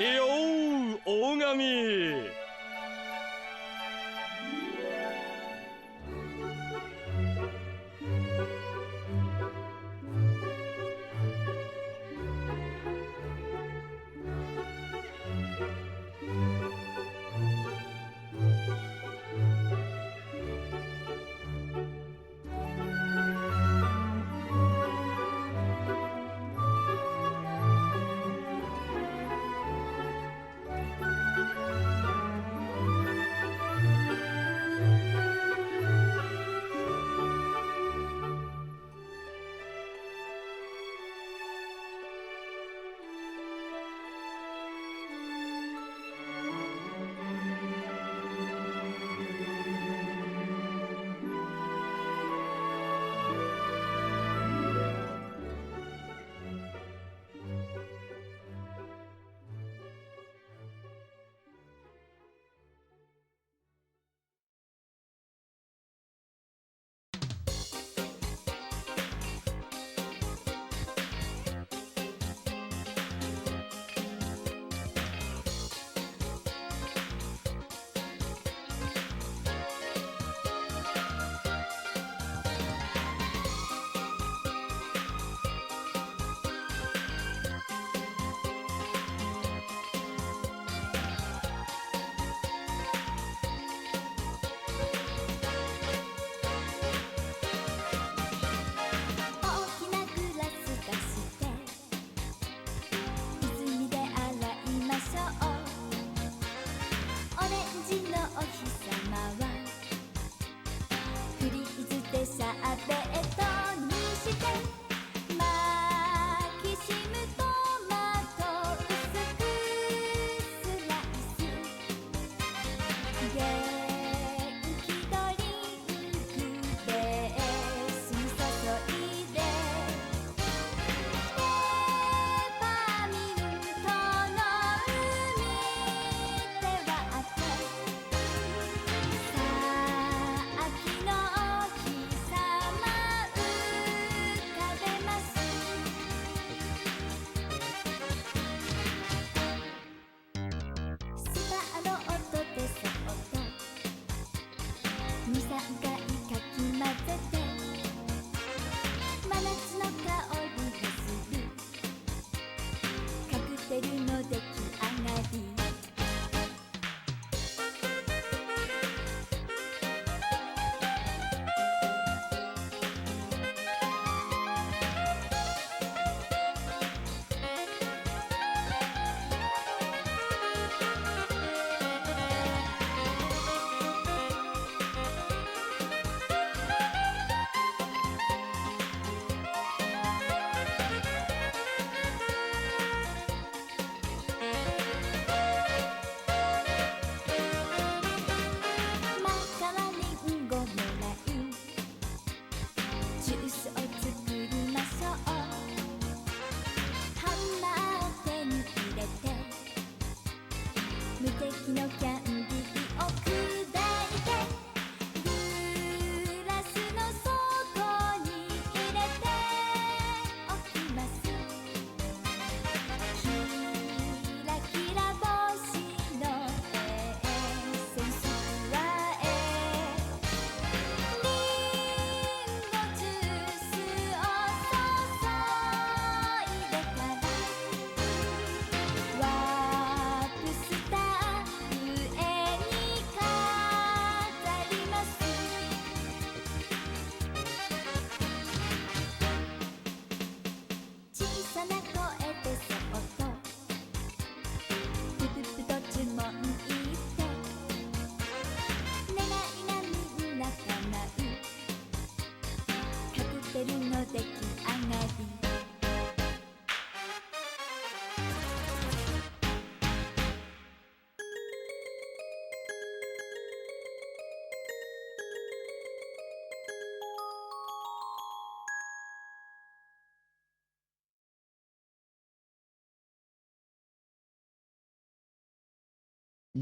よー、大神。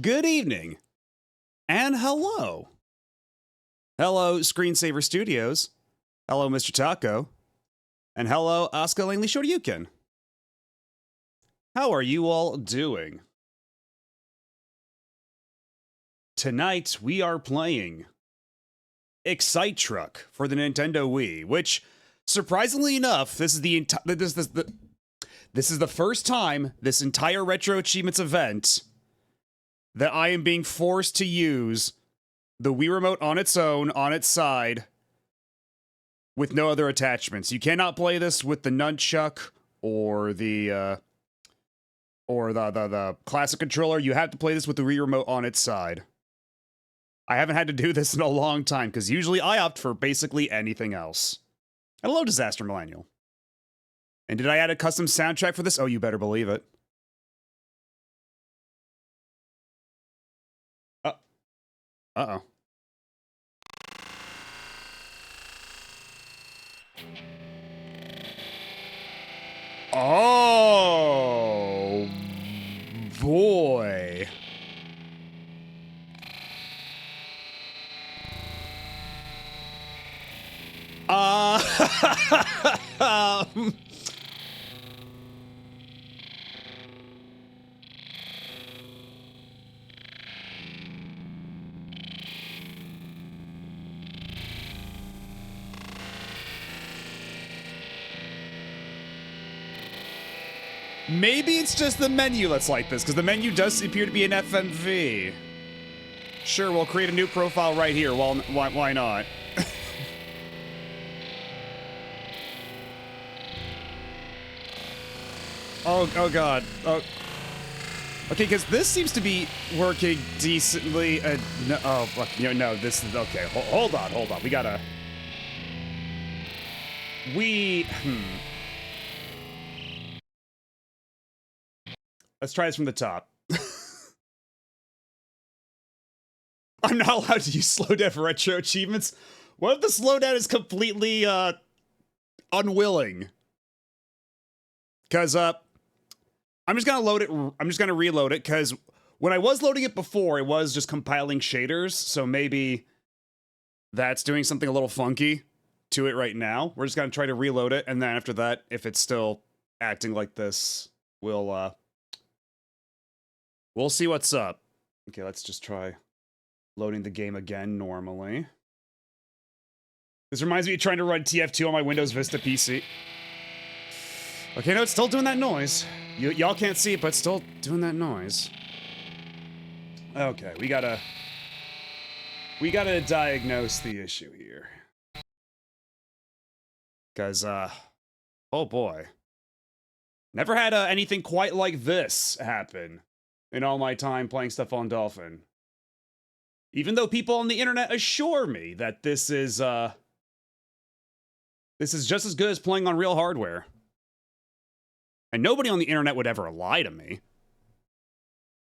Good evening, and hello. Hello, Screensaver Studios. Hello, Mr. Taco. And hello, Asuka Langley Shoryuken. How are you all doing? Tonight we are playing Excite Truck for the Nintendo Wii, which, surprisingly enough, this is the first time this entire Retro Achievements event that I am being forced to use the Wii Remote on its own, on its side, with no other attachments. You cannot play this with the nunchuck or the classic controller. You have to play this with the Wii Remote on its side. I haven't had to do this in a long time, because usually I opt for basically anything else. Hello, Disaster Millennial. And did I add a custom soundtrack for this? Oh, you better believe it. Uh-oh. Oh, boy. Maybe it's just the menu that's like this, because the menu does appear to be an FMV. Sure, we'll create a new profile right here. Well, why not? Oh god. Oh. Okay, because this seems to be working decently. No, oh, fuck, no, this is okay. Hold on. We gotta. Let's try this from the top. I'm not allowed to use slowdown for Retro Achievements. What if the slowdown is completely unwilling? Because I'm just gonna load it. I'm just gonna reload it, because when I was loading it before, it was just compiling shaders. So maybe that's doing something a little funky to it right now. We're just gonna try to reload it, and then after that, if it's still acting like this, we'll see what's up. Okay, let's just try loading the game again normally. This reminds me of trying to run TF2 on my Windows Vista PC. Okay, no, it's still doing that noise. Y'all can't see it, but it's still doing that noise. Okay, we gotta diagnose the issue here. Because, oh boy. Never had anything quite like this happen in all my time playing stuff on Dolphin. Even though people on the internet assure me that this is just as good as playing on real hardware. And nobody on the internet would ever lie to me.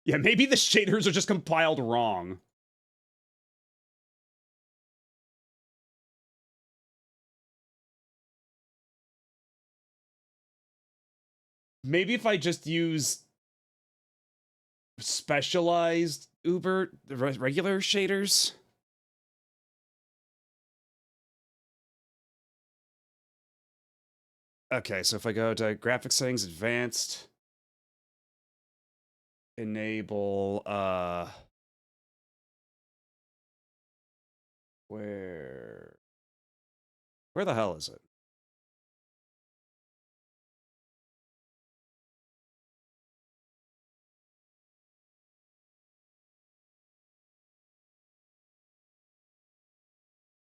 Yeah, maybe the shaders are just compiled wrong. Maybe if I just use specialized regular shaders. Okay, so if I go to graphics settings, advanced, enable, where the hell is it?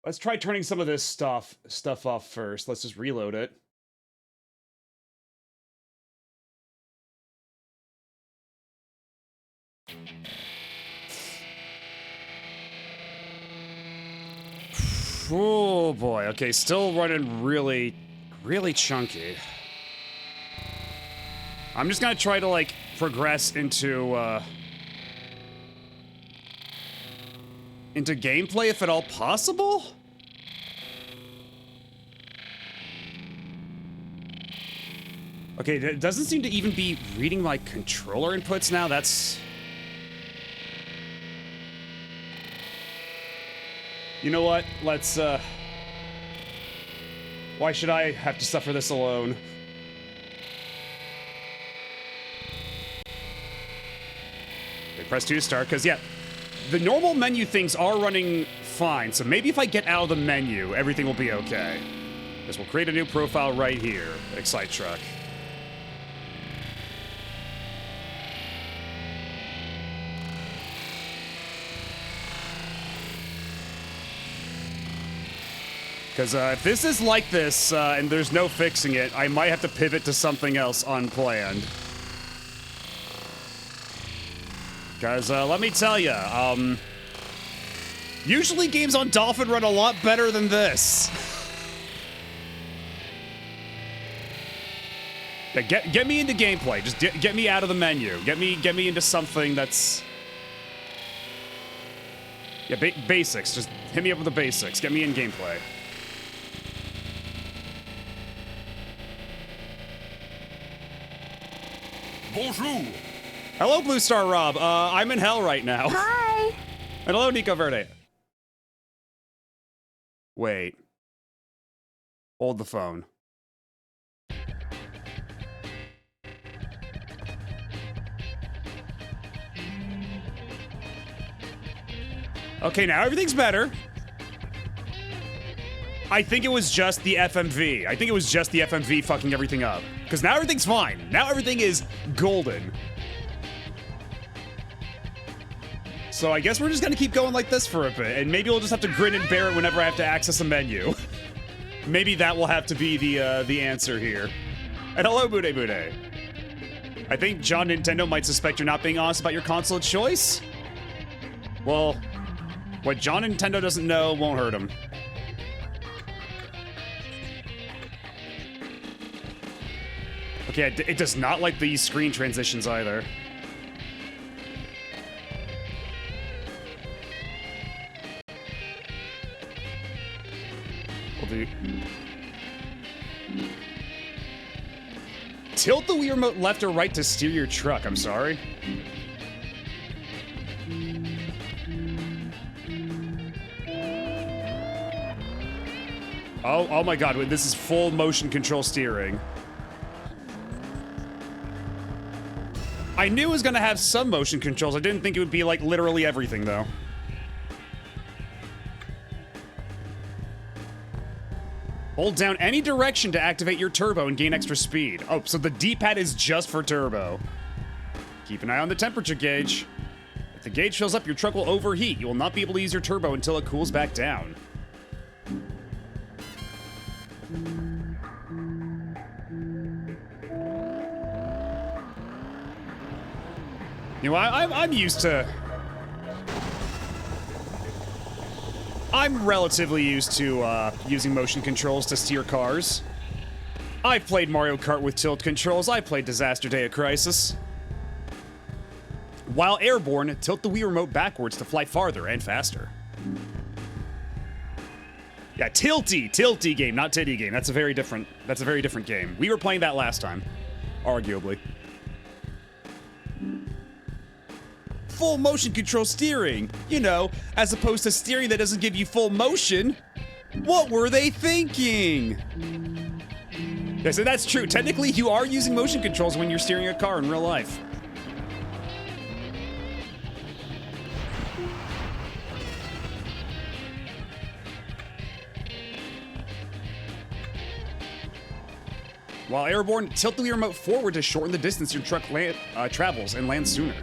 Let's try turning some of this stuff off first. Let's just reload it. Oh boy, okay, still running really chunky. I'm just gonna try to, like, progress into gameplay if at all possible? Okay, it doesn't seem to even be reading my controller inputs now. That's... You know what? Let's, why should I have to suffer this alone? Okay, press 2 to start, because, yeah, the normal menu things are running fine, so maybe if I get out of the menu, everything will be okay. This will create a new profile right here. Excite Truck. Because if this is like this, and there's no fixing it, I might have to pivot to something else unplanned. Because, let me tell you, usually games on Dolphin run a lot better than this. Yeah, get me into gameplay. Just get me out of the menu. Get me into something that's... Yeah, basics. Just hit me up with the basics. Get me in gameplay. Bonjour. Hello, Blue Star Rob. I'm in hell right now. Hi. And hello, Nico Verde. Wait. Hold the phone. Okay, now everything's better. I think it was just the FMV. I think it was just the FMV fucking everything up. Because now everything's fine. Now everything is golden. So I guess we're just gonna keep going like this for a bit, and maybe we'll just have to grin and bear it whenever I have to access a menu. Maybe that will have to be the answer here. And hello, Bude Bude. I think John Nintendo might suspect you're not being honest about your console choice. Well, what John Nintendo doesn't know won't hurt him. Okay, it does not like these screen transitions either. We'll do... Tilt the Wii Remote left or right to steer your truck, I'm sorry. Oh my god, wait, this is full motion control steering. I knew it was gonna have some motion controls. I didn't think it would be like literally everything though. Hold down any direction to activate your turbo and gain extra speed. Oh, so the D-pad is just for turbo. Keep an eye on the temperature gauge. If the gauge fills up, your truck will overheat. You will not be able to use your turbo until it cools back down. You know, I'm used to... I'm relatively used to using motion controls to steer cars. I've played Mario Kart with tilt controls. I played Disaster Day of Crisis. While airborne, tilt the Wii Remote backwards to fly farther and faster. Yeah, tilty game, not titty game. That's a very different game. We were playing that last time, arguably. Full motion control steering, you know, as opposed to steering that doesn't give you full motion. What were they thinking? Yeah, so that's true. Technically, you are using motion controls when you're steering a car in real life. While airborne, tilt the Wii Remote forward to shorten the distance your truck travels and land sooner.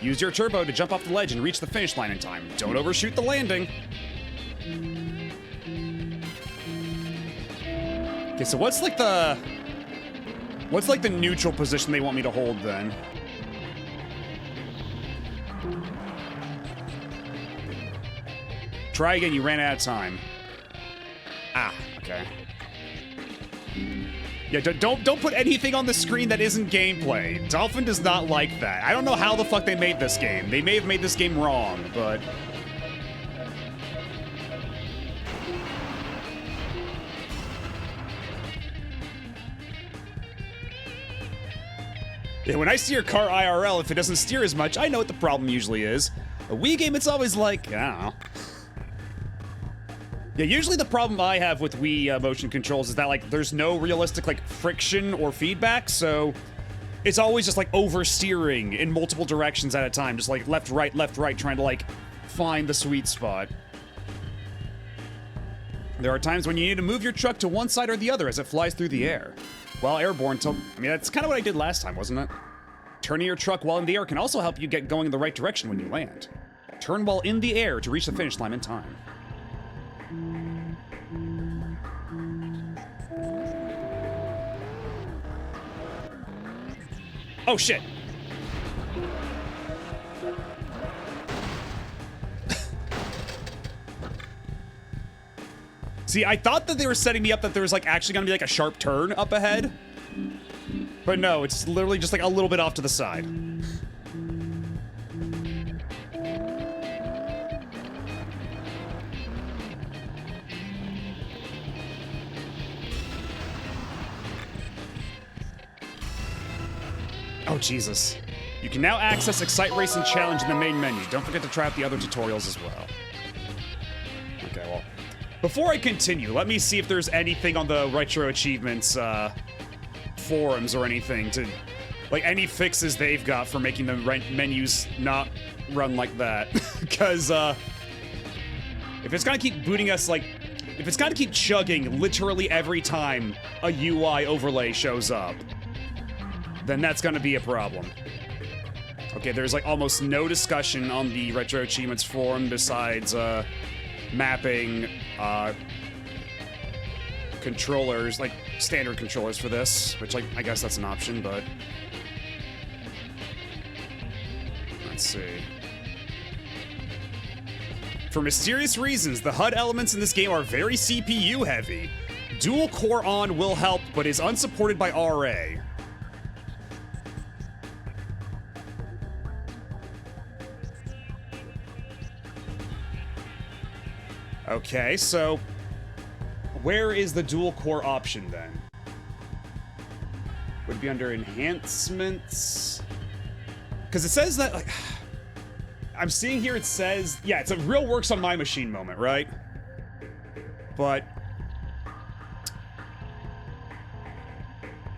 Use your turbo to jump off the ledge and reach the finish line in time. Don't overshoot the landing. Okay, so what's like the neutral position they want me to hold then? Try again, you ran out of time. Ah, okay. Yeah, don't put anything on the screen that isn't gameplay. Dolphin does not like that. I don't know how the fuck they made this game. They may have made this game wrong, but... Yeah, when I steer a car IRL, if it doesn't steer as much, I know what the problem usually is. A Wii game, it's always like, I don't know. Yeah, usually the problem I have with Wii motion controls is that, like, there's no realistic, like, friction or feedback, so it's always just like oversteering in multiple directions at a time, just like left, right, trying to like find the sweet spot. There are times when you need to move your truck to one side or the other as it flies through the air. While airborne, I mean, that's kind of what I did last time, wasn't it? Turning your truck while in the air can also help you get going in the right direction when you land. Turn while in the air to reach the finish line in time. Oh, shit. See, I thought that they were setting me up that there was like actually gonna be like a sharp turn up ahead. But no, it's literally just like a little bit off to the side. Oh, Jesus. You can now access Excite Racing Challenge in the main menu. Don't forget to try out the other tutorials as well. Okay, well, before I continue, let me see if there's anything on the Retro Achievements forums or anything to, like, any fixes they've got for making the menus not run like that. Because, if it's gonna keep booting us, like, if it's gonna keep chugging literally every time a UI overlay shows up, then that's gonna be a problem. Okay, there's like almost no discussion on the Retro Achievements forum besides mapping controllers, like standard controllers for this, which like I guess that's an option, but let's see. For mysterious reasons, the HUD elements in this game are very CPU heavy. Dual core on will help, but is unsupported by RA. Okay, so where is the dual core option then? Would it be under enhancements? Because it says that, like, I'm seeing here it says, yeah, it's a real works on my machine moment, right? But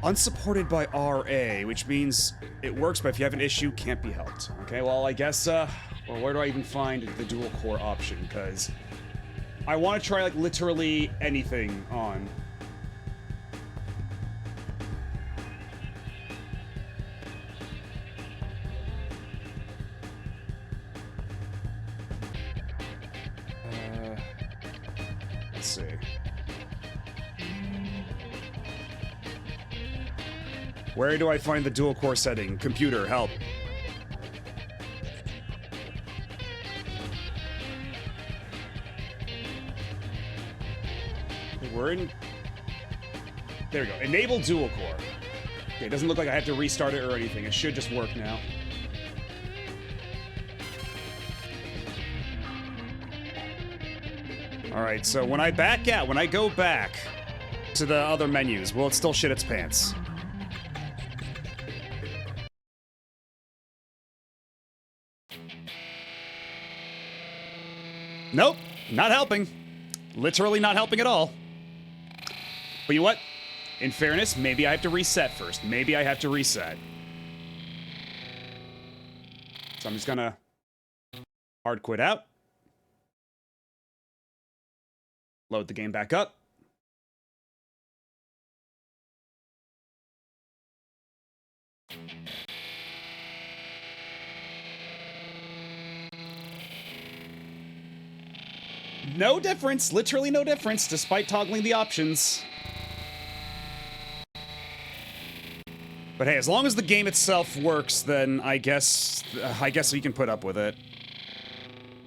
unsupported by RA, which means it works, but if you have an issue, can't be helped. Okay, well, I guess, well, where do I even find the dual core option? Because I want to try, like, literally anything on. Let's see. Where do I find the dual core setting? Computer, help. We're in... There we go. Enable dual core. Okay, it doesn't look like I have to restart it or anything. It should just work now. Alright, so when I back out, when I go back to the other menus, will it still shit its pants? Nope, not helping. Literally not helping at all. But you know what? In fairness, maybe I have to reset first. Maybe I have to reset. So I'm just gonna hard quit out. Load the game back up. No difference, literally no difference, despite toggling the options. But hey, as long as the game itself works, then I guess we can put up with it.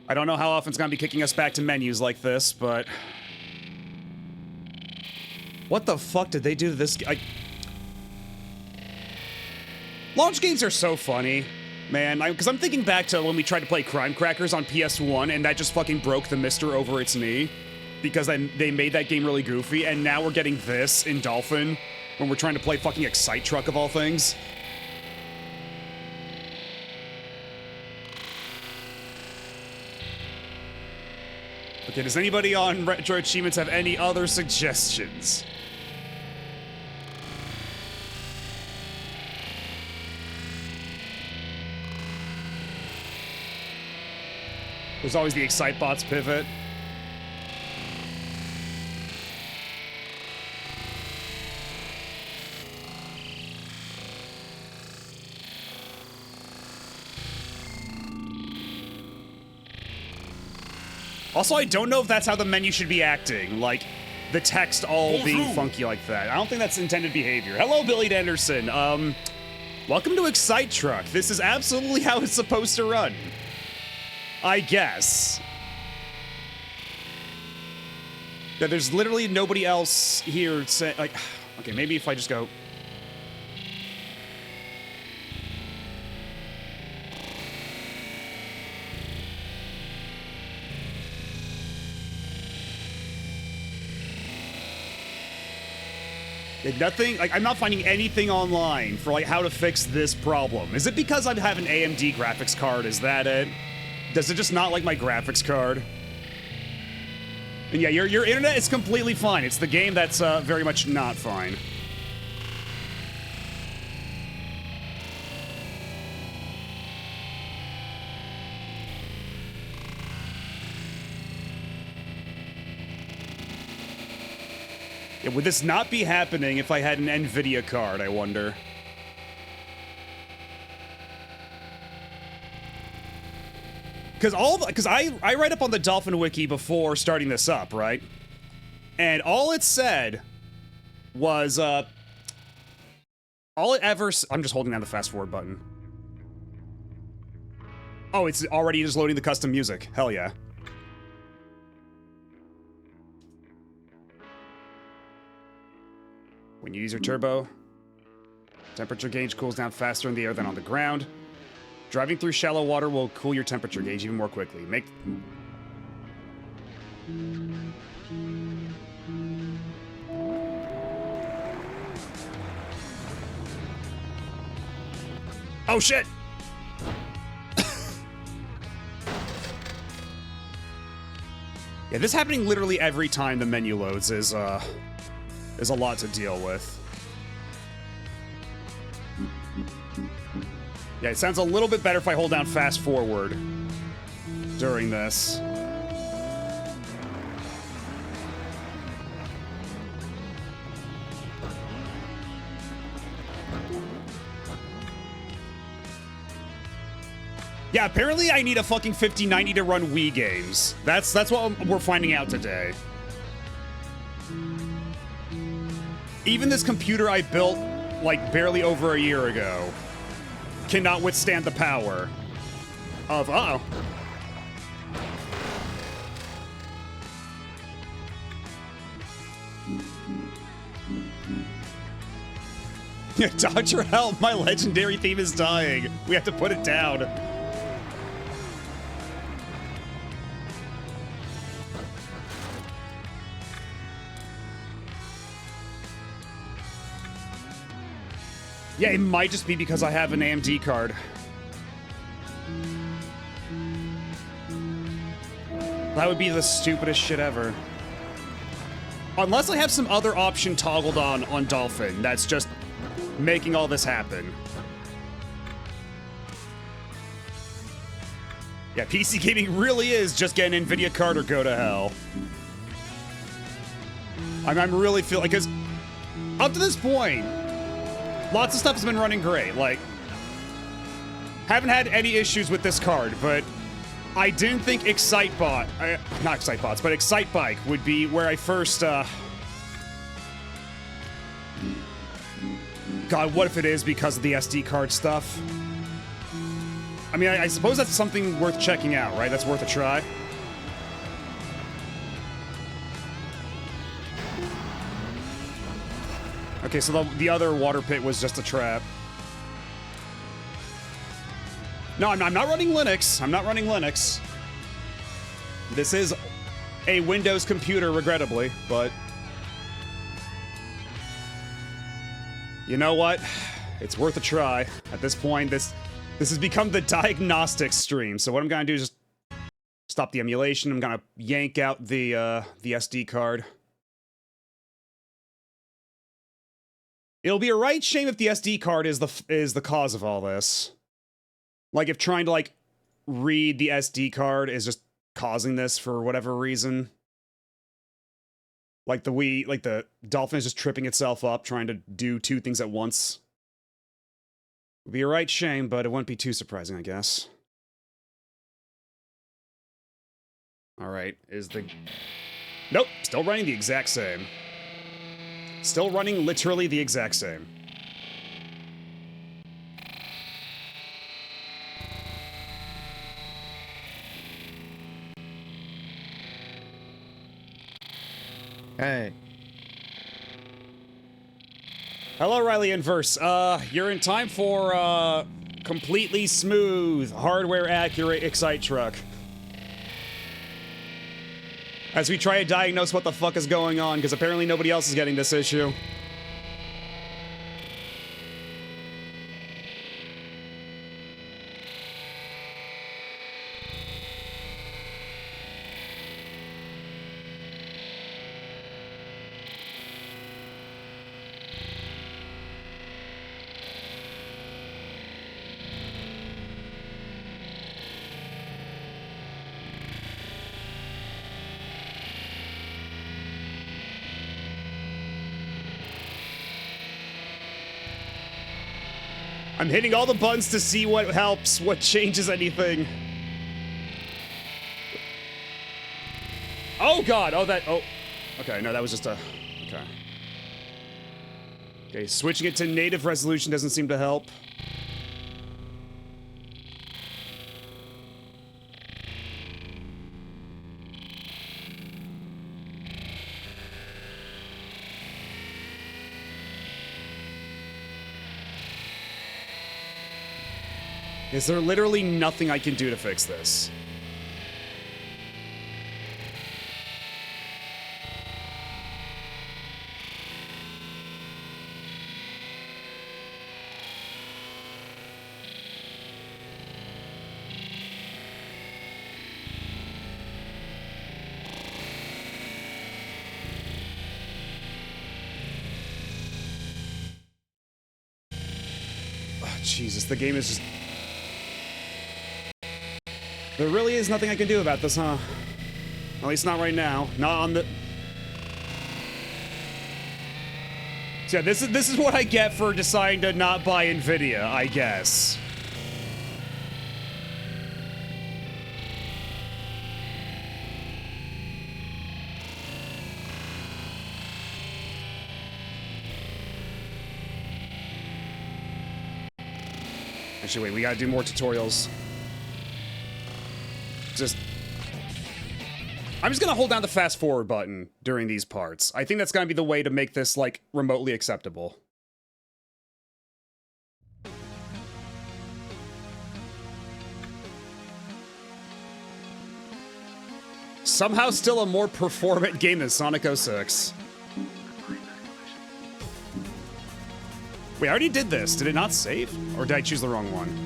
I don't know how often it's gonna be kicking us back to menus like this, but what the fuck did they do to this? Launch games are so funny. Man, because I'm thinking back to when we tried to play Crime Crackers on PS1, and that just fucking broke the Mister over its knee. Because they made that game really goofy, and now we're getting this in Dolphin, when we're trying to play fucking Excite Truck of all things. Okay, does anybody on Retro Achievements have any other suggestions? There's always the Excitebots pivot. Also, I don't know if that's how the menu should be acting. Like, the text all being funky like that. I don't think that's intended behavior. Hello, Billy Anderson. Welcome to Excite Truck. This is absolutely how it's supposed to run. I guess. Yeah, there's literally nobody else here saying, like, okay, maybe if I just go... Nothing, like, I'm not finding anything online for, like, how to fix this problem. Is it because I have an AMD graphics card? Is that it? Does it just not like my graphics card? And yeah, your internet is completely fine. It's the game that's, very much not fine. Yeah, would this not be happening if I had an NVIDIA card, I wonder? Because I read up on the Dolphin Wiki before starting this up, right? And all it said was, all it ever... I'm just holding down the fast forward button. Oh, it's already just loading the custom music. Hell yeah. When you use your turbo, temperature gauge cools down faster in the air than on the ground. Driving through shallow water will cool your temperature gauge even more quickly. Oh shit! Yeah, this happening literally every time the menu loads is a lot to deal with. Yeah, it sounds a little bit better if I hold down fast forward during this. Yeah, apparently I need a fucking 5090 to run Wii games. That's what we're finding out today. Even this computer I built, like, barely over a year ago cannot withstand the power of... Uh-oh. Yeah, Doctor, help! My legendary theme is dying. We have to put it down. Yeah, it might just be because I have an AMD card. That would be the stupidest shit ever. Unless I have some other option toggled on Dolphin that's just making all this happen. Yeah, PC gaming really is just get an NVIDIA card or go to hell. I'm really feeling... Because up to this point... Lots of stuff has been running great, like... Haven't had any issues with this card, but... I didn't think Excitebot... not Excitebots, but Excitebike would be where I first, God, what if it is because of the SD card stuff? I mean, I suppose that's something worth checking out, right? That's worth a try. Okay, so the other water pit was just a trap. No, I'm not running Linux. I'm not running Linux. This is a Windows computer, regrettably, but... You know what? It's worth a try. At this point, this has become the diagnostics stream, so what I'm gonna do is just stop the emulation. I'm gonna yank out the SD card. It'll be a right shame if the SD card is the cause of all this. Like, if trying to, like, read the SD card is just causing this for whatever reason. Like the dolphin is just tripping itself up, trying to do two things at once. Would be a right shame, but it wouldn't be too surprising, I guess. Alright, is the... Nope, still running the exact same. Still running literally the exact same. Hey. Hello, Riley Inverse. You're in time for, completely smooth, hardware-accurate Excite Truck. As we try to diagnose what the fuck is going on, because apparently nobody else is getting this issue. I'm hitting all the buttons to see what helps, what changes anything. Oh god, oh. Okay, no, that was just a, okay. Okay, switching it to native resolution doesn't seem to help. Is there literally nothing I can do to fix this? Oh, Jesus, the game is just... There really is nothing I can do about this, huh? At least not right now. Not on the... So yeah, this is what I get for deciding to not buy Nvidia, I guess. Actually, wait, we gotta do more tutorials. I'm just gonna hold down the fast forward button during these parts. I think that's gonna be the way to make this, like, remotely acceptable. Somehow still a more performant game than Sonic 06. Wait, I already did this. Did it not save? Or did I choose the wrong one?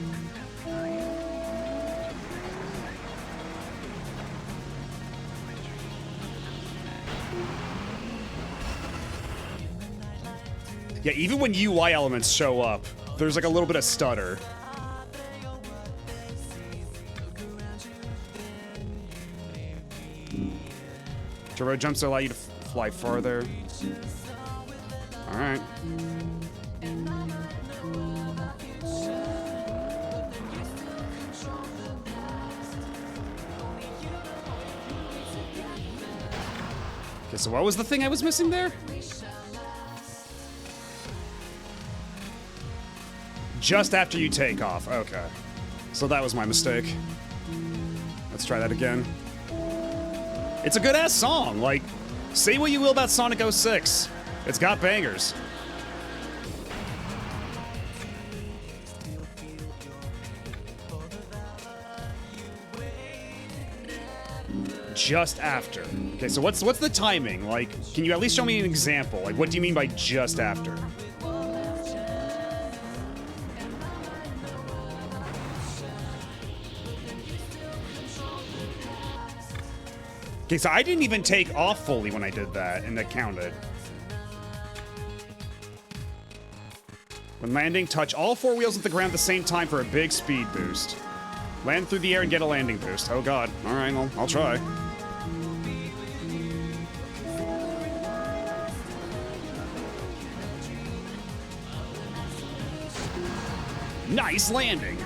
Yeah, even when UI elements show up, there's like a little bit of stutter. Turbo jumps allow you to fly farther. Alright. Okay, so what was the thing I was missing there? Just after you take off. Okay. So that was my mistake. Let's try that again. It's a good-ass song. Like, say what you will about Sonic 06. It's got bangers. Just after. Okay, so what's the timing? Like, can you at least show me an example? Like, what do you mean by just after? Okay, so I didn't even take off fully when I did that, and that counted. When landing, touch all four wheels at the ground at the same time for a big speed boost. Land through the air and get a landing boost. Oh god. Alright, I'll try. Nice landing.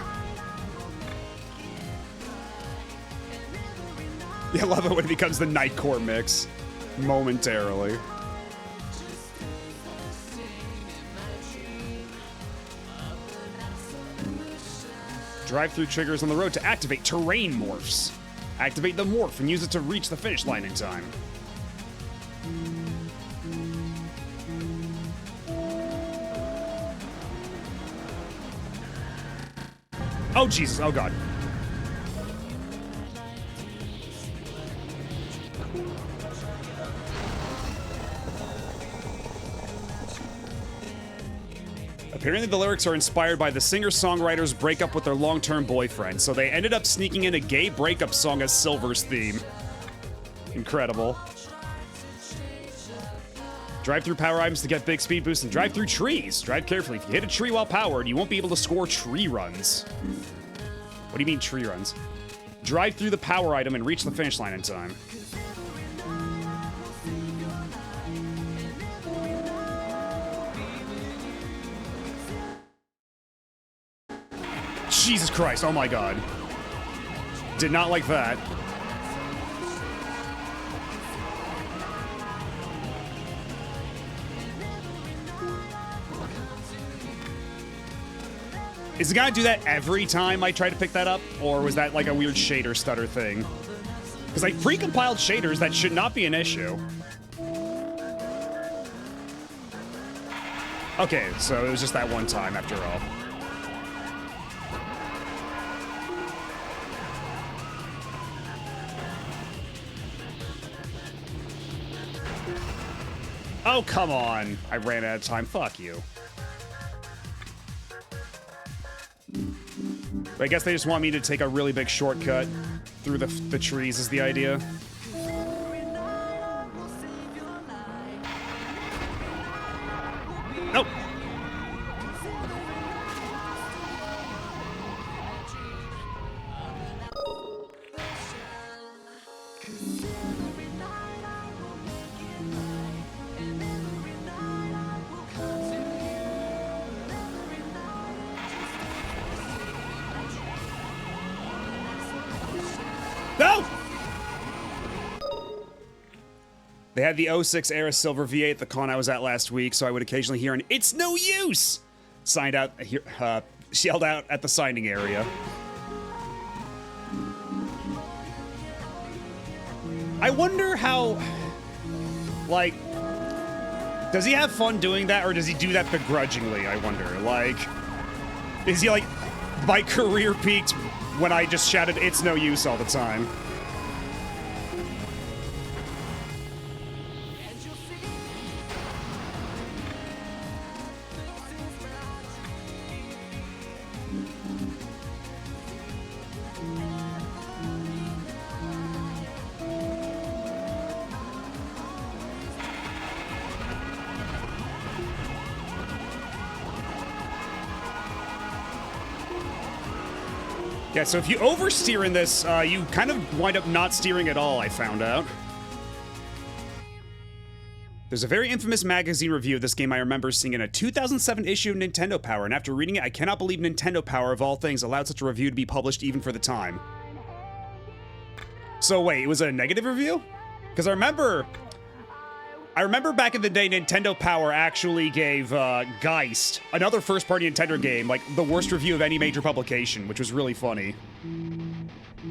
Yeah, I love it when it becomes the Nightcore mix. Momentarily. Drive-through triggers on the road to activate terrain morphs. Activate the morph and use it to reach the finish line in time. Oh, Jesus. Oh, God. Apparently the lyrics are inspired by the singer-songwriter's breakup with their long-term boyfriend, so they ended up sneaking in a gay breakup song as Silver's theme. Incredible. Drive through power items to get big speed boosts and drive through trees. Drive carefully. If you hit a tree while powered, you won't be able to score tree runs. What do you mean tree runs? Drive through the power item and reach the finish line in time. Jesus Christ, oh my god. Did not like that. Is it gonna do that every time I try to pick that up? Or was that like a weird shader stutter thing? Because I pre-compiled shaders, that should not be an issue. Okay, so it was just that one time after all. Oh, come on. I ran out of time. Fuck you. But I guess they just want me to take a really big shortcut through the trees is the idea. Nope. No! They had the 06 era Silver V8 at the con I was at last week, so I would occasionally hear an "It's no use!" signed out, yelled out at the signing area. I wonder how, like, does he have fun doing that, or does he do that begrudgingly, I wonder? Like, is he like, my career peaked when I just shouted "It's no use" all the time? Yeah, so if you oversteer in this, you kind of wind up not steering at all, I found out. There's a very infamous magazine review of this game I remember seeing in a 2007 issue of Nintendo Power, and after reading it, I cannot believe Nintendo Power, of all things, allowed such a review to be published even for the time. So wait, it was a negative review? Because I remember back in the day, Nintendo Power actually gave Geist, another first-party Nintendo game, like the worst review of any major publication, which was really funny.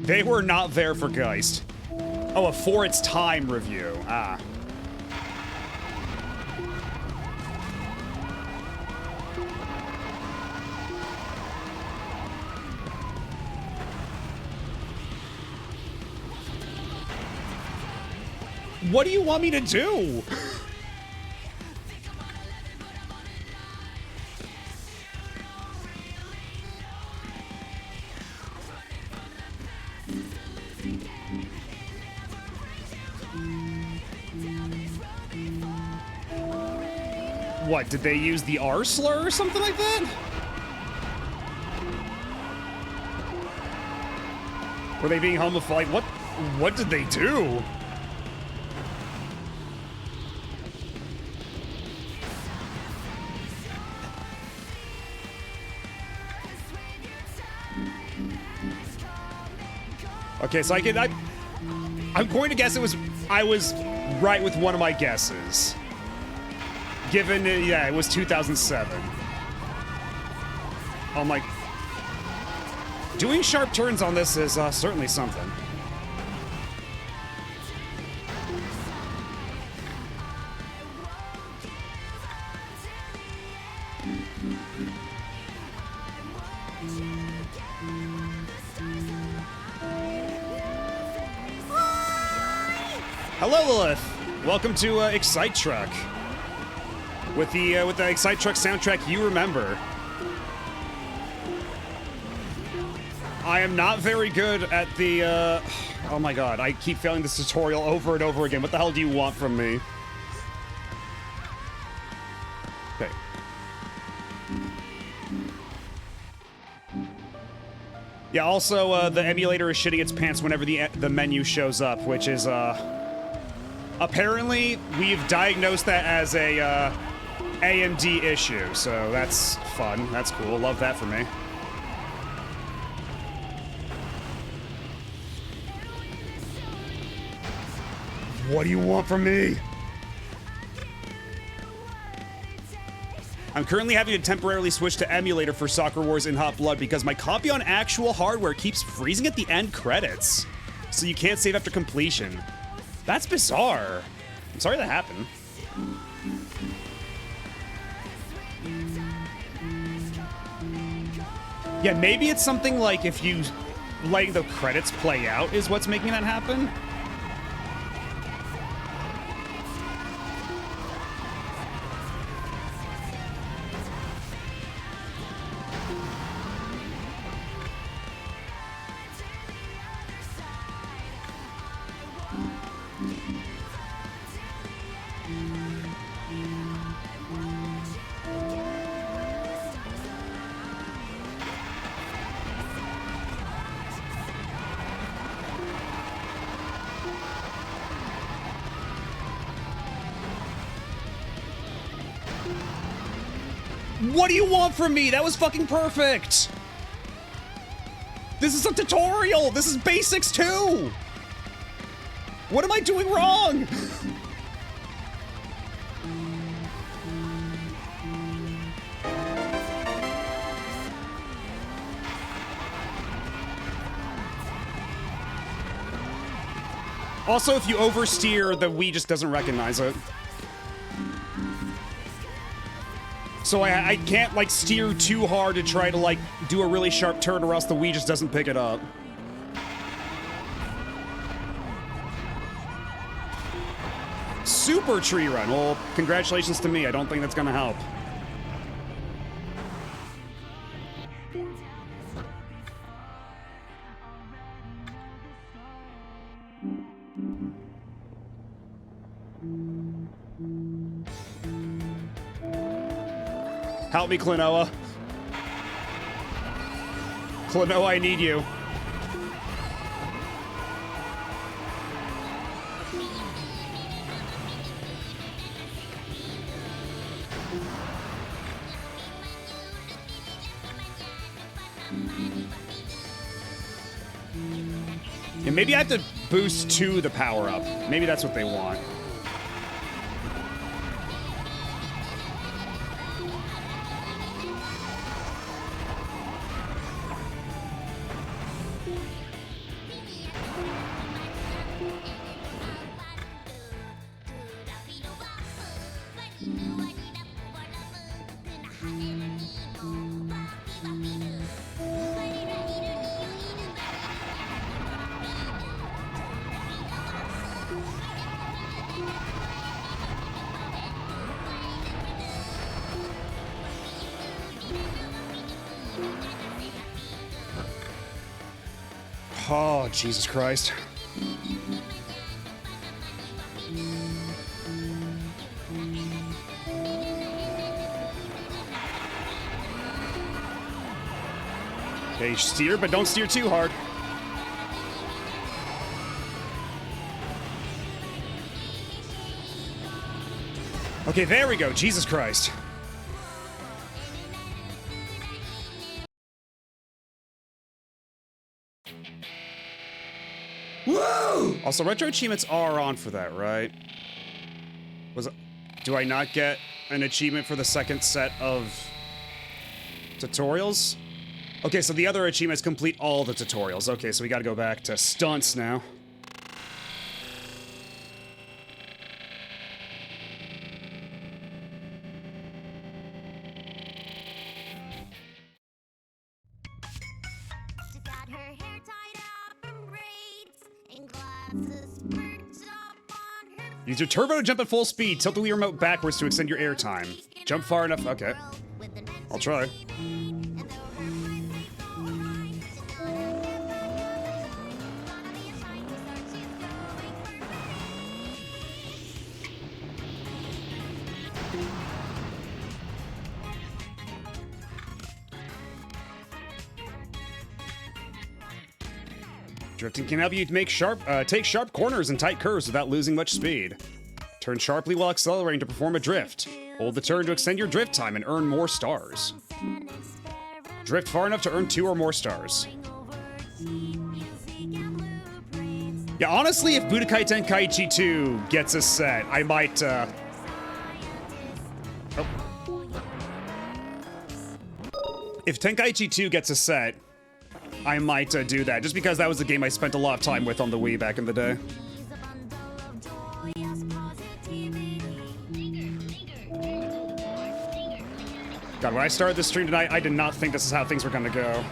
They were not there for Geist. Oh, a for its time review. Ah. What do you want me to do? What, did they use the R slur or something like that? Were they being homophobic? What did they do? Okay, so I'm going to guess I was right with one of my guesses. Given, yeah, it was 2007. I'm like, doing sharp turns on this is certainly something. Hello, Lilith. Welcome to Excite Truck. With the Excite Truck soundtrack you remember. I am not very good at the oh my god, I keep failing this tutorial over and over again. What the hell do you want from me? Okay. Yeah, also, the emulator is shitting its pants whenever the menu shows up, which is, apparently, we've diagnosed that as a, AMD issue, so that's fun. That's cool. Love that for me. What do you want from me? I'm currently having to temporarily switch to emulator for Soccer Wars in Hot Blood because my copy on actual hardware keeps freezing at the end credits. So you can't save after completion. That's bizarre. I'm sorry that happened. Yeah, maybe it's something like if you letting the credits play out is what's making that happen. What do you want from me? That was fucking perfect! This is a tutorial! This is basics too! What am I doing wrong? Also, if you oversteer, the Wii just doesn't recognize it. So I can't, like, steer too hard to try to, like, do a really sharp turn or else the Wii just doesn't pick it up. Super tree run. Well, congratulations to me. I don't think that's gonna help. Help me, Klonoa. Klonoa, I need you. And maybe I have to boost to the power-up. Maybe that's what they want. Oh, Jesus Christ. Okay, steer, but don't steer too hard. Okay, there we go. Jesus Christ. Woo! Also, retro achievements are on for that, right? Do I not get an achievement for the second set of tutorials? Okay, so the other achievements complete all the tutorials. Okay, so we gotta go back to stunts now. Use your turbo to jump at full speed. Tilt the Wii remote backwards to extend your air time. Jump far enough. Okay. I'll try. Drifting can help you make take sharp corners and tight curves without losing much speed. Turn sharply while accelerating to perform a drift. Hold the turn to extend your drift time and earn more stars. Drift far enough to earn 2 or more stars. Yeah, honestly, if Budokai Tenkaichi 2 gets a set, I might, Oh. If Tenkaichi 2 gets a set, I might do that, just because that was the game I spent a lot of time with on the Wii back in the day. God, when I started this stream tonight, I did not think this is how things were gonna go.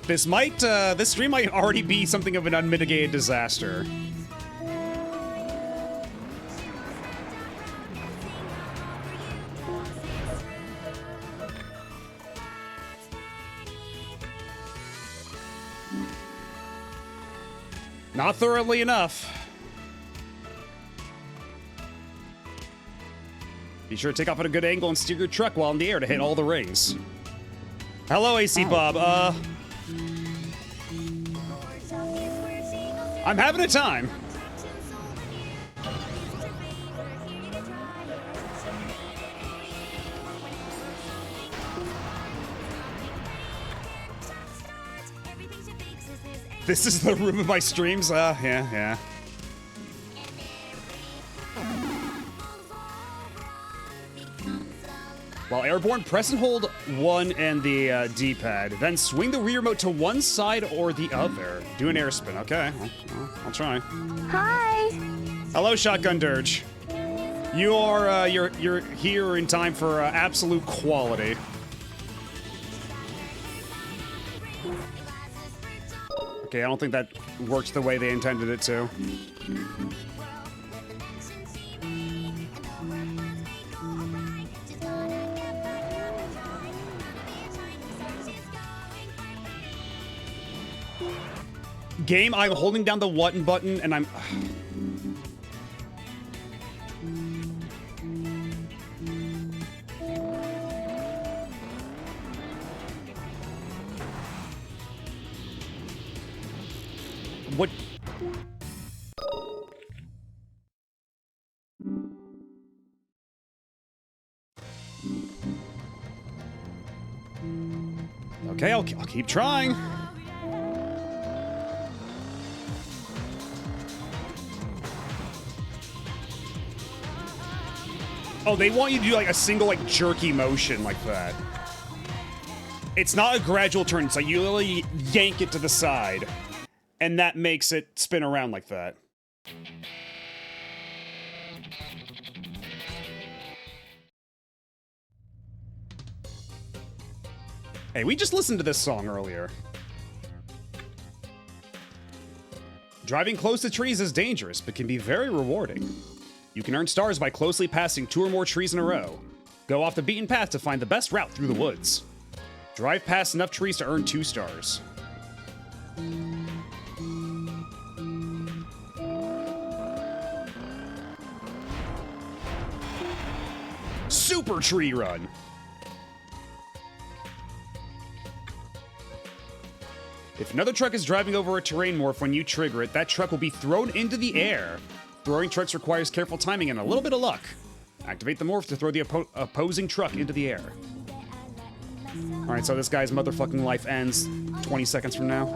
This stream might already be something of an unmitigated disaster. Not thoroughly enough. Be sure to take off at a good angle and steer your truck while in the air to hit all the rings. Hello, AC Bob. I'm having a time. This is the room of my streams? Yeah. While airborne, press and hold 1 and the D-pad. Then swing the Wii remote to one side or the other. Do an air spin. Okay, I'll try. Hi. Hello, Shotgun Dirge. You are you're here in time for absolute quality. Okay, I don't think that worked the way they intended it to. Game, I'm holding down the button and I'm... What? Okay, I'll keep trying. Oh, they want you to do like a single like jerky motion like that. It's not a gradual turn, it's like you literally yank it to the side. And that makes it spin around like that. Hey, we just listened to this song earlier. Driving close to trees is dangerous, but can be very rewarding. You can earn stars by closely passing 2 or more trees in a row. Go off the beaten path to find the best route through the woods. Drive past enough trees to earn 2 stars. Super Tree Run. If another truck is driving over a terrain morph when you trigger it, that truck will be thrown into the air. Throwing trucks requires careful timing and a little bit of luck. Activate the morph to throw the opposing truck into the air. Alright, so this guy's motherfucking life ends 20 seconds from now.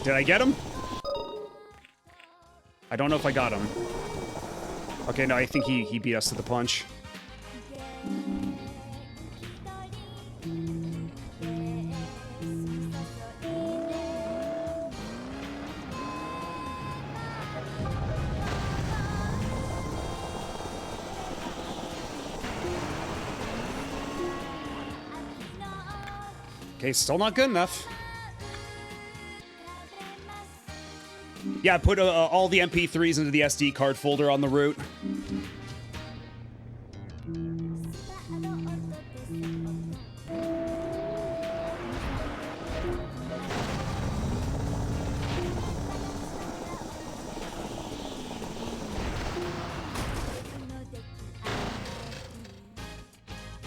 Did I get him? I don't know if I got him. Okay, no, I think he beat us to the punch. Okay, still not good enough. Yeah, I put all the MP3s into the SD card folder on the route.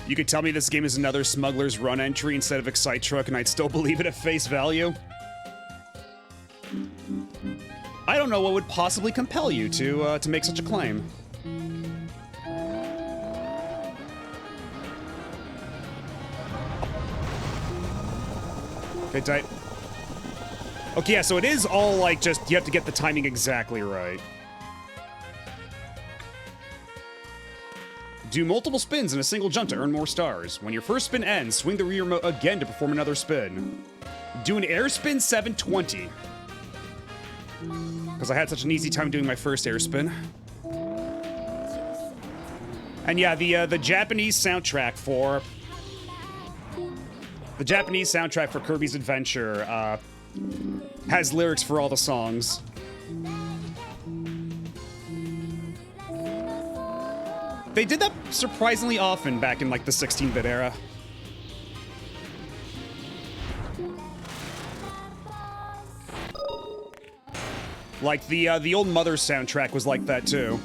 You could tell me this game is another Smuggler's Run entry instead of Excite Truck, and I'd still believe it at face value. I don't know what would possibly compel you to make such a claim. Okay, tight. Okay, yeah, so it is all like just, you have to get the timing exactly right. Do multiple spins in a single jump to earn more stars. When your first spin ends, swing the rear remote again to perform another spin. Do an air spin 720. Because I had such an easy time doing my first air spin. And yeah, the Japanese soundtrack for Kirby's Adventure has lyrics for all the songs. They did that surprisingly often back in like the 16-bit era. Like the old Mother soundtrack was like that too.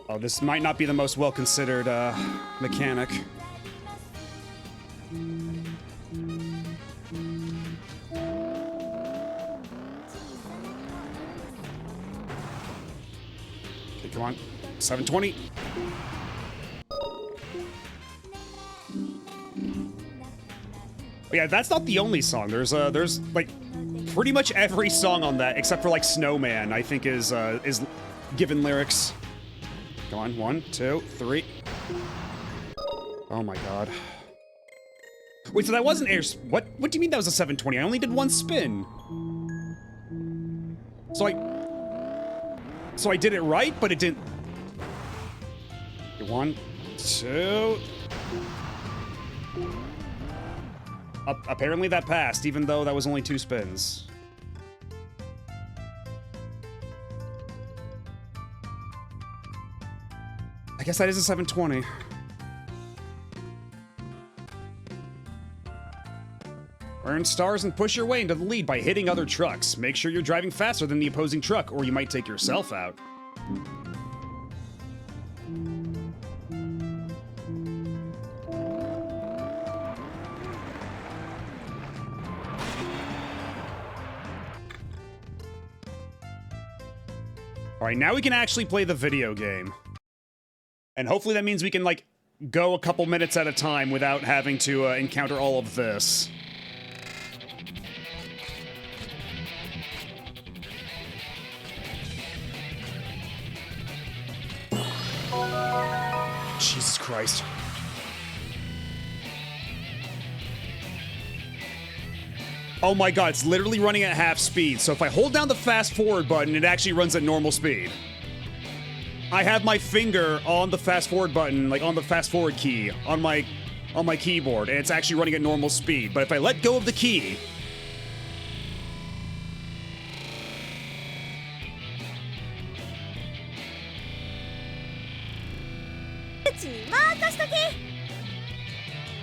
Oh, this might not be the most well-considered mechanic. Okay, come on. 720. But yeah, that's not the only song. There's like pretty much every song on that except for like Snowman, I think is given lyrics. Come on, 1, 2, 3. Oh my god. Wait, so that wasn't air... What do you mean that was a 720? I only did one spin. So I did it right, but it didn't... Okay, 1, 2... Apparently that passed, even though that was only 2 spins. I guess that is a 720. Earn stars and push your way into the lead by hitting other trucks. Make sure you're driving faster than the opposing truck, or you might take yourself out. Alright, now we can actually play the video game. And hopefully that means we can, like, go a couple minutes at a time without having to encounter all of this. Jesus Christ. Oh my god, it's literally running at half speed, so if I hold down the fast forward button, it actually runs at normal speed. I have my finger on the fast forward button, like on the fast forward key, on my keyboard, and it's actually running at normal speed. But if I let go of the key...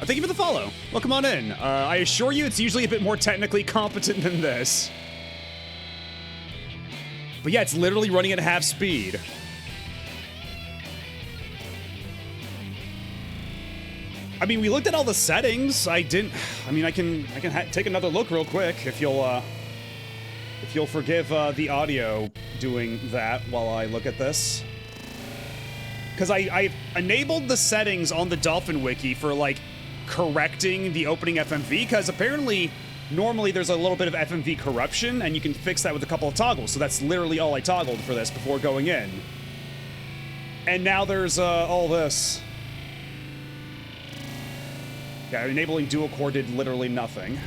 Thank you for the follow. Welcome on in. I assure you it's usually a bit more technically competent than this. But yeah, it's literally running at half speed. I mean, we looked at all the settings. I mean, I can take another look real quick if you'll forgive the audio doing that while I look at this. Because I've enabled the settings on the Dolphin Wiki for, like, correcting the opening FMV, because apparently, normally there's a little bit of FMV corruption, and you can fix that with a couple of toggles, so that's literally all I toggled for this before going in. And now there's, all this. Yeah, enabling dual core did literally nothing.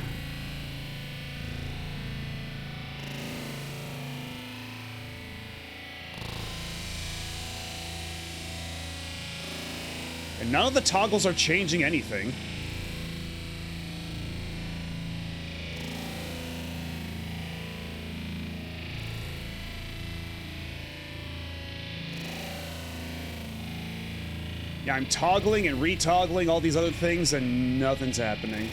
And none of the toggles are changing anything. Yeah, I'm toggling and retoggling all these other things and nothing's happening.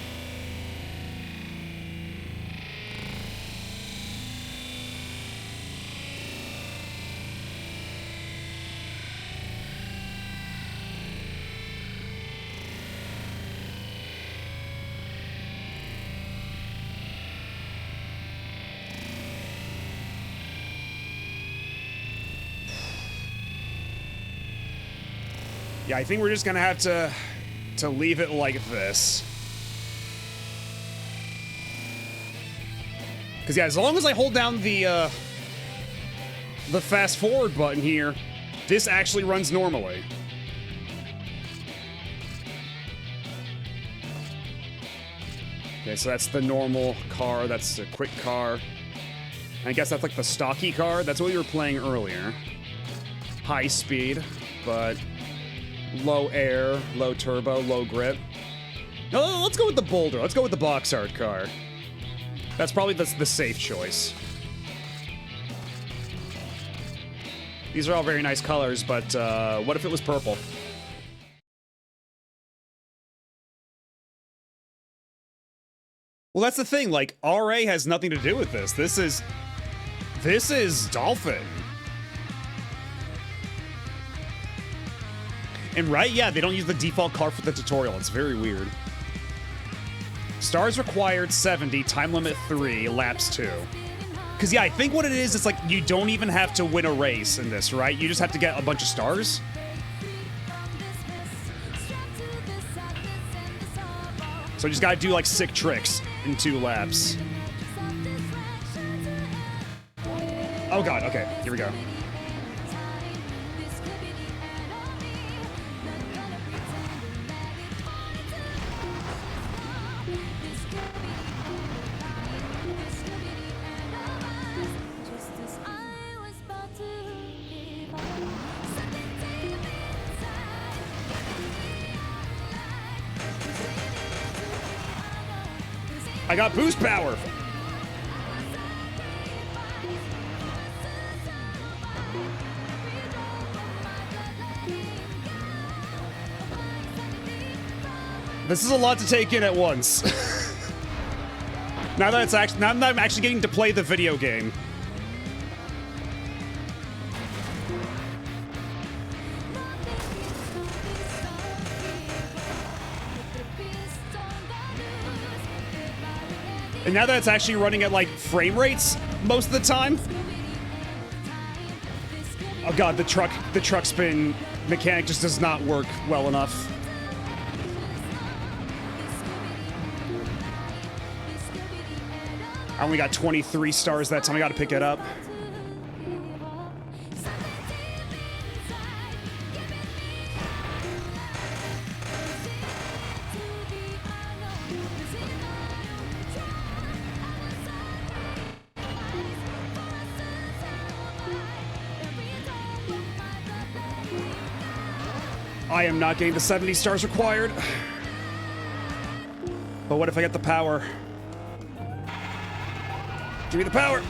Yeah, I think we're just gonna have to leave it like this. Because yeah, as long as I hold down the fast forward button here, this actually runs normally. Okay, so that's the normal car, that's the quick car. I guess that's like the stocky car, that's what we were playing earlier. High speed, but low air, low turbo, low grip. No, let's go with the Boulder. Let's go with the box art car. That's probably the safe choice. These are all very nice colors, but what if it was purple? Well, that's the thing. Like, RA has nothing to do with this. This is Dolphin. And right, yeah, they don't use the default car for the tutorial. It's very weird. Stars required 70, time limit 3, laps 2. Because, yeah, I think what it is, it's like you don't even have to win a race in this, right? You just have to get a bunch of stars. So you just gotta do, like, sick tricks in 2 laps. Oh, God, okay, here we go. I got boost power! This is a lot to take in at once. now that I'm actually getting to play the video game. And now that it's actually running at, like, frame rates most of the time. Oh god, the truck spin mechanic just does not work well enough. I only got 23 stars that time. I gotta pick it up. I am not getting the 70 stars required. But what if I get the power? Give me the power!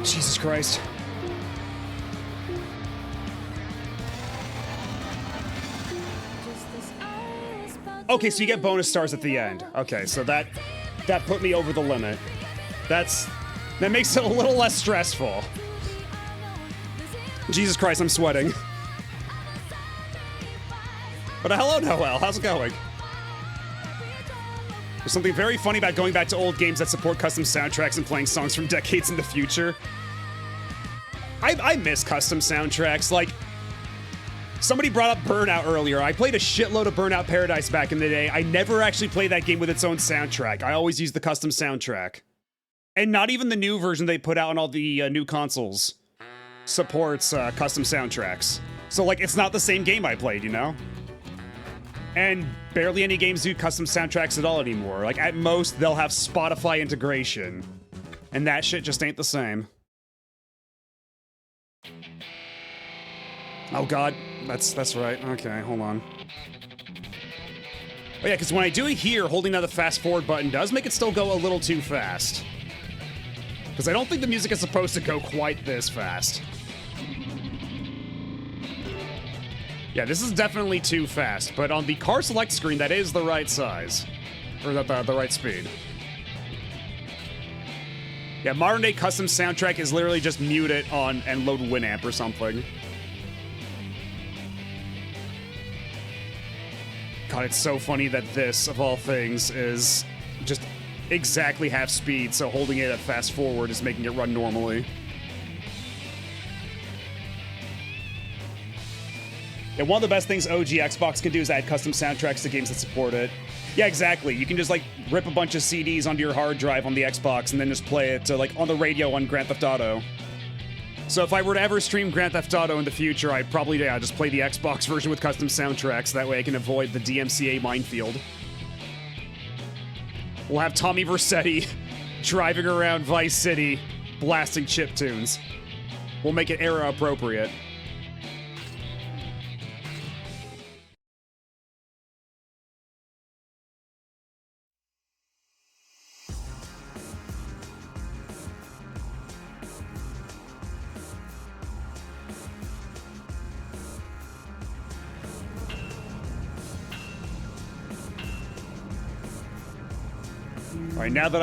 Jesus Christ. Okay, so you get bonus stars at the end. Okay, so that put me over the limit. That makes it a little less stressful. Jesus Christ, I'm sweating. But hello, Noel. How's it going? There's something very funny about going back to old games that support custom soundtracks and playing songs from decades in the future. I miss custom soundtracks. Like, somebody brought up Burnout earlier. I played a shitload of Burnout Paradise back in the day. I never actually played that game with its own soundtrack. I always used the custom soundtrack. And not even the new version they put out on all the new consoles supports custom soundtracks. So, like, it's not the same game I played, you know? And barely any games do custom soundtracks at all anymore. Like, at most, they'll have Spotify integration. And that shit just ain't the same. Oh god, that's right. Okay, hold on. Oh yeah, because when I do it here, holding down the fast forward button does make it still go a little too fast. Because I don't think the music is supposed to go quite this fast. Yeah, this is definitely too fast, but on the car select screen, that is the right size. Or the right speed. Yeah, modern day custom soundtrack is literally just mute it on and load Winamp or something. God, it's so funny that this, of all things, is just exactly half speed, so holding it at fast forward is making it run normally. Yeah, one of the best things OG Xbox can do is add custom soundtracks to games that support it. Yeah, exactly. You can just, like, rip a bunch of CDs onto your hard drive on the Xbox and then just play it, like, on the radio on Grand Theft Auto. So if I were to ever stream Grand Theft Auto in the future, I'd probably, yeah, just play the Xbox version with custom soundtracks. That way I can avoid the DMCA minefield. We'll have Tommy Vercetti driving around Vice City, blasting chiptunes. We'll make it era appropriate. Alright, now that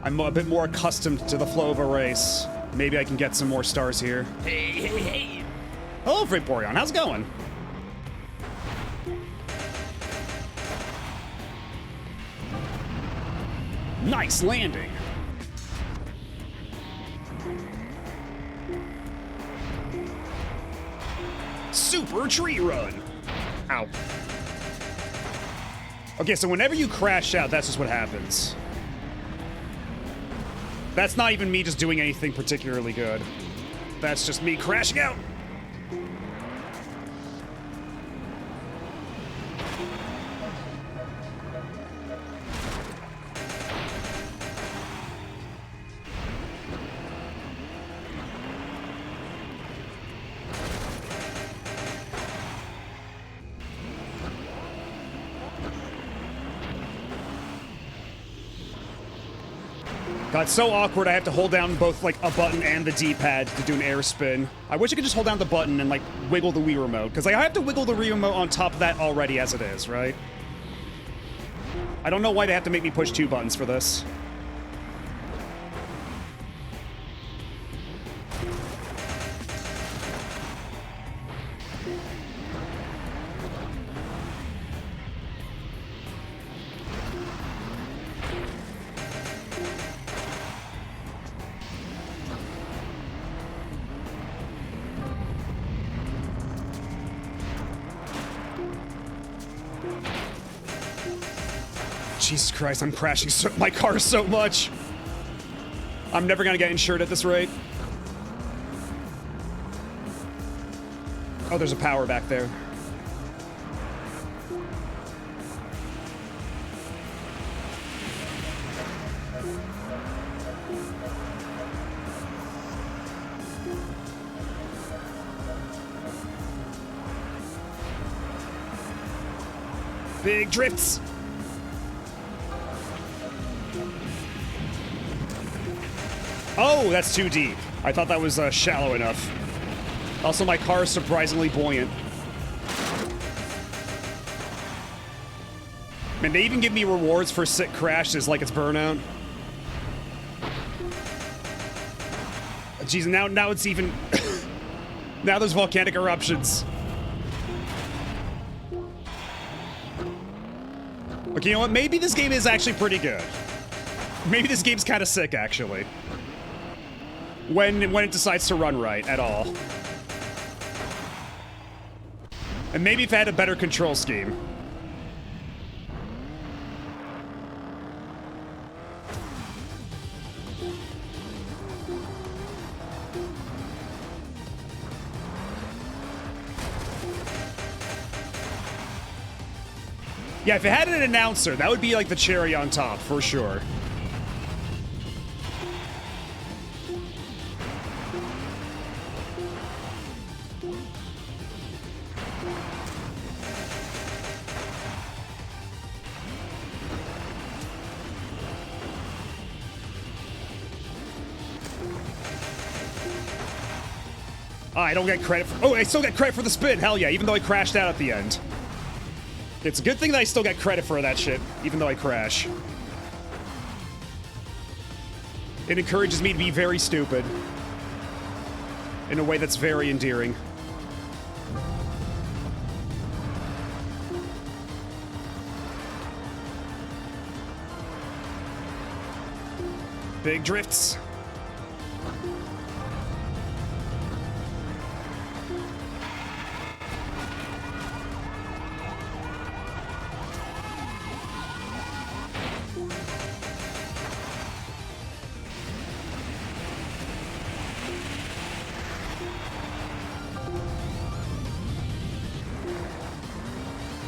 I'm a bit more accustomed to the flow of a race, maybe I can get some more stars here. Hey, hey, hey! Hello, Vaporeon. How's it going? Nice landing. Super tree run. Ow. Okay, so whenever you crash out, that's just what happens. That's not even me just doing anything particularly good. That's just me crashing out. God, it's so awkward. I have to hold down both, like, a button and the D-pad to do an air spin. I wish I could just hold down the button and, like, wiggle the Wii remote. Because, like, I have to wiggle the Wii remote on top of that already as it is, right? I don't know why they have to make me push two buttons for this. Jesus Christ, I'm crashing my car so much. I'm never gonna get insured at this rate. Oh, there's a power back there. Big drifts. Oh, that's too deep. I thought that was shallow enough. Also, my car is surprisingly buoyant. Man, they even give me rewards for sick crashes like it's Burnout. Jeez, now it's even... now there's volcanic eruptions. Okay, you know what? Maybe this game is actually pretty good. Maybe this game's kind of sick, actually. When it decides to run right at all. And maybe if it had a better control scheme. Yeah, if it had an announcer, that would be like the cherry on top, for sure. Oh, I don't get credit for... Oh, I still get credit for the spin! Hell yeah, even though I crashed out at the end. It's a good thing that I still get credit for that shit, even though I crash. It encourages me to be very stupid. In a way that's very endearing. Big drifts.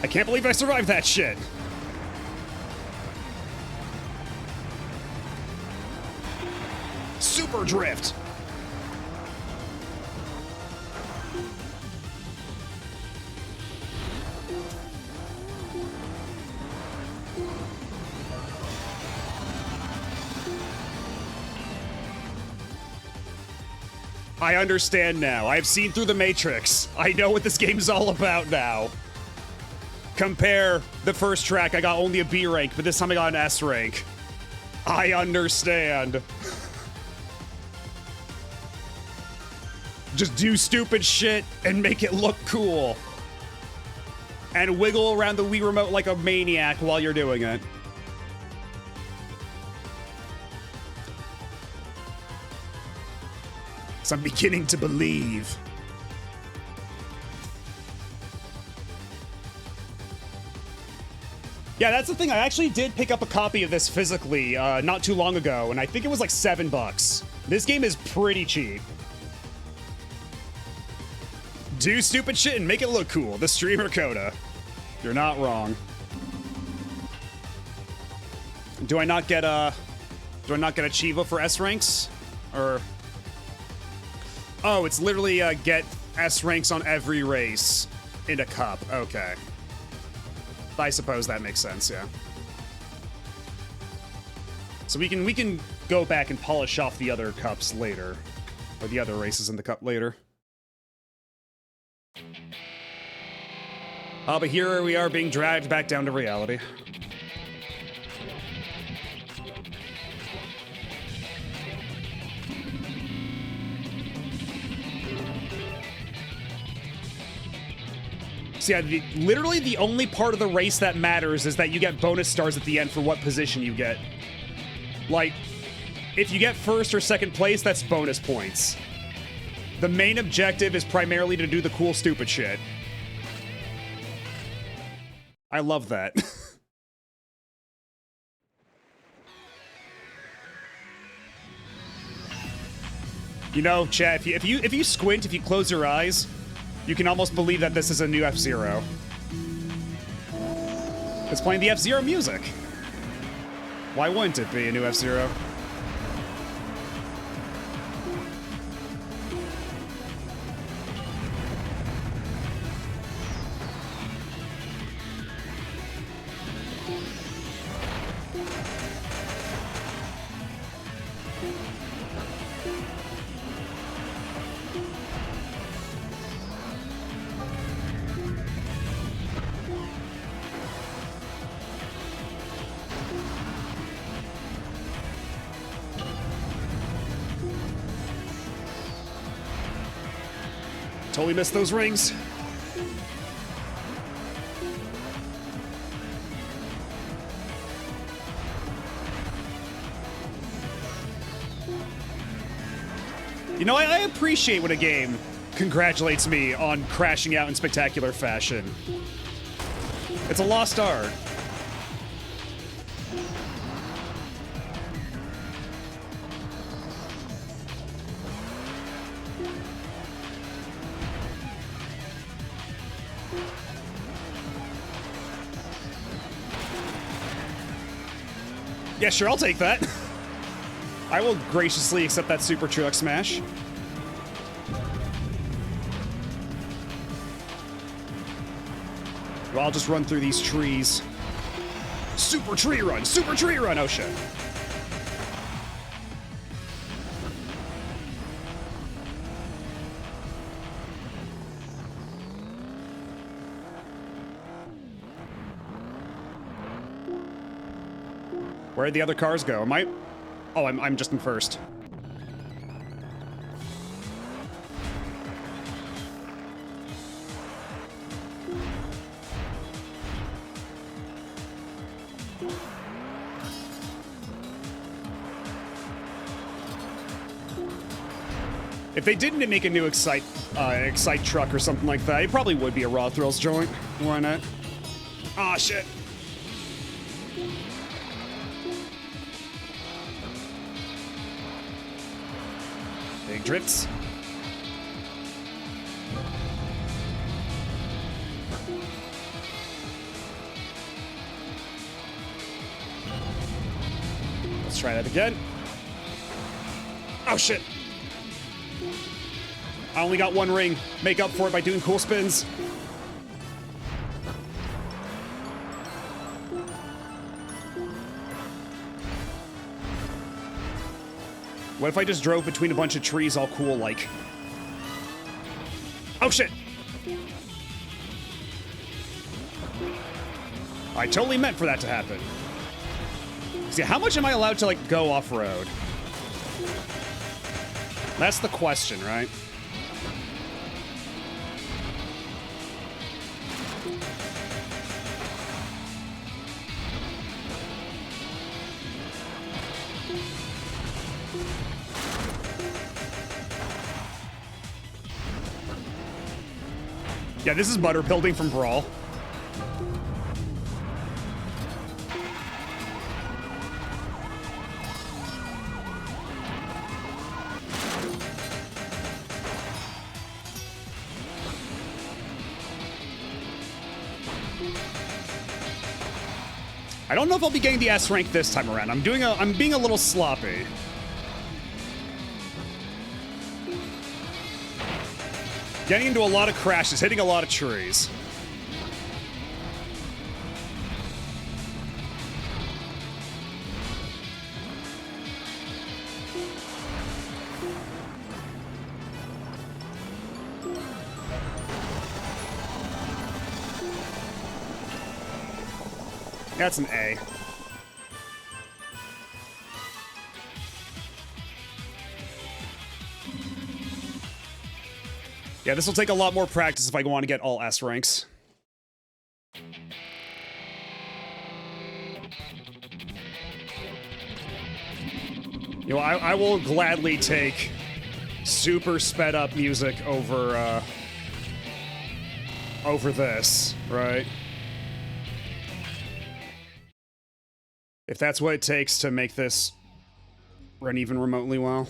I can't believe I survived that shit. Super drift. I understand now. I've seen through the Matrix. I know what this game's all about now. Compare the first track, I got only a B rank, but this time I got an S rank. I understand. Just do stupid shit and make it look cool. And wiggle around the Wii remote like a maniac while you're doing it. So I'm beginning to believe. Yeah, that's the thing. I actually did pick up a copy of this physically not too long ago, and I think it was like $7. This game is pretty cheap. Do stupid shit and make it look cool. The streamer Coda. You're not wrong. Do I not get a Chivo for S ranks? Or... Oh, it's literally get S ranks on every race in a cup. Okay. I suppose that makes sense, yeah. So we can go back and polish off the other cups later. Or the other races in the cup later. But here we are being dragged back down to reality. So yeah, literally the only part of the race that matters is that you get bonus stars at the end for what position you get. Like, if you get first or second place, that's bonus points. The main objective is primarily to do the cool, stupid shit. I love that. You know, chat, if you squint, if you close your eyes, you can almost believe that this is a new F-Zero. It's playing the F-Zero music. Why wouldn't it be a new F-Zero? totally missed those rings. You know, I appreciate when a game congratulates me on crashing out in spectacular fashion. It's a lost art. Yeah, sure, I'll take that. I will graciously accept that super truck smash. Well, I'll just run through these trees. Super tree run! Super tree run! Oh shit. Where'd the other cars go? Am I... Oh, I'm just in first. If they didn't make a new Excite truck or something like that, it probably would be a Raw Thrills joint. Why not? Aw, shit. Big drifts. Let's try that again. Oh, shit. I only got one ring. Make up for it by doing cool spins. What if I just drove between a bunch of trees all cool like? Oh shit! I totally meant for that to happen. See, how much am I allowed to like go off-road? That's the question, right? Yeah, this is butter building from Brawl. I don't know if I'll be getting the S rank this time around. I'm being a little sloppy. Getting into a lot of crashes, hitting a lot of trees. That's an A. Yeah, this will take a lot more practice if I want to get all S ranks. You know, I will gladly take super sped up music over this, right? If that's what it takes to make this run even remotely well.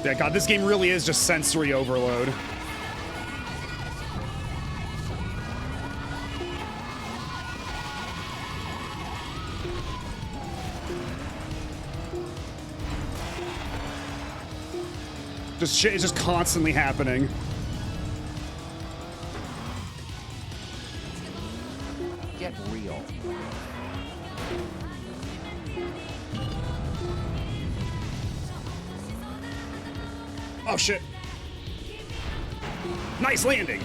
Yeah, God, this game really is just sensory overload. Just shit is just constantly happening. Get real. Oh shit. Nice landing.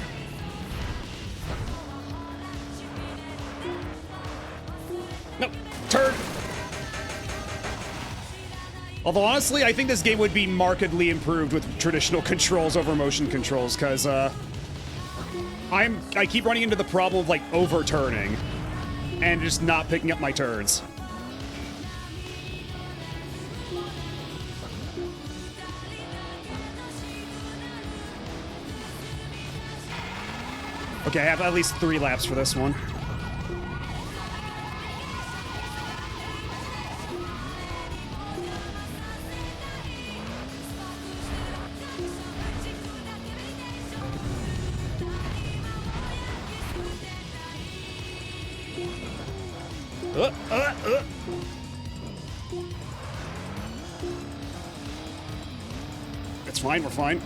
Nope. Turn! Although, honestly, I think this game would be markedly improved with traditional controls over motion controls, because, I keep running into the problem of, like, overturning and just not picking up my turns. Okay, I have at least 3 laps for this one. It's fine, we're fine.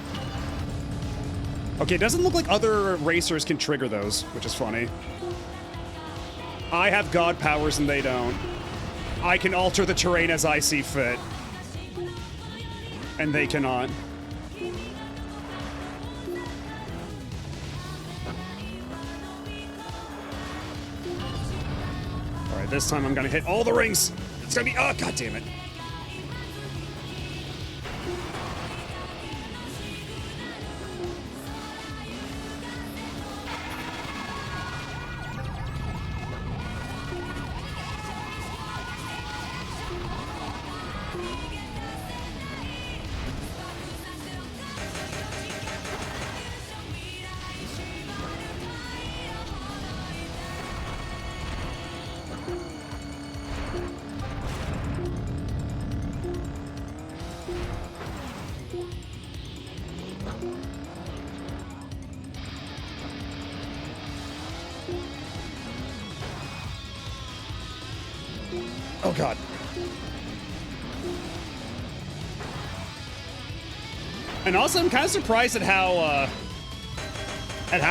Okay, it doesn't look like other racers can trigger those, which is funny. I have god powers and they don't. I can alter the terrain as I see fit. And they cannot. Alright, this time I'm gonna hit all the rings! It's gonna be- oh, god damn it. Oh god. And also, I'm kind of surprised at how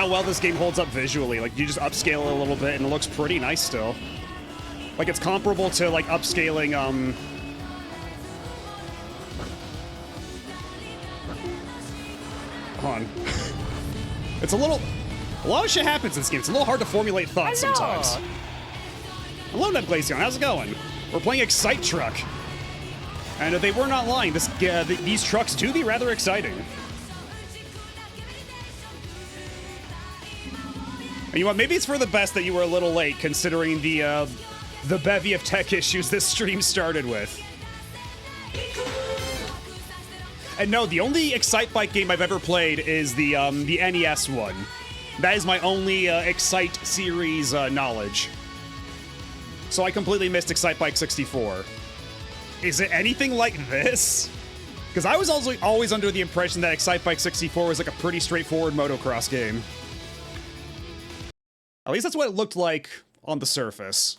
well this game holds up visually. Like, you just upscale it a little bit, and it looks pretty nice still. Like, it's comparable to, like, upscaling, Hold on. It's a lot of shit happens in this game. It's a little hard to formulate thoughts sometimes. Hello, Nebglacion. How's it going? We're playing Excite Truck. And they were not lying. These trucks do be rather exciting. And you know what? Maybe it's for the best that you were a little late, considering the bevy of tech issues this stream started with. And no, the only Excite Bike game I've ever played is the NES one. That is my only Excite series knowledge. So I completely missed Excite Bike 64. Is it anything like this? Because I was also always under the impression that Excite Bike 64 was like a pretty straightforward motocross game. At least that's what it looked like on the surface.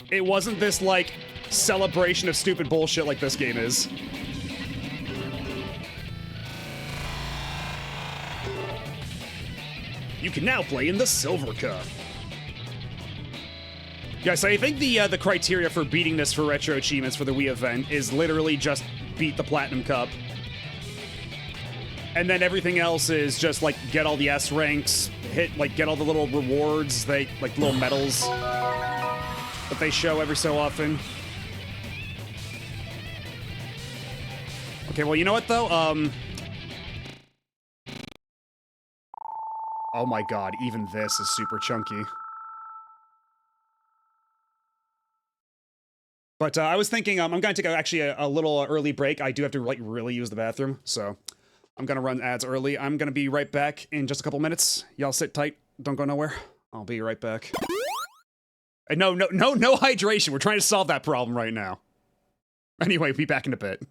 It wasn't this, like, celebration of stupid bullshit like this game is. You can now play in the Silver Cup. Yes, I think the criteria for beating this for Retro Achievements for the Wii event is literally just beat the Platinum Cup. And then everything else is just, like, get all the S ranks, get all the little rewards, like, little medals that they show every so often. Okay, well, you know what, though? Oh my god, even this is super chunky. But I was thinking, I'm going to take actually a little early break. I do have to, like, really use the bathroom, so I'm going to run ads early. I'm going to be right back in just a couple minutes. Y'all sit tight. Don't go nowhere. I'll be right back. And no hydration. We're trying to solve that problem right now. Anyway, be back in a bit.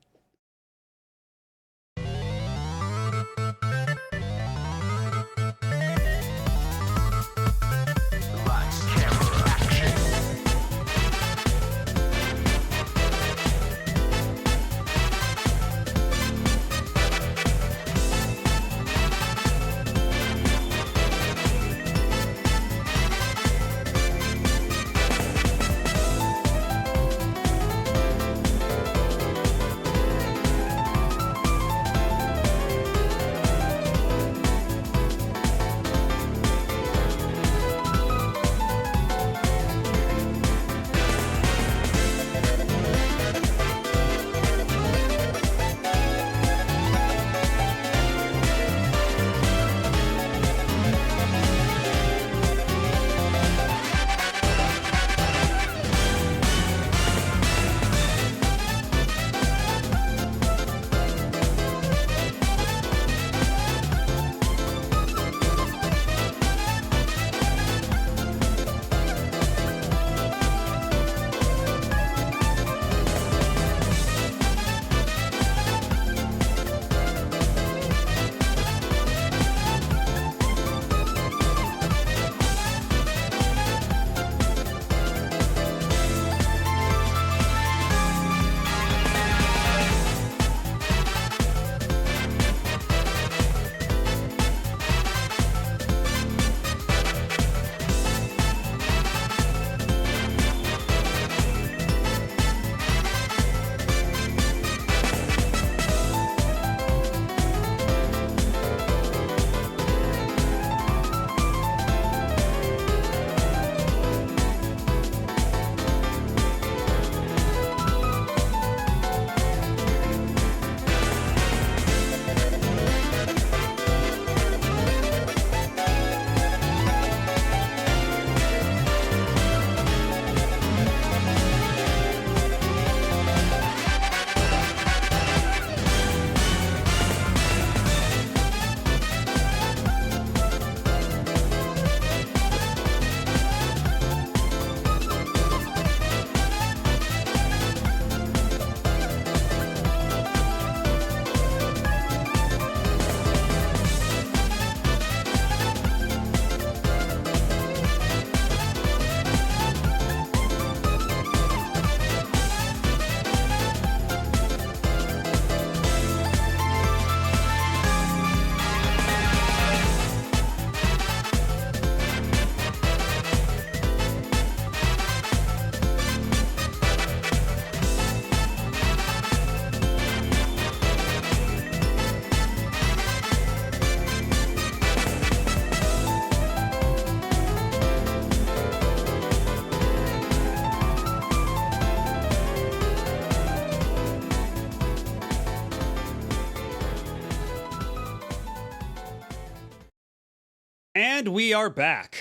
And we are back.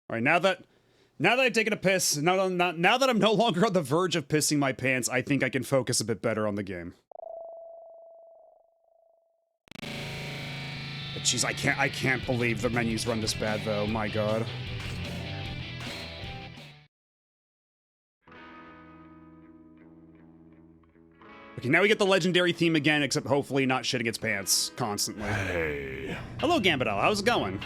All right, now that I've taken a piss, now that I'm no longer on the verge of pissing my pants, I think I can focus a bit better on the game. But jeez, I can't believe the menus run this bad though. My god. Okay, now we get the legendary theme again, except hopefully not shitting its pants constantly. Hey. Hello, Gambadal. How's it going?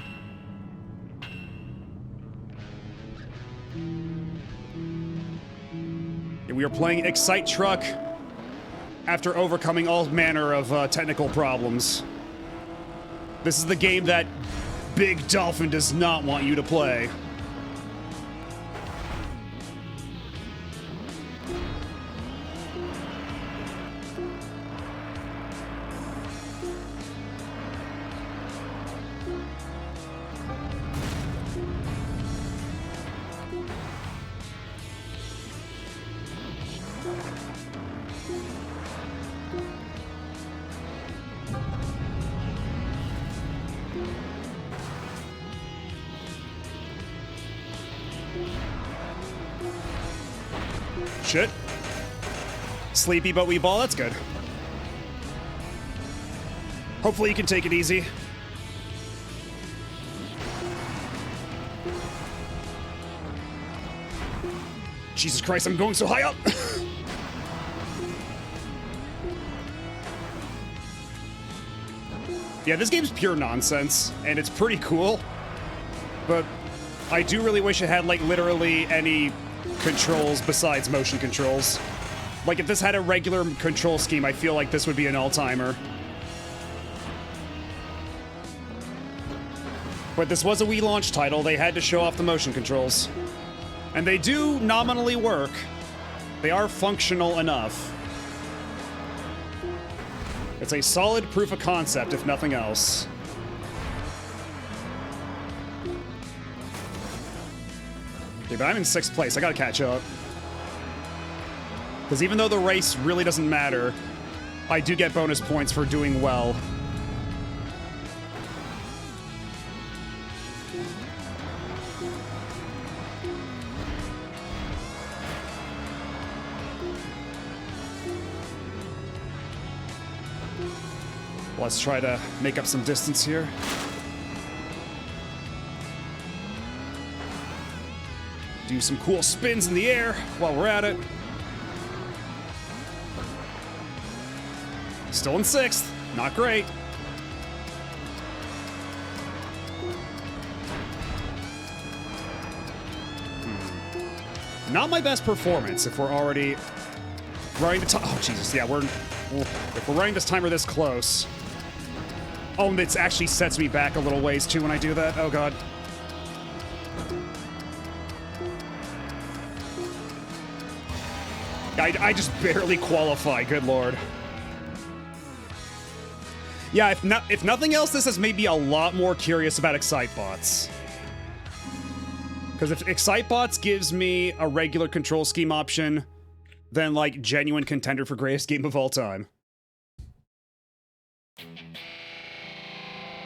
Yeah, we are playing Excite Truck after overcoming all manner of technical problems. This is the game that Big Dolphin does not want you to play. Shit. Sleepy but we ball, that's good. Hopefully you can take it easy. Jesus Christ, I'm going so high up! Yeah, this game's pure nonsense, and it's pretty cool. But I do really wish it had, like, literally any controls besides motion controls. Like, if this had a regular control scheme, I feel like this would be an all-timer. But this was a Wii launch title, they had to show off the motion controls. And they do nominally work. They are functional enough. It's a solid proof of concept, if nothing else. Okay, but I'm in 6th place. I gotta catch up. Because even though the race really doesn't matter, I do get bonus points for doing well. Let's try to make up some distance here. Do some cool spins in the air while we're at it. Still in 6th. Not great. Not my best performance if we're already running the time. Oh, Jesus. Yeah, if we're running this timer this close. Oh, and it actually sets me back a little ways, too, when I do that. Oh, God. I just barely qualify, good lord. Yeah, if nothing else, this has made me a lot more curious about Excitebots. Because if Excitebots gives me a regular control scheme option, then, like, genuine contender for greatest game of all time.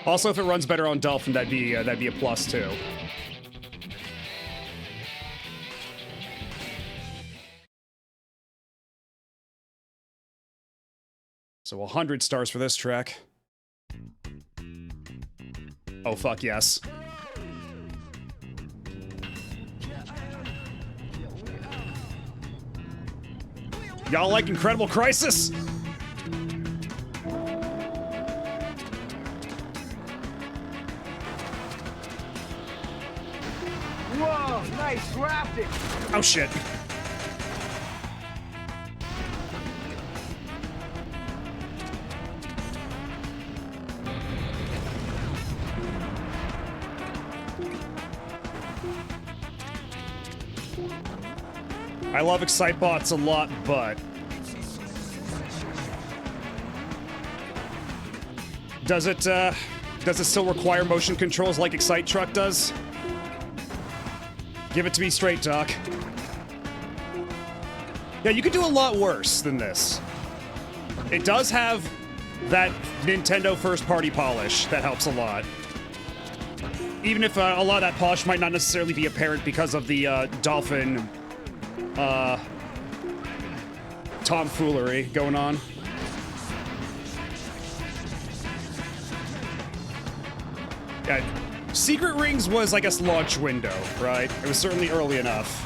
Also, if it runs better on Dolphin, that'd be a plus, too. So 100 stars for this track. Oh, fuck yes. Y'all like Incredible Crisis? Whoa, nice drafting. Oh, shit. I love Excitebots a lot, but does it still require motion controls like Excite Truck does? Give it to me straight, Doc. Yeah, you could do a lot worse than this. It does have that Nintendo first-party polish. That helps a lot. Even if a lot of that polish might not necessarily be apparent because of the dolphin tomfoolery going on. Yeah, Secret Rings was, I guess, launch window, right? It was certainly early enough.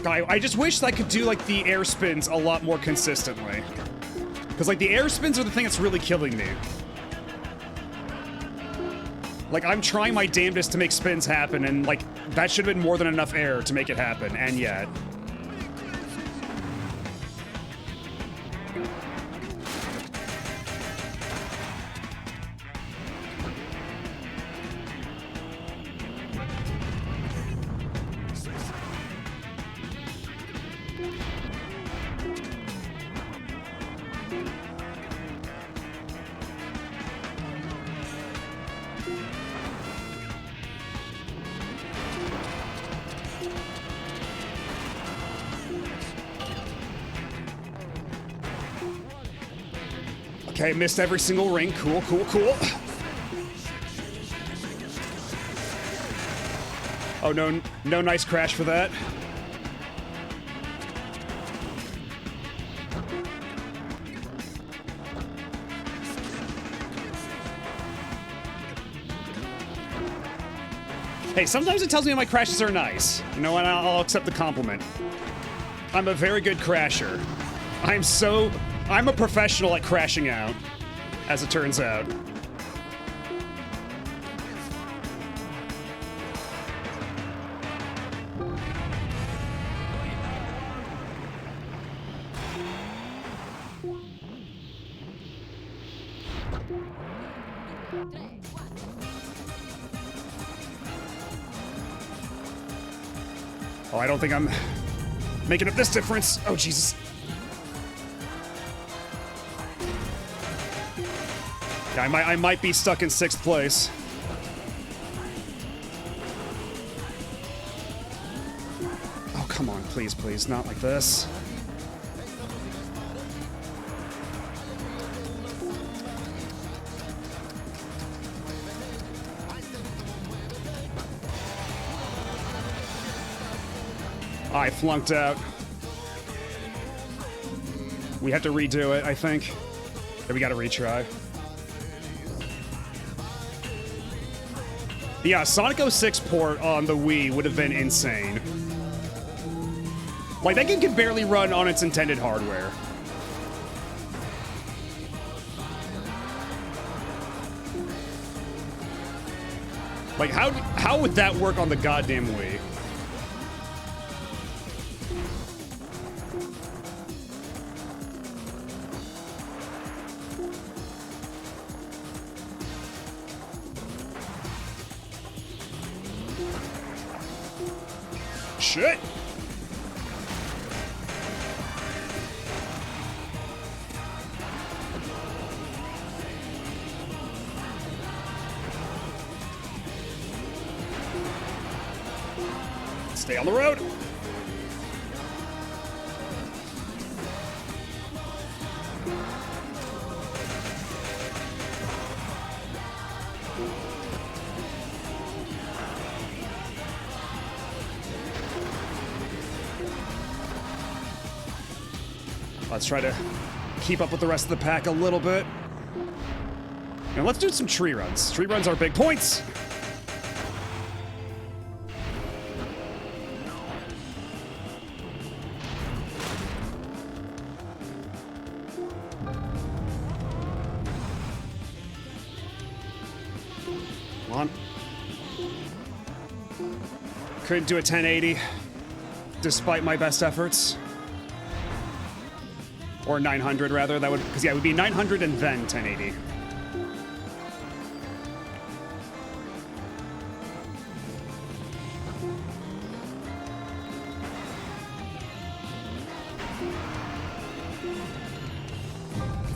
I just wish I could do, like, the air spins a lot more consistently. Because, like, the air spins are the thing that's really killing me. Like, I'm trying my damnedest to make spins happen, and, like, that should have been more than enough air to make it happen, and yet. Okay, missed every single ring. Cool, cool, cool. Oh, no nice crash for that. Hey, sometimes it tells me my crashes are nice. You know what? I'll accept the compliment. I'm a very good crasher. I'm a professional at crashing out, as it turns out. Oh, I don't think I'm making up this difference. Oh, Jesus. Yeah, I might be stuck in 6th place. Oh, come on, please, please, not like this. I flunked out. We have to redo it, I think. Then we gotta retry. Yeah, Sonic 06 port on the Wii would have been insane. Like, that game could barely run on its intended hardware. Like, how would that work on the goddamn Wii? Shit! Stay on the road! Let's try to keep up with the rest of the pack a little bit. And let's do some tree runs. Tree runs are big points. Come on. Couldn't do a 1080 despite my best efforts. Or 900, rather. That would, because yeah, it would be 900 and then 1080.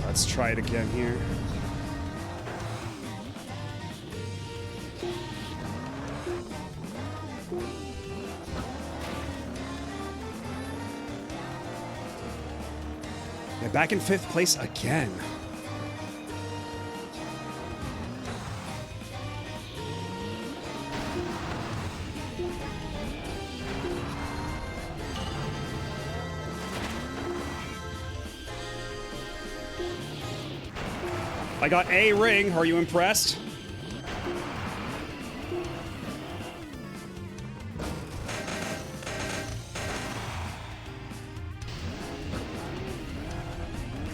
Let's try it again here. Back in 5th place again. I got a ring. Are you impressed?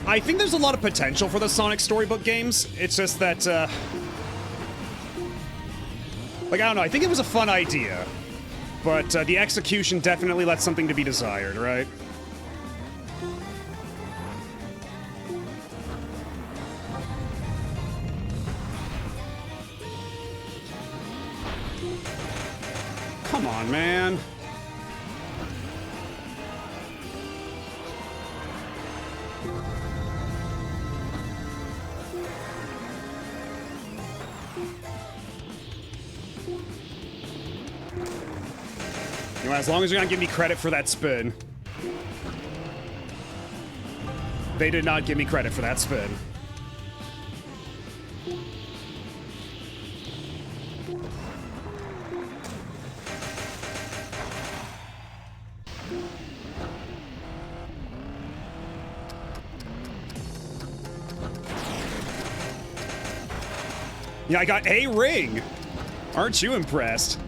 I think there's a lot of potential for the Sonic Storybook games. It's just that, like, I don't know. I think it was a fun idea. But the execution definitely left something to be desired, right? Come on, man. You know, as long as you're not giving me credit for that spin. They did not give me credit for that spin. Yeah, I got a ring. Aren't you impressed?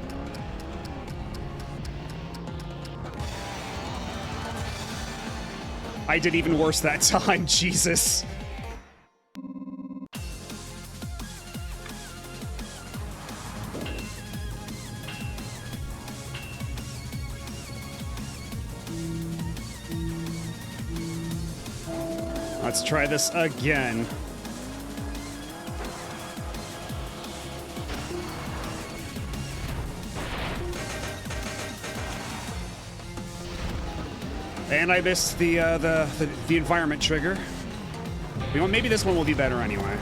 I did even worse that time, Jesus. Let's try this again. And I missed the environment trigger. You know, maybe this one will be better anyway.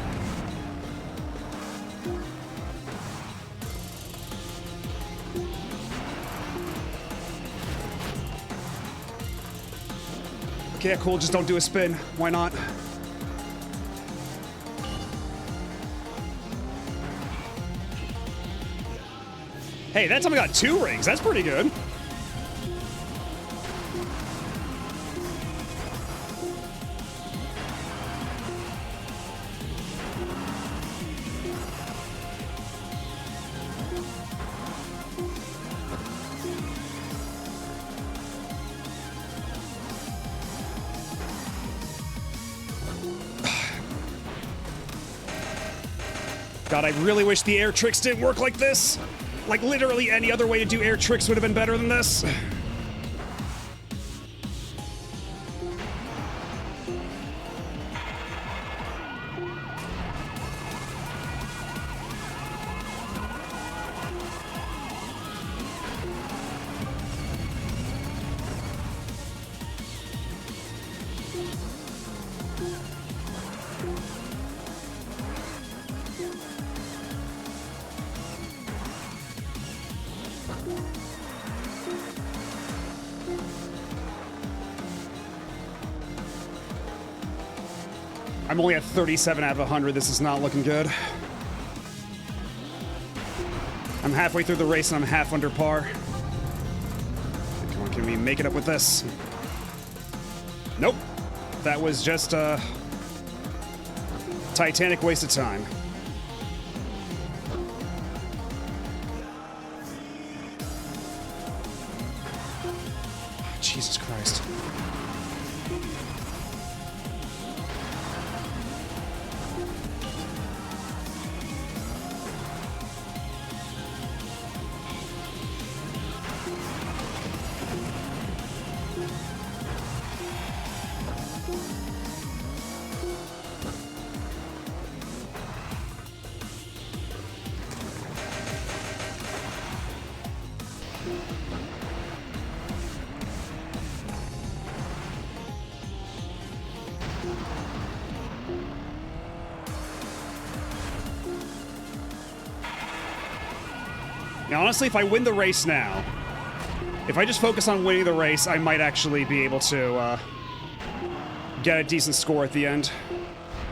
Okay, cool. Just don't do a spin. Why not? Hey, that time I got 2 rings. That's pretty good. God, I really wish the air tricks didn't work like this. Like, literally any other way to do air tricks would have been better than this. I'm only at 37 out of 100. This is not looking good. I'm halfway through the race and I'm half under par. Come on, can we make it up with this? Nope. That was just a Titanic waste of time. Jesus Christ. Now, honestly, if I win the race now, if I just focus on winning the race, I might actually be able to get a decent score at the end.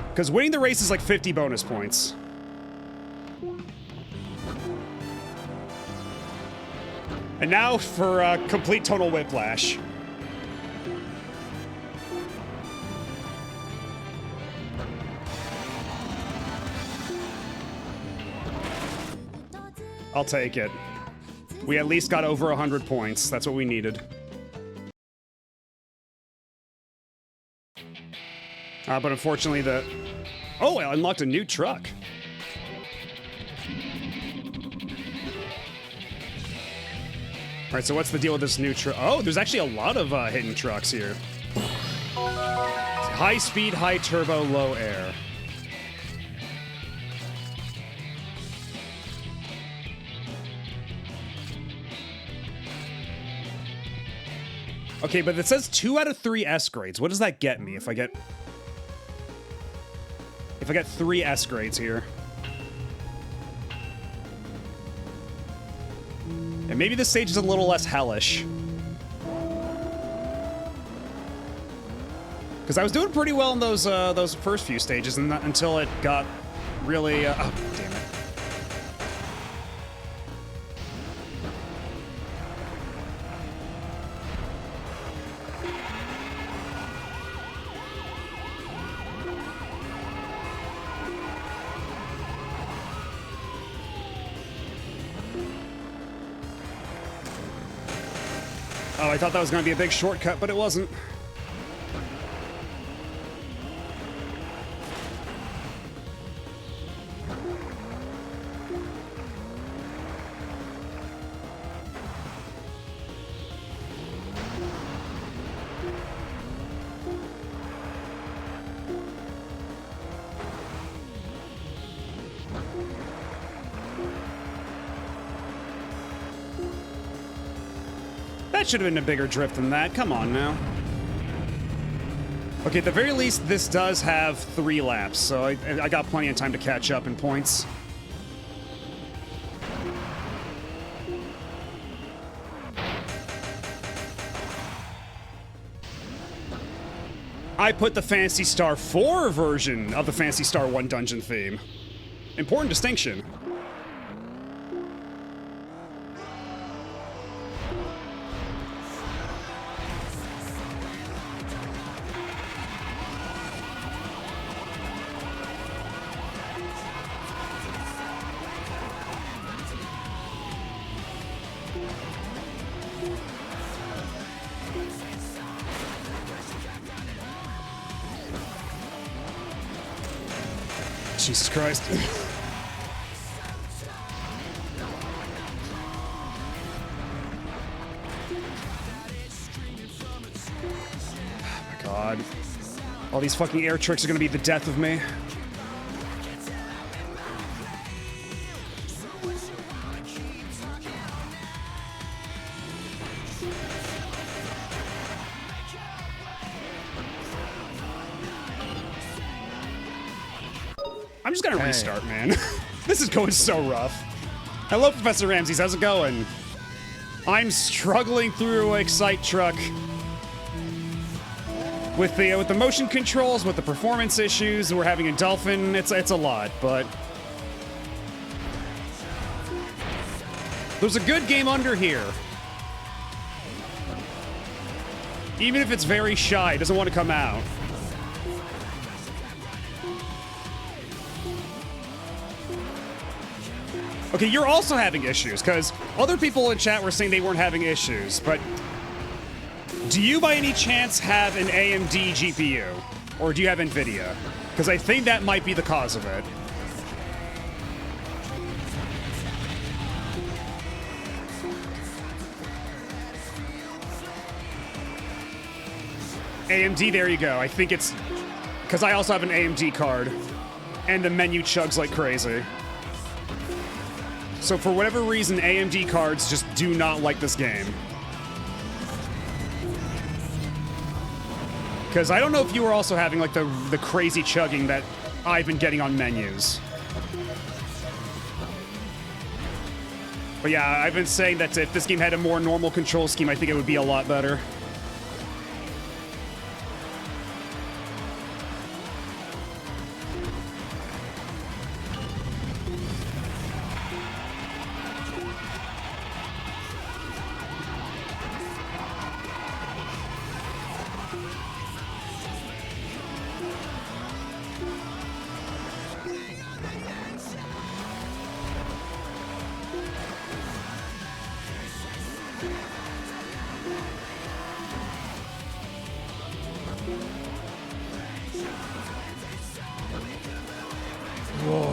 Because winning the race is like 50 bonus points. And now for complete tonal whiplash. I'll take it. We at least got over 100 points. That's what we needed. But unfortunately the... Oh, I unlocked a new truck. Alright, so what's the deal with this new truck? Oh, there's actually a lot of hidden trucks here. High speed, high turbo, low air. Okay, but it says 2 out of 3 S grades. What does that get me if I get 3 S grades here? And maybe this stage is a little less hellish. Because I was doing pretty well in those first few stages, and until it got really... oh, damn it. Oh, I thought that was going to be a big shortcut, but it wasn't. That should have been a bigger drift than that. Come on now. Okay, at the very least, this does have 3 laps, so I got plenty of time to catch up in points. I put the Phantasy Star 4 version of the Phantasy Star 1 dungeon theme. Important distinction. Jesus Christ. Oh my god. All these fucking air tricks are gonna be the death of me. I'm just gonna restart, man. This is going so rough. Hello, Professor Ramses. How's it going? I'm struggling through Excite Truck with the motion controls, with the performance issues. We're having a dolphin. It's a lot, but there's a good game under here. Even if it's very shy, it doesn't want to come out. Okay, you're also having issues, because other people in chat were saying they weren't having issues, but do you by any chance have an AMD GPU? Or do you have NVIDIA? Because I think that might be the cause of it. AMD, there you go. I think it's... because I also have an AMD card, and the menu chugs like crazy. So for whatever reason, AMD cards just do not like this game. Because I don't know if you were also having like the crazy chugging that I've been getting on menus. But yeah, I've been saying that if this game had a more normal control scheme, I think it would be a lot better.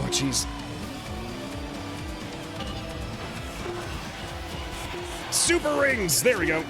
Oh, jeez. Super rings! There we go.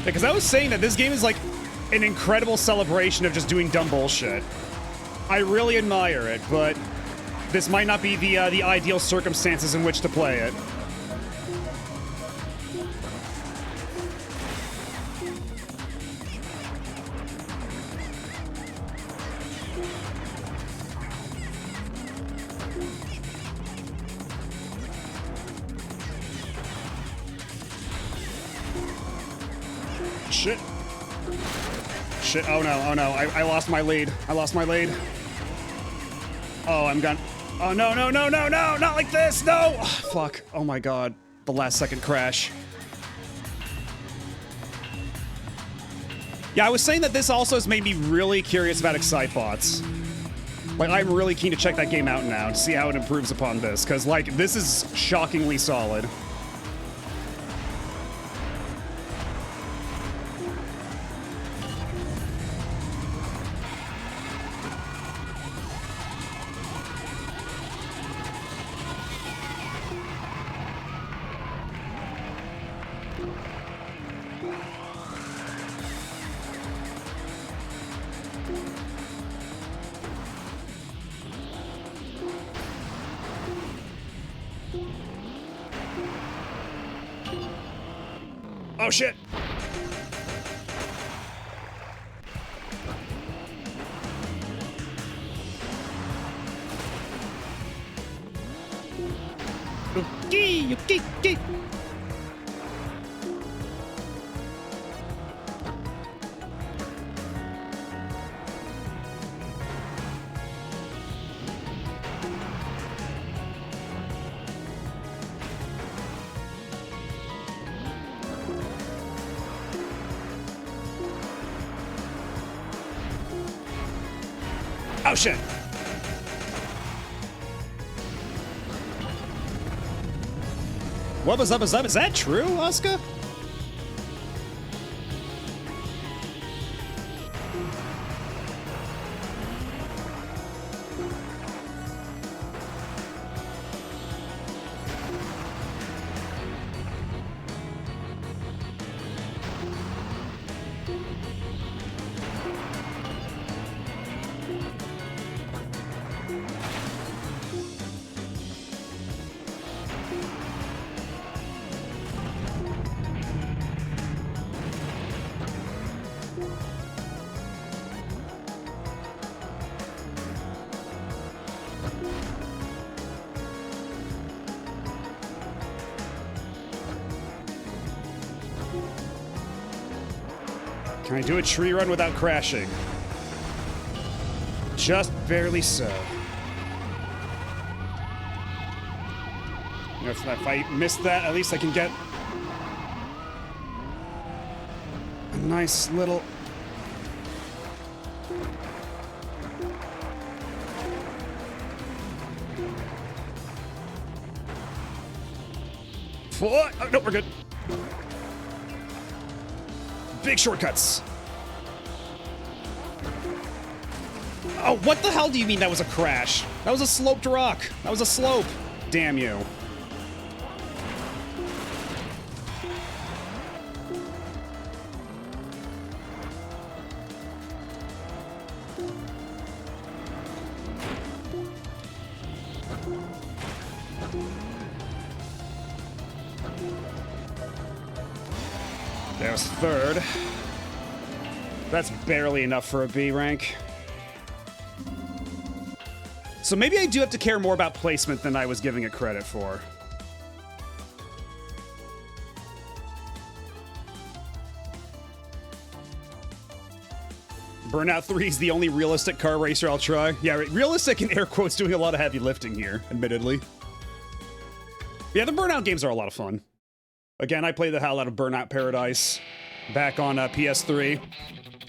Because I was saying that this game is like an incredible celebration of just doing dumb bullshit. I really admire it, but this might not be the ideal circumstances in which to play it. Shit. Shit, oh no, I lost my lead. I lost my lead. Oh, I'm gone. Oh, no, not like this, no! Oh, fuck, oh my god. The last second crash. Yeah, I was saying that this also has made me really curious about Excitebots. Like, I'm really keen to check that game out now to see how it improves upon this, because, like, this is shockingly solid. Oh shit! Okay. Oh shit! What was up? Is that true, Asuka? Can I do a tree run without crashing? Just barely so. If I miss that, at least I can get a nice little... Oh, no, we're good. Big shortcuts. Oh, what the hell do you mean that was a crash? That was a sloped rock. That was a slope. Damn you. There's third. That's barely enough for a B rank. So maybe I do have to care more about placement than I was giving it credit for. Burnout 3 is the only realistic car racer I'll try. Yeah, realistic in air quotes, doing a lot of heavy lifting here, admittedly. Yeah, the Burnout games are a lot of fun. Again, I played the hell out of Burnout Paradise back on PS3.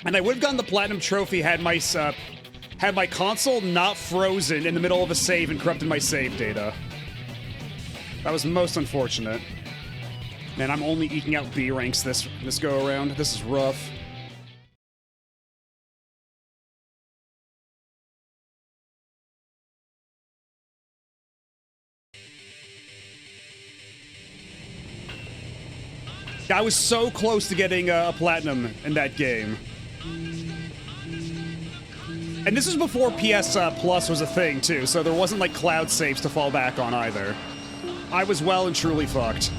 And I would have gotten the Platinum Trophy had my console not frozen in the middle of a save and corrupted my save data. That was most unfortunate. Man, I'm only eking out B ranks this go around. This is rough. I was so close to getting a platinum in that game. And this was before PS Plus was a thing, too, so there wasn't, like, cloud saves to fall back on either. I was well and truly fucked.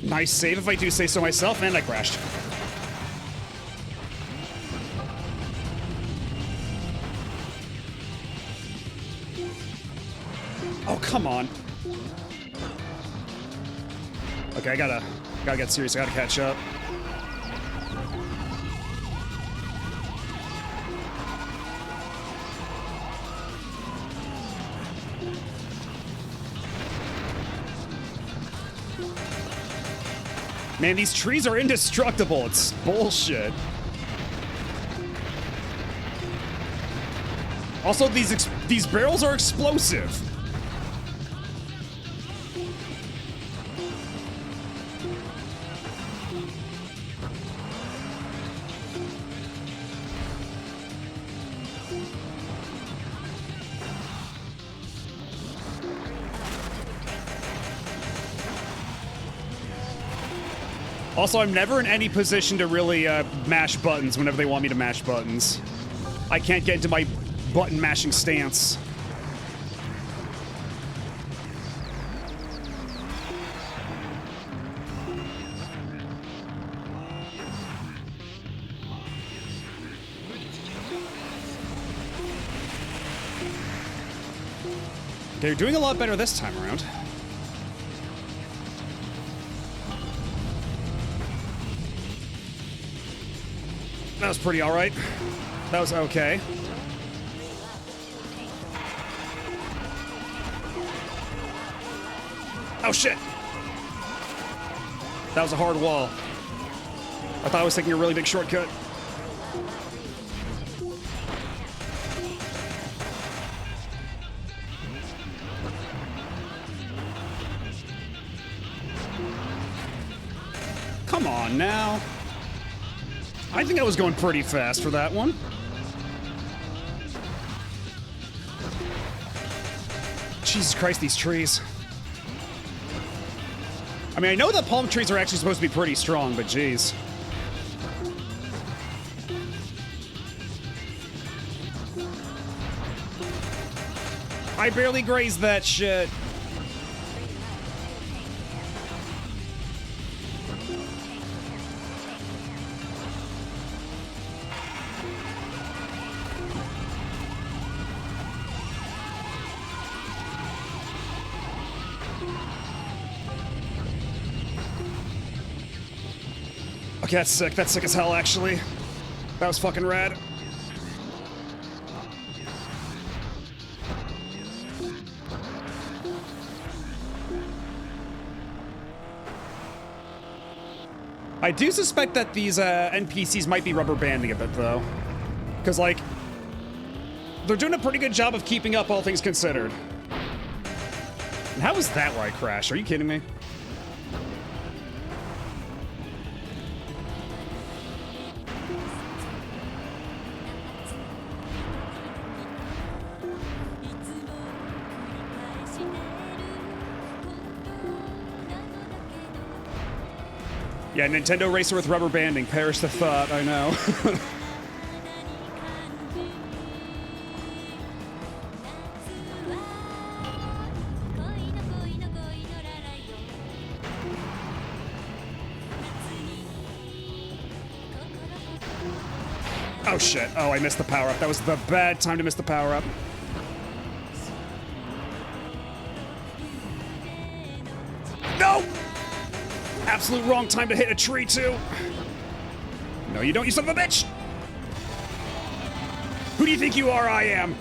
Nice save if I do say so myself, and I crashed. Oh, come on. Okay, I gotta get serious. I gotta catch up. Man, these trees are indestructible. It's bullshit. Also, these barrels are explosive. Also, I'm never in any position to really mash buttons whenever they want me to mash buttons. I can't get into my button mashing stance. They're doing a lot better this time around. That was pretty alright. That was okay. Oh shit! That was a hard wall. I thought I was taking a really big shortcut. Come on now. I think I was going pretty fast for that one. Jesus Christ, these trees. I mean, I know that palm trees are actually supposed to be pretty strong, but geez. I barely grazed that shit. Okay, that's sick. That's sick as hell, actually. That was fucking rad. I do suspect that these NPCs might be rubber banding a bit, though. Because, like, they're doing a pretty good job of keeping up, all things considered. And how is that where I crashed? Are you kidding me? Yeah, Nintendo Racer with rubber banding. Perish the thought, I know. Oh shit. Oh, I missed the power-up. That was the bad time to miss the power-up. No! Absolute wrong time to hit a tree, too. No, you don't, you son of a bitch! Who do you think you are? I am.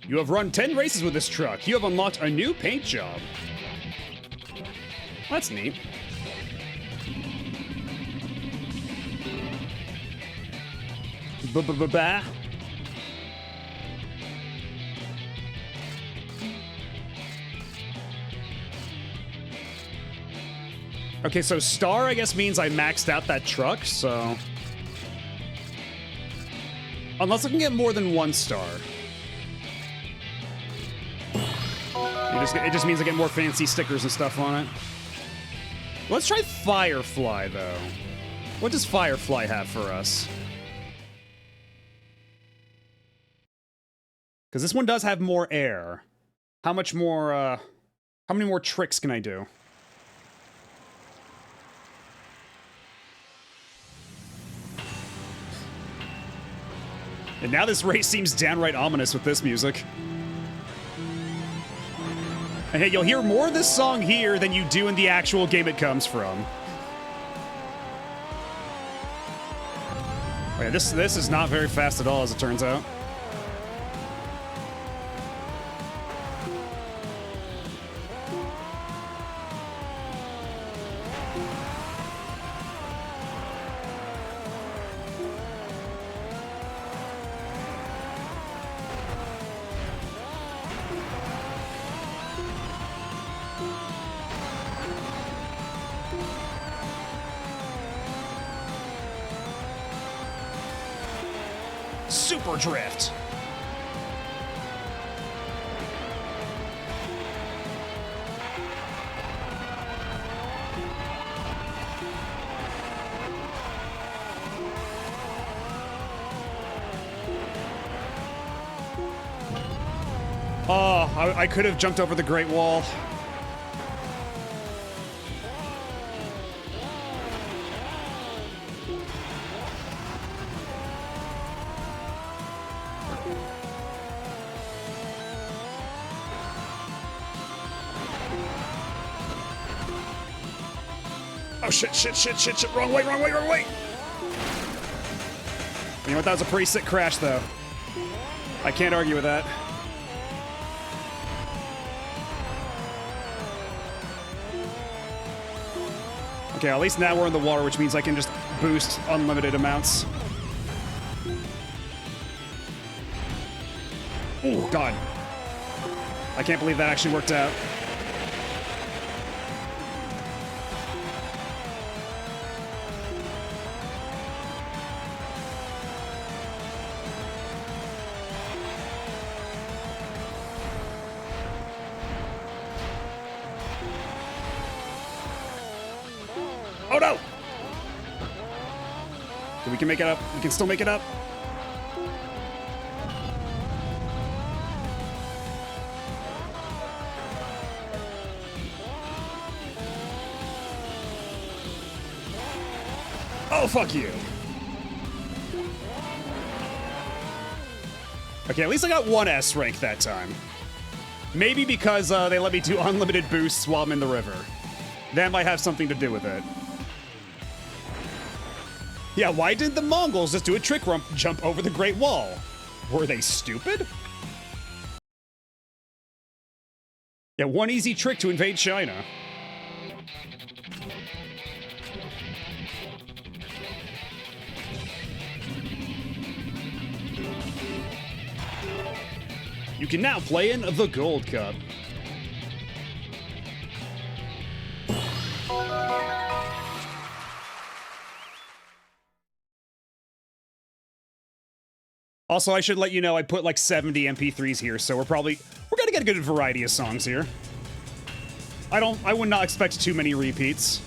You have run 10 races with this truck. You have unlocked a new paint job. That's neat. Ba-ba-ba-ba. Okay, so star, I guess, means I maxed out that truck, so... Unless I can get more than 1 star. It just means I get more fancy stickers and stuff on it. Let's try Firefly, though. What does Firefly have for us? Because this one does have more air. How much more, how many more tricks can I do? And now this race seems downright ominous with this music. And hey, you'll hear more of this song here than you do in the actual game it comes from. Oh yeah, this is not very fast at all, as it turns out. Super drift. Oh, I could have jumped over the Great Wall. Oh, shit, wrong way. You know what, that was a pretty sick crash, though. I can't argue with that. Okay, at least now we're in the water, which means I can just boost unlimited amounts. Oh, God. I can't believe that actually worked out. Oh no! Okay, we can make it up. We can still make it up. Oh, fuck you. Okay, at least I got 1 S rank that time. Maybe because they let me do unlimited boosts while I'm in the river. That might have something to do with it. Yeah, why didn't the Mongols just do a trick jump over the Great Wall? Were they stupid? Yeah, 1 easy trick to invade China. You can now play in the Gold Cup. Also, I should let you know I put like 70 MP3s here, so we're gonna get a good variety of songs here. I would not expect too many repeats.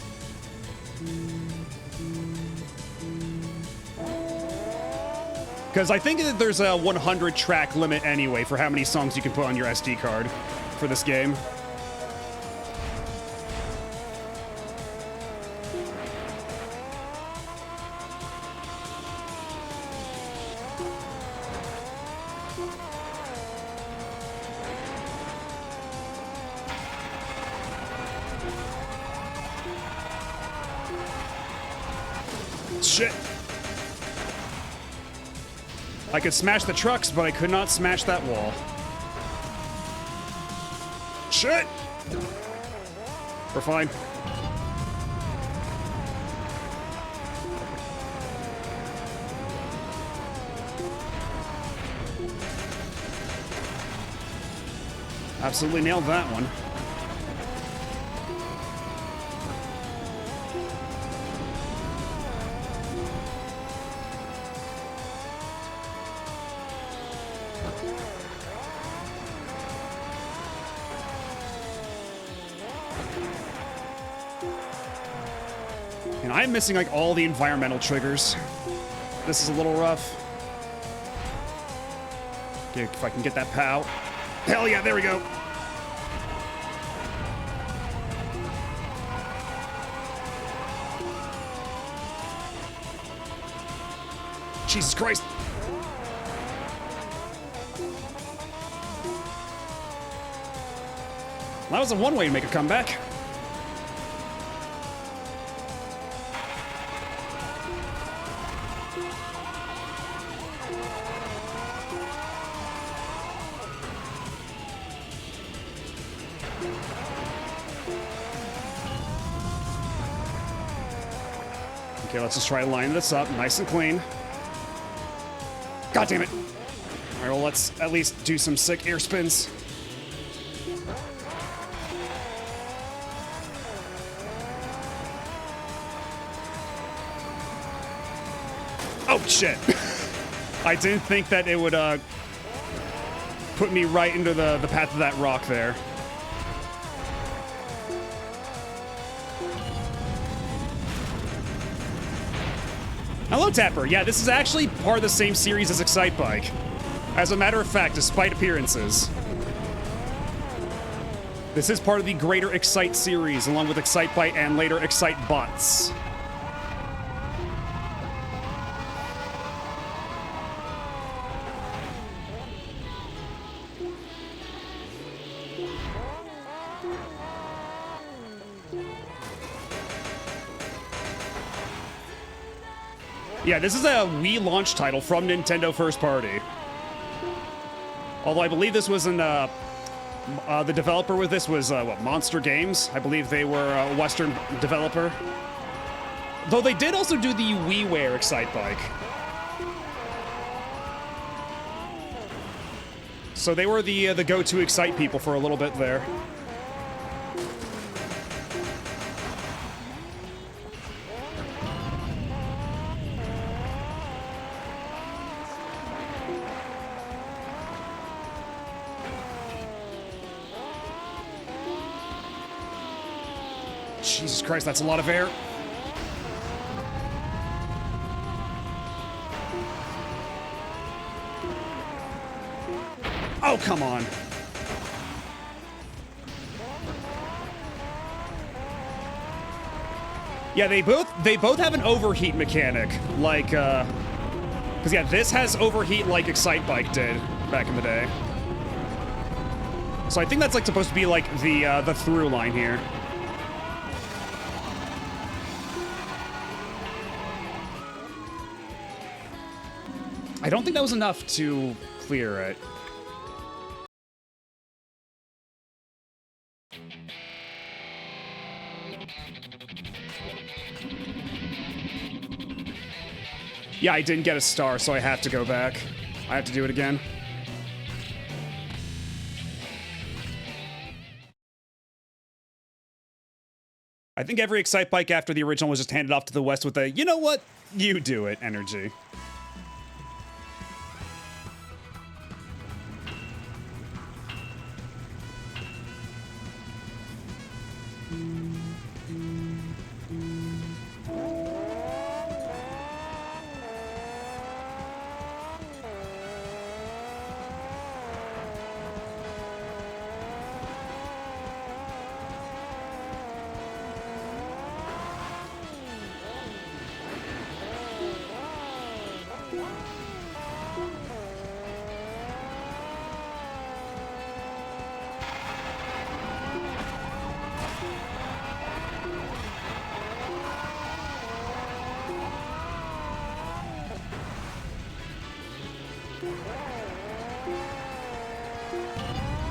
Because I think that there's a 100 track limit anyway for how many songs you can put on your SD card for this game. Shit. I could smash the trucks, but I could not smash that wall. Shit! We're fine. Absolutely nailed that one. And I'm missing like all the environmental triggers. This is a little rough. Okay, if I can get that POW. Hell yeah, there we go. Jesus Christ. That was a one way to make a comeback. Okay, let's just try to line this up nice and clean. God damn it. All right, well, let's at least do some sick air spins. Oh, shit. I didn't think that it would put me right into the path of that rock there. Hello, Tapper. Yeah, this is actually part of the same series as Excite Bike. As a matter of fact, despite appearances. This is part of the greater Excite series, along with Excite Bike and later Excite Bots. Yeah, this is a Wii launch title from Nintendo First Party. Although I believe this was in, the developer with this was, what, Monster Games? I believe they were a Western developer. Though they did also do the WiiWare Excite Bike. So they were the go-to Excite people for a little bit there. Jesus Christ, that's a lot of air. Oh, come on. Yeah, they both have an overheat mechanic, like, because yeah, this has overheat like Excite Bike did back in the day. So I think that's like supposed to be like the through line here. I don't think that was enough to clear it. Yeah, I didn't get a star, so I have to go back. I have to do it again. I think every Excite Bike after the original was just handed off to the West with a, you know what, you do it energy.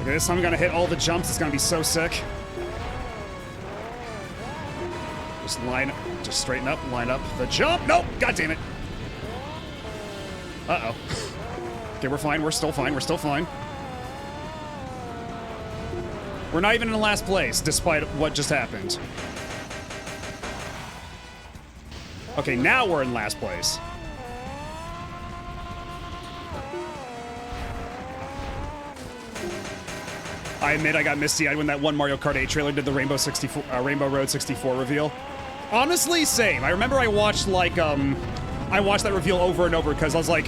Okay, this time I'm gonna hit all the jumps. It's gonna be so sick. Just straighten up, line up the jump. Nope, god damn it. Uh-oh. Okay, we're fine, we're still fine, we're still fine. We're not even in last place, despite what just happened. Okay, now we're in last place. I admit I got misty-eyed when that one Mario Kart 8 trailer did the Rainbow Road 64 reveal. Honestly, same. I remember I watched, like, I watched that reveal over and over because I was like...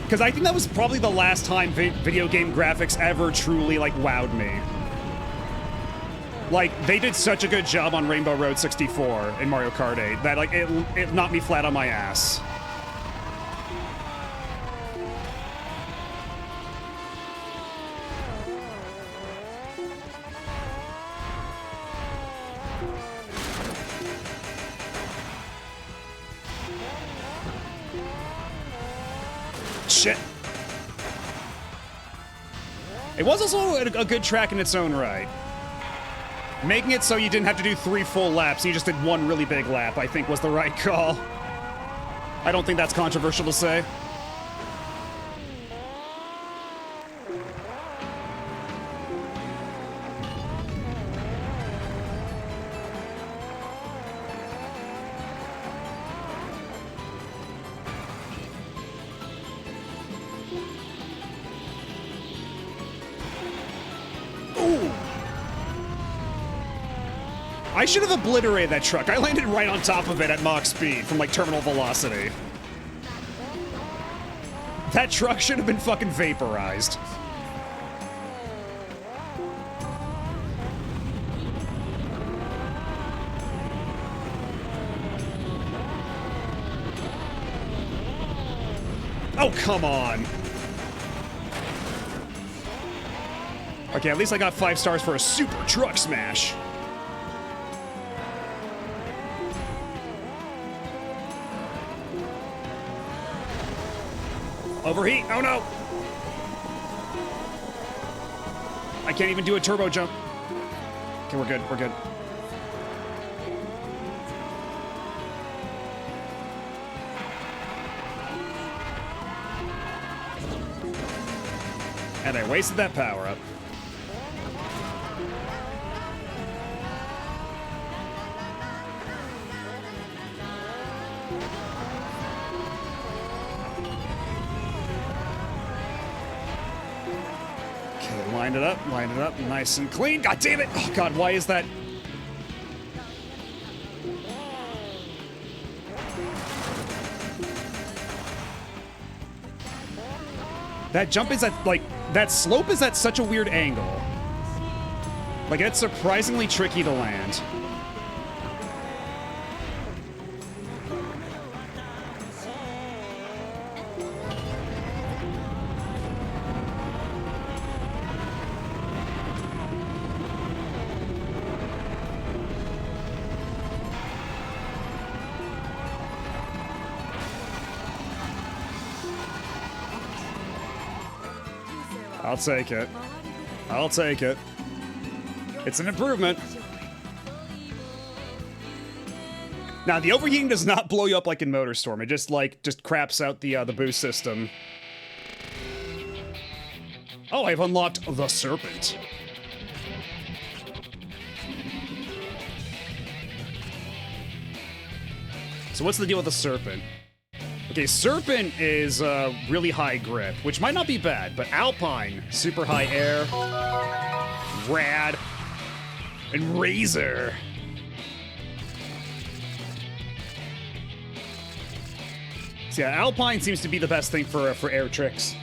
Because I think that was probably the last time video game graphics ever truly, like, wowed me. Like, they did such a good job on Rainbow Road 64 in Mario Kart 8 that, like, it knocked me flat on my ass. Shit. It was also a good track in its own right. Making it so you didn't have to do 3 full laps, you just did 1 really big lap, I think was the right call. I don't think that's controversial to say. I should have obliterated that truck. I landed right on top of it at Mach speed from, like, terminal velocity. That truck should have been fucking vaporized. Oh, come on. Okay, at least I got 5 stars for a super truck smash. Overheat! Oh no! I can't even do a turbo jump. Okay, we're good, we're good. And I wasted that power up. Line it up, nice and clean. God damn it! Oh god, why is that? That jump is at, like, that slope is at such a weird angle. Like, it's surprisingly tricky to land. I'll take it. I'll take it. It's an improvement. Now, the overheating does not blow you up like in MotorStorm. It just craps out the boost system. Oh, I've unlocked the Serpent. So what's the deal with the Serpent? Okay, Serpent is really high grip, which might not be bad, but Alpine, super high air, rad, and Razor. So yeah, Alpine seems to be the best thing for air tricks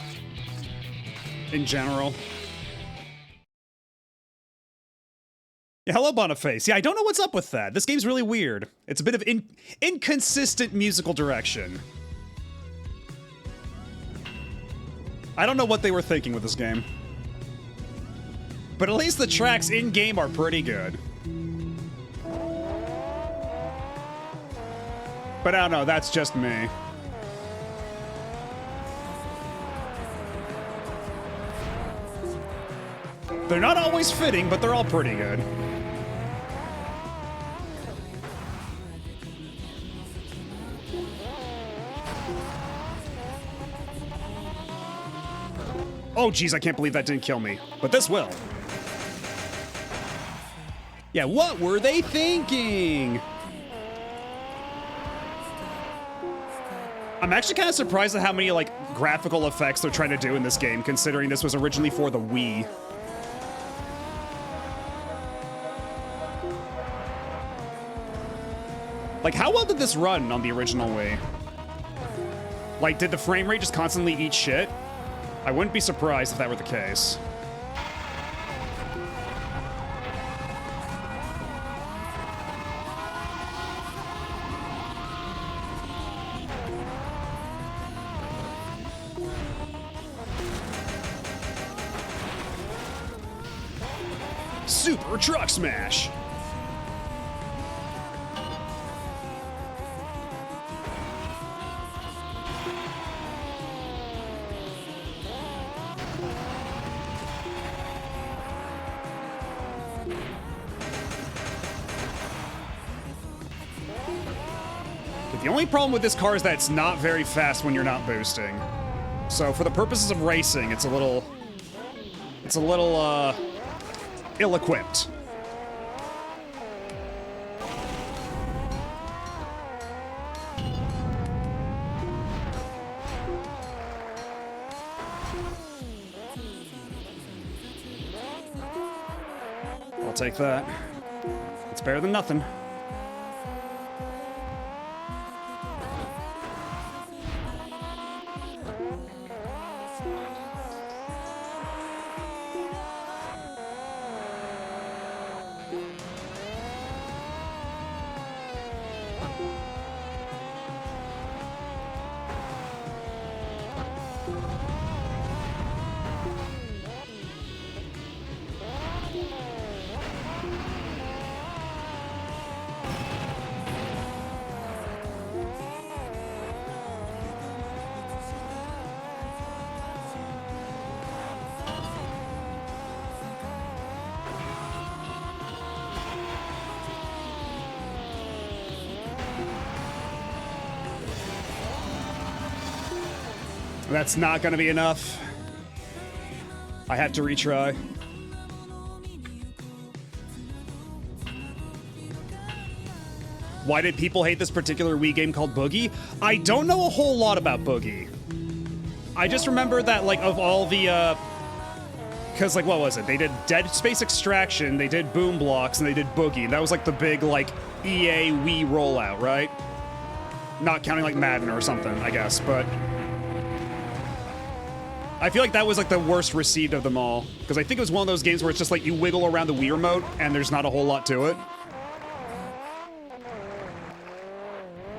in general. Yeah, hello, Boniface. Yeah, I don't know what's up with that. This game's really weird. It's a bit of inconsistent musical direction. I don't know what they were thinking with this game. But at least the tracks in-game are pretty good. But I don't know, that's just me. They're not always fitting, but they're all pretty good. Oh, geez, I can't believe that didn't kill me. But this will. Yeah, what were they thinking? I'm actually kind of surprised at how many, like, graphical effects they're trying to do in this game, considering this was originally for the Wii. Like, how well did this run on the original Wii? Like, did the frame rate just constantly eat shit? I wouldn't be surprised if that were the case. Super Truck Smash! The only problem with this car is that it's not very fast when you're not boosting. So for the purposes of racing, it's a little ill-equipped. I'll take that. It's better than nothing. That's not gonna be enough. I have to retry. Why did people hate this particular Wii game called Boogie? I don't know a whole lot about Boogie. I just remember that, like, of all the, because, like, what was it? They did Dead Space Extraction, they did Boom Blocks, and they did Boogie. That was, like, the big, like, EA Wii rollout, right? Not counting, like, Madden or something, I guess, but I feel like that was, like, the worst received of them all. Because I think it was one of those games where it's just, like, you wiggle around the Wii remote, and there's not a whole lot to it.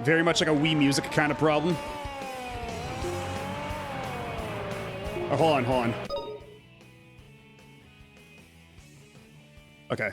Very much like a Wii Music kind of problem. Oh, hold on. Okay.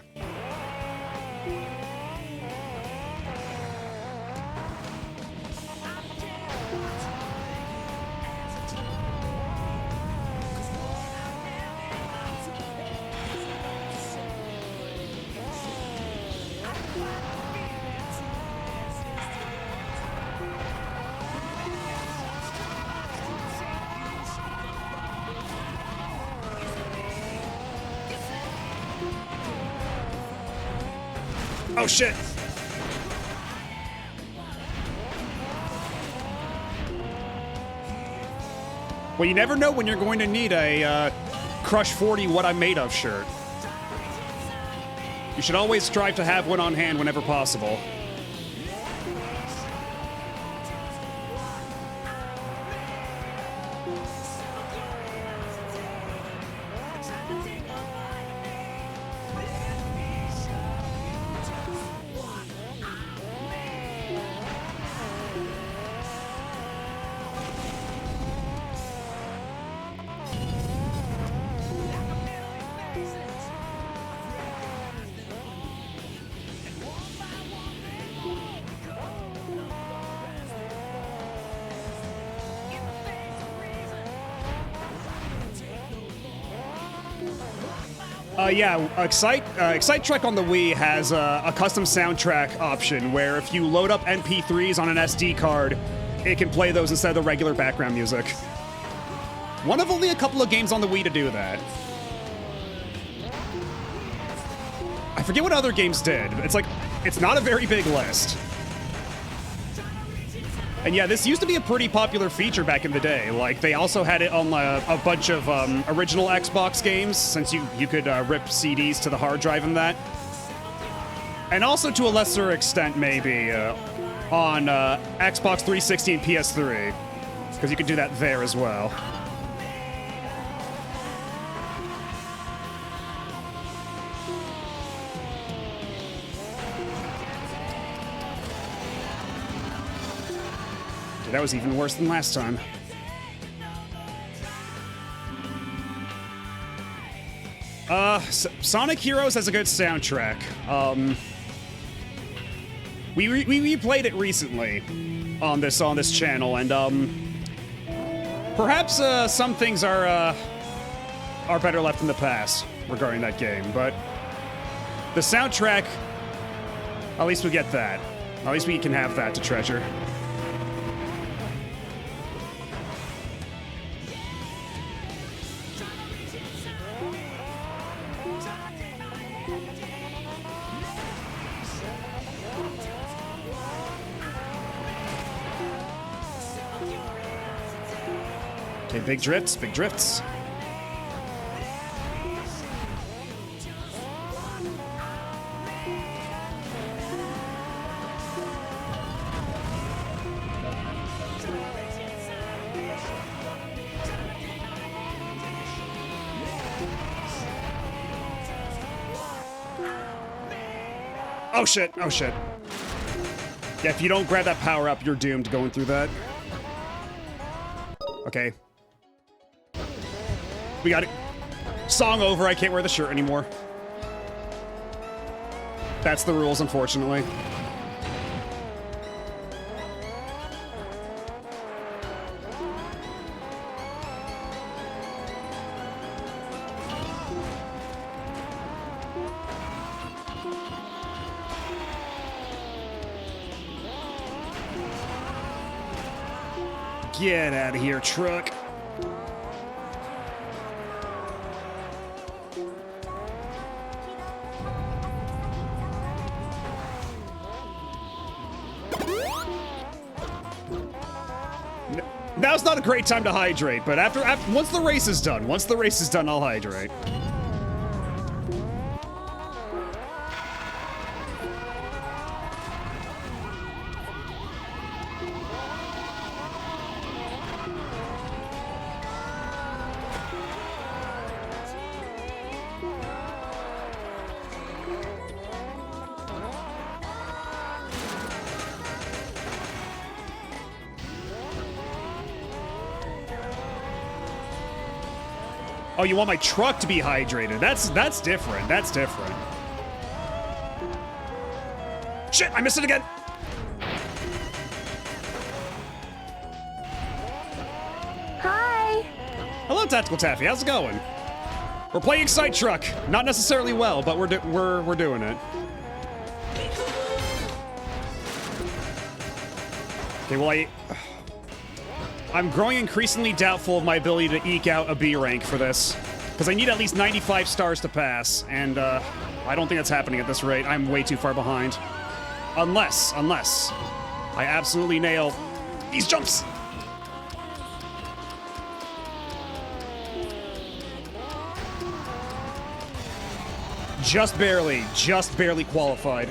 Oh, shit. Well, you never know when you're going to need a Crush 40 What I'm Made Of shirt. You should always strive to have one on hand whenever possible. Yeah, Excite Trek on the Wii has a custom soundtrack option where if you load up MP3s on an SD card, it can play those instead of the regular background music. One of only a couple of games on the Wii to do that. I forget what other games did. It's not a very big list. And yeah, this used to be a pretty popular feature back in the day. Like, they also had it on a bunch of original Xbox games, since you could rip CDs to the hard drive in that. And also, to a lesser extent, maybe, on Xbox 360 and PS3, because you could do that there as well. That was even worse than last time. Sonic Heroes has a good soundtrack. We replayed it recently on this channel, and perhaps some things are better left in the past regarding that game. But the soundtrack, at least we get that. At least we can have that to treasure. Okay, big drifts, big drifts. Oh shit, oh shit. Yeah, if you don't grab that power up, you're doomed going through that. Okay. We got it. Song over, I can't wear the shirt anymore. That's the rules, unfortunately. Get out of here, truck. Now's not a great time to hydrate, but once the race is done, I'll hydrate. Oh, you want my truck to be hydrated? That's different. That's different. Shit, I missed it again. Hi. Hello, Tactical Taffy. How's it going? We're playing Excite Truck. Not necessarily well, but we're doing it. Okay, well, I'm growing increasingly doubtful of my ability to eke out a B rank for this, because I need at least 95 stars to pass, and I don't think that's happening at this rate. I'm way too far behind. Unless I absolutely nail these jumps. Just barely qualified.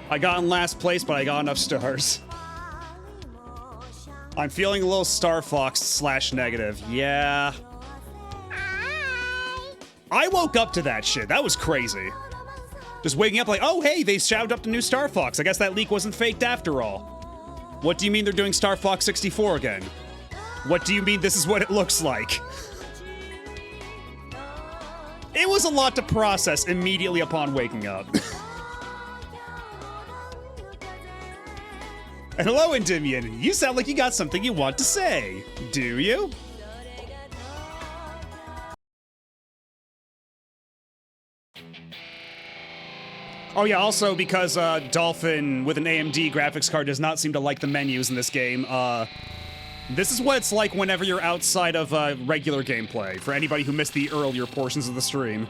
I got in last place, but I got enough stars. I'm feeling a little Star Fox / negative. Yeah. I woke up to that shit. That was crazy. Just waking up like, oh, hey, they shouted up the new Star Fox. I guess that leak wasn't faked after all. What do you mean they're doing Star Fox 64 again? What do you mean this is what it looks like? It was a lot to process immediately upon waking up. And hello, Endymion. You sound like you got something you want to say. Do you? Oh yeah, also because Dolphin with an AMD graphics card does not seem to like the menus in this game. This is what it's like whenever you're outside of regular gameplay, for anybody who missed the earlier portions of the stream.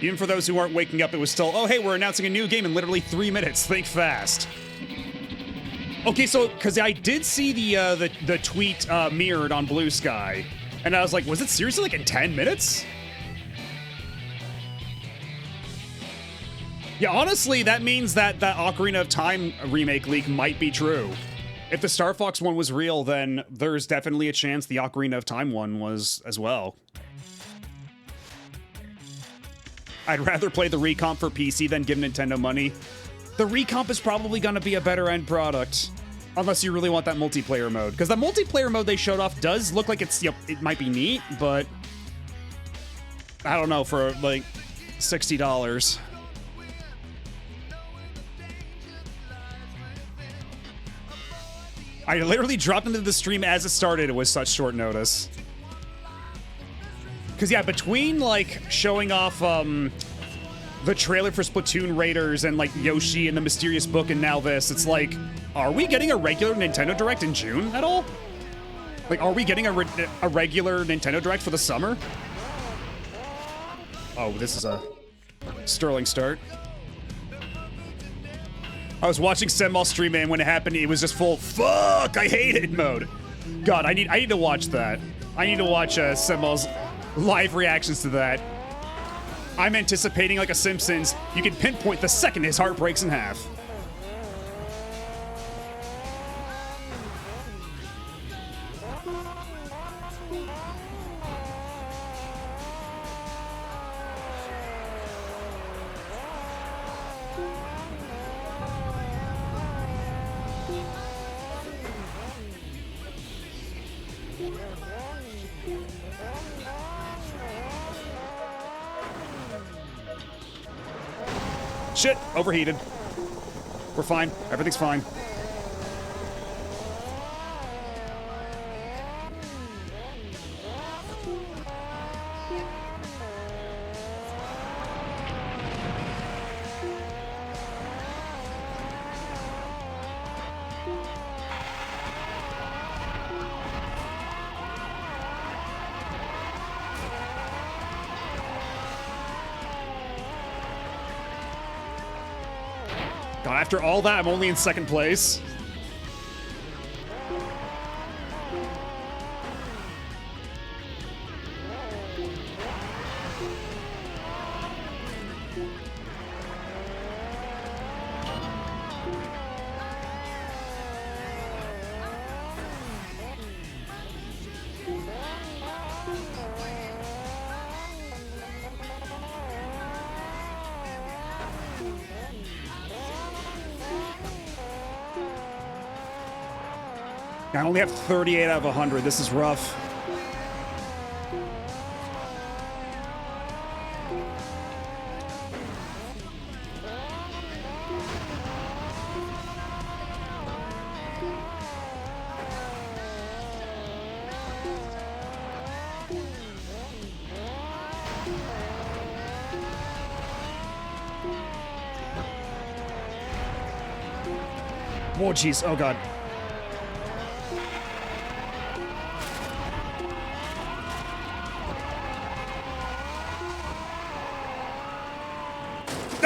Even for those who aren't waking up, it was still, oh hey, we're announcing a new game in literally 3 minutes. Think fast. Okay, so, because I did see the tweet mirrored on Blue Sky, and I was like, was it seriously like in 10 minutes? Yeah, honestly, that means that that Ocarina of Time remake leak might be true. If the Star Fox one was real, then there's definitely a chance the Ocarina of Time one was as well. I'd rather play the recomp for PC than give Nintendo money. The recomp is probably going to be a better end product. Unless you really want that multiplayer mode. Because the multiplayer mode they showed off does look like it's, it might be neat, but I don't know, for like $60. I literally dropped into the stream as it started. It was such short notice. Because, yeah, between, like, showing off, the trailer for Splatoon Raiders and, like, Yoshi and the Mysterious Book and now this, it's like, are we getting a regular Nintendo Direct in June at all? Like, are we getting a regular Nintendo Direct for the summer? Oh, this is a sterling start. I was watching Senmal stream, and when it happened, it was just full, fuck, I hate it mode. God, I need to watch that. I need to watch Senmal's live reactions to that. I'm anticipating, like a Simpsons, you can pinpoint the second his heart breaks in half. Shit, overheated. We're fine. Everything's fine. God, after all that, I'm only in second place. I only have 38 out of 100. This is rough. Oh, jeez. Oh, God.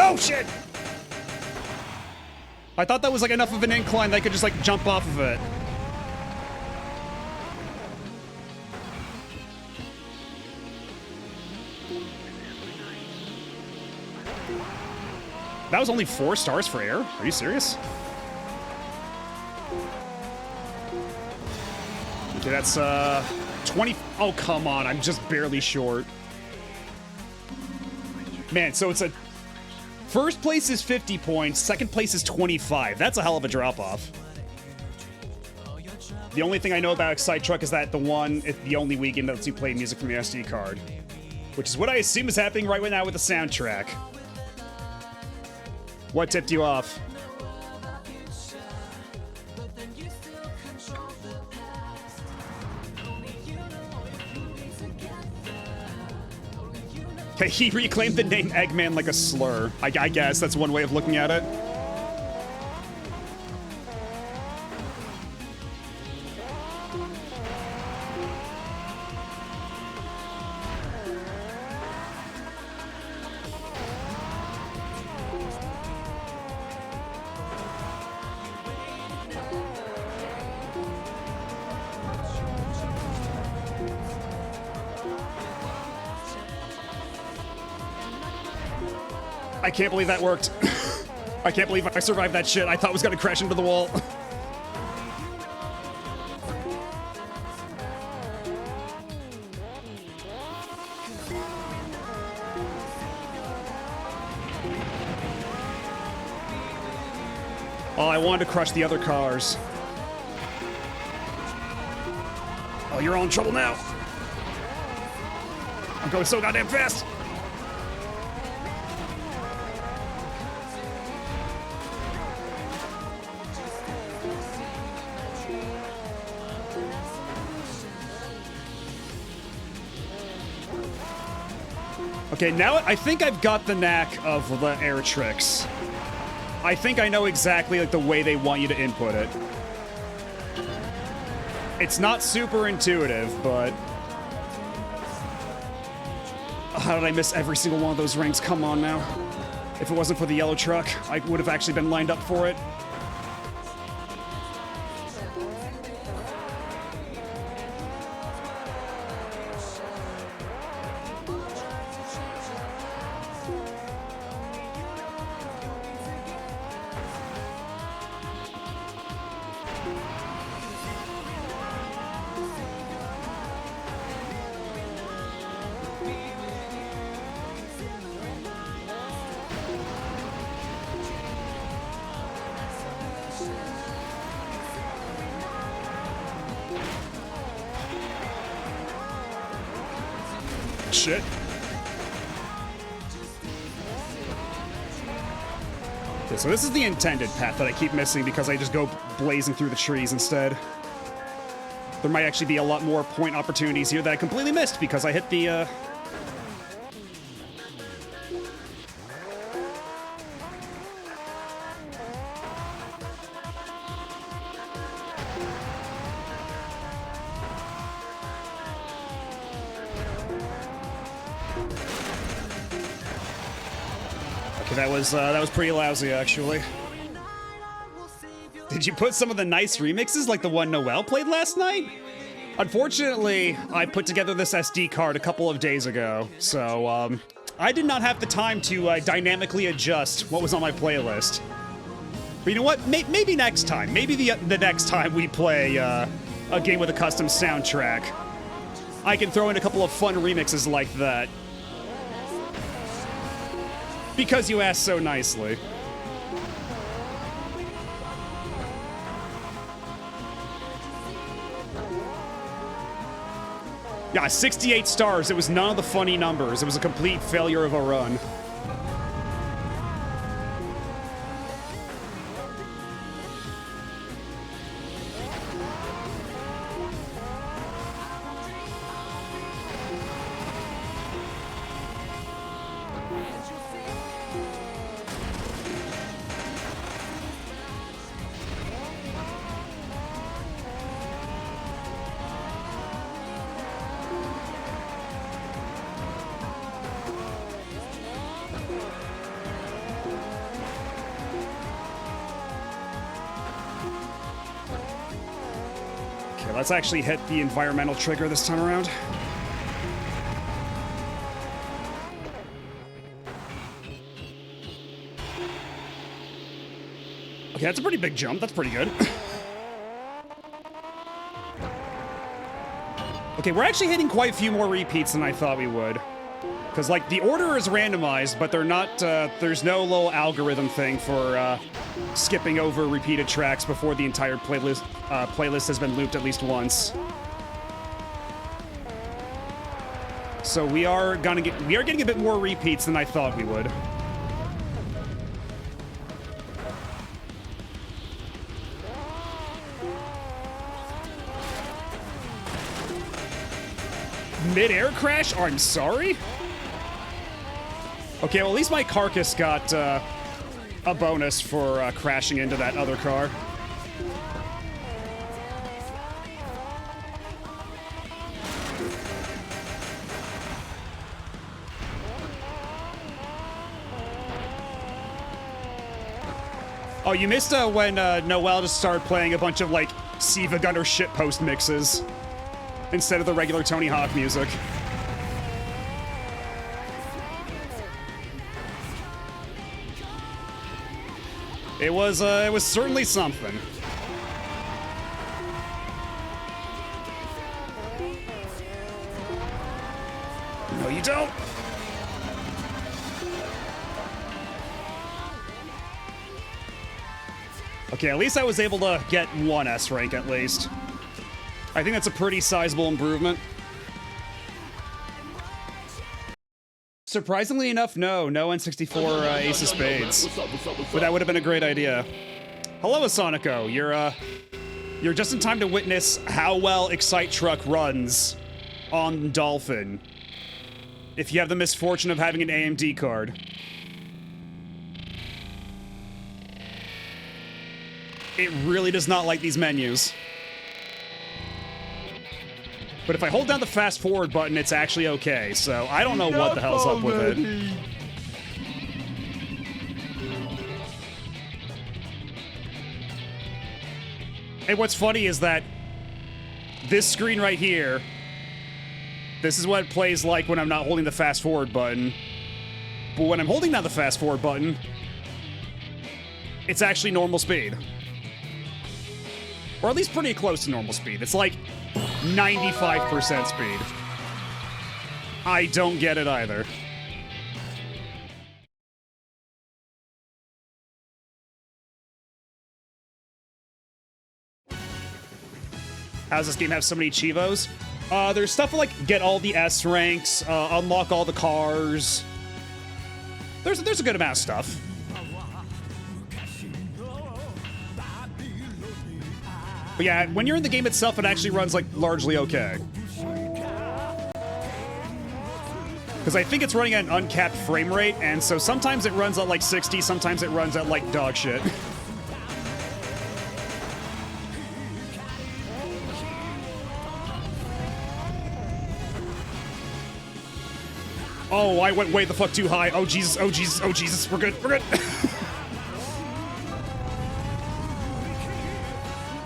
Oh, shit! I thought that was, like, enough of an incline that I could just, like, jump off of it. That was only 4 stars for air? Are you serious? Okay, that's, 20... Oh, come on, I'm just barely short. Man, so it's a... First place is 50 points, second place is 25. That's a hell of a drop-off. The only thing I know about Excite Truck is that the only Wii game that lets you play music from your SD card. Which is what I assume is happening right now with the soundtrack. What tipped you off? He reclaimed the name Eggman like a slur. I guess that's one way of looking at it. I can't believe that worked. I can't believe I survived that shit. I thought I was gonna crash into the wall. Oh, I wanted to crush the other cars. Oh, you're all in trouble now. I'm going so goddamn fast. Okay, now I think I've got the knack of the air tricks. I think I know exactly like the way they want you to input it. It's not super intuitive, but... How did I miss every single one of those rings? Come on now. If it wasn't for the yellow truck, I would have actually been lined up for it. Shit. Okay, so this is the intended path that I keep missing because I just go blazing through the trees instead. There might actually be a lot more point opportunities here that I completely missed because I hit the, that was pretty lousy, actually. Did you put some of the nice remixes like the one Noelle played last night? Unfortunately, I put together this SD card a couple of days ago, so I did not have the time to dynamically adjust what was on my playlist. But you know what? Maybe next time. Maybe the next time we play a game with a custom soundtrack, I can throw in a couple of fun remixes like that. Because you asked so nicely. Yeah, 68 stars. It was none of the funny numbers. It was a complete failure of a run. Let's actually hit the environmental trigger this time around. Okay, that's a pretty big jump. That's pretty good. Okay, we're actually hitting quite a few more repeats than I thought we would. Because, like, the order is randomized, but they're not, there's no little algorithm thing for, skipping over repeated tracks before the entire playlist has been looped at least once. So we are getting a bit more repeats than I thought we would. Mid-air crash? I'm sorry? Okay, well, at least my carcass got a bonus for crashing into that other car. Oh, you missed when Noel just started playing a bunch of, like, Siva Gunner shitpost mixes instead of the regular Tony Hawk music. It was certainly something. No, you don't. Okay, at least I was able to get one S rank at least. I think that's a pretty sizable improvement. Surprisingly enough, no N64 Ace of Spades. But that would have been a great idea. Hello, Asonico. You're just in time to witness how well Excite Truck runs on Dolphin. If you have the misfortune of having an AMD card. It really does not like these menus. But if I hold down the fast forward button, it's actually okay, so I don't know what the hell's up with it. And what's funny is that this screen right here, this is what it plays like when I'm not holding the fast forward button. But when I'm holding down the fast forward button, it's actually normal speed. Or at least pretty close to normal speed. It's like 95% speed. I don't get it either. How does this game have so many Chivos? There's stuff like get all the S ranks, unlock all the cars. There's a good amount of stuff. But yeah, when you're in the game itself, it actually runs, like, largely okay. Because I think it's running at an uncapped frame rate, and so sometimes it runs at, like, 60, sometimes it runs at, like, dog shit. Oh, I went way the fuck too high. Oh, Jesus, oh, Jesus, oh, Jesus. We're good, we're good.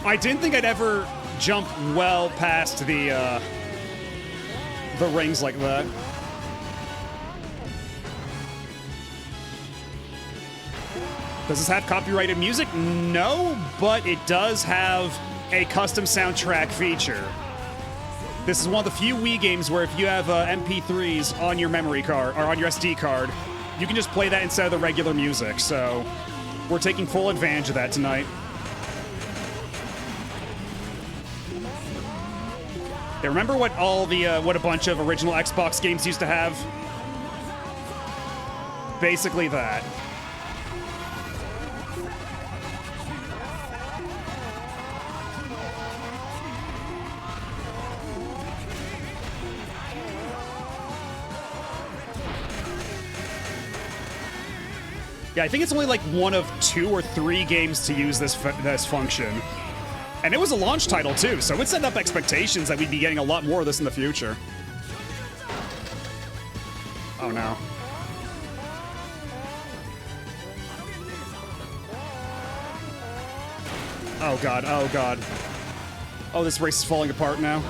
I didn't think I'd ever jump well past the rings like that. Does this have copyrighted music? No, but it does have a custom soundtrack feature. This is one of the few Wii games where if you have MP3s on your memory card, or on your SD card, you can just play that instead of the regular music, so we're taking full advantage of that tonight. Yeah, remember what all the, what a bunch of original Xbox games used to have? Basically that. Yeah, I think it's only like one of 2 or 3 games to use this function. And it was a launch title too, so it set up expectations that we'd be getting a lot more of this in the future. Oh no. Oh god, oh god. Oh, this race is falling apart now.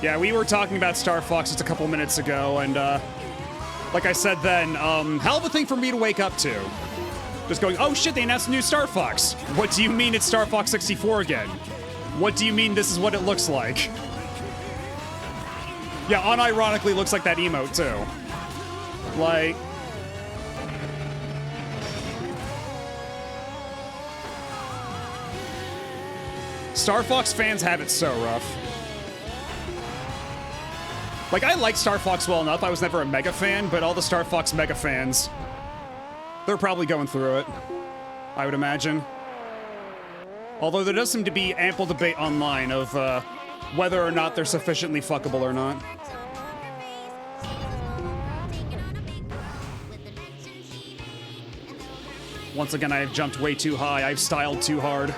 Yeah, we were talking about Star Fox just a couple minutes ago, and like I said then, hell of a thing for me to wake up to. Just going, oh shit, they announced a new Star Fox. What do you mean it's Star Fox 64 again? What do you mean this is what it looks like? Yeah, unironically looks like that emote too. Like... Star Fox fans have it so rough. Like, I like Star Fox well enough. I was never a mega fan, but all the Star Fox mega fans, they're probably going through it, I would imagine. Although there does seem to be ample debate online of whether or not they're sufficiently fuckable or not. Once again, I have jumped way too high. I've styled too hard.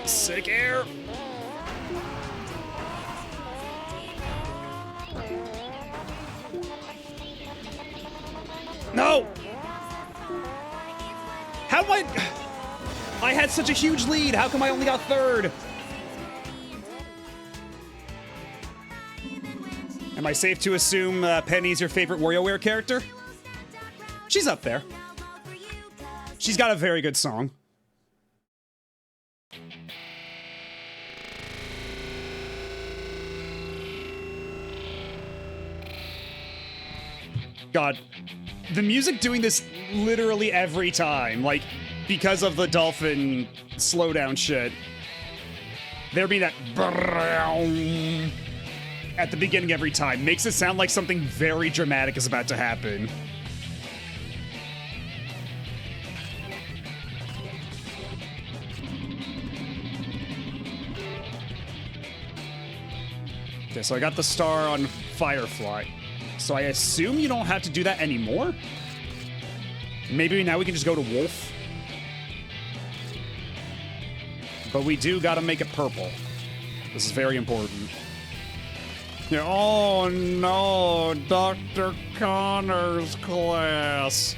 Sick air. No! How am I had such a huge lead. How come I only got third? Am I safe to assume Penny's your favorite WarioWare character? She's up there. She's got a very good song. God, the music doing this literally every time, like, because of the dolphin slowdown shit. There being that at the beginning every time makes it sound like something very dramatic is about to happen. Okay, so I got the star on Firefly. So I assume you don't have to do that anymore? Maybe now we can just go to Wolf. But we do gotta make it purple. This is very important. Yeah, oh no, Dr. Connor's class.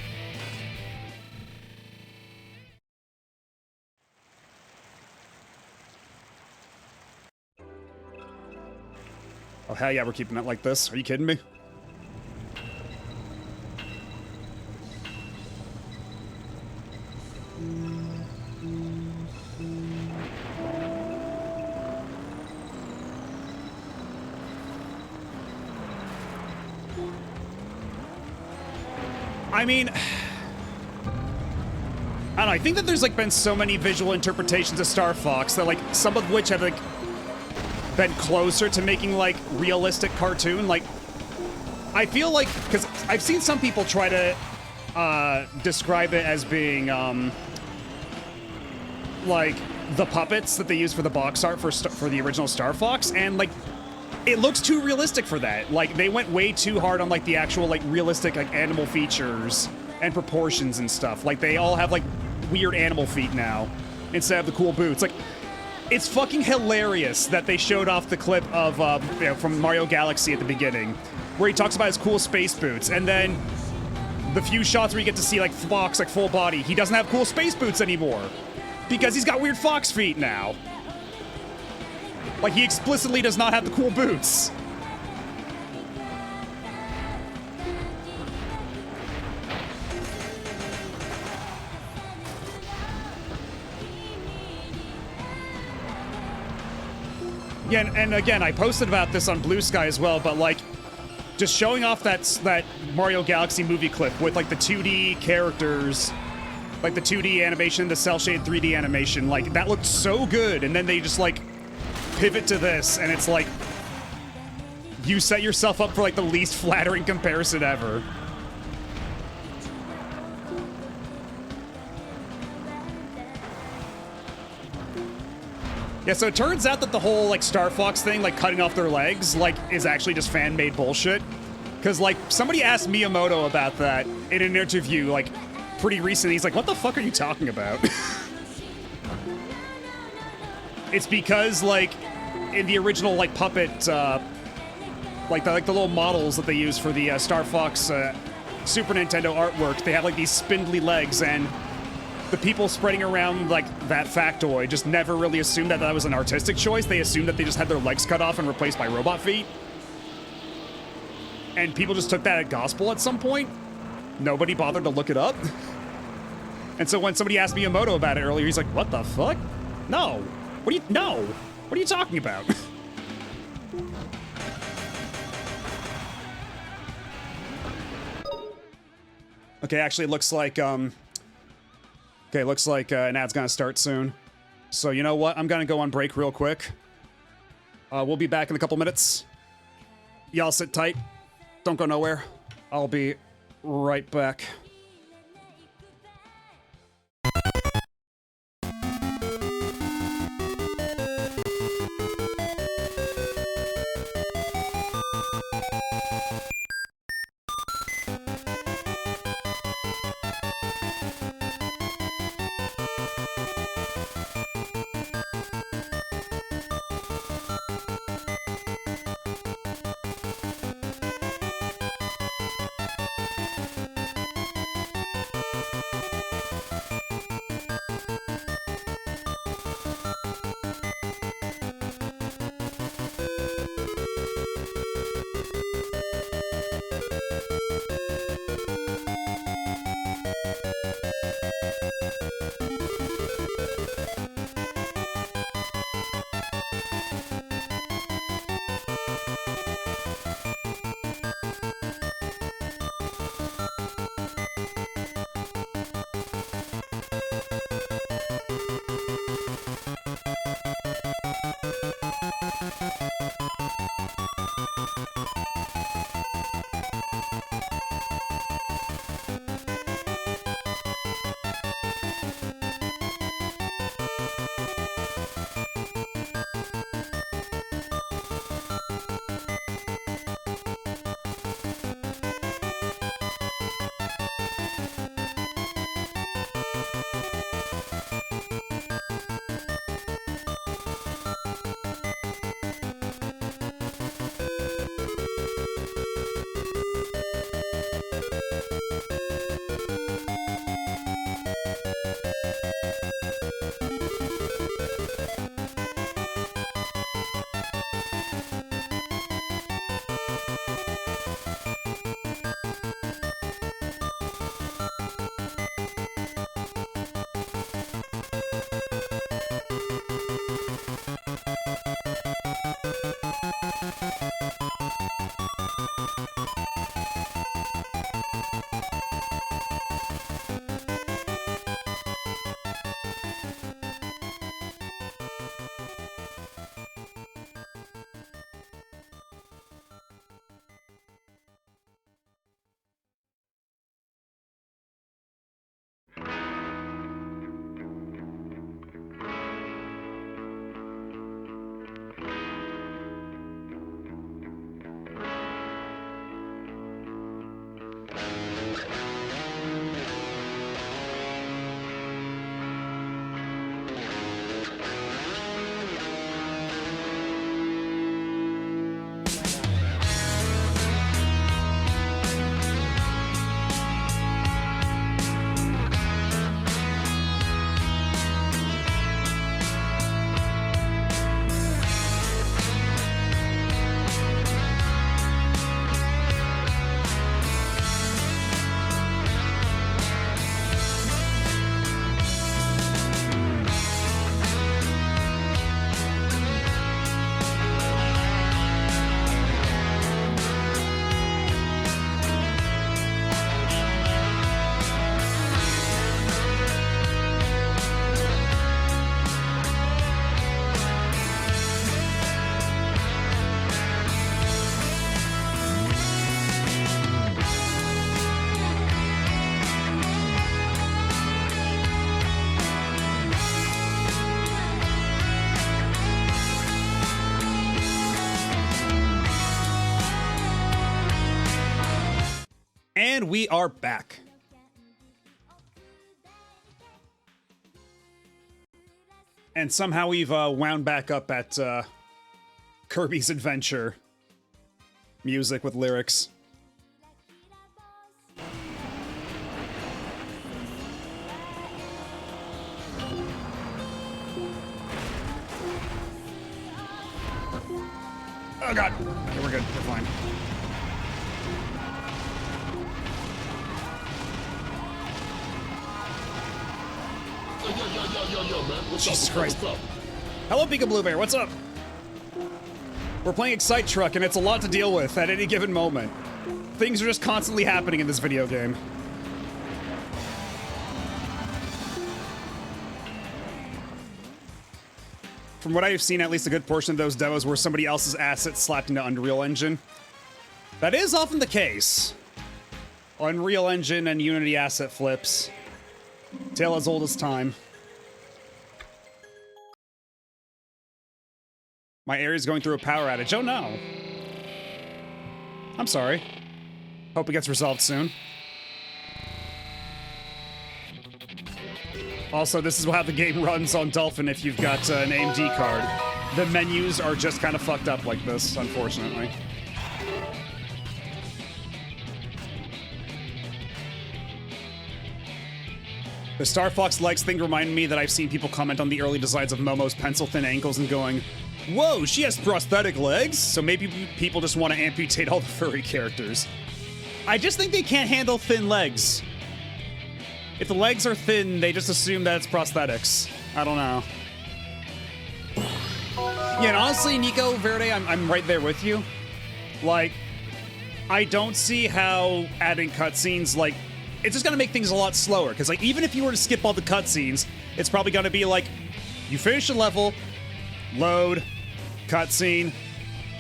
Oh hell yeah, we're keeping it like this. Are you kidding me? I mean, I don't know, I think that there's like been so many visual interpretations of Star Fox that like some of which have like been closer to making like realistic cartoon. Like, I feel like, because I've seen some people try to describe it as being like the puppets that they use for the box art for the original Star Fox, and like it looks too realistic for that. Like, they went way too hard on like the actual like realistic like animal features and proportions and stuff. Like, they all have like weird animal feet now instead of the cool boots. Like, it's fucking hilarious that they showed off the clip of you know, from Mario Galaxy at the beginning, where he talks about his cool space boots, and then the few shots where you get to see like Fox like full body, he doesn't have cool space boots anymore because he's got weird fox feet now. Like, he explicitly does not have the cool boots. Yeah, and again, I posted about this on Blue Sky as well, but like, just showing off that Mario Galaxy movie clip with like the 2D characters, like the 2D animation, the cel-shaded 3D animation, like that looked so good, and then they just like pivot to this, and it's like you set yourself up for like the least flattering comparison ever. Yeah, so it turns out that the whole like Star Fox thing, like cutting off their legs, like is actually just fan-made bullshit. Because like somebody asked Miyamoto about that in an interview like pretty recently. He's like, "What the fuck are you talking about?" It's because like in the original like puppet like the little models that they use for the Star Fox Super Nintendo artwork. They have like these spindly legs, and the people spreading around like that factoid just never really assumed that that was an artistic choice. They assumed that they just had their legs cut off and replaced by robot feet. And people just took that as gospel at some point. Nobody bothered to look it up. And so when somebody asked Miyamoto about it earlier, he's like, what the fuck? No. No. What are you talking about? Okay, actually it looks like, an ad's gonna start soon. So you know what? I'm gonna go on break real quick. We'll be back in a couple minutes. Y'all sit tight. Don't go nowhere. I'll be right back. And we are back. And somehow we've wound back up at Kirby's Adventure. music with lyrics. Oh god. Okay, we're good. We're fine. Yo, man. Jesus Christ. Hello, Pika Blue Bear. What's up? We're playing Excite Truck, and it's a lot to deal with at any given moment. Things are just constantly happening in this video game. From what I've seen, at least a good portion of those demos were somebody else's assets slapped into Unreal Engine. That is often the case. Unreal Engine and Unity asset flips. Tale as old as time. My area's going through a power outage. Oh no. I'm sorry. Hope it gets resolved soon. Also, this is how the game runs on Dolphin if you've got an AMD card. The menus are just kind of fucked up like this, unfortunately. The Star Fox legs thing reminded me that I've seen people comment on the early designs of Momo's pencil-thin ankles and going, whoa, she has prosthetic legs? So maybe people just want to amputate all the furry characters. I just think they can't handle thin legs. If the legs are thin, they just assume that it's prosthetics. I don't know. Yeah, and honestly, Nico Verde, I'm right there with you. Like, I don't see how adding cutscenes, like, it's just gonna make things a lot slower. Because, like, even if you were to skip all the cutscenes, it's probably gonna be like, you finish a level, load, cutscene,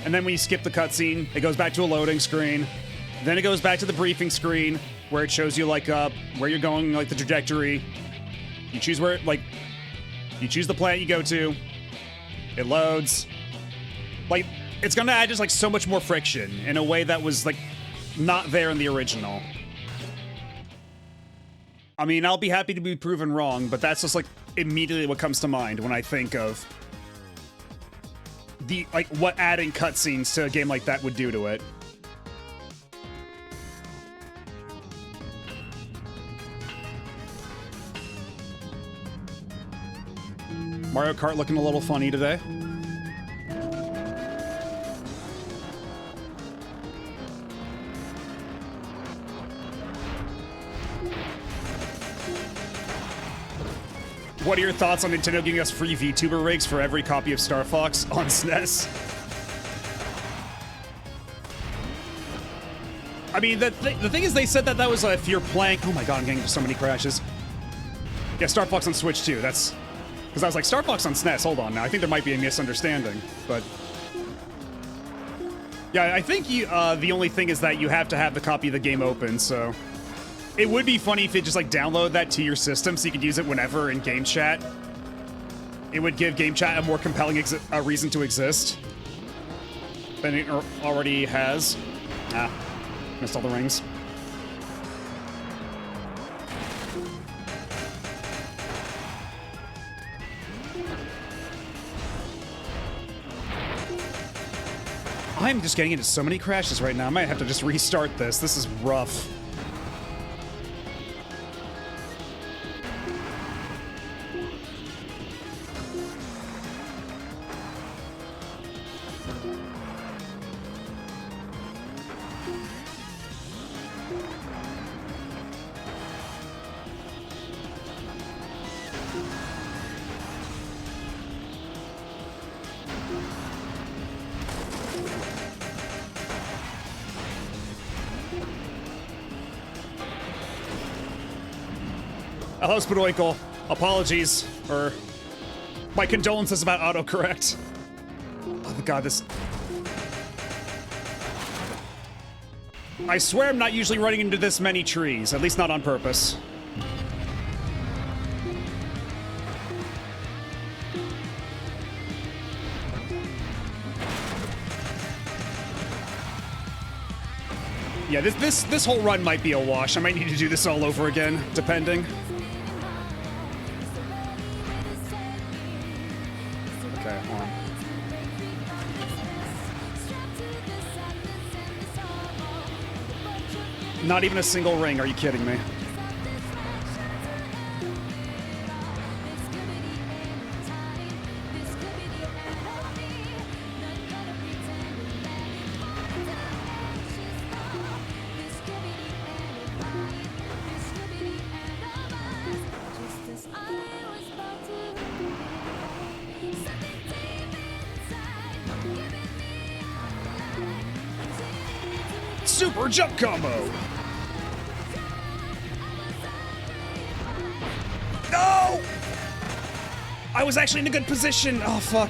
and then when you skip the cutscene, it goes back to a loading screen. Then it goes back to the briefing screen, where it shows you, like, where you're going, like, the trajectory. You choose where, like, you choose the planet you go to. It loads. Like, it's gonna add just, like, so much more friction in a way that was, like, not there in the original. I mean, I'll be happy to be proven wrong, but that's just, like, immediately what comes to mind when I think of the, like, what adding cutscenes to a game like that would do to it. Mario Kart looking a little funny today. What are your thoughts on Nintendo giving us free VTuber rigs for every copy of Star Fox on SNES? I mean, the thing is, they said that that was if you're playing... Oh my god, I'm getting so many crashes. Yeah, Star Fox on Switch too, that's... Because I was like, Star Fox on SNES, hold on now. I think there might be a misunderstanding, but... Yeah, I think the only thing is that you have to have the copy of the game open, so... It would be funny if you just, like, download that to your system so you could use it whenever in game chat. It would give game chat a more compelling reason to exist than it already has. Ah, missed all the rings. I'm just getting into so many crashes right now. I might have to just restart this. This is rough. Hello, Spadoinkle. Apologies, or my condolences about autocorrect. Oh god, this... I swear I'm not usually running into this many trees, at least not on purpose. Yeah, this whole run might be a wash. I might need to do this all over again, depending. Okay, hold on. Not even a single ring, are you kidding me? Super jump combo! No! I was actually in a good position. Oh, fuck.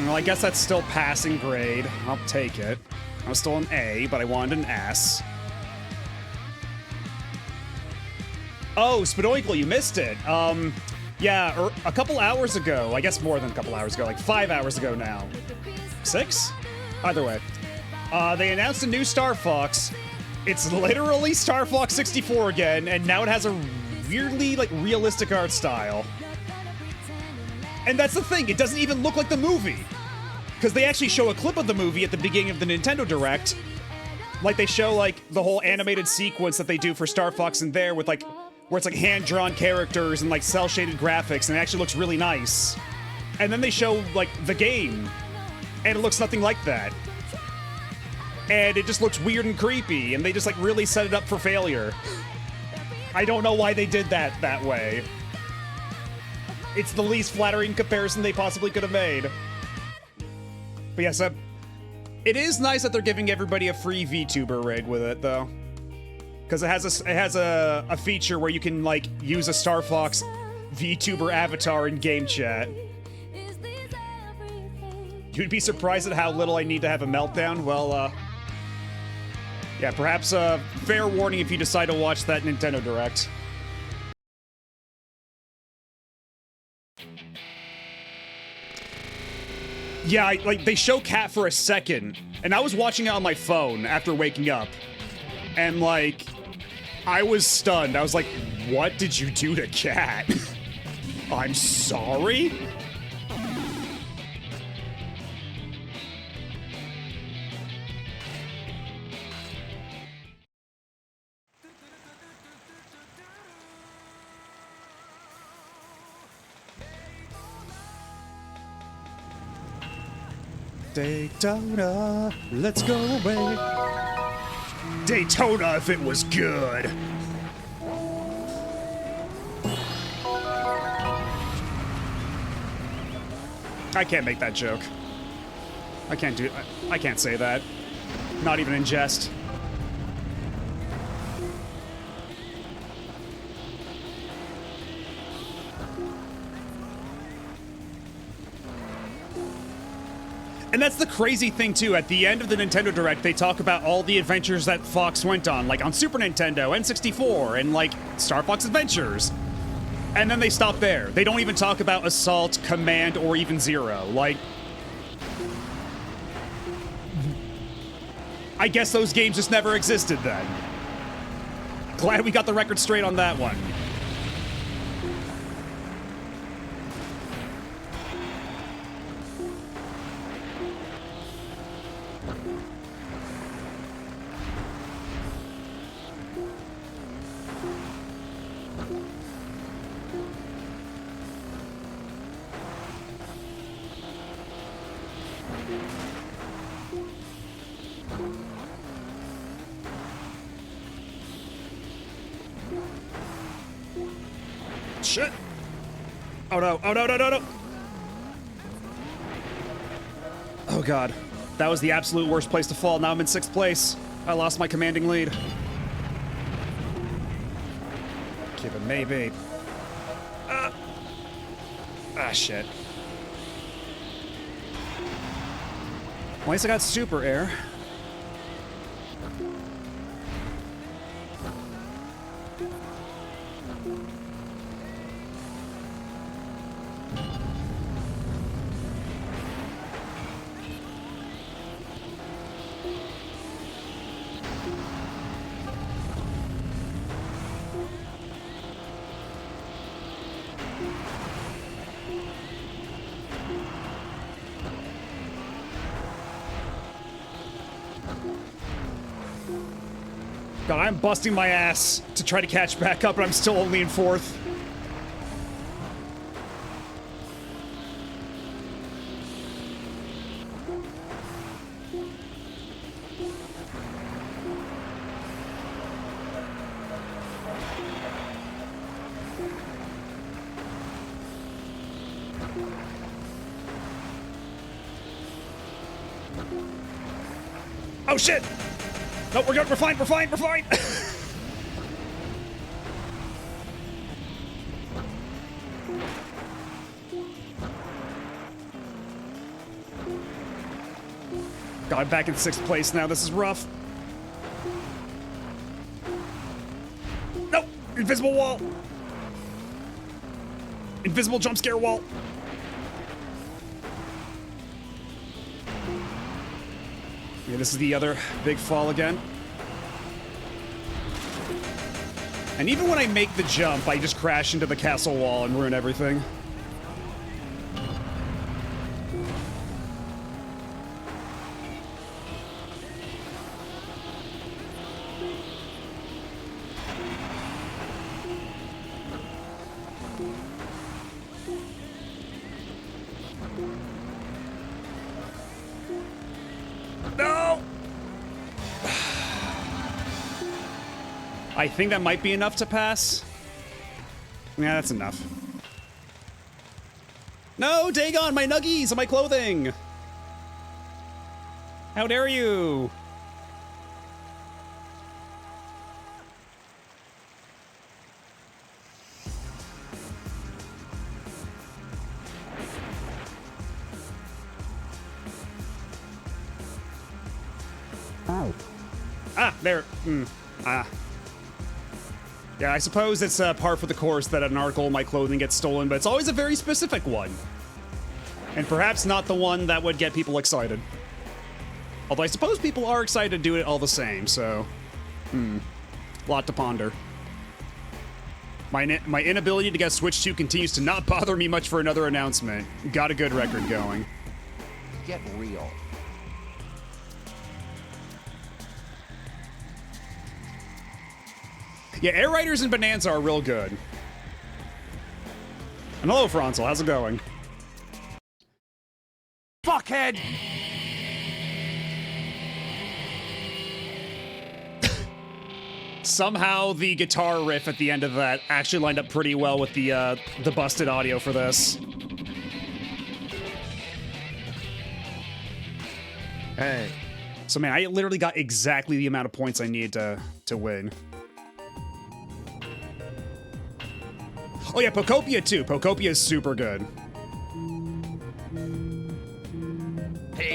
Well, I guess that's still passing grade. I'll take it. I was still an A, but I wanted an S. Oh, Spadoinkle, you missed it. Yeah, a couple hours ago. I guess more than a couple hours ago. Like 5 hours ago now. 6? Either way. They announced a new Star Fox. It's literally Star Fox 64 again, and now it has a weirdly, like, realistic art style. And that's the thing, it doesn't even look like the movie. Because they actually show a clip of the movie at the beginning of the Nintendo Direct. Like, they show, like, the whole animated sequence that they do for Star Fox in there with, like, where it's, like, hand-drawn characters and, like, cel-shaded graphics, and it actually looks really nice. And then they show, like, the game, and it looks nothing like that. And it just looks weird and creepy, and they just, like, really set it up for failure. I don't know why they did that way. It's the least flattering comparison they possibly could have made. But yes, it is nice that they're giving everybody a free VTuber rig with it, though. Because it has a feature where you can, like, use a Star Fox VTuber avatar in game chat. You'd be surprised at how little I need to have a meltdown? Well, yeah, perhaps a fair warning if you decide to watch that Nintendo Direct. Yeah, like, they show Cat for a second, and I was watching it on my phone after waking up, and, like, I was stunned. I was like, what did you do to Cat? I'm sorry? Daytona, let's go away. Daytona if it was good. I can't make that joke. I can't say that. Not even in jest. And that's the crazy thing, too. At the end of the Nintendo Direct, they talk about all the adventures that Fox went on, like on Super Nintendo, N64, and, like, Star Fox Adventures. And then they stop there. They don't even talk about Assault, Command, or even Zero. Like, I guess those games just never existed then. Glad we got the record straight on that one. Shit! Oh no, oh no, no, no, no! Oh god. That was the absolute worst place to fall. Now I'm in 6th place. I lost my commanding lead. Okay, but maybe. Shit. Well, at least I got super air. God, I'm busting my ass to try to catch back up, but I'm still only in 4th. Oh shit! No, we're good. We're fine. We're fine. We're fine. God, I'm back in 6th place now. This is rough. No! Invisible wall! Invisible jump scare wall! Yeah, this is the other big fall again. And even when I make the jump, I just crash into the castle wall and ruin everything. No! I think that might be enough to pass. Yeah, that's enough. No, Dagon, my nuggies and my clothing! How dare you? Oh. Ah, there. Yeah, I suppose it's par for the course that an article of my clothing gets stolen, but it's always a very specific one. And perhaps not the one that would get people excited. Although I suppose people are excited to do it all the same, so... lot to ponder. My inability to get Switch 2 continues to not bother me much for another announcement. Got a good record going. Get real. Yeah, Air Riders and Bonanza are real good. And hello, Franzel. How's it going? Fuckhead! Somehow the guitar riff at the end of that actually lined up pretty well with the busted audio for this. Hey. So man, I literally got exactly the amount of points I needed to win. Oh yeah, Pocopia too. Pocopia is super good.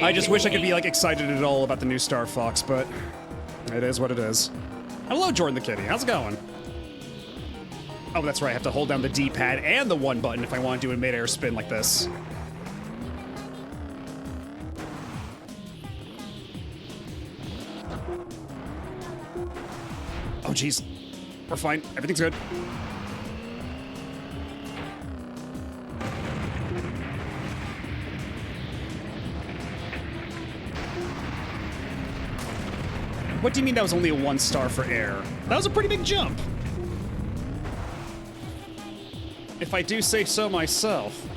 I just wish I could be like excited at all about the new Star Fox, but it is what it is. Hello, Jordan the Kitty. How's it going? Oh, that's right. I have to hold down the D-pad and the 1 button if I want to do a mid-air spin like this. Oh, jeez. We're fine. Everything's good. What do you mean that was only a 1 star for air? That was a pretty big jump. If I do say so myself.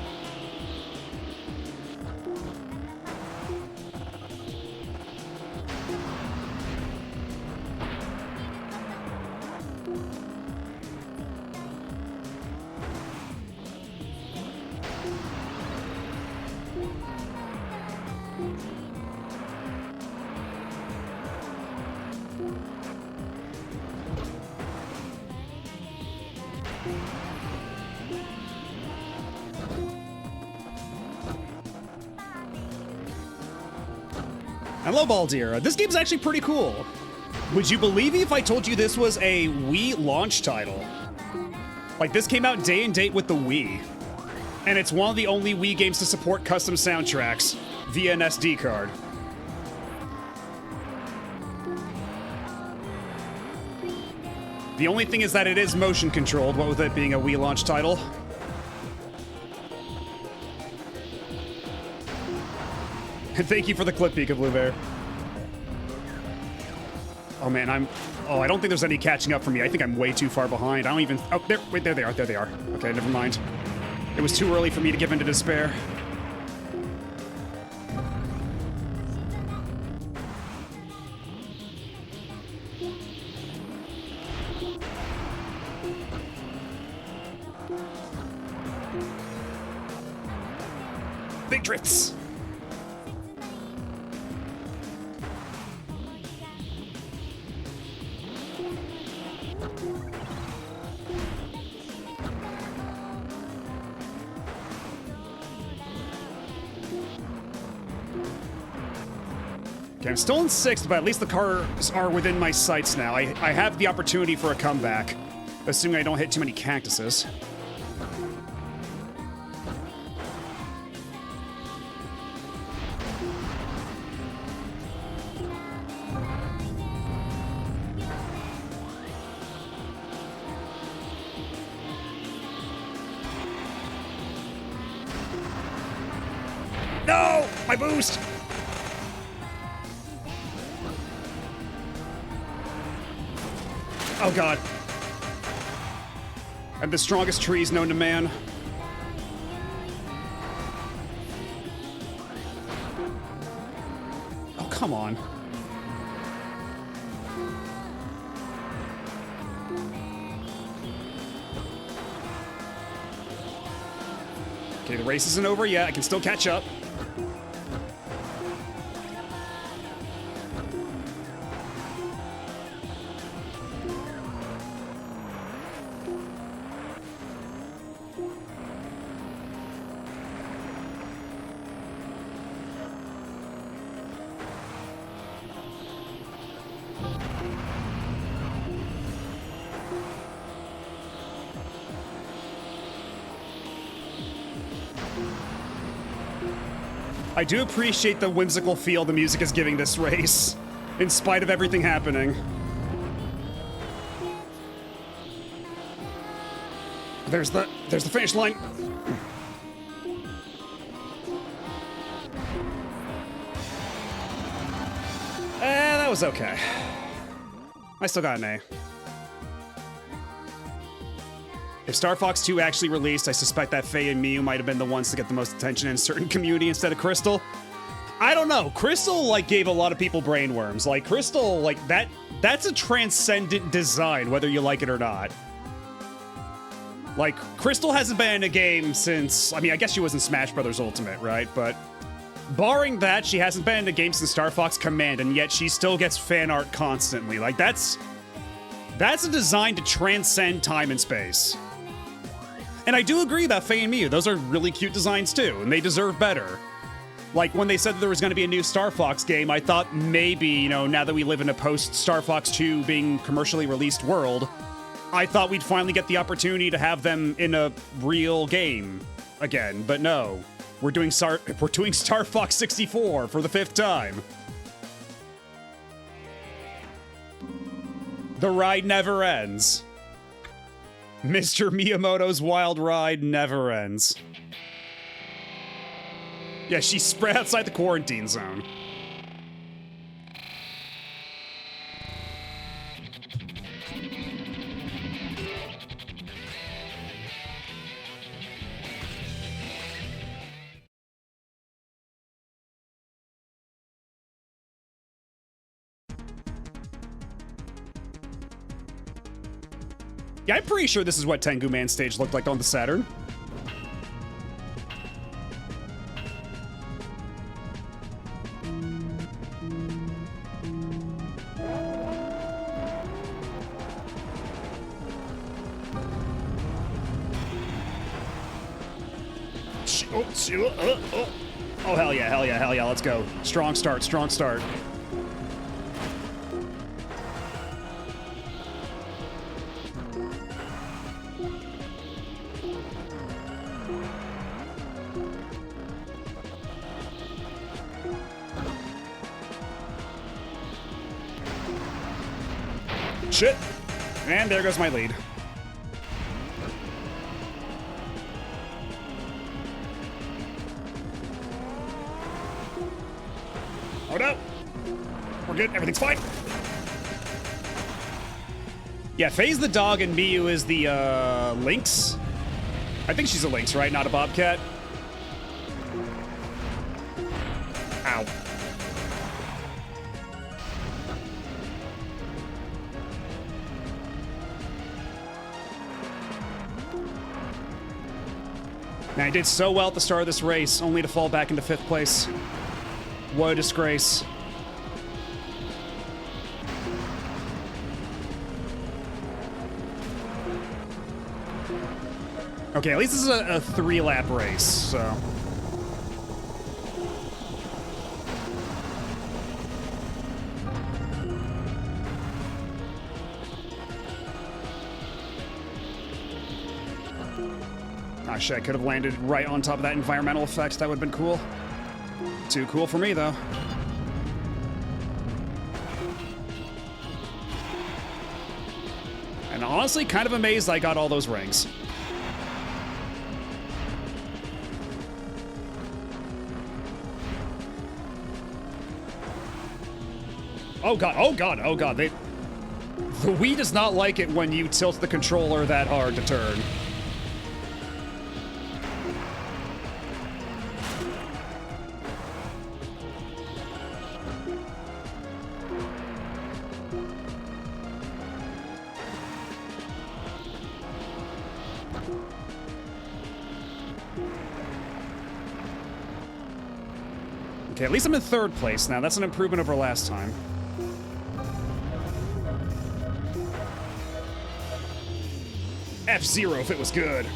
Hello, Baldir. This game's actually pretty cool. Would you believe me if I told you this was a Wii launch title? Like, this came out day and date with the Wii. And it's one of the only Wii games to support custom soundtracks via an SD card. The only thing is that it is motion controlled, what with it being a Wii launch title. And thank you for the clip, Pika Blue Bear. Oh man, Oh, I don't think there's any catching up for me. I think I'm way too far behind. I don't even... Oh, there, wait, there they are. There they are. Okay, never mind. It was too early for me to give in to despair. Big drifts. Okay, I'm still in sixth, but at least the cars are within my sights now. I have the opportunity for a comeback, assuming I don't hit too many cactuses. No! My boost! Oh god. And the strongest trees known to man. Oh, come on. Okay, the race isn't over yet. I can still catch up. I do appreciate the whimsical feel the music is giving this race, in spite of everything happening. There's the finish line. That was okay. I still got an A. If Star Fox 2 actually released, I suspect that Faye and Miyu might have been the ones to get the most attention in a certain community instead of Crystal. I don't know. Crystal, like, gave a lot of people brainworms. Like, Crystal, like, that's a transcendent design, whether you like it or not. Like, Crystal hasn't been in a game since... I mean, I guess she was in Smash Bros. Ultimate, right? But barring that, she hasn't been in a game since Star Fox Command, and yet she still gets fan art constantly. Like, that's a design to transcend time and space. And I do agree about Faye and Miyu. Those are really cute designs too, and they deserve better. Like, when they said that there was going to be a new Star Fox game, I thought maybe, you know, now that we live in a post-Star Fox 2 being commercially released world, I thought we'd finally get the opportunity to have them in a real game again. But no, we're doing Star Fox 64 for the 5th time. The ride never ends. Mr. Miyamoto's wild ride never ends. Yeah, she's spread outside the quarantine zone. Yeah, I'm pretty sure this is what Tengu Man stage looked like on the Saturn. Oh, hell yeah, hell yeah, hell yeah, let's go. Strong start, strong start. Shit. And there goes my lead. Oh no! We're good, everything's fine. Yeah, Faye's the dog and Miyu is the, lynx. I think she's a lynx, right? Not a bobcat. Ow. Man, I did so well at the start of this race, only to fall back into 5th place. What a disgrace. Okay, at least this is a 3-lap race, so... Ah, shit, I could have landed right on top of that environmental effect. That would have been cool. Too cool for me, though. And honestly, kind of amazed I got all those rings. Oh god, oh god, oh god, the Wii does not like it when you tilt the controller that hard to turn. Okay, at least I'm in 3rd place now. That's an improvement over last time. F-Zero if it was good.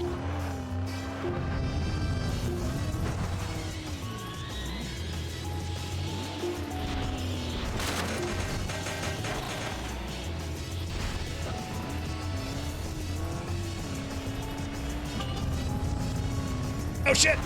Oh shit!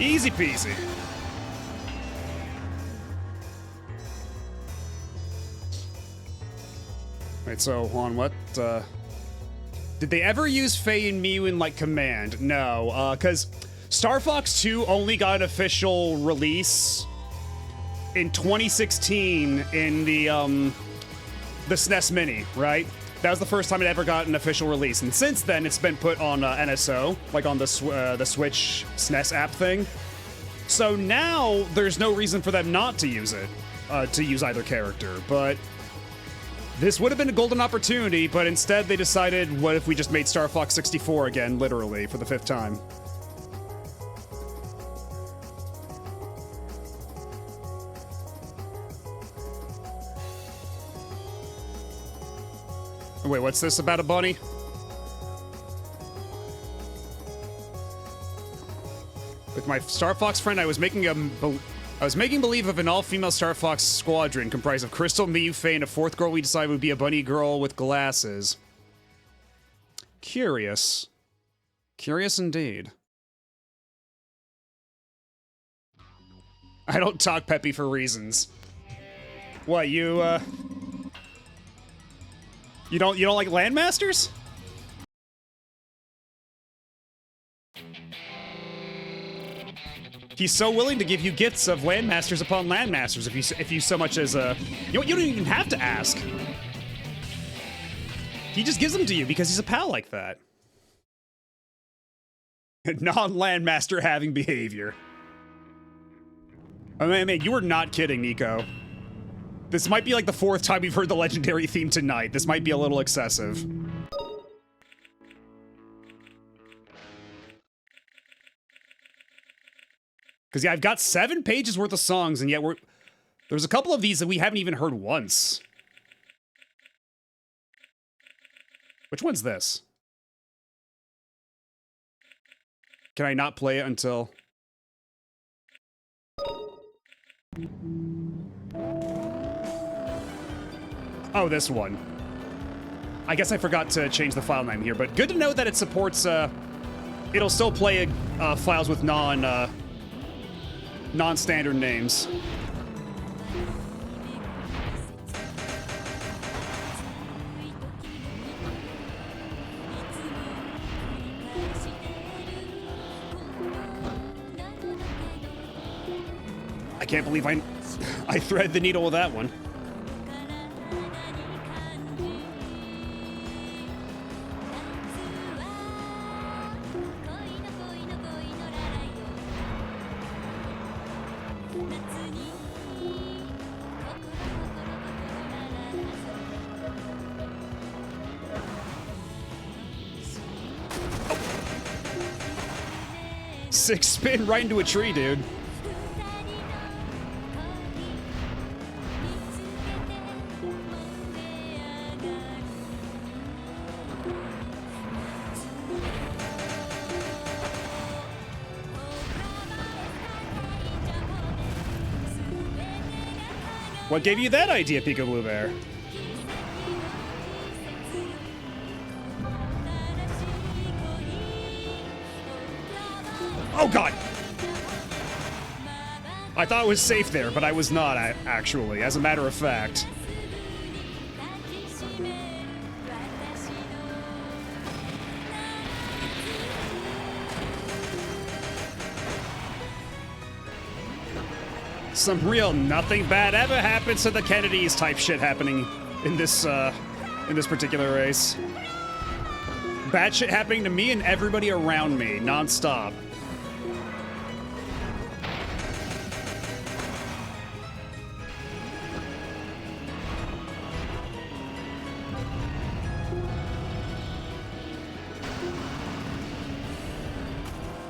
Easy peasy. Wait, so, on what, did they ever use Faye and Miyu in, like, Command? No, because Star Fox 2 only got an official release in 2016 in the SNES Mini, right? That was the first time it ever got an official release, and since then it's been put on NSO, like on the Switch SNES app thing. So now there's no reason for them not to use it, to use either character. But this would have been a golden opportunity, but instead they decided, what if we just made Star Fox 64 again, literally, for the 5th time? Wait, what's this about a bunny? With my Star Fox friend, I was making believe of an all-female Star Fox squadron comprised of Crystal, Miyu, Faye, and a 4th girl we decided would be a bunny girl with glasses. Curious. Curious indeed. I don't talk peppy for reasons. What, you don't like Landmasters? He's so willing to give you gifts of Landmasters upon Landmasters if you so much as you don't even have to ask. He just gives them to you because he's a pal like that. Non-Landmaster having behavior. Oh man, you were not kidding, Nico. This might be like the 4th time we've heard the legendary theme tonight. This might be a little excessive. Because yeah, I've got 7 pages worth of songs, and yet there's a couple of these that we haven't even heard once. Which one's this? Can I not play it until... Oh, this one. I guess I forgot to change the file name here, but good to know that it supports, it'll still play files with non-standard names. I can't believe I thread the needle with that one. Six spin right into a tree, dude. What gave you that idea, Peekaboo Bear? Oh god! I thought I was safe there, but I was not, actually, as a matter of fact. Some real nothing bad ever happens to the Kennedys type shit happening in this particular race. Bad shit happening to me and everybody around me, non-stop.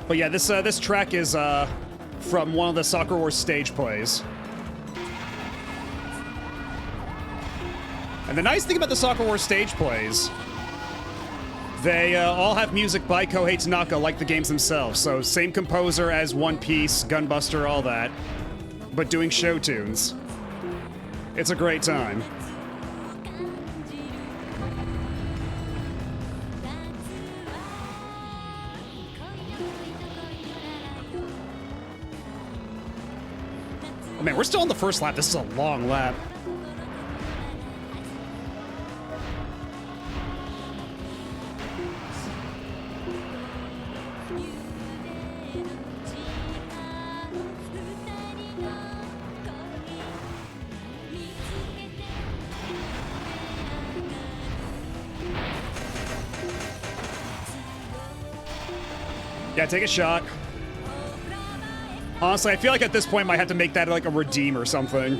But yeah, this track is from one of the Soccer Wars stage plays. And the nice thing about the Soccer Wars stage plays, they all have music by Kohei Tanaka like the games themselves. So same composer as One Piece, Gunbuster, all that, but doing show tunes. It's a great time. Oh man, we're still on the first lap. This is a long lap. Yeah, take a shot. Honestly, I feel like at this point I might have to make that like a redeem or something.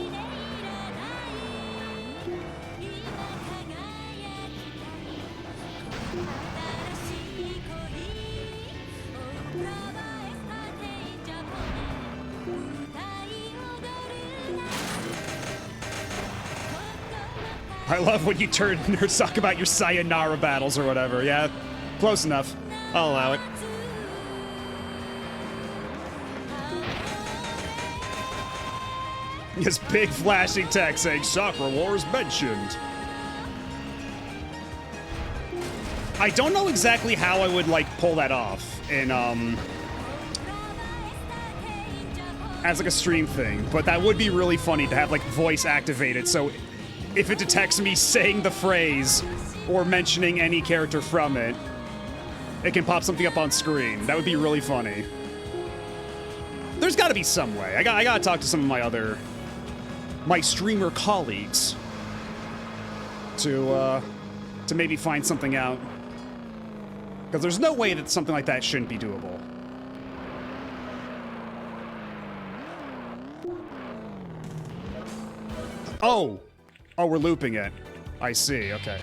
I love when you turn nerds talk about your sayonara battles or whatever. Yeah, close enough. I'll allow it. This big flashing text saying Soccer Wars mentioned. I don't know exactly how I would like pull that off in as like a stream thing, but that would be really funny to have like voice activated, so if it detects me saying the phrase or mentioning any character from it, it can pop something up on screen. That would be really funny. There's got to be some way. I gotta talk to some of my streamer colleagues to maybe find something out, because there's no way that something like that shouldn't be doable. Oh, we're looping it. I see. Okay.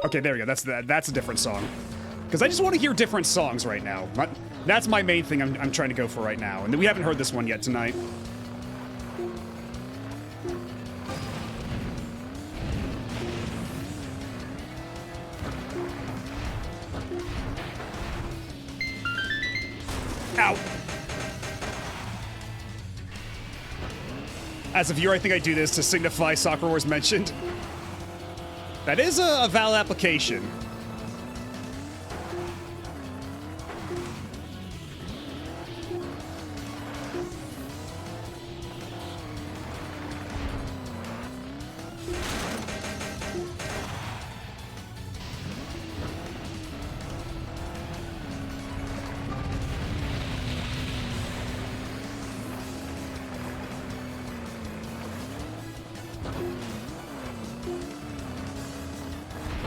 Okay, there we go. That's a different song. Because I just want to hear different songs right now. That's my main thing I'm trying to go for right now. And we haven't heard this one yet tonight. Ow! As a viewer, I think I do this to signify Soccer Wars mentioned. That is a valid application.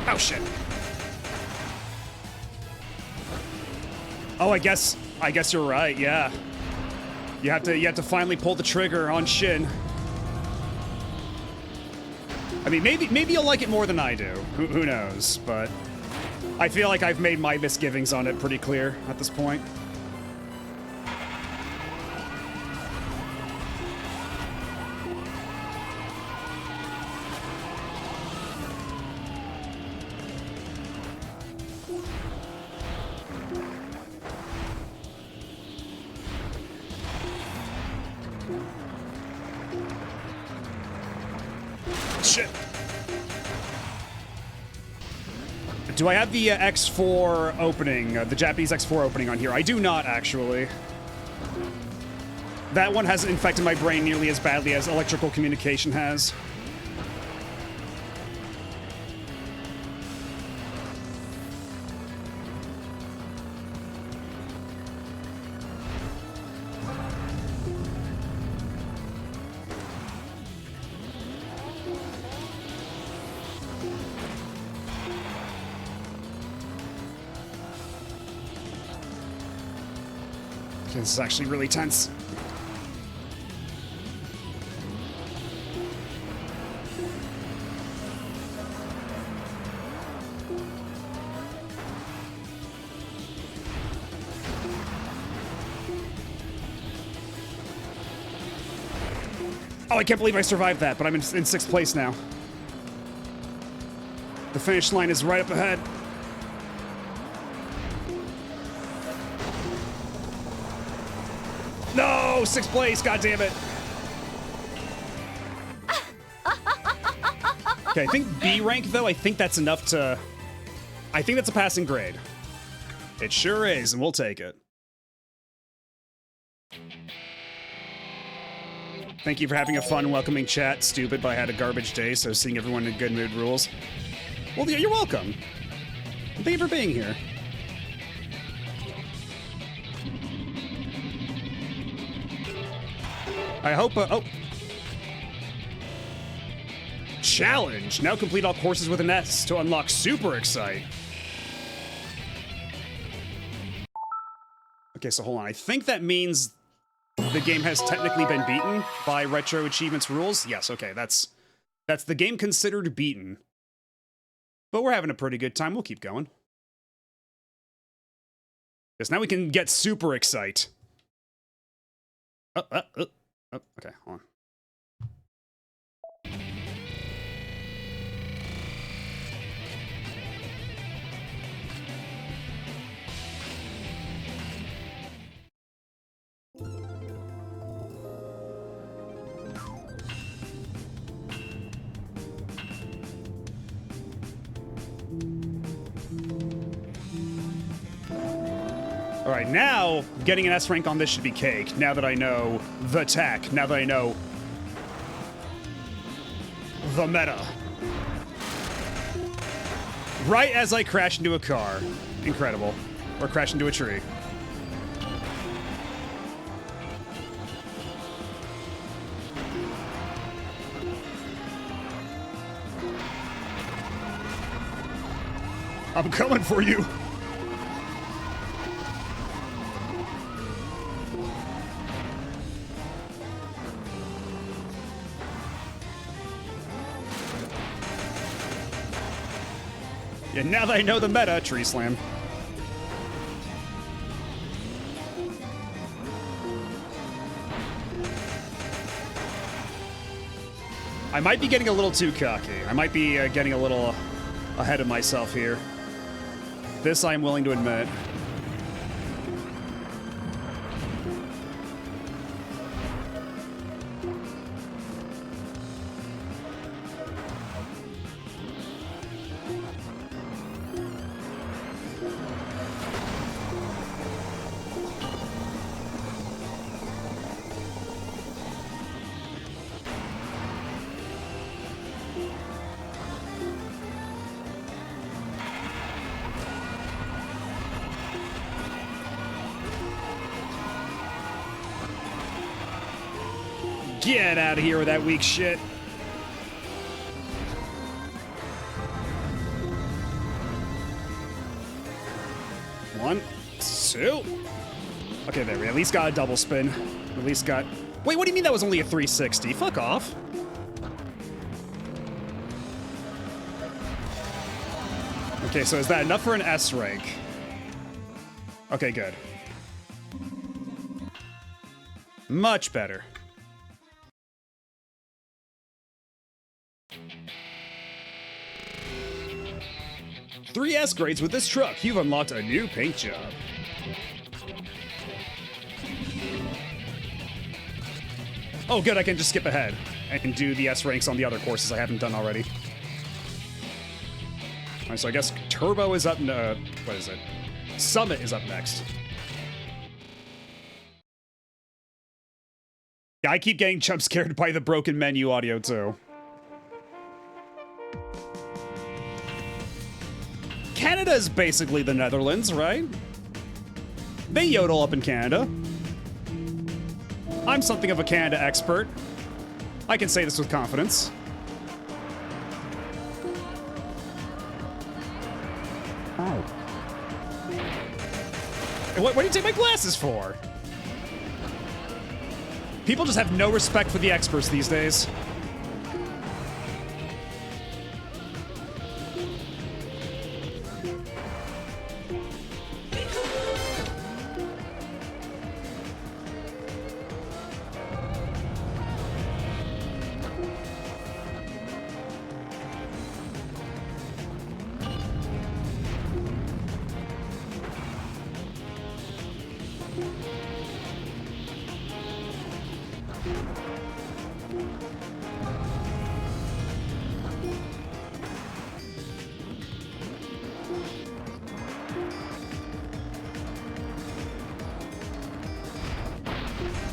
Oh shit. Oh, I guess you're right. Yeah. You have to finally pull the trigger on Shin. I mean, maybe you'll like it more than I do. Who knows? But I feel like I've made my misgivings on it pretty clear at this point. Shit. Do I have the X4 opening, the Japanese X4 opening on here? I do not, actually. That one hasn't infected my brain nearly as badly as electrical communication has. This is actually really tense. Oh, I can't believe I survived that, but I'm in 6th place now. The finish line is right up ahead. No, 6th place, god damn it. Okay, I think B rank though, I think that's enough to... I think that's a passing grade. It sure is, and we'll take it. Thank you for having a fun, welcoming chat. Stupid, but I had a garbage day, so seeing everyone in good mood rules. Well, yeah, you're welcome. Thank you for being here. I hope, oh. Challenge! Now complete all courses with an S to unlock Super Excite. Okay, so hold on. I think that means the game has technically been beaten by Retro Achievements rules. Yes, okay, that's the game considered beaten. But we're having a pretty good time. We'll keep going. Because now we can get Super Excite. Oh, okay, hold on. All right, now getting an S rank on this should be cake. Now that I know the tech, now that I know the meta. Right as I crash into a car. Incredible. Or crash into a tree. I'm coming for you. Yeah, now that I know the meta, tree slam. I might be getting a little too cocky. I might be getting a little ahead of myself here. This I am willing to admit. Get out of here with that weak shit. One, two. Okay, there we at least got a double spin. At least got... Wait, what do you mean that was only a 360? Fuck off. Okay, so is that enough for an S rank? Okay, good. Much better. 3 S grades with this truck. You've unlocked a new paint job. Oh, good. I can just skip ahead and do the S ranks on the other courses I haven't done already. All right, so I guess Turbo is up. What is it? Summit is up next. Yeah, I keep getting jump scared by the broken menu audio too. Canada is basically the Netherlands, right? They yodel up in Canada. I'm something of a Canada expert. I can say this with confidence. Oh. What do you take my glasses for? People just have no respect for the experts these days.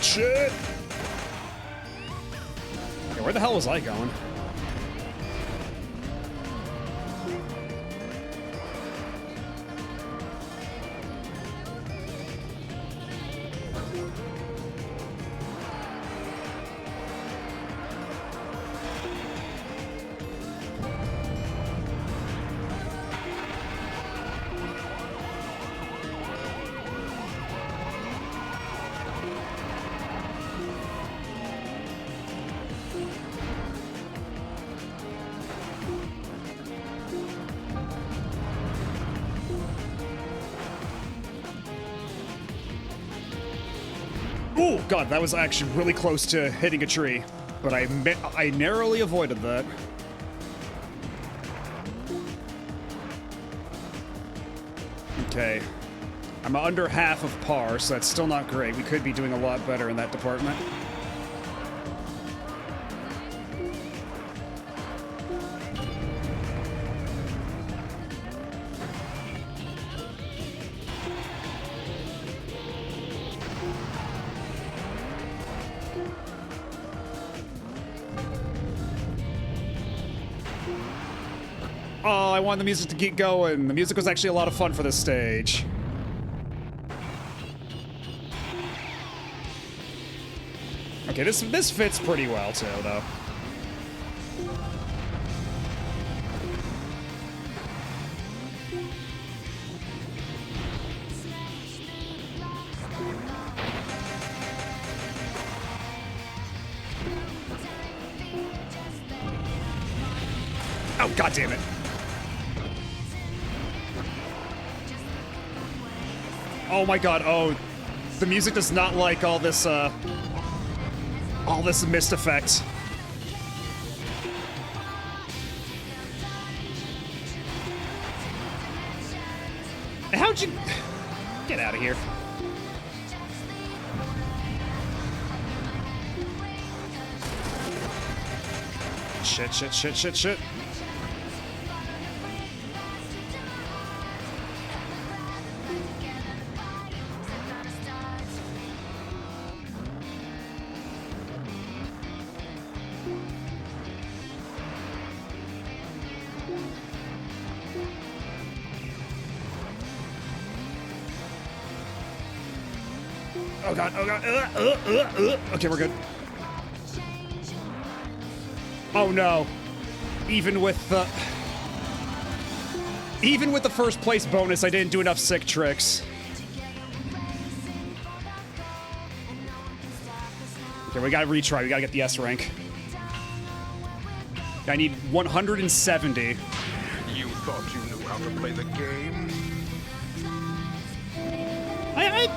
Shit! Okay, where the hell was I going? Oh, God, that was actually really close to hitting a tree. But I narrowly avoided that. Okay. I'm under half of par, so that's still not great. We could be doing a lot better in that department. Oh, I want the music to keep going. The music was actually a lot of fun for this stage. Okay, this fits pretty well too, though. Oh, God damn it. Oh my God, oh. The music does not like all this mist effect. don't you... Get out of here. Shit, shit, shit, shit, shit. Oh god, oh god. Okay, we're good. Oh no. Even with the first place bonus, I didn't do enough sick tricks. Okay, we gotta retry. We gotta get the S rank. I need 170. You thought you knew how to play the game?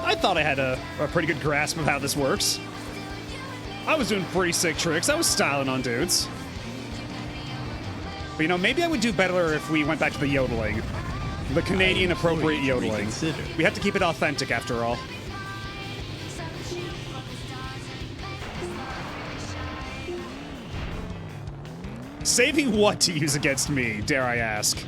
I thought I had a pretty good grasp of how this works. I was doing pretty sick tricks. I was styling on dudes. But you know, maybe I would do better if we went back to the yodeling. The Canadian appropriate yodeling. We have to keep it authentic after all. Saving what to use against me, dare I ask?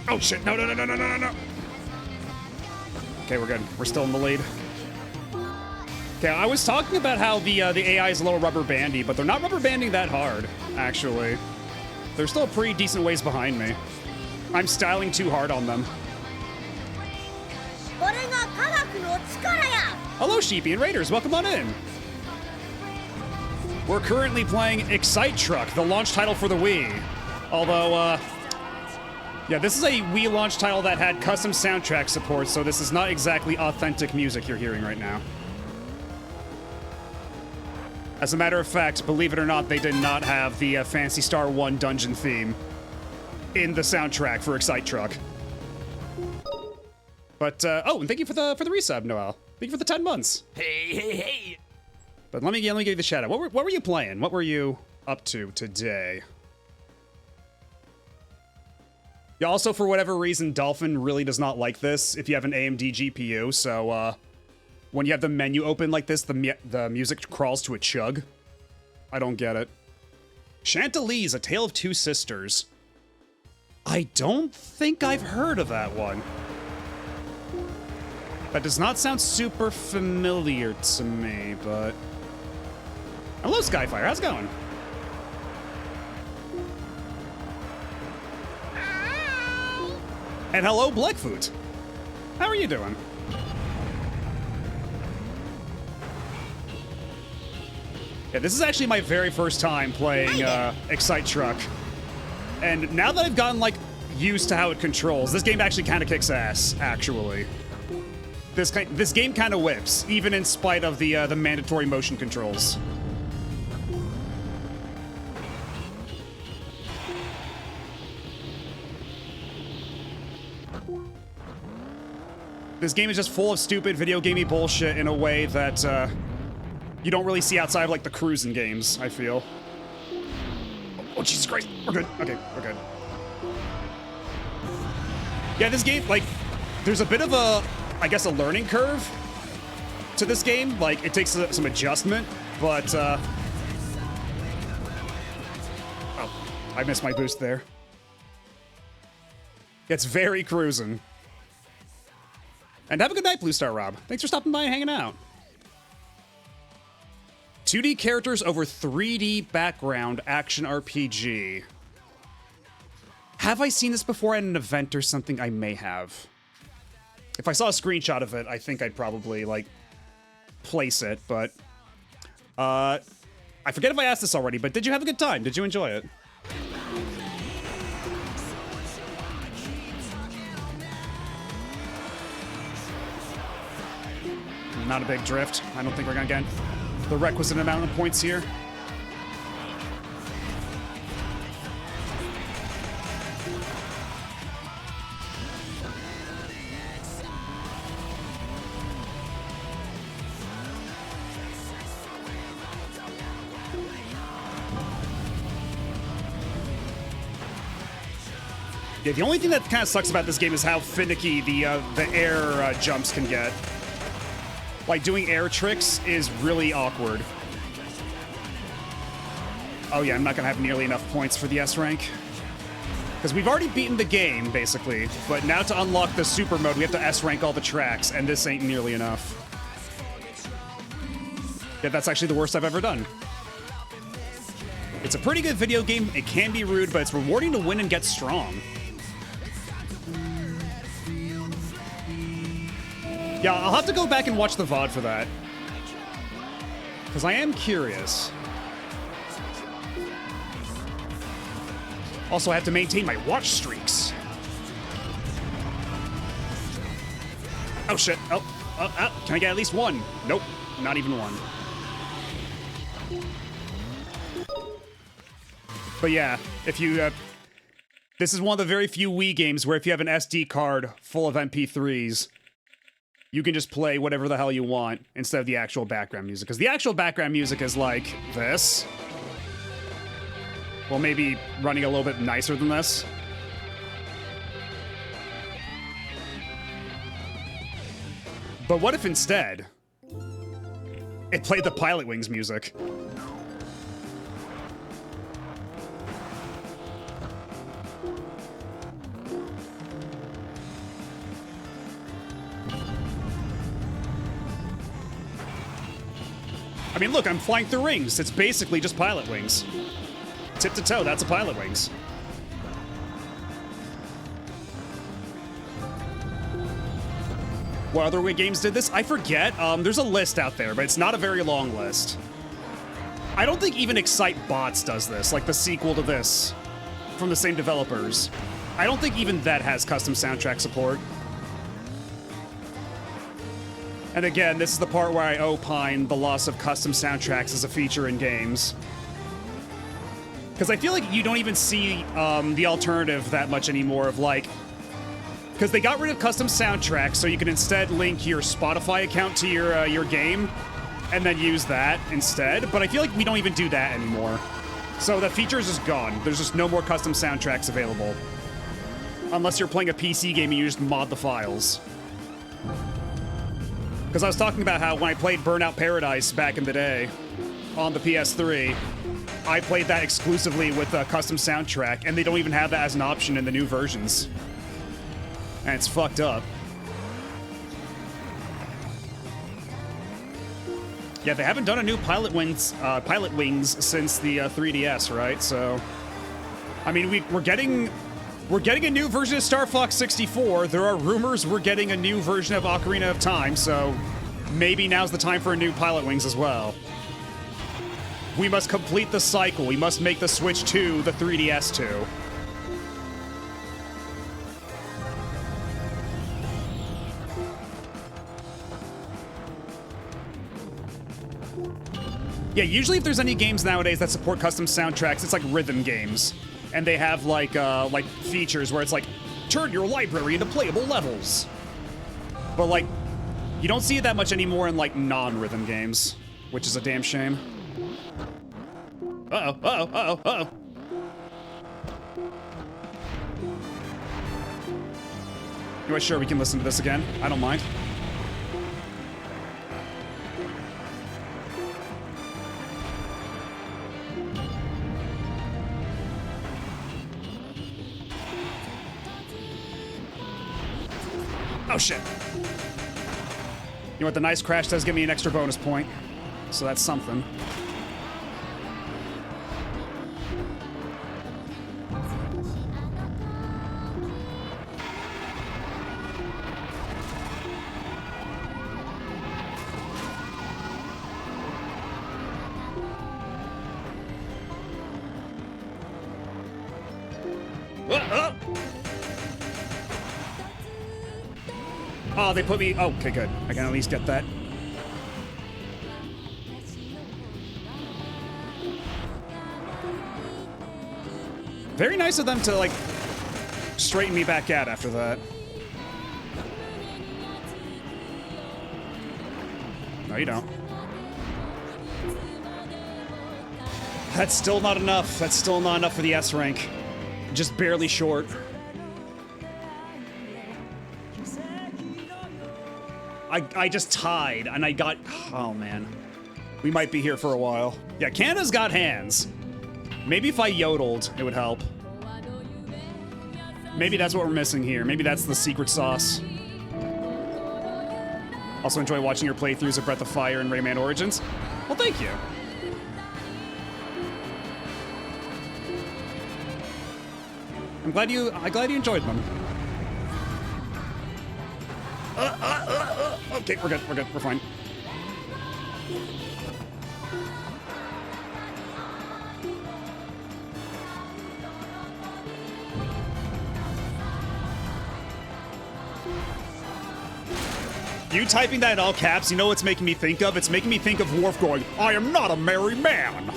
Oh shit, no, no, no, no, no, no, no, no. Okay, we're good. We're still in the lead. Okay, I was talking about how the AI is a little rubber bandy, but they're not rubber banding that hard, actually. They're still pretty decent ways behind me. I'm styling too hard on them. Hello, Sheepy and Raiders. Welcome on in. We're currently playing Excite Truck, the launch title for the Wii. Although, yeah, this is a Wii launch title that had custom soundtrack support, so this is not exactly authentic music you're hearing right now. As a matter of fact, believe it or not, they did not have the Phantasy Star 1 dungeon theme in the soundtrack for Excite Truck. But, oh, and thank you for the resub, Noel. Thank you for the 10 months. Hey, hey, hey! But let me give you the shout out. What were you playing? What were you up to today? Yeah, also, for whatever reason, Dolphin really does not like this if you have an AMD GPU, so, when you have the menu open like this, the music crawls to a chug. I don't get it. Chantilly's, A Tale of Two Sisters. I don't think I've heard of that one. That does not sound super familiar to me, but... Hello, Skyfire. How's it going? And hello, Blackfoot. How are you doing? Yeah, this is actually my very first time playing Excite Truck. And now that I've gotten, like, used to how it controls, this game actually kind of kicks ass, actually. This game kind of whips, even in spite of the mandatory motion controls. This game is just full of stupid video gamey bullshit in a way that you don't really see outside of, like, the cruising games, I feel. Oh, Jesus Christ. We're good. Okay, we're good. Yeah, this game, like, there's a bit of a, I guess, a learning curve to this game. Like, it takes some adjustment, but, oh, I missed my boost there. It's very cruising. And have a good night, Blue Star Rob. Thanks for stopping by and hanging out. 2D characters over 3D background action RPG. Have I seen this before at an event or something? I may have. If I saw a screenshot of it, I think I'd probably, like, place it, but... I forget if I asked this already, but did you have a good time? Did you enjoy it? Not a big drift. I don't think we're gonna get the requisite amount of points here. Yeah, the only thing that kind of sucks about this game is how finicky the air jumps can get. Like, doing air tricks is really awkward. Oh yeah, I'm not gonna have nearly enough points for the S rank. Because we've already beaten the game, basically. But now to unlock the super mode, we have to S rank all the tracks, and this ain't nearly enough. Yeah, that's actually the worst I've ever done. It's a pretty good video game. It can be rude, but it's rewarding to win and get strong. Yeah, I'll have to go back and watch the VOD for that. Because I am curious. Also, I have to maintain my watch streaks. Oh, shit. Oh, can I get at least one? Nope, not even one. But yeah, if you... this is one of the very few Wii games where if you have an SD card full of MP3s, you can just play whatever the hell you want instead of the actual background music. Because the actual background music is like this. Well, maybe running a little bit nicer than this. But what if instead it played the Pilot Wings music? I mean, look, I'm flying through rings. It's basically just Pilot Wings. Tip to toe, that's a Pilot Wings. What other Wii games did this? I forget. There's a list out there, but it's not a very long list. I don't think even Excite Bots does this, like the sequel to this, from the same developers. I don't think even that has custom soundtrack support. And again, this is the part where I opine the loss of custom soundtracks as a feature in games. Because I feel like you don't even see the alternative that much anymore of like... Because they got rid of custom soundtracks, so you can instead link your Spotify account to your game, and then use that instead. But I feel like we don't even do that anymore. So that feature is just gone. There's just no more custom soundtracks available. Unless you're playing a PC game and you just mod the files. Because I was talking about how when I played Burnout Paradise back in the day on the PS3, I played that exclusively with a custom soundtrack, and they don't even have that as an option in the new versions. And it's fucked up. Yeah, they haven't done a new Pilot Wings since the 3DS, right? So, I mean, we're getting a new version of Star Fox 64. There are rumors we're getting a new version of Ocarina of Time, so maybe now's the time for a new Pilot Wings as well. We must complete the cycle. We must make the switch to the 3DS too. Yeah, usually if there's any games nowadays that support custom soundtracks, it's like rhythm games. And they have like features where it's like, turn your library into playable levels. But like, you don't see it that much anymore in like non-rhythm games, which is a damn shame. Uh-oh, uh-oh, uh-oh, uh-oh. You guys sure we can listen to this again? I don't mind. Oh shit. You know what, the nice crash does give me an extra bonus point, so that's something. Oh, they put me... Oh, okay, good. I can at least get that. Very nice of them to, like, straighten me back out after that. No, you don't. That's still not enough. That's still not enough for the S rank. Just barely short. I just tied, and I got... Oh, man. We might be here for a while. Yeah, Canada's got hands. Maybe if I yodeled, it would help. Maybe that's what we're missing here. Maybe that's the secret sauce. Also enjoy watching your playthroughs of Breath of Fire and Rayman Origins. Well, thank you. I'm glad you enjoyed them. Okay, we're good, we're fine. You typing that in all caps, you know what's making me think of? It's making me think of Worf going, "I am not a merry man."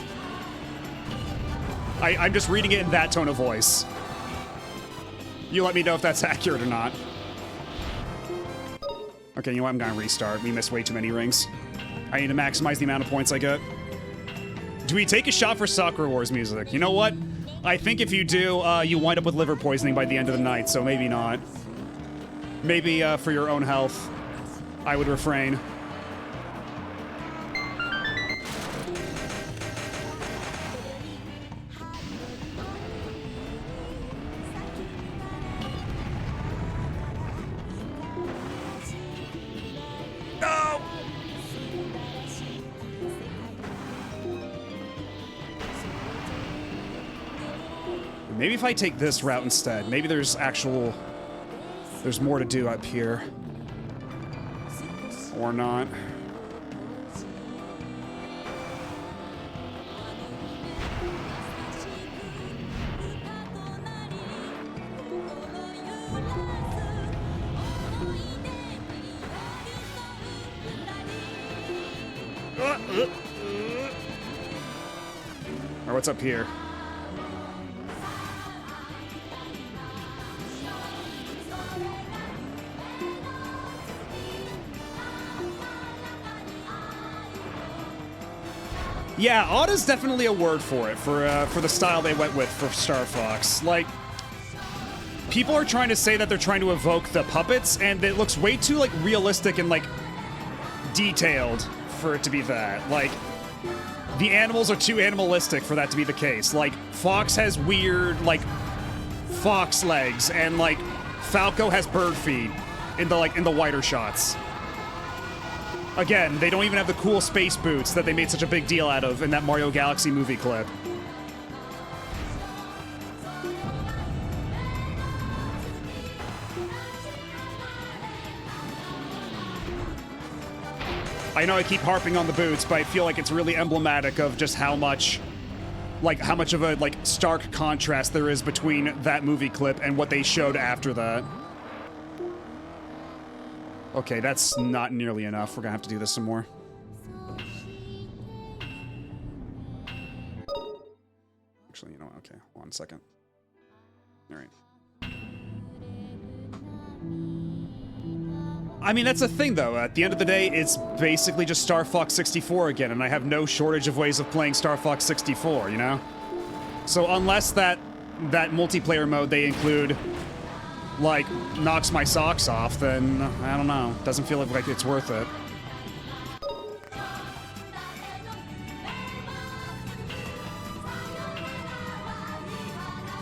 I'm just reading it in that tone of voice. You let me know if that's accurate or not. Okay, you know what? I'm gonna restart. We missed way too many rings. I need to maximize the amount of points I get. Do we take a shot for Sakura Wars music? You know what? I think if you do, you wind up with liver poisoning by the end of the night, so maybe not. Maybe for your own health, I would refrain. No! Maybe if I take this route instead, maybe there's more to do up here. Or not. Or what's up here? Yeah, odd is definitely a word for it, for the style they went with for Star Fox. Like, people are trying to say that they're trying to evoke the puppets, and it looks way too, like, realistic and, like, detailed for it to be that. Like, the animals are too animalistic for that to be the case. Like, Fox has weird, like, fox legs, and, like, Falco has bird feet in the wider shots. Again, they don't even have the cool space boots that they made such a big deal out of in that Mario Galaxy movie clip. I know I keep harping on the boots, but I feel like it's really emblematic of just how much of a, like, stark contrast there is between that movie clip and what they showed after that. Okay, that's not nearly enough. We're gonna have to do this some more. Actually, you know what? Okay, hold on a second. All right. I mean, that's the thing, though. At the end of the day, it's basically just Star Fox 64 again, and I have no shortage of ways of playing Star Fox 64, you know? So unless that multiplayer mode they include, like, knocks my socks off, then I don't know. Doesn't feel like it's worth it.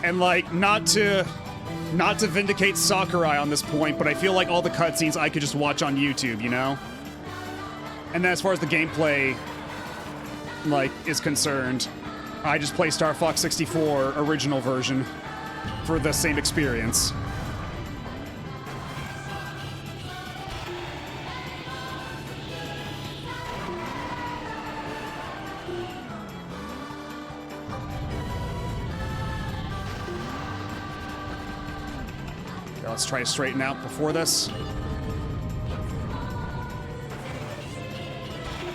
And, like, not to vindicate Sakurai on this point, but I feel like all the cutscenes I could just watch on YouTube, you know? And then as far as the gameplay, like, is concerned, I just play Star Fox 64 original version for the same experience. Let's try to straighten out before this.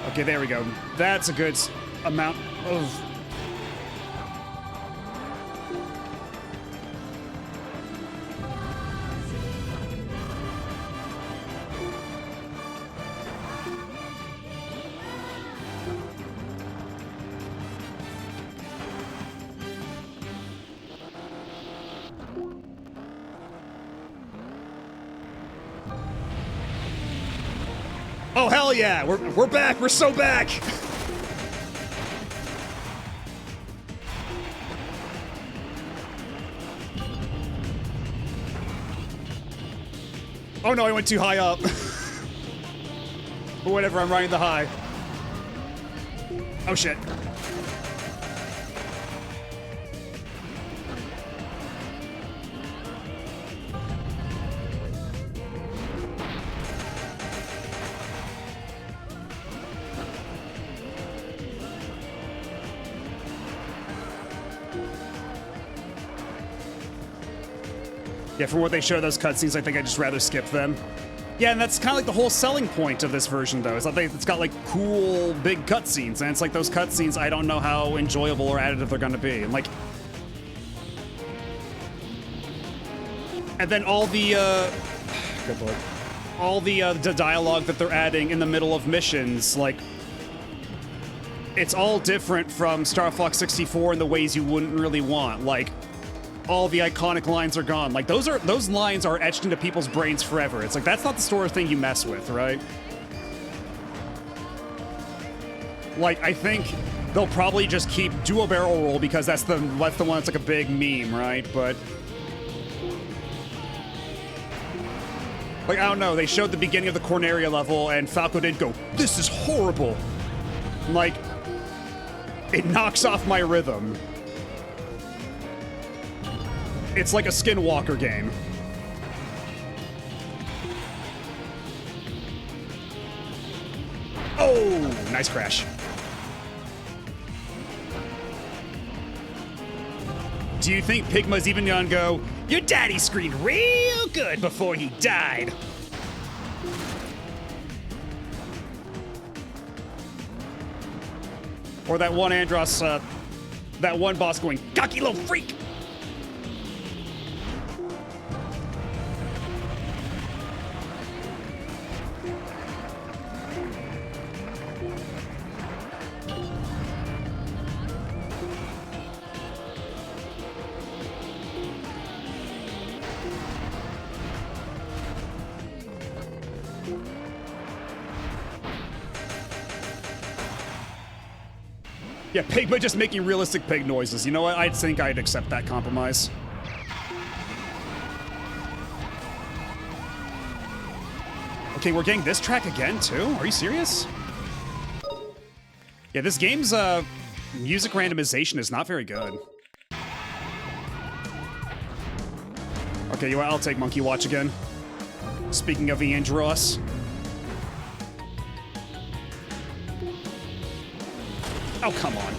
Okay, there we go. That's a good amount of... Oh, hell yeah! We're back! We're so back! Oh no, I went too high up. But whatever, I'm riding the high. Oh shit. Yeah, from what they show those cutscenes, I think I'd just rather skip them. Yeah, and that's kind of like the whole selling point of this version, though. Is that it's got, like, cool, big cutscenes, and it's like those cutscenes, I don't know how enjoyable or additive they're gonna be. And, like... And then all the, good lord. All the dialogue that they're adding in the middle of missions, like... It's all different from Star Fox 64 in the ways you wouldn't really want. Like, all the iconic lines are gone. Like, those lines are etched into people's brains forever. It's like, that's not the sort of thing you mess with, right? Like, I think they'll probably just keep dual barrel roll because that's the one that's like a big meme, right? But... Like, I don't know, they showed the beginning of the Corneria level and Falco did go, "This is horrible!" Like, it knocks off my rhythm. It's like a Skinwalker game. Oh, nice crash. Do you think Pigma's even gonna go, "Your daddy screamed real good before he died"? Or that one Andros, that one boss going, "Cocky little freak!" Yeah, Pigma just making realistic pig noises. You know what? I think I'd accept that compromise. Okay, we're getting this track again, too? Are you serious? Yeah, this game's, music randomization is not very good. Okay, you know what? I'll take Monkey Watch again. Speaking of Andros. Oh, come on.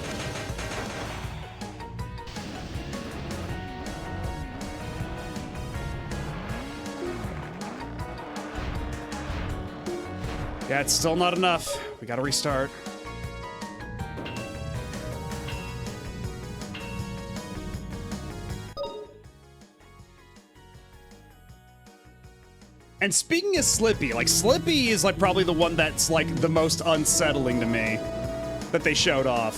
Yeah, it's still not enough. We gotta restart. And speaking of Slippy, like, Slippy is, like, probably the one that's, like, the most unsettling to me that they showed off.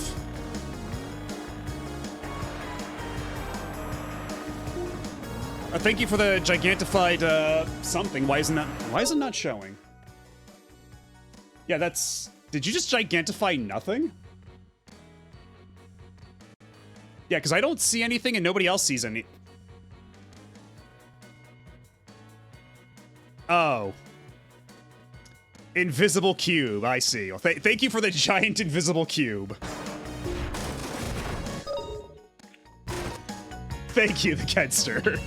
Thank you for the gigantified, something. Why is it not showing? Yeah, that's... Did you just gigantify nothing? Yeah, because I don't see anything and nobody else sees any... Oh. Invisible cube, I see. Well, thank you for the giant invisible cube. Thank you, the Kedster.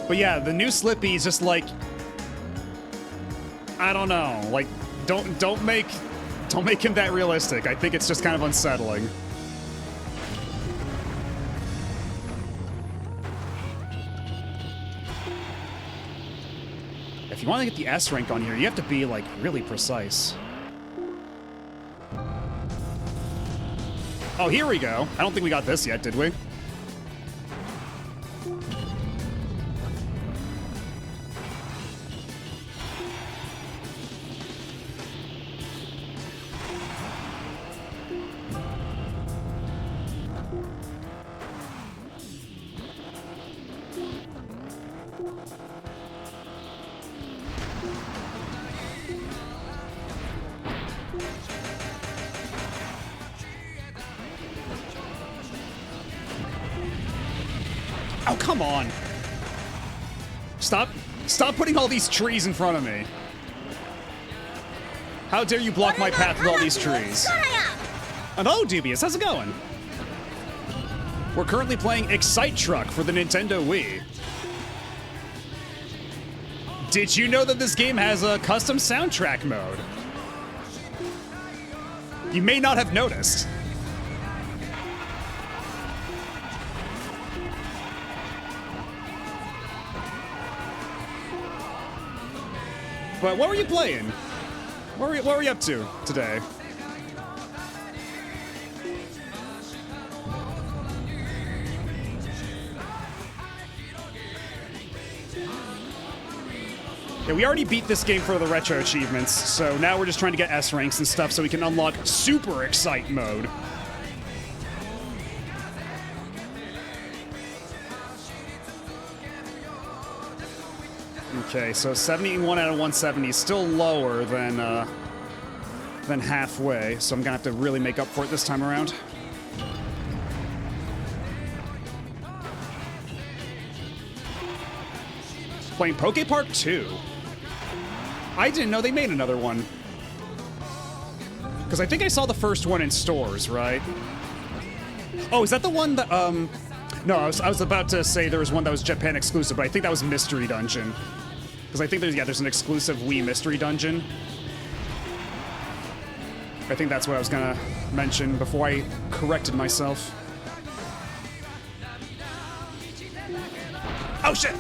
But yeah, the new Slippy is just like... I don't know, like, don't make him that realistic. I think it's just kind of unsettling. If you want to get the S rank on here, you have to be, like, really precise. Oh, here we go. I don't think we got this yet, did we? Oh, come on. Stop putting all these trees in front of me. How dare you block my path with all these trees? And oh, Dubious, how's it going? We're currently playing Excite Truck for the Nintendo Wii. Did you know that this game has a custom soundtrack mode? You may not have noticed. But what were you playing? What were you up to today? Yeah, we already beat this game for the retro achievements, so now we're just trying to get S ranks and stuff so we can unlock Super Excite mode. Okay, so 71 out of 170 is still lower than halfway, so I'm gonna have to really make up for it this time around. Playing Poke Park 2. I didn't know they made another one. Because I think I saw the first one in stores, right? Oh, is that the one that, No, I was about to say there was one that was Japan exclusive, but I think that was Mystery Dungeon. Because I think there's an exclusive Wii Mystery Dungeon. I think that's what I was gonna mention before I corrected myself. Oh, shit!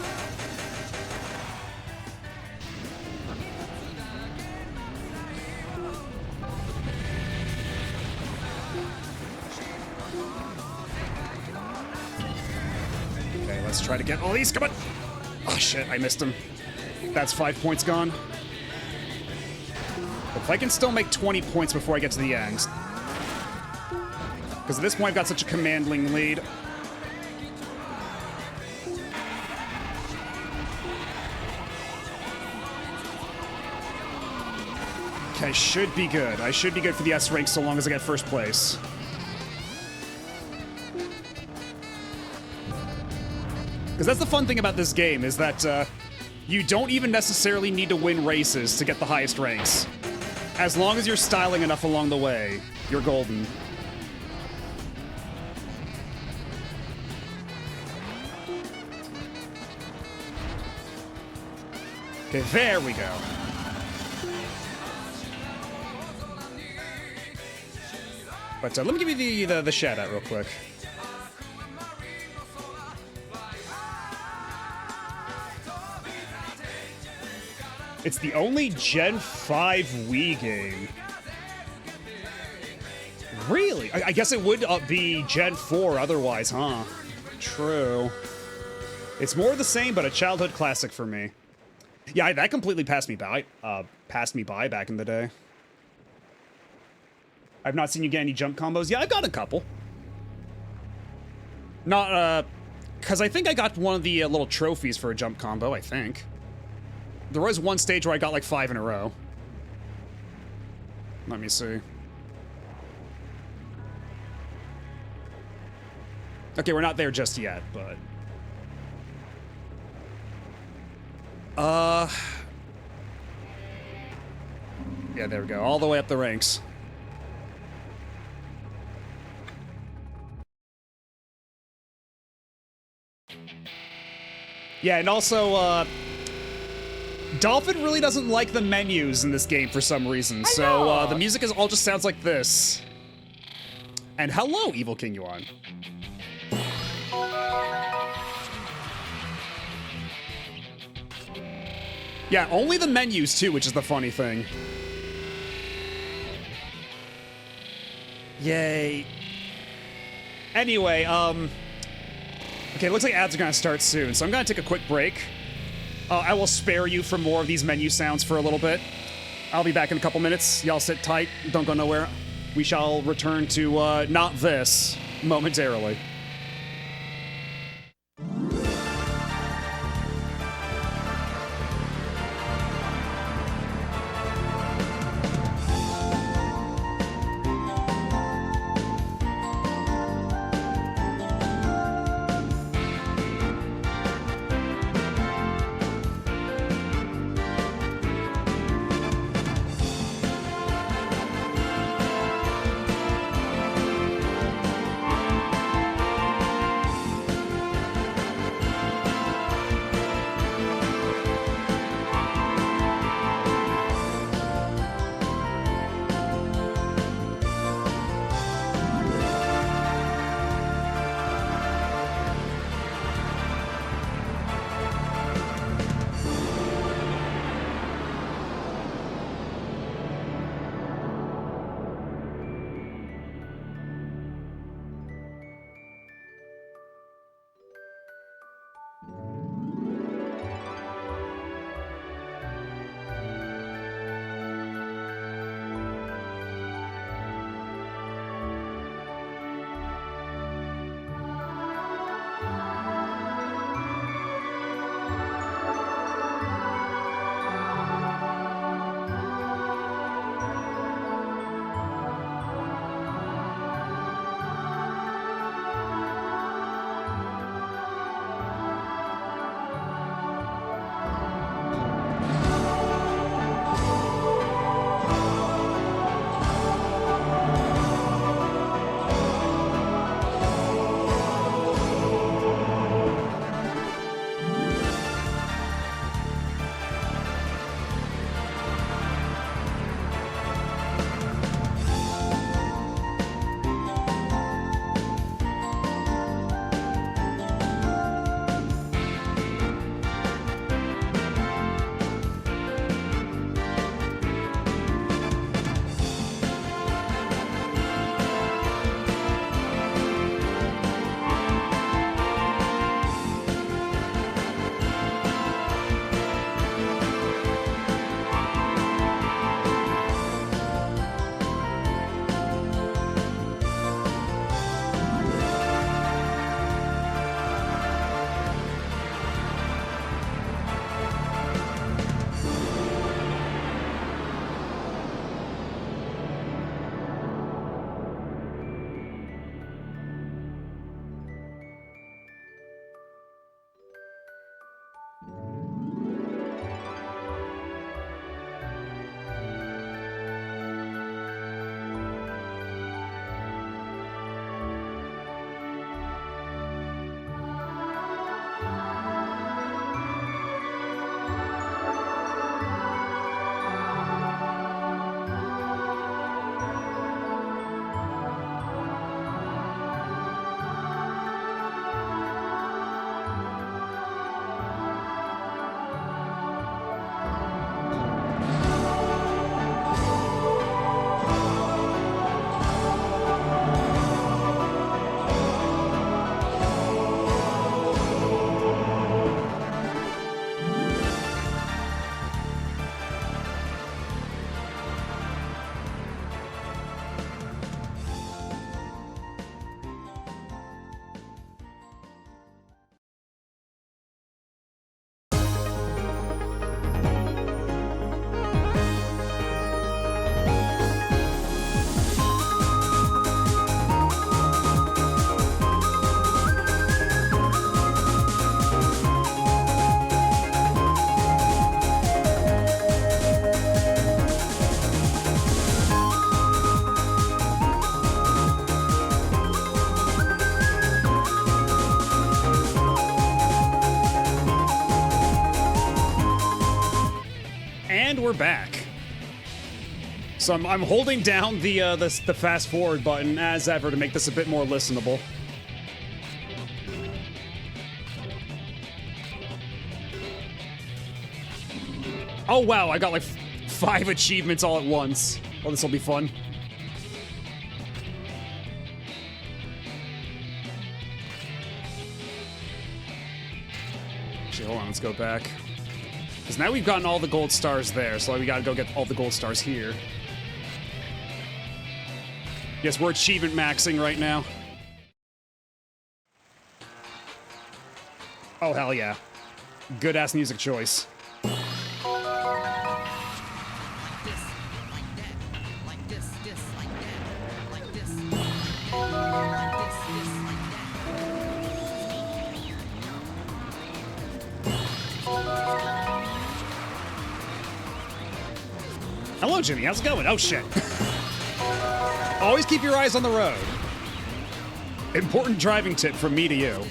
Okay, let's try to get all these. Come on! Oh, shit, I missed him. That's 5 points gone. If I can still make 20 points before I get to the end. Because at this point, I've got such a commanding lead. Okay, should be good. I should be good for the S rank so long as I get first place. Because that's the fun thing about this game, is that you don't even necessarily need to win races to get the highest ranks. As long as you're styling enough along the way, you're golden. Okay, there we go. But let me give you the shout-out real quick. It's the only Gen 5 Wii game. Really? I guess it would be Gen 4 otherwise, huh? True. It's more of the same, but a childhood classic for me. Yeah, that completely passed me by back in the day. I've not seen you get any jump combos. Yeah, I've got a couple. Not, because I think I got one of the little trophies for a jump combo, I think. There was one stage where I got like 5 in a row. Let me see. Okay, we're not there just yet, but... Yeah, there we go. All the way up the ranks. Yeah, and also, Dolphin really doesn't like the menus in this game for some reason, so the music all just sounds like this. And hello, Evil King Yuan. Yeah, only the menus too, which is the funny thing. Yay. Anyway, okay, looks like ads are gonna start soon, so I'm gonna take a quick break. I will spare you from more of these menu sounds for a little bit. I'll be back in a couple minutes. Y'all sit tight. Don't go nowhere. We shall return to, not this, momentarily. And we're back. So I'm holding down the fast forward button as ever to make this a bit more listenable. Oh wow, I got like 5 achievements all at once. Oh, this will be fun. Actually, hold on, let's go back. Because now we've gotten all the gold stars there, so we gotta go get all the gold stars here. Yes, we're achievement maxing right now. Oh, hell yeah. Good-ass music choice. Hello, Jimmy. How's it going? Oh, shit. Always keep your eyes on the road. Important driving tip from me to you.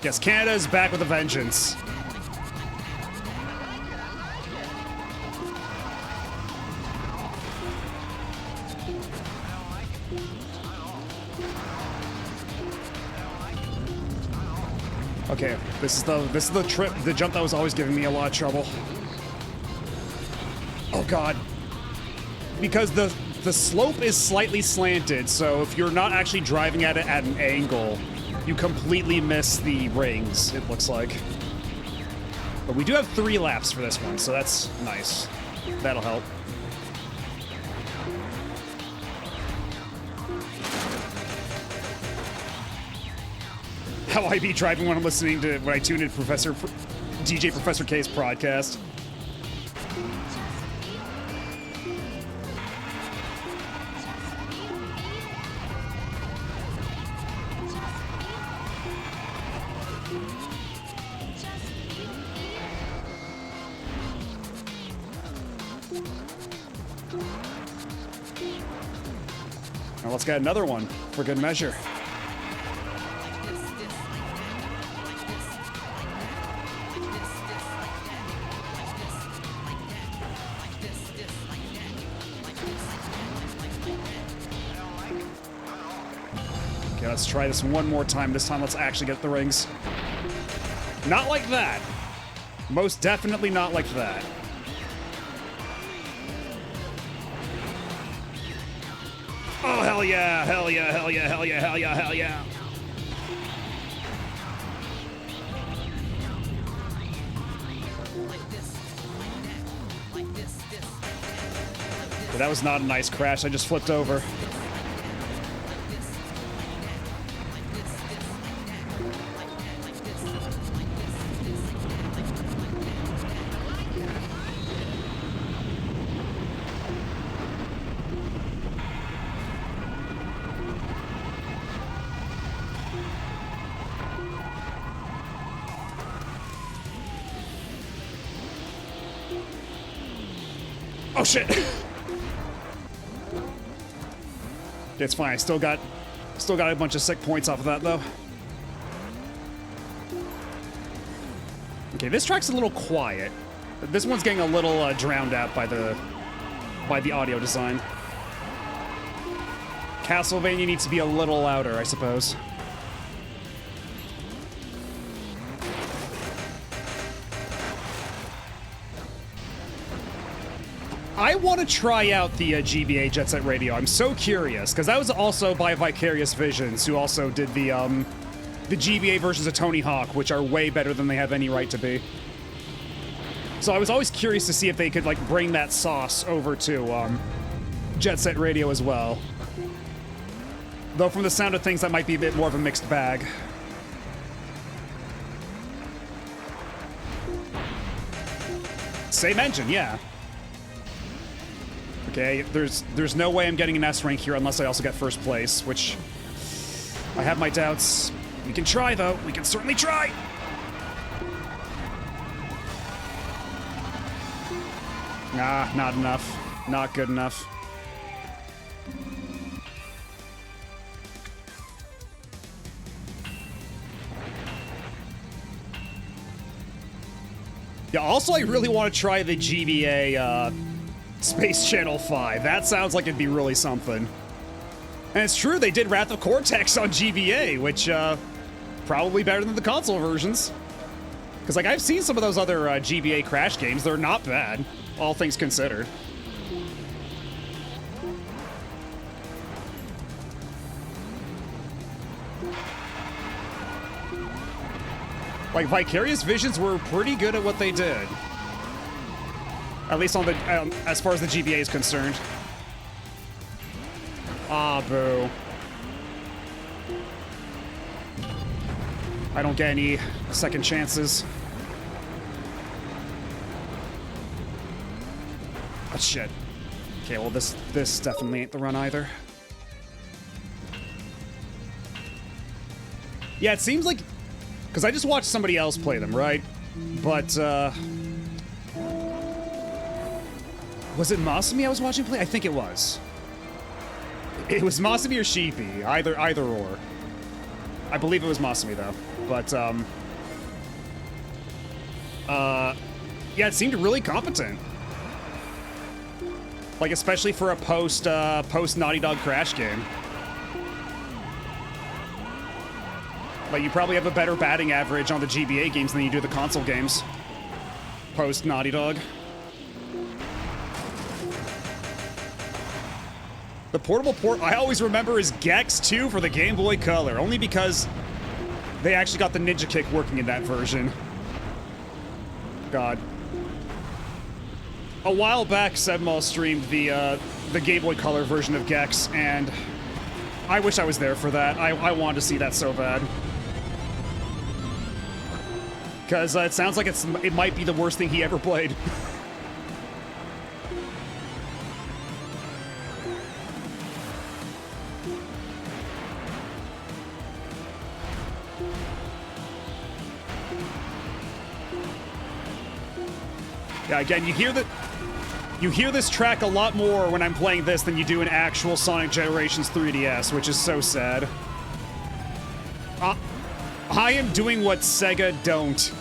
Yes, Canada is back with a vengeance. Okay, this is the jump that was always giving me a lot of trouble. Oh god. Because the slope is slightly slanted, so if you're not actually driving at it at an angle, you completely miss the rings, it looks like. But we do have 3 laps for this one, so that's nice. That'll help. How I be driving when I'm listening to, when I tune in DJ Professor K's podcast. Now let's get another one for good measure. Okay, let's try this one more time. This time, let's actually get the rings. Not like that. Most definitely not like that. Oh, hell yeah, hell yeah, hell yeah, hell yeah, hell yeah, hell yeah. Okay, that was not a nice crash. I just flipped over. Oh shit! It's fine. I still got a bunch of sick points off of that though. Okay, this track's a little quiet. This one's getting a little drowned out by the audio design. Castlevania needs to be a little louder, I suppose. I want to try out the GBA Jet Set Radio. I'm so curious, because that was also by Vicarious Visions, who also did the GBA versions of Tony Hawk, which are way better than they have any right to be. So I was always curious to see if they could, like, bring that sauce over to Jet Set Radio as well. Though from the sound of things, that might be a bit more of a mixed bag. Same engine, yeah. Okay, there's no way I'm getting an S rank here unless I also get first place, which I have my doubts. We can try, though. We can certainly try! Nah, not enough. Not good enough. Yeah, also, I really want to try the GBA Space Channel 5. That sounds like it'd be really something. And it's true, they did Wrath of Cortex on GBA, which, probably better than the console versions. Because, like, I've seen some of those other GBA Crash games. They're not bad, all things considered. Like, Vicarious Visions were pretty good at what they did. At least on the, as far as the GBA is concerned. Ah, boo. I don't get any second chances. Oh, shit. Okay, well, this definitely ain't the run either. Yeah, it seems like... Because I just watched somebody else play them, right? But, was it Masumi I was watching play? I think it was. It was Masumi or Sheepy. Either or. I believe it was Masumi, though. But, yeah, it seemed really competent. Like, especially for a post Naughty Dog Crash game. Like, you probably have a better batting average on the GBA games than you do the console games. Post Naughty Dog. The portable port I always remember is Gex 2 for the Game Boy Color, only because they actually got the ninja kick working in that version. God. A while back, Sebmal streamed the Game Boy Color version of Gex, and I wish I was there for that. I wanted to see that so bad. Because it sounds like it might be the worst thing he ever played. Yeah, again, you hear this track a lot more when I'm playing this than you do in actual Sonic Generations 3DS, which is so sad. I am doing what Sega don't.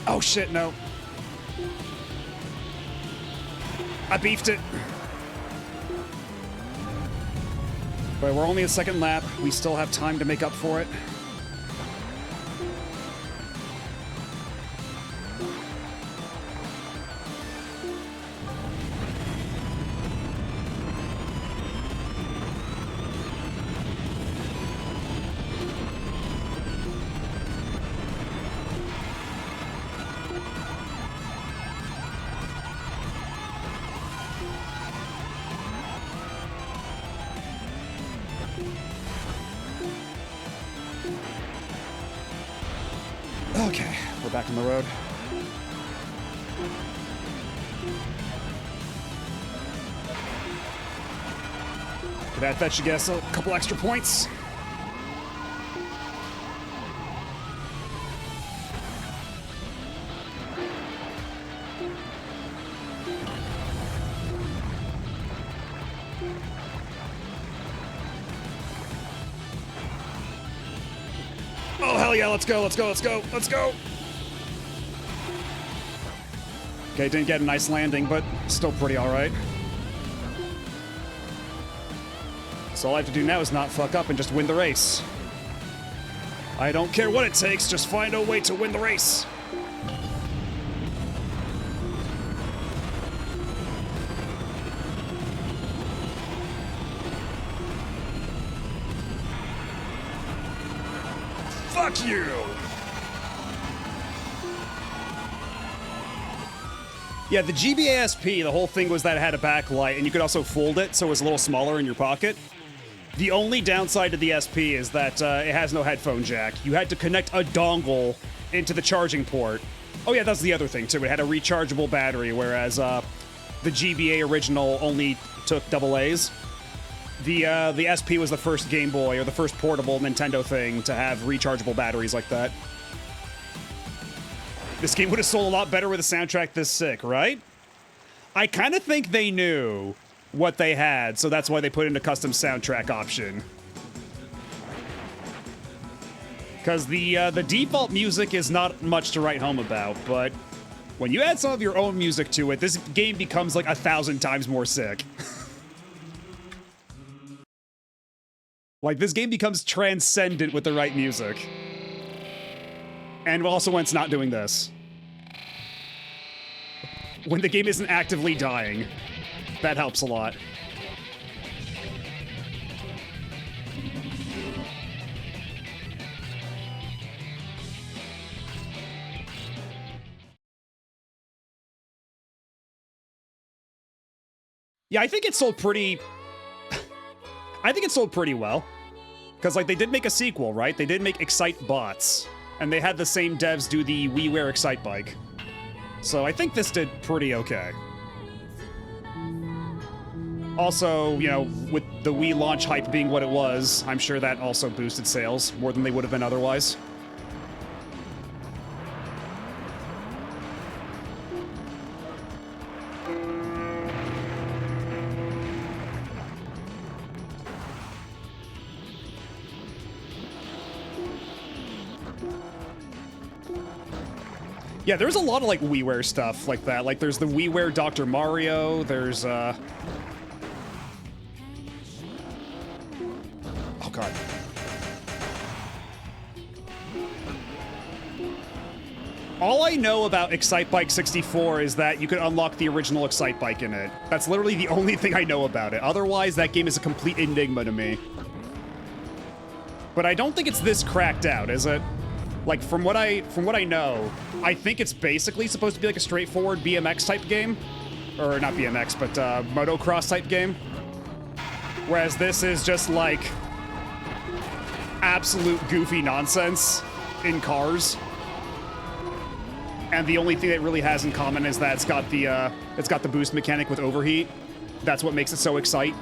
Oh shit, no. I beefed it. But we're only a second lap. We still have time to make up for it. Okay, we're back on the road. That should get us a couple extra points. Oh, hell yeah, let's go, let's go, let's go, let's go! Okay, didn't get a nice landing, but still pretty alright. So all I have to do now is not fuck up and just win the race. I don't care what it takes, just find a way to win the race. Fuck you! Yeah, the GBA SP, the whole thing was that it had a backlight, and you could also fold it so it was a little smaller in your pocket. The only downside to the SP is that it has no headphone jack. You had to connect a dongle into the charging port. Oh yeah, that's the other thing too. It had a rechargeable battery, whereas the GBA original only took AA's. The SP was the first Game Boy, or the first portable Nintendo thing to have rechargeable batteries like that. This game would have sold a lot better with a soundtrack this sick, right? I kind of think they knew what they had, so that's why they put in a custom soundtrack option. Because the default music is not much to write home about, but when you add some of your own music to it, this game becomes like 1,000 times more sick. Like, this game becomes transcendent with the right music. And also when it's not doing this. When the game isn't actively dying. That helps a lot. Yeah, I think it sold pretty... I think it sold pretty well. Because, like, they did make a sequel, right? They did make Excite Bots. And they had the same devs do the WiiWare Excite Bike. So I think this did pretty okay. Also, you know, with the Wii launch hype being what it was, I'm sure that also boosted sales more than they would have been otherwise. Yeah, there's a lot of, like, WiiWare stuff like that. Like, there's the WiiWare Dr. Mario, there's, Oh, God. All I know about Excite Bike 64 is that you could unlock the original Excite Bike in it. That's literally the only thing I know about it. Otherwise, that game is a complete enigma to me. But I don't think it's this cracked out, is it? Like, from what I know, I think it's basically supposed to be like a straightforward BMX type game. Or not BMX, but motocross type game. Whereas this is just like absolute goofy nonsense in cars. And the only thing that it really has in common is that it's got the boost mechanic with overheat. That's what makes it so excite.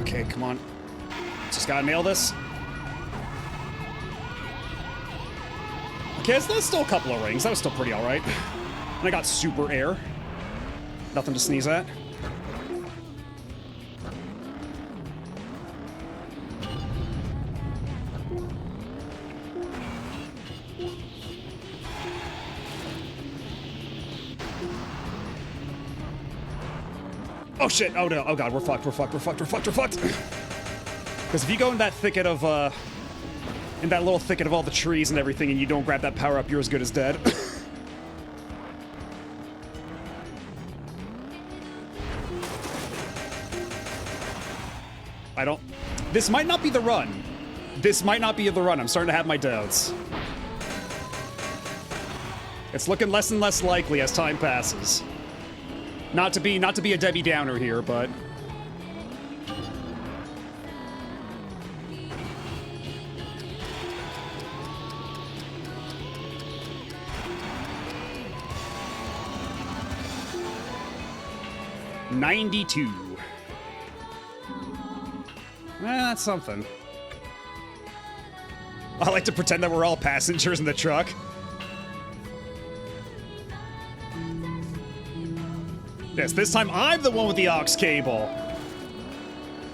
Okay, come on. Just gotta nail this. Okay, that's still a couple of rings. That was still pretty alright. And I got super air. Nothing to sneeze at. Oh shit, oh no, oh god, we're fucked. Because if you go in that thicket of, in that little thicket of all the trees and everything and you don't grab that power up, you're as good as dead. This might not be the run. This might not be the run, I'm starting to have my doubts. It's looking less and less likely as time passes. Not to be a Debbie Downer here, but... $92. That's something. I like to pretend that we're all passengers in the truck. Yes, this time I'm the one with the aux cable.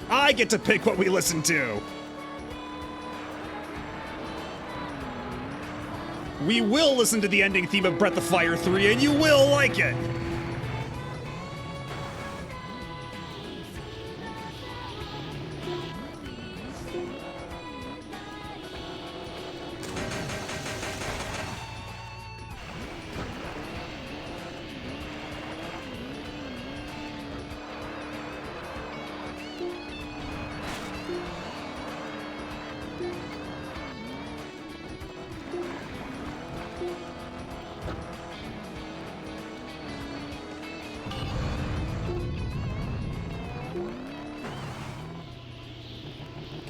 I get to pick what we listen to. We will listen to the ending theme of Breath of Fire 3, and you will like it.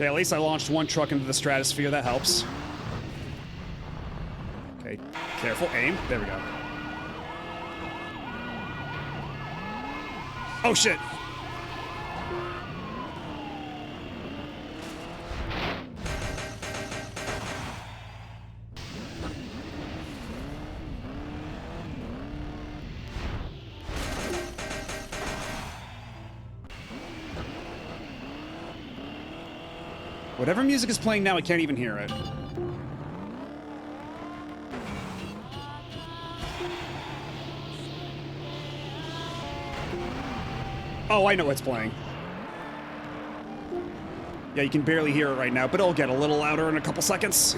Okay, at least I launched one truck into the stratosphere. That helps. Okay, careful. Aim. There we go. Oh, shit. Whatever music is playing now, I can't even hear it. Oh, I know what's playing. Yeah, you can barely hear it right now, but it'll get a little louder in a couple seconds.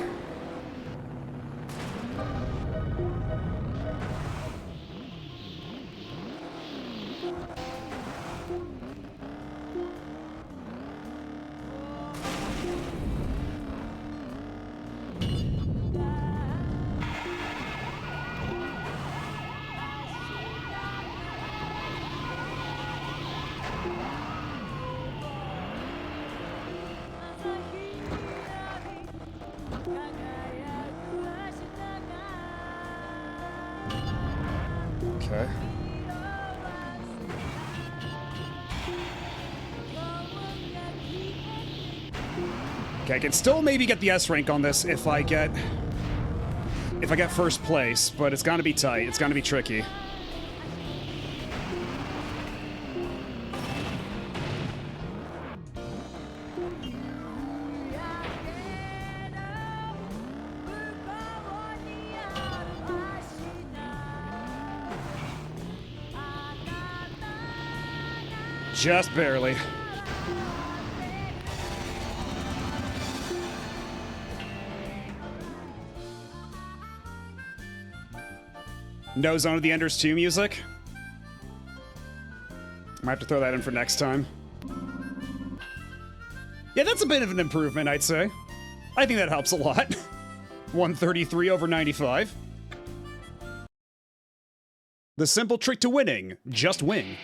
Okay. Okay, I can still maybe get the S rank on this if I get first place, but it's gonna be tight. It's gonna be tricky. Just barely. No Zone of the Enders 2 music. Might have to throw that in for next time. Yeah, that's a bit of an improvement, I'd say. I think that helps a lot. 133 over 95. The simple trick to winning, just win.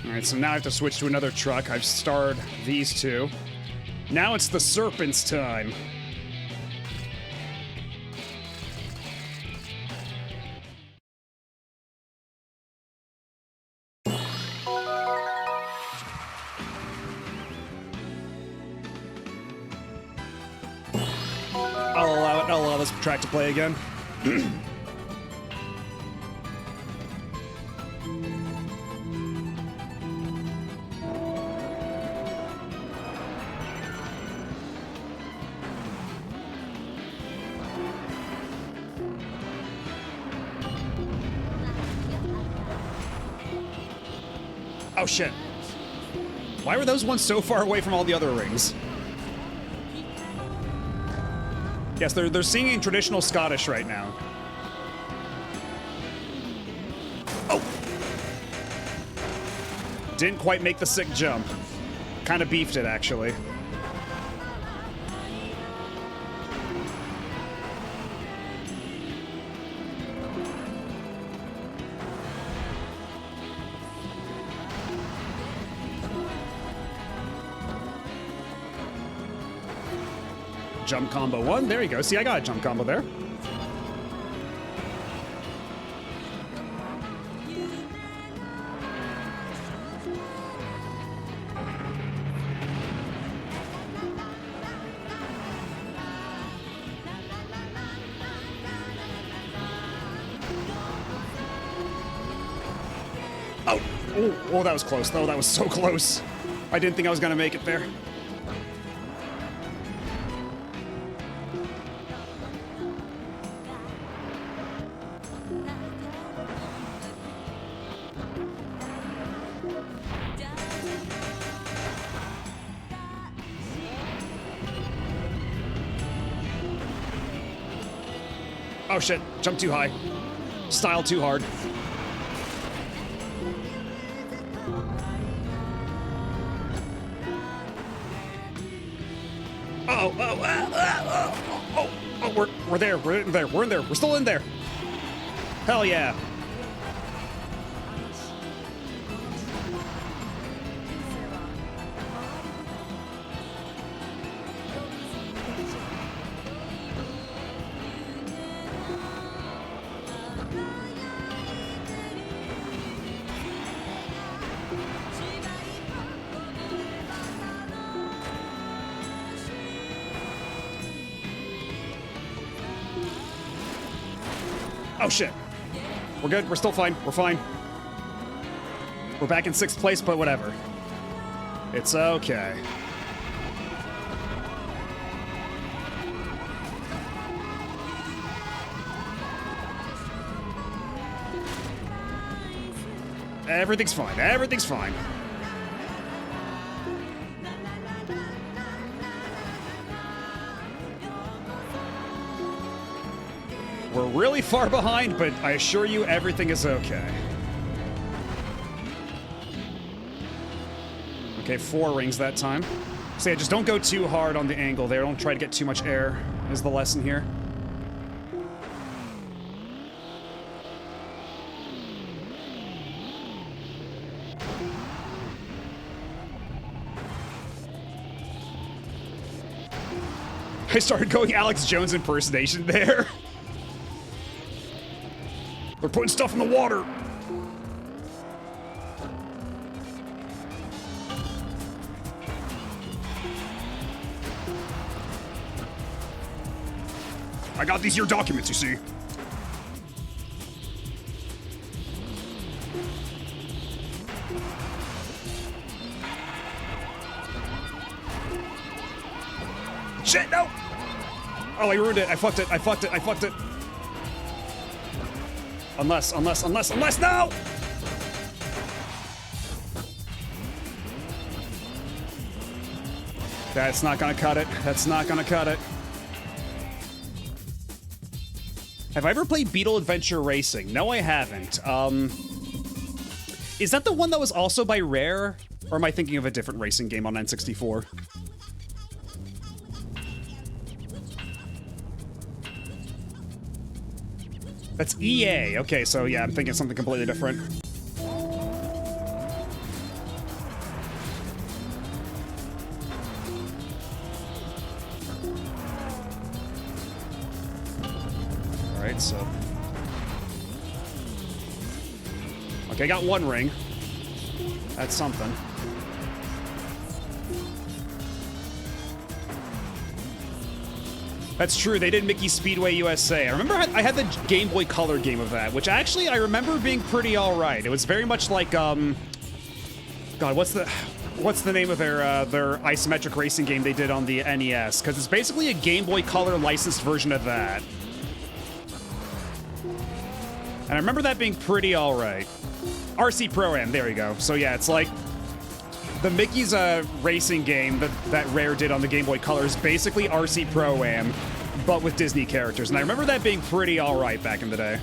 Alright, so now I have to switch to another truck. I've starred these two. Now it's the Serpent's time. I'll allow this track to play again. Oh shit. Why were those ones so far away from all the other rings? Yes, they're singing traditional Scottish right now. Oh! Didn't quite make the sick jump. Kind of beefed it, actually. Jump combo one. There you go. See, I got a jump combo there. Oh, oh, that was close, though. That was so close. I didn't think I was going to make it there. Oh shit, jump too high. Style too hard. Oh, we're there. We're in there. We're in there. We're still in there. Hell yeah. Oh shit. We're good. We're still fine. We're fine. We're back in 6th place, but whatever. It's okay. Everything's fine. Everything's fine. We're really far behind, but I assure you everything is okay. Okay, 4 rings that time. So yeah, just don't go too hard on the angle there. Don't try to get too much air, is the lesson here. I started going Alex Jones impersonation there. They're putting stuff in the water. I got these here documents, you see. Shit, no! Oh, I ruined it. I fucked it. I fucked it. I fucked it. Unless, no! That's not gonna cut it. That's not gonna cut it. Have I ever played Beetle Adventure Racing? No, I haven't. Is that the one that was also by Rare? Or am I thinking of a different racing game on N64? That's EA. Okay, so yeah, I'm thinking something completely different. Alright, so... Okay, I got 1 ring. That's something. That's true, they did Mickey Speedway USA. I remember I had the Game Boy Color game of that, which actually I remember being pretty alright. It was very much like, God, what's the name of their isometric racing game they did on the NES? Because it's basically a Game Boy Color licensed version of that. And I remember that being pretty alright. RC Pro-Am, there you go. So yeah, it's like the Mickey's racing game that Rare did on the Game Boy Color is basically RC Pro-Am, but with Disney characters. And I remember that being pretty alright back in the day.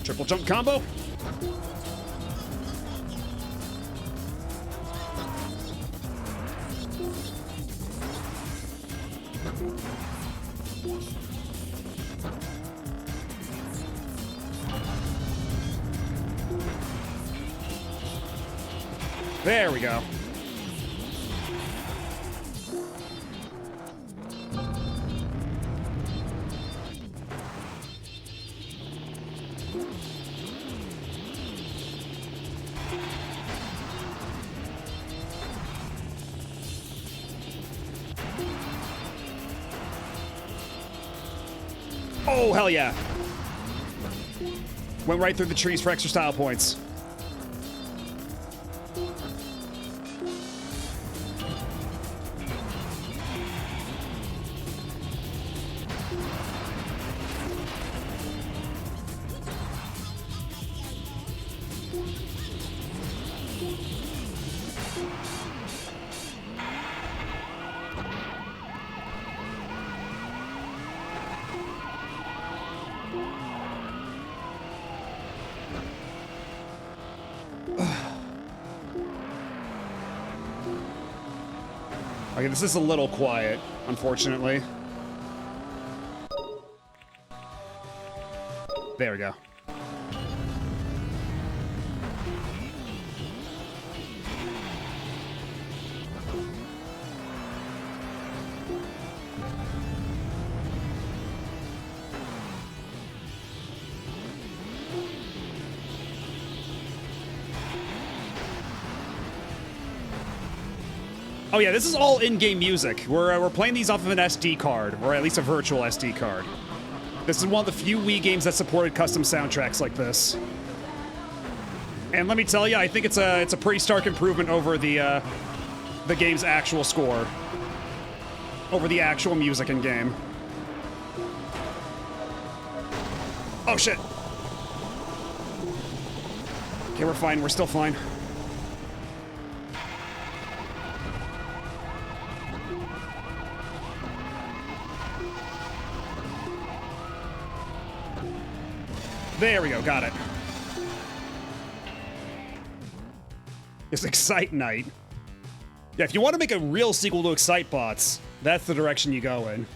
Triple jump combo. There we go. Oh, hell yeah. Went right through the trees for extra style points. Okay, this is a little quiet, unfortunately. There we go. Oh yeah, this is all in-game music. We're playing these off of an SD card, or at least a virtual SD card. This is one of the few Wii games that supported custom soundtracks like this. And let me tell you, I think it's a pretty stark improvement over the game's actual score, over the actual music in game. Oh shit. Okay, we're fine. We're still fine. There we go, got it. It's Excite Night. Yeah, if you want to make a real sequel to Excite Bots, that's the direction you go in.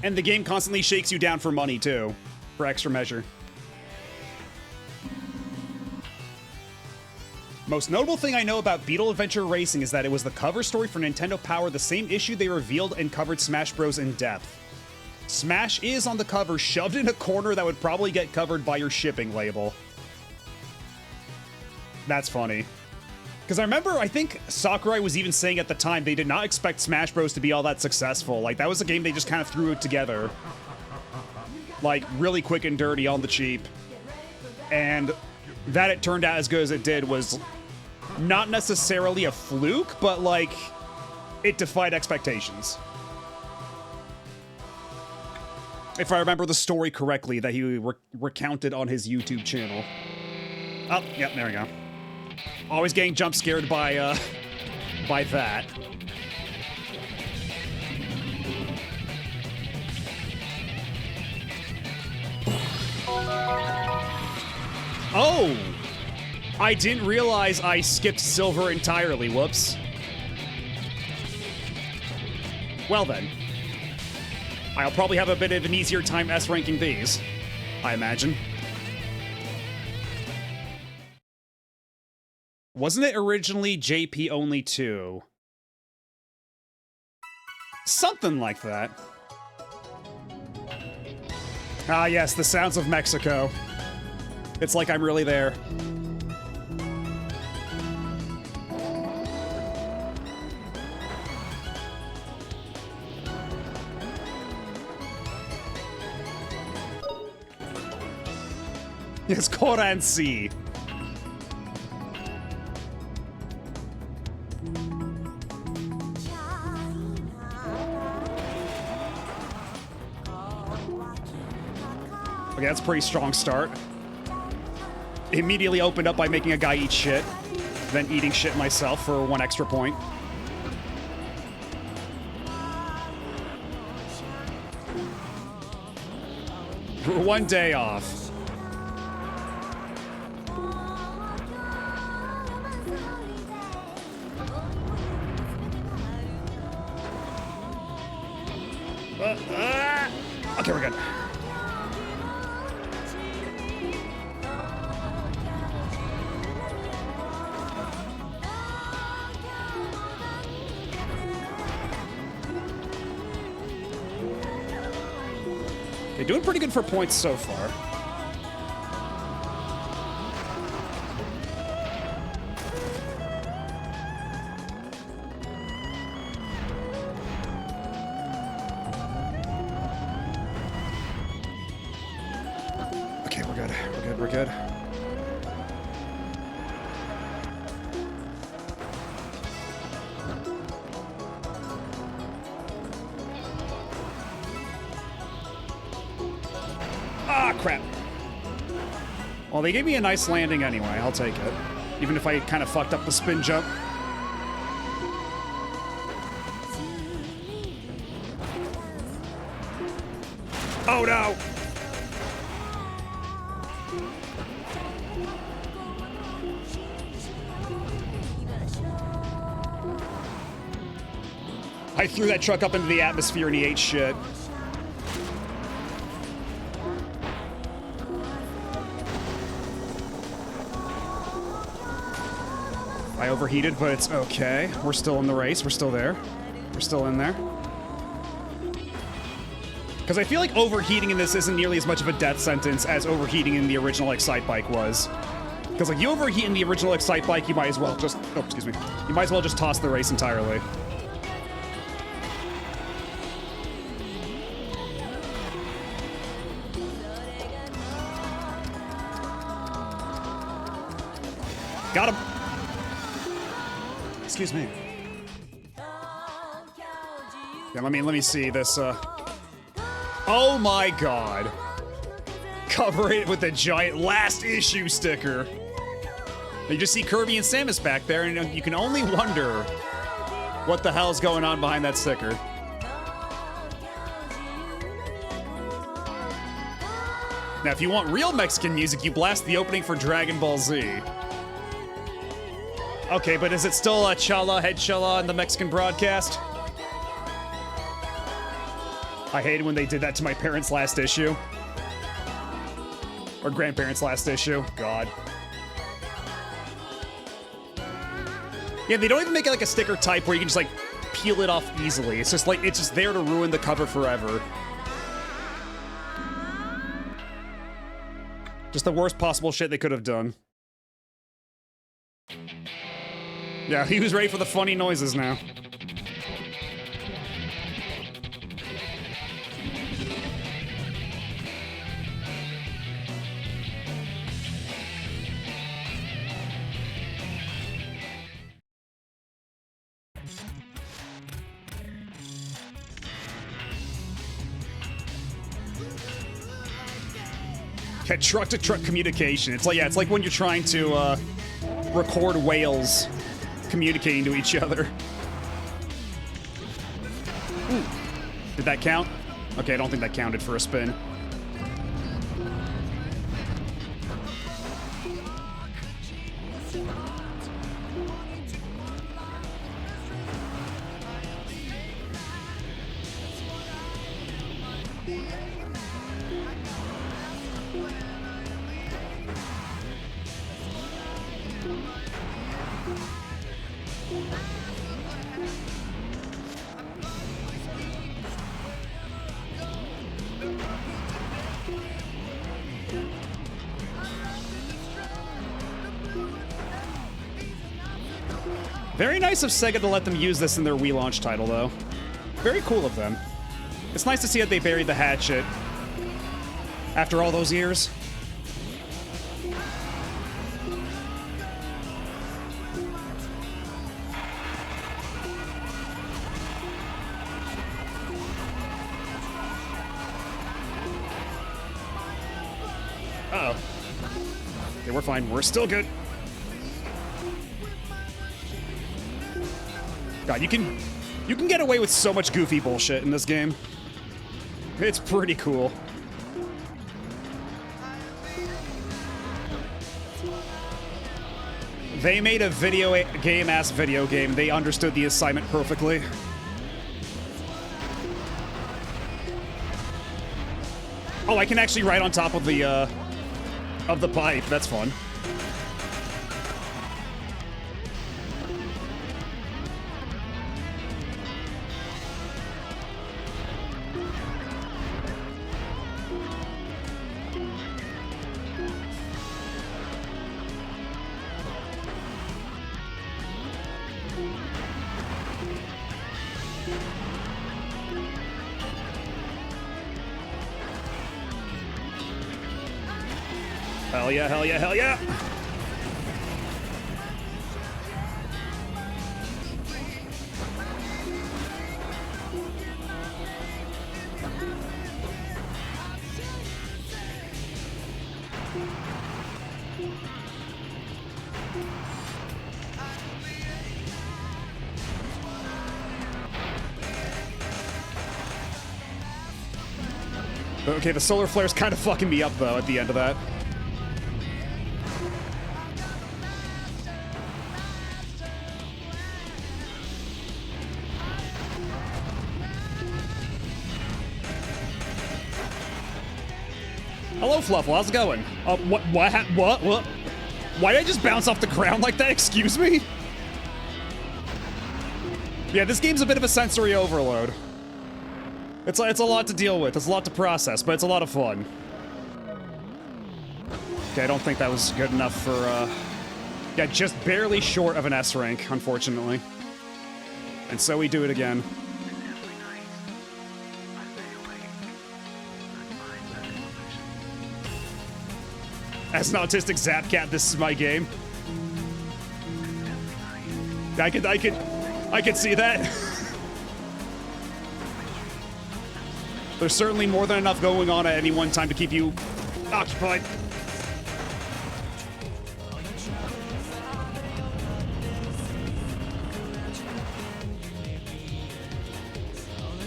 And the game constantly shakes you down for money, too, for extra measure. Most notable thing I know about Beetle Adventure Racing is that it was the cover story for Nintendo Power, the same issue they revealed and covered Smash Bros. In depth. Smash is on the cover, shoved in a corner that would probably get covered by your shipping label. That's funny. Because I remember, I think Sakurai was even saying at the time they did not expect Smash Bros. To be all that successful. Like, that was a game they just kind of threw it together. Like, really quick and dirty on the cheap. And that it turned out as good as it did was not necessarily a fluke, but, like, it defied expectations. If I remember the story correctly that he recounted on his YouTube channel. Oh, yep, there we go. Always getting jump scared by that. Oh! I didn't realize I skipped silver entirely, whoops. Well then. I'll probably have a bit of an easier time S-ranking these, I imagine. Wasn't it originally JP only 2? Something like that. Ah yes, the sounds of Mexico. It's like I'm really there. It's Koran C. Okay, that's a pretty strong start. Immediately opened up by making a guy eat shit, then eating shit myself for 1 extra point. For 1 day off. Okay, we're good. They're doing pretty good for points so far. Okay, we're good. We're good. We're good. Ah, crap. Well, they gave me a nice landing anyway. I'll take it. Even if I kind of fucked up the spin jump. Oh, no! I threw that truck up into the atmosphere and he ate shit. I overheated, but it's okay. We're still in the race. We're still there. We're still in there. Because I feel like overheating in this isn't nearly as much of a death sentence as overheating in the original Excite Bike was. Because like you overheat in the original Excite Bike, you might as well just, oh, excuse me. You might as well just toss the race entirely. Got him. Excuse me. Yeah, let me see this, oh my god. Cover it with a giant last issue sticker. You just see Kirby and Samus back there, and you can only wonder what the hell's going on behind that sticker. Now, if you want real Mexican music, you blast the opening for Dragon Ball Z. Okay, but is it still a chala, head chala in the Mexican broadcast? I hated when they did that to my parents' last issue. Or grandparents' last issue. God. Yeah, they don't even make it like a sticker type where you can just like peel it off easily. It's just like, it's just there to ruin the cover forever. Just the worst possible shit they could have done. Yeah, he was ready for the funny noises now. Yeah, truck-to-truck communication. It's like, yeah, it's like when you're trying to record whales communicating to each other. Ooh. Did that count? Okay, I don't think that counted for a spin. Very nice of Sega to let them use this in their Wii launch title, though. Very cool of them. It's nice to see that they buried the hatchet after all those years. Uh-oh. Okay, we're fine. We're still good. God, you can get away with so much goofy bullshit in this game. It's pretty cool. They made a video game-ass video game. They understood the assignment perfectly. Oh, I can actually ride on top of the pipe. That's fun. Hell yeah, hell yeah, hell yeah! Okay, the solar flare's kind of fucking me up, though, at the end of that. Hello, Fluffle. How's it going? What? Why did I just bounce off the ground like that? Excuse me? Yeah, this game's a bit of a sensory overload. It's a lot to deal with. It's a lot to process, but it's a lot of fun. Okay, I don't think that was good enough for, yeah, just barely short of an S rank, unfortunately. And so we do it again. As an autistic Zapcat, this is my game. I could see that. There's certainly more than enough going on at any one time to keep you occupied.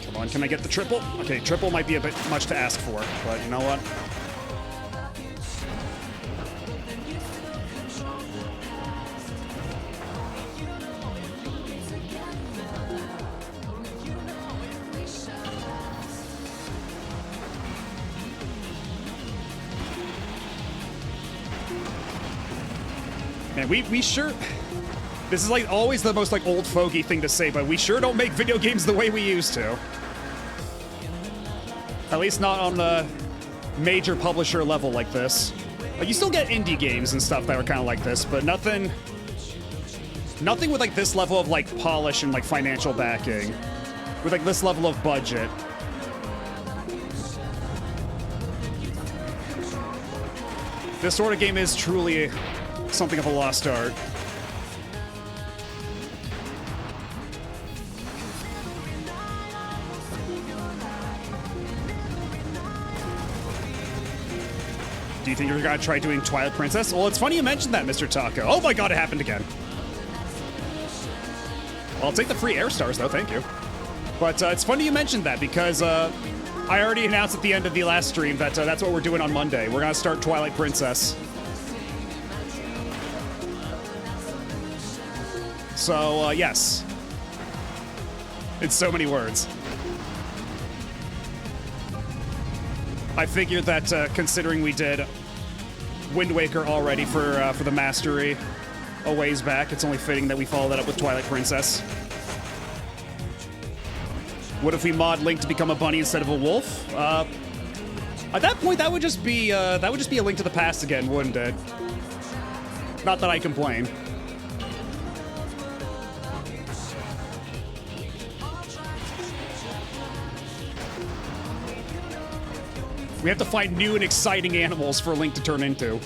Come on, can I get the triple? Okay, triple might be a bit much to ask for, but you know what? Man, we sure... This is like always the most like old fogey thing to say, but we sure don't make video games the way we used to. At least not on the major publisher level like this. Like, you still get indie games and stuff that are kind of like this, but nothing with like this level of like polish and like financial backing. With like this level of budget. This sort of game is truly something of a lost art. Do you think you're gonna try doing Twilight Princess? Well, it's funny you mentioned that, Mr. Taco. Oh my god, it happened again. Well, I'll take the free air stars, though, thank you. But it's funny you mentioned that, because I already announced at the end of the last stream that that's what we're doing on Monday. We're gonna start Twilight Princess. So, yes. In so many words. I figured that considering we did Wind Waker already for the Mastery a ways back, it's only fitting that we follow that up with Twilight Princess. What if we mod Link to become a bunny instead of a wolf? At that point, that would just be a Link to the Past again, wouldn't it? Not that I complain. We have to find new and exciting animals for Link to turn into.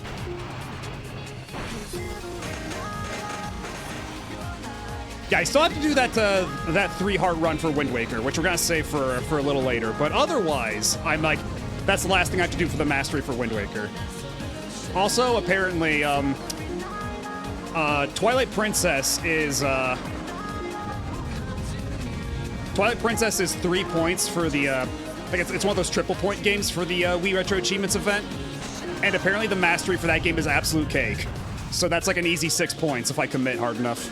Yeah, I still have to do that 3-heart run for Wind Waker, which we're gonna save for a little later. But otherwise, I'm like, that's the last thing I have to do for the Mastery for Wind Waker. Also, apparently, Twilight Princess is 3 points for the, like it's one of those triple point games for the Wii Retro Achievements event. And apparently the Mastery for that game is absolute cake. So that's like an easy 6 points if I commit hard enough.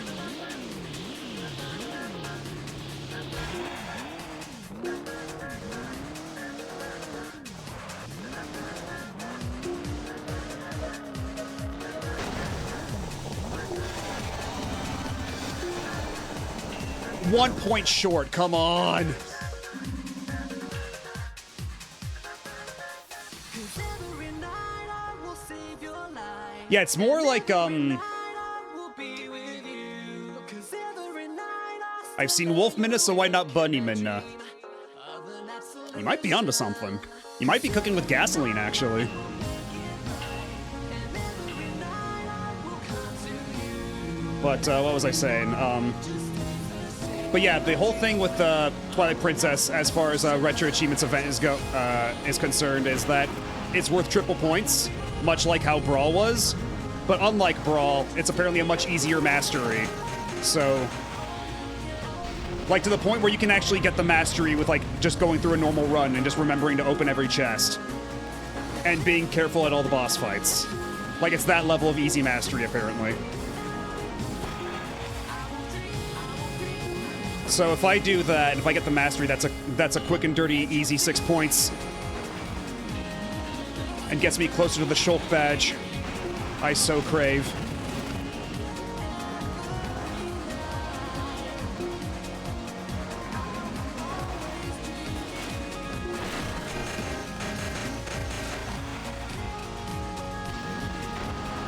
One point short, come on. Yeah, it's more like, I've seen Wolf Minna, so why not Bunny Minna? You might be onto something. You might be cooking with gasoline, actually. But, what was I saying? But yeah, the whole thing with Twilight Princess, as far as Retro Achievements event is concerned, is that it's worth triple points, much like how Brawl was. But unlike Brawl, it's apparently a much easier mastery. So, like to the point where you can actually get the mastery with like just going through a normal run and just remembering to open every chest. And being careful at all the boss fights. Like it's that level of easy mastery, apparently. So if I do that, and if I get the mastery, that's a quick and dirty, easy 6 points. and gets me closer to the Shulk badge I so crave.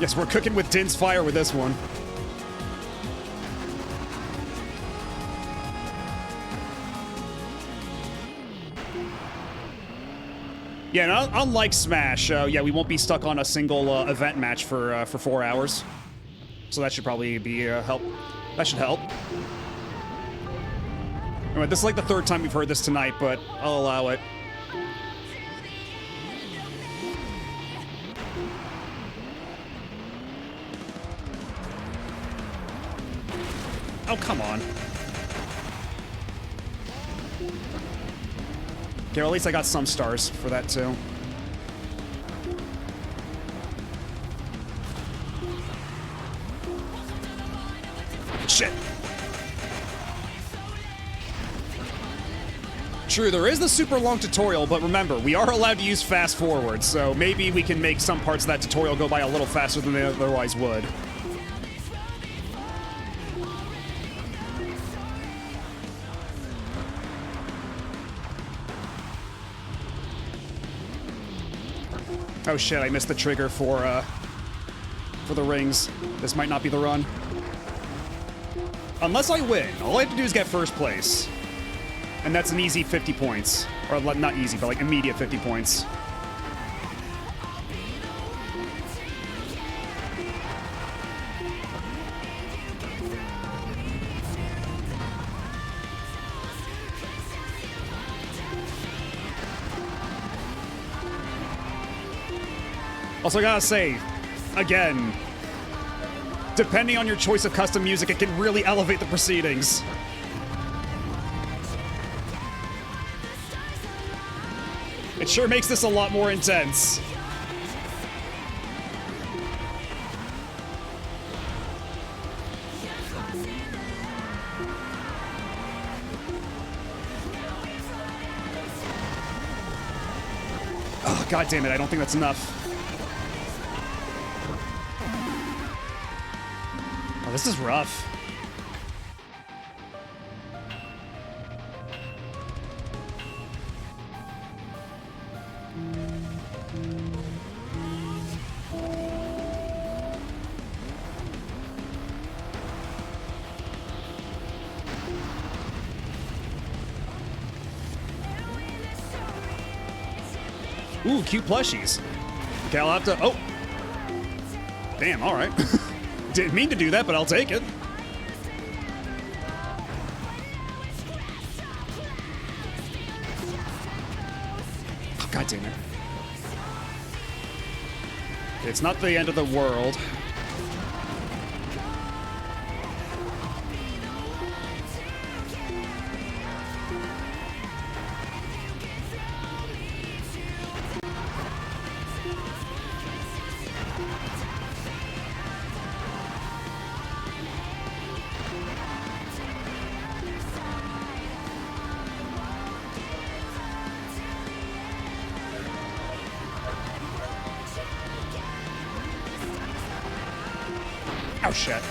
Yes, we're cooking with Din's fire with this one. Yeah, and unlike Smash, yeah, we won't be stuck on a single event match for 4 hours. So that should probably be help. That should help. Anyway, this is like the third time we've heard this tonight, but I'll allow it. Oh, come on. Okay, well, at least I got some stars for that, too. Shit. True, there is the super long tutorial, but remember, we are allowed to use fast forward, so maybe we can make some parts of that tutorial go by a little faster than they otherwise would. Oh shit, I missed the trigger for the rings. This might not be the run. Unless I win, all I have to do is get first place. And that's an easy 50 points. Or not easy, but like immediate 50 points. Also, I gotta say, again, depending on your choice of custom music, it can really elevate the proceedings. It sure makes this a lot more intense. Oh, God damn it, I don't think that's enough. Oh, this is rough. Ooh, cute plushies. Okay, I'll have to... Oh! Damn, alright. Didn't mean to do that, but I'll take it. Oh, God damn it. It's not the end of the world. Oh, shit.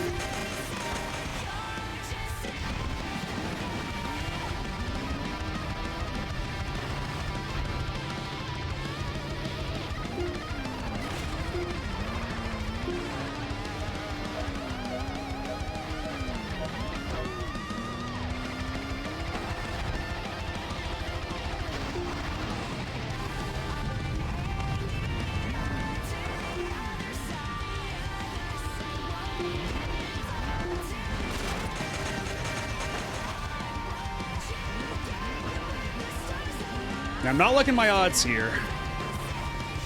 Now, I'm not liking my odds here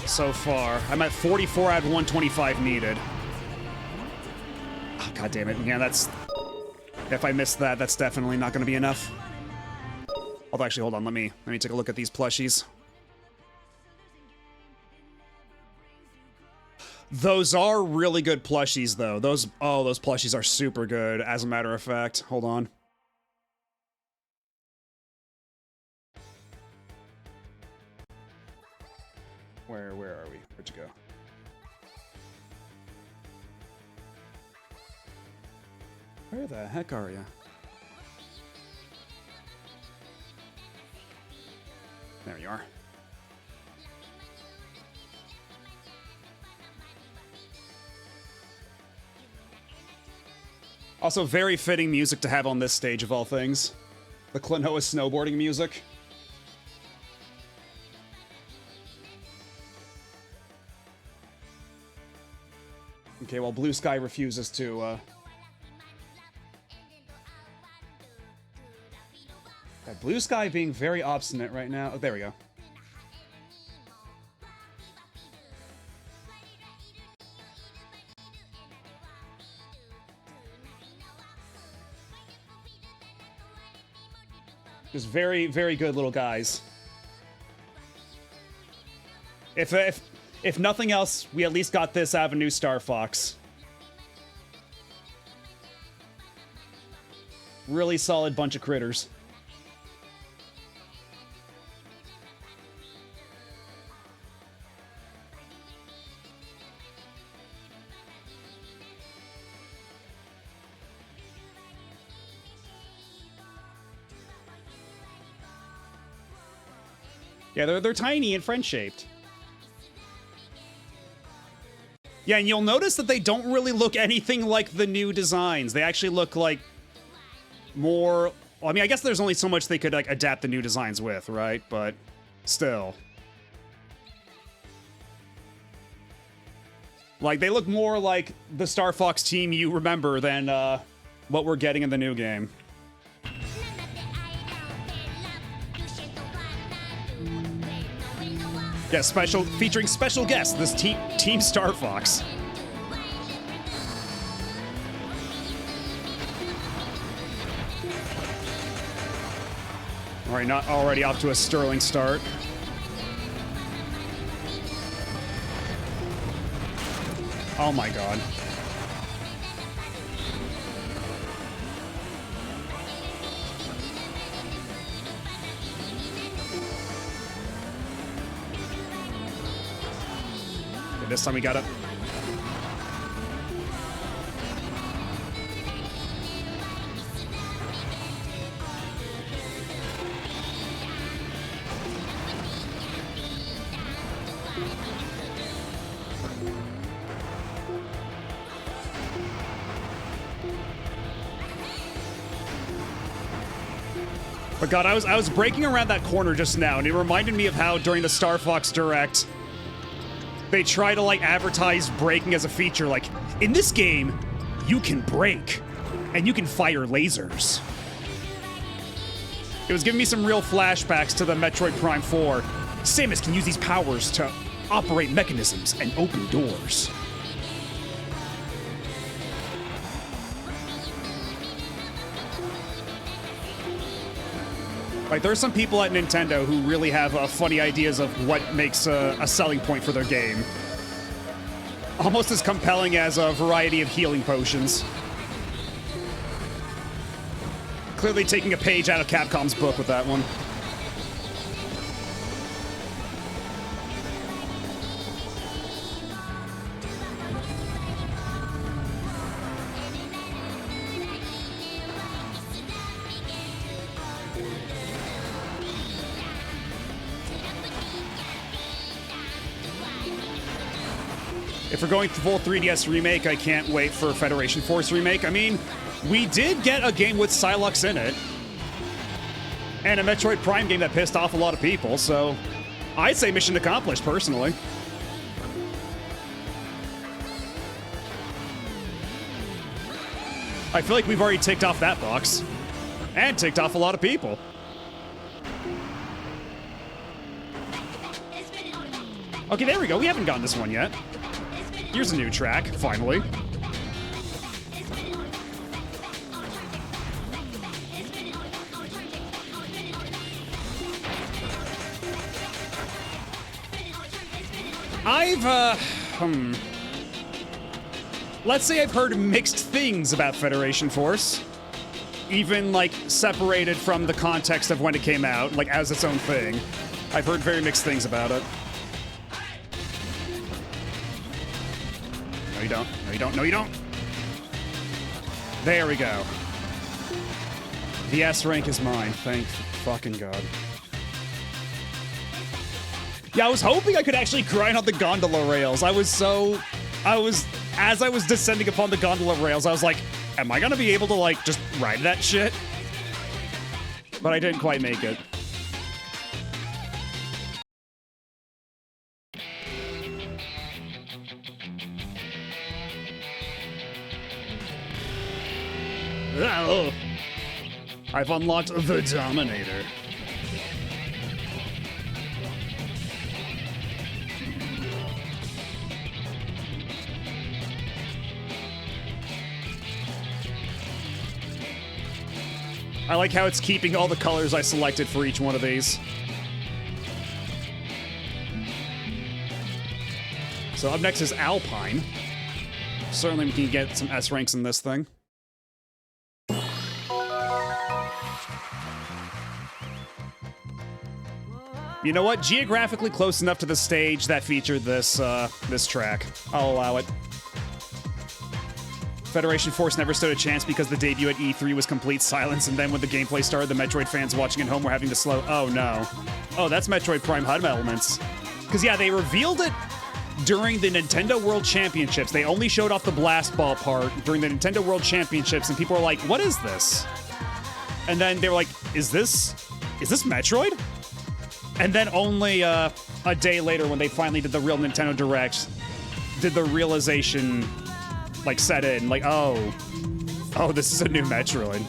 so far. I'm at 44 out of 125 needed. Oh, God damn it. Yeah, that's... If I miss that, that's definitely not going to be enough. Although, actually, hold on. Let me take a look at these plushies. Those are really good plushies, though. Those plushies are super good, as a matter of fact. Hold on. Where are we? Where'd you go? Where the heck are you? There you are. Also, very fitting music to have on this stage of all things. The Klonoa snowboarding music. Okay, well, Blue Sky refuses to, God, Blue Sky being very obstinate right now. Oh, there we go. Just very, very good little guys. If nothing else, we at least got this Avenue Star Fox. Really solid bunch of critters. Yeah, they're tiny and friend-shaped. Yeah, and you'll notice that they don't really look anything like the new designs. They actually look like more... Well, I mean, I guess there's only so much they could, like, adapt the new designs with, right? But still. Like, they look more like the Star Fox team you remember than what we're getting in the new game. Yeah, featuring special guests, this Team Star Fox. All right, not already off to a sterling start. Oh my god. This time we got it. But God, I was breaking around that corner just now, and it reminded me of how during the Star Fox Direct, they try to, like, advertise braking as a feature. Like, in this game, you can brake, and you can fire lasers. It was giving me some real flashbacks to the Metroid Prime 4. Samus can use these powers to operate mechanisms and open doors. Like, there are some people at Nintendo who really have funny ideas of what makes a selling point for their game. Almost as compelling as a variety of healing potions. Clearly taking a page out of Capcom's book with that one. If we're going full 3DS remake, I can't wait for Federation Force remake. I mean, we did get a game with Psylocke in it. And a Metroid Prime game that pissed off a lot of people, so I'd say mission accomplished, personally. I feel like we've already ticked off that box. And ticked off a lot of people. Okay, there we go. We haven't gotten this one yet. Here's a new track, finally. Let's say I've heard mixed things about Federation Force. Even, like, separated from the context of when it came out, like, as its own thing. I've heard very mixed things about it. No, you don't. No, you don't. No, you don't. There we go. The S rank is mine. Thank fucking God. Yeah, I was hoping I could actually grind on the gondola rails. As I was descending upon the gondola rails, I was like, am I gonna be able to, like, just ride that shit? But I didn't quite make it. Oh. I've unlocked the Dominator. I like how it's keeping all the colors I selected for each one of these. So up next is Alpine. Certainly we can get some S ranks in this thing. You know what? Geographically close enough to the stage that featured this this track. I'll allow it. Federation Force never stood a chance because the debut at E3 was complete silence, and then when the gameplay started, the Metroid fans watching at home were having to slow. Oh no. Oh, that's Metroid Prime HUD elements. Because yeah, they revealed it during the Nintendo World Championships. They only showed off the blast ball part during the Nintendo World Championships, and people were like, what is this? And then they were like, is this Metroid? And then only a day later, when they finally did the real Nintendo Direct, did the realization, like, set in. Like, oh, this is a new Metroid.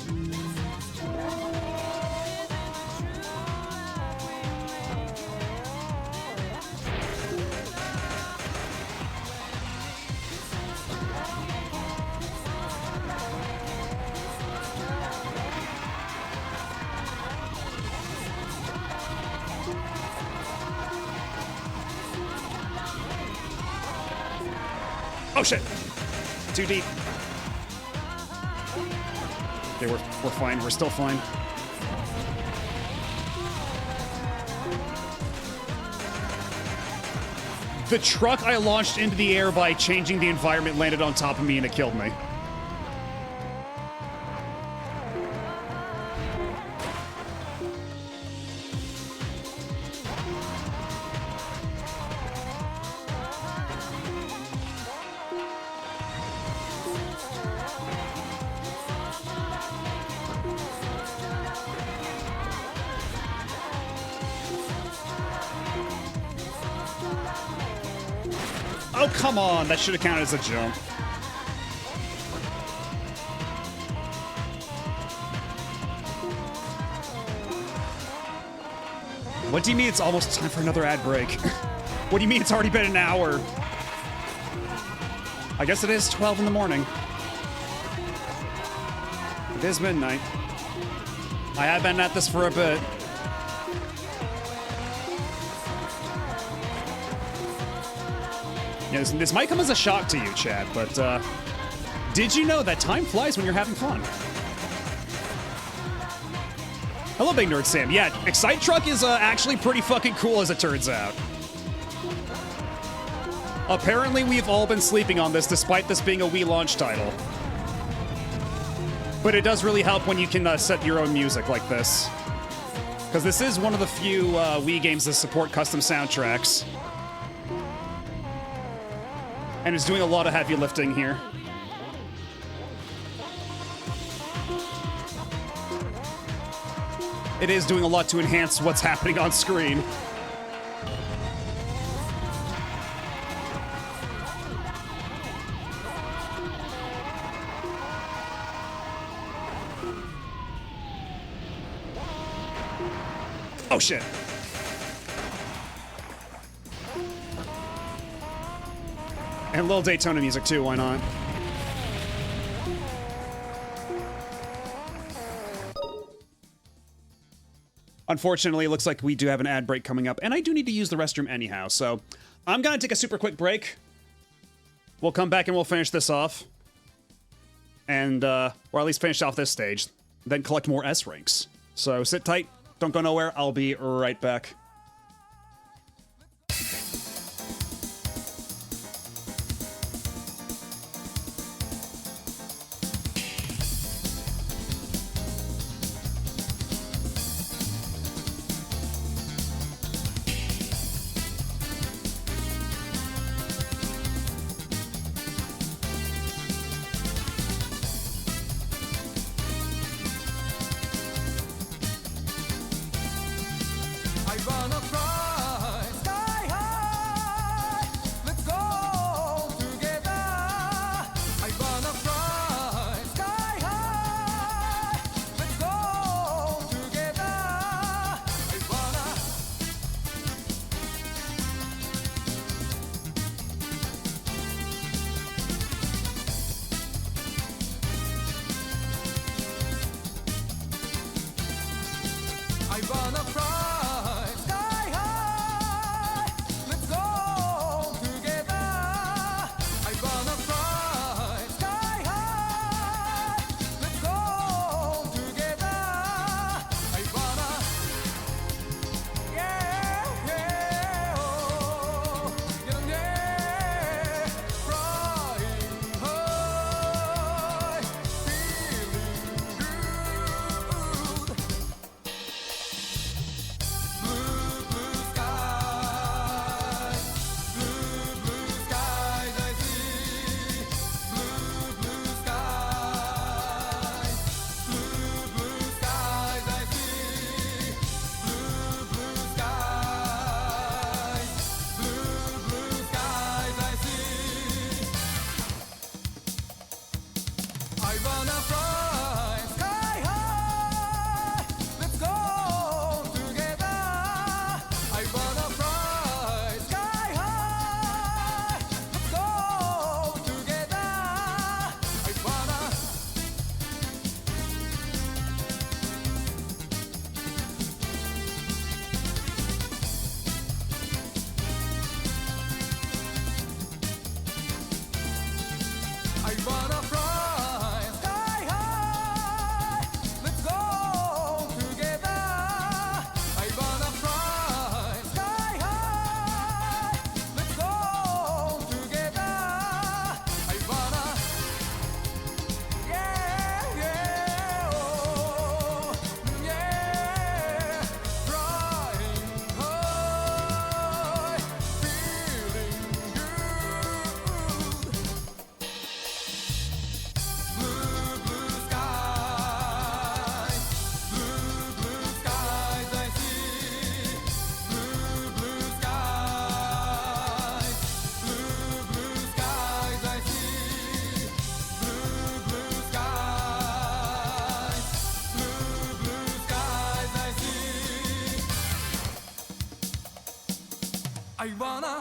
Oh shit! Too deep. Okay, we're fine. We're still fine. The truck I launched into the air by changing the environment landed on top of me and it killed me. Oh, come on. That should have counted as a jump. What do you mean it's almost time for another ad break? What do you mean it's already been an hour? I guess it is 12 in the morning. It is midnight. I have been at this for a bit. Yeah, this might come as a shock to you, Chad, but did you know that time flies when you're having fun? Hello, Big Nerd Sam. Yeah, Excite Truck is actually pretty fucking cool, as it turns out. Apparently, we've all been sleeping on this, despite this being a Wii launch title. But it does really help when you can set your own music like this. Because this is one of the few Wii games that support custom soundtracks. And it's doing a lot of heavy lifting here. It is doing a lot to enhance what's happening on screen. Oh shit. And a little Daytona music too, why not? Unfortunately, it looks like we do have an ad break coming up, and I do need to use the restroom anyhow, so I'm gonna take a super quick break. We'll come back and we'll finish this off. And, or at least finish off this stage, then collect more S ranks. So sit tight, don't go nowhere, I'll be right back. wanna fly sky high. Let's go together. I wanna fly sky high. Let's go together. I wanna. I wanna fly sky high. Let's go together. I wanna fly sky high. Let's go together. I wanna, yeah, yeah, oh, yeah, yeah, flying high, feeling good. Blue, blue skies, I see. Blue, blue skies, I see. Blue, blue skies, I see. I wanna fly sky high. Let's go together. I wanna fly sky high. Let's go together. I wanna. I wanna fly sky high. Let's go together. I wanna fly sky high. Let's go together. I wanna, yeah, yeah, oh, yeah, flying high, feeling good. Blue, blue skies, I see. Blue, blue skies, I see. Blue, blue skies, I see. I wanna. Blue,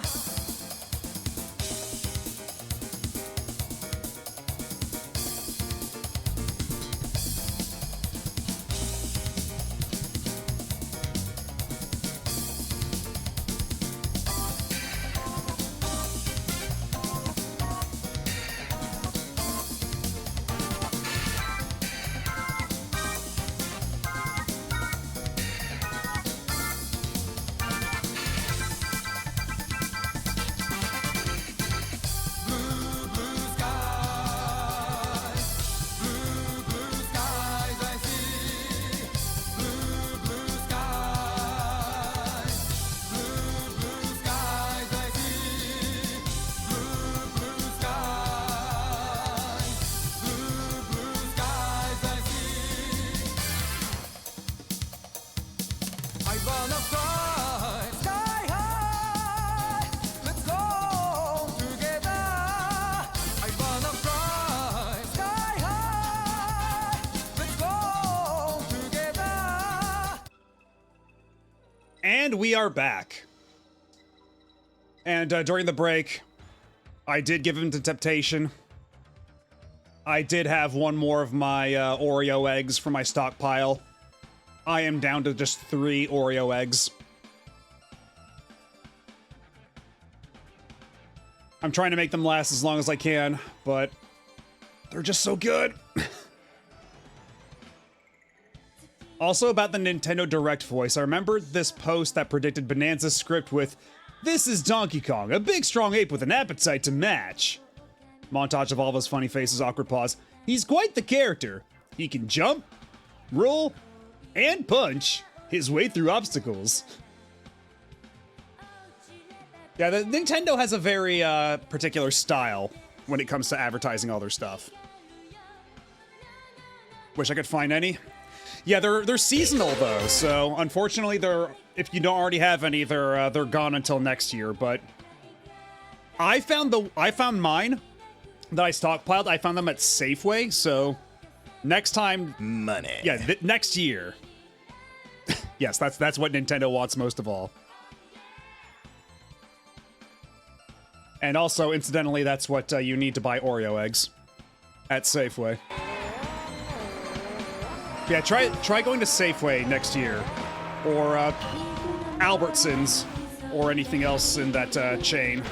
blue skies, I see. Blue, blue skies, I see. Blue, blue skies, I see. I wanna fly sky high. Let's go together. I wanna fly sky high. Let's go together. And we are back. And during the break, I did give him to temptation. I did have one more of my Oreo eggs from my stockpile. I am down to just 3 Oreo eggs. I'm trying to make them last as long as I can, but they're just so good. Also about the Nintendo Direct voice, I remember this post that predicted Bonanza's script with, "This is Donkey Kong, a big strong ape with an appetite to match." Montage of all of his funny faces, awkward pause. He's quite the character. He can jump, roll, and punch his way through obstacles. Yeah, the Nintendo has a very particular style when it comes to advertising all their stuff. Wish I could find any. Yeah, they're seasonal though, so unfortunately if you don't already have any, they're gone until next year. But I found mine that I stockpiled. I found them at Safeway, so next time, Money. yeah, next year. Yes, that's what Nintendo wants most of all. And also, incidentally, that's what you need to buy Oreo eggs at Safeway. Yeah, try going to Safeway next year, or Albertsons, or anything else in that chain.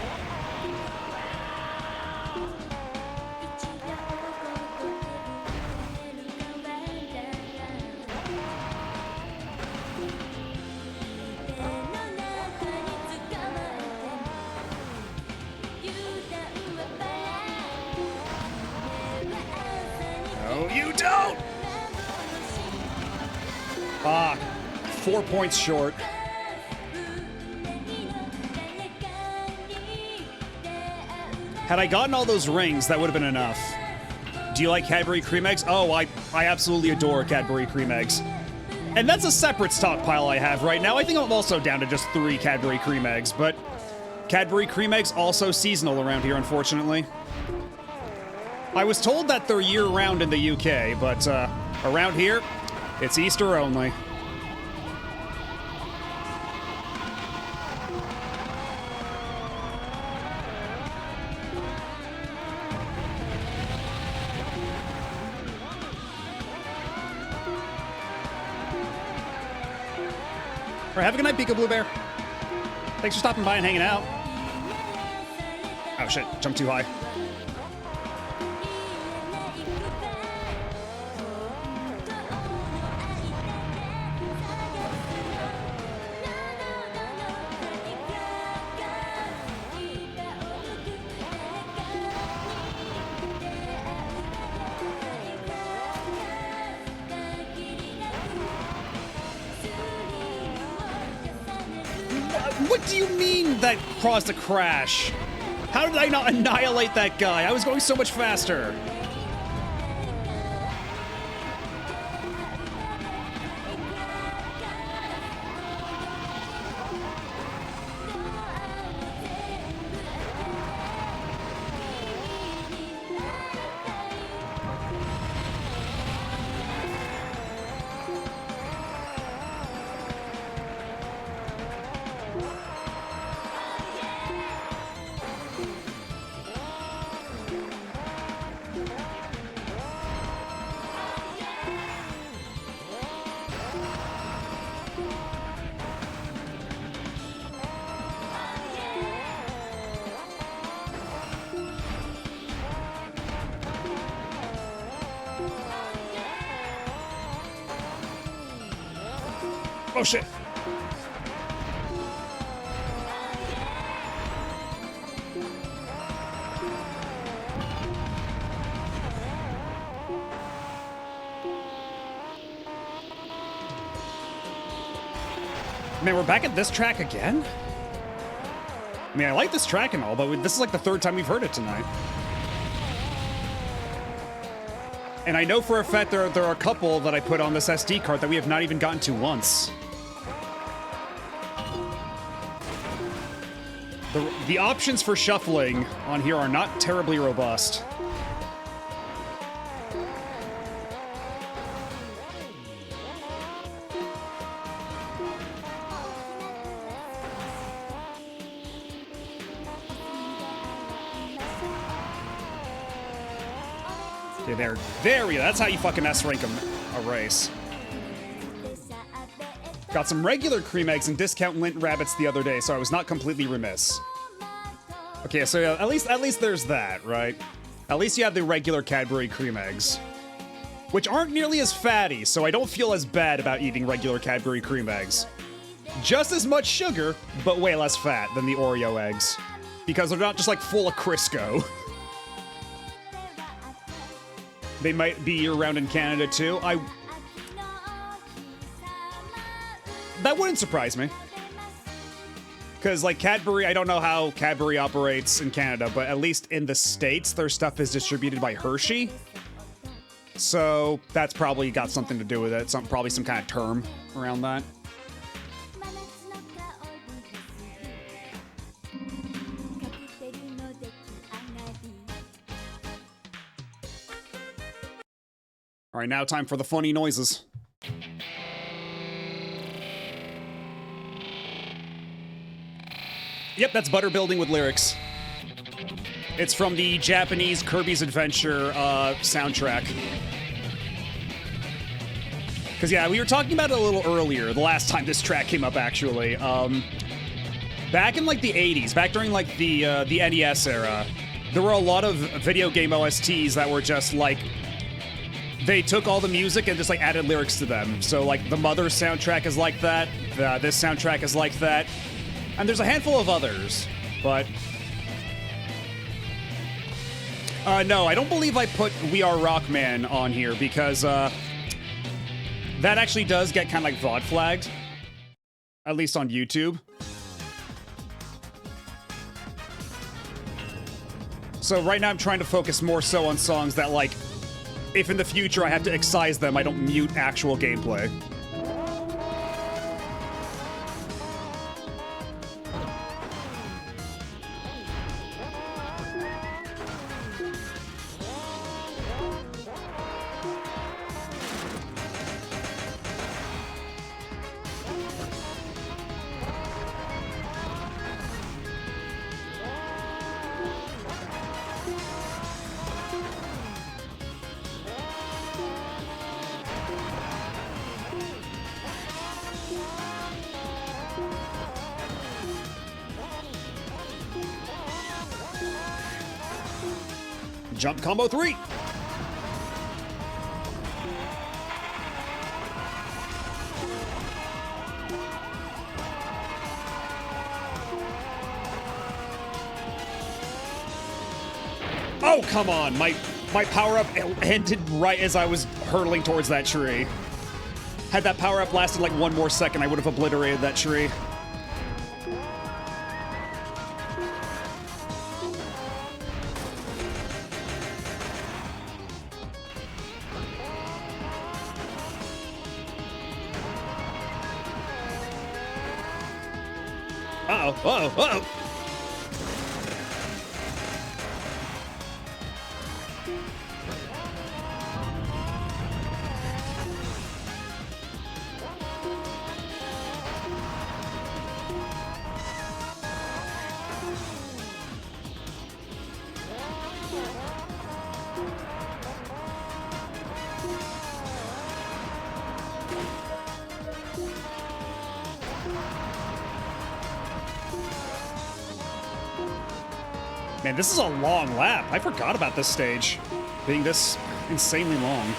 No, you don't! Ah, 4 points short. Had I gotten all those rings, that would have been enough. Do you like Cadbury cream eggs? Oh, I absolutely adore Cadbury cream eggs. And that's a separate stockpile I have right now. I think I'm also down to just 3 Cadbury cream eggs, but Cadbury cream eggs also seasonal around here, unfortunately. I was told that they're year-round in the UK, but around here, it's Easter only. All right, have a good night, Pika Blue Bear. Thanks for stopping by and hanging out. Oh shit, jumped too high. What do you mean that caused a crash? How did I not annihilate that guy? I was going so much faster. Oh shit. Man, we're back at this track again? I mean, I like this track and all, but this is like the 3rd time we've heard it tonight. And I know for a fact there are a couple that I put on this SD card that we have not even gotten to once. The options for shuffling on here are not terribly robust. Okay, there we go. That's how you fucking S-rank a race. Got some regular cream eggs and discount lint rabbits the other day, so I was not completely remiss. Okay, so yeah, at least there's that, right? At least you have the regular Cadbury cream eggs, which aren't nearly as fatty, so I don't feel as bad about eating regular Cadbury cream eggs. Just as much sugar, but way less fat than the Oreo eggs, because they're not just like full of Crisco. They might be year-round in Canada too. That wouldn't surprise me. Because, like, Cadbury, I don't know how Cadbury operates in Canada, but at least in the States, their stuff is distributed by Hershey. So that's probably got something to do with it. Probably some kind of term around that. All right, now time for the funny noises. Yep, that's butter building with lyrics. It's from the Japanese Kirby's Adventure soundtrack. Because, yeah, we were talking about it a little earlier, the last time this track came up, actually. Back in, like, the 80s, back during, like, the NES era, there were a lot of video game OSTs that were just, like, they took all the music and just, like, added lyrics to them. So, like, the Mother soundtrack is like that, this soundtrack is like that, and there's a handful of others, but... no, I don't believe I put We Are Rockman on here because, that actually does get kind of like VOD flagged. At least on YouTube. So right now I'm trying to focus more so on songs that, like, if in the future I have to excise them, I don't mute actual gameplay. Jump combo 3. Oh, come on. My power-up ended right as I was hurtling towards that tree. Had that power-up lasted like one more second, I would have obliterated that tree. Uh-oh, uh-oh, uh-oh. Man, this is a long lap. I forgot about this stage being this insanely long.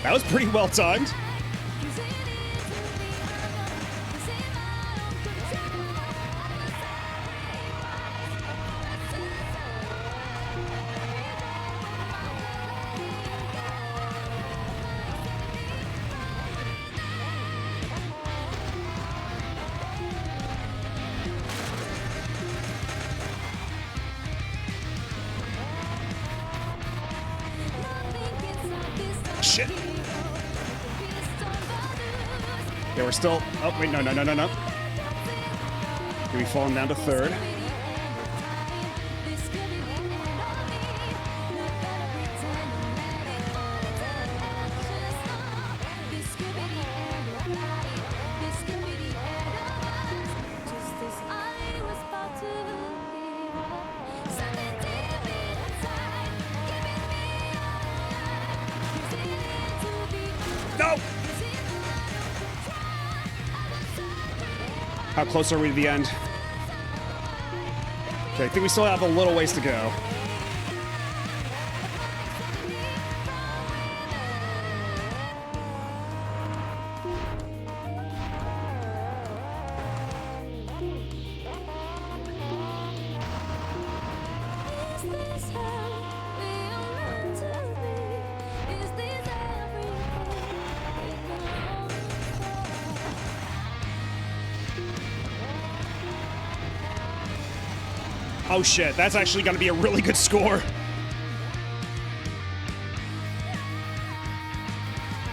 That was pretty well timed. Shit. Yeah, we're still... Oh, wait, no. Gonna be falling down to third. How close are we to the end? Okay, I think we still have a little ways to go. Oh shit, that's actually gonna be a really good score.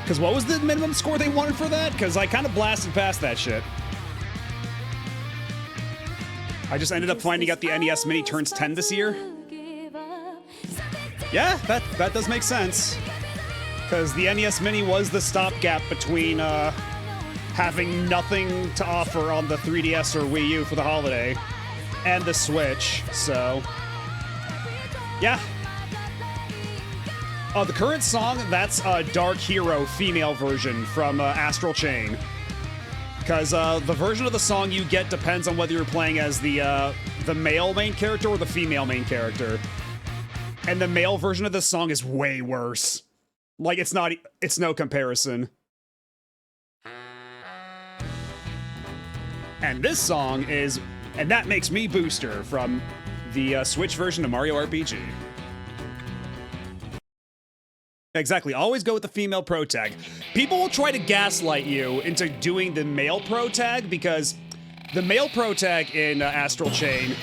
Because what was the minimum score they wanted for that? Because I kind of blasted past that shit. I just ended up finding out the NES Mini turns 10 this year. Yeah, that does make sense. Because the NES Mini was the stopgap between having nothing to offer on the 3DS or Wii U for the holiday and the Switch, so yeah. The current song, that's a Dark Hero female version from Astral Chain. Because the version of the song you get depends on whether you're playing as the male main character or the female main character. And the male version of the song is way worse. Like, it's no comparison. And this song is And That Makes Me Booster from the Switch version of Mario RPG. Exactly, always go with the female pro tag. People will try to gaslight you into doing the male pro tag because the male pro tag in Astral Chain,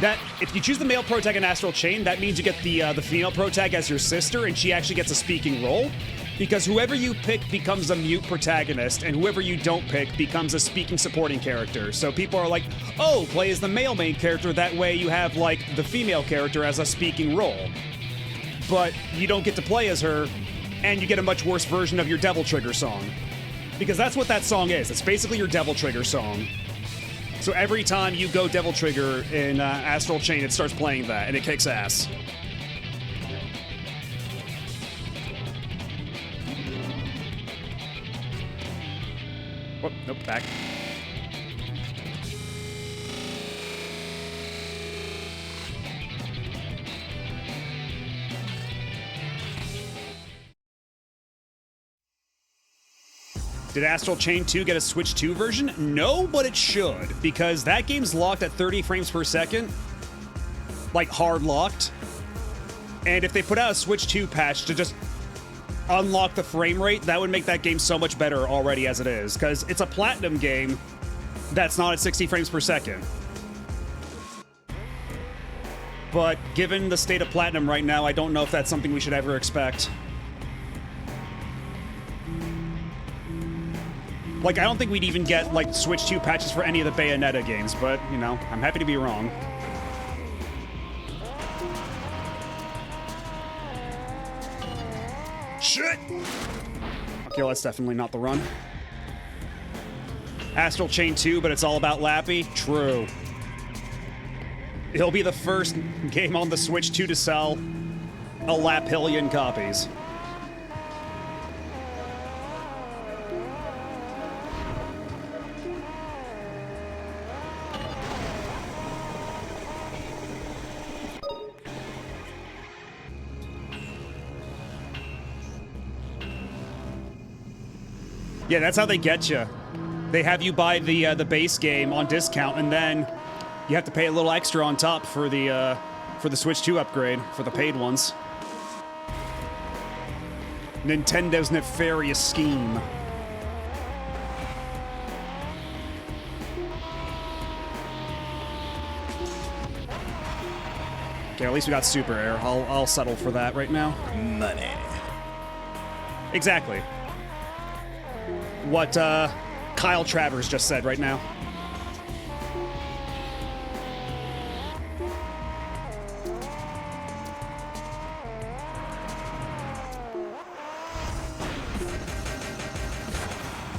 that if you choose the male pro tag in Astral Chain, that means you get the female pro tag as your sister, and she actually gets a speaking role. Because whoever you pick becomes a mute protagonist, and whoever you don't pick becomes a speaking supporting character. So people are like, oh, play as the male main character, that way you have, like, the female character as a speaking role. But you don't get to play as her, and you get a much worse version of your Devil Trigger song. Because that's what that song is. It's basically your Devil Trigger song. So every time you go Devil Trigger in Astral Chain, it starts playing that, and it kicks ass. Oh, nope, back. Did Astral Chain 2 get a Switch 2 version? No, but it should, because that game's locked at 30 frames per second. Like, hard locked. And if they put out a Switch 2 patch to just unlock the frame rate, that would make that game so much better already as it is, because it's a Platinum game that's not at 60 frames per second. But given the state of Platinum right now, I don't know if that's something we should ever expect. Like, I don't think we'd even get, like, Switch 2 patches for any of the Bayonetta games, but, you know, I'm happy to be wrong. Shit! Okay, well, that's definitely not the run. Astral Chain 2, but it's all about Lappy? True. He'll be the first game on the Switch 2 to sell a Laphillion copies. Yeah, that's how they get you. They have you buy the base game on discount, and then you have to pay a little extra on top for the Switch 2 upgrade for the paid ones. Nintendo's nefarious scheme. Okay, at least we got Super Air. I'll settle for that right now. Money. Exactly. What Kyle Travers just said right now.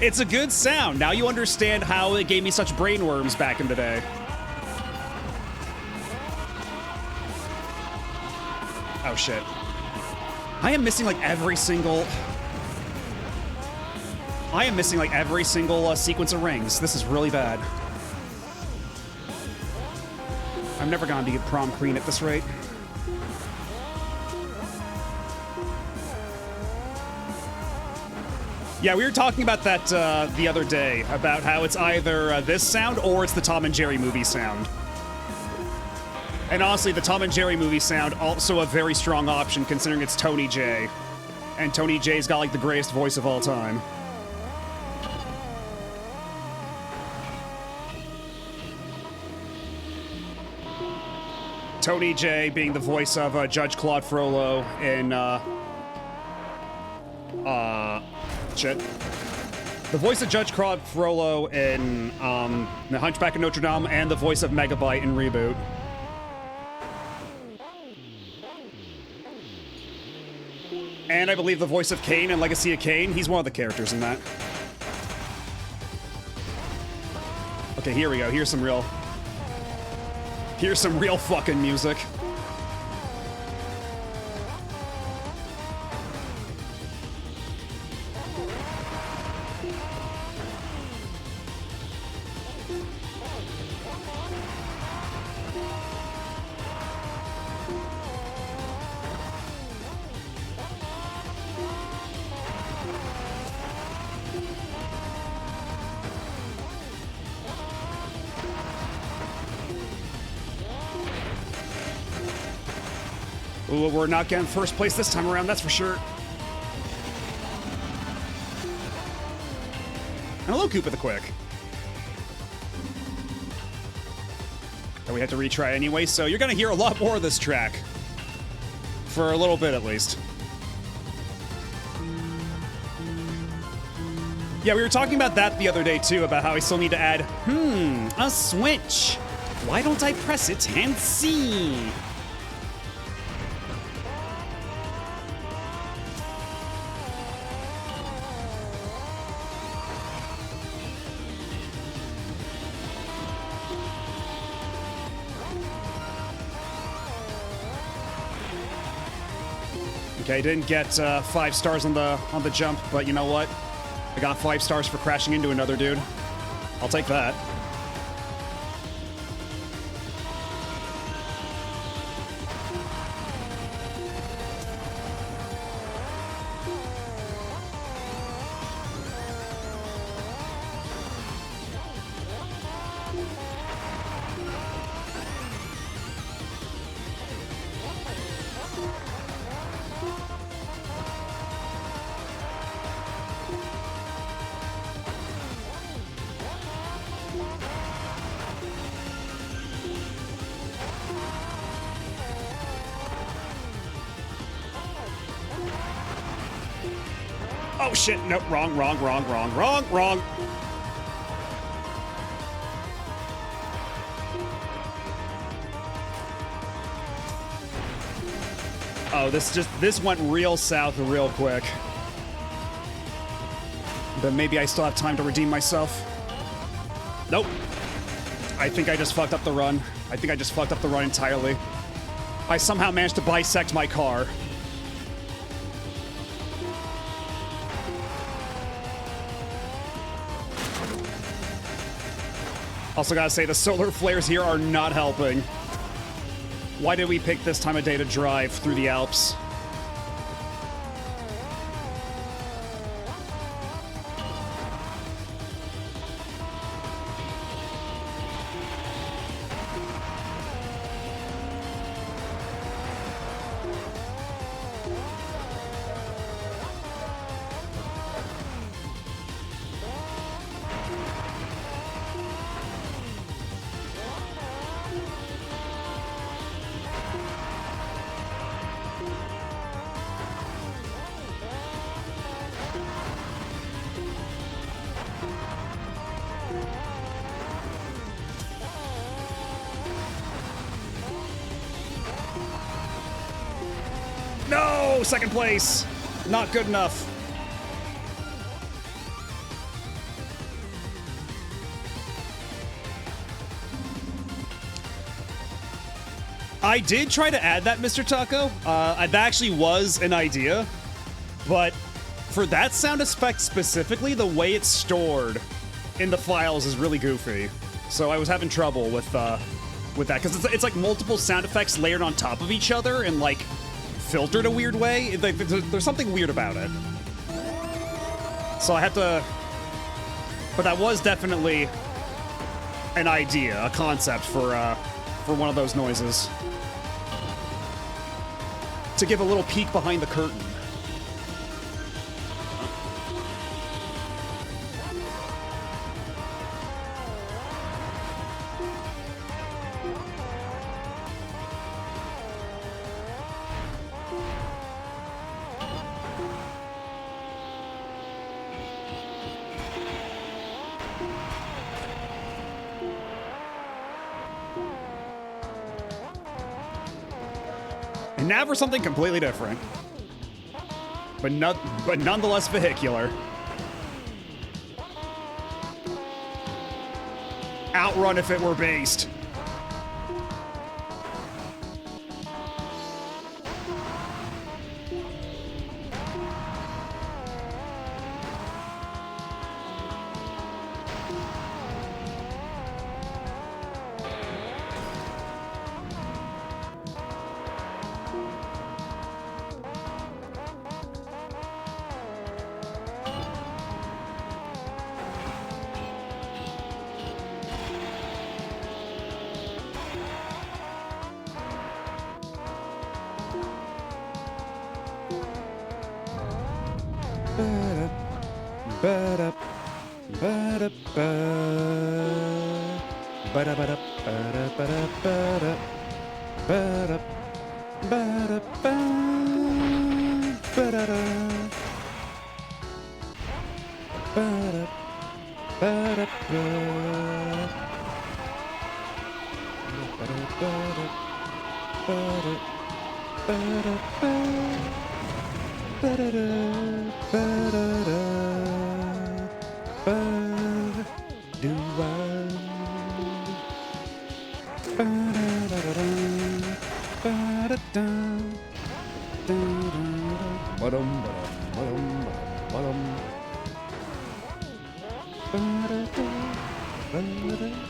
It's a good sound. Now you understand how it gave me such brainworms back in the day. Oh shit. I am missing like every single... I am missing like every single sequence of rings. This is really bad. I'm never gonna be a prom queen at this rate. Yeah, we were talking about that the other day, about how it's either this sound or it's the Tom and Jerry movie sound. And honestly, the Tom and Jerry movie sound, also a very strong option considering it's Tony J. And Tony J's got like the greatest voice of all time. Tony J being the voice of Judge Claude Frollo in, shit. The voice of Judge Claude Frollo in, The Hunchback of Notre Dame, and the voice of Megabyte in Reboot. And I believe the voice of Kane in Legacy of Kane. He's one of the characters in that. Okay, here we go. Here's some real fucking music. Ooh, we're not getting first place this time around, that's for sure. And hello, Koopa the Quick. And we have to retry anyway, so you're gonna hear a lot more of this track. For a little bit, at least. Yeah, we were talking about that the other day, too, about how I still need to add, a switch. Why don't I press it and see? Okay, I didn't get 5 stars on the jump, but you know what? I got 5 stars for crashing into another dude. I'll take that. Oh shit, no, wrong. Oh, this went real south real quick. But maybe I still have time to redeem myself. Nope. I think I just fucked up the run. I think I just fucked up the run entirely. I somehow managed to bisect my car. Also gotta say, the solar flares here are not helping. Why did we pick this time of day to drive through the Alps? No! Second place! Not good enough. I did try to add that, Mr. Taco. That actually was an idea, but for that sound effect specifically, the way it's stored in the files is really goofy. So I was having trouble with that because it's like multiple sound effects layered on top of each other and like filtered a weird way. There's something weird about it. So I have to. But that was definitely an idea, a concept for one of those noises. To give a little peek behind the curtain. And now for something completely different. But nonetheless vehicular. Outrun if it were based.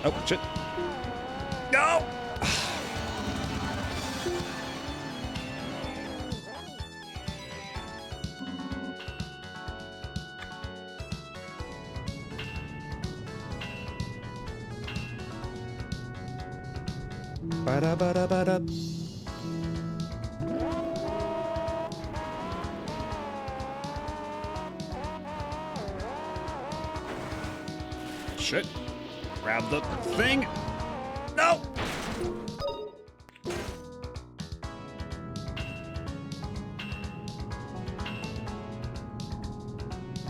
Oh, shit. No! Ba-da-ba-da-ba-da. Shit. Grab the thing. No!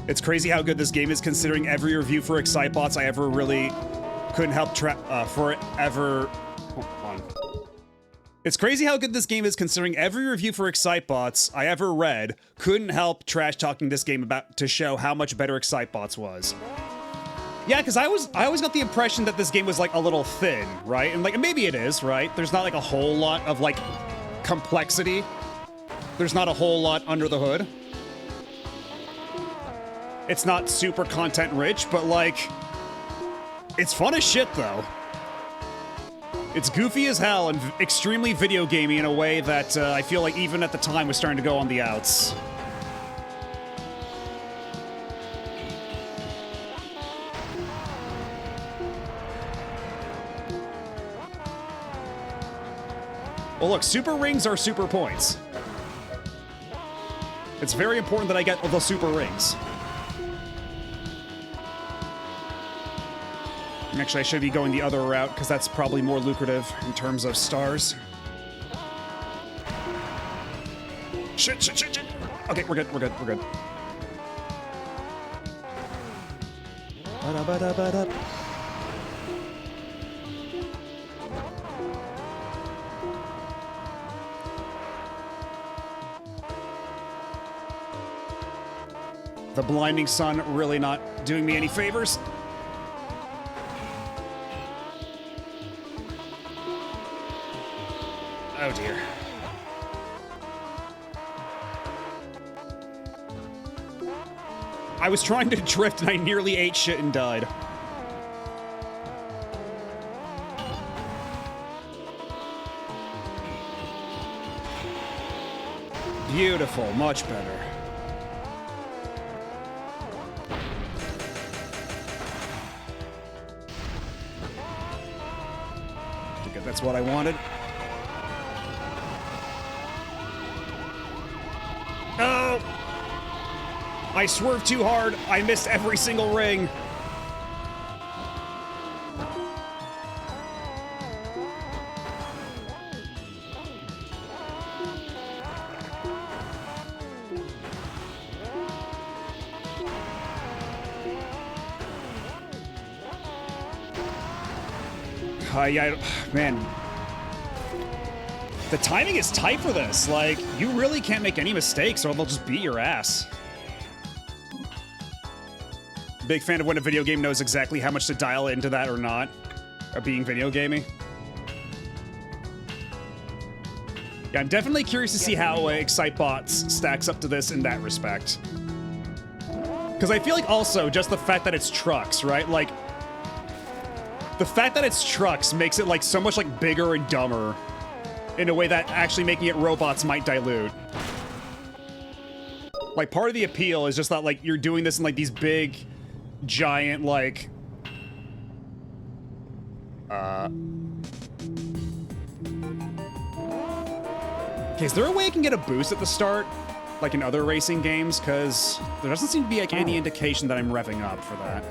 It's crazy how good this game is considering every review for Excitebots I ever really couldn't help forever. Hold on. It's crazy how good this game is considering every review for Excitebots I ever read couldn't help trash talking this game about to show how much better Excitebots was. Yeah, because I always got the impression that this game was like a little thin, right? And like maybe it is, right? There's not like a whole lot of like complexity. There's not a whole lot under the hood. It's not super content rich, but like it's fun as shit though. It's goofy as hell and extremely video gamey in a way that I feel like even at the time was starting to go on the outs. Well, look, super rings are super points. It's very important that I get the super rings. Actually, I should be going the other route, because that's probably more lucrative in terms of stars. Shit, shit, shit, shit. Okay, we're good, we're good, we're good. Ba-da-ba-da-ba-da. The blinding sun really not doing me any favors. Oh dear. I was trying to drift and I nearly ate shit and died. Beautiful, much better. Okay, that's what I wanted. Oh! I swerved too hard. I missed every single ring. Yeah, man. The timing is tight for this. Like, you really can't make any mistakes or they'll just beat your ass. Big fan of when a video game knows exactly how much to dial into that or not. Or being video gaming. Yeah, I'm definitely curious to see how Excitebots stacks up to this in that respect. Because I feel like also just the fact that it's trucks, right? Like, the fact that it's trucks makes it like so much like bigger and dumber in a way that actually making it robots might dilute. Like part of the appeal is just that like you're doing this in like these big, giant like Okay, is there a way I can get a boost at the start? Like in other racing games? Because there doesn't seem to be like any indication that I'm revving up for that.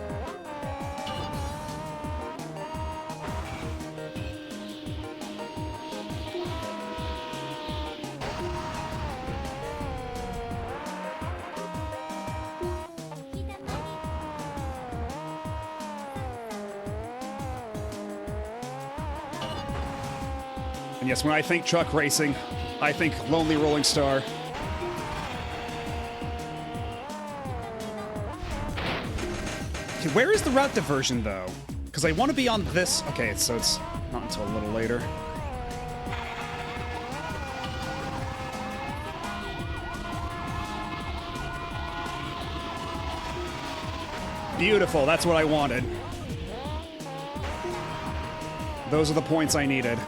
And yes, when I think truck racing, I think Lonely Rolling Star. Okay, where is the route diversion, though? Because I want to be on this... Okay, so it's not until a little later. Beautiful, that's what I wanted. Those are the points I needed.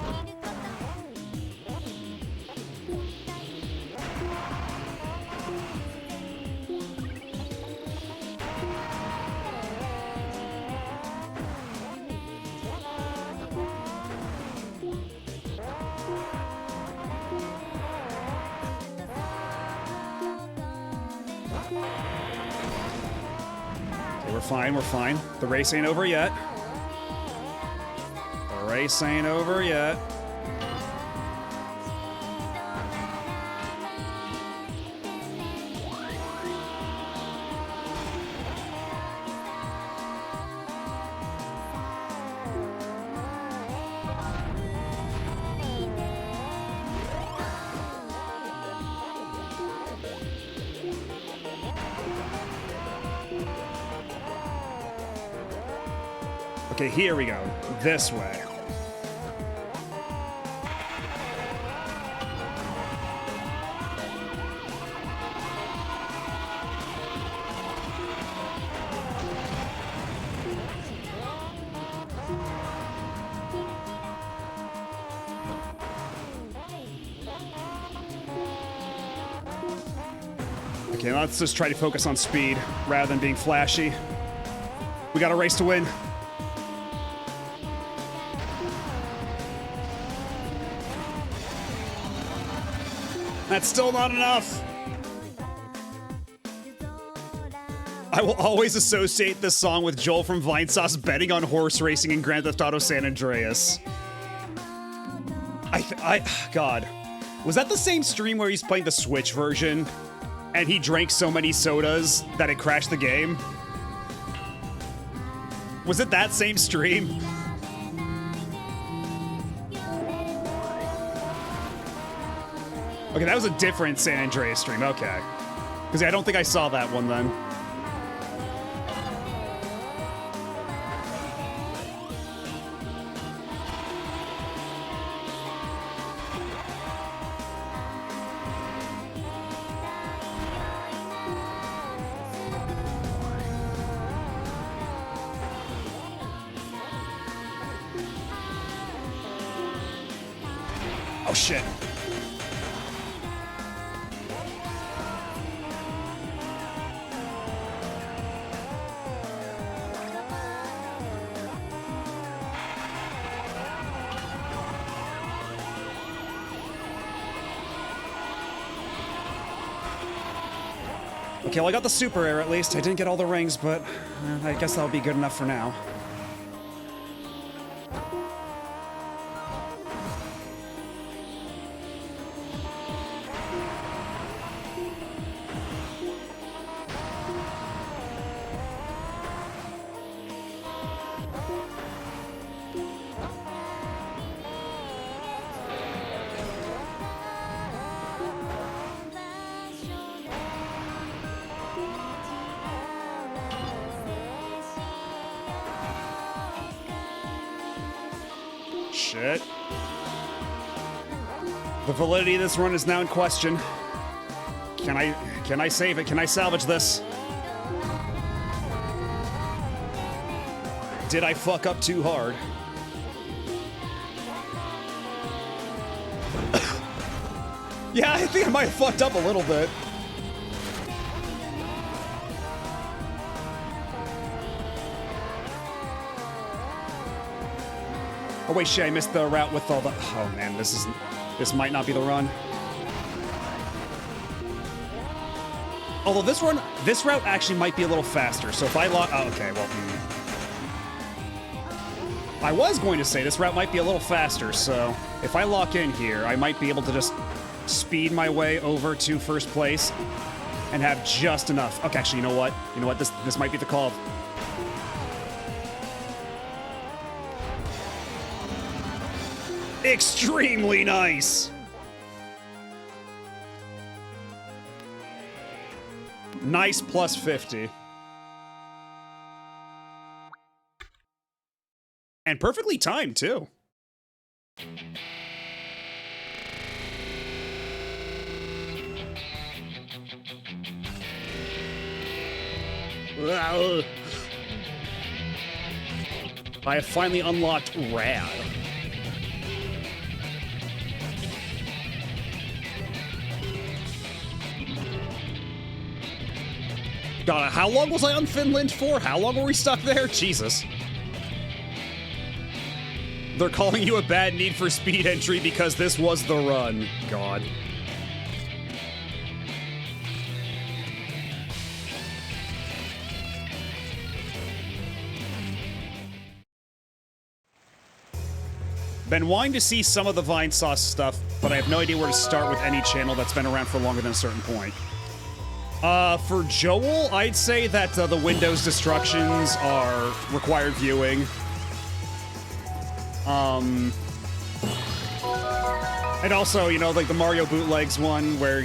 We're fine. The race ain't over yet. The race ain't over yet. Okay, here we go. This way. Okay, let's just try to focus on speed rather than being flashy. We got a race to win. That's still not enough. I will always associate this song with Joel from Vinesauce betting on horse racing in Grand Theft Auto San Andreas. God. Was that the same stream where he's playing the Switch version and he drank so many sodas that it crashed the game? Was it that same stream? Okay, that was a different San Andreas stream. Okay. Because I don't think I saw that one then. Oh, shit. Okay, well, I got the super air at least. I didn't get all the rings, but I guess that'll be good enough for now. Shit. The validity of this run is now in question. Can I save it? Can I salvage this? Did I fuck up too hard? Yeah, I think I might have fucked up a little bit. Oh wait, shit, I missed the route with all the... Oh man, this might not be the run. Although this route actually might be a little faster, so if I lock... Oh, okay, well... I was going to say this route might be a little faster, so if I lock in here, I might be able to just speed my way over to first place and have just enough. Okay, actually, you know what? You know what? This might be the call. Extremely nice. Nice plus 50. And perfectly timed, too. I have finally unlocked Rad. God, how long was I on Finland for? How long were we stuck there? Jesus. They're calling you a bad Need for Speed entry because this was the run. God. Been wanting to see some of the Vine Sauce stuff, but I have no idea where to start with any channel that's been around for longer than a certain point. For Joel, I'd say that the Windows destructions are required viewing. And also, you know, like the Mario Bootlegs one where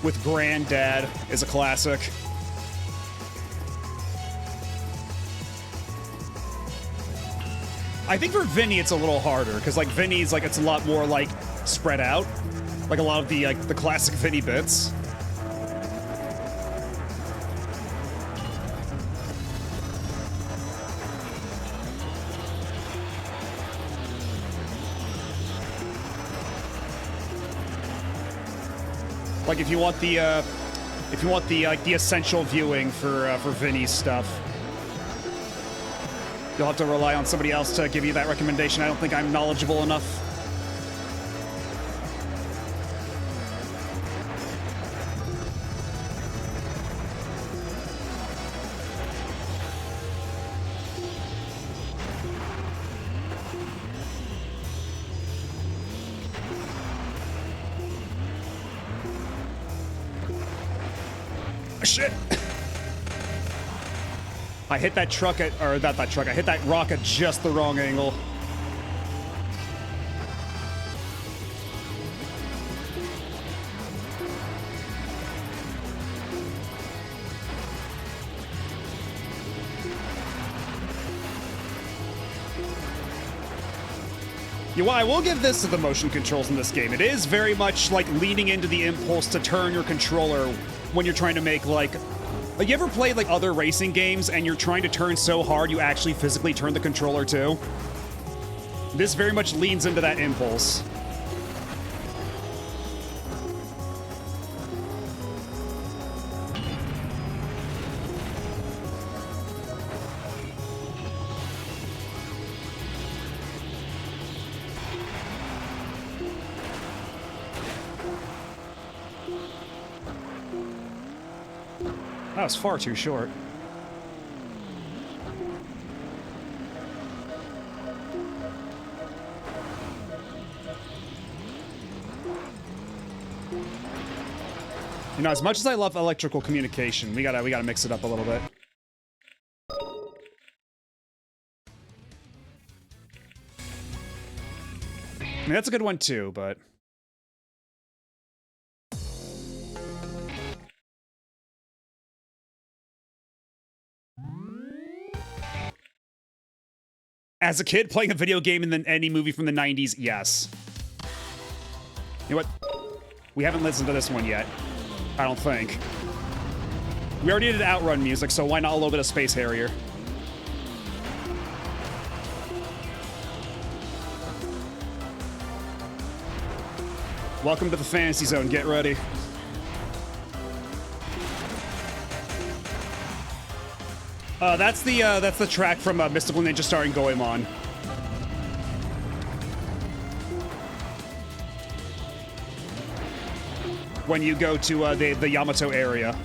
with Granddad is a classic. I think for Vinny it's a little harder because like Vinny's like it's a lot more like spread out, like a lot of the classic Vinny bits. Like if you want the essential viewing for Vinny's stuff, you'll have to rely on somebody else to give you that recommendation. I don't think I'm knowledgeable enough. Shit! I hit that truck at, or not that truck, I hit that rock at just the wrong angle. Yeah, well, I will give this to the motion controls in this game. It is very much like leaning into the impulse to turn your controller when you're trying to make like you ever played like other racing games and you're trying to turn so hard you actually physically turn the controller too? This very much leans into that impulse. was far too short. You know, as much as I love electrical communication, we gotta mix it up a little bit. I mean, that's a good one too, but... As a kid, playing a video game in any movie from the 90s, yes. You know what? We haven't listened to this one yet. I don't think. We already did Outrun music, so why not a little bit of Space Harrier? Welcome to the Fantasy Zone. Get ready. That's the track from Mystical Ninja starring Goemon. When you go to the Yamato area.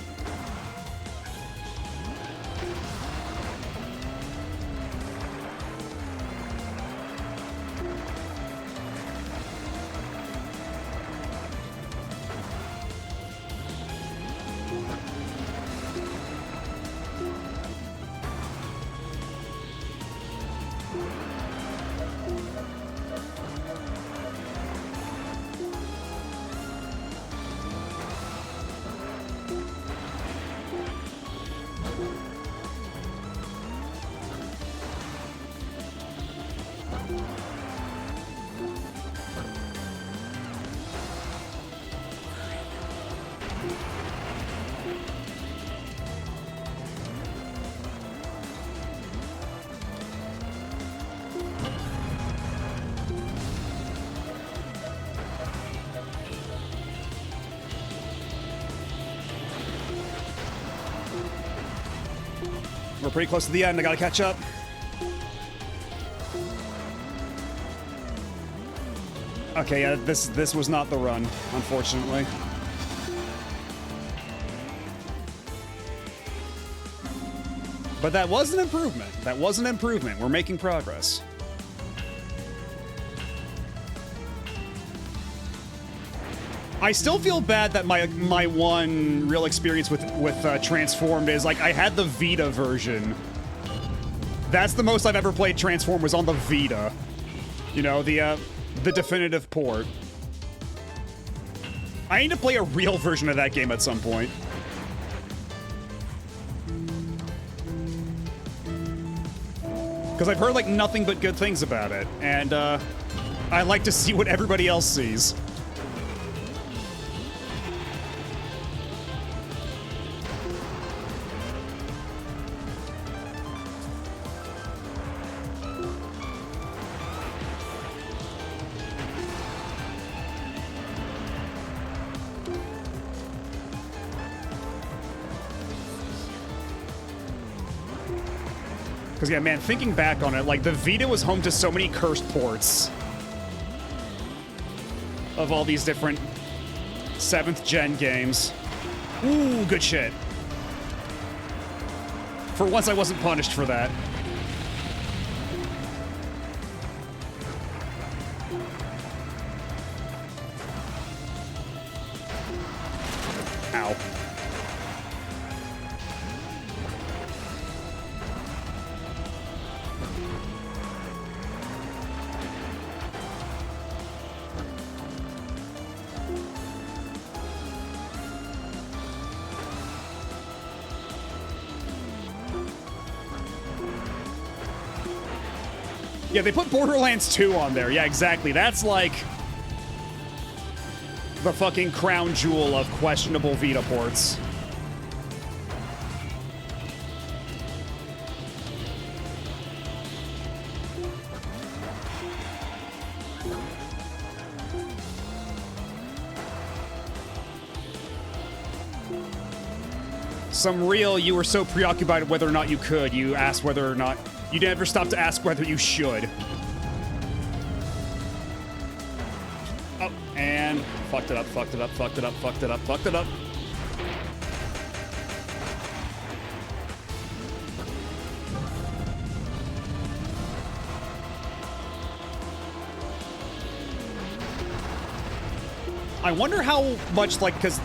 We're pretty close to the end. I gotta catch up. Okay, yeah, this was not the run, unfortunately. But that was an improvement. That was an improvement. We're making progress. I still feel bad that my one real experience with Transformed is, like, I had the Vita version. That's the most I've ever played Transformed, was on the Vita. You know, the definitive port. I need to play a real version of that game at some point. Because I've heard, like, nothing but good things about it, and I like to see what everybody else sees. Because, yeah, man, thinking back on it, like, the Vita was home to so many cursed ports of all these different 7th gen games. Ooh, good shit. For once, I wasn't punished for that. Ow. Yeah, they put Borderlands 2 on there. Yeah, exactly. That's like the fucking crown jewel of questionable Vita ports. Some real, you were so preoccupied with whether or not you could, you asked whether or not... You never stop to ask whether you should. Oh, and fucked it up, fucked it up, fucked it up, fucked it up, fucked it up. I wonder how much, like, because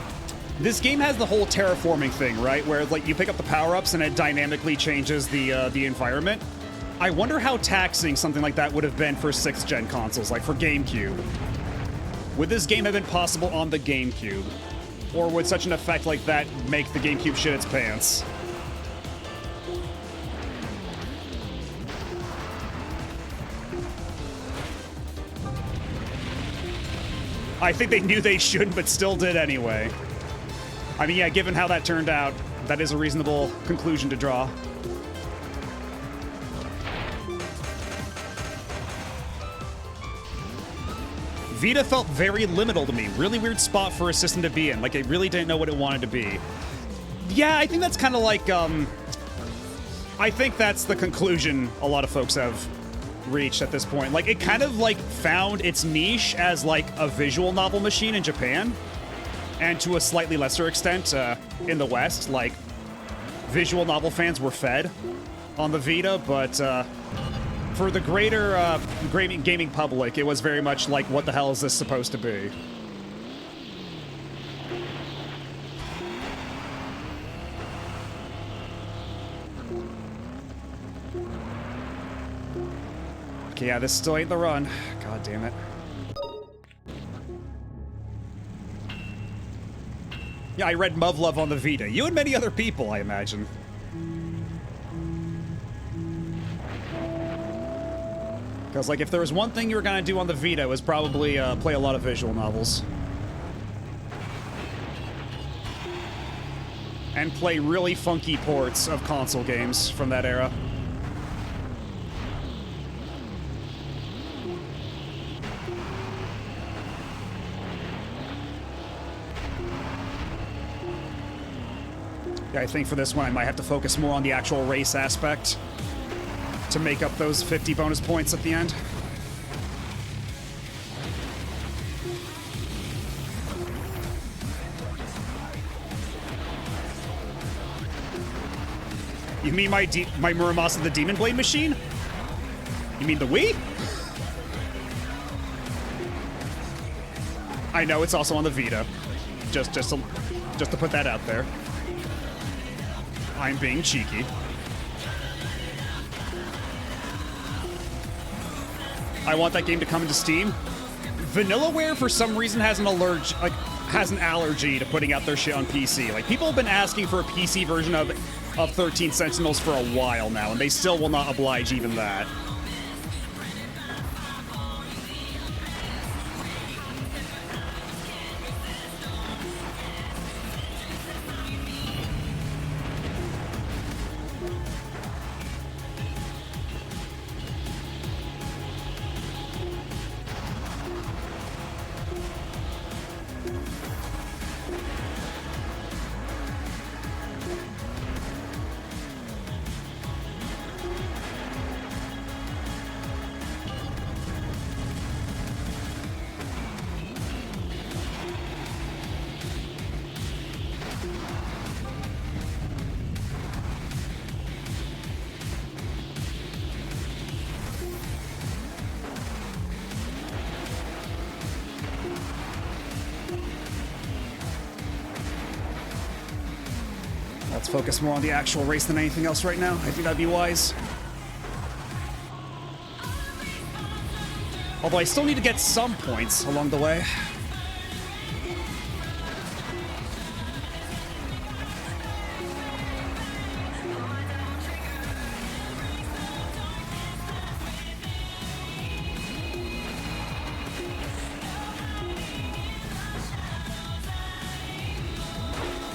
this game has the whole terraforming thing, right? Where, like, you pick up the power-ups and it dynamically changes the environment. I wonder how taxing something like that would have been for 6th-gen consoles, like for GameCube. Would this game have been possible on the GameCube? Or would such an effect like that make the GameCube shit its pants? I think they knew they shouldn't, but still did anyway. I mean, yeah, given how that turned out, that is a reasonable conclusion to draw. Vita felt very liminal to me. Really weird spot for a system to be in. Like, it really didn't know what it wanted to be. Yeah, I think that's kind of like, I think that's the conclusion a lot of folks have reached at this point. Like, it kind of, like, found its niche as, like, a visual novel machine in Japan. And to a slightly lesser extent, in the West, like, visual novel fans were fed on the Vita, but, for the greater gaming public, it was very much like, what the hell is this supposed to be? Okay, yeah, this still ain't the run. God damn it. Yeah, I read Muv-Love on the Vita. You and many other people, I imagine. Because, like, if there was one thing you were gonna do on the Vita, it was probably play a lot of visual novels. And play really funky ports of console games from that era. Yeah, I think for this one I might have to focus more on the actual race aspect to make up those 50 bonus points at the end. You mean my Muramasa the Demon Blade machine? You mean the Wii? I know it's also on the Vita. Just to put that out there. I'm being cheeky. I want that game to come into Steam. Vanillaware, for some reason, has an allergy to putting out their shit on PC. Like, people have been asking for a PC version of 13 Sentinels for a while now, and they still will not oblige even that. Let's focus more on the actual race than anything else right now. I think that'd be wise. Although I still need to get some points along the way.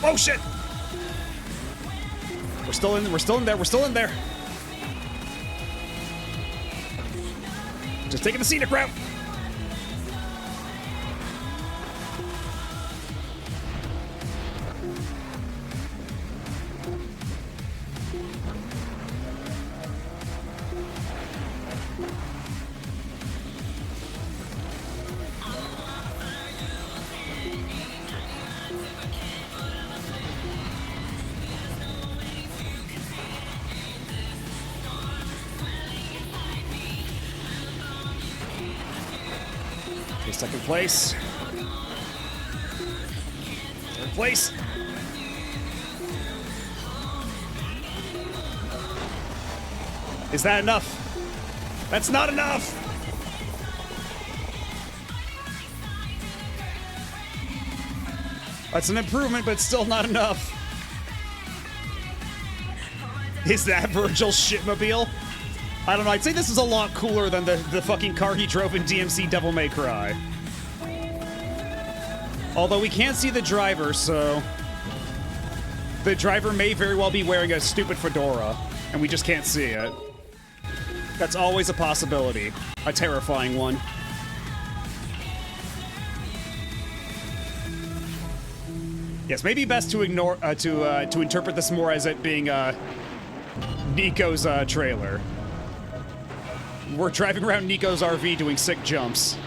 Oh shit! We're still in there. Just taking the scenic route. Second place. place. Is that enough? That's not enough! That's an improvement, but still not enough. Is that Virgil's shitmobile? I don't know, I'd say this is a lot cooler than the fucking car he drove in DMC Devil May Cry. Although we can't see the driver, so... The driver may very well be wearing a stupid fedora, and we just can't see it. That's always a possibility. A terrifying one. Yes, maybe best to ignore to interpret this more as it being Nico's trailer. We're driving around Nico's RV doing sick jumps.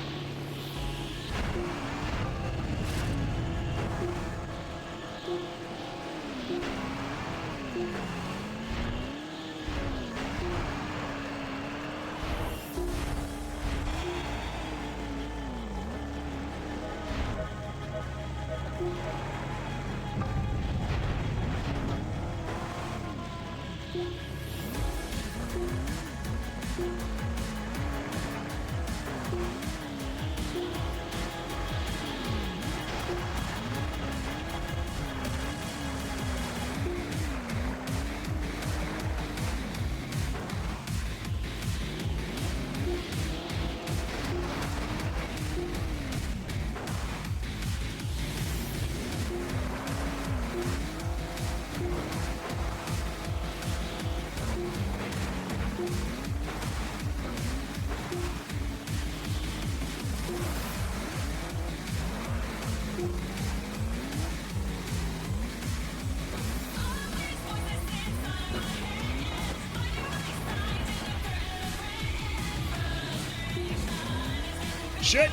Shit!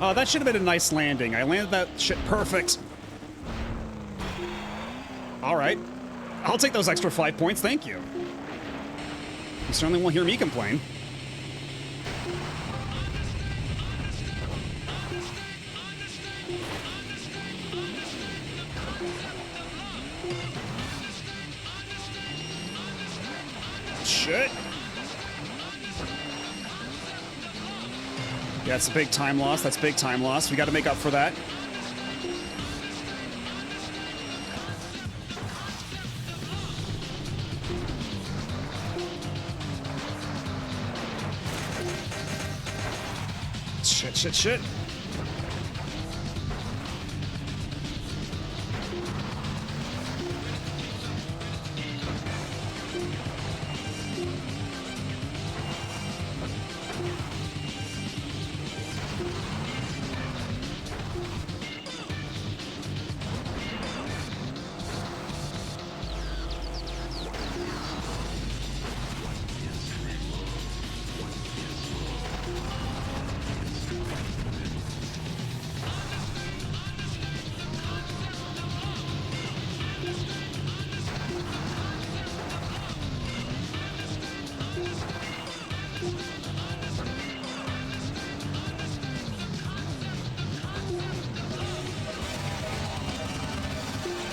Oh, that should have been a nice landing. I landed that shit perfect. Alright. I'll take those extra 5 points, thank you. You certainly won't hear me complain. Shit. Yeah, it's a big time loss. That's big time loss. We got to make up for that. Shit, shit, shit.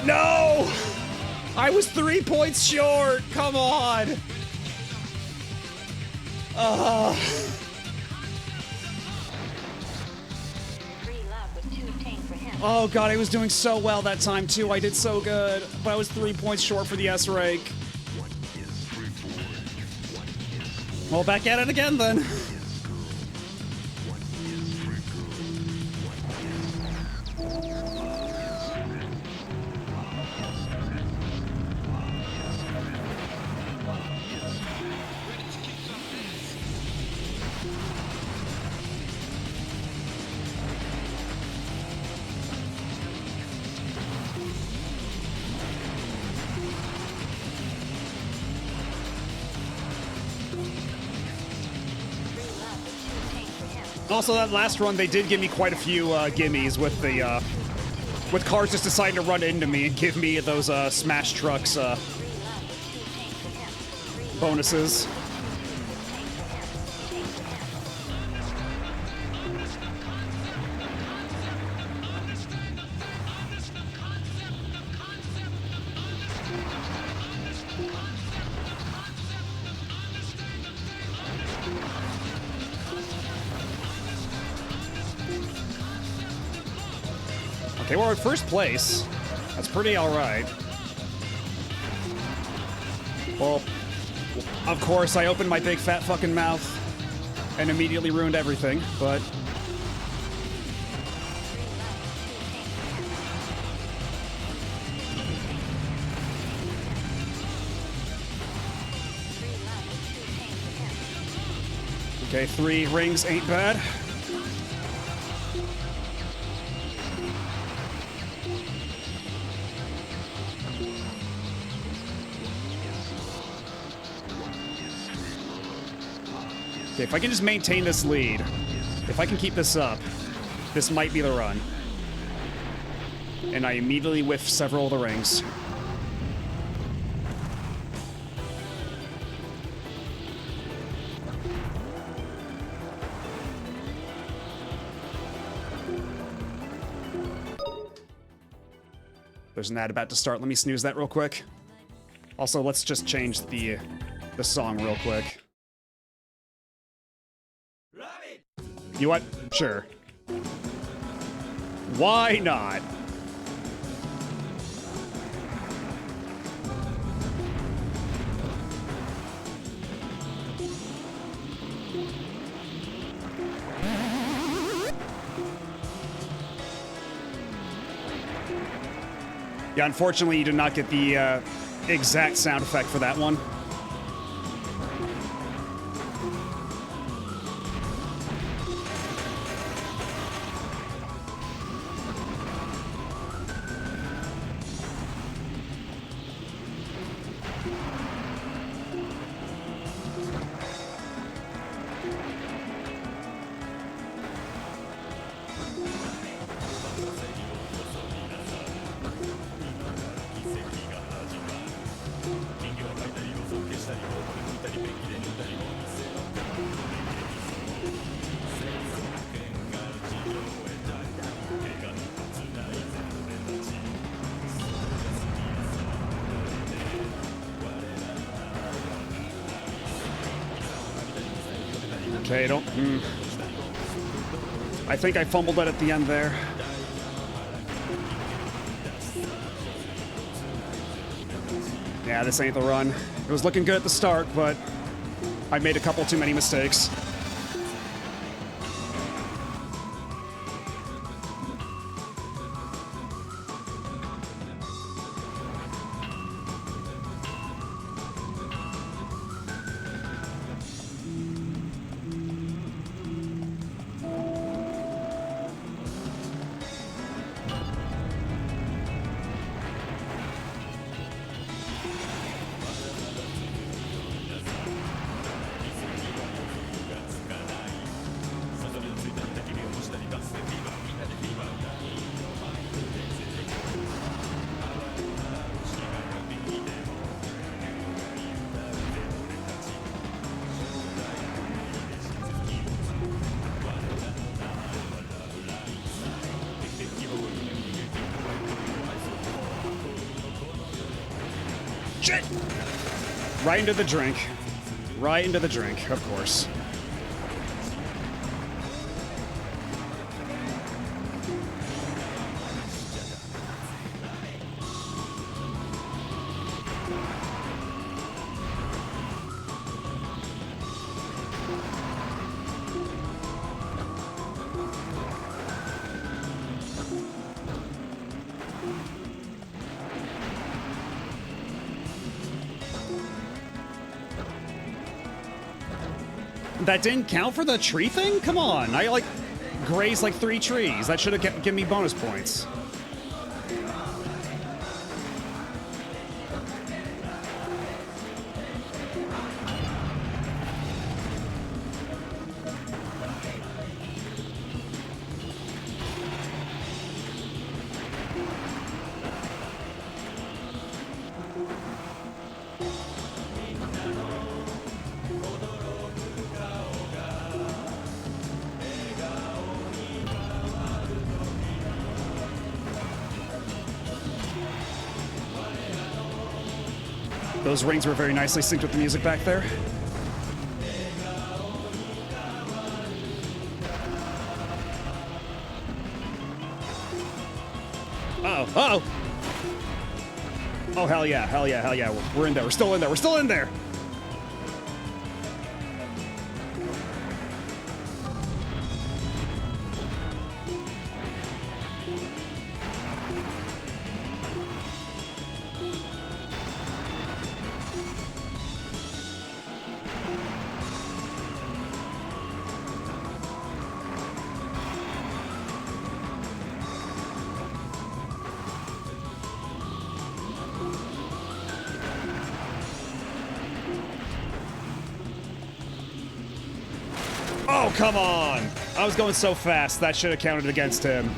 No! I was 3 points short! Come on! Oh god, I was doing so well that time too. I did so good. But I was 3 points short for the S rank. Well, back at it again then. Also, that last run, they did give me quite a few gimmies with the with cars just deciding to run into me and give me those smash trucks bonuses. Okay, we're in first place. That's pretty alright. Well, of course, I opened my big fat fucking mouth and immediately ruined everything, but... Okay, 3 rings ain't bad. Okay, if I can just maintain this lead, if I can keep this up, this might be the run. And I immediately whiff several of the rings. There's an ad about to start. Let me snooze that real quick. Also, let's just change the song real quick. You what? Sure. Why not? Yeah, unfortunately, you did not get the exact sound effect for that one. Okay, don't... I think I fumbled it at the end there. Yeah, this ain't the run. It was looking good at the start, but I made a couple too many mistakes. Shit! Right into the drink. Right into the drink, of course. That didn't count for the tree thing? Come on, I like grazed like 3 trees. That should have given me bonus points. Those rings were very nicely synced with the music back there. Uh-oh, uh-oh! Oh, hell yeah, hell yeah, hell yeah. We're in there, we're still in there, we're still in there! Oh, come on! I was going so fast, that should have counted against him.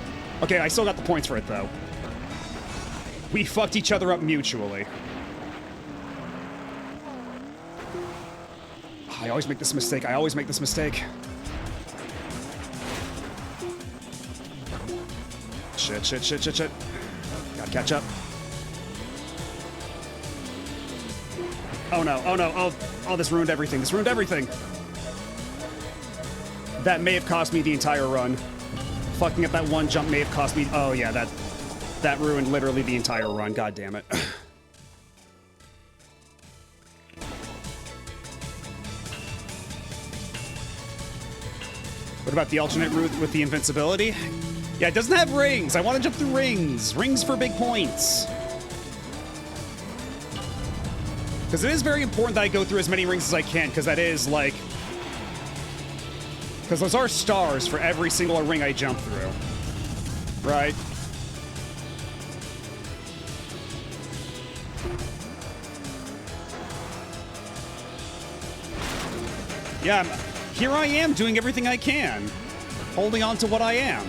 Okay, I still got the points for it, though. We fucked each other up mutually. I always make this mistake, I always make this mistake. Shit, shit, shit, shit, shit. Gotta catch up. Oh no, oh no, oh, this ruined everything, this ruined everything! That may have cost me the entire run. Fucking up that one jump may have cost me... Oh, yeah, that ruined literally the entire run. God damn it. What about the alternate route with the invincibility? Yeah, it doesn't have rings. I want to jump through rings. Rings for big points. Because it is very important that I go through as many rings as I can, because that is, like... Because those are stars for every single ring I jump through. Right? Yeah, here I am doing everything I can. Holding on to what I am.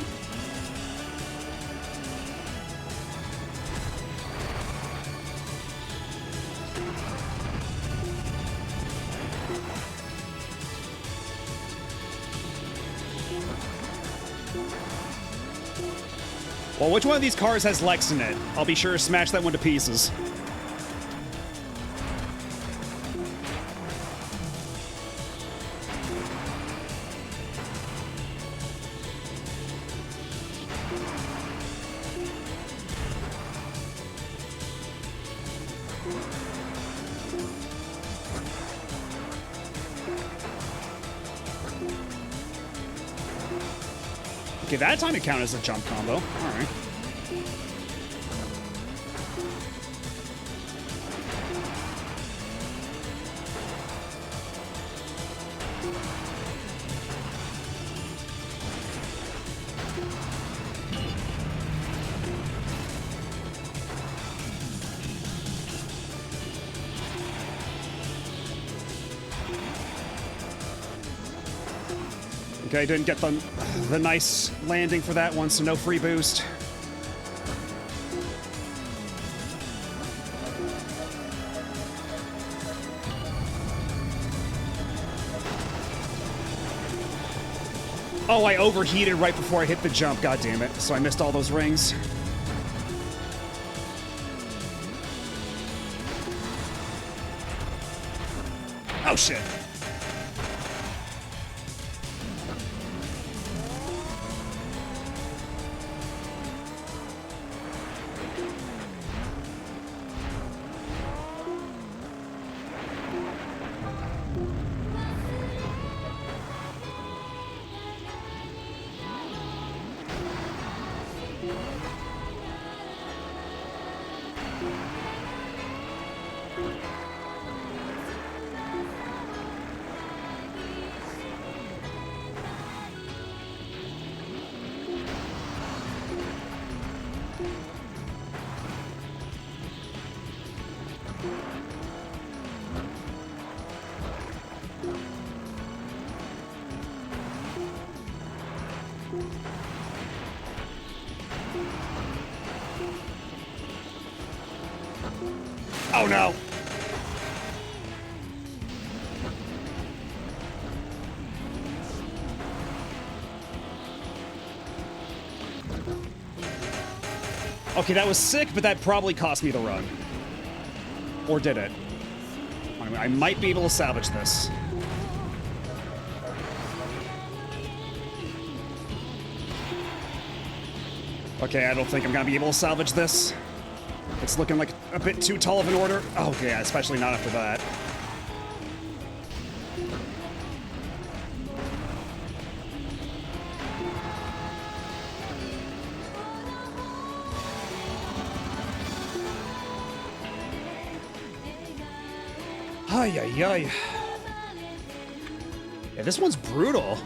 Well, which one of these cars has Lex in it? I'll be sure to smash that one to pieces. Okay, that time it counted as a jump combo. All right. Okay, didn't get the nice landing for that one, so no free boost. Oh, I overheated right before I hit the jump, god damn it. So I missed all those rings. Oh shit. Oh no! Okay, that was sick, but that probably cost me the run. Or did it? I might be able to salvage this. Okay, I don't think I'm gonna be able to salvage this. It's looking like a bit too tall of an order. Oh, yeah, especially not after that. Ay, ay, ay. Yeah, this one's brutal.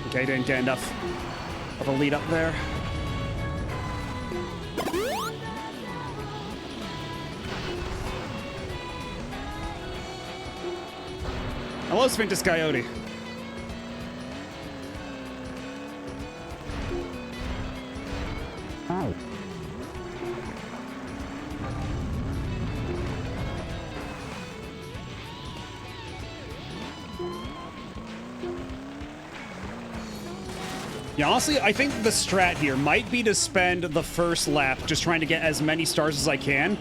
Okay, didn't get enough of a lead up there. Hello, Sphinx Coyote. Oh. Yeah, honestly, I think the strat here might be to spend the first lap just trying to get as many stars as I can,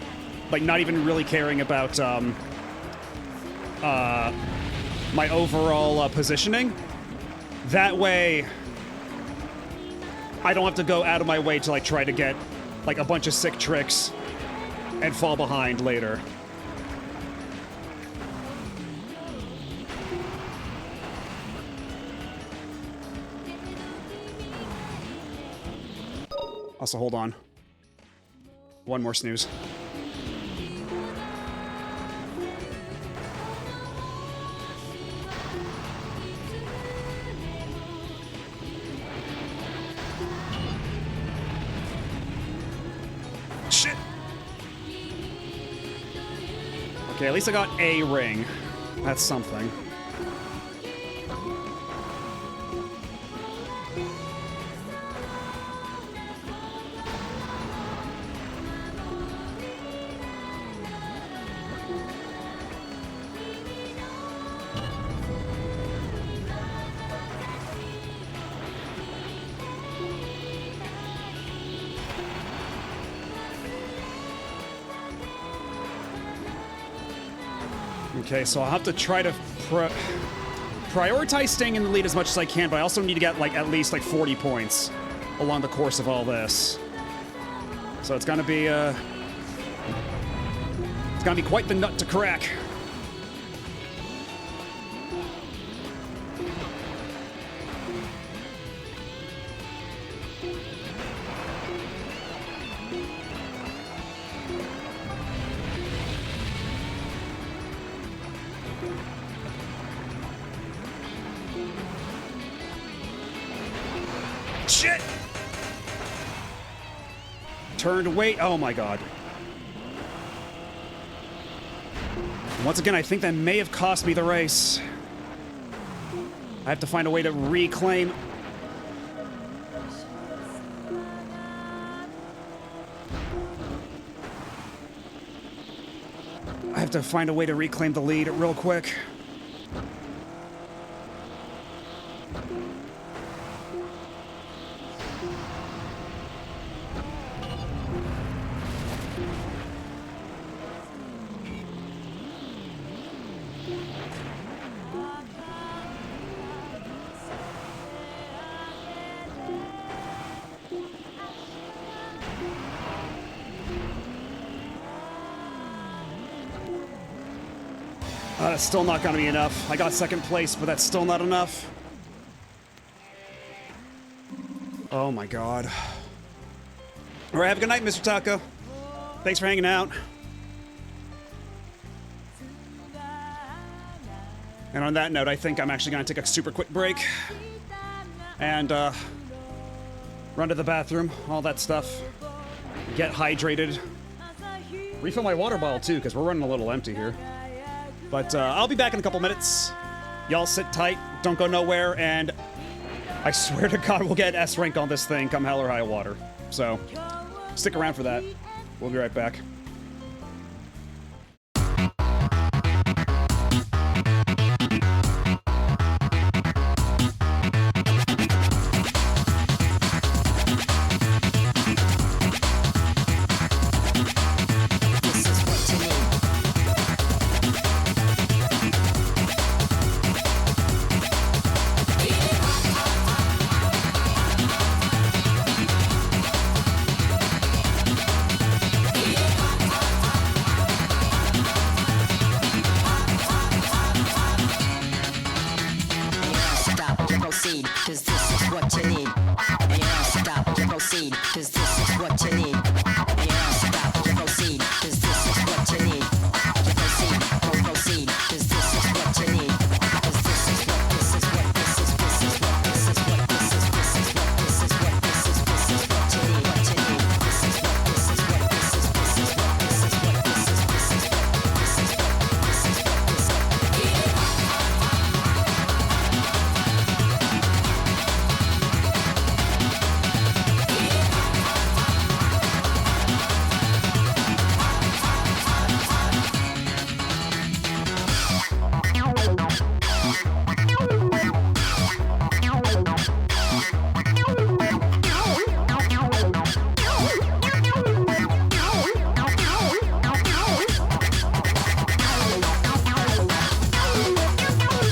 like not even really caring about my overall positioning. That way, I don't have to go out of my way to like try to get like a bunch of sick tricks and fall behind later. Also, hold on. One more snooze. Shit! Okay, at least I got a ring. That's something. Okay, so I'll have to try to prioritize staying in the lead as much as I can, but I also need to get like at least like 40 points along the course of all this. So it's gonna be quite the nut to crack. Shit! Turned weight. Oh my god. Once again, I think that may have cost me the race. I have to find a way to reclaim. I have to find a way to reclaim the lead real quick. That's still not gonna be enough. I got second place, but that's still not enough. Oh my god. Alright, have a good night, Mr. Taco. Thanks for hanging out. And on that note, I think I'm actually gonna take a super quick break. And, run to the bathroom, all that stuff. Get hydrated. Refill my water bottle, too, because we're running a little empty here. But I'll be back in a couple minutes. Y'all sit tight, don't go nowhere, and I swear to God we'll get S rank on this thing come hell or high water. So, stick around for that. We'll be right back. what you need. And you don't stop, you proceed, cause this is what you need. And you don't stop, you proceed, cause this is what you need. You proceed, proceed, cause this is what you need. Cause this is what, this is what, this is, this is what, this is what, this is, this is what, this is what, this is, this is what you need, what you need. This is what, this is what, this is, this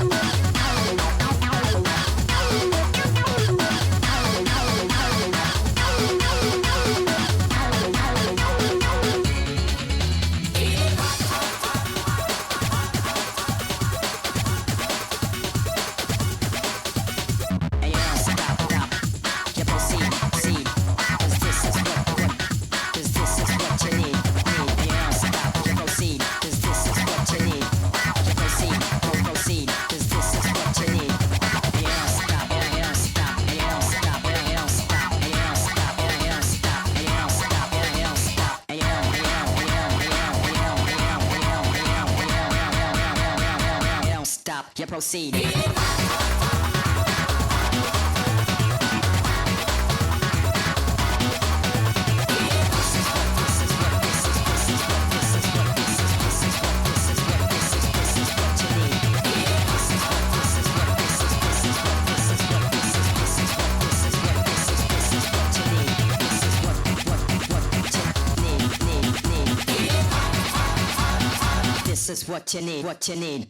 is what, this is what, this is, this is what, this is what, this is what, this is what. You proceed. This is what you need, what you need.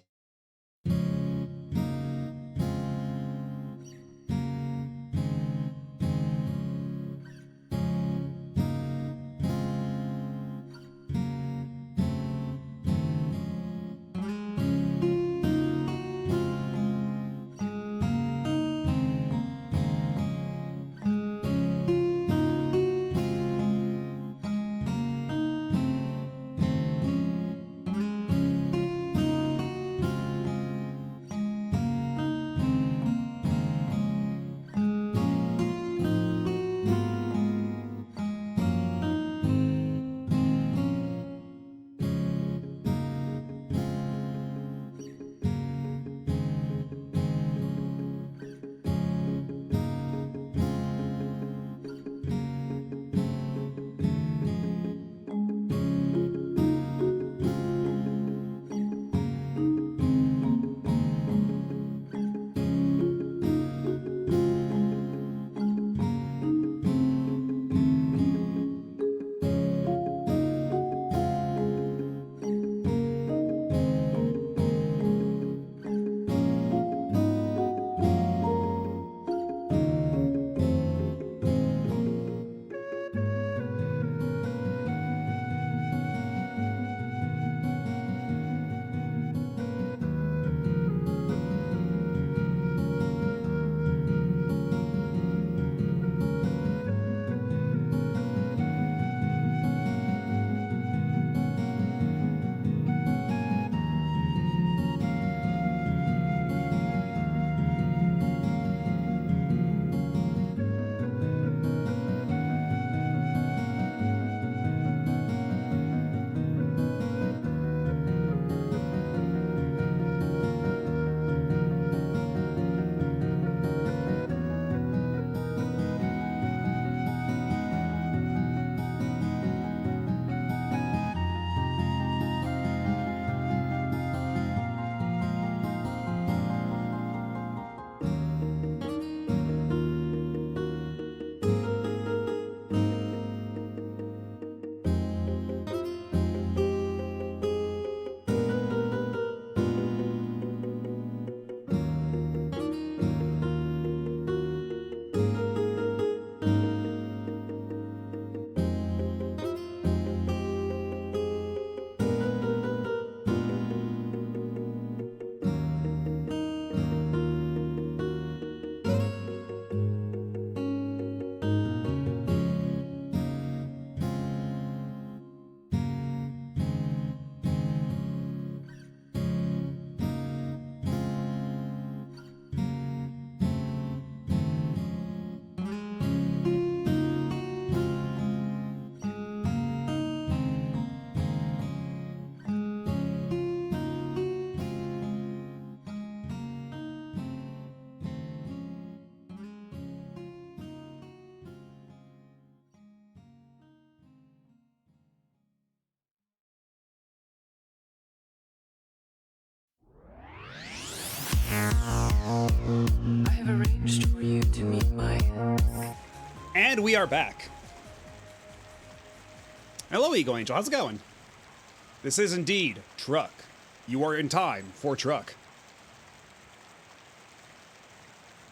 And we are back. Hello, Eagle Angel. How's it going? This is indeed Truck. You are in time for Truck.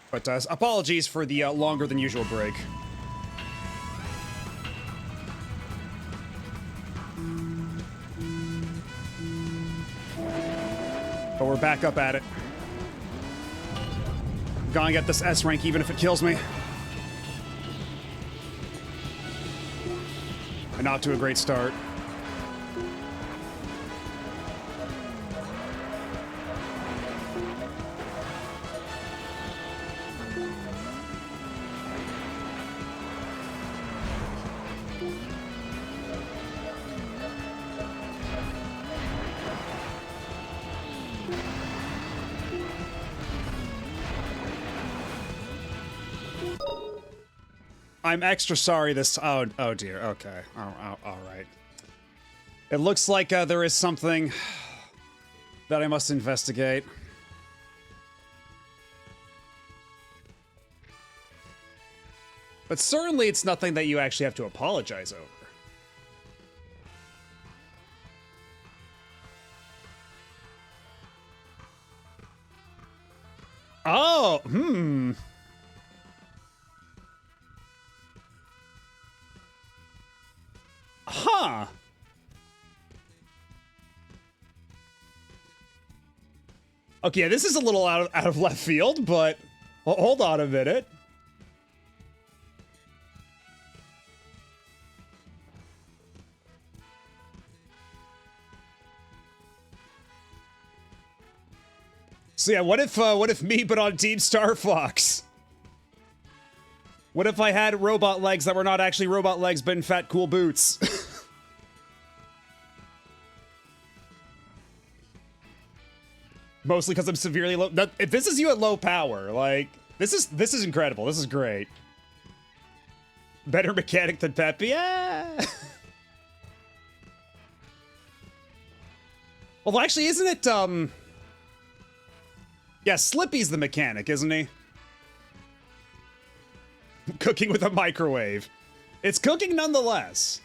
But apologies for the longer than usual break. But we're back up at it. Gonna get this S rank even if it kills me. And not to a great start. I'm extra sorry this. Oh dear. Okay. All right. It looks like there is something that I must investigate. But certainly it's nothing that you actually have to apologize over. Oh, Huh. Okay, this is a little out of left field, but hold on a minute. So yeah, what if me but on Team Star Fox? What if I had robot legs that were not actually robot legs, but in fat, cool boots? Mostly because I'm severely low. If this is you at low power, like this is incredible. This is great. Better mechanic than Peppy. Yeah. Well, actually, isn't it? Yeah, Slippy's the mechanic, isn't he? Cooking with a microwave. It's cooking nonetheless.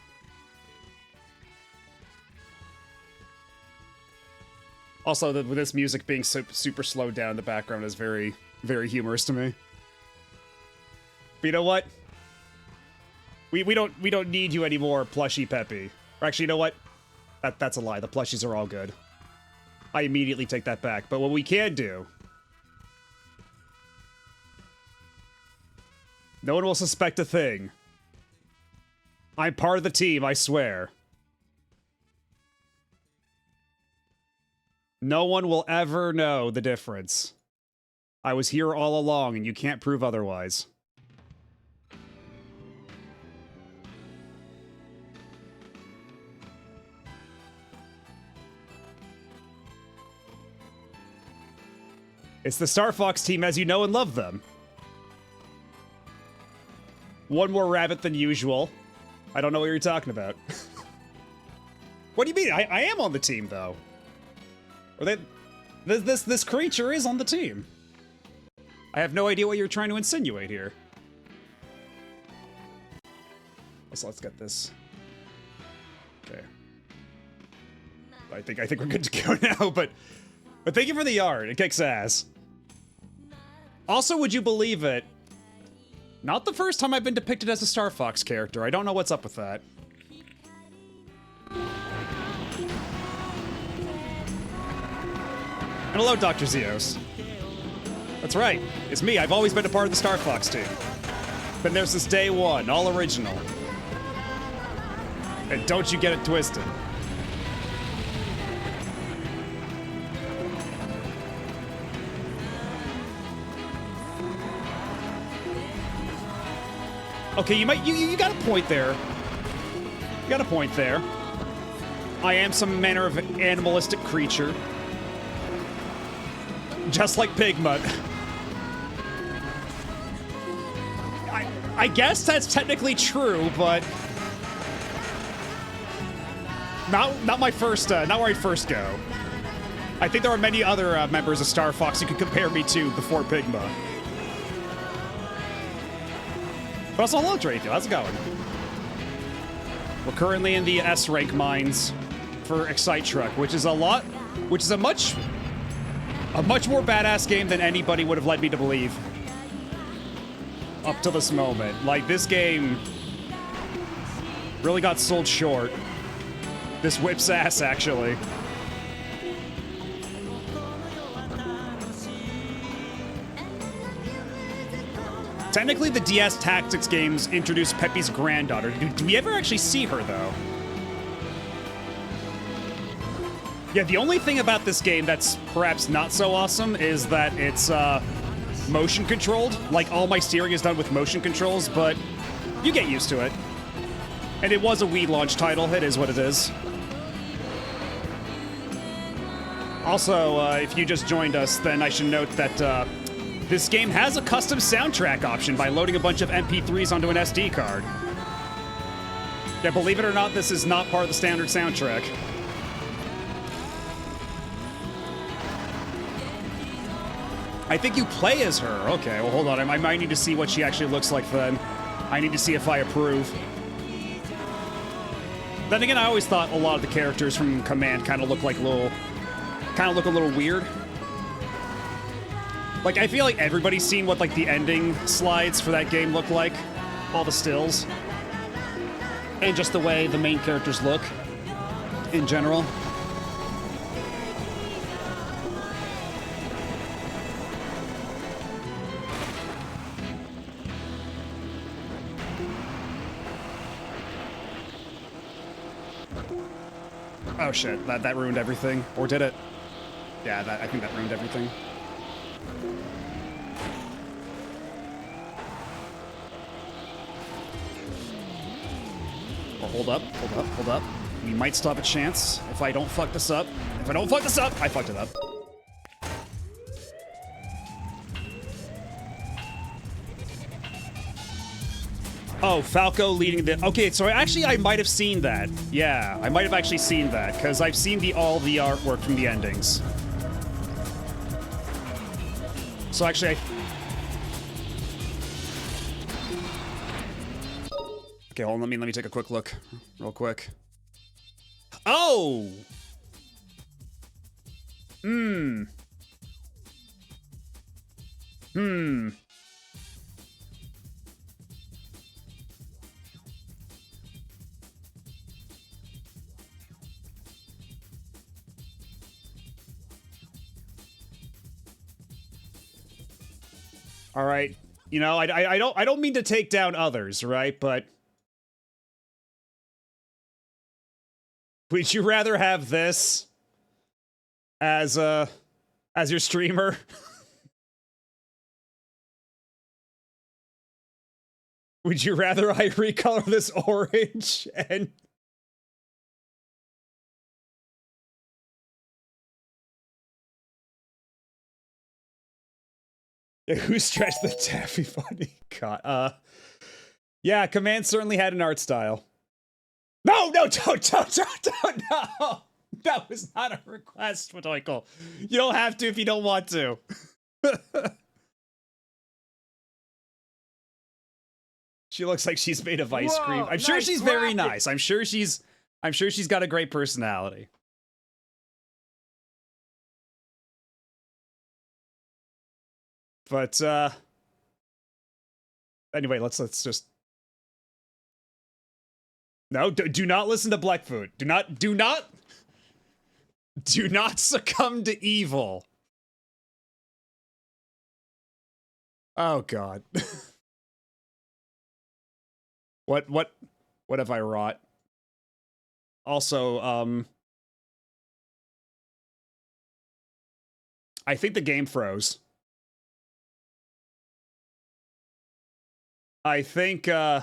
Also, with this music being super slowed down in the background is very, very humorous to me. But you know what? We don't need you anymore, Plushie Peppy. Or actually, you know what? That's a lie. The plushies are all good. I immediately take that back. But what we can do... No one will suspect a thing. I'm part of the team, I swear. No one will ever know the difference. I was here all along, and you can't prove otherwise. It's the Star Fox team as you know and love them. One more rabbit than usual. I don't know what you're talking about. What do you mean? I am on the team, though. Or this creature is on the team. I have no idea what you're trying to insinuate here. So let's get this. Okay. I think we're good to go now, but thank you for the art. It kicks ass. Also, would you believe it? Not the first time I've been depicted as a Star Fox character. I don't know what's up with that. And hello, Dr. Zeos. That's right. It's me. I've always been a part of the Star Fox team. Been there since day one. All original. And don't you get it twisted. Okay, you got a point there. You got a point there. I am some manner of animalistic creature. Just like Pigmutt. I guess that's technically true, but not my first, not where I first go. I think there are many other members of Star Fox you could compare me to before Pigmutt. But also, hello, Draco. How's it going? We're currently in the S rank mines for Excite Truck, which is a much more badass game than anybody would have led me to believe up to this moment. Like, this game really got sold short. This whips ass, actually. Technically, the DS Tactics games introduced Peppy's granddaughter. Do we ever actually see her, though? Yeah, the only thing about this game that's perhaps not so awesome is that it's motion controlled. Like, all my steering is done with motion controls, but you get used to it. And it was a Wii launch title. It is what it is. Also, if you just joined us, then I should note that this game has a custom soundtrack option by loading a bunch of MP3s onto an SD card. Yeah, believe it or not, this is not part of the standard soundtrack. I think you play as her. Okay, well, hold on. I might need to see what she actually looks like then. I need to see if I approve. Then again, I always thought a lot of the characters from Command kind of look a little weird. Like, I feel like everybody's seen what, like, the ending slides for that game look like. All the stills. And just the way the main characters look in general. Oh shit, that ruined everything. Or did it? Yeah, I think that ruined everything. Hold up. We might still have a chance if I don't fuck this up. If I don't fuck this up, I fucked it up. Oh, Falco leading the... Okay, so I might have seen that. Yeah, I might have actually seen that, because I've seen all the artwork from the endings. So actually, okay, hold on, let me take a quick look, real quick. Oh! All right, you know, I don't mean to take down others, right? But would you rather have this as your streamer? Would you rather I recolor this orange and... Who stretched the taffy funny? God, yeah, Command certainly had an art style. No, don't, no! That was not a request, Michael. You don't have to if you don't want to. She looks like she's made of ice cream. I'm sure she's very nice. I'm sure she's got a great personality. But anyway, let's just... No, do not listen to Blackfoot. Do not succumb to evil. Oh God. What have I wrought? Also, I think the game froze. I think, yeah,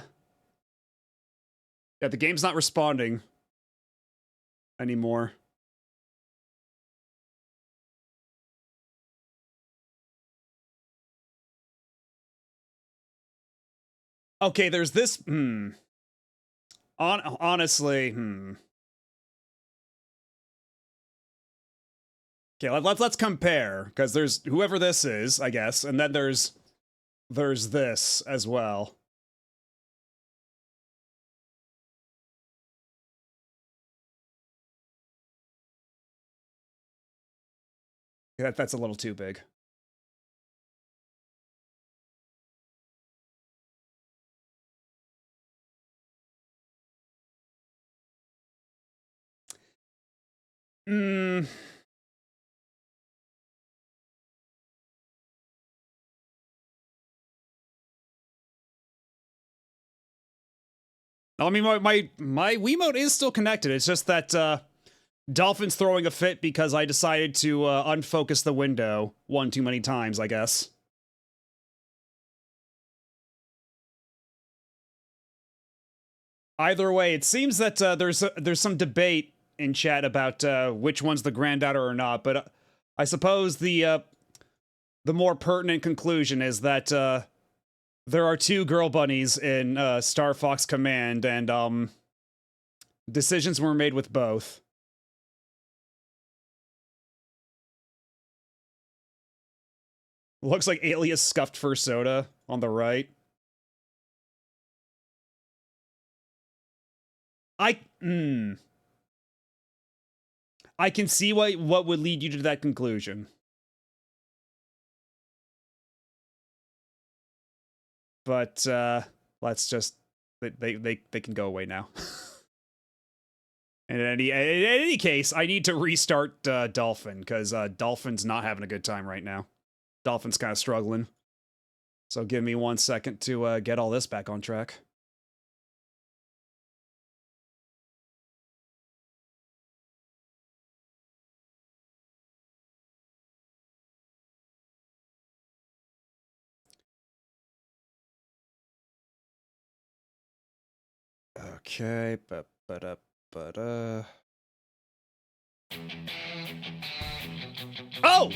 the game's not responding anymore. Okay, there's this, honestly, Okay, let's compare, because there's whoever this is, I guess, and then there's this as well. That's a little too big. Hmm. I mean, my Wiimote is still connected. It's just that Dolphin's throwing a fit because I decided to unfocus the window one too many times, I guess. Either way, it seems that there's some debate in chat about which one's the granddaughter or not, but I suppose the more pertinent conclusion is that there are two girl bunnies in Star Fox Command, and decisions were made with both. Looks like Alias scuffed for soda on the right. I can see what would lead you to that conclusion. But let's just they can go away now. And in any case, I need to restart Dolphin because Dolphin's not having a good time right now. Dolphin's kind of struggling. So give me 1 second to get all this back on track. Okay, Oh!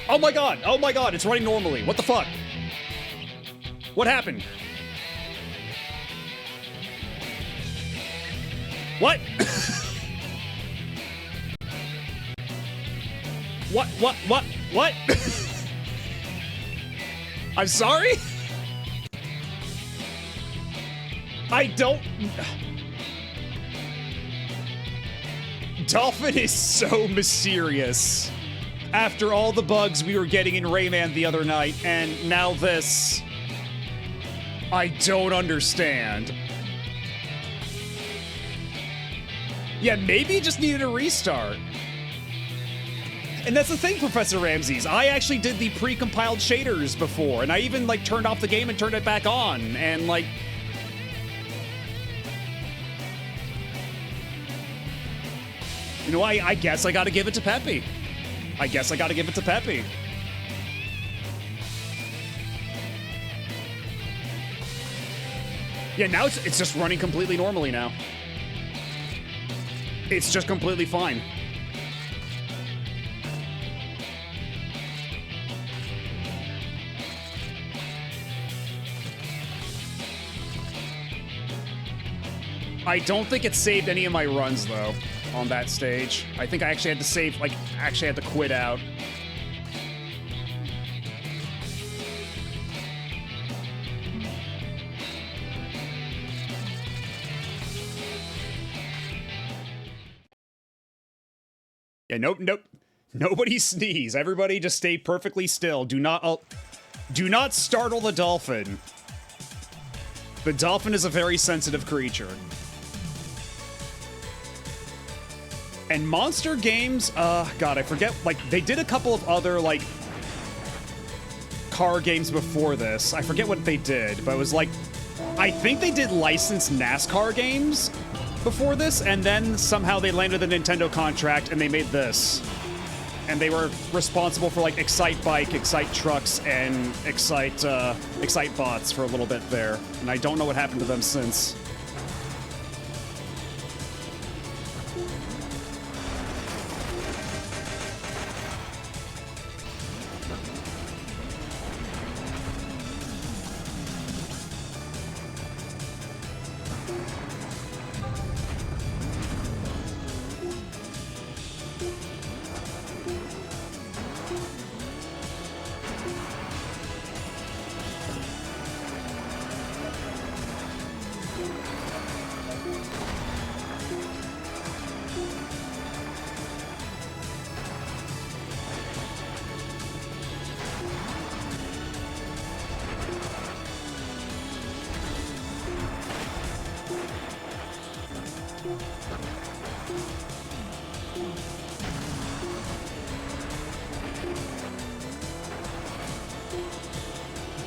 Oh my god! Oh my god! It's running normally. What the fuck? What happened? What? What? I'm sorry? I don't... Dolphin is so mysterious. After all the bugs we were getting in Rayman the other night, and now this... I don't understand. Yeah, maybe it just needed a restart. And that's the thing, Professor Ramses. I actually did the pre-compiled shaders before, and I even, like, turned off the game and turned it back on, and, like... You know, I guess I gotta give it to Peppy. I guess I gotta give it to Peppy. Yeah, now it's just running completely normally now. It's just completely fine. I don't think it saved any of my runs, though, on that stage. I think I actually had to save, like, actually had to quit out. Yeah, nope. Nobody sneeze. Everybody just stay perfectly still. Do not startle the dolphin. The dolphin is a very sensitive creature. And monster games, God, I forget, like, they did a couple of other, like, car games before this. I forget what they did, but it was like, I think they did licensed NASCAR games before this, and then somehow they landed the Nintendo contract and they made this. And they were responsible for, like, Excite Bike, Excite Trucks, and Excite Bots for a little bit there. And I don't know what happened to them since.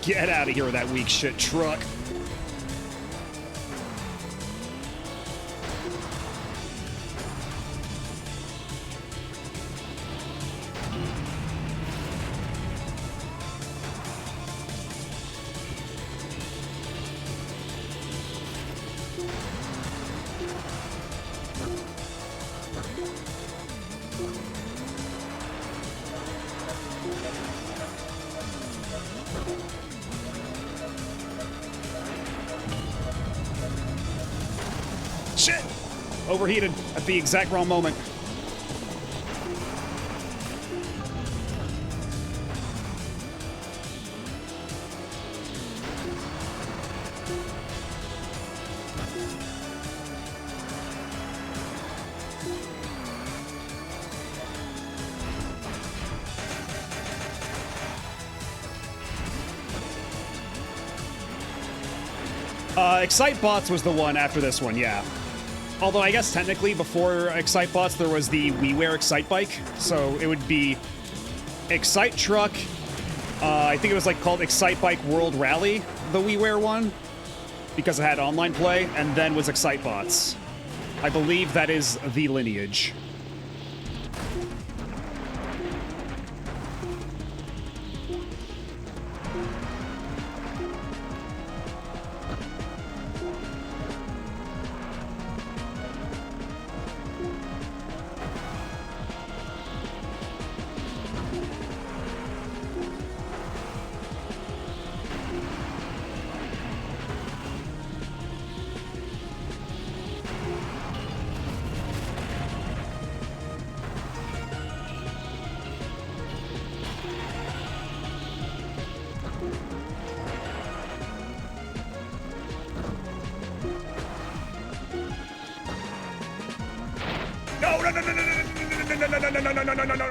Get out of here with that weak shit truck. Shit! Overheated at the exact wrong moment. Excitebots was the one after this one, yeah. Although I guess technically before Excitebots there was the WiiWare Excitebike, so it would be Excite Truck. I think it was like called Excitebike World Rally, the WiiWare one, because it had online play, and then was Excitebots. I believe that is the lineage. No.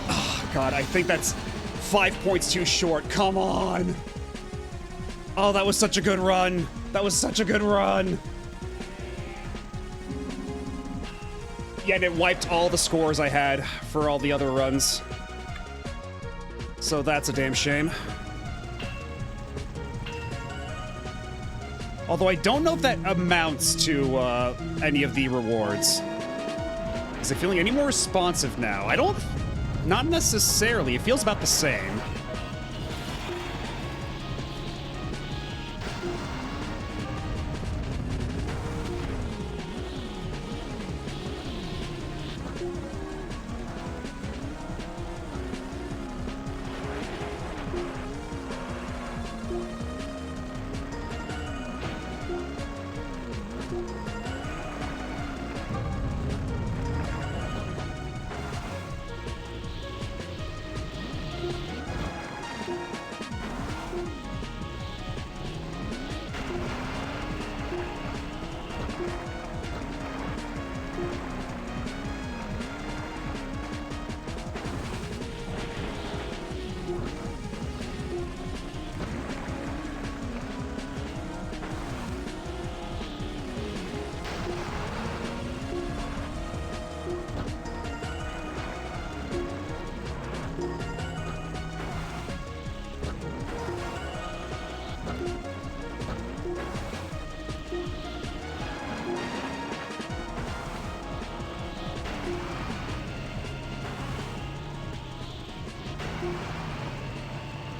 Oh, God, I think that's 5 points too short. Come on. Oh, that was such a good run. That was such a good run. Yeah, and it wiped all the scores I had for all the other runs. So that's a damn shame. Although I don't know if that amounts to any of the rewards. Is it feeling any more responsive now? I don't... Not necessarily. It feels about the same.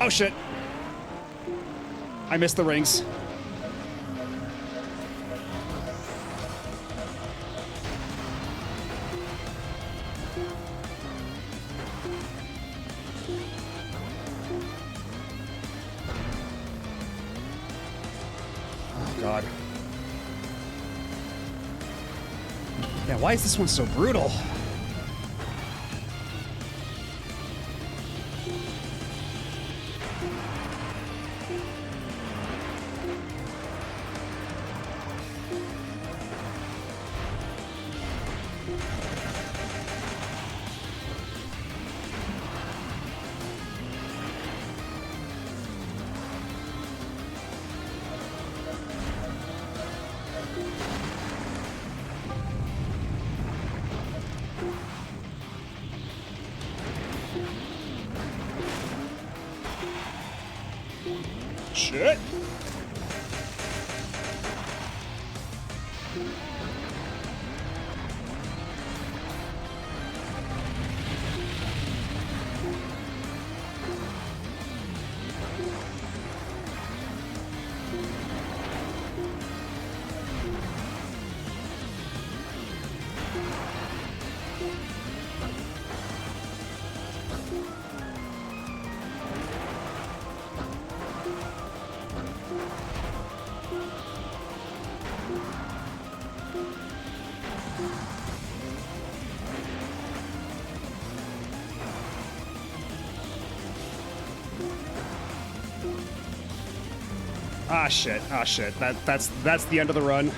Oh shit. I missed the rings. Oh God. Yeah, why is this one so brutal? Shit. Ah shit, ah shit. That's the end of the run.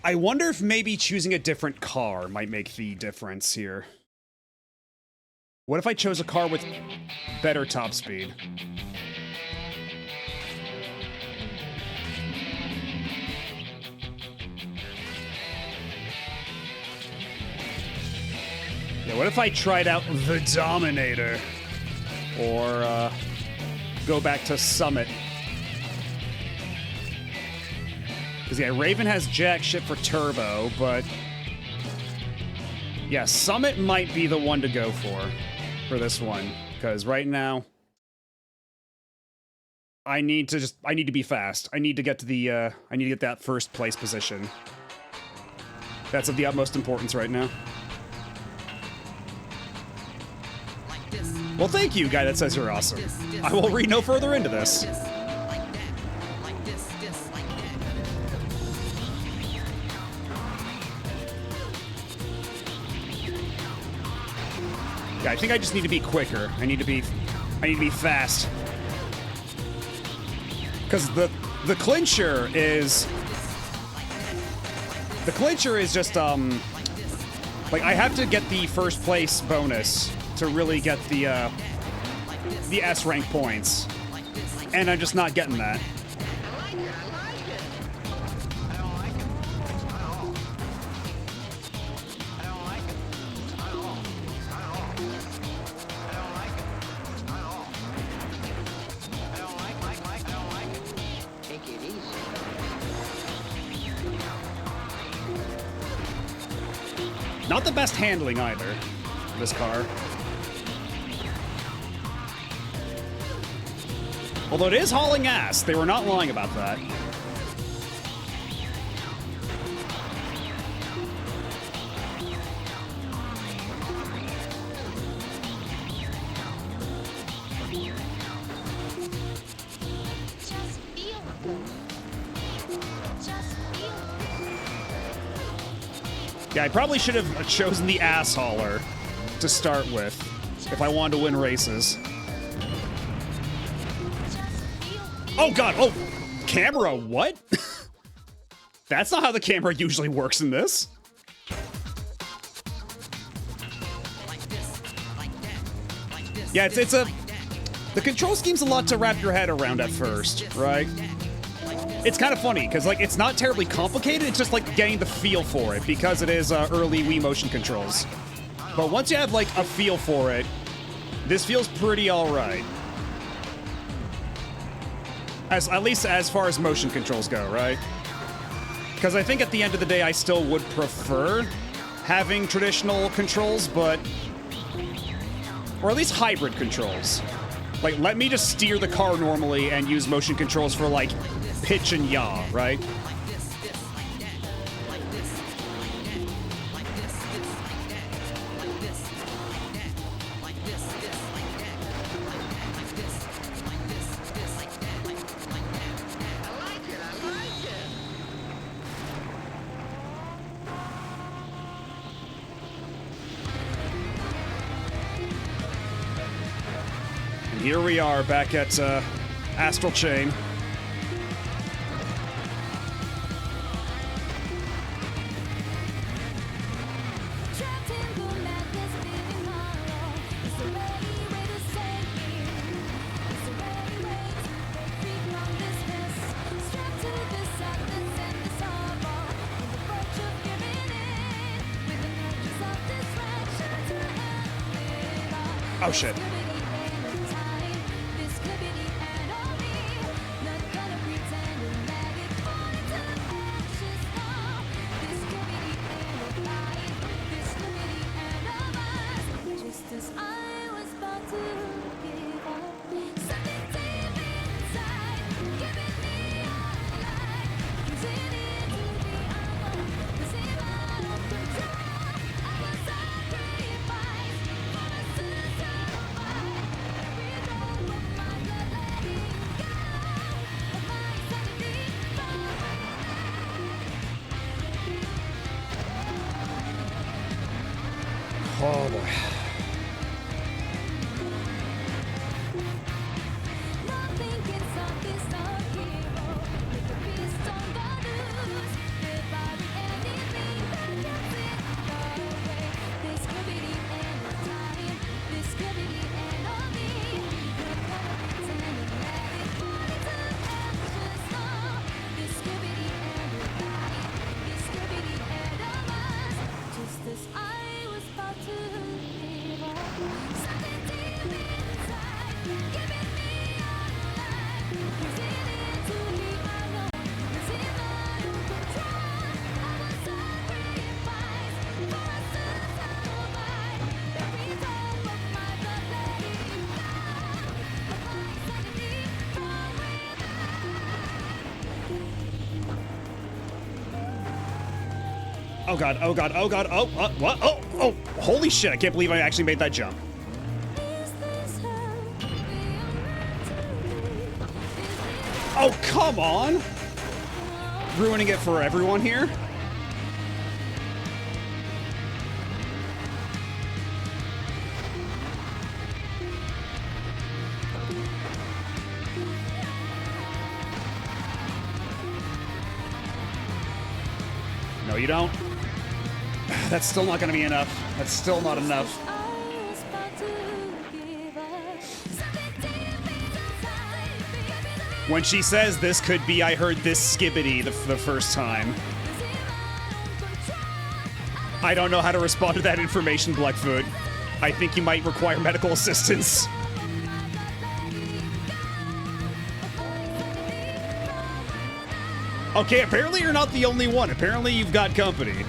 I wonder if maybe choosing a different car might make the difference here. What if I chose a car with better top speed? Yeah, what if I tried out the Dominator? Or, go back to Summit. Because, yeah, Raven has jack shit for turbo, but... yeah, Summit might be the one to go for this one. Because right now... I need to be fast. I need to get to the, I need to get that first place position. That's of the utmost importance right now. Well, thank you, guy that says you're awesome. I will read no further into this. Yeah, I think I just need to be quicker. I need to be fast. Because the clincher is just like I have to get the first place bonus to really get the S rank points, and I'm just not getting that. Not the best handling either, this car. Although it is hauling ass, they were not lying about that. Yeah, I probably should have chosen the ass hauler to start with if I wanted to win races. Oh god, oh, camera, what? That's not how the camera usually works in this. Yeah, it's a... the control scheme's a lot to wrap your head around at first, right? It's kind of funny, because, like, it's not terribly complicated, it's just, like, getting the feel for it, because it is early Wii motion controls. But once you have, like, a feel for it, this feels pretty alright. At least as far as motion controls go, right? Because I think at the end of the day, I still would prefer having traditional controls, but... or at least hybrid controls. Like, let me just steer the car normally and use motion controls for, like, pitch and yaw, right? Here we are back at Astral Chain. Oh shit. Oh god, oh god, oh god, oh, what? Oh, oh, holy shit, I can't believe I actually made that jump. Oh, come on! Ruining it for everyone here? No, you don't. That's still not gonna be enough. That's still not enough. When she says this could be I heard this skibbity the first time, I don't know how to respond to that information, Blackfoot. I think you might require medical assistance. Okay, apparently you're not the only one. Apparently you've got company.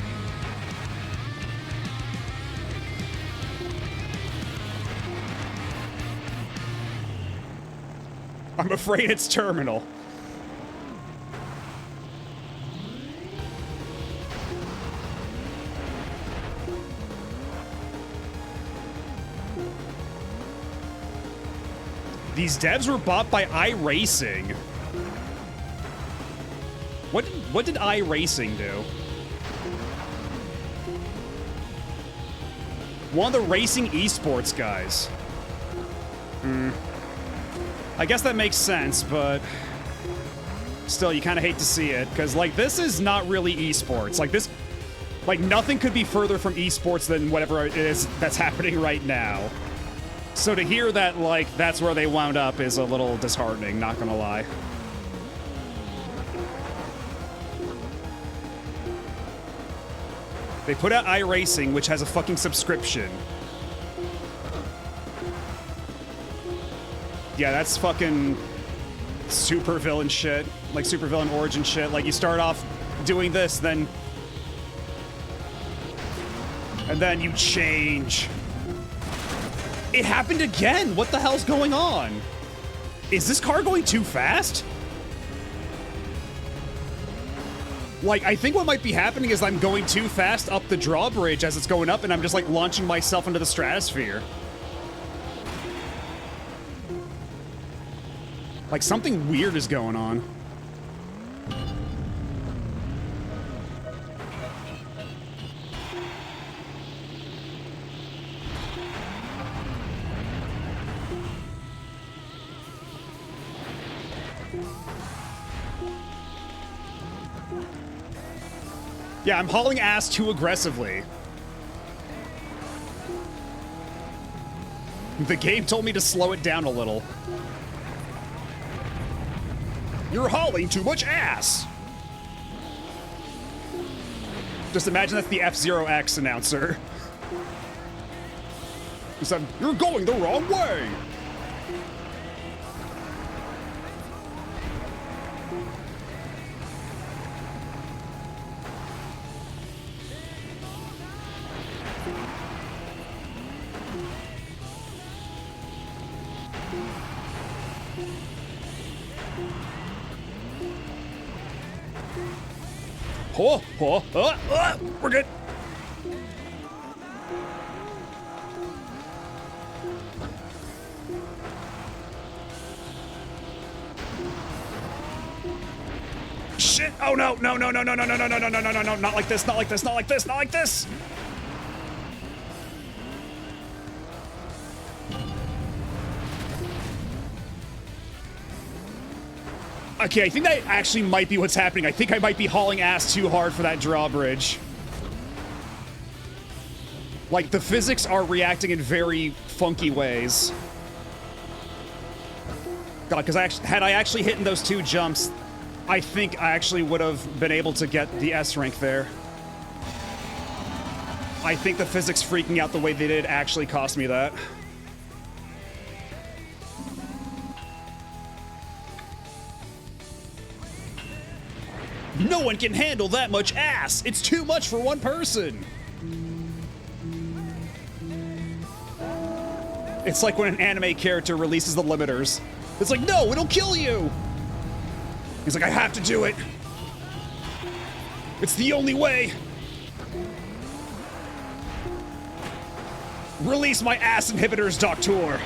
I'm afraid it's terminal. These devs were bought by iRacing. What did iRacing do? One of the racing esports guys. I guess that makes sense, but still, you kind of hate to see it, because, like, this is not really esports. Like, this, like, nothing could be further from esports than whatever it is that's happening right now. So to hear that, like, that's where they wound up is a little disheartening, not gonna lie. They put out iRacing, which has a fucking subscription. Yeah, that's fucking supervillain shit. Like, supervillain origin shit. Like, you start off doing this, then... and then you change. It happened again! What the hell's going on? Is this car going too fast? Like, I think what might be happening is I'm going too fast up the drawbridge as it's going up, and I'm just, like, launching myself into the stratosphere. Like, something weird is going on. Yeah, I'm hauling ass too aggressively. The game told me to slow it down a little. You're hauling too much ass! Just imagine that's the F-Zero X announcer. He said, "You're going the wrong way!" We're good. Shit! Oh no! No! No! No! No! No! No! No! No! No! No! No! No! Not like this! Not like this! Not like this! Not like this! Okay, I think that actually might be what's happening. I think I might be hauling ass too hard for that drawbridge. Like, the physics are reacting in very funky ways. God, because had I actually hit in those two jumps, I think I actually would have been able to get the S rank there. I think the physics freaking out the way they did actually cost me that. No one can handle that much ass! It's too much for one person! It's like when an anime character releases the limiters. It's like, no, it'll kill you! He's like, I have to do it! It's the only way! Release my ass inhibitors, Doctor!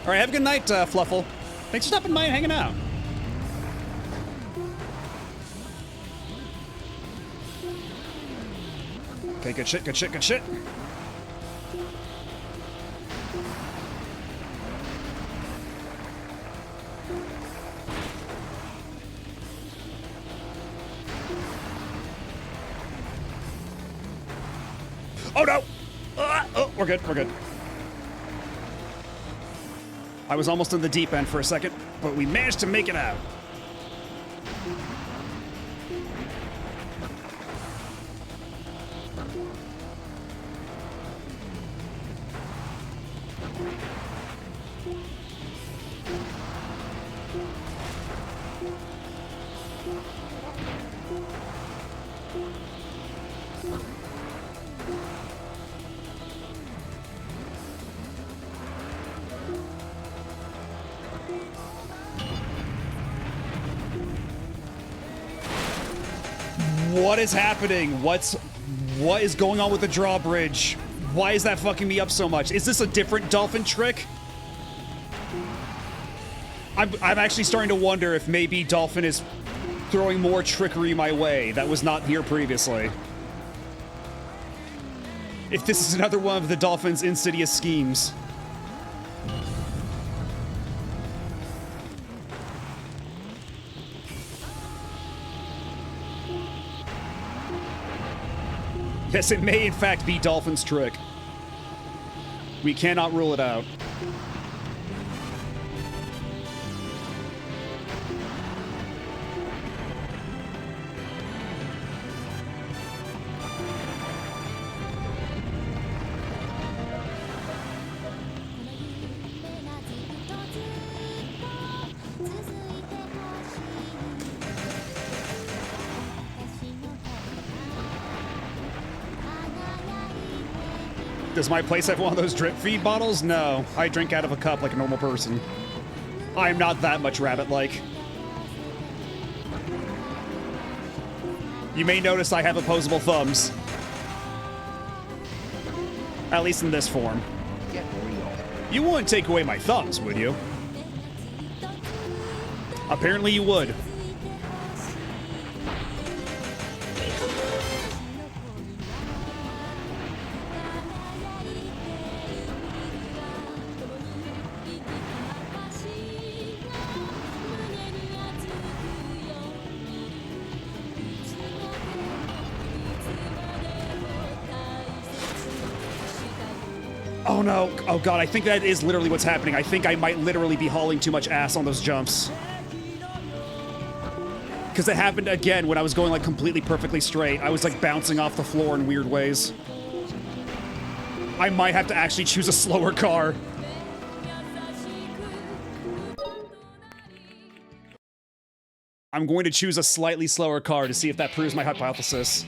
All right, have a good night, Fluffle. Thanks for stopping by and hanging out. Okay, good shit, good shit, good shit. Oh no! Oh, we're good, we're good. I was almost in the deep end for a second, but we managed to make it out. What is happening? What is going on with the drawbridge? Why is that fucking me up so much? Is this a different dolphin trick? I'm actually starting to wonder if maybe Dolphin is throwing more trickery my way that was not here previously. If this is another one of the Dolphin's insidious schemes. Yes, it may in fact be Dolphin's trick. We cannot rule it out. Does my place have one of those drip feed bottles? No, I drink out of a cup like a normal person. I'm not that much rabbit-like. You may notice I have opposable thumbs. At least in this form. Get real. You wouldn't take away my thumbs, would you? Apparently you would. Oh no, oh god, I think that is literally what's happening. I think I might literally be hauling too much ass on those jumps. Because it happened again when I was going like completely perfectly straight. I was like bouncing off the floor in weird ways. I might have to actually choose a slower car. I'm going to choose a slightly slower car to see if that proves my hypothesis.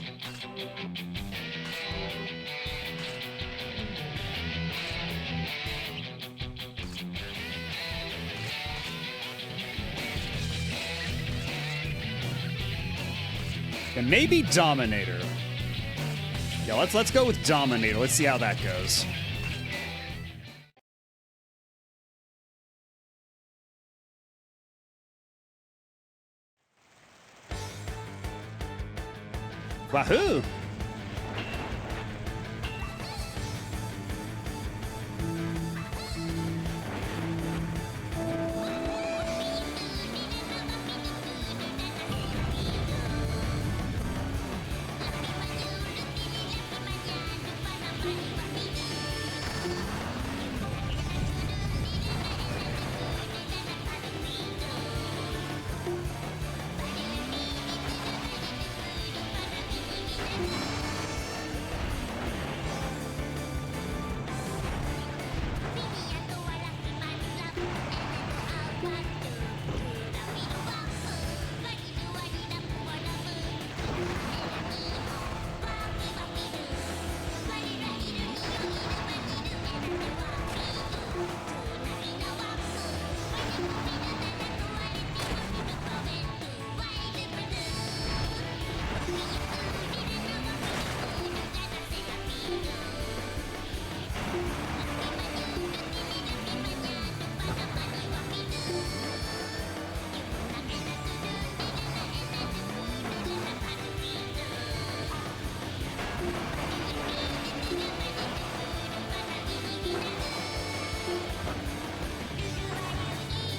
And maybe Dominator. Yeah, let's go with Dominator. Let's see how that goes. Wahoo!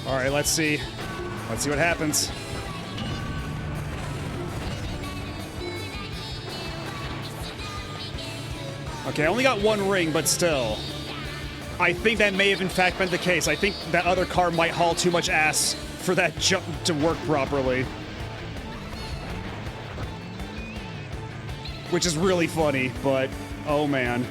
All right, let's see. Let's see what happens. Okay, I only got one ring, but still. I think that may have in fact been the case. I think that other car might haul too much ass for that jump to work properly. Which is really funny, but oh man.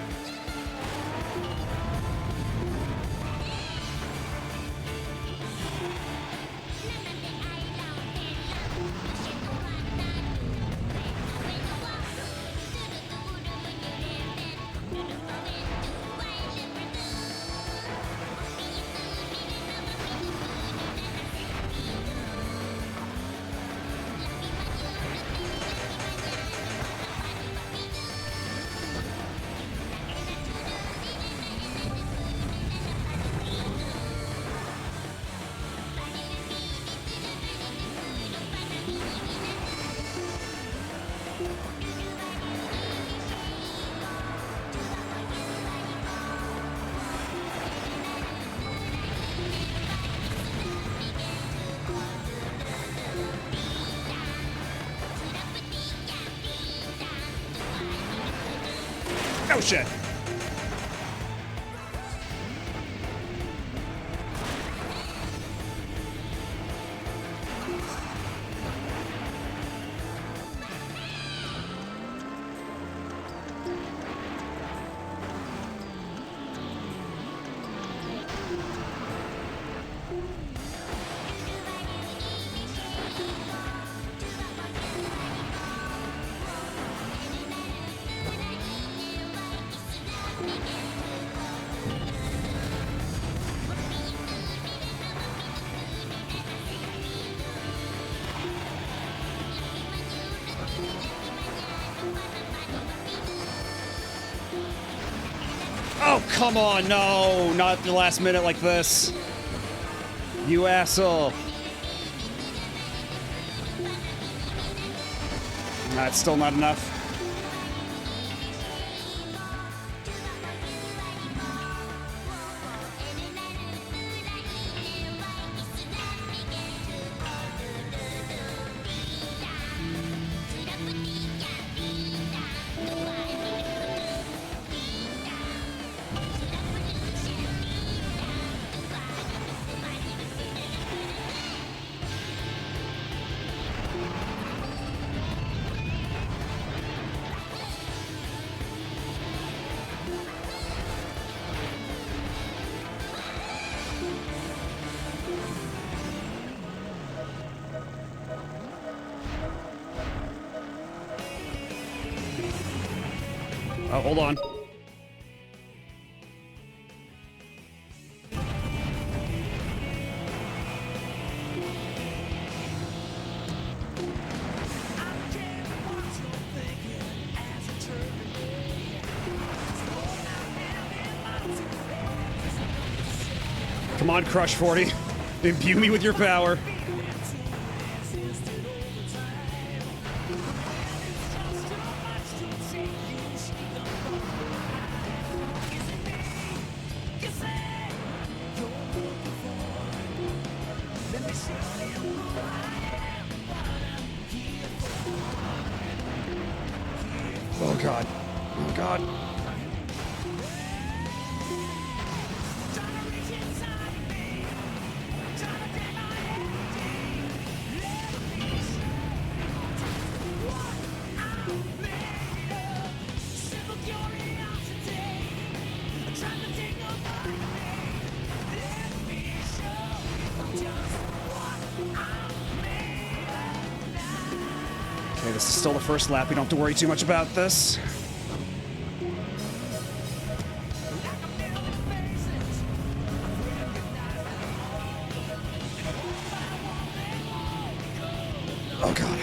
Oh shit. Oh, come on, no, not the last minute like this. You asshole. That's still not enough. Oh, hold on. Come on, Crush 40. Imbue me with your power. Oh god. Oh god. Okay, this is still the first lap. We don't have to worry too much about this. Oh god.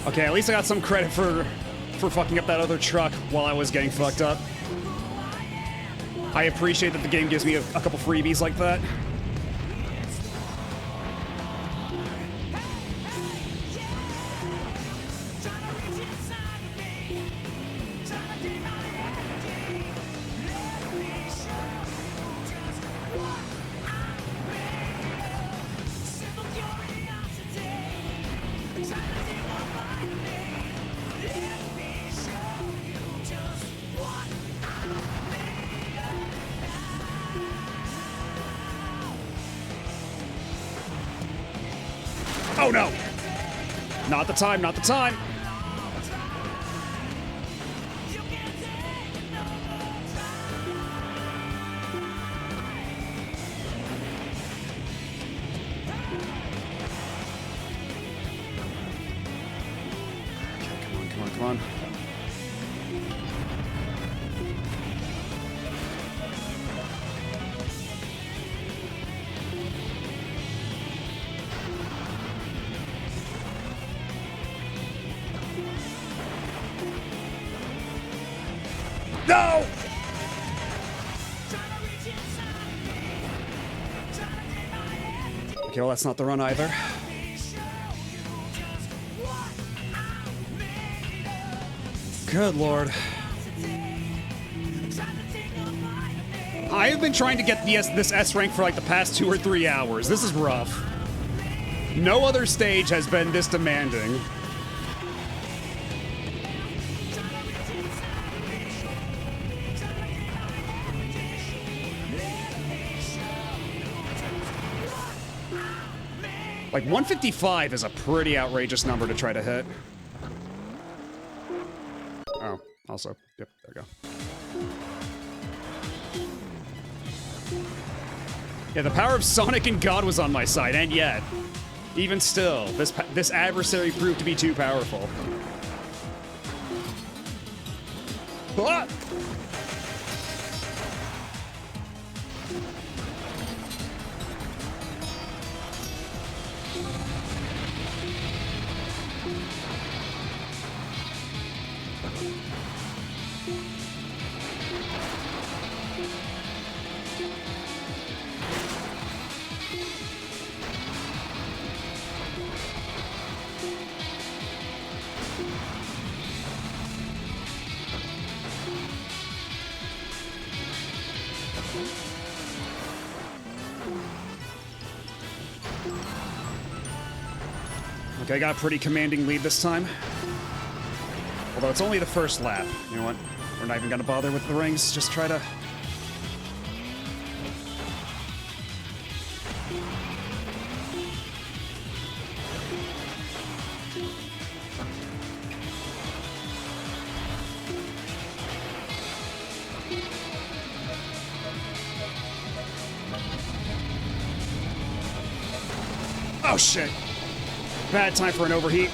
Okay, at least I got some credit for fucking up that other truck while I was getting fucked up. I appreciate that the game gives me a couple freebies like that. Oh no! Not the time, not the time! Come on. No! Okay, well, that's not the run either. Good lord. I have been trying to get this S rank for like the past 2 or 3 hours. This is rough. No other stage has been this demanding. Like 155 is a pretty outrageous number to try to hit. Oh, also, yep, there we go. Yeah, the power of Sonic and God was on my side, and yet, even still, this adversary proved to be too powerful. Ah! Okay, I got a pretty commanding lead this time. Although it's only the first lap. You know what? We're not even gonna bother with the rings. Just try to... Oh shit! Bad time for an overheat.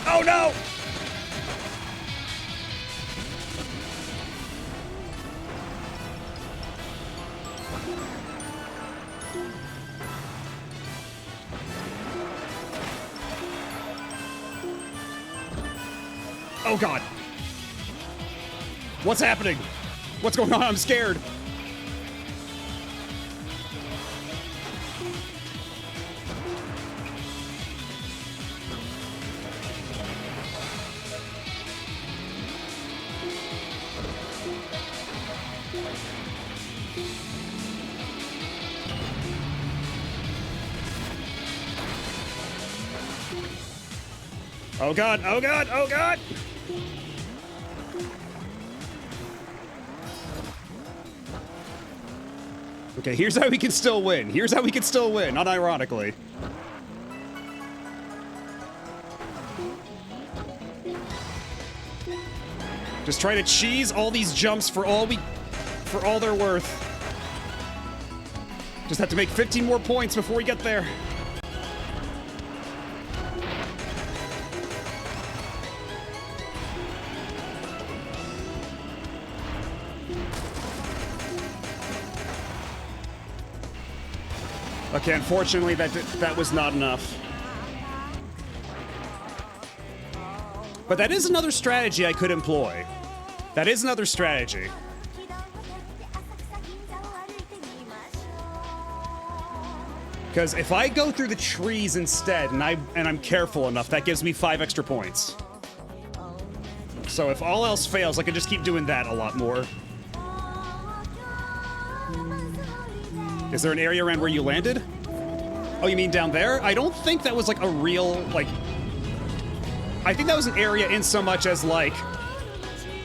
Oh no! Oh god. What's happening? What's going on? I'm scared. Oh god, oh god, oh god! Okay, here's how we can still win. Here's how we can still win, unironically. Just try to cheese all these jumps for all they're worth. Just have to make 15 more points before we get there. Okay, unfortunately, that was not enough. But that is another strategy I could employ. That is another strategy. Because if I go through the trees instead, and I'm careful enough, that gives me 5 extra points. So if all else fails, I can just keep doing that a lot more. Is there an area around where you landed? Oh, you mean down there? I don't think that was like a real, like... I think that was an area in so much as, like,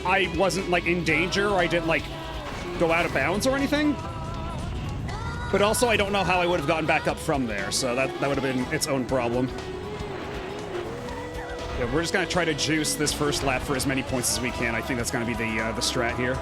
I wasn't, like, in danger, or I didn't, like, go out of bounds or anything. But also, I don't know how I would have gotten back up from there, so that would have been its own problem. Yeah, we're just gonna try to juice this first lap for as many points as we can. I think that's gonna be the strat here.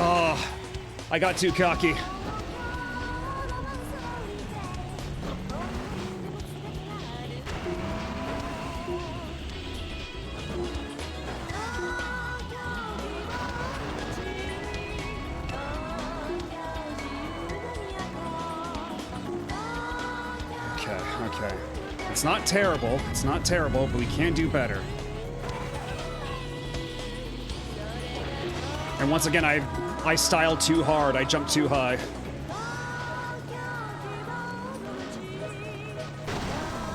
Oh, I got too cocky. Okay. It's not terrible. It's not terrible, but we can do better. And once again, I styled too hard. I jumped too high.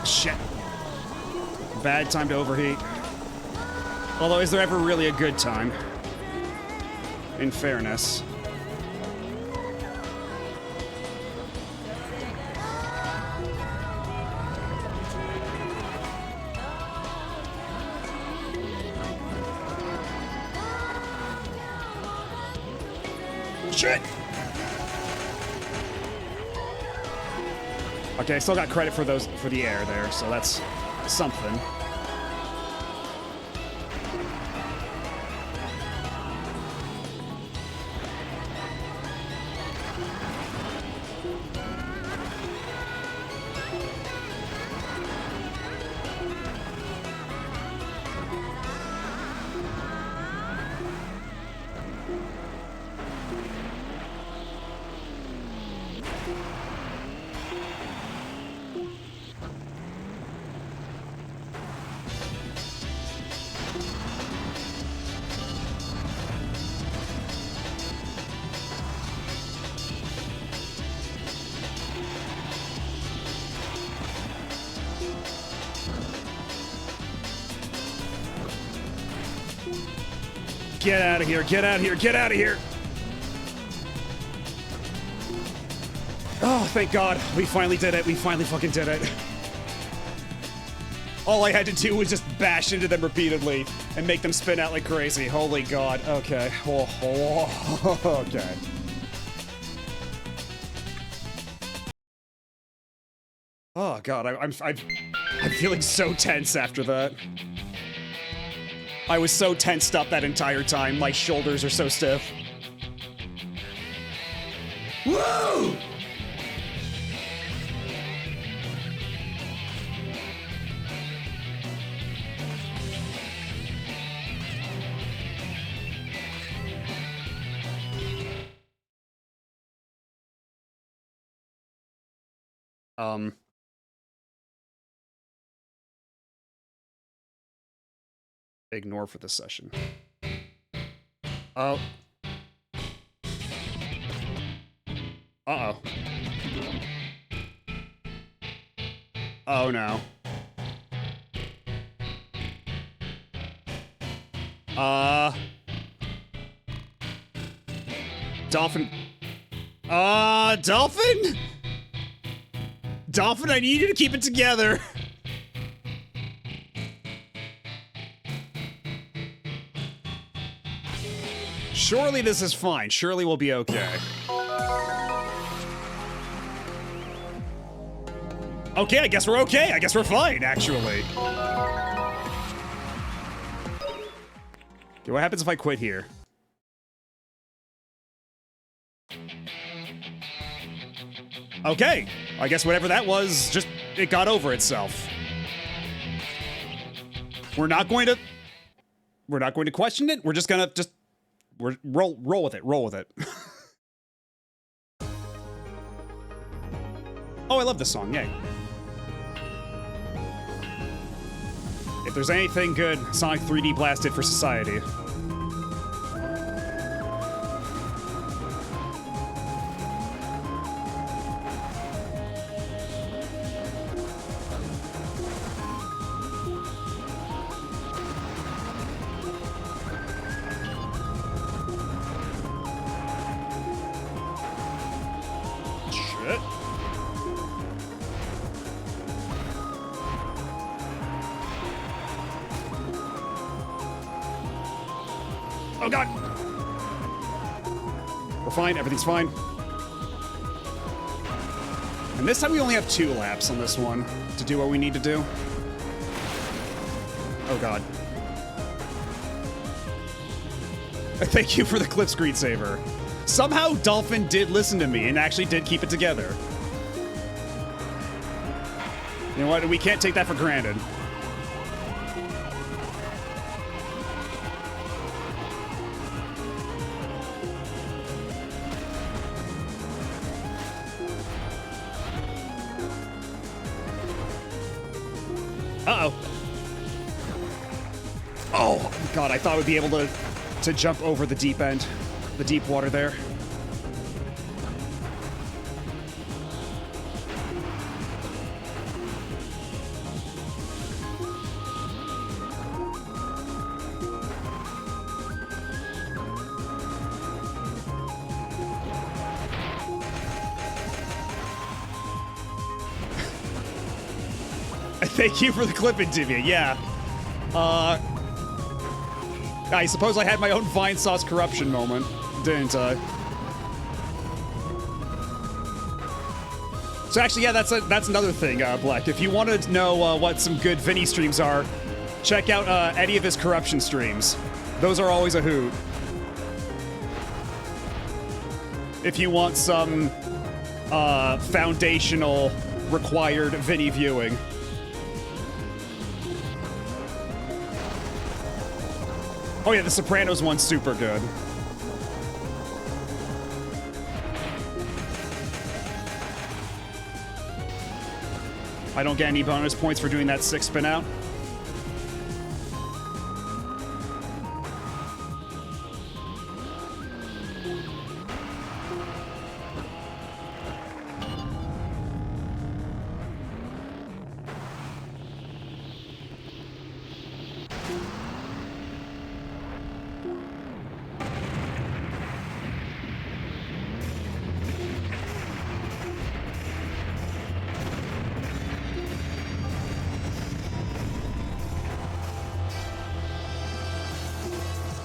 Shit. Bad time to overheat. Although, is there ever really a good time? In fairness. Shit! Okay, I still got credit for the air there, so that's something. Get out of here, get out of here, get out of here! Oh, thank God. We finally did it. We finally fucking did it. All I had to do was just bash into them repeatedly and make them spin out like crazy. Holy God. Okay. Okay. Oh God, I'm feeling so tense after that. I was so tensed up that entire time. My shoulders are so stiff. Woo! Ignore for this session. Oh. Uh-oh. Oh no. Dolphin. Dolphin? Dolphin, I need you to keep it together. Surely this is fine. Surely we'll be okay. Okay, I guess we're okay. I guess we're fine, actually. Okay, what happens if I quit here? Okay, I guess whatever that was, just, it got over itself. We're not going to question it. We're just gonna, roll with it, roll with it. Oh, I love this song, yay. If there's anything good Sonic 3D Blast did for society. Shit. Oh god! We're fine, everything's fine. And this time we only have 2 laps on this one to do what we need to do. Oh god. Thank you for the clip screensaver. Somehow Dolphin did listen to me and actually did keep it together. You know what? We can't take that for granted. Uh-oh. Oh, God, I thought I would be able to jump over the deep end, the deep water there. Thank you for the clipping, Divya. Yeah. I suppose I had my own Vine Sauce corruption moment, didn't I? So actually, yeah, that's another thing, Black. If you want to know what some good Vinny streams are, check out any of his corruption streams. Those are always a hoot. If you want some foundational required Vinny viewing. Oh yeah, the Sopranos one's super good. I don't get any bonus points for doing that 6 spin out.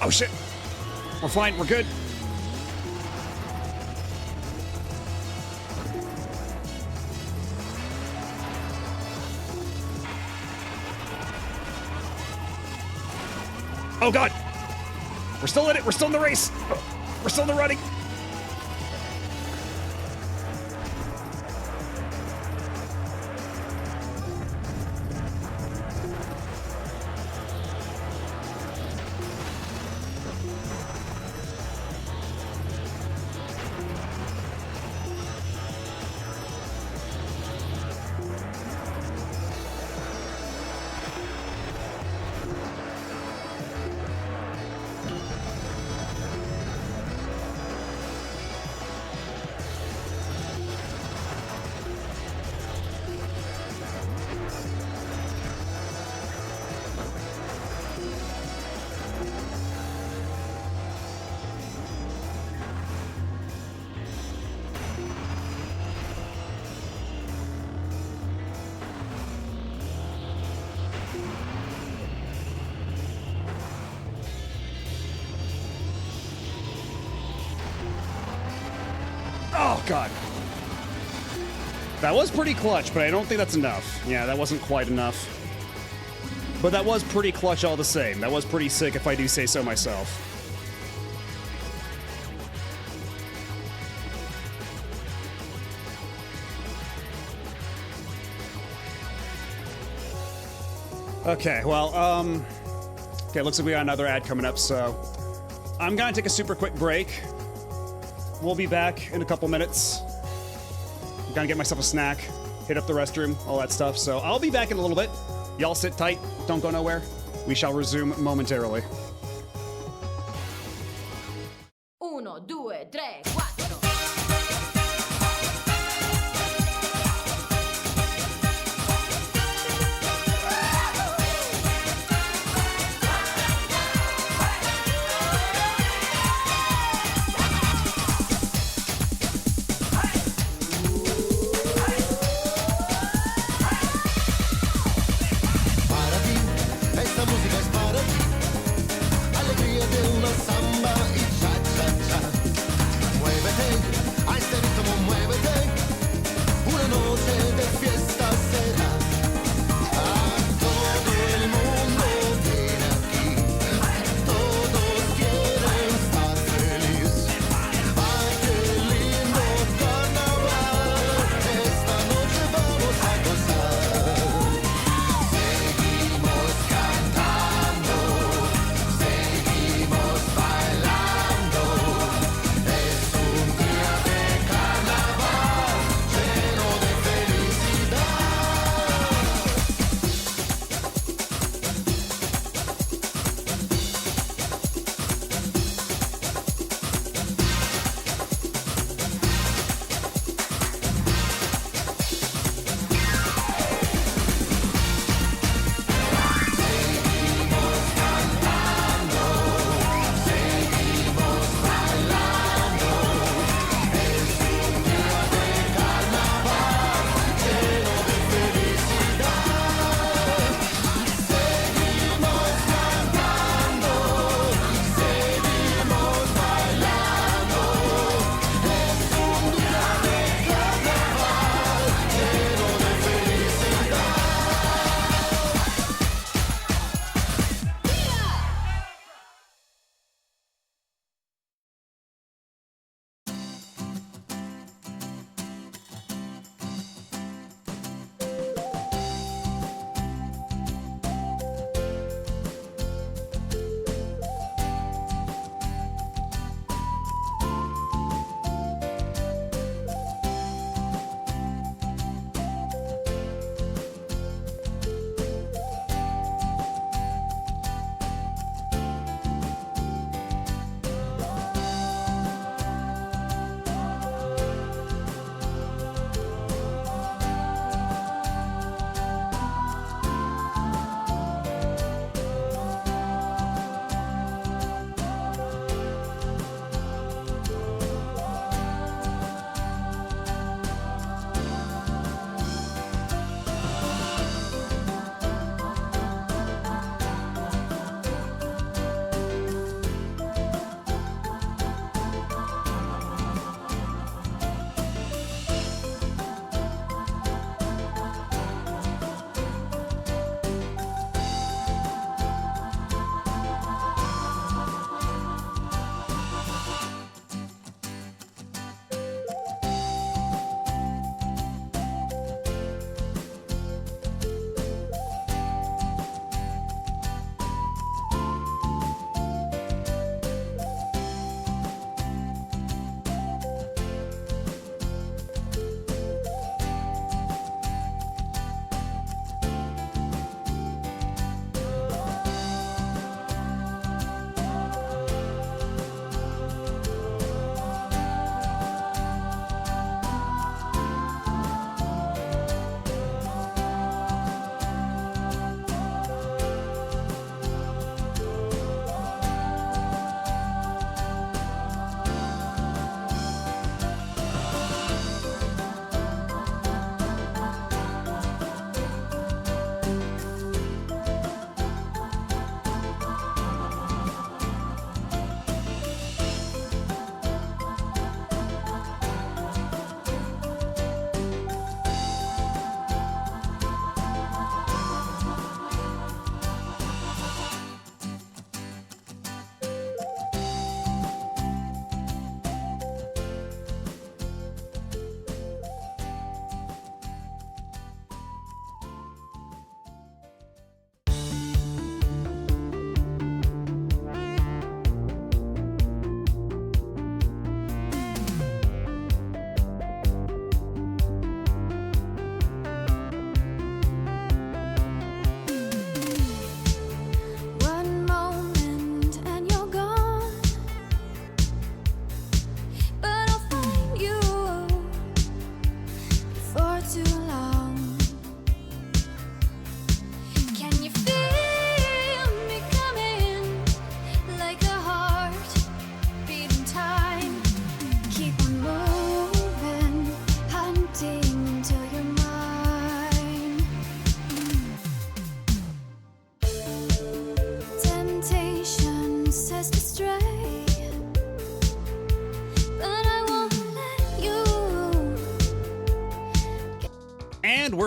Oh shit! We're fine, we're good. Oh god! We're still in it, we're still in the race! We're still in the running! God. That was pretty clutch, but I don't think that's enough. Yeah, that wasn't quite enough. But that was pretty clutch all the same. That was pretty sick if I do say so myself. Okay, well, okay, looks like we got another ad coming up, so I'm gonna take a super quick break. We'll be back in a couple minutes. I'm gonna get myself a snack, hit up the restroom, all that stuff, so I'll be back in a little bit. Y'all sit tight, don't go nowhere. We shall resume momentarily. 1, 2, 3, 4. Para ti, esta música es para ti.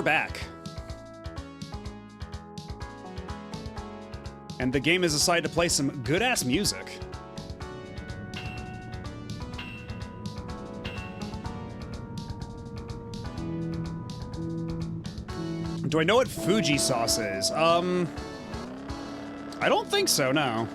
we're back. And the game has decided to play some good-ass music. Do I know what Fuji sauce is? I don't think so, no.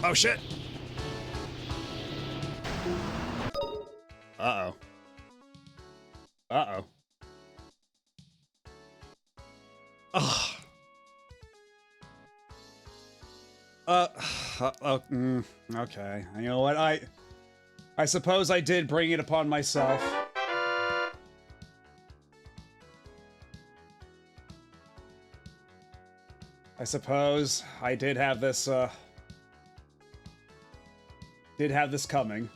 Oh, shit. Uh-oh. Uh-oh. Ugh. Okay. You know what? I suppose I did bring it upon myself. I suppose I did have this coming.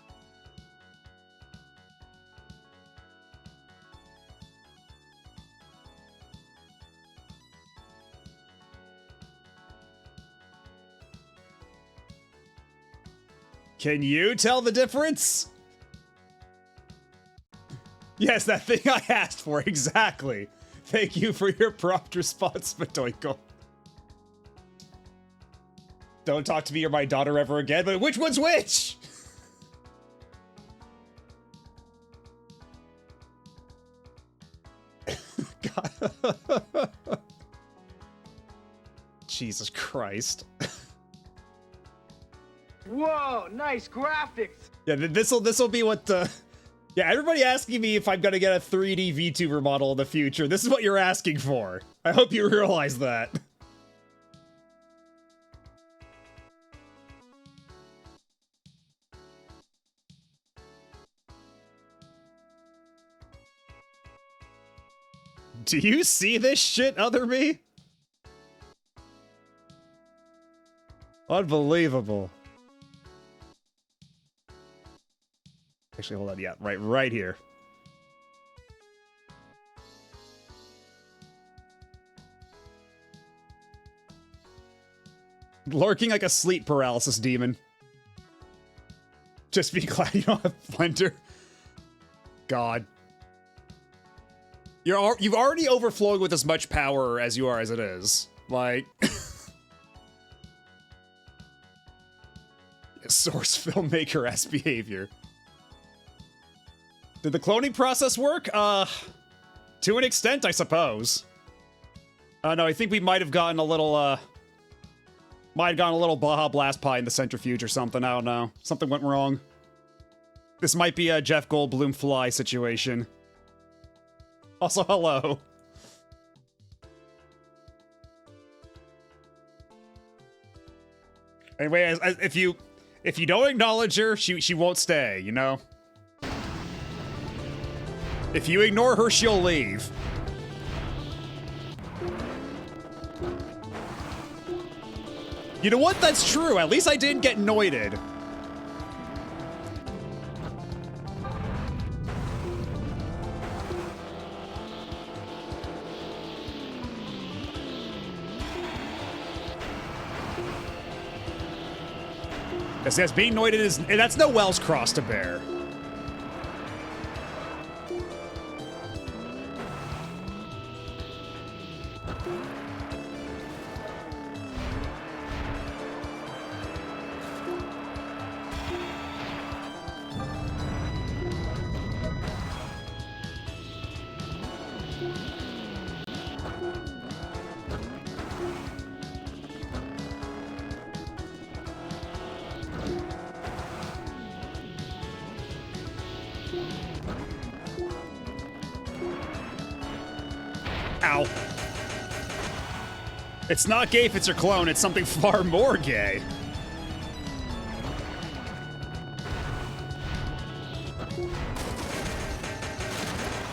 Can you tell the difference? Yes, that thing I asked for, exactly. Thank you for your prompt response, Matoiko. Don't talk to me or my daughter ever again, but which one's which? God. Jesus Christ. Whoa, nice graphics. Yeah, this'll be what the... Yeah, everybody asking me if I'm gonna get a 3D VTuber model in the future. This is what you're asking for. I hope you realize that. Do you see this shit, other me? Unbelievable. Actually, hold on. Yeah, right here. Lurking like a sleep paralysis demon. Just be glad you don't have Blender. God. You've already overflowing with as much power as you are as it is. Like... Source filmmaker-esque behavior. Did the cloning process work? To an extent, I suppose. No, I think we might have gotten a little, might have gotten a little Baja Blast Pie in the centrifuge or something, I don't know. Something went wrong. This might be a Jeff Goldblum fly situation. Also, hello. Anyway, if you don't acknowledge her, she won't stay, you know? If you ignore her, she'll leave. You know what? That's true. At least I didn't get noited. Yes, being noited is... That's no Wells cross to bear. Ow. It's not gay if it's your clone, it's something far more gay.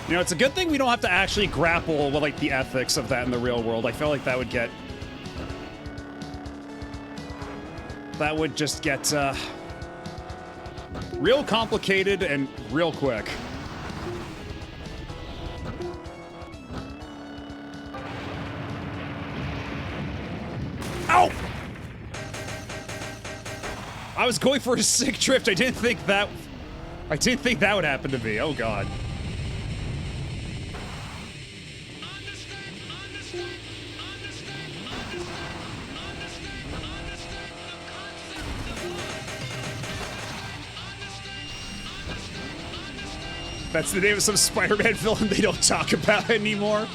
You know, it's a good thing we don't have to actually grapple with, like, the ethics of that in the real world. I feel like that would get... That would just get, real complicated and real quick. Ow! I was going for a sick drift. I didn't think that would happen to me. Oh god. That's the name of some Spider-Man villain they don't talk about anymore.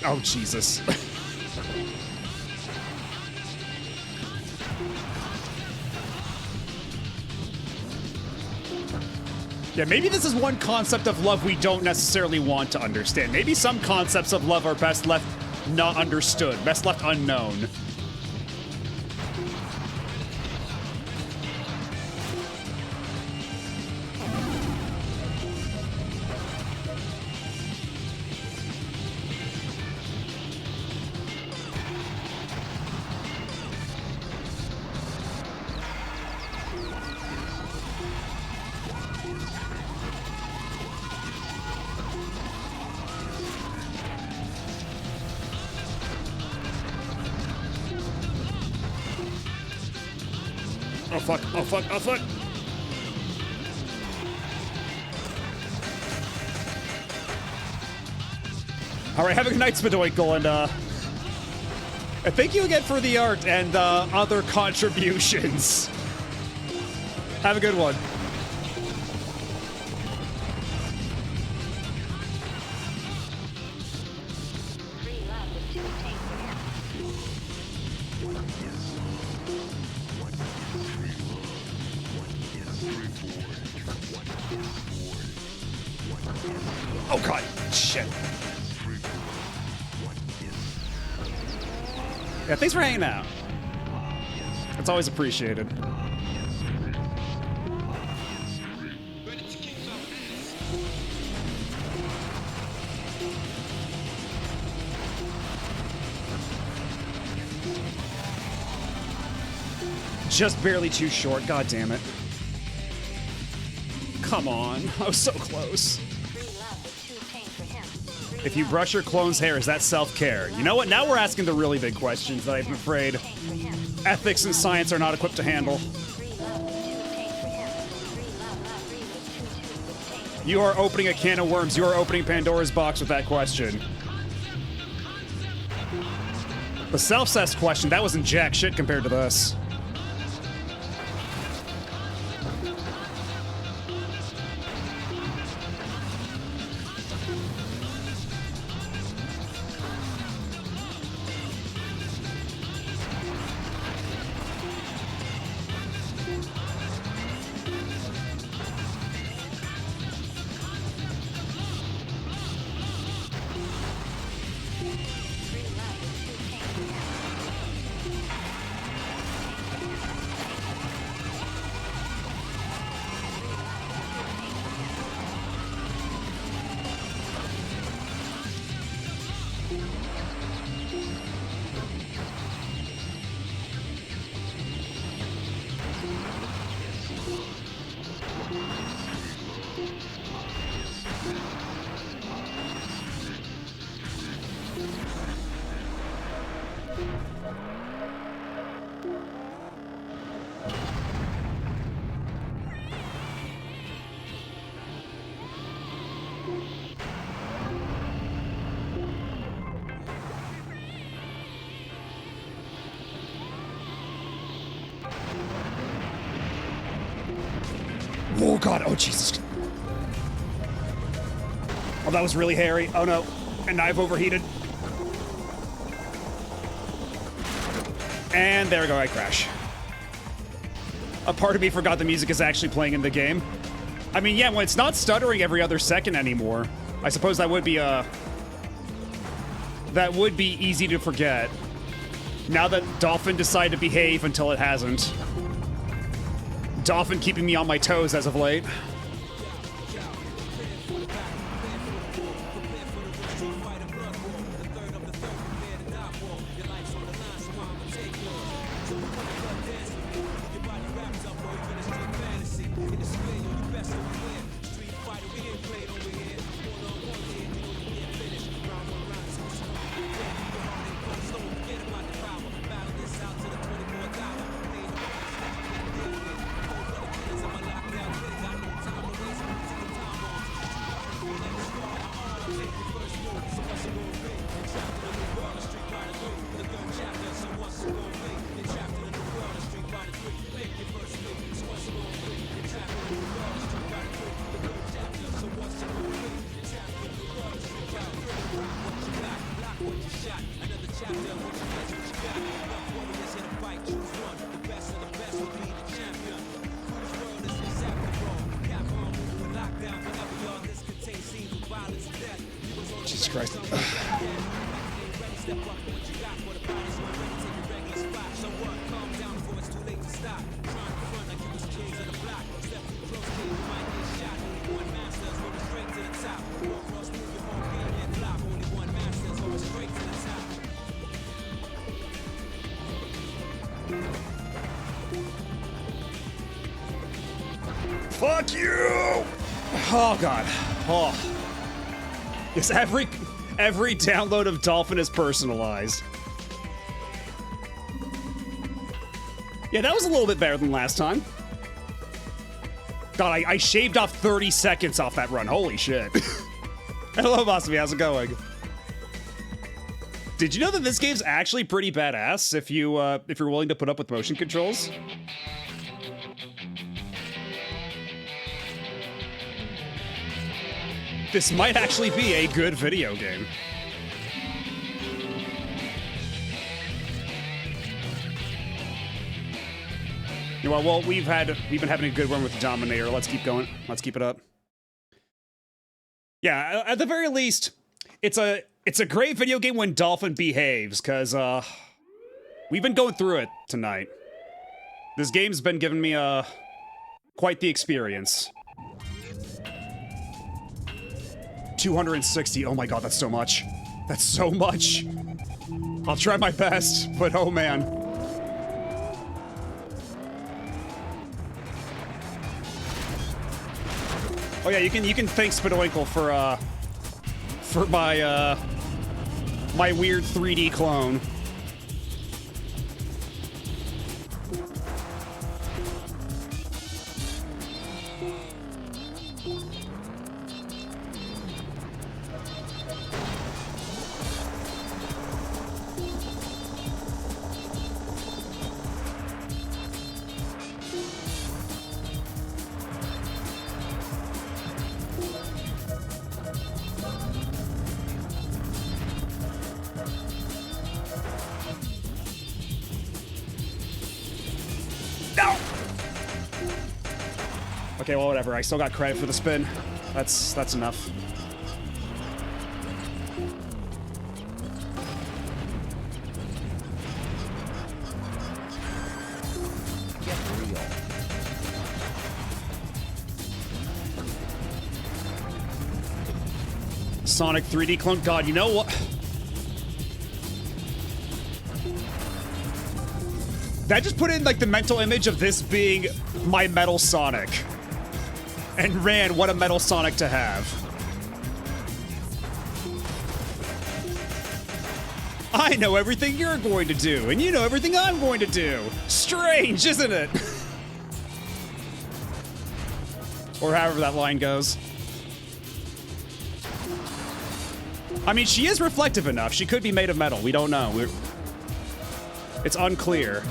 Oh, Jesus. Yeah, maybe this is one concept of love we don't necessarily want to understand. Maybe some concepts of love are best left not understood, best left unknown. Oh fuck, oh fuck, oh fuck! Alright, have a good night, Spadoinkle, and thank you again for the art and other contributions. Have a good one. Oh god, shit. Yeah, thanks for hanging out. It's always appreciated. Just barely too short, god damn it. Come on, I was so close. If you brush your clone's hair, is that self-care? You know what? Now we're asking the really big questions that I'm afraid ethics and science are not equipped to handle. You are opening a can of worms. You are opening Pandora's box with that question. The self-cess question, that wasn't jack shit compared to this. Oh god, oh Jesus. Oh, that was really hairy. Oh no, and I've overheated. And there we go, I crash. A part of me forgot the music is actually playing in the game. I mean, yeah, when it's not stuttering every other second anymore, I suppose that would be easy to forget. Now that Dolphin decided to behave until it hasn't. Dolphin keeping me on my toes as of late. Christ. Fuck you! Oh god. Oh. Yes, every download of Dolphin is personalized. Yeah, that was a little bit better than last time. God, I shaved off 30 seconds off that run. Holy shit. Hello, Bossy. How's it going? Did you know that this game's actually pretty badass if you're willing to put up with motion controls? This might actually be a good video game. You know, well, we've been having a good run with the Dominator. Let's keep going. Let's keep it up. Yeah, at the very least, it's a great video game when Dolphin behaves, because we've been going through it tonight. This game's been giving me quite the experience. 260. Oh my god, that's so much. That's so much. I'll try my best, but oh man. Oh yeah, you can thank Spidoinkle for my my weird 3D clone. Okay, well, whatever. I still got credit for the spin. That's enough. Get real. Sonic 3D clone. God, you know what? That just put in, like, the mental image of this being my Metal Sonic. And man, what a Metal Sonic to have. I know everything you're going to do, and you know everything I'm going to do. Strange, isn't it? Or however that line goes. I mean, she is reflective enough. She could be made of metal. We don't know. It's unclear.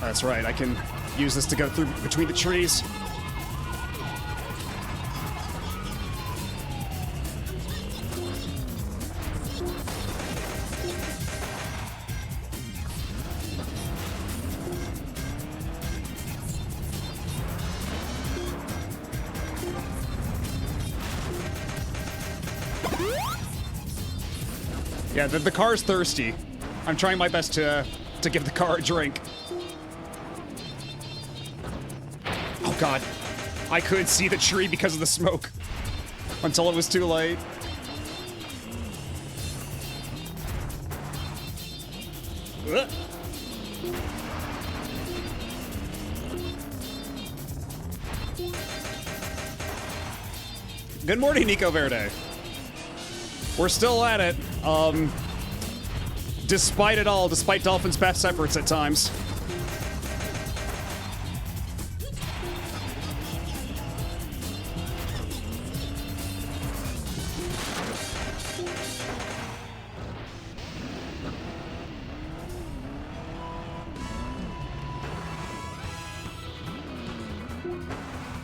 That's right, I can use this to go through between the trees. Yeah, the car's thirsty. I'm trying my best to give the car a drink. Oh god, I could see the tree because of the smoke until it was too late. Ugh. Good morning, Nico Verde. We're still at it. Despite it all, despite Dolphin's best efforts at times.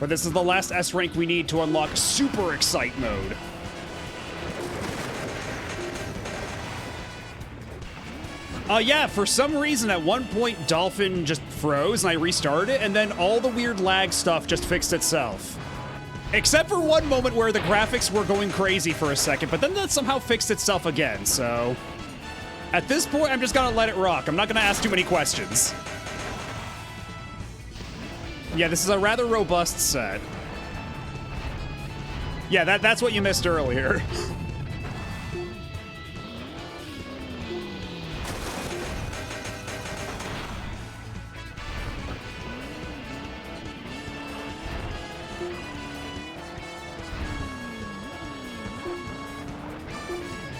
But this is the last S rank we need to unlock Super Excite mode. Yeah, for some reason at one point Dolphin just froze and I restarted it, and then all the weird lag stuff just fixed itself. Except for one moment where the graphics were going crazy for a second, but then that somehow fixed itself again, so... At this point, I'm just gonna let it rock. I'm not gonna ask too many questions. Yeah, this is a rather robust set. Yeah, that's what you missed earlier.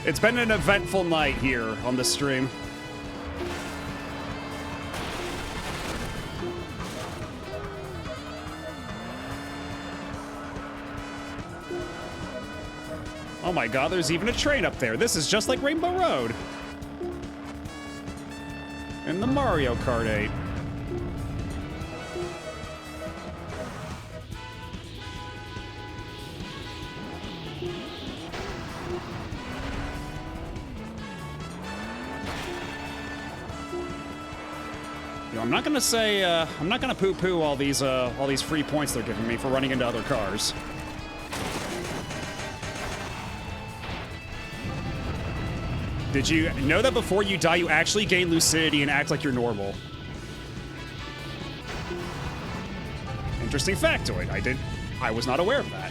It's been an eventful night here on the stream. Oh my god, there's even a train up there. This is just like Rainbow Road. And the Mario Kart 8. I'm not gonna say, I'm not gonna poo-poo all these free points they're giving me for running into other cars. Did you know that before you die, you actually gain lucidity and act like you're normal? Interesting factoid. I was not aware of that.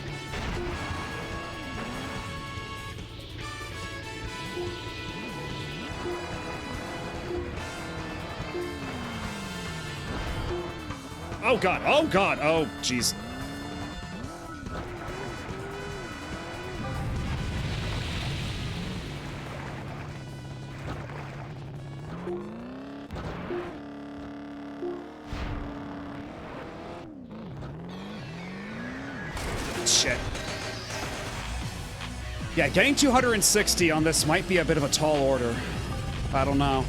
Oh god, oh god, oh jeez. Shit. Yeah, getting 260 on this might be a bit of a tall order. I don't know.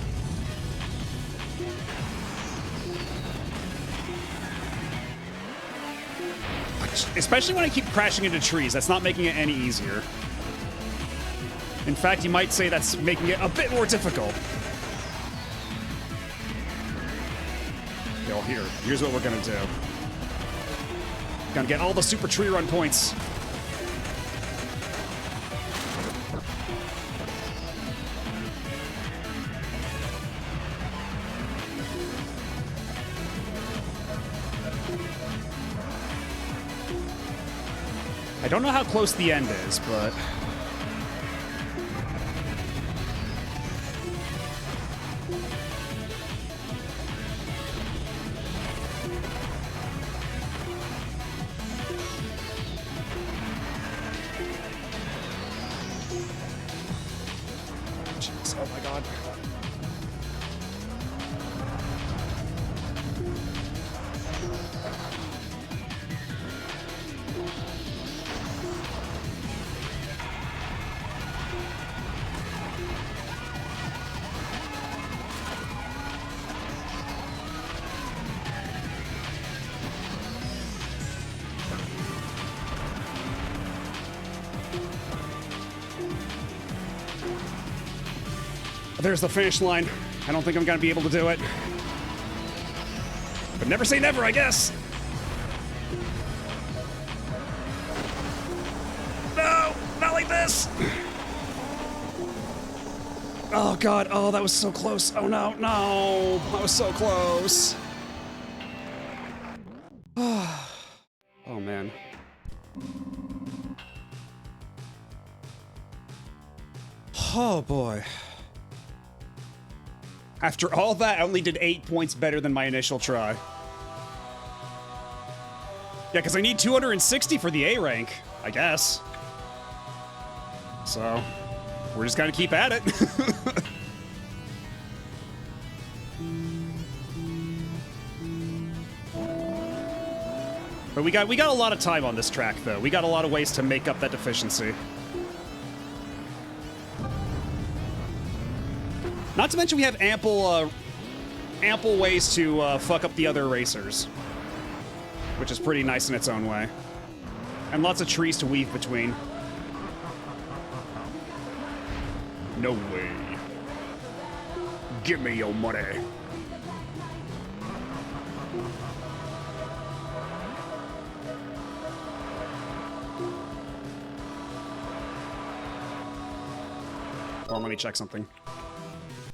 Especially when I keep crashing into trees, that's not making it any easier. In fact, you might say that's making it a bit more difficult. Okay, well, here's what we're gonna do. Gonna get all the super tree run points. I don't know how close the end is, but... Jeez, oh my god. There's the finish line. I don't think I'm gonna be able to do it. But never say never, I guess. No, not like this. Oh god, oh, that was so close. Oh no, no, that was so close. Oh man. Oh boy. After all that, I only did 8 points better than my initial try. Yeah, because I need 260 for the A rank, I guess. So, we're just gonna keep at it. But we got a lot of time on this track, though. We got a lot of ways to make up that deficiency. Not to mention we have ample ways to fuck up the other racers. which is pretty nice in its own way. And lots of trees to weave between. No way. Give me your money. Well, let me check something.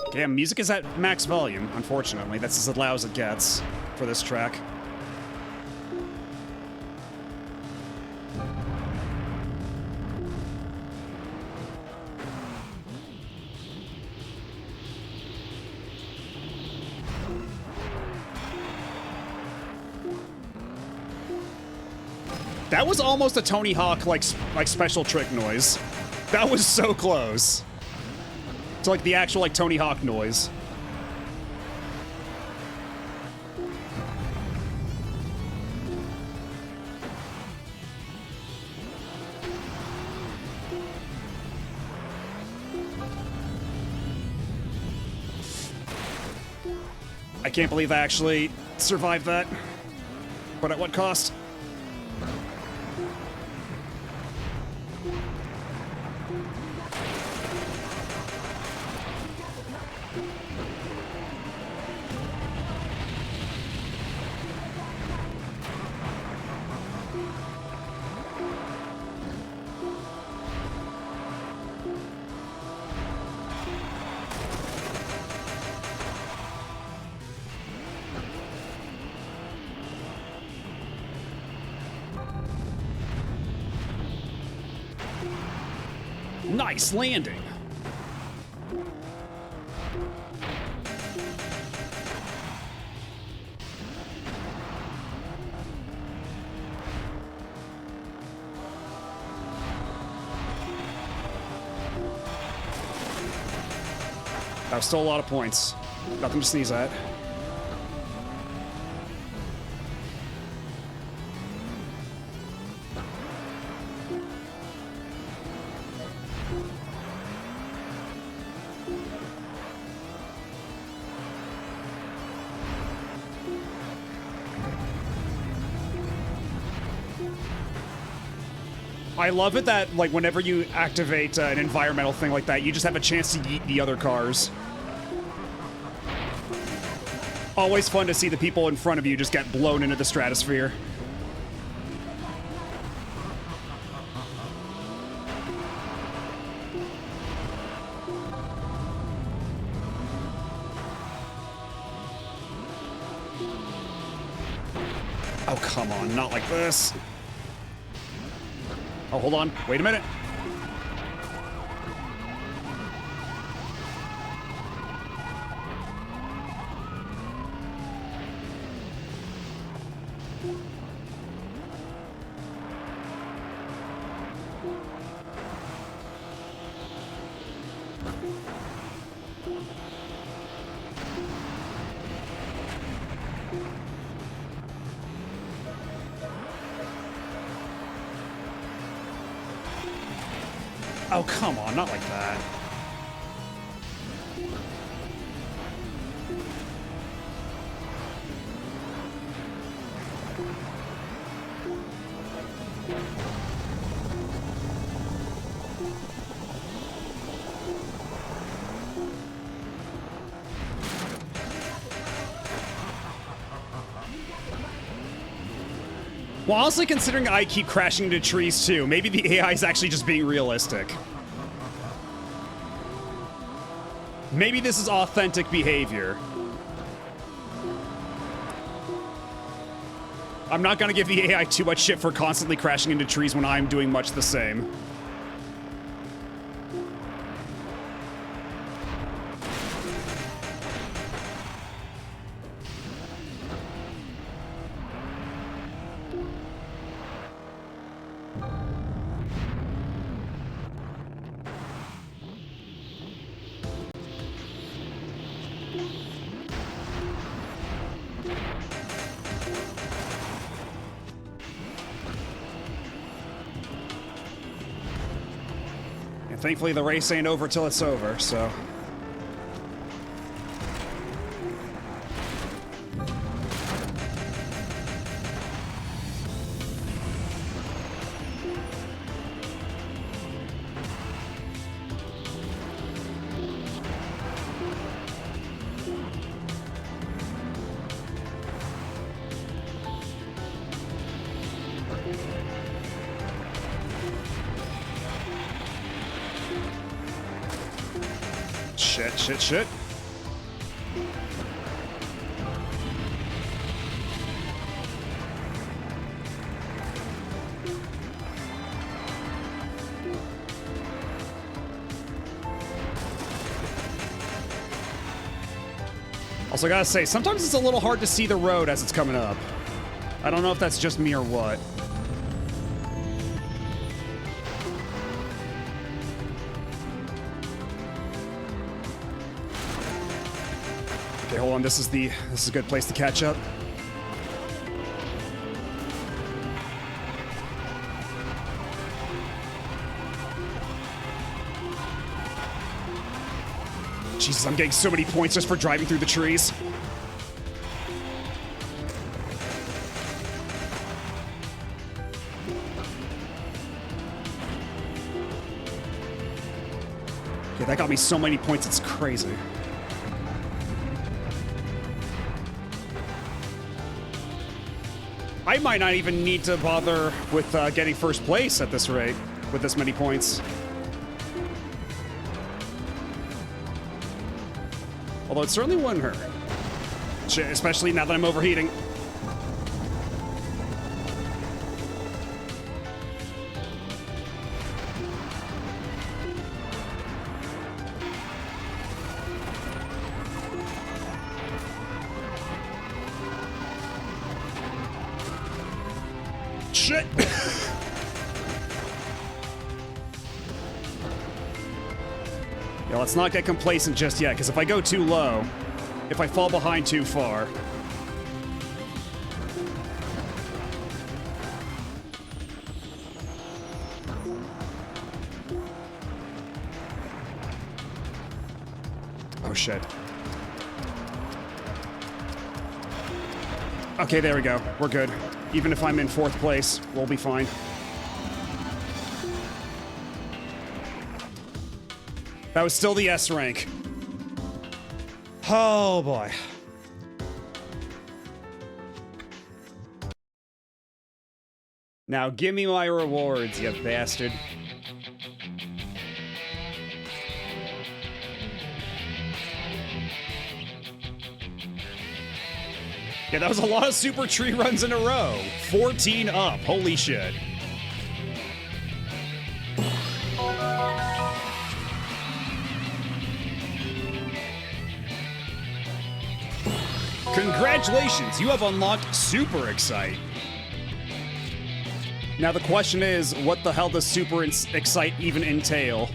Okay, yeah, music is at max volume, unfortunately. That's as loud as it gets for this track. That was almost a Tony Hawk like special trick noise. That was so close. To like the actual like Tony Hawk noise. I can't believe I actually survived that. But at what cost? Nice landing. That was still a lot of points. Nothing to sneeze at. I love it that, like, whenever you activate an environmental thing like that, you just have a chance to yeet the other cars. Always fun to see the people in front of you just get blown into the stratosphere. Oh, come on, not like this. Oh, hold on. Wait a minute. Oh, come on, not like that. Well, honestly, considering I keep crashing into trees too, maybe the AI is actually just being realistic. Maybe this is authentic behavior. I'm not gonna give the AI too much shit for constantly crashing into trees when I'm doing much the same. Thankfully, the race ain't over till it's over, so... Shit, shit, shit. Also, gotta say, sometimes it's a little hard to see the road as it's coming up. I don't know if that's just me or what. Okay, hold on. This is a good place to catch up. Jesus, I'm getting so many points just for driving through the trees. Yeah, that got me so many points, it's crazy. I might not even need to bother with getting first place at this rate, with this many points. Although it certainly wouldn't hurt. Especially now that I'm overheating. Shit! Yeah, let's not get complacent just yet, because if I go too low, if I fall behind too far... Oh, shit. Okay, there we go. We're good. Even if I'm in 4th place, we'll be fine. That was still the S rank. Oh, boy. Now give me my rewards, you bastard. Yeah, that was a lot of super tree runs in a row. 14 up. Holy shit. Congratulations, you have unlocked Super Excite. Now the question is, what the hell does Super Excite even entail?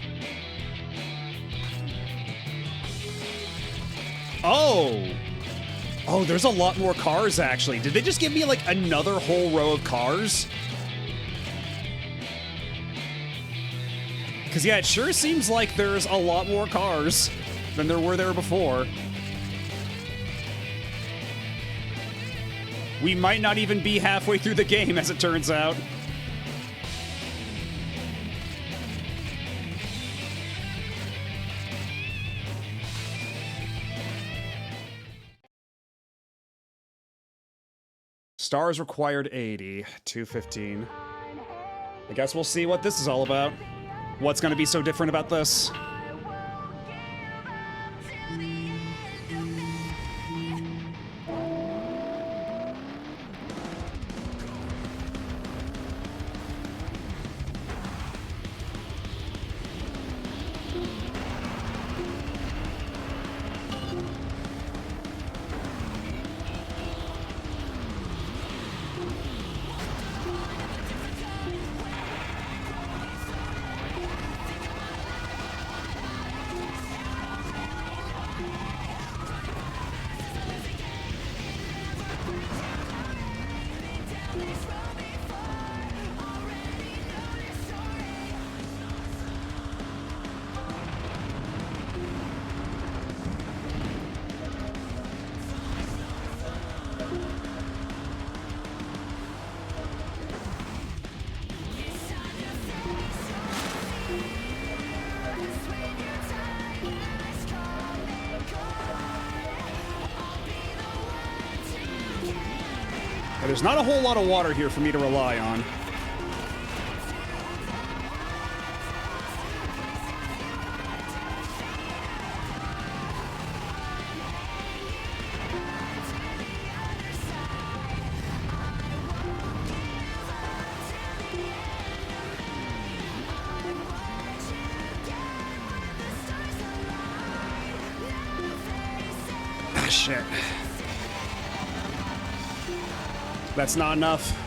Oh! Oh, there's a lot more cars, actually. Did they just give me, like, another whole row of cars? Because, yeah, it sure seems like there's a lot more cars than there were there before. We might not even be halfway through the game, as it turns out. Stars required 80, 215. I guess we'll see what this is all about. What's gonna be so different about this? There's not a whole lot of water here for me to rely on. shit. That's not enough.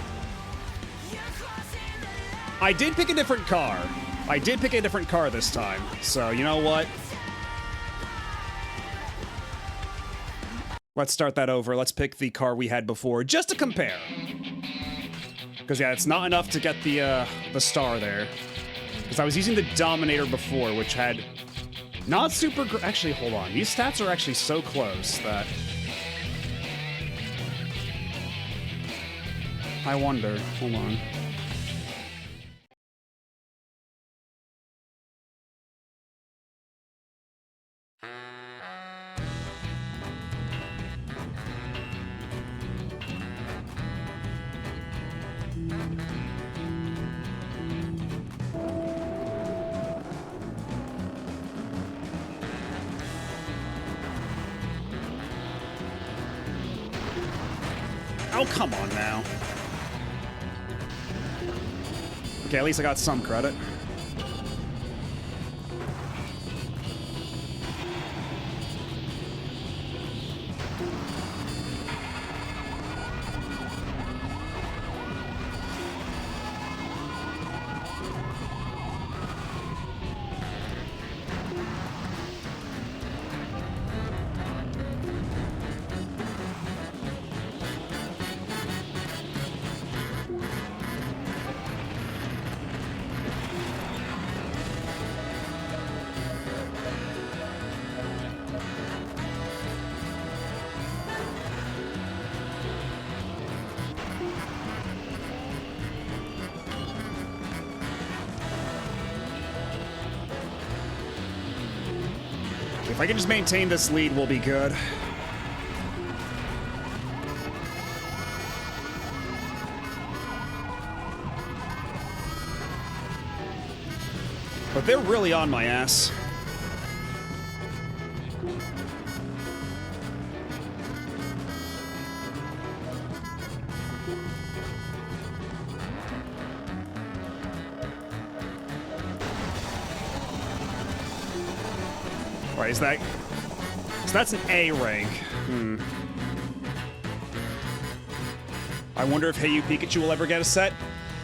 I did pick a different car. I did pick a different car this time. So, you know what? Let's start that over. Let's pick the car we had before, just to compare. Because, yeah, it's not enough to get the star there. Because I was using the Dominator before, which had not super... Actually, hold on. These stats are actually so close that... I wonder. Hold on. Oh, come on now. Okay, at least I got some credit. If I can just maintain this lead, we'll be good. But they're really on my ass. Wait, is that... So that's an A rank. I wonder if Hey You Pikachu will ever get a set.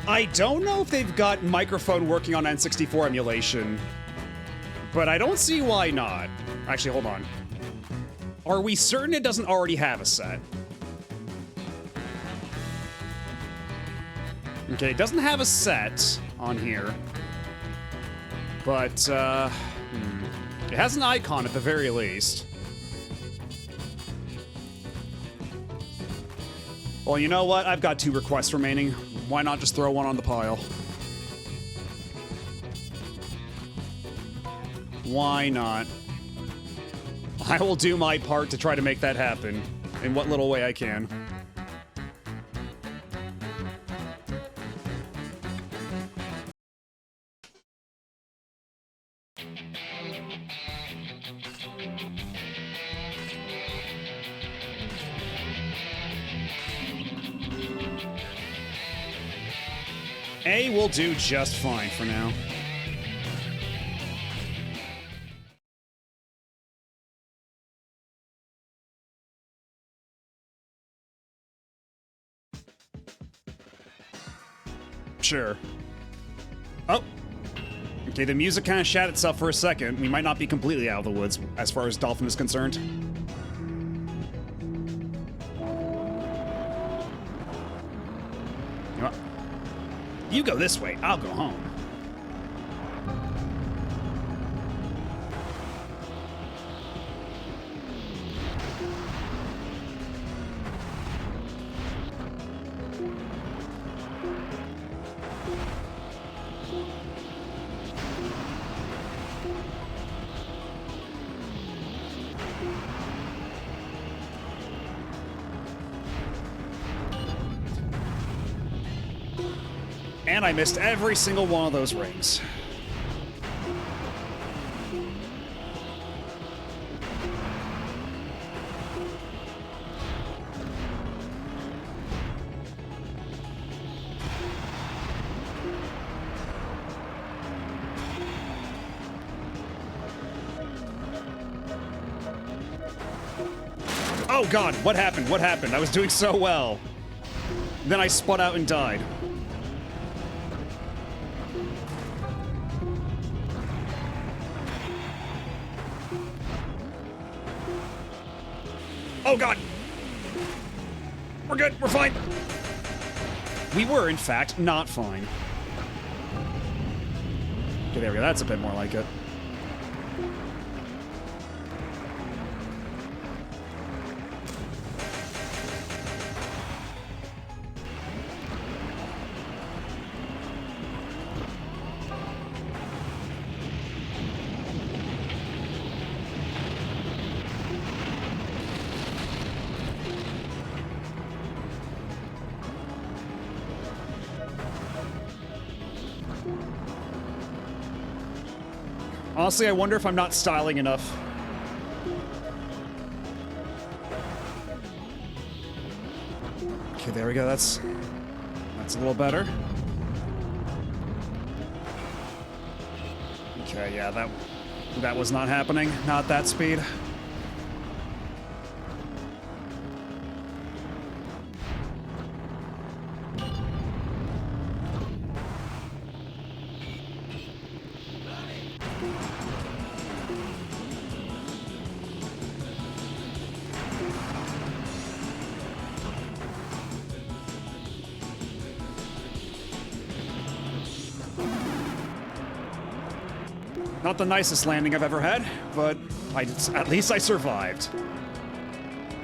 I don't know if they've got microphone working on N64 emulation, but I don't see why not. Actually, hold on. Are we certain it doesn't already have a set? Okay, it doesn't have a set on here, but it has an icon at the very least. Well, you know what? I've got 2 requests remaining. Why not just throw one on the pile? Why not? I will do my part to try to make that happen in what little way I can. A will do just fine for now. Sure. Oh. Okay, the music kind of shat itself for a second. We might not be completely out of the woods as far as Dolphin is concerned. You know what? You go this way, I'll go home. And I missed every single one of those rings. Oh god, what happened? What happened? I was doing so well. Then I spun out and died. Oh god! We're good, we're fine! We were, in fact, not fine. Okay, there we go, that's a bit more like it. Honestly, I wonder if I'm not styling enough. Okay, there we go. That's a little better. Okay, yeah, that was not happening. Not that speed. Not the nicest landing I've ever had, but at least I survived.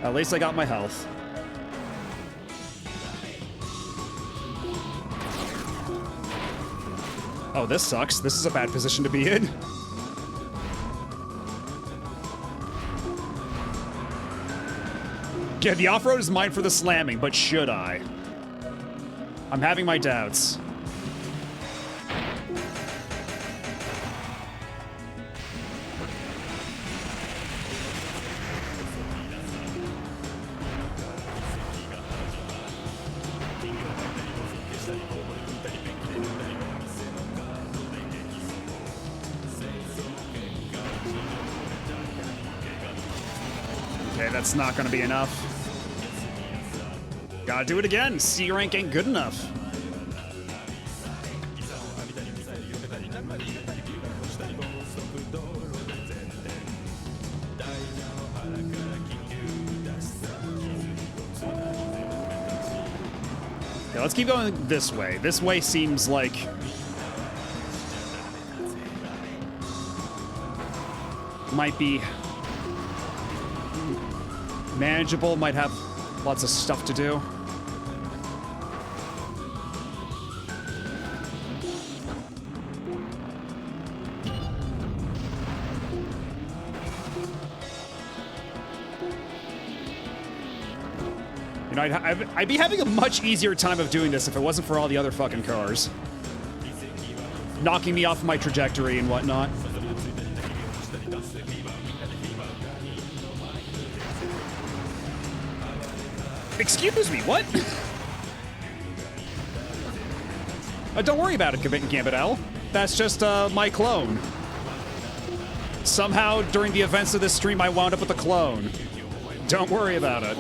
At least I got my health. Oh, this sucks. This is a bad position to be in. Yeah, the off-road is mine for the slamming, but should I? I'm having my doubts. Okay, that's not gonna be enough. Gotta do it again. C rank ain't good enough. Okay, let's keep going this way. This way seems like might be manageable, might have lots of stuff to do. You know, I'd be having a much easier time of doing this if it wasn't for all the other fucking cars knocking me off my trajectory and whatnot. Excuse me, what? Don't worry about it, Gambit L. That's just my clone. Somehow, during the events of this stream, I wound up with a clone. Don't worry about it.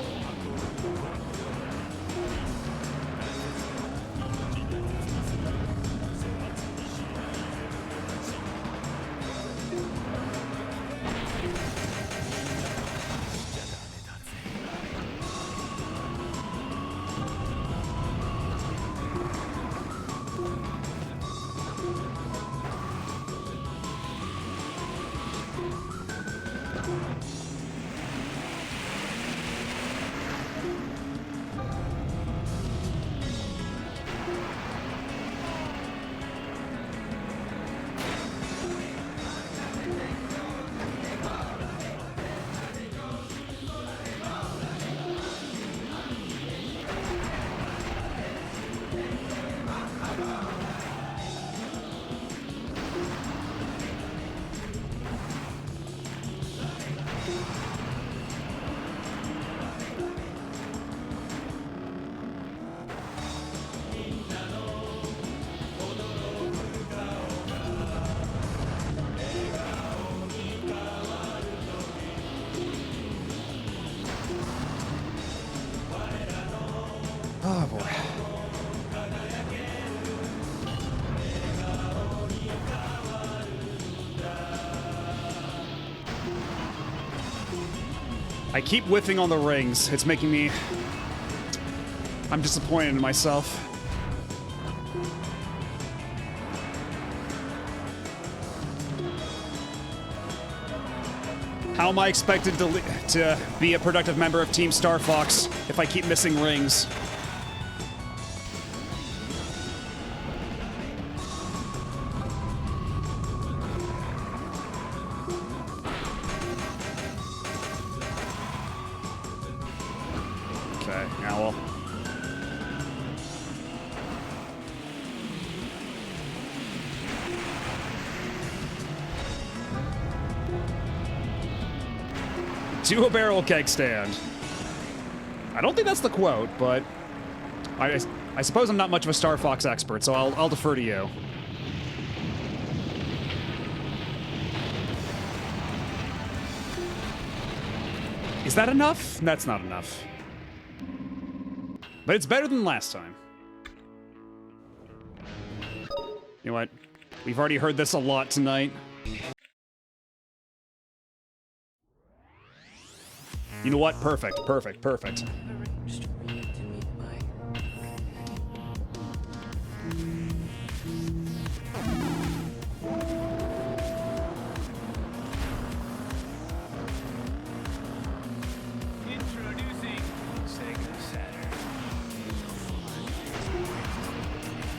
I keep whiffing on the rings. It's making me... I'm disappointed in myself. How am I expected to be a productive member of Team Star Fox if I keep missing rings? Okay, now we'll... Do a barrel keg stand. I don't think that's the quote, but I suppose I'm not much of a Star Fox expert, so I'll defer to you. Is that enough? That's not enough. But it's better than last time. You know what? We've already heard this a lot tonight. You know what? Perfect, perfect, perfect.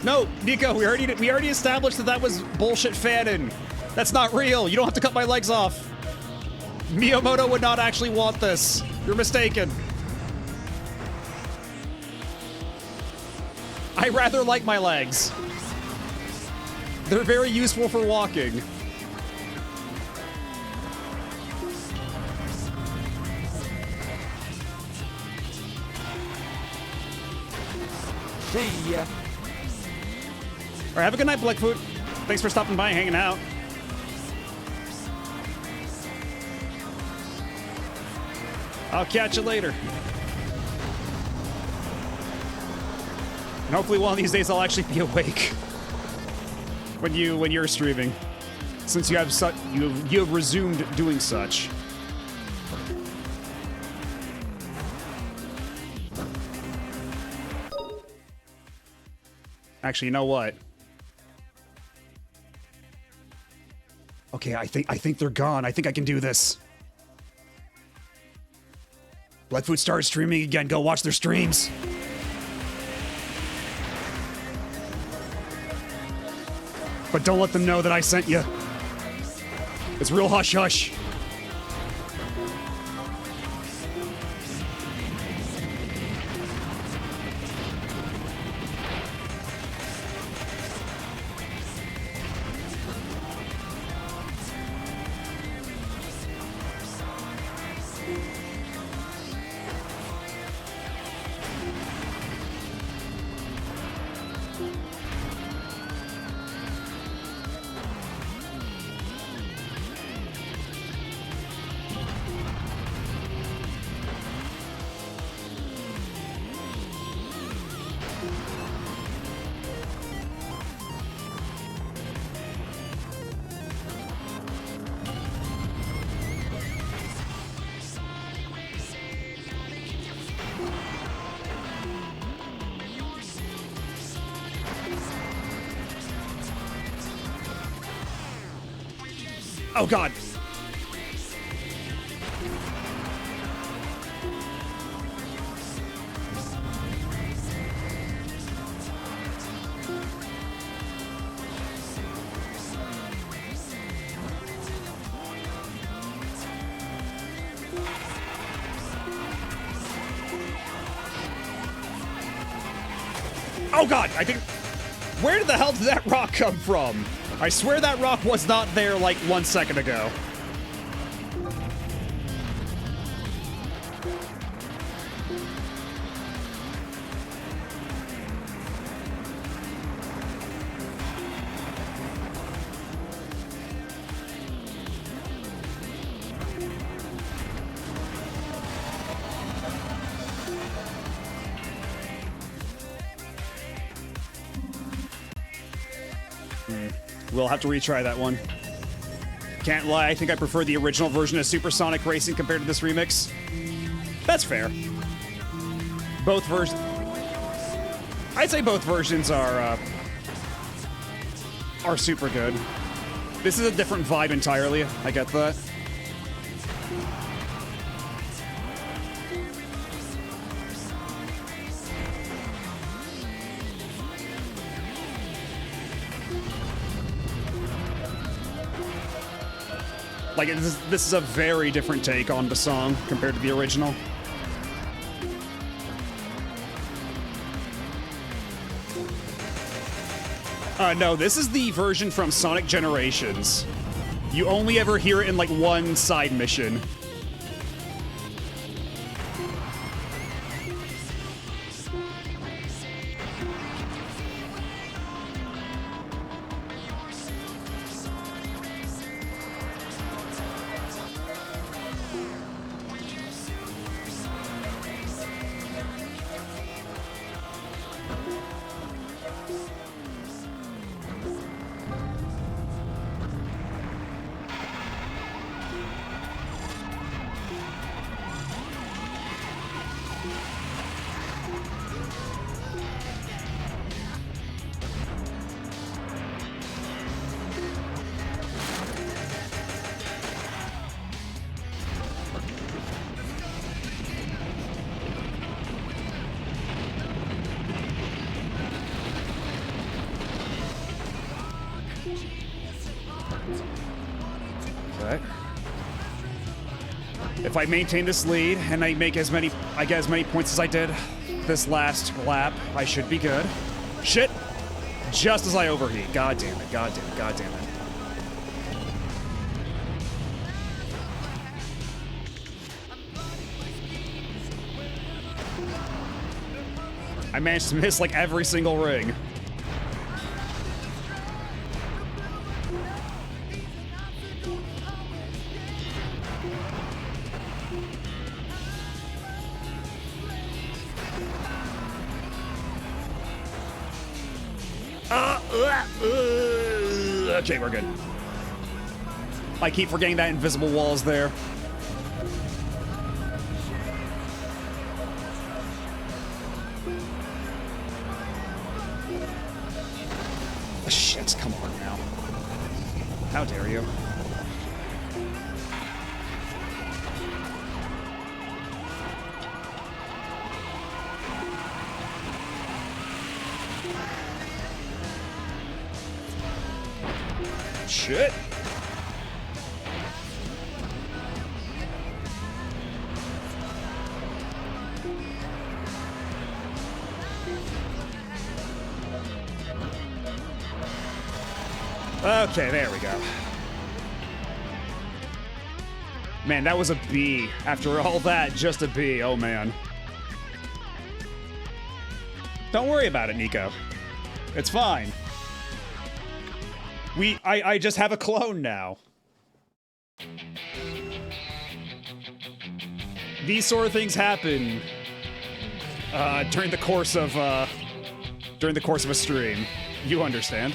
No, Nico, we already established that was bullshit fanon. That's not real. You don't have to cut my legs off. Miyamoto would not actually want this. You're mistaken. I rather like my legs. They're very useful for walking. See ya. All right, have a good night, Blackfoot. Thanks for stopping by and hanging out. I'll catch you later. And hopefully one of these days I'll actually be awake when you're streaming, since you have you have resumed doing such. Actually, you know what? Okay, I think they're gone. I think I can do this. Bloodfoot started streaming again. Go watch their streams. But don't let them know that I sent you. It's real hush hush. Oh God. Oh God, I think... Where the hell did that rock come from? I swear that rock was not there like 1 second ago. We'll have to retry that one. Can't lie, I think I prefer the original version of Supersonic Racing compared to this remix. That's fair. Both versions... I'd say both versions are super good. This is a different vibe entirely, I get that. Like, this is a very different take on the song compared to the original. No, this is the version from Sonic Generations. You only ever hear it in, like, one side mission. Okay. If I maintain this lead and I make I get as many points as I did this last lap, I should be good. Shit! Just as I overheat. God damn it, god damn it, god damn it. I managed to miss like every single ring. Okay, we're good. I keep forgetting that invisible wall is there. Shit, come on now. How dare you? Shit. Okay, there we go. Man, that was a B. After all that, just a B. Oh, man. Don't worry about it, Nico. It's fine. I just have a clone now. These sort of things happen during the course of a stream. You understand.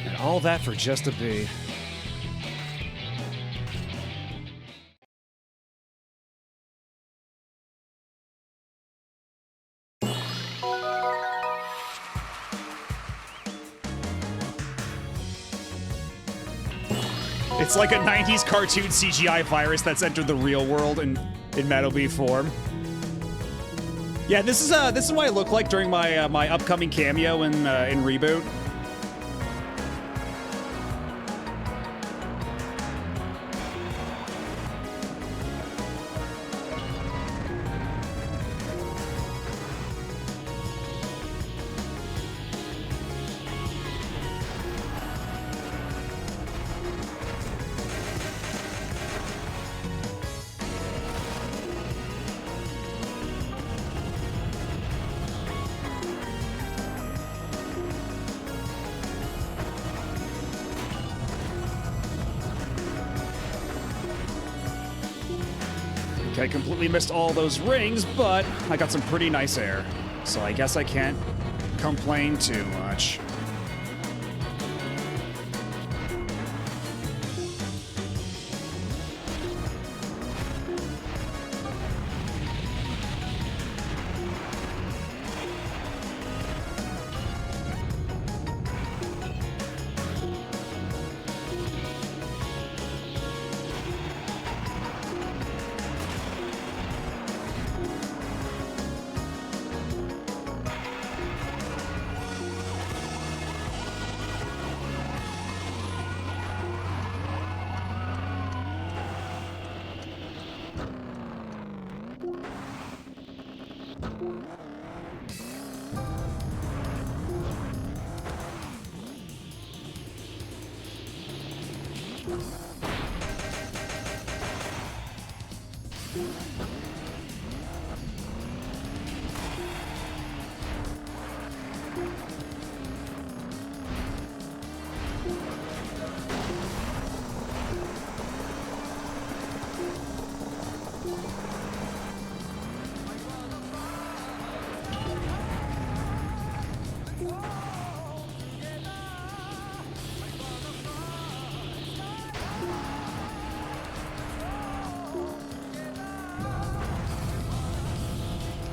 And all that for just a B. It's like a 90s cartoon CGI virus that's entered the real world in Metal B form. Yeah, this is what I look like during my my upcoming cameo in Reboot. I completely missed all those rings, but I got some pretty nice air. So I guess I can't complain too much.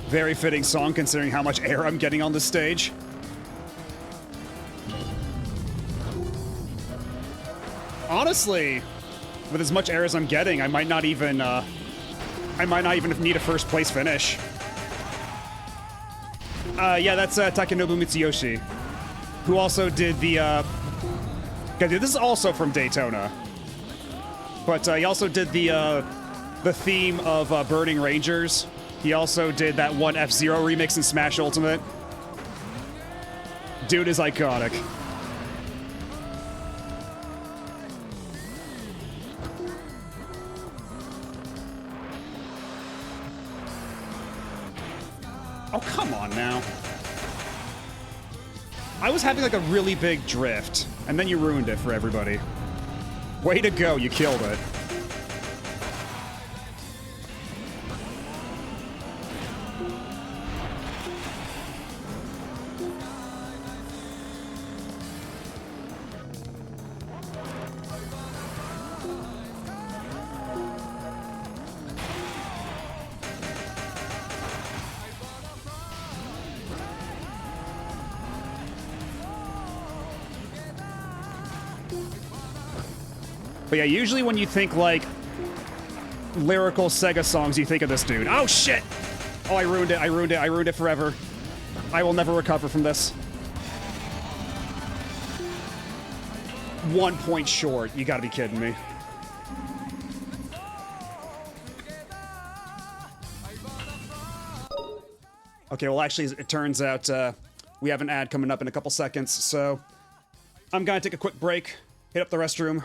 Very fitting song considering how much air I'm getting on this stage. Honestly, with as much air as I'm getting, I might not even need a first place finish. Yeah, that's Takenobu Mitsuyoshi, who also did the. This is also from Daytona, but he also did the theme of Burning Rangers. He also did that one F-Zero remix in Smash Ultimate. Dude is iconic. Oh, come on now. I was having like a really big drift, and then you ruined it for everybody. Way to go, you killed it. But yeah, usually when you think, like, lyrical Sega songs, you think of this dude. Oh, shit! Oh, I ruined it, I ruined it, I ruined it forever. I will never recover from this. 1 point short. You gotta be kidding me. Okay, well, actually, it turns out we have an ad coming up in a couple seconds, so I'm gonna take a quick break, hit up the restroom,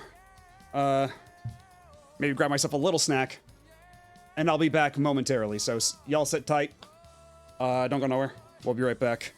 maybe grab myself a little snack, and I'll be back momentarily. So y'all sit tight. Don't go nowhere. We'll be right back.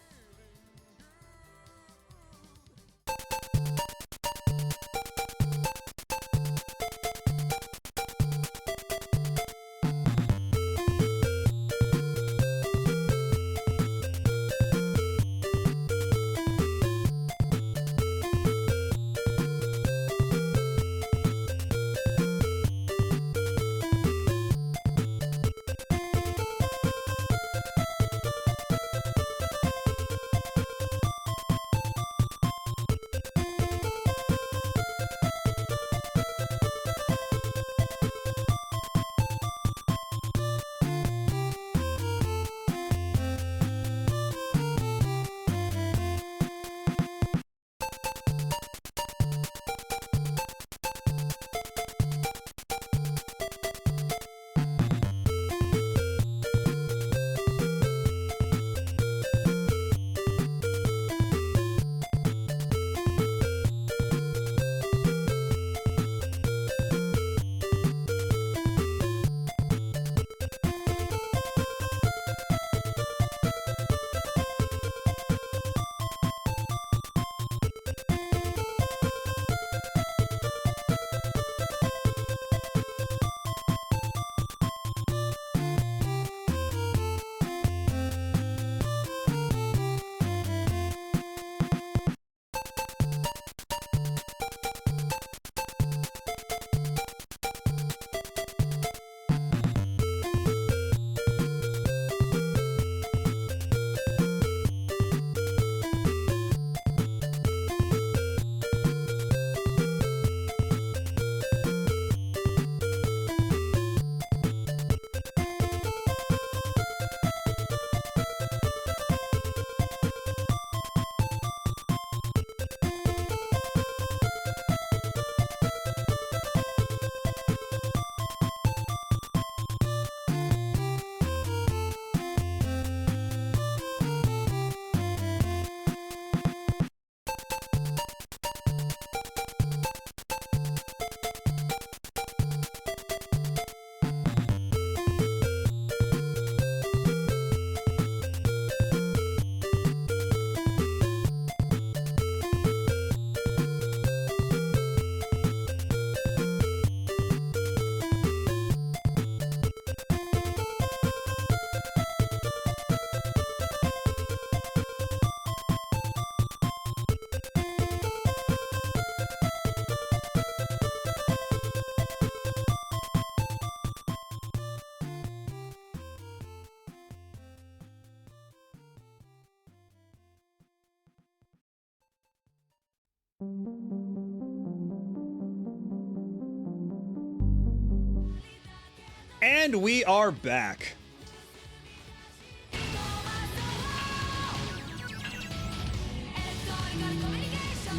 And we are back.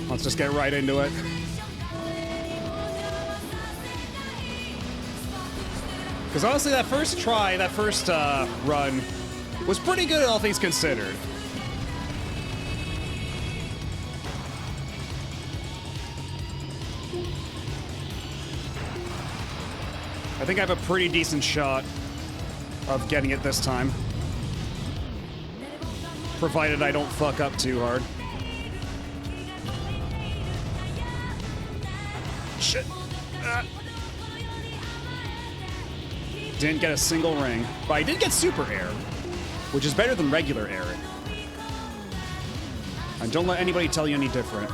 Let's just get right into it. Because honestly, that first try, that first run, was pretty good, all things considered. I think I have a pretty decent shot of getting it this time. Provided I don't fuck up too hard. Shit. Didn't get a single ring, but I did get super air, which is better than regular air. And don't let anybody tell you any different.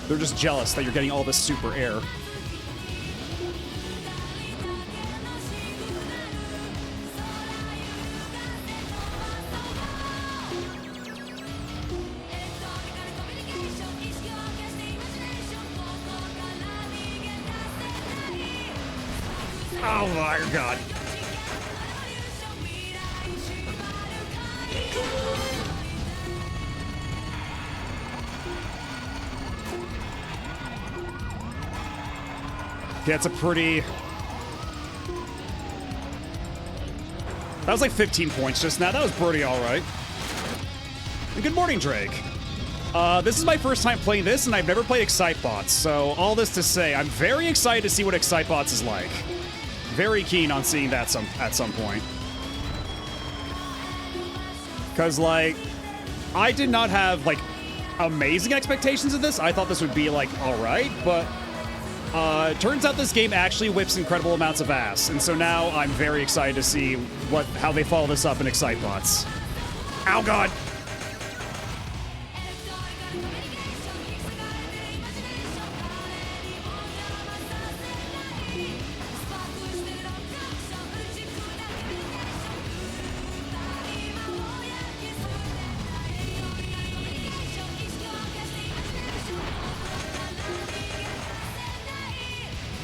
They're just jealous that you're getting all this super air. Oh my god. That's a pretty... That was like 15 points just now. That was pretty alright. And good morning, Drake. This is my first time playing this, and I've never played Excitebots, so all this to say, I'm very excited to see what Excitebots is like. Very keen on seeing that at some point. Because, like, I did not have, like, amazing expectations of this. I thought this would be, like, alright, but turns out this game actually whips incredible amounts of ass. And so now I'm very excited to see how they follow this up in Excitebots. Ow, God!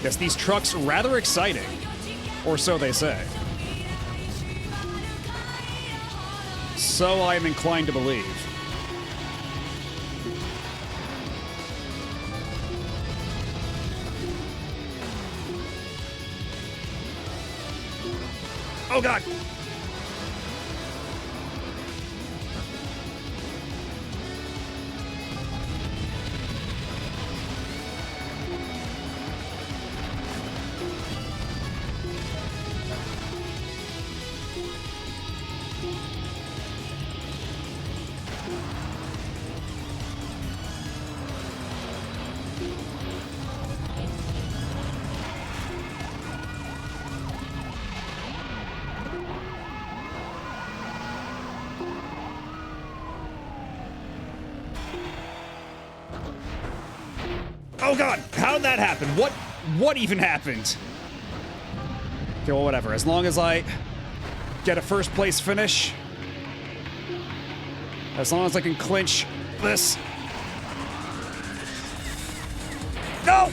Yes, these trucks rather exciting. Or so they say. So I am inclined to believe. Oh god! Oh god, how did that happen? What even happened? Okay, well, whatever. As long as I get a first place finish. As long as I can clinch this. No!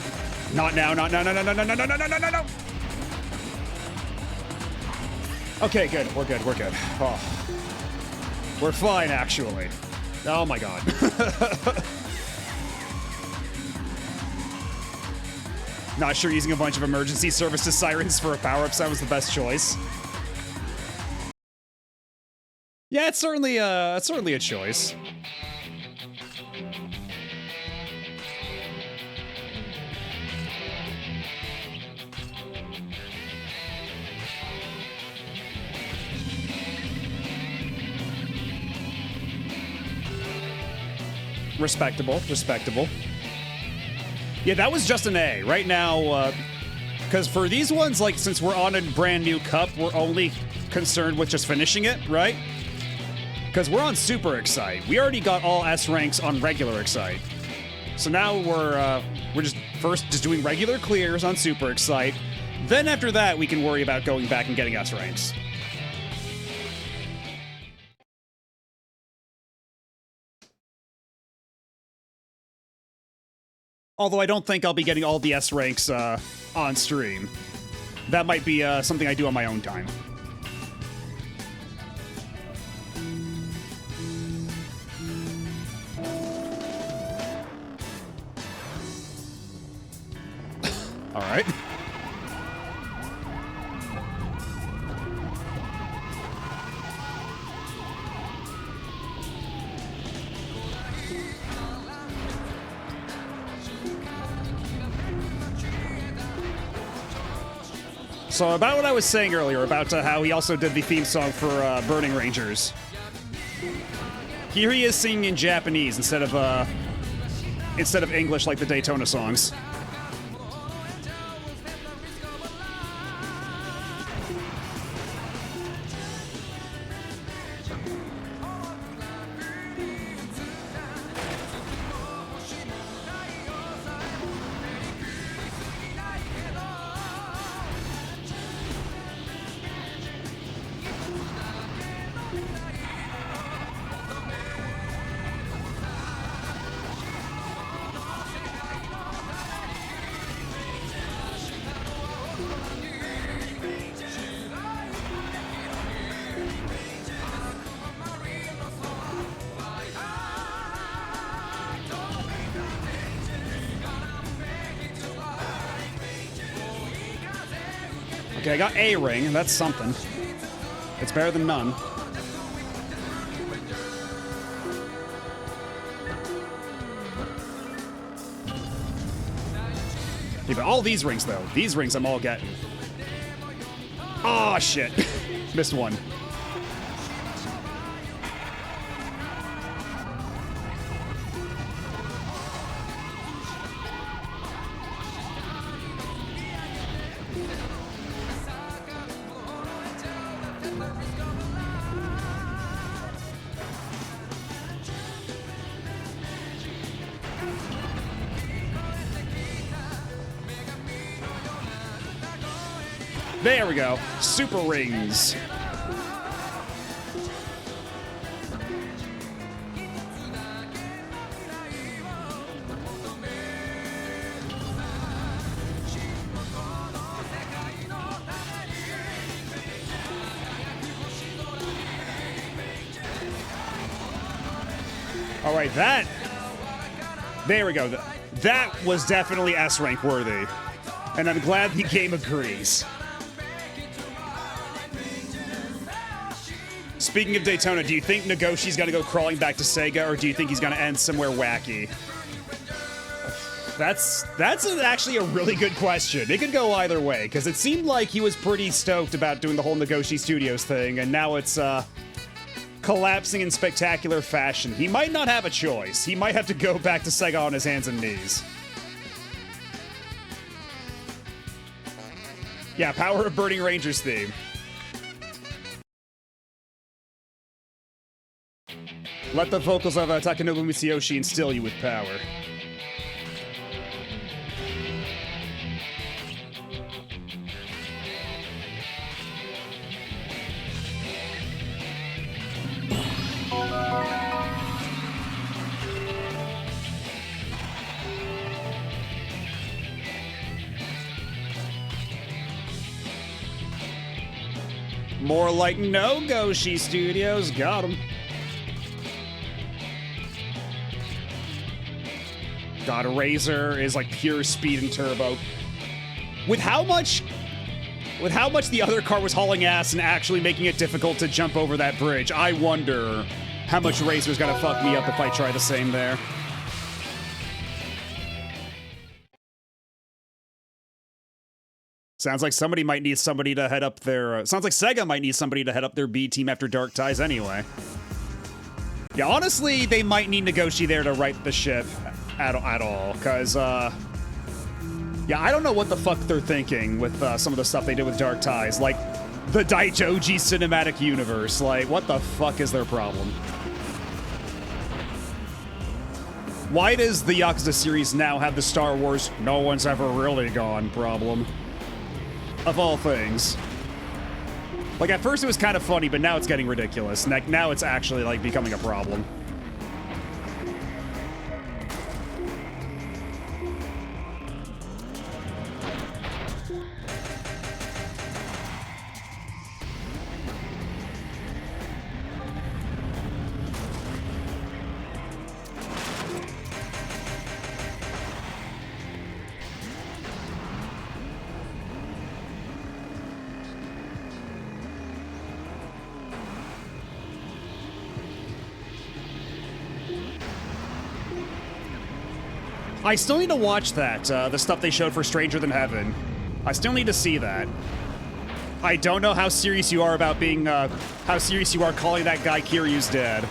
Not now, not no, no, no, no, no, no, no, no, no, no, no. Okay, good. We're good. We're good. Oh. We're fine, actually. Oh my god. Not sure using a bunch of emergency services sirens for a power-up sound was the best choice. Yeah, it's certainly a choice. Respectable, respectable. Yeah, that was just an A. Right now, because for these ones, like, since we're on a brand new cup, we're only concerned with just finishing it, right? Because we're on Super Excite. We already got all S ranks on regular Excite. So now we're just doing regular clears on Super Excite. Then after that, we can worry about going back and getting S ranks. Although I don't think I'll be getting all the S ranks on stream. that might be something I do on my own time. All right. So about what I was saying earlier about how he also did the theme song for Burning Rangers. Here he is singing in Japanese instead of English like the Daytona songs. Okay, I got a ring. That's something. It's better than none. Yeah, but all these rings, though. These rings I'm all getting. Oh, shit. Missed one. There we go. Super rings. All right, that. There we go. That was definitely S rank worthy. And I'm glad the game agrees. Speaking of Daytona, do you think Nagoshi's gonna go crawling back to Sega, or do you think he's gonna end somewhere wacky? That's actually a really good question. It could go either way, because it seemed like he was pretty stoked about doing the whole Nagoshi Studios thing, and now it's collapsing in spectacular fashion. He might not have a choice. He might have to go back to Sega on his hands and knees. Yeah, Power of Burning Rangers theme. Let the vocals of Takanobu Mitsuyoshi instill you with power. More like Nagoshi Studios. Got him. God, Razor is like pure speed and turbo. With how much the other car was hauling ass and actually making it difficult to jump over that bridge, I wonder how much Razor's gonna fuck me up if I try the same there. Sounds like somebody might need somebody to head up their... sounds like Sega might need somebody to head up their B team after Dark Ties anyway. Yeah, honestly, they might need Nagoshi there to right the ship at all, because, yeah, I don't know what the fuck they're thinking with some of the stuff they did with Dark Ties. Like, the Daijoji cinematic universe. Like, what the fuck is their problem? Why does the Yakuza series now have the Star Wars no one's ever really gone problem? Of all things. Like, at first it was kind of funny, but now it's getting ridiculous. Now it's actually, like, becoming a problem. I still need to watch that, the stuff they showed for Stranger Than Heaven. I still need to see that. I don't know how serious you are about being, how serious you are calling that guy Kiryu's dad.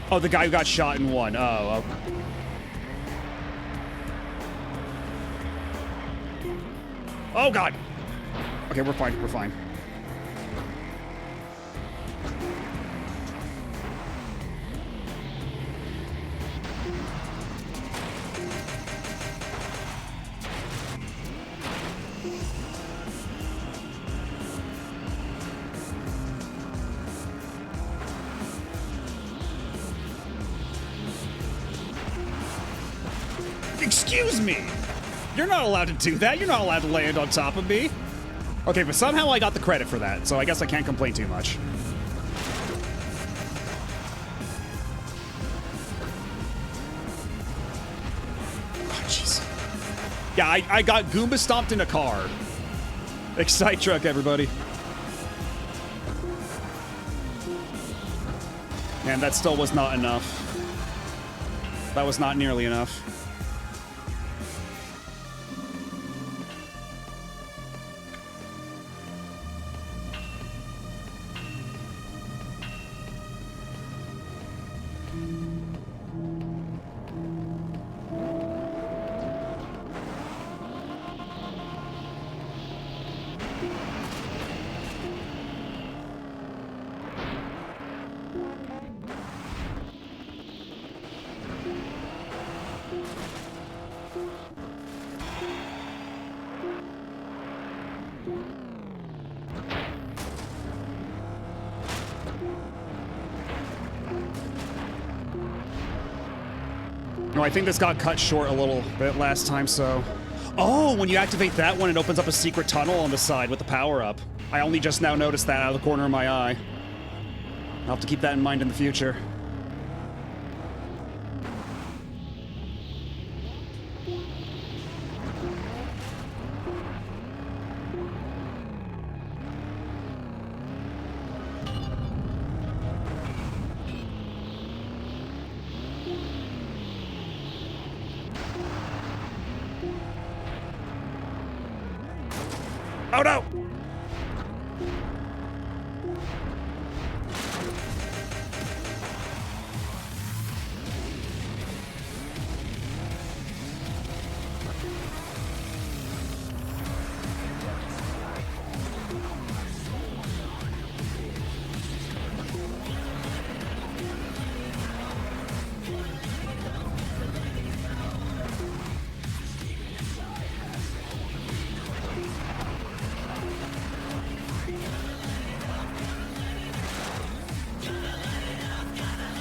Oh, the guy who got shot in one. Oh, okay. Oh, God. Okay, we're fine. We're fine. Excuse me! You're not allowed to do that. You're not allowed to land on top of me. Okay, but somehow I got the credit for that, so I guess I can't complain too much. Oh, jeez. Yeah, I got Goomba stomped in a car. Excite truck, everybody. Man, that still was not enough. That was not nearly enough. No, I think this got cut short a little bit last time, so... Oh, when you activate that one, it opens up a secret tunnel on the side with the power-up. I only just now noticed that out of the corner of my eye. I'll have to keep that in mind in the future. Oh no!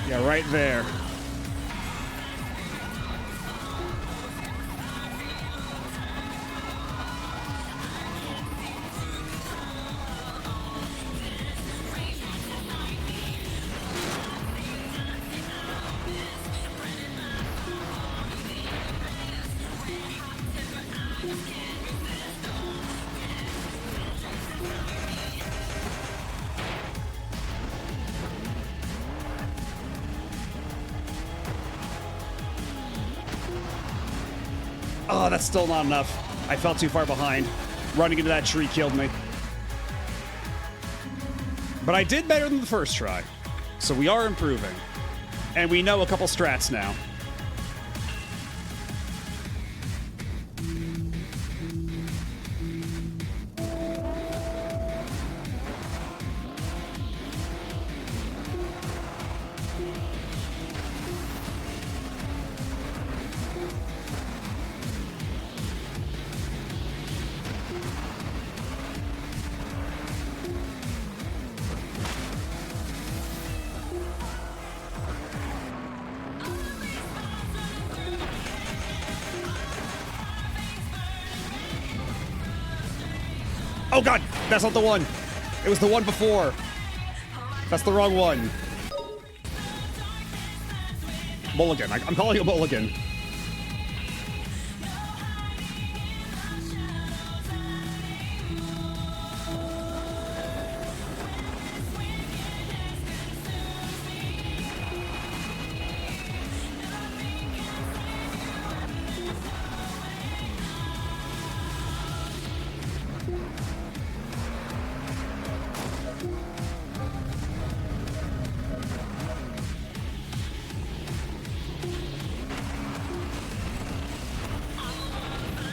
Yeah, right there. Oh, that's still not enough. I fell too far behind. Running into that tree killed me. But I did better than the first try. So we are improving. And we know a couple strats now. Oh god, that's not the one. It was the one before. That's the wrong one. Mulligan. I'm calling it Mulligan.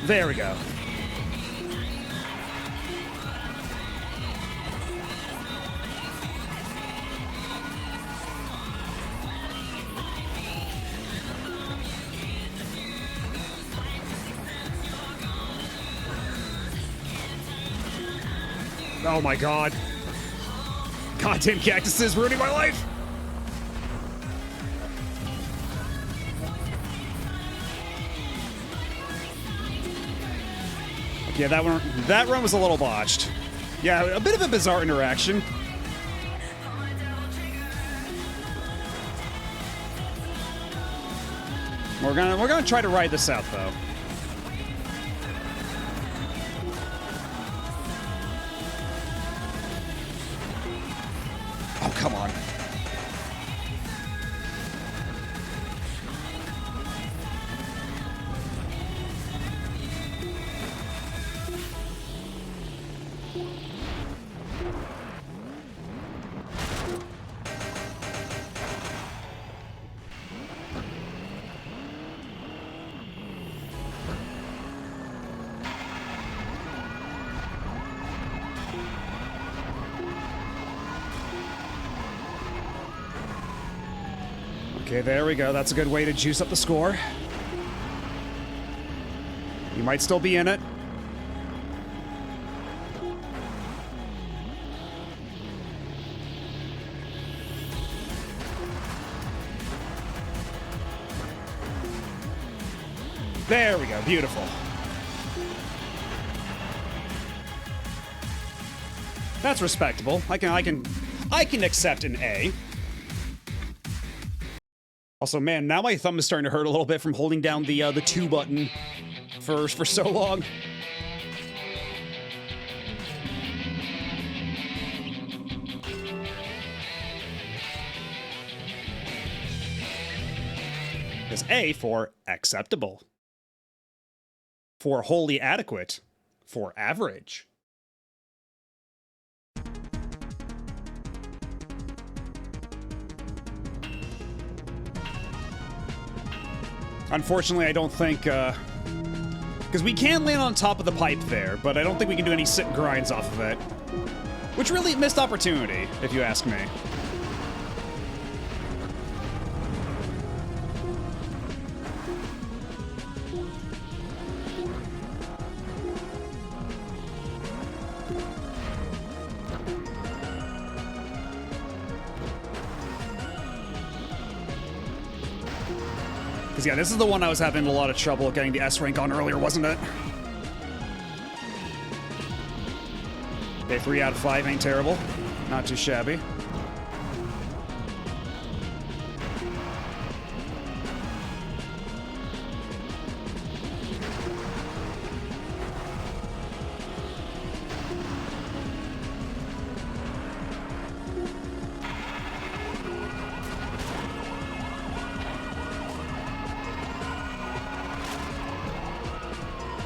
There we go. Oh my god. Goddamn cactuses ruining my life! Yeah, that run was a little botched. Yeah, a bit of a bizarre interaction. We're gonna try to ride this out though. Oh, come on. Okay, there we go. That's a good way to juice up the score. You might still be in it. There we go. Beautiful. That's respectable. I can accept an A. Also, man, now my thumb is starting to hurt a little bit from holding down the 2 button for so long. Is A for acceptable, for wholly adequate, for average. Unfortunately, I don't think, because we can land on top of the pipe there, but I don't think we can do any sit grinds off of it. Which really missed opportunity, if you ask me. Yeah, this is the one I was having a lot of trouble getting the S rank on earlier, wasn't it? Okay, 3 out of 5 ain't terrible. Not too shabby.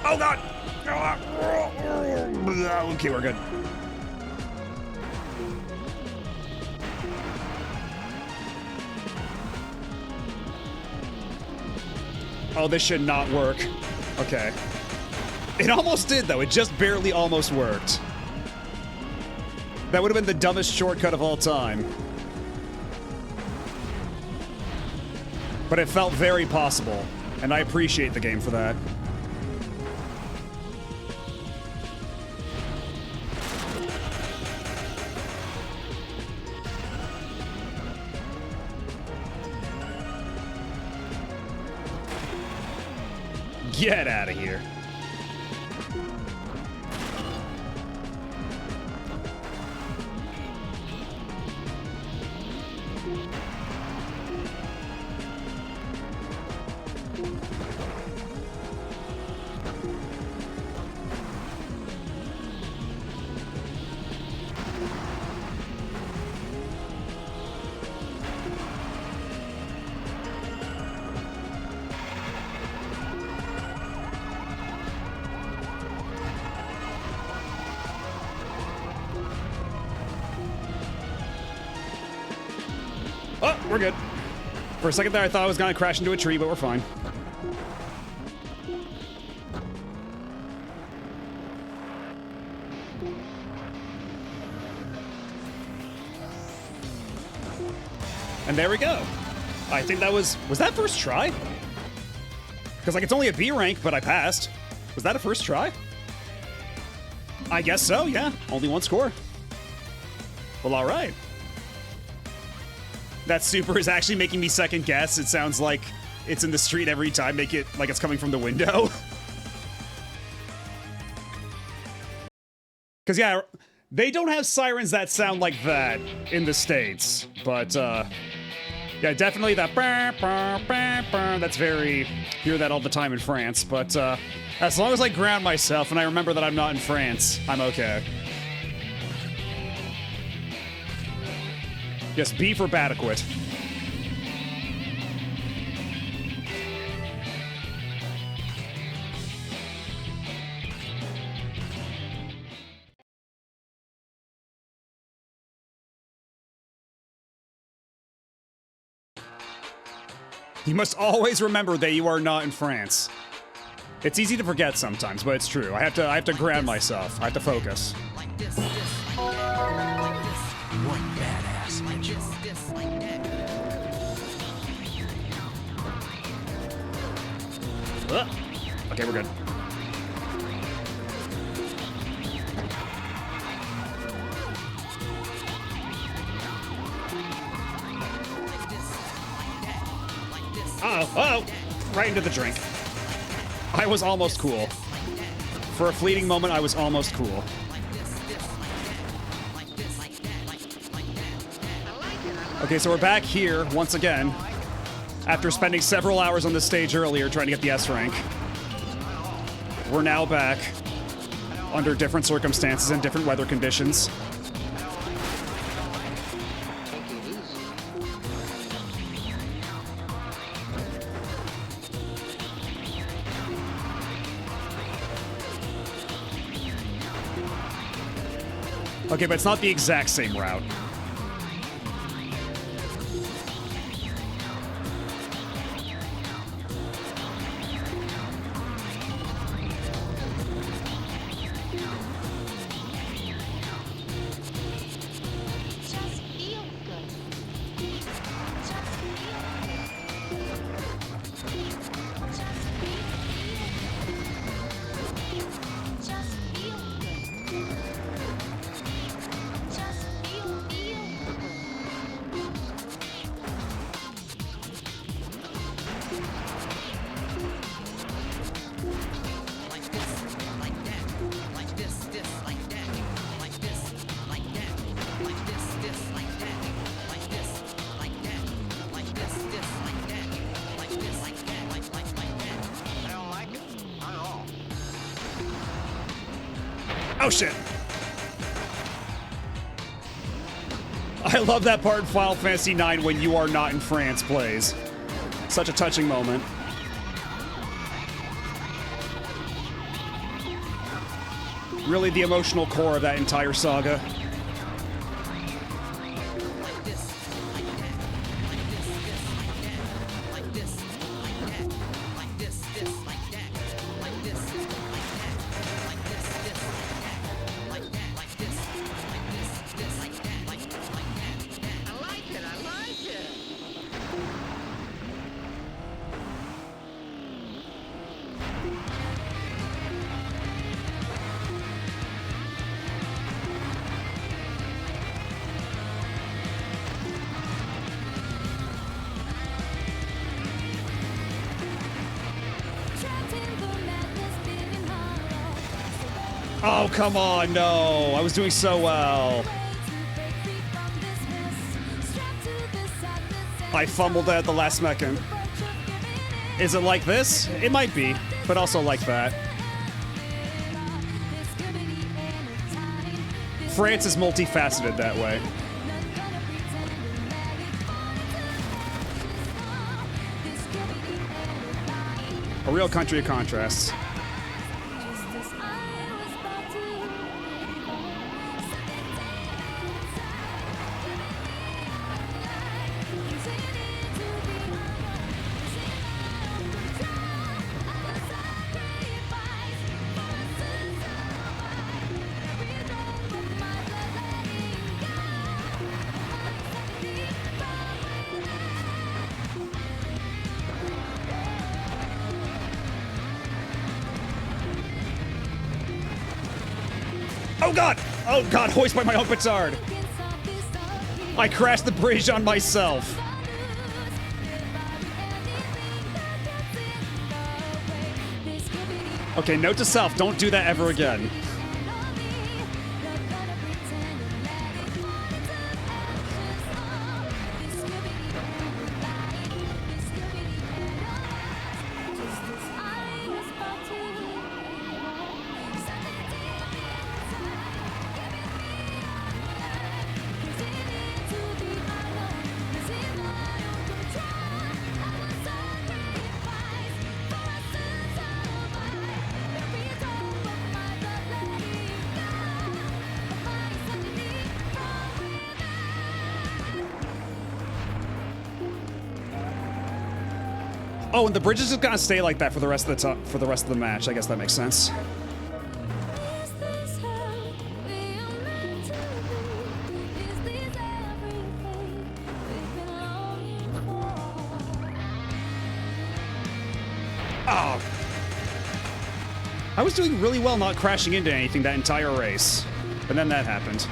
Oh god! Okay, we're good. Oh, this should not work. Okay. It almost did, though. It just barely almost worked. That would have been the dumbest shortcut of all time. But it felt very possible, and I appreciate the game for that. Get out of here. Oh, we're good. For a second there, I thought I was gonna crash into a tree, but we're fine. And there we go. I think that was that first try? Because, like, it's only a B rank, but I passed. Was that a first try? I guess so, yeah. Only one score. Well, all right. That super is actually making me second guess. It sounds like it's in the street every time. Make it like it's coming from the window. Because, yeah, they don't have sirens that sound like that in the States. But, yeah, definitely that that's very... Hear that all the time in France. But, as long as I ground myself and I remember that I'm not in France, I'm okay. Yes, B for Badequate. You must always remember that you are not in France. It's easy to forget sometimes, but it's true. I have to ground myself. I have to focus. One badass ninja. Okay, we're good. Oh, right into the drink. I was almost cool. For a fleeting moment, I was almost cool. Okay, so we're back here once again. After spending several hours on this stage earlier trying to get the S rank. We're now back under different circumstances and different weather conditions. Okay, but it's not the exact same route. Oh shit! I love that part in Final Fantasy IX when You Are Not in France plays. Such a touching moment. Really the emotional core of that entire saga. Oh, come on, no. I was doing so well. I fumbled at the last second. Is it like this? It might be, but also like that. France is multifaceted that way. A real country of contrasts. god! Oh god, hoist by my own petard! I crashed the bridge on myself. Okay, note to self, don't do that ever again. Oh, and the bridge is just gonna stay like that for the rest of the match. I guess that makes sense. Oh. I was doing really well not crashing into anything that entire race. And then that happened.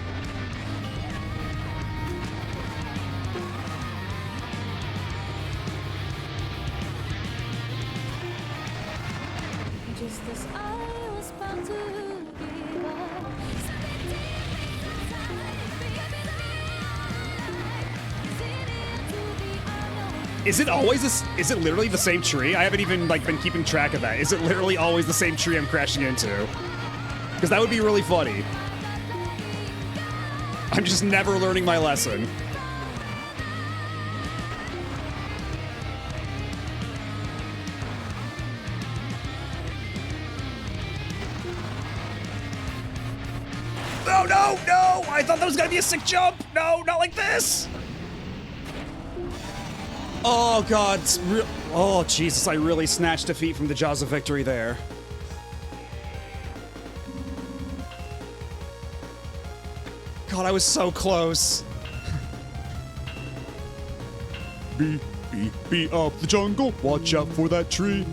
Is it always this? Is it literally the same tree? I haven't even like been keeping track of that. Is it literally always the same tree I'm crashing into? Because that would be really funny. I'm just never learning my lesson. Oh no, no! I thought that was gonna be a sick jump! No, not like this! Oh god, oh Jesus, I really snatched defeat from the jaws of victory there. God, I was so close. Be up the jungle, watch out for that tree.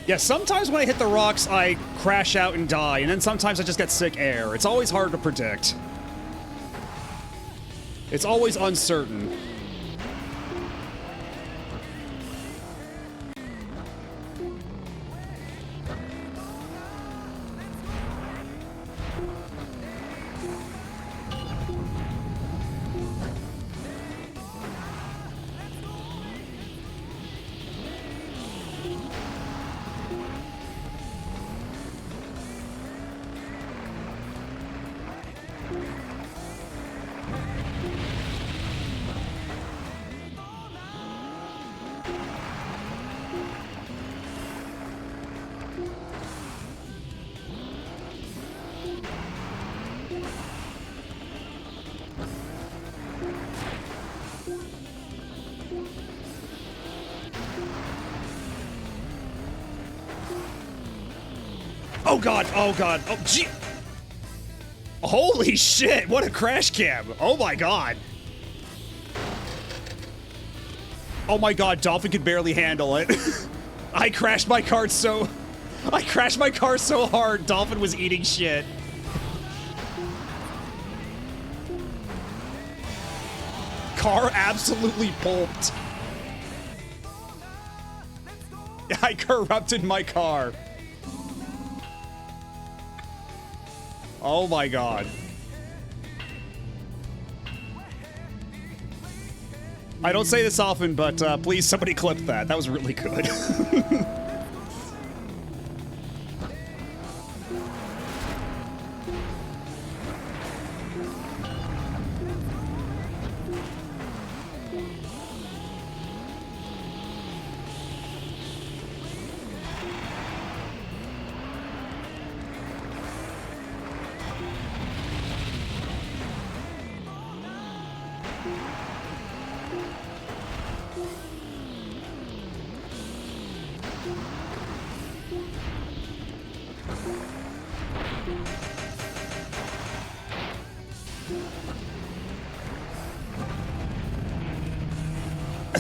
Yeah, sometimes when I hit the rocks, I crash out and die, and then sometimes I just get sick air. It's always hard to predict. It's always uncertain. Oh god, oh god, oh gee. Holy shit, what a crash cam. Oh my god. Oh my god, Dolphin could barely handle it. I crashed my car so hard, Dolphin was eating shit. Car absolutely pulped. I corrupted my car. Oh my god. I don't say this often, but please somebody clip that. That was really good.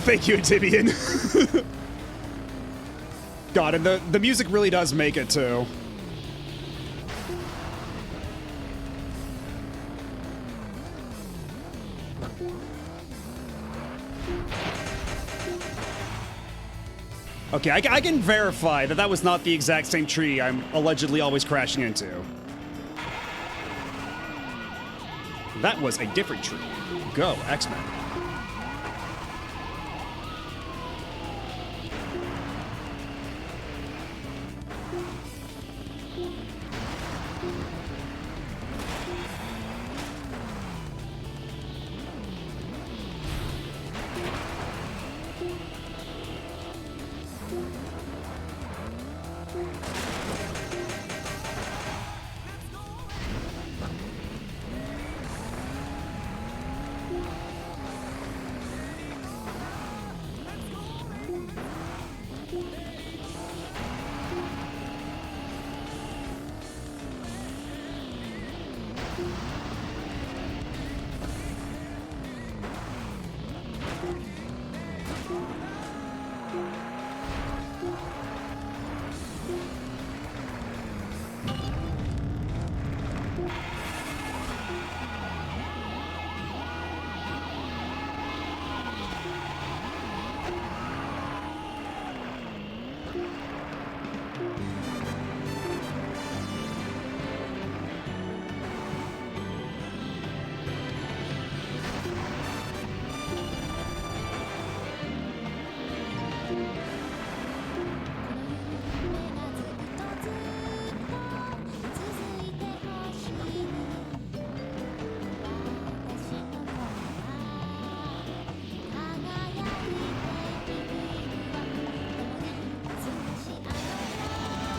Thank you, Tibian. God, and the music really does make it, too. Okay, I can verify that that was not the exact same tree I'm allegedly always crashing into. That was a different tree. Go, X-Men.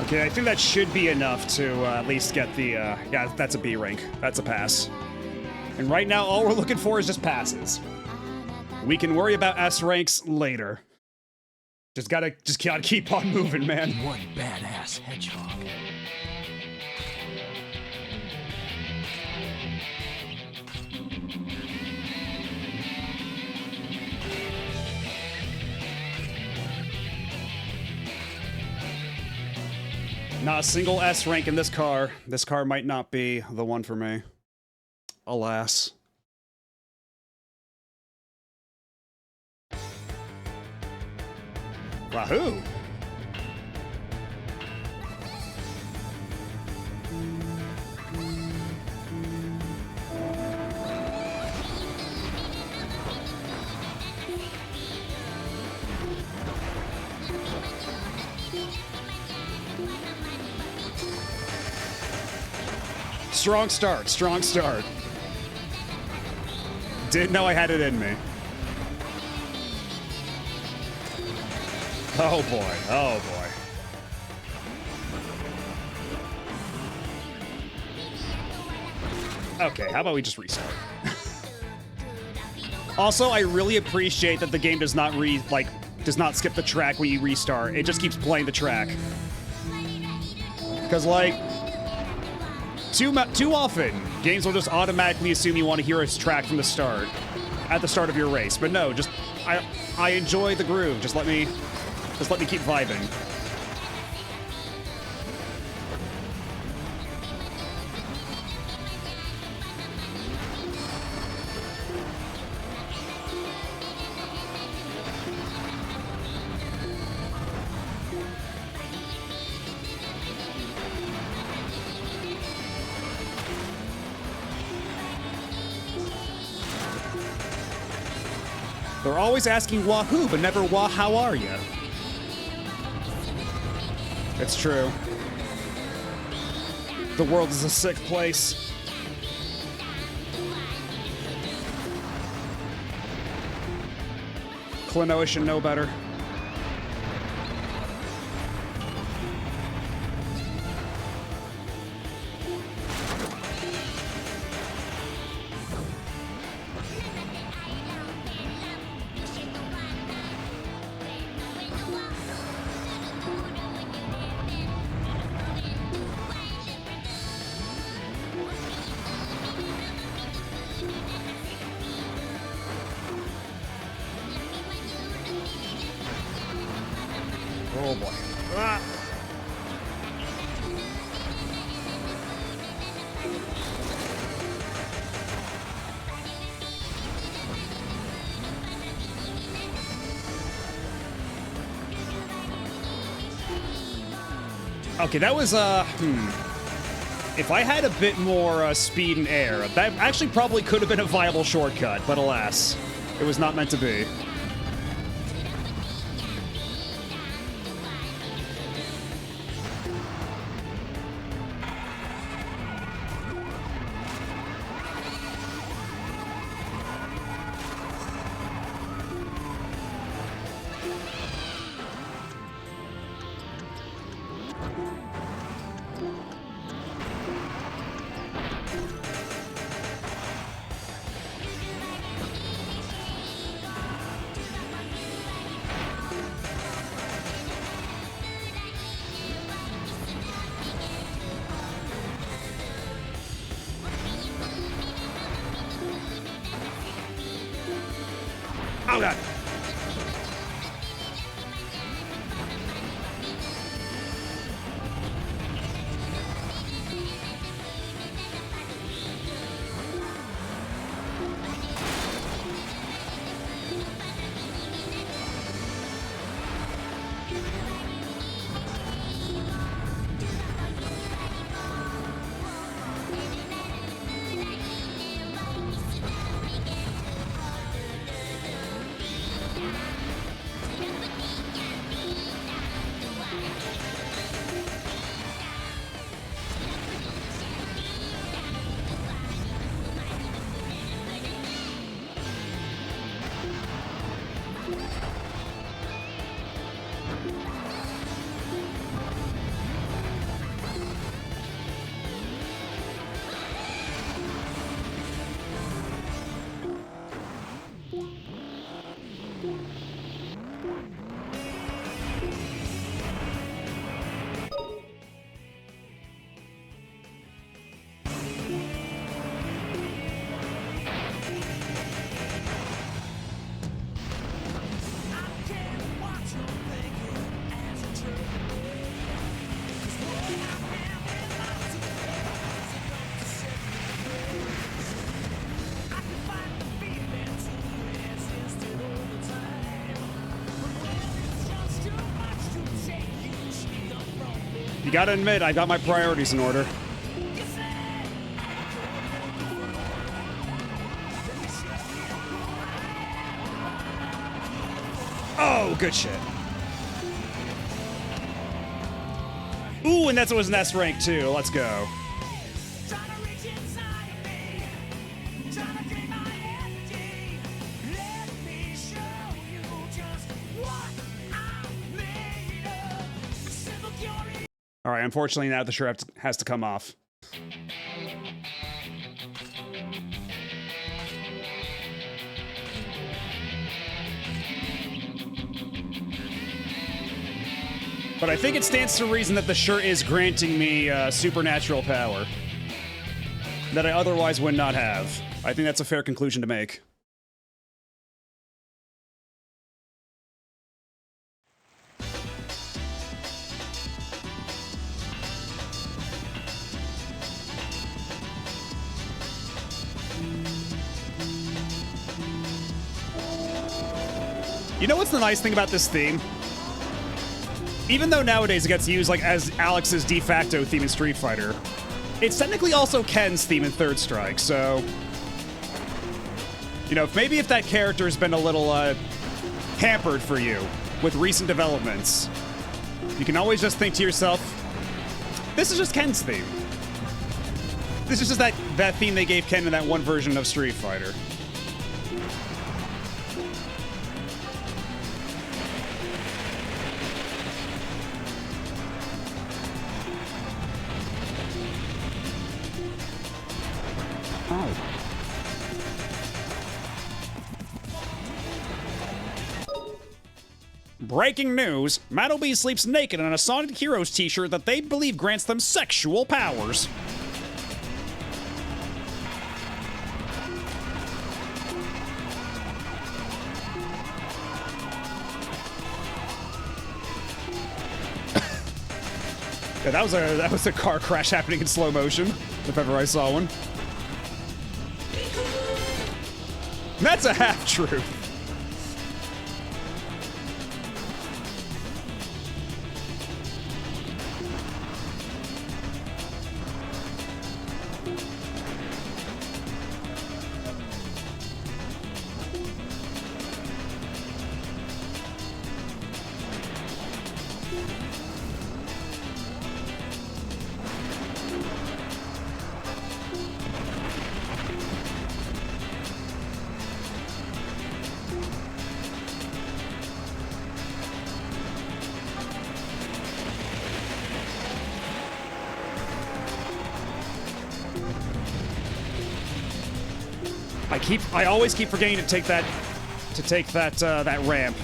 Okay, I think that should be enough to at least get the, yeah, that's a B rank. That's a pass. And right now, all we're looking for is just passes. We can worry about S ranks later. Just gotta keep on moving, man. One badass hedgehog. Not a single S rank in this car. This car might not be the one for me. Alas. Wahoo! Strong start, strong start. Didn't know I had it in me. Oh boy, oh boy. Okay, how about we just restart? Also, I really appreciate that the game does not does not skip the track when you restart. It just keeps playing the track. Because, like, Too often, games will just automatically assume you want to hear a track from the start, at the start of your race. But no, just I enjoy the groove. Just let me keep vibing. They're always asking wahoo, but never wah how are ya? It's true. The world is a sick place. Klonoa should know better. Oh boy. Ah. Okay, that was, if I had a bit more speed and air, that actually probably could have been a viable shortcut, but alas, it was not meant to be. Oh god. You gotta admit, I got my priorities in order. Oh, good shit. Ooh, and that was an S rank too. Let's go. All right, unfortunately now the shirt has to come off. But I think it stands to reason that the shirt is granting me supernatural power. that I otherwise would not have. I think that's a fair conclusion to make. You know what's the nice thing about this theme? Even though nowadays it gets used like as Alex's de facto theme in Street Fighter, it's technically also Ken's theme in Third Strike, so... You know, maybe if that character's been a little, hampered for you with recent developments, you can always just think to yourself, this is just Ken's theme. This is just that theme they gave Ken in that one version of Street Fighter. Breaking news, Mattleby sleeps naked in a Sonic Heroes t-shirt that they believe grants them sexual powers. Yeah, that was a car crash happening in slow motion, if ever I saw one. That's a half-truth. I always keep forgetting to take that that ramp.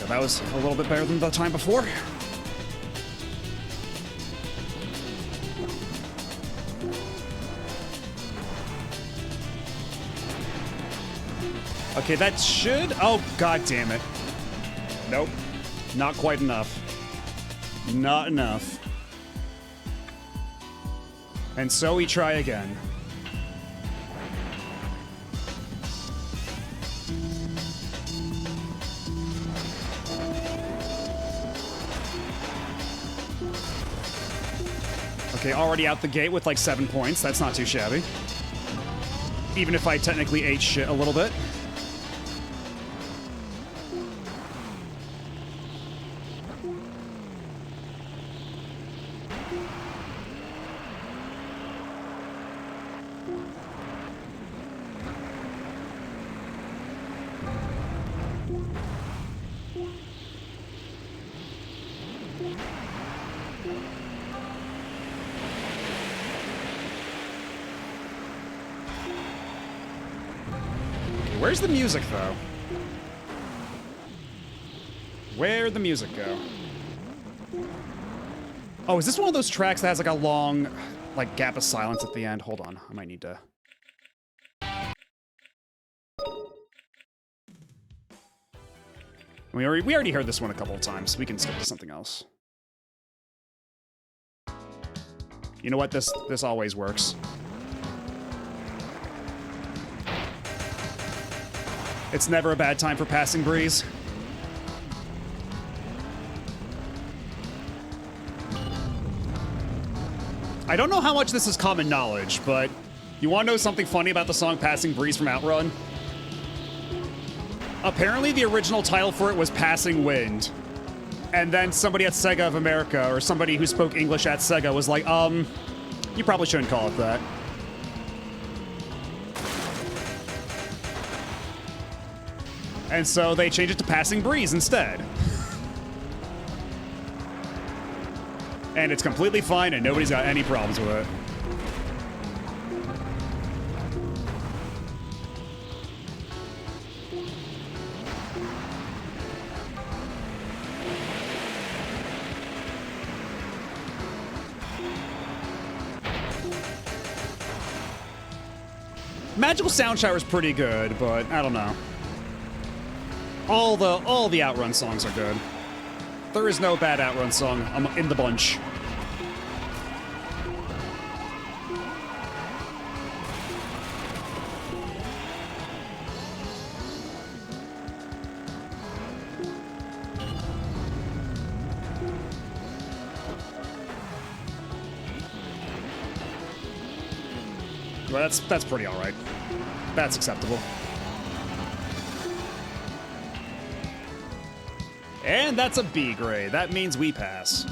That was a little bit better than the time before. Okay, that should... Oh, god damn it. Nope. Not quite enough. Not enough. And so we try again. Okay, already out the gate with like 7 points. That's not too shabby. Even if I technically ate shit a little bit. Where's the music, though? Where'd the music go? Oh, is this one of those tracks that has like a long, like, gap of silence at the end? Hold on, I might need to... We already heard this one a couple of times. We can skip to something else. You know what? This always works. It's never a bad time for Passing Breeze. I don't know how much this is common knowledge, but you want to know something funny about the song Passing Breeze from Outrun? Apparently the original title for it was Passing Wind. And then somebody at Sega of America, or somebody who spoke English at Sega, was like, you probably shouldn't call it that. And so they changed it to Passing Breeze instead. And it's completely fine, and nobody's got any problems with it. Magical Sound Shower is pretty good, but I don't know. All the Outrun songs are good. There is no bad Outrun song in the bunch. Well, that's pretty all right. That's acceptable. And that's a B grade. That means we pass.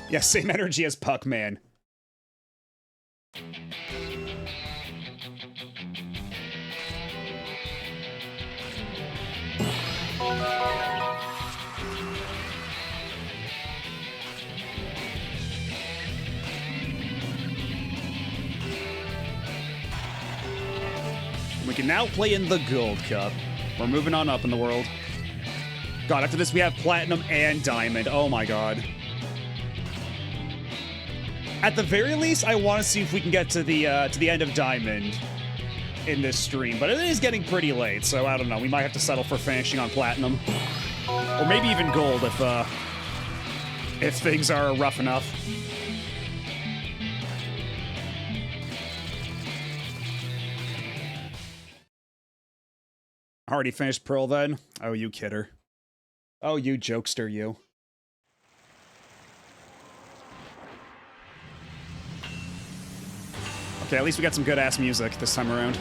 Yeah, same energy as Puckman. We can now play in the Gold Cup. We're moving on up in the world. God, after this we have Platinum and Diamond. Oh my god. At the very least, I want to see if we can get to the end of Diamond in this stream, but it is getting pretty late, so I don't know. We might have to settle for finishing on Platinum, or maybe even Gold if things are rough enough. Already finished Pearl then? Oh, you kidder. Oh, you jokester, you. Okay, at least we got some good-ass music this time around.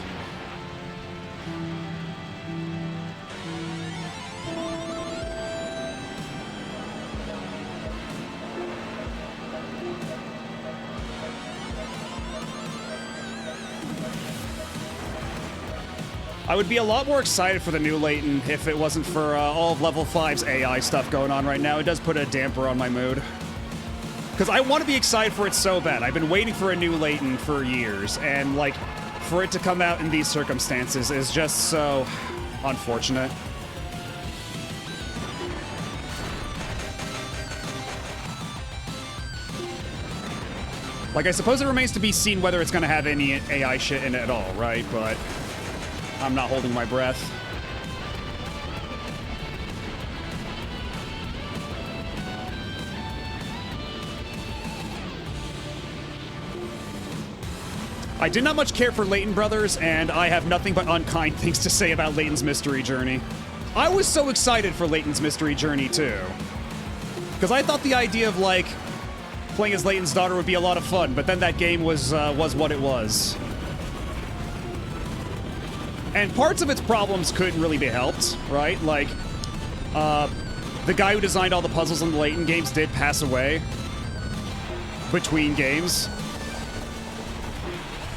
I would be a lot more excited for the new Layton if it wasn't for all of Level 5's AI stuff going on right now. It does put a damper on my mood. Because I want to be excited for it so bad. I've been waiting for a new Layton for years, and, like, for it to come out in these circumstances is just so unfortunate. Like, I suppose it remains to be seen whether it's going to have any AI shit in it at all, right? But I'm not holding my breath. I did not much care for Layton Brothers, and I have nothing but unkind things to say about Layton's Mystery Journey. I was so excited for Layton's Mystery Journey, too. Because I thought the idea of, like, playing as Layton's daughter would be a lot of fun, but then that game was what it was. And parts of its problems couldn't really be helped, right? Like, the guy who designed all the puzzles in the Layton games did pass away between games.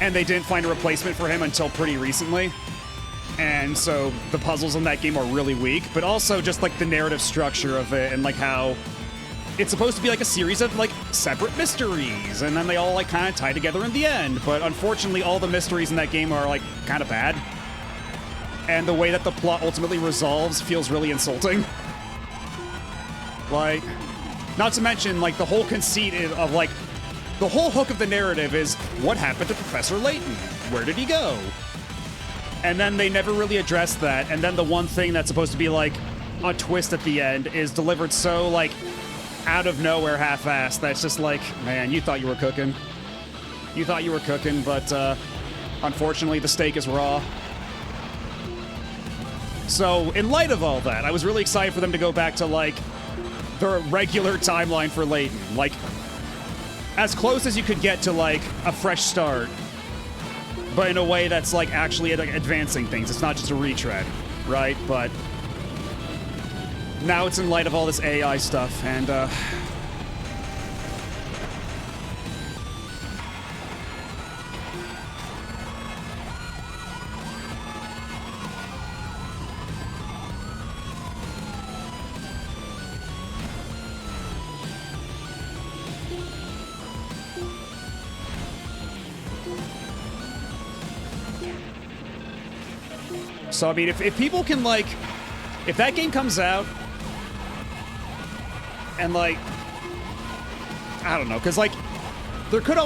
And they didn't find a replacement for him until pretty recently. And so the puzzles in that game are really weak, but also just like the narrative structure of it and like how it's supposed to be like a series of like separate mysteries, and then they all like kind of tie together in the end. But unfortunately, all the mysteries in that game are like kind of bad. And the way that the plot ultimately resolves feels really insulting. Like, not to mention like the whole conceit of like, the whole hook of the narrative is, what happened to Professor Layton? Where did he go? And then they never really addressed that, and then the one thing that's supposed to be, like, a twist at the end is delivered so, like, out of nowhere half-assed that's just like, man, you thought you were cooking. You thought you were cooking, but, unfortunately, the steak is raw. So, in light of all that, I was really excited for them to go back to, like, the regular timeline for Layton. Like, as close as you could get to, like, a fresh start, but in a way that's, like, actually like, advancing things. It's not just a retread, right? But now it's in light of all this AI stuff, and, so, I mean, if people can, like, if that game comes out, and, like, I don't know, because, like, It could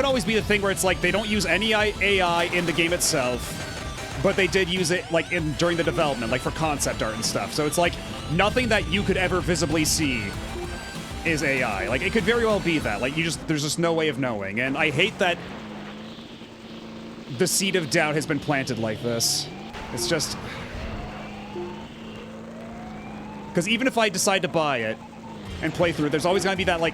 always be the thing where it's like they don't use any AI in the game itself, but they did use it like during the development, like for concept art and stuff. So it's like nothing that you could ever visibly see is AI. Like it could very well be that. Like there's just no way of knowing. And I hate that the seed of doubt has been planted like this. It's just because even if I decide to buy it and play through it, there's always gonna be that like.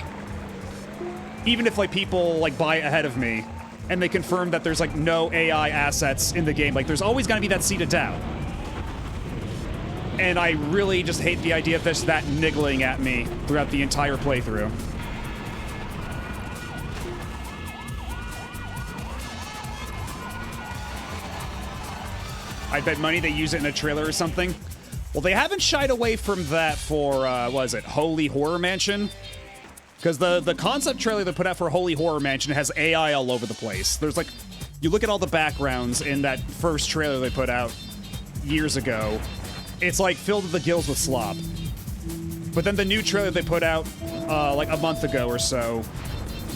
Even if, like, people, like, buy it ahead of me, and they confirm that there's, like, no AI assets in the game, like, there's always gonna be that seed of doubt. And I really just hate the idea of this that niggling at me throughout the entire playthrough. I bet money they use it in a trailer or something. Well, they haven't shied away from that for, what is it, Holy Horror Mansion? Because the concept trailer they put out for Holy Horror Mansion has AI all over the place. There's like, you look at all the backgrounds in that first trailer they put out years ago, it's like filled to the gills with slop. But then the new trailer they put out like a month ago or so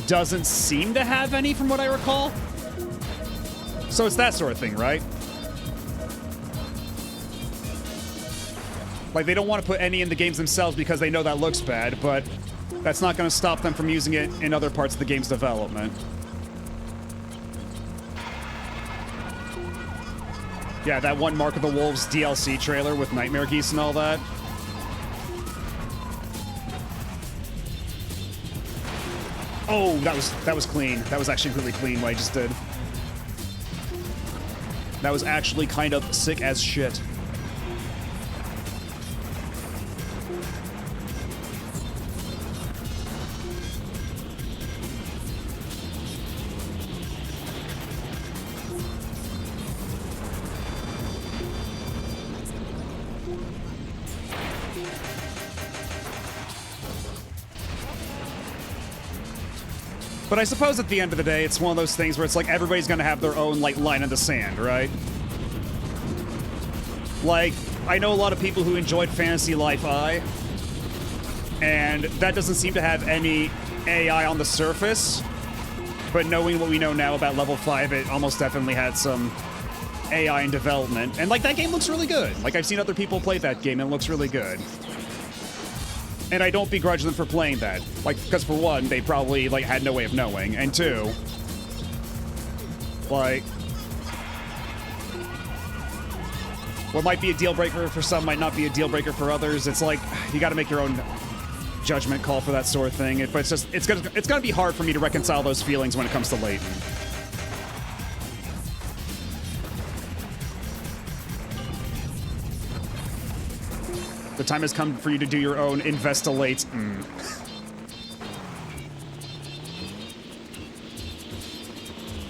doesn't seem to have any from what I recall. So it's that sort of thing, right? Like they don't want to put any in the games themselves because they know that looks bad, but that's not going to stop them from using it in other parts of the game's development. Yeah, that one Mark of the Wolves DLC trailer with Nightmare Geese and all that. Oh, that was clean. That was actually really clean what I just did. That was actually kind of sick as shit. But I suppose at the end of the day, it's one of those things where it's like everybody's gonna have their own, like, line in the sand, right? Like, I know a lot of people who enjoyed Fantasy Life I, and that doesn't seem to have any AI on the surface, but knowing what we know now about Level 5, it almost definitely had some AI in development. And, like, that game looks really good. Like, I've seen other people play that game, and it looks really good. And I don't begrudge them for playing that. Like, because for one, they probably, like, had no way of knowing. And two, like, what might be a deal breaker for some might not be a deal breaker for others. It's like, you gotta make your own judgment call for that sort of thing. But it's just, it's gonna be hard for me to reconcile those feelings when it comes to Layton. The time has come for you to do your own investigate.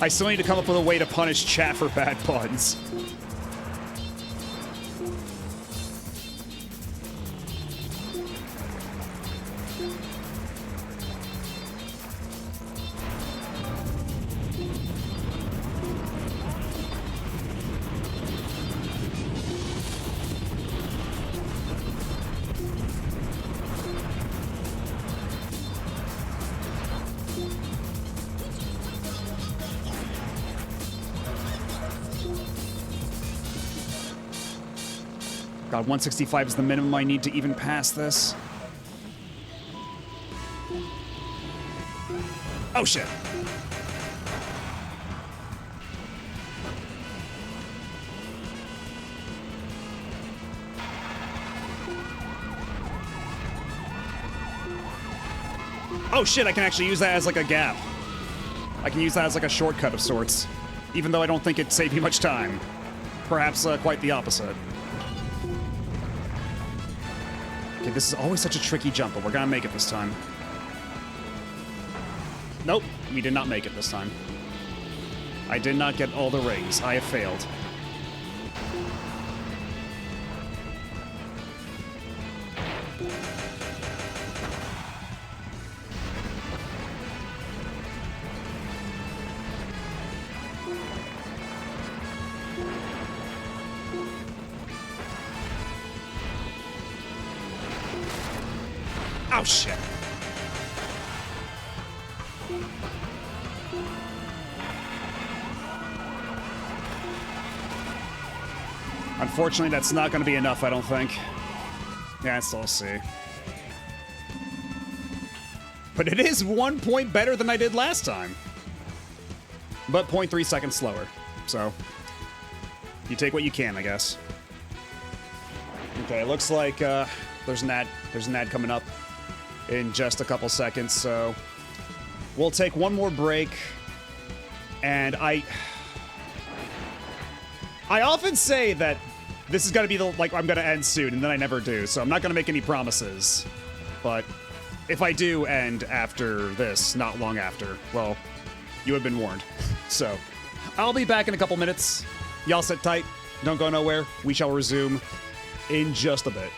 I still need to come up with a way to punish chat for bad puns. God, 165 is the minimum I need to even pass this. Oh, shit. Oh, shit, I can actually use that as, like, a gap. I can use that as, like, a shortcut of sorts. Even though I don't think it'd save you much time. Perhaps quite the opposite. Okay, this is always such a tricky jump, but we're gonna make it this time. Nope, we did not make it this time. I did not get all the rings. I have failed. Oh, shit. Unfortunately, that's not going to be enough, I don't think. Yeah, it's still a C. But it is 1 point better than I did last time. But 0.3 seconds slower. So, you take what you can, I guess. Okay, it looks like there's an ad coming up in just a couple seconds, so we'll take one more break. And I often say that this is gonna be I'm gonna end soon, and then I never do, so I'm not gonna make any promises. But if I do end after this, not long after, well, you have been warned. So, I'll be back in a couple minutes. Y'all sit tight. Don't go nowhere. We shall resume in just a bit.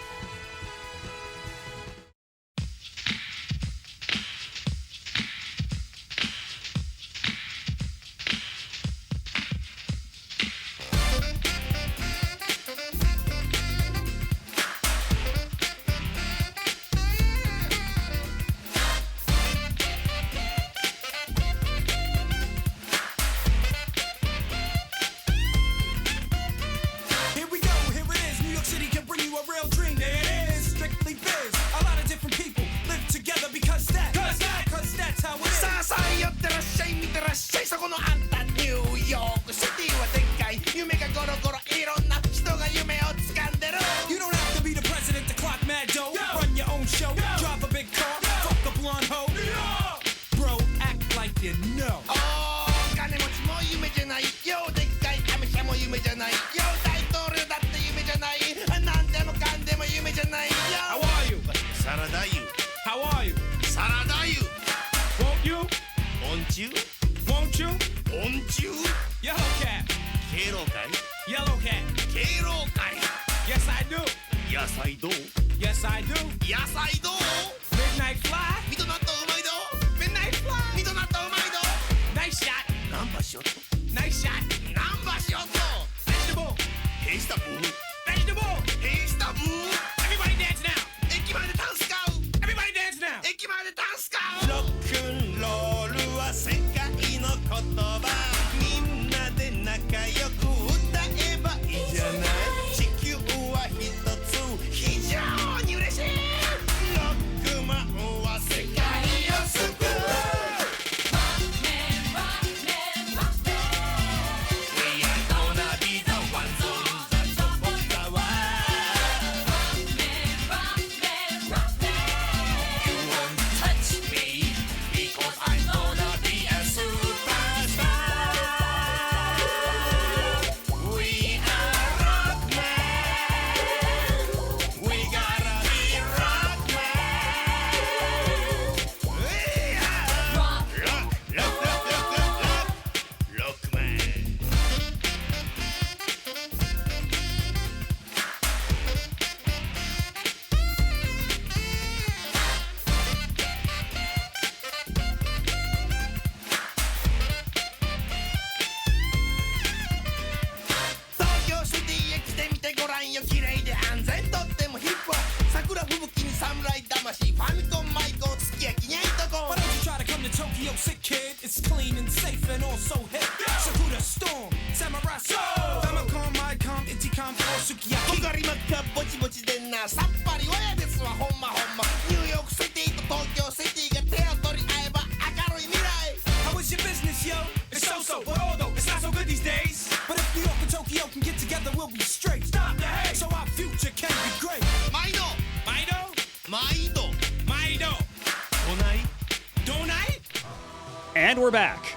And we're back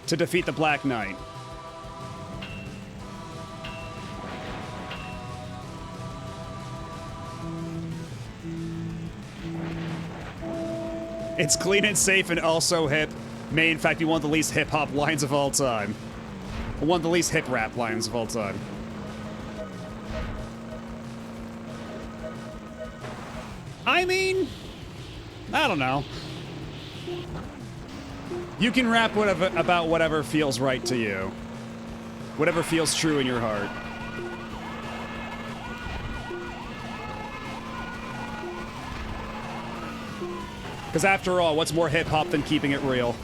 to defeat the Black Knight. It's clean and safe and also hip. May, in fact, be one of the least hip-hop lines of all time. One of the least hip-rap lines of all time. I mean, I don't know. You can rap about whatever feels right to you. Whatever feels true in your heart. Because after all, what's more hip-hop than keeping it real?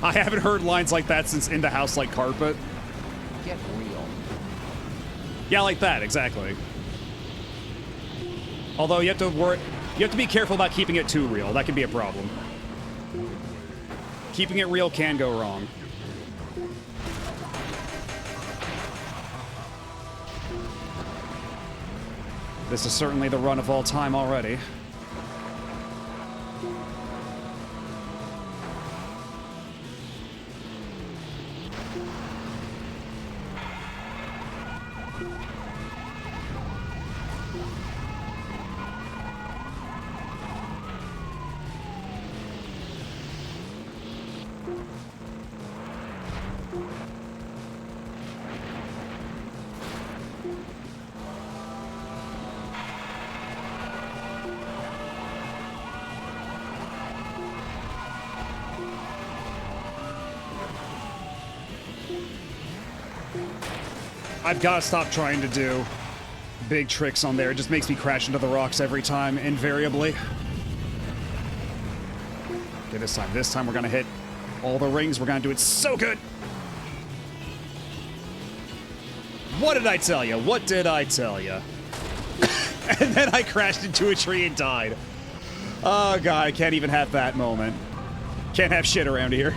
I haven't heard lines like that since In the House Like Carpet. Get real. Yeah, like that, exactly. Although you have to be careful about keeping it too real. That can be a problem. Keeping it real can go wrong. This is certainly the run of all time already. I've got to stop trying to do big tricks on there. It just makes me crash into the rocks every time, invariably. Okay, this time we're gonna hit all the rings. We're gonna do it so good. What did I tell you? What did I tell you? And then I crashed into a tree and died. Oh god, I can't even have that moment. Can't have shit around here.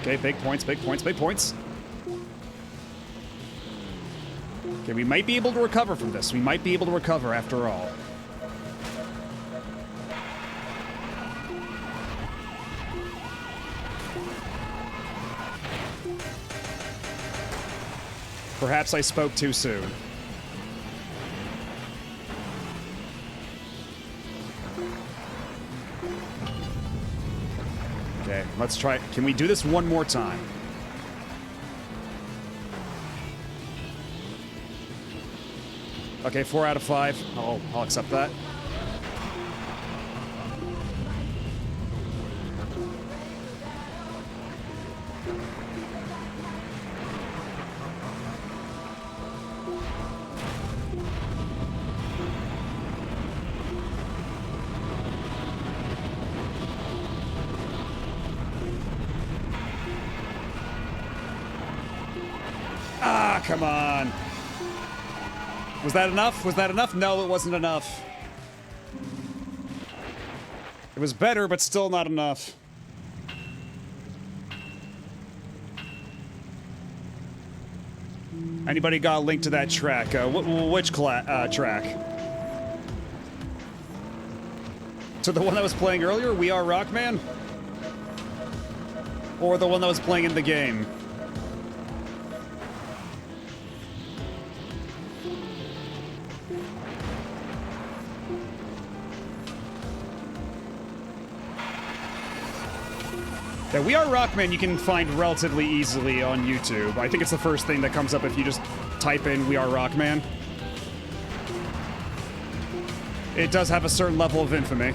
Okay, big points, big points, big points. Okay, we might be able to recover from this. We might be able to recover after all. Perhaps I spoke too soon. Okay, let's try. Can we do this one more time? Okay, 4 out of 5. I'll accept that. Ah, come on. Was that enough? Was that enough? No, it wasn't enough. It was better, but still not enough. Anybody got a link to that track? Which track? To the one that was playing earlier, We Are Rockman? Or the one that was playing in the game? Yeah, We Are Rockman you can find relatively easily on YouTube. I think it's the first thing that comes up if you just type in We Are Rockman. It does have a certain level of infamy.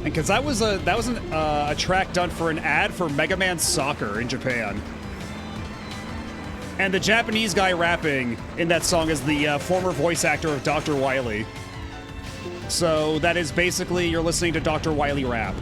Because that was a track done for an ad for Mega Man Soccer in Japan. And the Japanese guy rapping in that song is the former voice actor of Dr. Wily. So that is basically you're listening to Dr. Wily rap.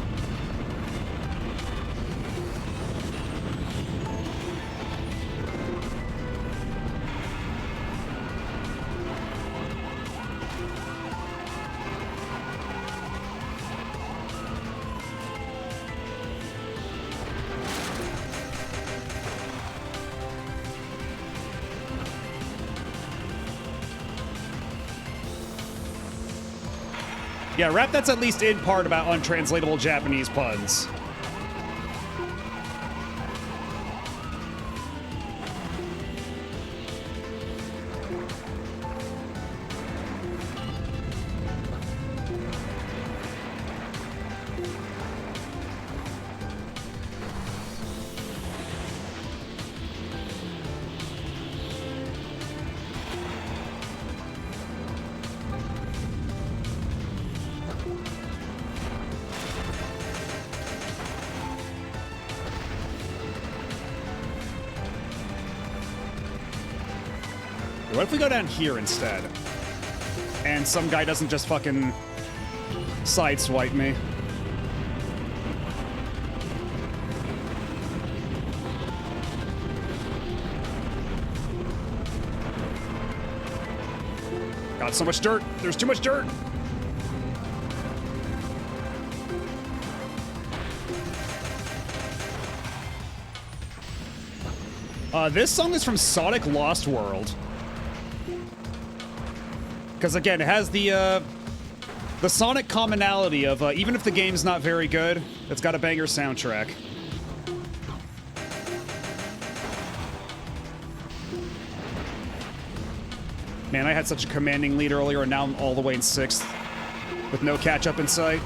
Yeah, rap that's at least in part about untranslatable Japanese puns. What if we go down here instead? And some guy doesn't just fucking sideswipe me. Got so much dirt. There's too much dirt. This song is from Sonic Lost World. Because again, it has the Sonic commonality of even if the game's not very good, it's got a banger soundtrack. Man, I had such a commanding lead earlier, and now I'm all the way in 6th with no catch-up in sight.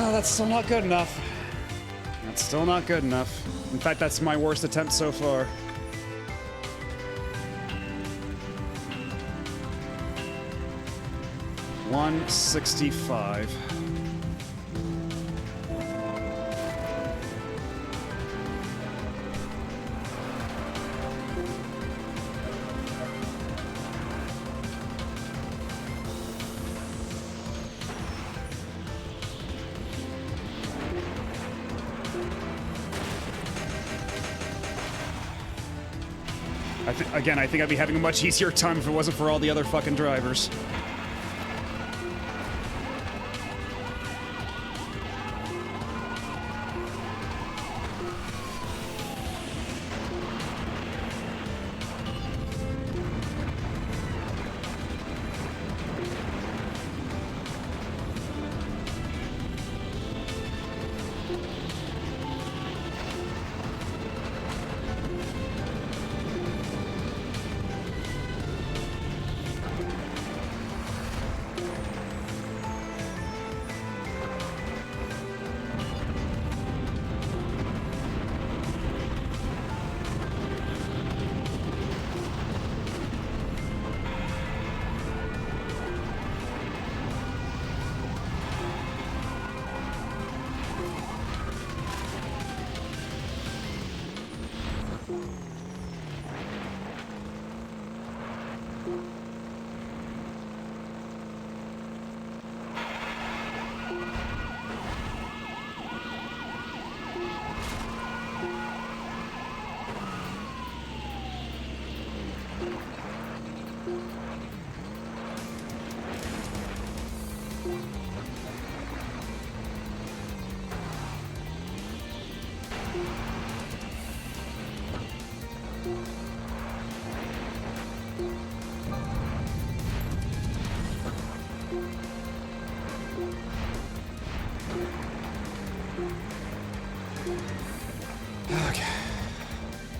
Oh, that's still not good enough. That's still not good enough. In fact, that's my worst attempt so far. $165. Again, I think I'd be having a much easier time if it wasn't for all the other fucking drivers.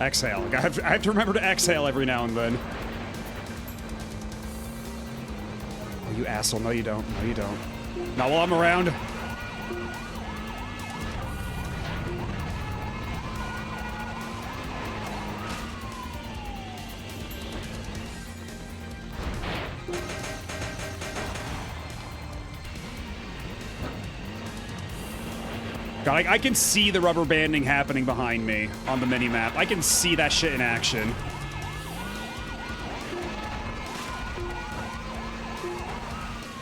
Exhale. I have to remember to exhale every now and then. Oh, you asshole. No, you don't. No, you don't. Not while I'm around. God, I can see the rubber banding happening behind me on the mini-map. I can see that shit in action.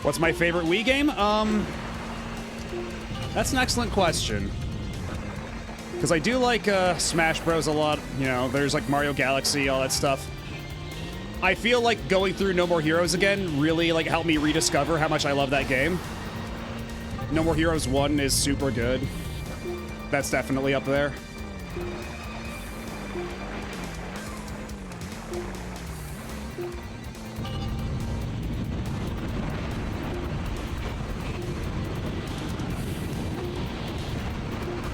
What's my favorite Wii game? That's an excellent question. Because I do like Smash Bros. A lot. You know, there's like Mario Galaxy, all that stuff. I feel like going through No More Heroes again really like helped me rediscover how much I love that game. No More Heroes 1 is super good. That's definitely up there.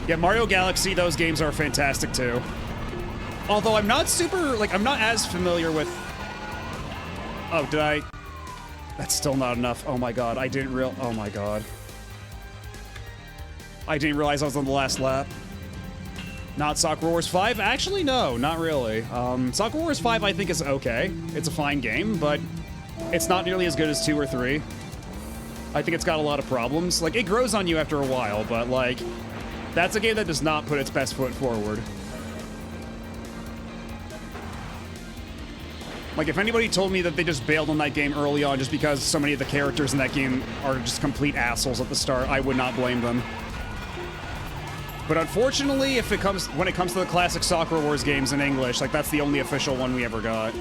Yeah, Mario Galaxy, those games are fantastic too. Although I'm not super, like, I'm not as familiar with... Oh, did I... That's still not enough. Oh my god, I didn't oh my god. I didn't realize I was on the last lap. Not Soccer Wars 5? Actually, no, not really. Soccer Wars 5 I think is okay. It's a fine game, but it's not nearly as good as 2 or 3. I think it's got a lot of problems. Like, it grows on you after a while, but, like, that's a game that does not put its best foot forward. Like, if anybody told me that they just bailed on that game early on just because so many of the characters in that game are just complete assholes at the start, I would not blame them. But unfortunately, when it comes to the classic Soccer Wars games in English, like, that's the only official one we ever got.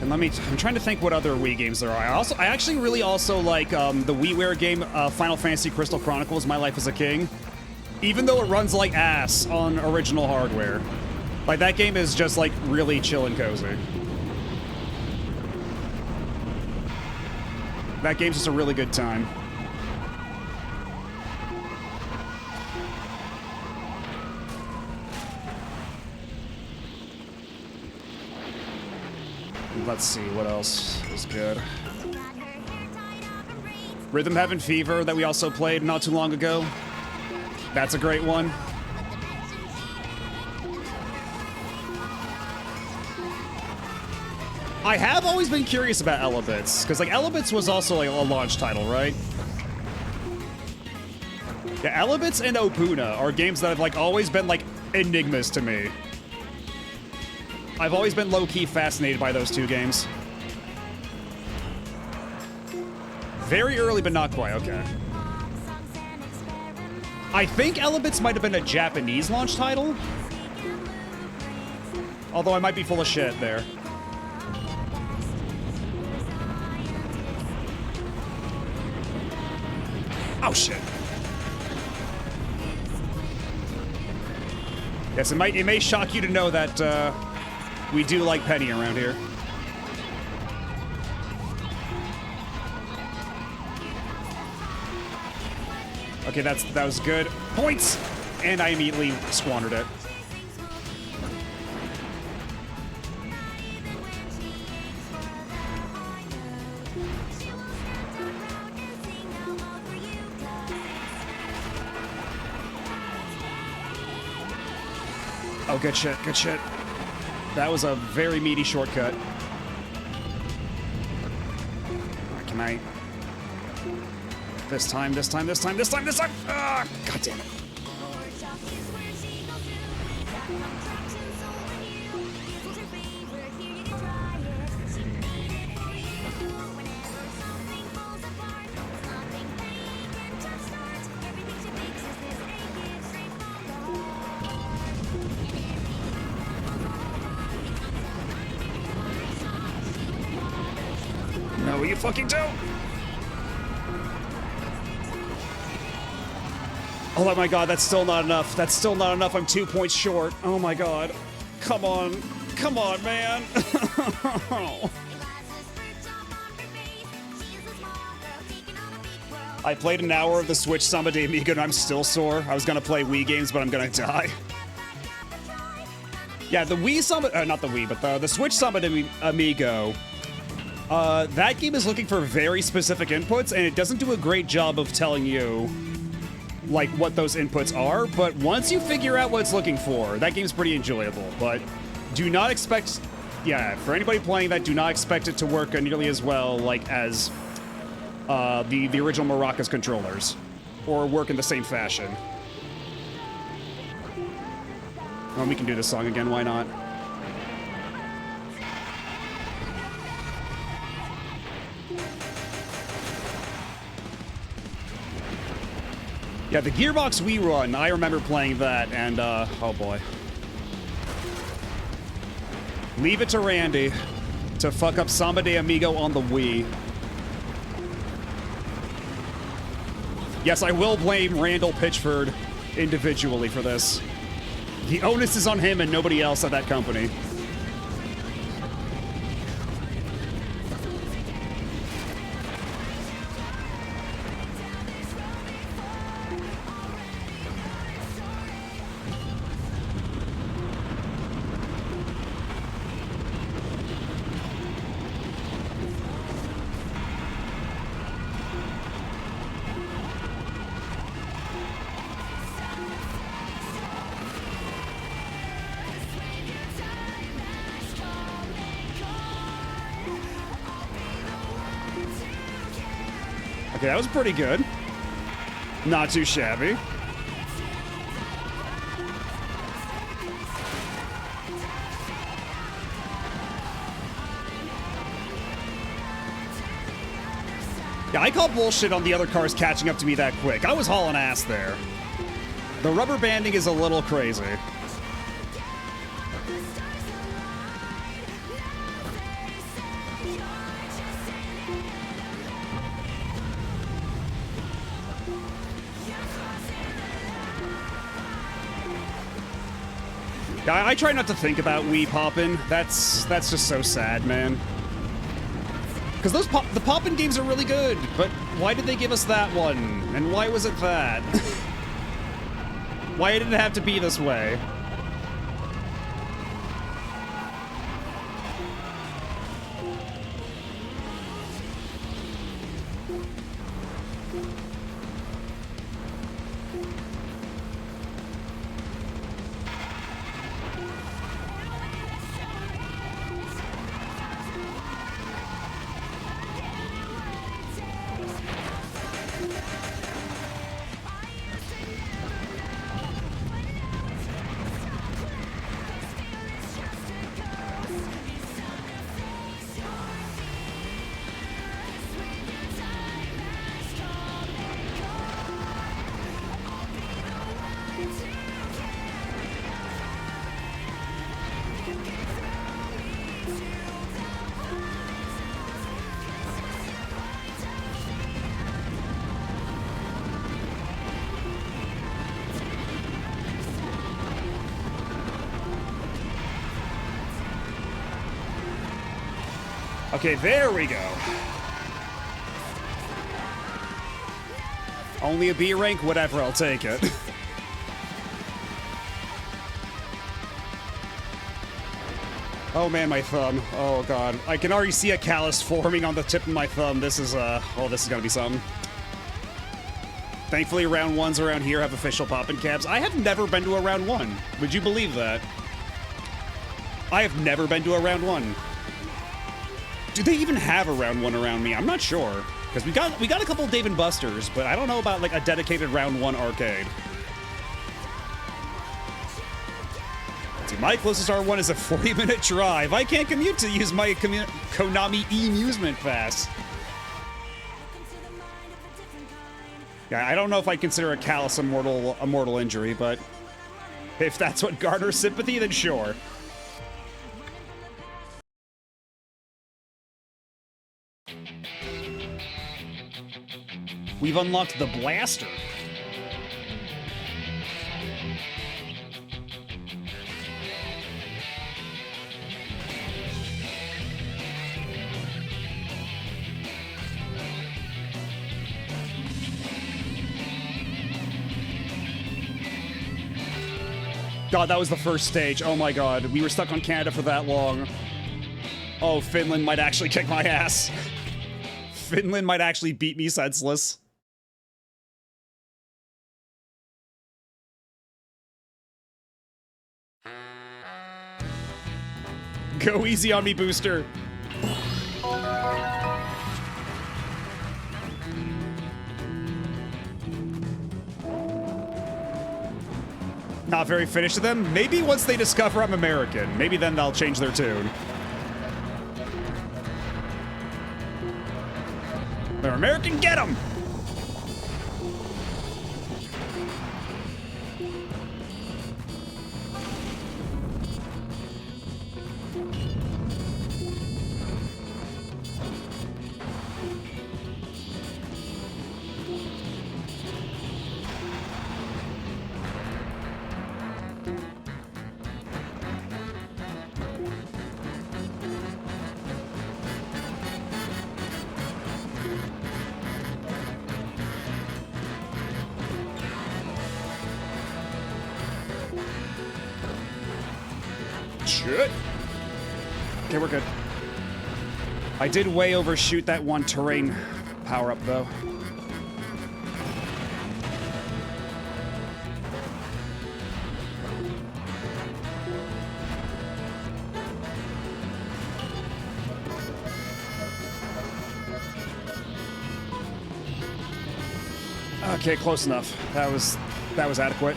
And I'm trying to think what other Wii games there are. I actually really also like the WiiWare game Final Fantasy Crystal Chronicles: My Life as a King. Even though it runs like ass on original hardware. Like, that game is just like really chill and cozy. That game's just a really good time. Let's see, what else is good? Rhythm Heaven Fever that we also played not too long ago. That's a great one. I have always been curious about Elebits, because like Elebits was also like a launch title, right? Yeah, Elebits and Opuna are games that have like always been like enigmas to me. I've always been low-key fascinated by those two games. Very early, but not quite. Okay. I think Elebits might have been a Japanese launch title. Although I might be full of shit there. Oh, shit. Yes, it may shock you to know that, we do like Penny around here. Okay, that was good. Points! And I immediately squandered it. Oh, good shit, good shit. That was a very meaty shortcut. Can I... This time. Ah, God damn it. No, you fucking don't! Oh my god, that's still not enough. That's still not enough. I'm 2 points short. Oh my god. Come on. Come on, man. I played an hour of the Switch Samba de Amigo and I'm still sore. I was gonna play Wii games, but I'm gonna die. Yeah, the Wii Samba... not the Wii, but the Switch Samba de Amigo That game is looking for very specific inputs, and it doesn't do a great job of telling you, like, what those inputs are, but once you figure out what it's looking for, that game's pretty enjoyable, but do not expect, yeah, for anybody playing that, do not expect it to work nearly as well, like, as the original Maracas controllers, or work in the same fashion. Oh, we can do this song again, why not? Yeah, the Gearbox Wii run, I remember playing that, and, oh boy. Leave it to Randy to fuck up Samba de Amigo on the Wii. Yes, I will blame Randall Pitchford individually for this. The onus is on him and nobody else at that company. Okay, that was pretty good. Not too shabby. Yeah, I call bullshit on the other cars catching up to me that quick. I was hauling ass there. The rubber banding is a little crazy. I try not to think about Wii poppin'. That's just so sad, man. Because the poppin' games are really good, but why did they give us that one? And why was it that? Why did it have to be this way? Okay, there we go. Only a B rank? Whatever, I'll take it. Oh man, my thumb. Oh god. I can already see a callus forming on the tip of my thumb. This is, oh, this is gonna be something. Thankfully, round ones around here have official poppin' cabs. I have never been to a round one. Would you believe that? I have never been to a round one. Do they even have a round one around me? I'm not sure. Because we got a couple of Dave & Buster's, but I don't know about like a dedicated round one arcade. See, my closest R1 is a 40-minute drive. I can't commute to use my Konami e-amusement pass. Yeah, I don't know if I consider a callus a mortal injury, but if that's what garners sympathy, then sure. We've unlocked the blaster. God, that was the first stage. Oh my god, we were stuck on Canada for that long. Oh, Finland might actually kick my ass. Finland might actually beat me senseless. Go easy on me, Booster. Not very finished to them. Maybe once they discover I'm American. Maybe then they'll change their tune. They're American, get them! Shit. Okay, we're good. I did way overshoot that one terrain power-up, though. Okay, close enough. That was adequate.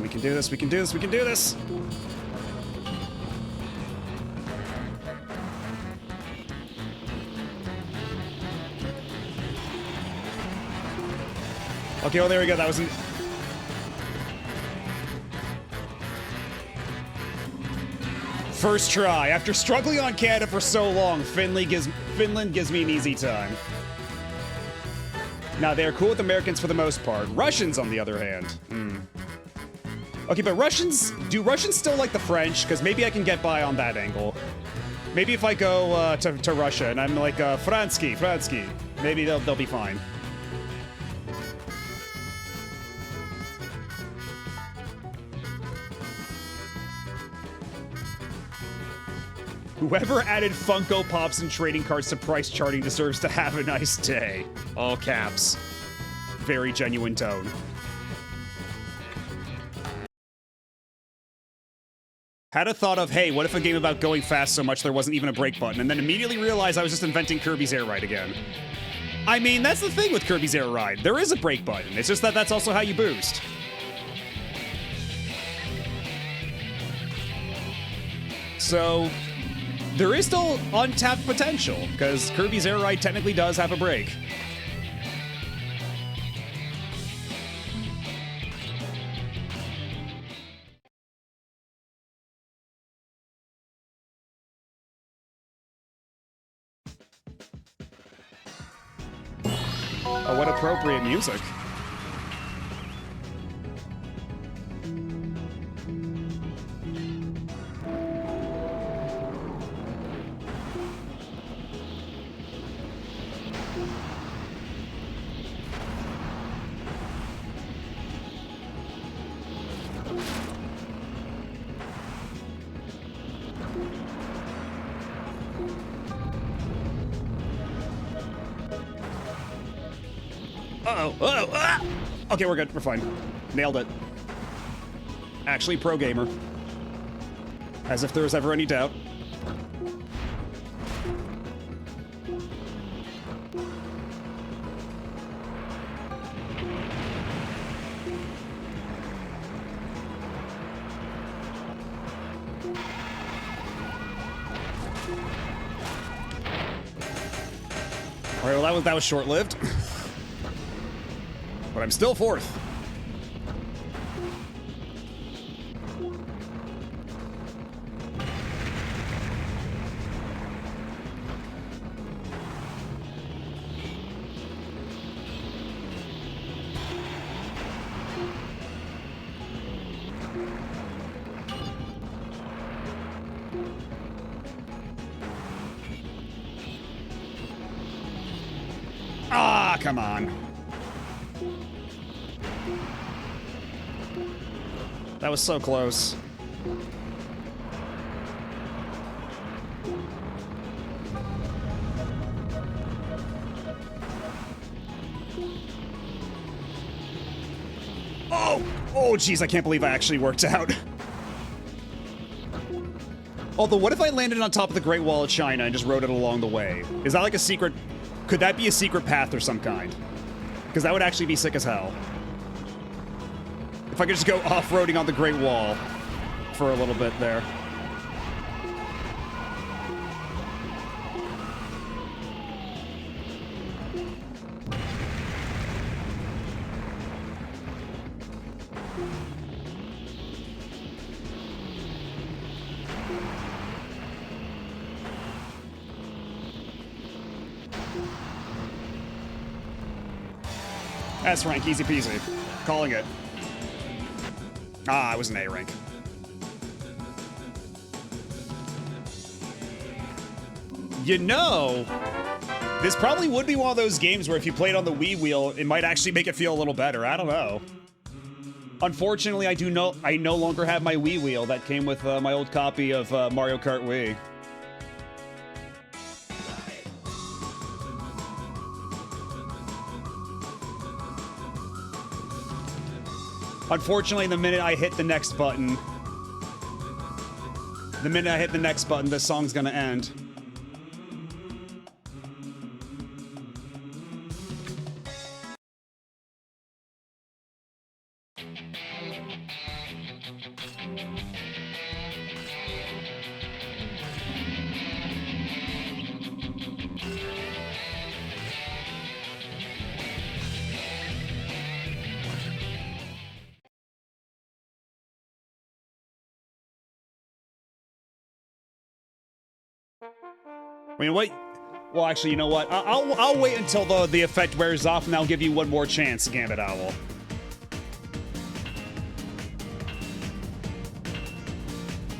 We can do this, we can do this, we can do this! Okay, well, there we go. That was an... First try. After struggling on Canada for so long, Finland gives me an easy time. Now, they're cool with Americans for the most part. Russians, on the other hand. Okay, but do Russians still like the French? Because maybe I can get by on that angle. Maybe if I go to Russia and I'm like, Fransky, maybe they'll be fine. Whoever added Funko Pops and trading cards to price charting deserves to have a nice day. All caps. Very genuine tone. Had a thought of, hey, what if a game about going fast so much there wasn't even a break button, and then immediately realized I was just inventing Kirby's Air Ride again. I mean, that's the thing with Kirby's Air Ride. There is a break button. It's just that that's also how you boost. So, there is still untapped potential, because Kirby's Air Ride technically does have a break. Oh, what appropriate music. Uh-oh, ah! Okay, we're good, we're fine. Nailed it. Actually, pro gamer. As if there was ever any doubt. All right, well, that was short-lived. But I'm still fourth. Ah, come on. That was so close. Oh, jeez, I can't believe I actually worked out. Although, what if I landed on top of the Great Wall of China and just rode it along the way? Is that like a secret? Could that be a secret path or some kind? Because that would actually be sick as hell. If I could just go off-roading on the Great Wall for a little bit there. S rank, easy peasy. Calling it. Ah, it was an A rank. You know, this probably would be one of those games where if you played on the Wii wheel, it might actually make it feel a little better. I don't know. Unfortunately, I no longer have my Wii wheel that came with my old copy of Mario Kart Wii. Unfortunately, the minute I hit the next button, the song's gonna end. I mean, wait. Well, actually, you know what? I'll wait until the effect wears off, and I'll give you one more chance, Gambit Owl.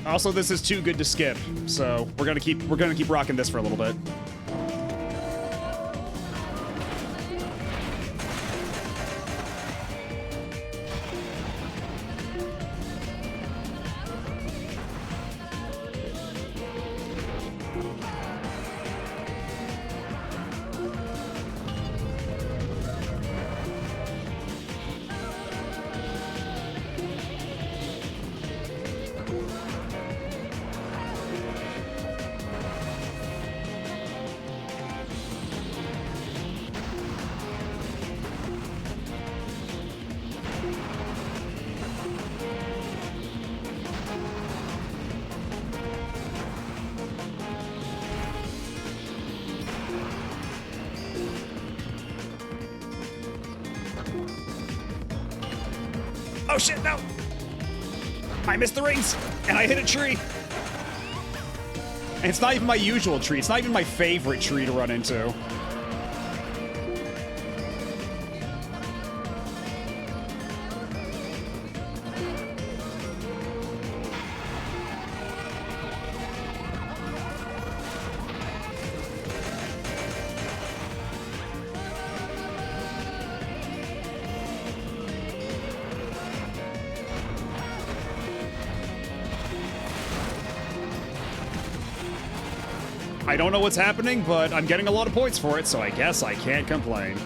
Also, this is too good to skip, so we're gonna keep rocking this for a little bit. Oh shit, no! I missed the rings, and I hit a tree. And it's not even my usual tree. It's not even my favorite tree to run into. I don't know what's happening, but I'm getting a lot of points for it, so I guess I can't complain.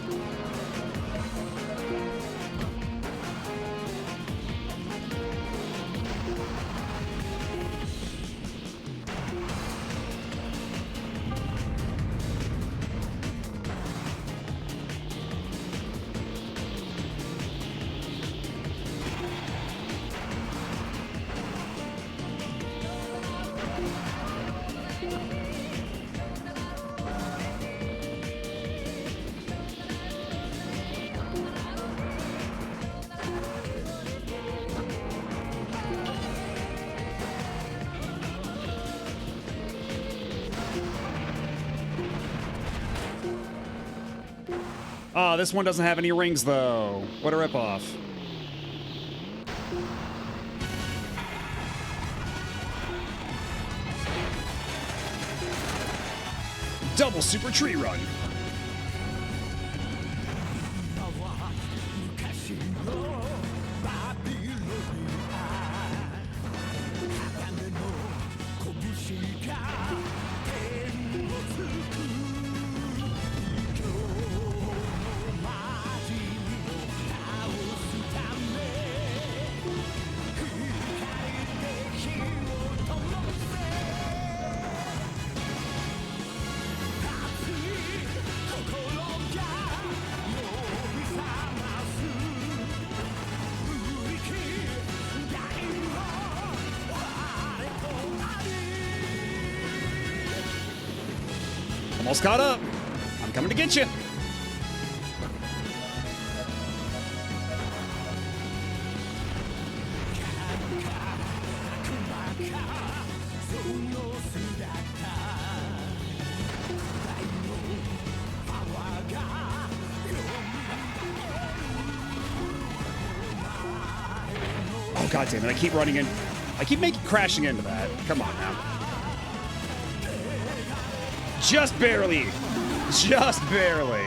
Oh, this one doesn't have any rings, though. What a ripoff. Double super tree run. Almost caught up. I'm coming to get you. Oh, God damn it. I keep running in. I keep crashing into that. Come on now. Just barely. Just barely.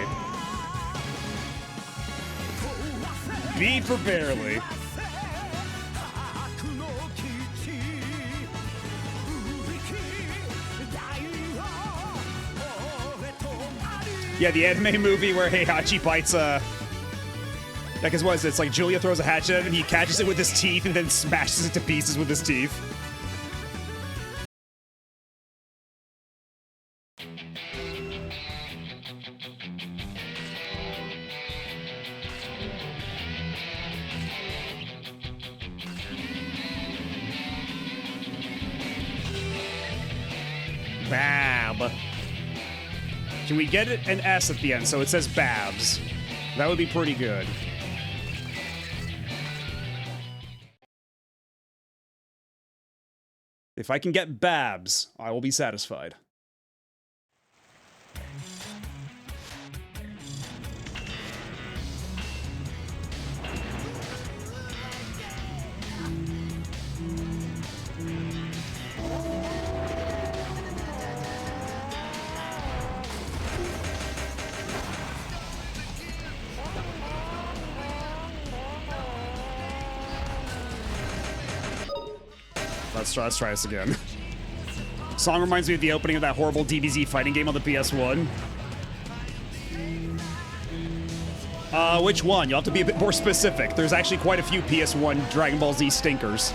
B for barely. Yeah, the anime movie where Heihachi bites because what is it? It's like Julia throws a hatchet at him and he catches it with his teeth and then smashes it to pieces with his teeth. Bab. Can we get it an S at the end so it says Babs? That would be pretty good. If I can get Babs, I will be satisfied. Let's try this again. Song reminds me of the opening of that horrible DBZ fighting game on the PS1. Which one? You'll have to be a bit more specific. There's actually quite a few PS1 Dragon Ball Z stinkers.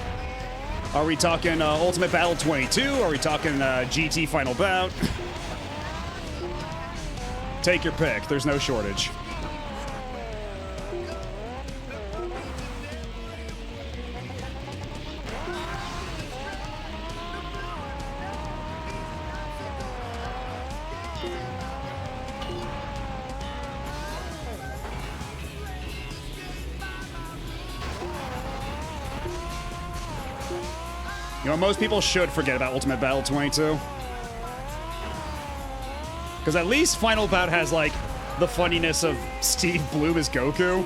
Are we talking Ultimate Battle 22? Are we talking GT Final Bout? Take your pick. There's no shortage. You know, most people should forget about Ultimate Battle 22. Because at least Final Bout has, like, the funniness of Steve Bloom as Goku.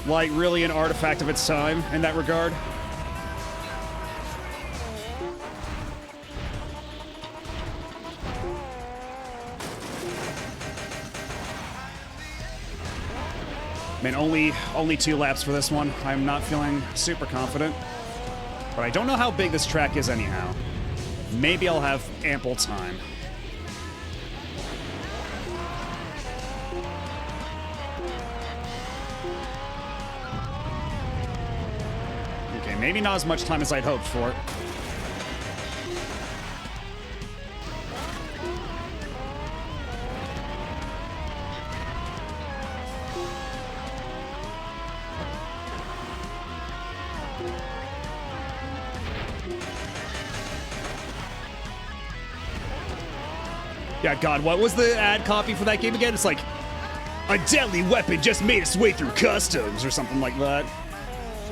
Like, really an artifact of its time in that regard. Man, only 2 laps for this one. I'm not feeling super confident. But I don't know how big this track is anyhow. Maybe I'll have ample time. Okay, maybe not as much time as I'd hoped for. Yeah, God, what was the ad copy for that game again? It's like, a deadly weapon just made its way through customs, or something like that.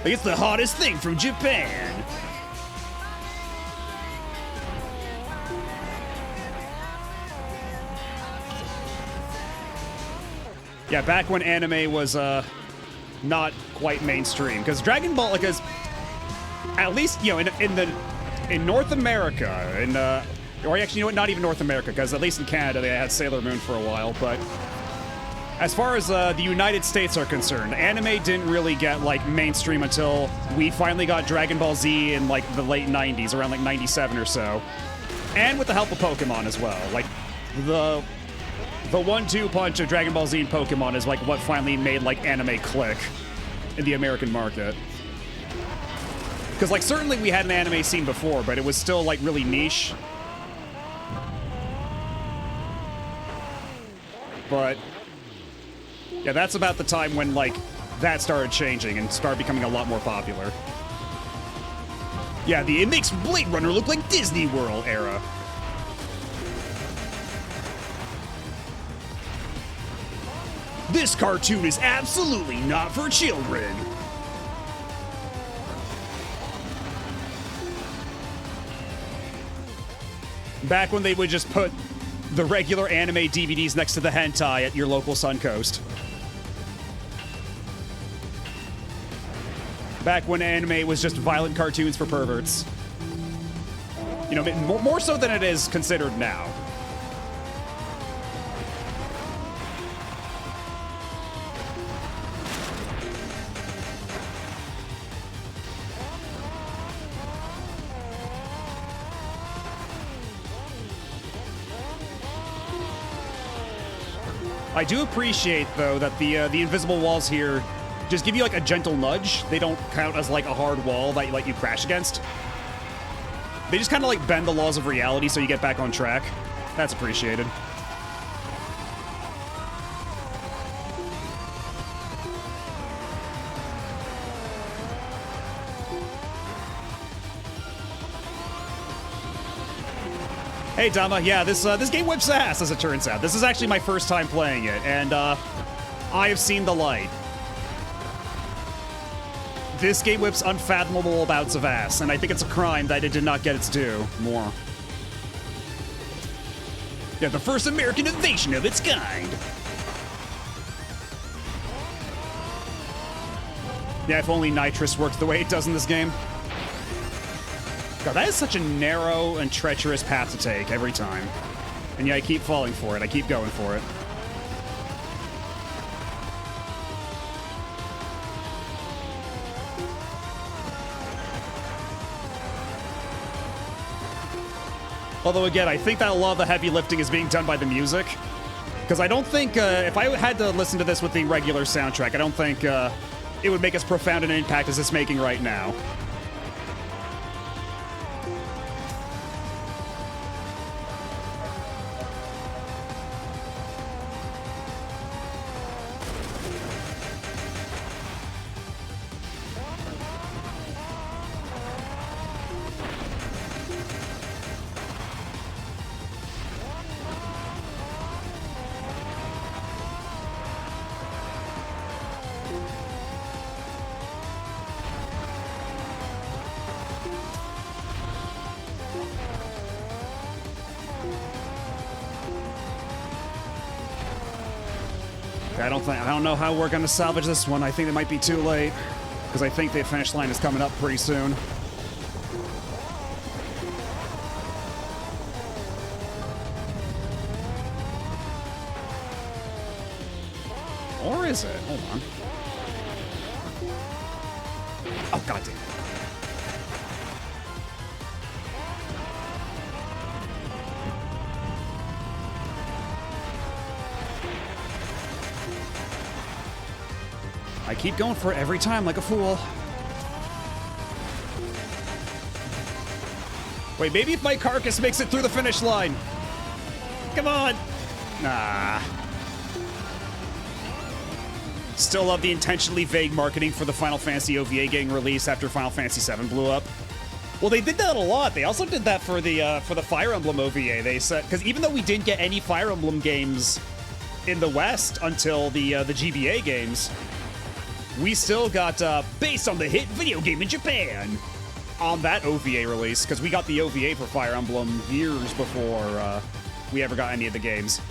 Like, it's the hottest thing from Japan. Yeah, back when anime was not quite mainstream, because Dragon Ball, like, as at least in North America, and or actually, you know what, not even North America, because at least in Canada they had Sailor Moon for a while. But as far as the United States are concerned, anime didn't really get like mainstream until we finally got Dragon Ball Z in like the late 90s, around like 97 or so, and with the help of Pokemon as well. Like the 1-2 punch of Dragon Ball Z and Pokemon is like what finally made like anime click in the American market. Because like certainly we had an anime scene before, but it was still like really niche. But yeah, that's about the time when like that started changing and started becoming a lot more popular. Yeah, it makes Blade Runner look like Disney World era. This cartoon is absolutely not for children. Back when they would just put the regular anime DVDs next to the hentai at your local Suncoast. Back when anime was just violent cartoons for perverts. You know, more so than it is considered now. I do appreciate, though, that the invisible walls here just give you, like, a gentle nudge. They don't count as, like, a hard wall that you crash against. They just kind of, like, bend the laws of reality so you get back on track. That's appreciated. Hey, Dama. Yeah, this game whips ass, as it turns out. This is actually my first time playing it, and I have seen the light. This game whips unfathomable amounts of ass, and I think it's a crime that it did not get its due more. Yeah, the first American invasion of its kind. Yeah, if only nitrous worked the way it does in this game. God, that is such a narrow and treacherous path to take every time. And yeah, I keep falling for it. I keep going for it. Although, again, I think that a lot of the heavy lifting is being done by the music. Because I don't think, if I had to listen to this with the regular soundtrack, I don't think it would make as profound an impact as it's making right now. I don't know how we're gonna salvage this one. I think it might be too late, because I think the finish line is coming up pretty soon. Or is it? Hold on. Oh, god damn it. I keep going for it every time like a fool. Wait, maybe if my carcass makes it through the finish line. Come on. Nah. Still love the intentionally vague marketing for the Final Fantasy OVA getting released after Final Fantasy VII blew up. Well, they did that a lot. They also did that for the Fire Emblem OVA. They said, because even though we didn't get any Fire Emblem games in the West until the GBA games, we still got, based on the hit video game in Japan, on that OVA release, because we got the OVA for Fire Emblem years before we ever got any of the games.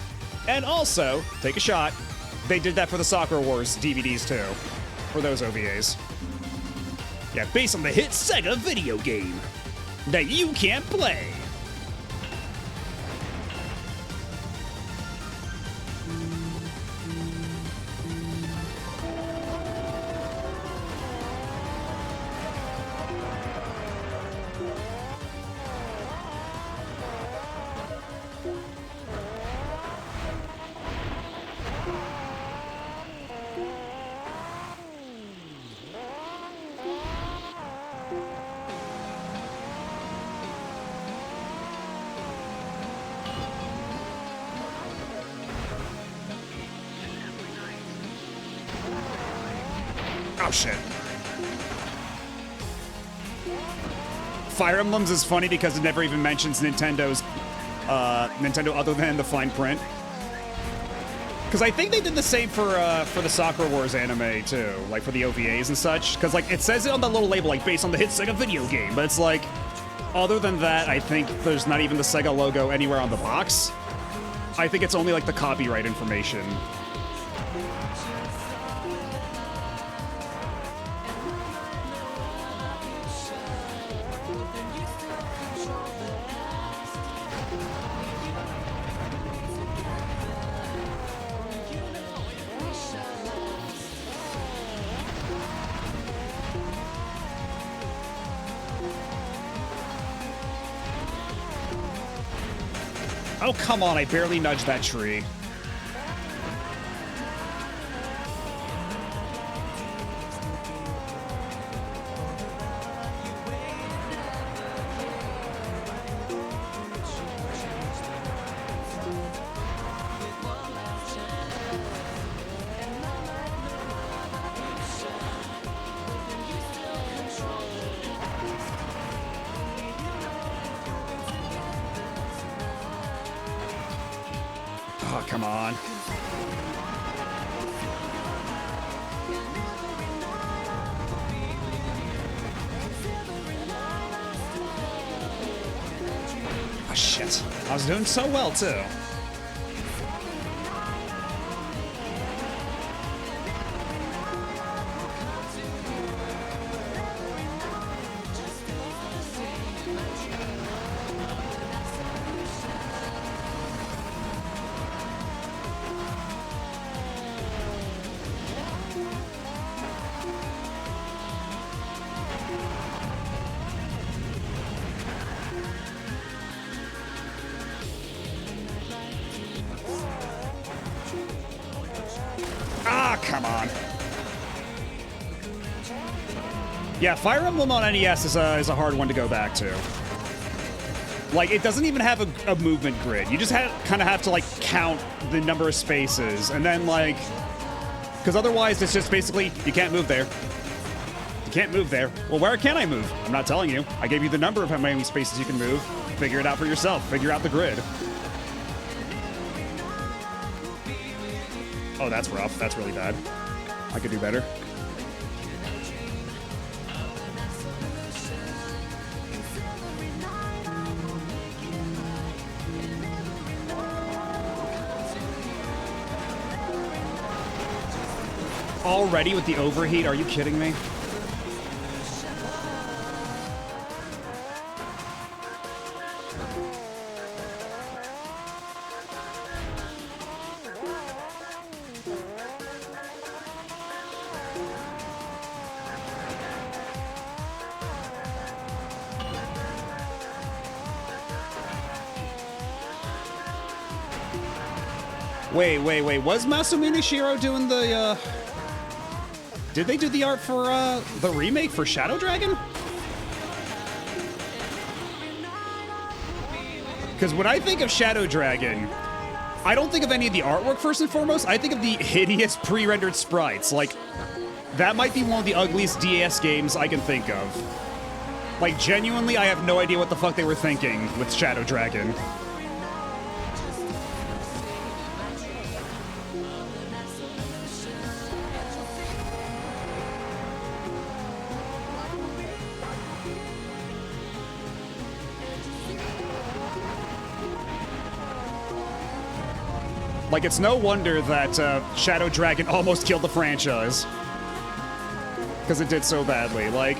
And also, take a shot, They did that for the Soccer Wars DVDs too, for those OVAs. Yeah, based on the hit Sega video game that you can't play. Oh shit. Fire Emblems is funny because it never even mentions Nintendo other than the fine print. Because I think they did the same for the Soccer Wars anime too, like for the OVAs and such. Because like it says it on the little label, like based on the hit Sega video game, but it's like, other than that, I think there's not even the Sega logo anywhere on the box. I think it's only like the copyright information. Oh, come on, I barely nudged that tree. Oh, come on. Oh, shit. I was doing so well, too. Ah, come on. Yeah, Fire Emblem on NES is a hard one to go back to. Like, it doesn't even have a movement grid. You just kind of have to, like, count the number of spaces. And then, like... Because otherwise, it's just basically, you can't move there. You can't move there. Well, where can I move? I'm not telling you. I gave you the number of how many spaces you can move. Figure it out for yourself. Figure out the grid. Oh, that's rough. That's really bad. I could do better. Already with the overheat? Are you kidding me? Wait. Was Masumune Shiro doing the, Did they do the art for, the remake for Shadow Dragon? Because when I think of Shadow Dragon, I don't think of any of the artwork first and foremost. I think of the hideous pre-rendered sprites. Like, that might be one of the ugliest DS games I can think of. Like, genuinely, I have no idea what the fuck they were thinking with Shadow Dragon. Like, it's no wonder that Shadow Dragon almost killed the franchise. Because it did so badly. Like,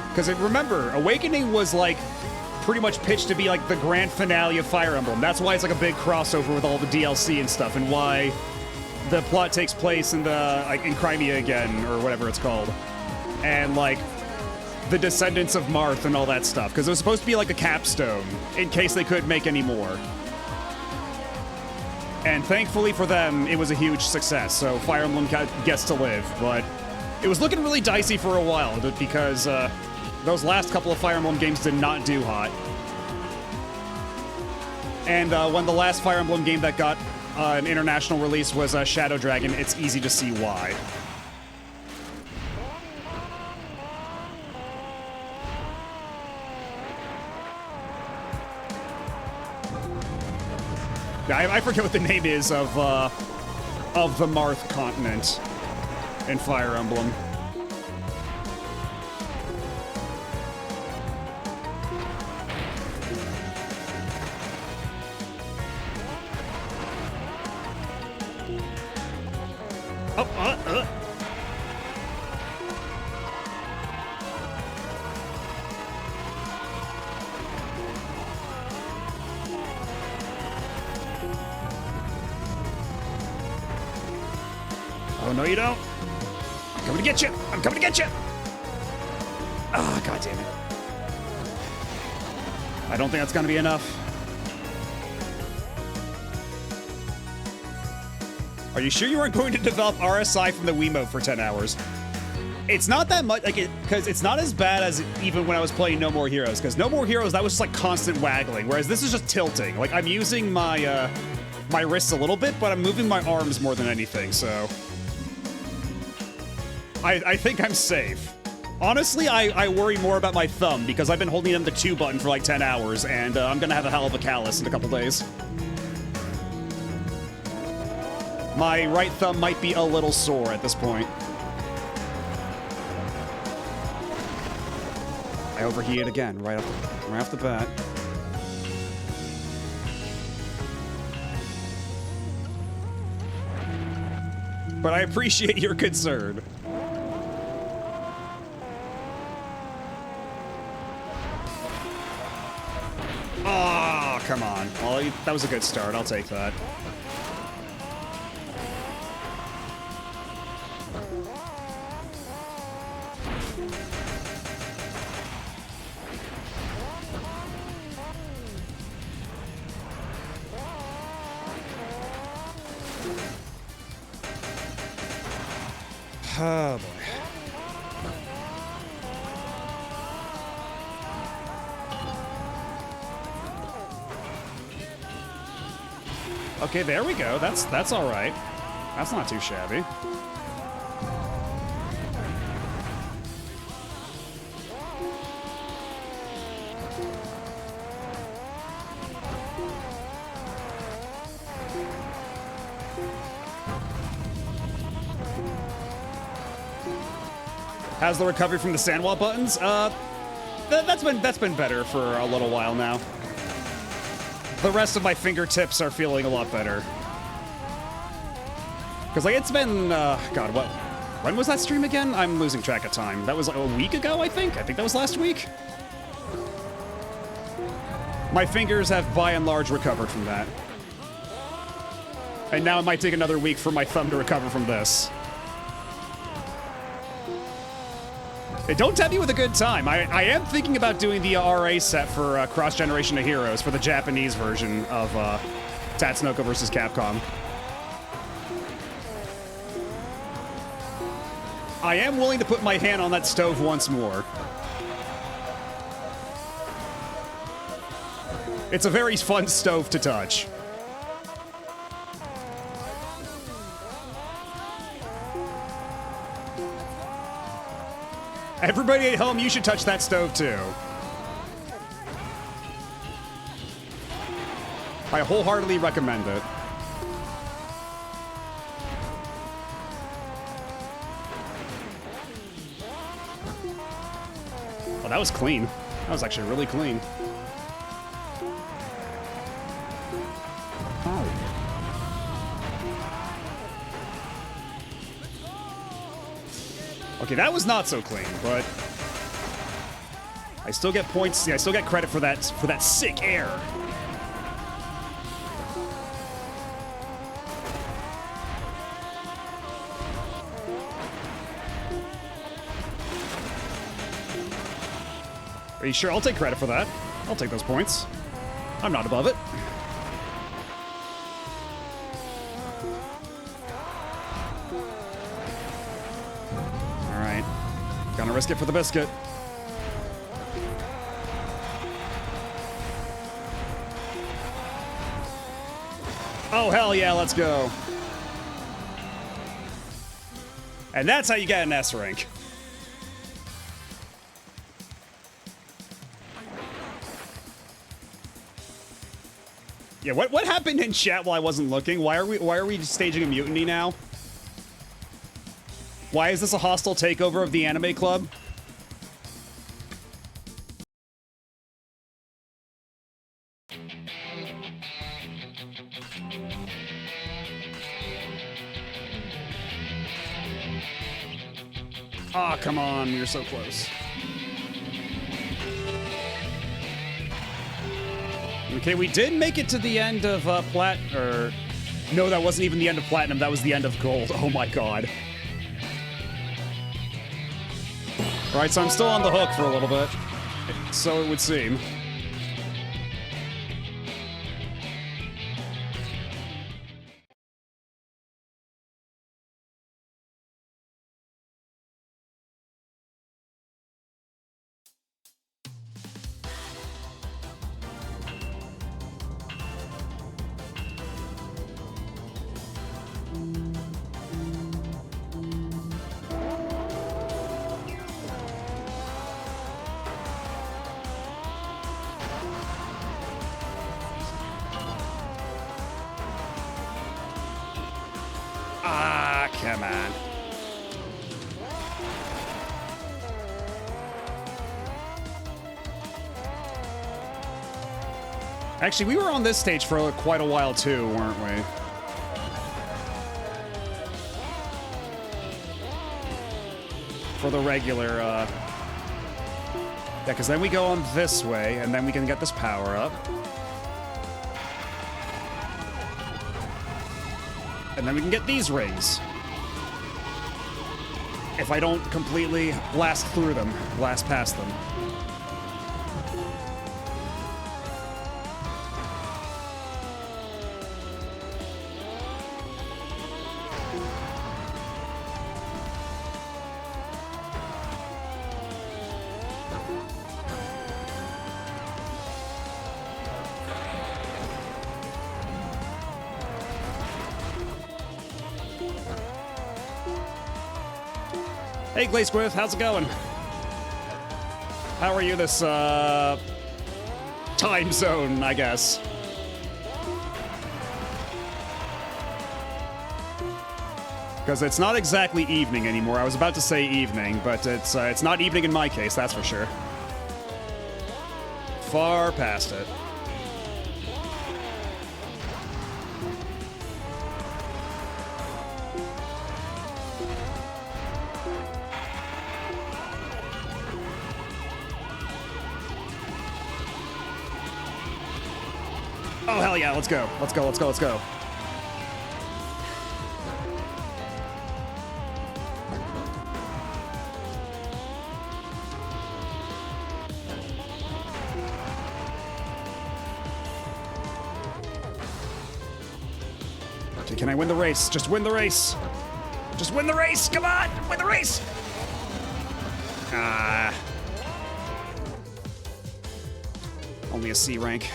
because remember, Awakening was, like, pretty much pitched to be, like, the grand finale of Fire Emblem. That's why it's, like, a big crossover with all the DLC and stuff, and why the plot takes place in the, like, in Crimea again, or whatever it's called. And, like, the descendants of Marth and all that stuff. Because it was supposed to be, like, a capstone, in case they couldn't make any more. And thankfully for them, it was a huge success, so Fire Emblem gets to live, but it was looking really dicey for a while, because those last couple of Fire Emblem games did not do hot. And when the last Fire Emblem game that got an international release was Shadow Dragon, it's easy to see why. I forget what the name is of the Marth continent in Fire Emblem. Oh, Oh, no you don't. I'm coming to get you. I'm coming to get you. Ah, God damn it. I don't think that's going to be enough. Are you sure you weren't going to develop RSI from the Wiimote for 10 hours? It's not that much, like, because it's not as bad as even when I was playing No More Heroes, because No More Heroes, that was just, like, constant waggling, whereas this is just tilting. Like, I'm using my, my wrists a little bit, but I'm moving my arms more than anything, so I think I'm safe. Honestly, I worry more about my thumb, because I've been holding down the 2 button for like 10 hours, and I'm gonna have a hell of a callus in a couple days. My right thumb might be a little sore at this point. I overheated again, right off the bat. But I appreciate your concern. Oh, come on. Well, that was a good start. I'll take that. Oh, boy. Okay, there we go. That's all right. That's not too shabby. How's the recovery from the sandwall buttons? That's been better for a little while now. The rest of my fingertips are feeling a lot better. Because, like, it's been, God, what? When was that stream again? I'm losing track of time. That was like a week ago, I think? I think that was last week? My fingers have, by and large, recovered from that. And now it might take another week for my thumb to recover from this. Hey, don't tempt me with a good time. I am thinking about doing the RA set for Cross Generation of Heroes for the Japanese version of Tatsunoko vs. Capcom. I am willing to put my hand on that stove once more. It's a very fun stove to touch. Everybody at home, you should touch that stove too. I wholeheartedly recommend it. Oh, that was clean. That was actually really clean. Oh. Okay, that was not so clean, but I still get points. Yeah, I still get credit for that sick air. Are you sure? I'll take credit for that. I'll take those points. I'm not above it. All right. Gonna risk it for the biscuit. Oh, hell yeah, let's go. And that's how you get an S rank. Yeah, what happened in chat while I wasn't looking? Why are we staging a mutiny now? Why is this a hostile takeover of the anime club? Ah, come on, we were so close. Okay, we did make it to the end of no, that wasn't even the end of Platinum, that was the end of Gold. Oh my god. Alright, so I'm still on the hook for a little bit. So it would seem. Ah, come on. Actually, we were on this stage for quite a while too, weren't we? For the regular, yeah, because then we go on this way, and then we can get this power up. And then we can get these rings. If I don't completely blast through them, blast past them. Hey, Glaceworth, how's it going? How are you this, time zone, I guess? Because it's not exactly evening anymore. I was about to say evening, but it's not evening in my case, that's for sure. Far past it. Oh, hell yeah, let's go. Let's go, let's go, let's go. Okay, can I win the race? Just win the race. Just win the race, come on, win the race. Ah. Only a C rank.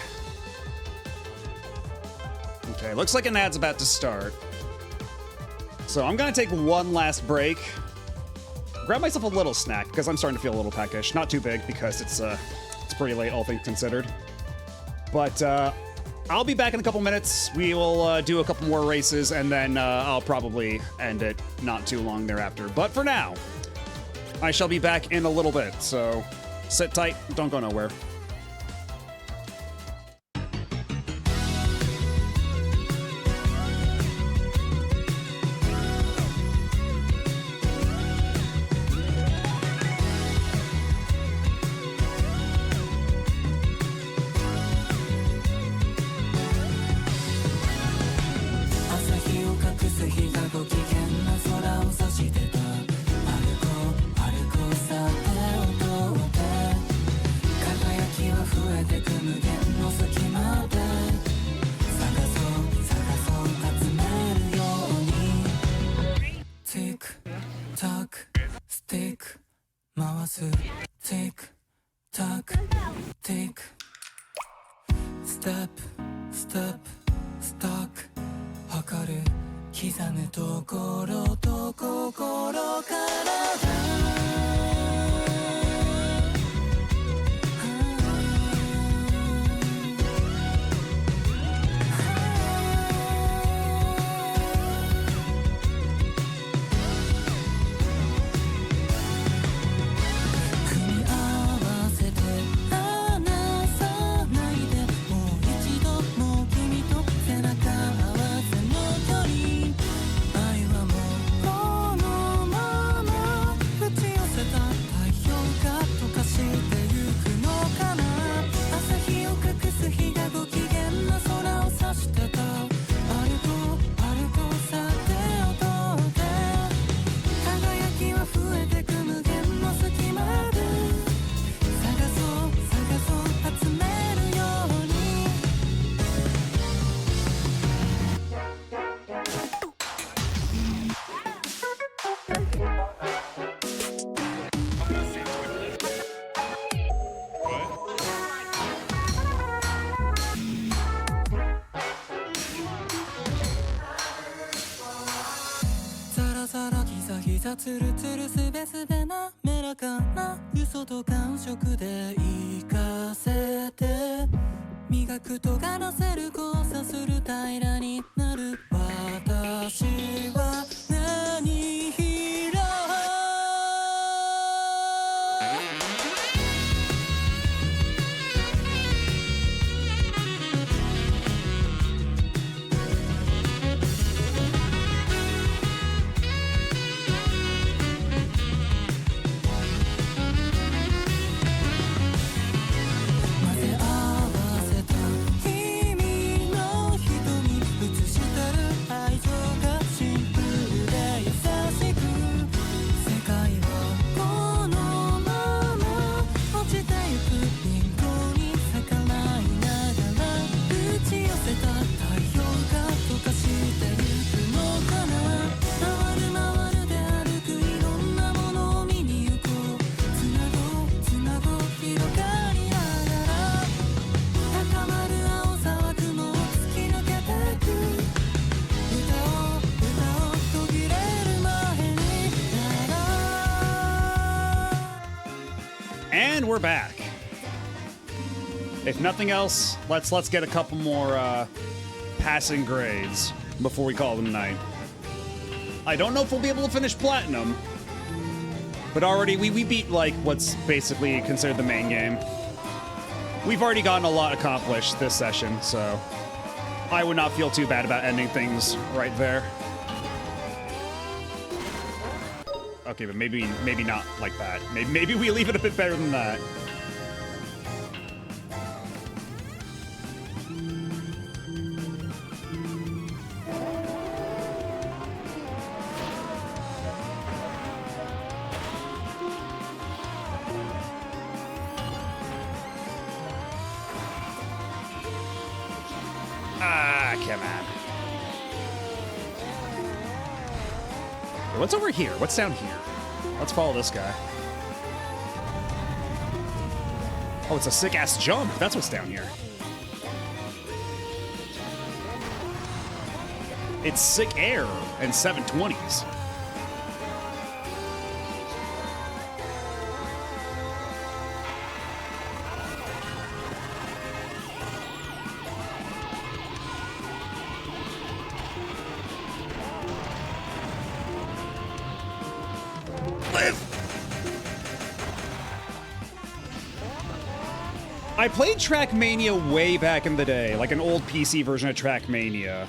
Okay, looks like an ad's about to start. So I'm gonna take one last break. Grab myself a little snack, because I'm starting to feel a little peckish. Not too big, because it's pretty late, all things considered. But, I'll be back in a couple minutes. We will do a couple more races, and then I'll probably end it not too long thereafter. But for now, I shall be back in a little bit, so sit tight, don't go nowhere. 回す Tick tock tick Step step stock 測る刻むところと心からだツルツルすべすべなめらかな嘘と感触で生かせて磨くとがらせる交差する平らになる私は何ひらAnd we're back. If nothing else, let's get a couple more passing grades before we call them a night. I don't know if we'll be able to finish platinum, but already we beat like what's basically considered the main game. We've already gotten a lot accomplished this session, so I would not feel too bad about ending things right there. Okay, but maybe not like that. Maybe we leave it a bit better than that. Ah, come on. What's over here? What's down here? Let's follow this guy. Oh, it's a sick-ass jump. That's what's down here. It's sick air and 720s. I played Trackmania way back in the day, like an old PC version of Trackmania.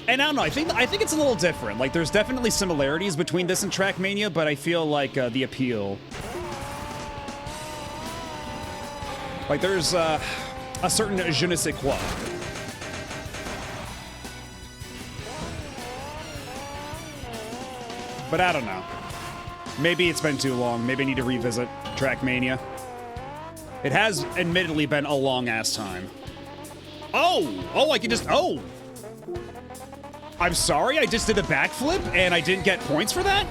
And I don't know, I think it's a little different. Like, there's definitely similarities between this and Trackmania, but I feel like the appeal... Like, there's a certain je ne sais quoi. But I don't know. Maybe it's been too long. Maybe I need to revisit Trackmania. It has admittedly been a long-ass time. Oh, I can just, I'm sorry, I just did a backflip and I didn't get points for that?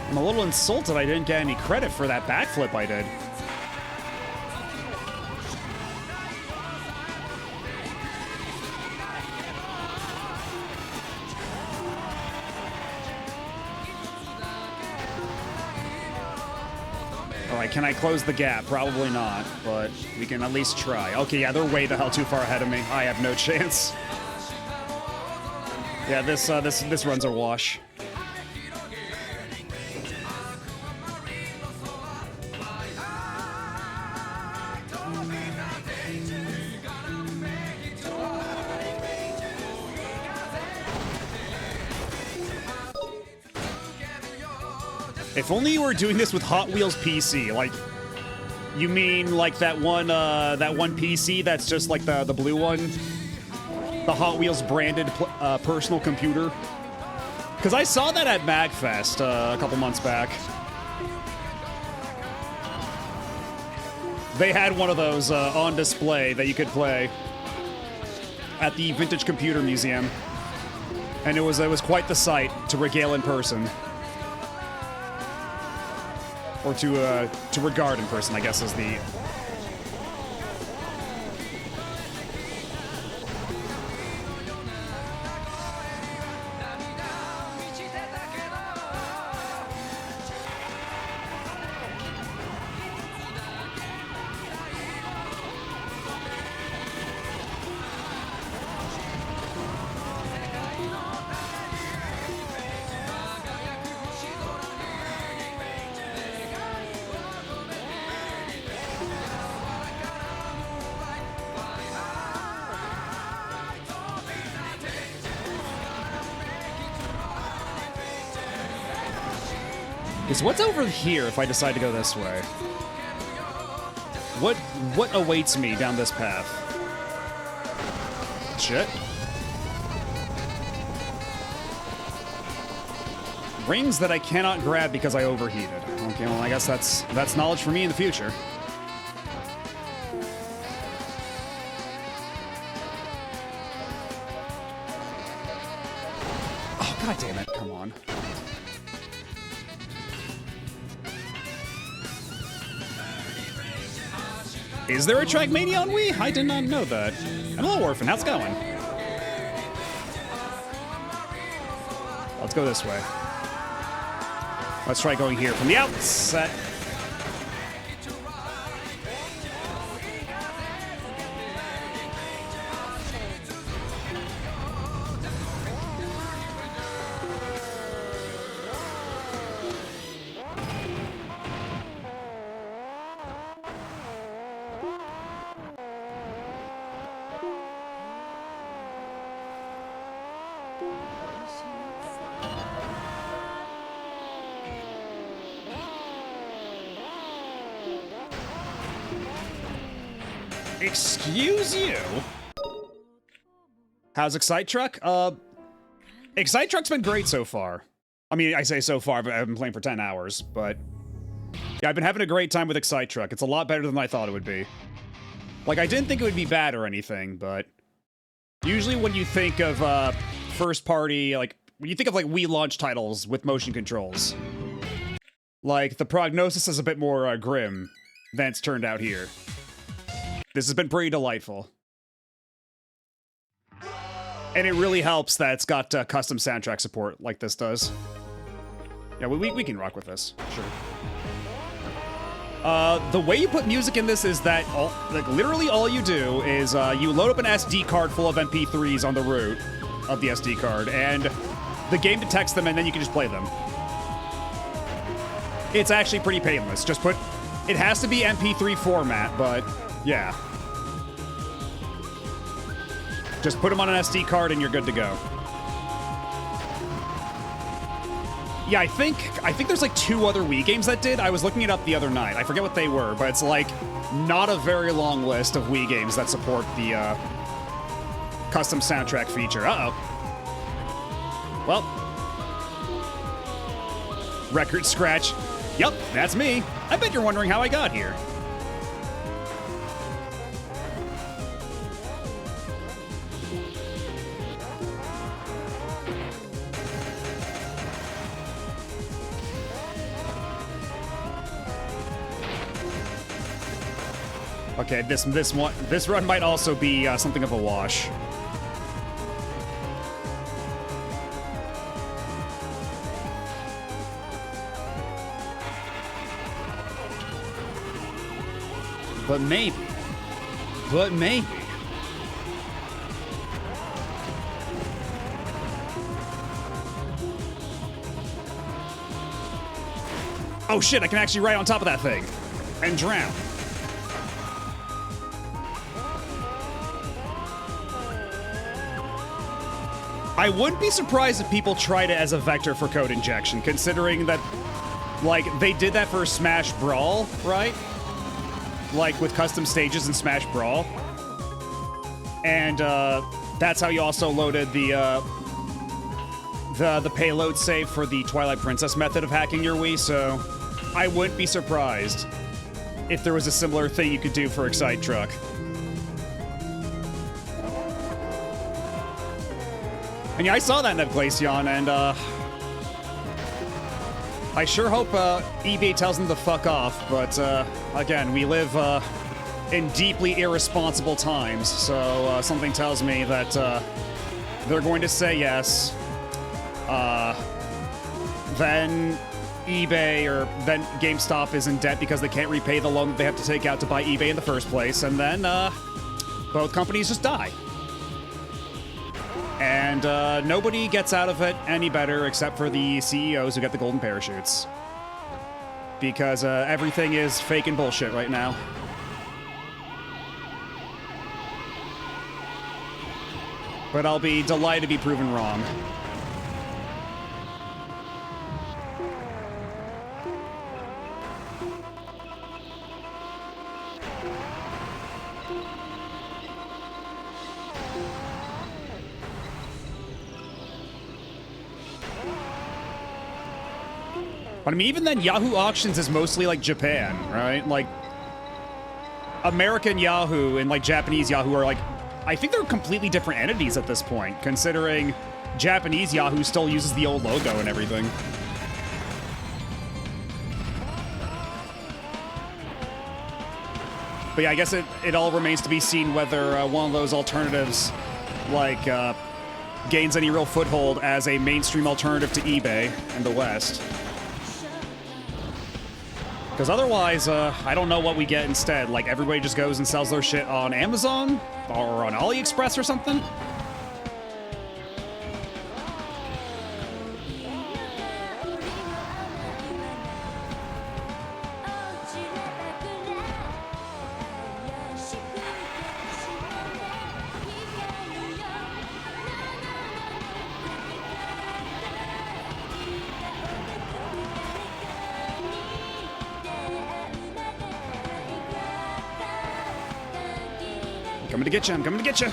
I'm a little insulted I didn't get any credit for that backflip I did. Alright, can I close the gap? Probably not, but we can at least try. Okay, yeah, they're way the hell too far ahead of me. I have no chance. Yeah, this run's a wash. If only you were doing this with Hot Wheels PC, like, you mean like that one PC that's just like the blue one, the Hot Wheels branded personal computer? Because I saw that at MagFest a couple months back. They had one of those on display that you could play at the Vintage Computer Museum, and it was quite the sight to regale in person. Or to regard in person, I guess, is the... Is what's over here if I decide to go this way? What awaits me down this path? Shit. Rings that I cannot grab because I overheated. Okay, well I guess that's knowledge for me in the future. Oh, god damn it, come on. Is there a Trackmania on Wii? I did not know that. Hello, Orphan. How's it going? Let's go this way. Let's try going here from the outset. Excuse you? How's Excite Truck? Excite Truck's been great so far. I mean, I say so far, but I've been playing for 10 hours, but... yeah, I've been having a great time with Excite Truck. It's a lot better than I thought it would be. Like, I didn't think it would be bad or anything, but... usually when you think of, first party, like... when you think of, like, Wii launch titles with motion controls... like, the prognosis is a bit more, grim than it's turned out here. This has been pretty delightful. And it really helps that it's got custom soundtrack support like this does. Yeah, we can rock with this, sure. The way you put music in this is that literally all you do is you load up an SD card full of MP3s on the root of the SD card, and the game detects them, and then you can just play them. It's actually pretty painless. Just put... it has to be MP3 format, but yeah. Just put them on an SD card and you're good to go. Yeah, I think there's like 2 other Wii games that did. I was looking it up the other night. I forget what they were, but it's like not a very long list of Wii games that support the custom soundtrack feature. Uh-oh. Well. Record scratch. Yup, that's me. I bet you're wondering how I got here. Okay, this run might also be something of a wash. But maybe. But maybe. Oh shit, I can actually ride on top of that thing and drown. I wouldn't be surprised if people tried it as a vector for code injection, considering that, like, they did that for Smash Brawl, right? Like, with custom stages in Smash Brawl. And, that's how you also loaded the payload save for the Twilight Princess method of hacking your Wii, so I wouldn't be surprised if there was a similar thing you could do for Excite Truck. And yeah, I saw that in Glaceon, and I sure hope eBay tells them to fuck off, but again, we live in deeply irresponsible times, so something tells me that they're going to say yes. Then eBay or then GameStop is in debt because they can't repay the loan that they have to take out to buy eBay in the first place, and then both companies just die. And nobody gets out of it any better except for the CEOs who get the golden parachutes. Because everything is fake and bullshit right now. But I'll be delighted to be proven wrong. But I mean, even then, Yahoo Auctions is mostly like Japan, right? Like, American Yahoo and like Japanese Yahoo are like, I think they're completely different entities at this point, considering Japanese Yahoo still uses the old logo and everything. But yeah, I guess it all remains to be seen whether one of those alternatives, like, gains any real foothold as a mainstream alternative to eBay in the West. Because otherwise, I don't know what we get instead. Like, everybody just goes and sells their shit on Amazon? Or on AliExpress or something? Coming to get you, I'm coming to get you.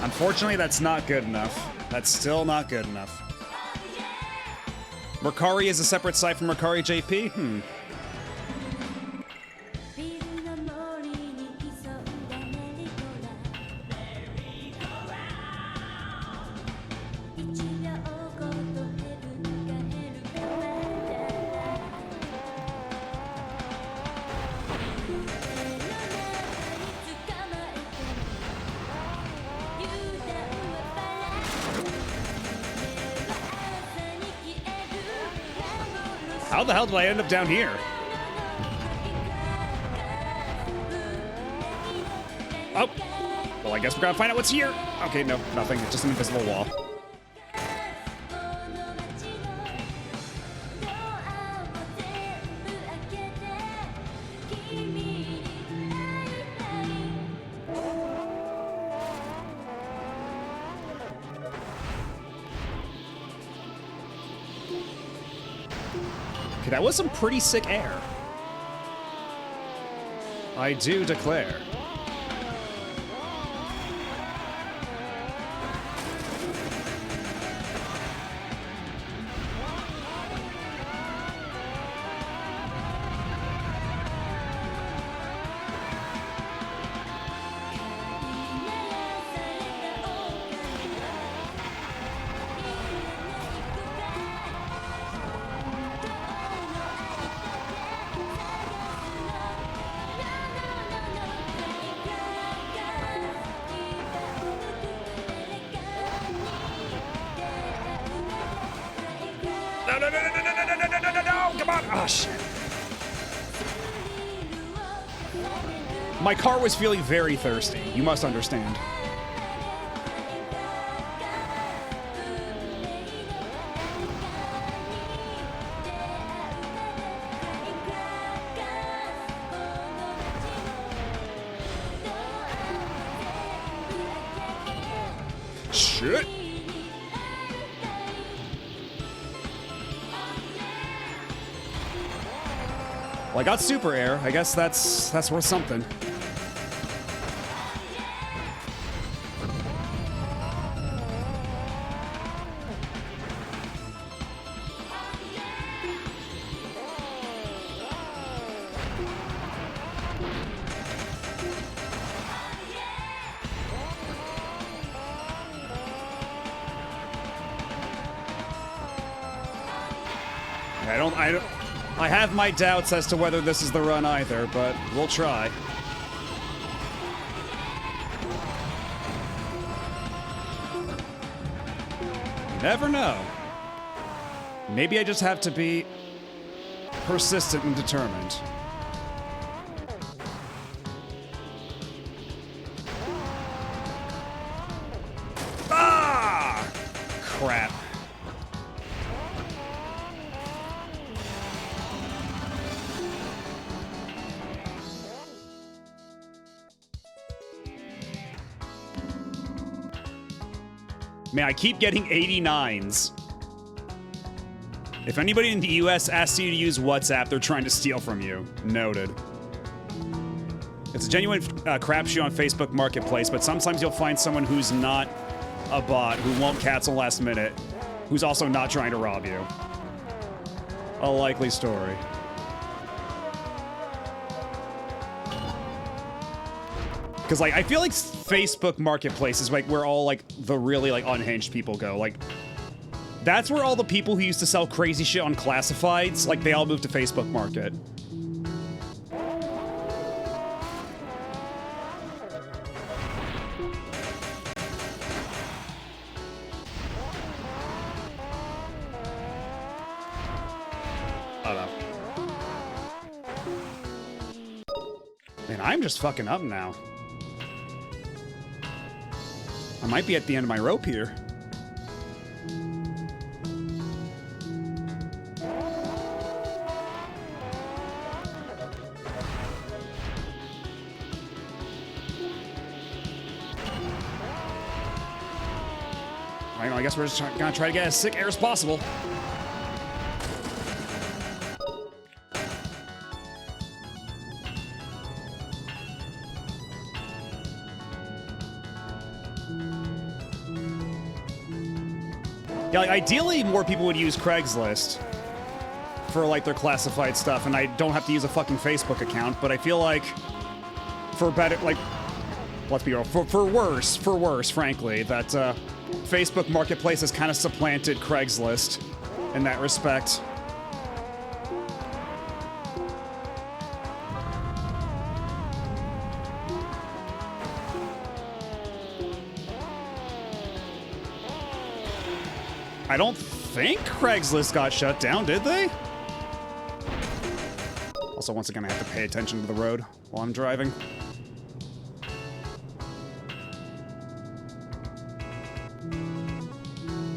Unfortunately, that's not good enough. That's still not good enough. Mercari is a separate site from Mercari JP? How the hell did I end up down here? Oh. Well, I guess we're gonna find out what's here. Okay, no, nothing. It's just an invisible wall. Okay, that was some pretty sick air. I do declare. Oh, shit. My car was feeling very thirsty. You must understand. Shit. Well, I got super air. I guess that's worth something. I have my doubts as to whether this is the run either, but we'll try. You never know. Maybe I just have to be persistent and determined. Ah! Crap. Man, I keep getting 89s. If anybody in the US asks you to use WhatsApp, they're trying to steal from you. Noted. It's a genuine crapshoot on Facebook Marketplace, but sometimes you'll find someone who's not a bot, who won't cancel last minute, who's also not trying to rob you. A likely story. Because, like, I feel like Facebook Marketplace is, like, where all, like, the really, like, unhinged people go. Like, that's where all the people who used to sell crazy shit on classifieds, like, they all moved to Facebook Market. I don't know. Man, I'm just fucking up now. I might be at the end of my rope here. I guess we're just gonna try to get as sick air as possible. Yeah, like, ideally, more people would use Craigslist for, like, their classified stuff, and I don't have to use a fucking Facebook account, but I feel like for better, like, let's be real, for worse, frankly, that, Facebook Marketplace has kind of supplanted Craigslist in that respect. I don't think Craigslist got shut down, did they? Also, once again, I have to pay attention to the road while I'm driving.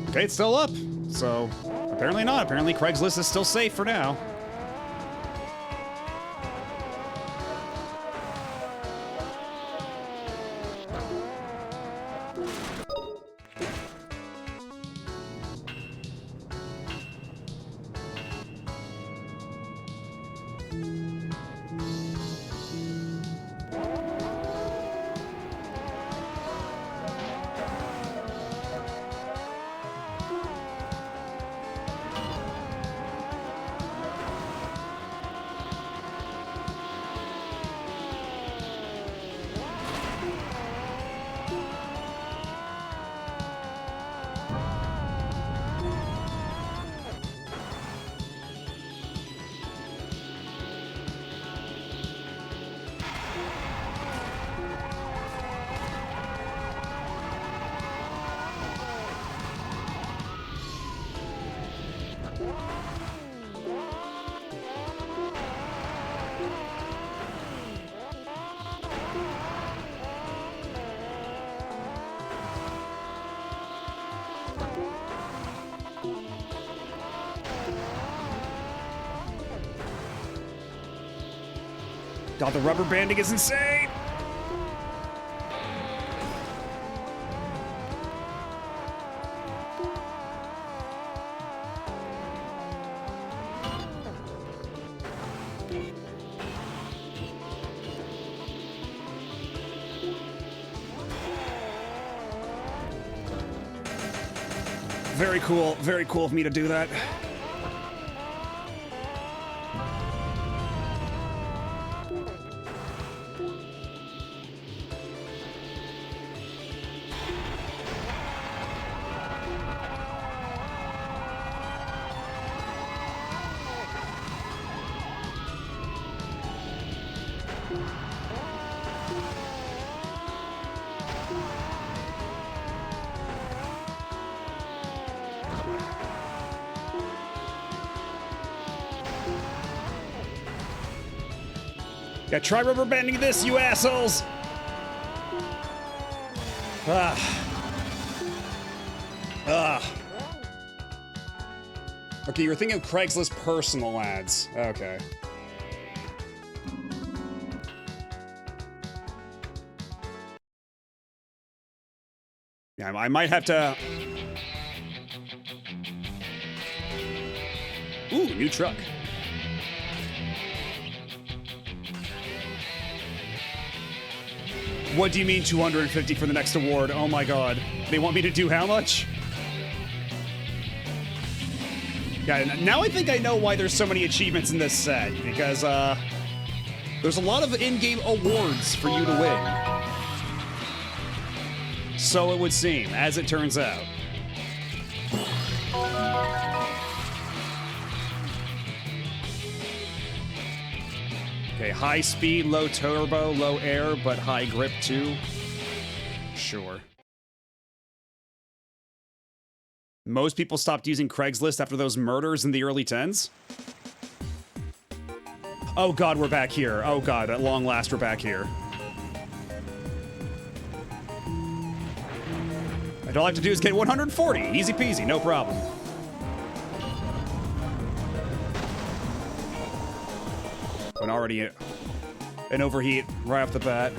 Okay, it's still up. So, apparently not. Apparently Craigslist is still safe for now. God, the rubber banding is insane! Very cool of me to do that. Yeah, try rubber banding this, you assholes! Okay, you're thinking of Craigslist personal ads. Okay. Yeah, I might have to... Ooh, new truck. What do you mean 250 for the next award? Oh my god. They want me to do how much? Yeah, now I think I know why there's so many achievements in this set, because there's a lot of in-game awards for you to win. So it would seem, as it turns out. Okay, high speed, low turbo, low air, but high grip too. Sure. Most people stopped using Craigslist after those murders in the early 10s. Oh god, we're back here. Oh god, at long last we're back here. And all I have to do is get 140. Easy peasy, no problem. But already an overheat right off the bat.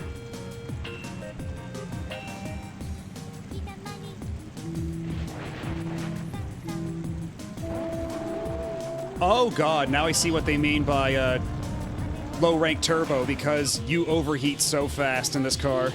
Oh god, now I see what they mean by low rank turbo, because you overheat so fast in this car.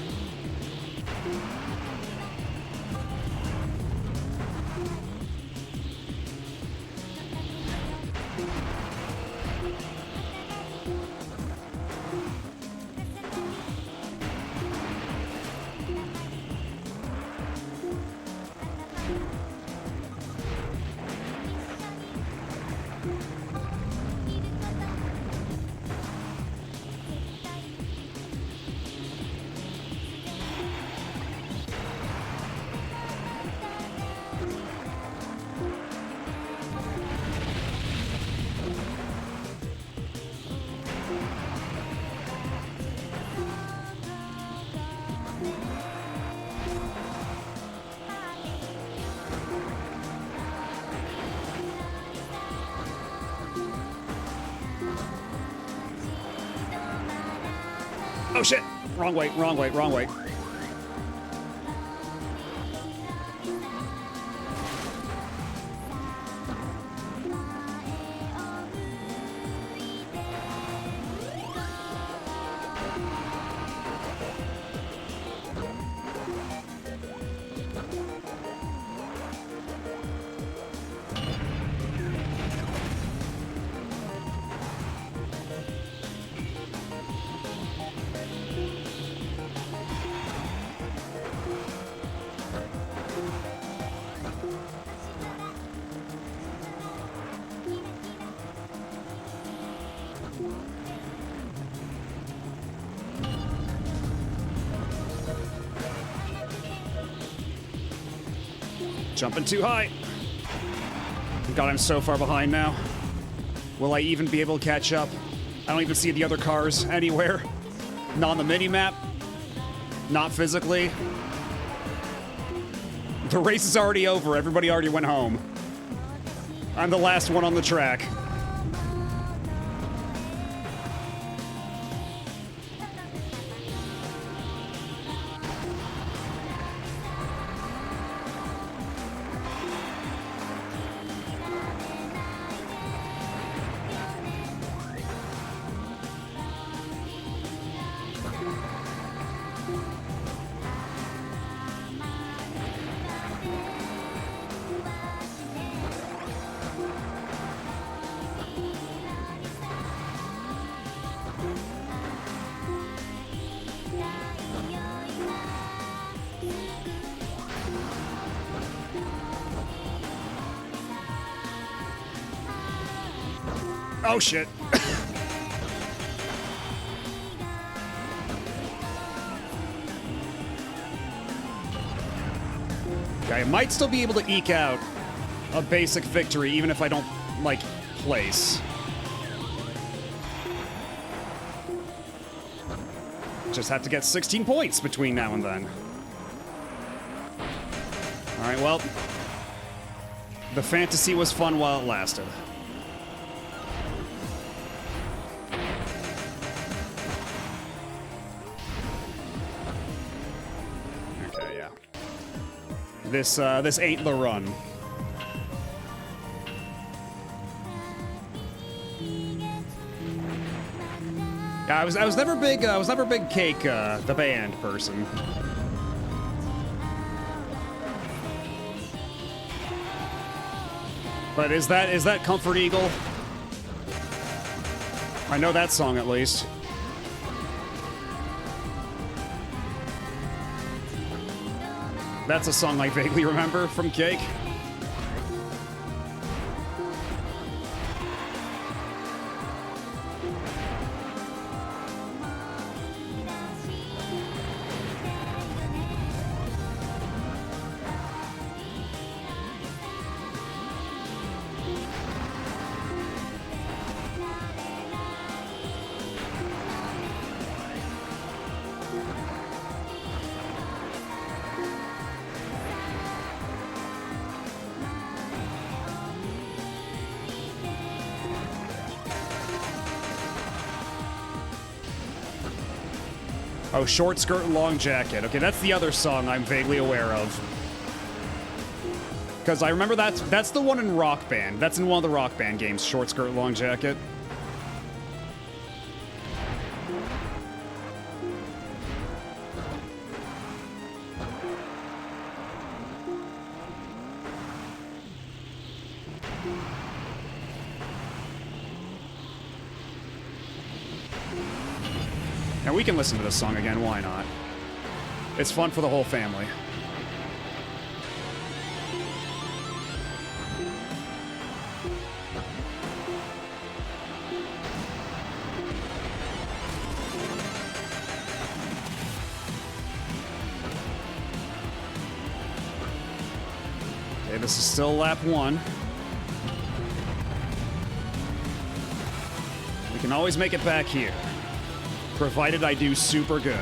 Oh shit! Wrong way, wrong way, wrong way. Jumping too high. God, I'm so far behind now. Will I even be able to catch up? I don't even see the other cars anywhere. Not on the mini-map. Not physically. The race is already over. Everybody already went home. I'm the last one on the track. Oh, shit. Okay, I might still be able to eke out a basic victory, even if I don't, like, place. Just have to get 16 points between now and then. Alright, well, the fantasy was fun while it lasted. Okay, yeah. This ain't the run. Yeah, I was never big Cake the band person. But is that Comfort Eagle? I know that song at least. That's a song I vaguely remember from Cake. Oh, short skirt and long jacket. Okay, that's the other song I'm vaguely aware of. Because I remember that's the one in Rock Band. That's in one of the Rock Band games, short skirt, long jacket. Now we can listen to this song again, why not? It's fun for the whole family. Okay, this is still lap 1. We can always make it back here. Provided I do super good.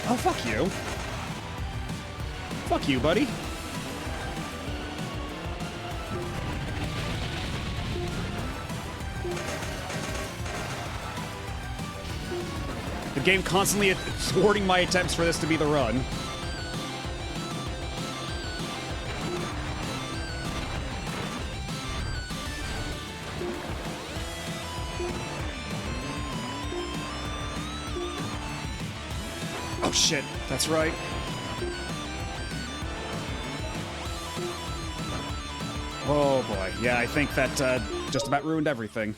Oh, fuck you. Fuck you, buddy. The game constantly thwarting my attempts for this to be the run. Oh shit, that's right. Oh boy, yeah, I think that just about ruined everything.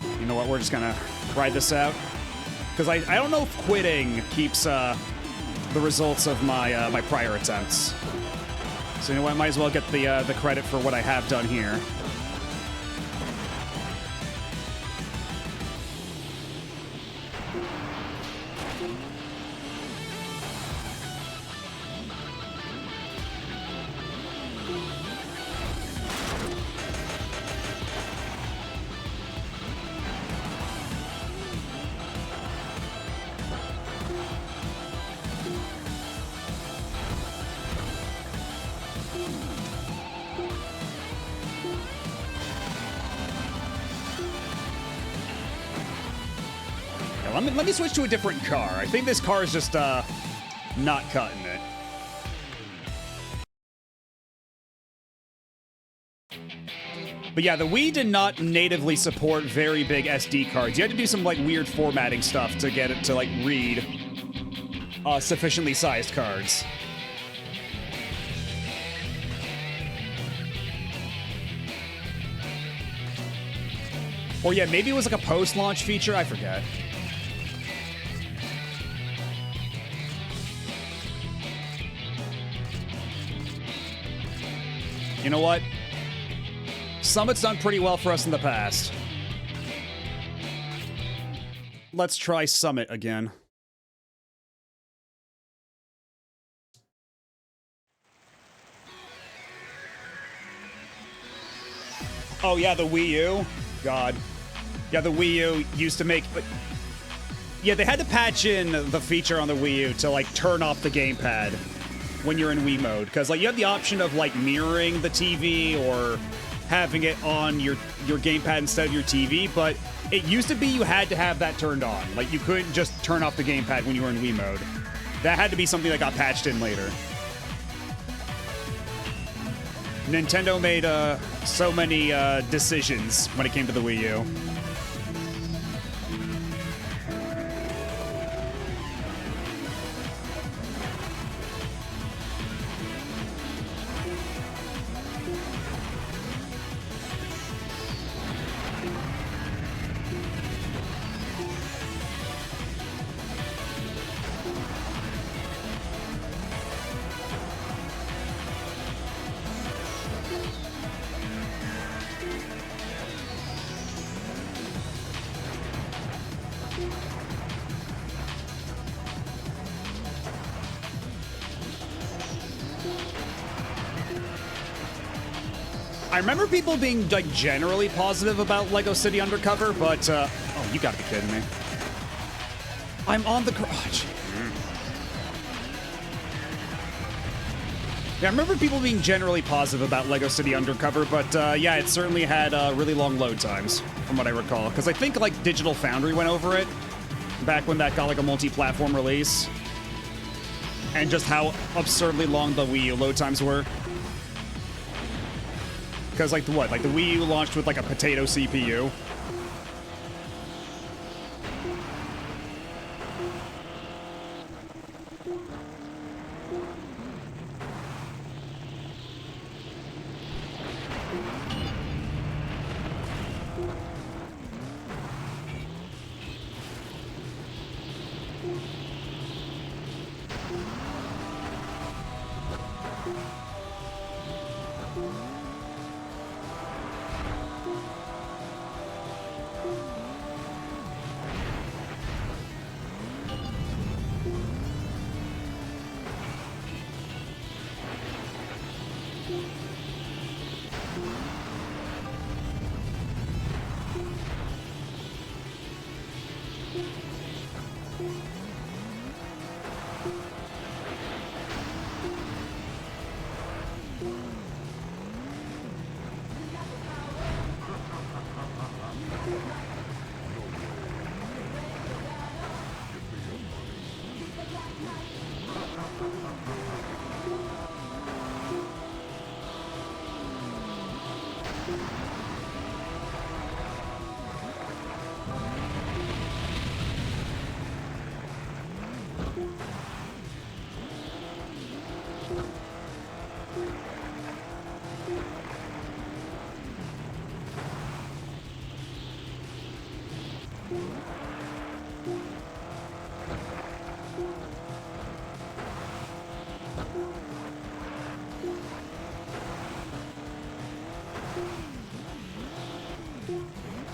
You know what, we're just gonna ride this out. Because I don't know if quitting keeps the results of my my prior attempts. So you know what, I might as well get the credit for what I have done here. Let me switch to a different car. I think this car is just not cutting it. But yeah, the Wii did not natively support very big SD cards. You had to do some like weird formatting stuff to get it to like read sufficiently sized cards. Or yeah, maybe it was like a post-launch feature, I forget. You know what? Summit's done pretty well for us in the past. Let's try Summit again. Oh yeah, the Wii U? God. Yeah, the Wii U used to make... Yeah, they had to patch in the feature on the Wii U to, like, turn off the gamepad when you're in Wii mode. Because, like, you have the option of, like, mirroring the TV or having it on your gamepad instead of your TV, but it used to be you had to have that turned on. Like, you couldn't just turn off the gamepad when you were in Wii mode. That had to be something that got patched in later. Nintendo made so many decisions when it came to the Wii U. I remember people being, like, generally positive about Lego City Undercover, but, oh, you gotta be kidding me. I'm on the garage. Yeah, I remember people being generally positive about Lego City Undercover, but, yeah, it certainly had, really long load times, from what I recall. Because I think, like, Digital Foundry went over it, back when that got, like, a multi-platform release. And just how absurdly long the Wii U load times were. Because, like, the Wii U launched with, like, a potato CPU.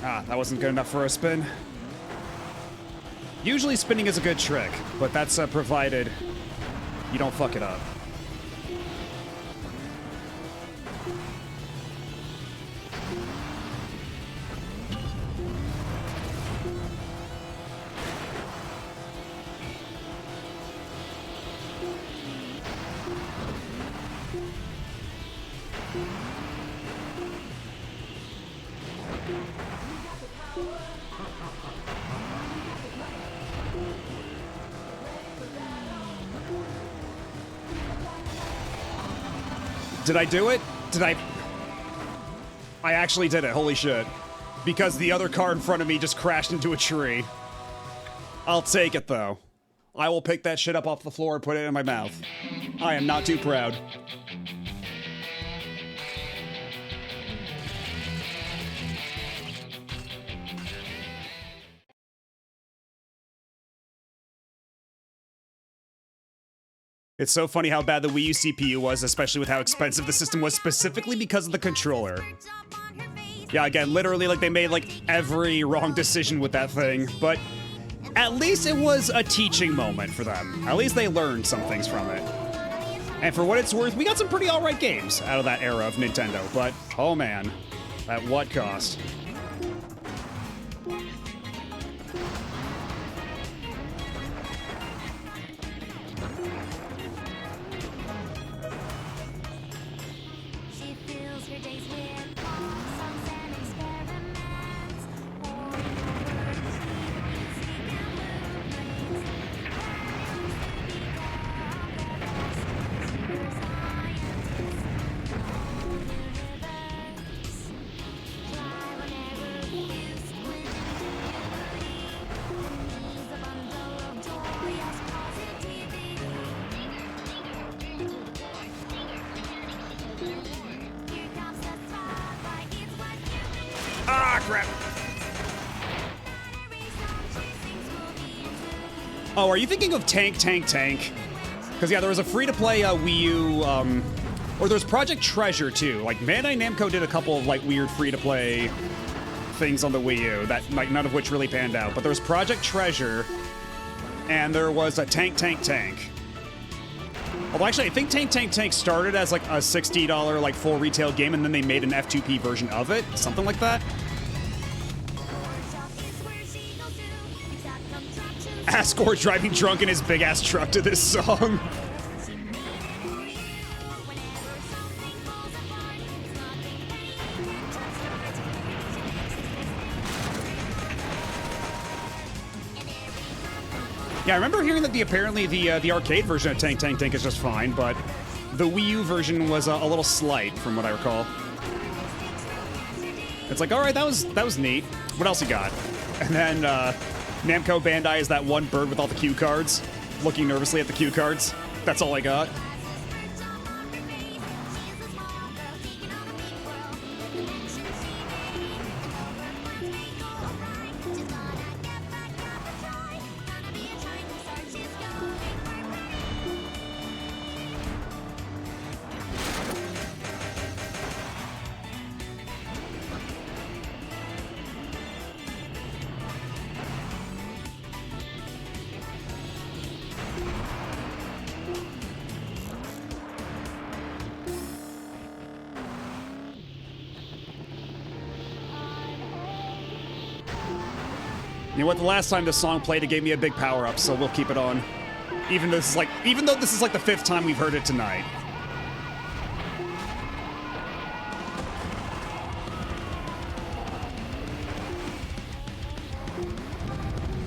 Ah, that wasn't good enough for a spin. Usually spinning is a good trick, but that's provided you don't fuck it up. Did I do it? Did I... I actually did it, holy shit. Because the other car in front of me just crashed into a tree. I'll take it, though. I will pick that shit up off the floor and put it in my mouth. I am not too proud. It's so funny how bad the Wii U CPU was, especially with how expensive the system was, specifically because of the controller. Yeah, again, literally, like, they made, like, every wrong decision with that thing, but at least it was a teaching moment for them. At least they learned some things from it. And for what it's worth, we got some pretty alright games out of that era of Nintendo, but, oh man, at what cost? Ah, crap! Oh, are you thinking of Tank? Because, yeah, there was a free-to-play Wii U, or there's Project Treasure, too. Like, Bandai Namco did a couple of, like, weird free-to-play things on the Wii U, that, like, none of which really panned out. But there was Project Treasure, and there was a Tank. Although, actually, I think Tank started as, like, a $60, like, full retail game, and then they made an F2P version of it. Something like that. Asgore driving drunk in his big-ass truck to this song. Yeah, I remember hearing that apparently the arcade version of Tank is just fine, but the Wii U version was a little slight, from what I recall. It's like, all right, that was neat. What else you got? And then Namco Bandai is that one bird with all the cue cards, looking nervously at the cue cards. That's all I got. You know what? The last time this song played, it gave me a big power-up, so we'll keep it on. Even though this is like the 5th time we've heard it tonight.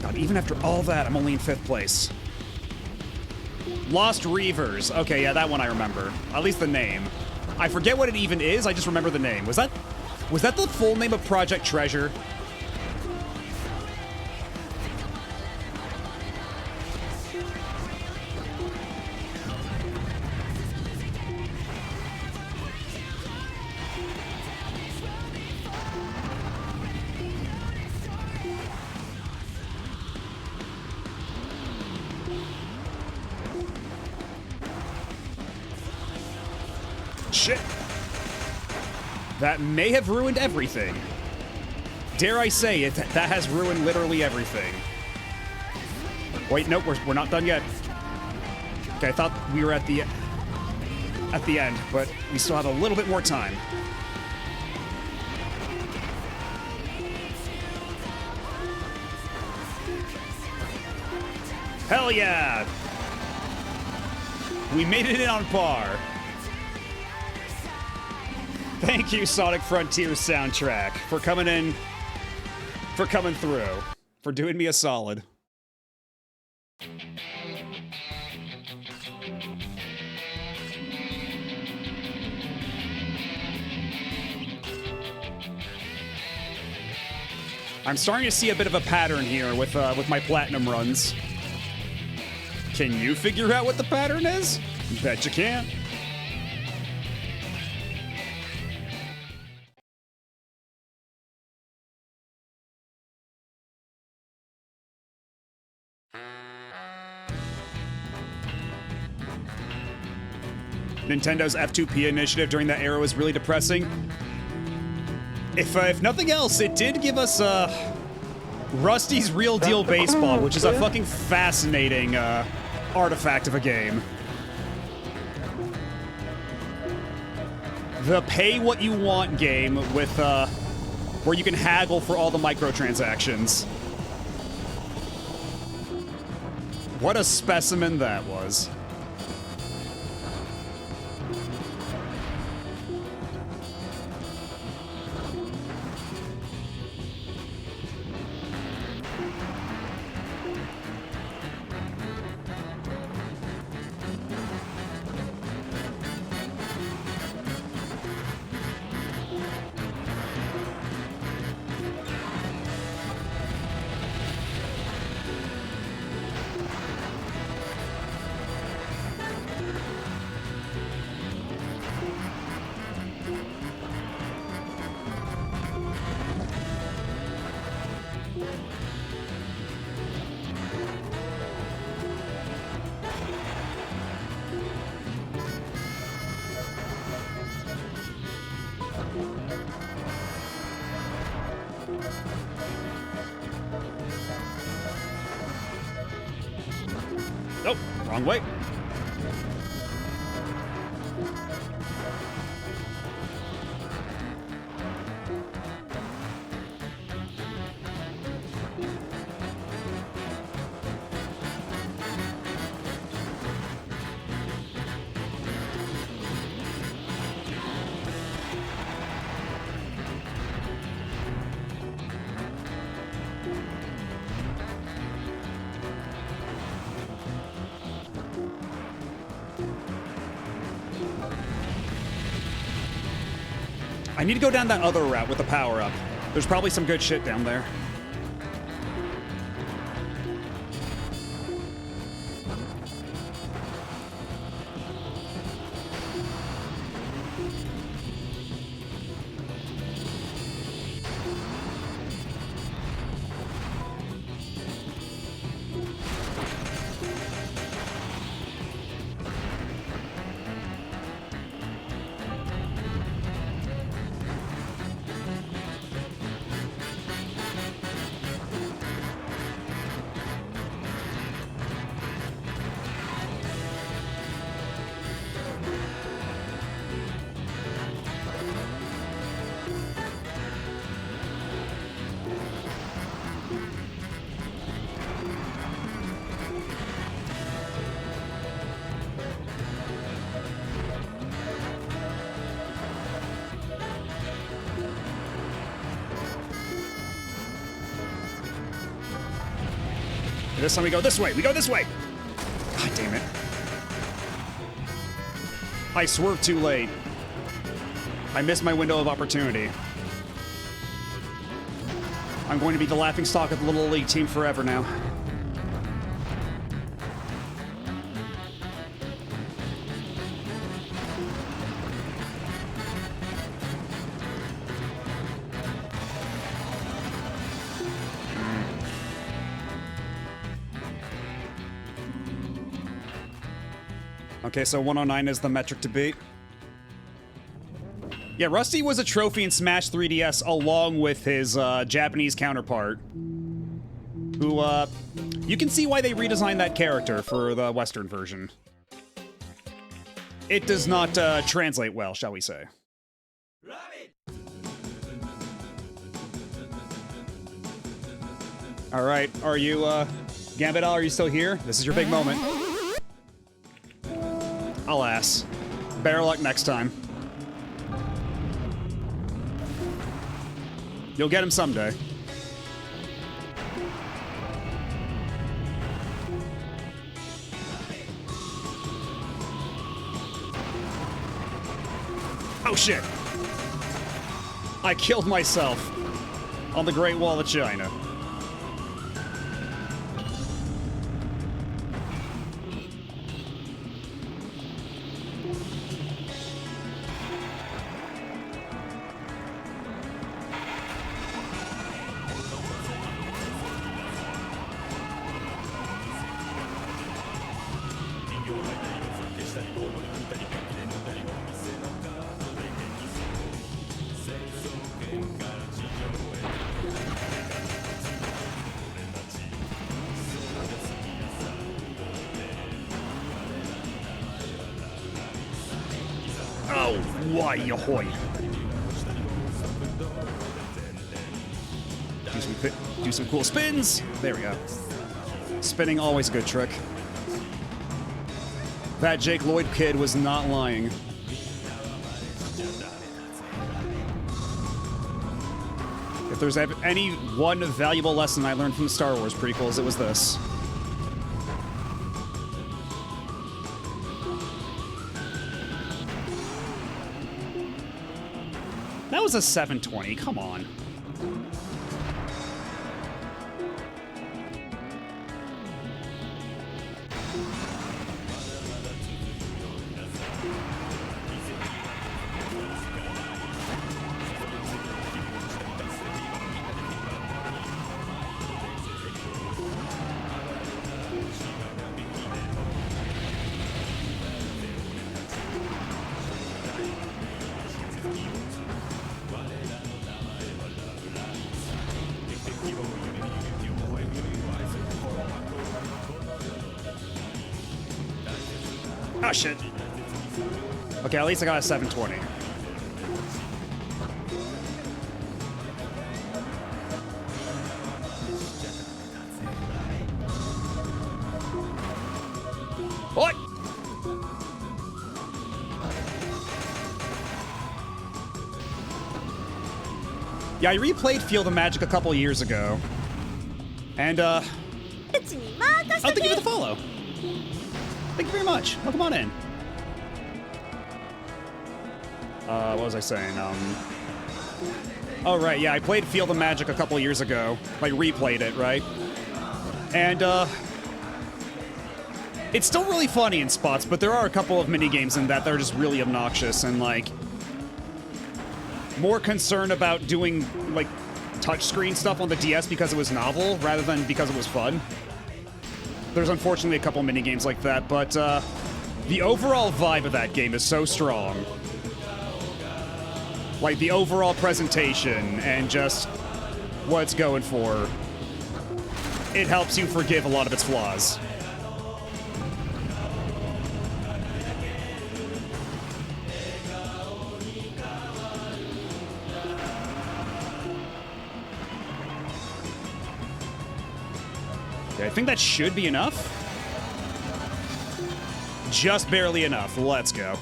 God, even after all that, I'm only in 5th place. Lost Reavers. Okay, yeah, that one I remember. At least the name. I forget what it even is, I just remember the name. Was that the full name of Project Treasure? Shit. That may have ruined everything. Dare I say it, that has ruined literally everything. Wait, nope, we're not done yet. Okay, I thought we were at the end, but we still have a little bit more time. Hell yeah! We made it in on par. Thank you, Sonic Frontiers soundtrack, for coming through, for doing me a solid. I'm starting to see a bit of a pattern here with my platinum runs. Can you figure out what the pattern is? Bet you can. Nintendo's F2P initiative during that era was really depressing. If nothing else, it did give us Rusty's Real Deal Baseball, which is a fucking fascinating artifact of a game. The pay what you want game with where you can haggle for all the microtransactions. What a specimen that was. Oh, wrong way. I need to go down that other route with the power-up. There's probably some good shit down there. This time we go this way. We go this way. God damn it. I swerved too late. I missed my window of opportunity. I'm going to be the laughingstock of the Little League team forever now. Okay, so 109 is the metric to beat. Yeah, Rusty was a trophy in Smash 3DS along with his Japanese counterpart. Who, you can see why they redesigned that character for the Western version. It does not translate well, shall we say. Alright, are you, Gambit, are you still here? This is your big moment. Alas. Better luck next time. You'll get him someday. Oh shit! I killed myself. on the Great Wall of China. Oh, why ahoy. Do some cool spins. There we go. Spinning, always a good trick. That Jake Lloyd kid was not lying. If there's any one valuable lesson I learned from the Star Wars prequels, it was this. That was a 720, come on. Oh, shit. Okay, at least I got a 720. What? Yeah, I replayed Field of Magic a couple years ago. And, I'll give you the follow. Thank you very much. Oh, come on in. What was I saying? Oh, right, yeah, I played Field of Magic a couple years ago. Like, replayed it, right? And, it's still really funny in spots, but there are a couple of minigames in that are just really obnoxious and, like, more concerned about doing, like, touchscreen stuff on the DS because it was novel rather than because it was fun. There's unfortunately a couple minigames like that, but the overall vibe of that game is so strong. Like, the overall presentation and just what it's going for, it helps you forgive a lot of its flaws. I think that should be enough. Just barely enough. Let's go.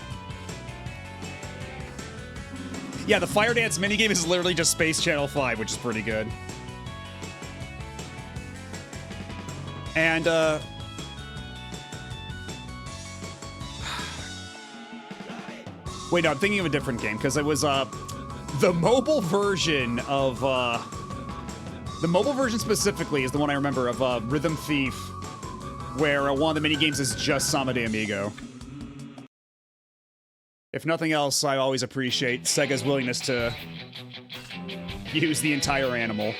Yeah, the Fire Dance minigame is literally just Space Channel 5, which is pretty good. And, wait, no, I'm thinking of a different game, because it was, the mobile version of, the mobile version specifically is the one I remember of Rhythm Thief, where one of the minigames is just Sama de Amigo. If nothing else, I always appreciate Sega's willingness to use the entire animal.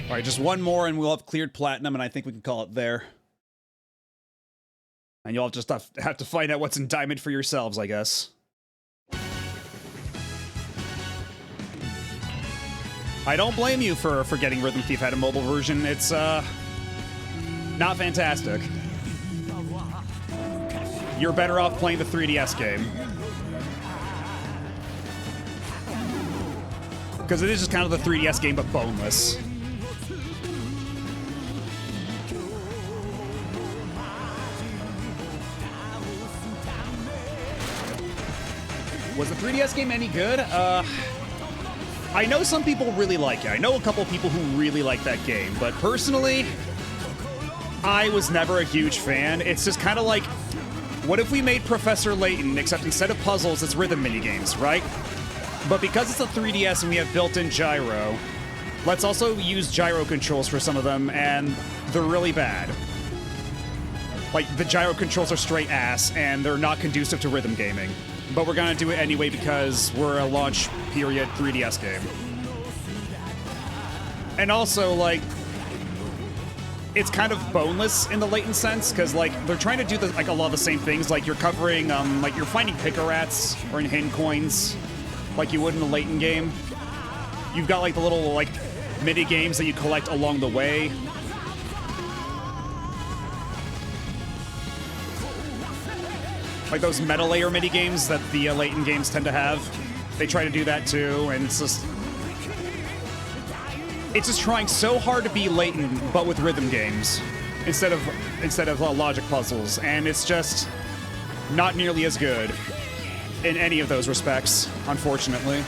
All right, just one more and we'll have cleared Platinum, and I think we can call it there. And you'll just have to find out what's in Diamond for yourselves, I guess. I don't blame you for forgetting Rhythm Thief had a mobile version. It's, not fantastic. You're better off playing the 3DS game. Because it is just kind of the 3DS game, but boneless. Was the 3DS game any good? I know some people really like it. I know a couple people who really like that game, but personally, I was never a huge fan. It's just kind of like what if we made Professor Layton, except instead of puzzles, it's rhythm minigames, right? But because it's a 3DS and we have built-in gyro, let's also use gyro controls for some of them, and they're really bad. Like, the gyro controls are straight ass, and they're not conducive to rhythm gaming. But we're gonna do it anyway because we're a launch period 3DS game. And also, like, it's kind of boneless in the Layton sense, because, like, they're trying to do, like, a lot of the same things. Like, you're covering, like, you're finding picker rats or in hidden coins, like you would in the Layton game. You've got, like, the little, like, mini games that you collect along the way. Like those meta layer mini games that the Layton games tend to have. They try to do that too, and it's just trying so hard to be Layton, but with rhythm games instead of logic puzzles, and it's just not nearly as good in any of those respects, unfortunately.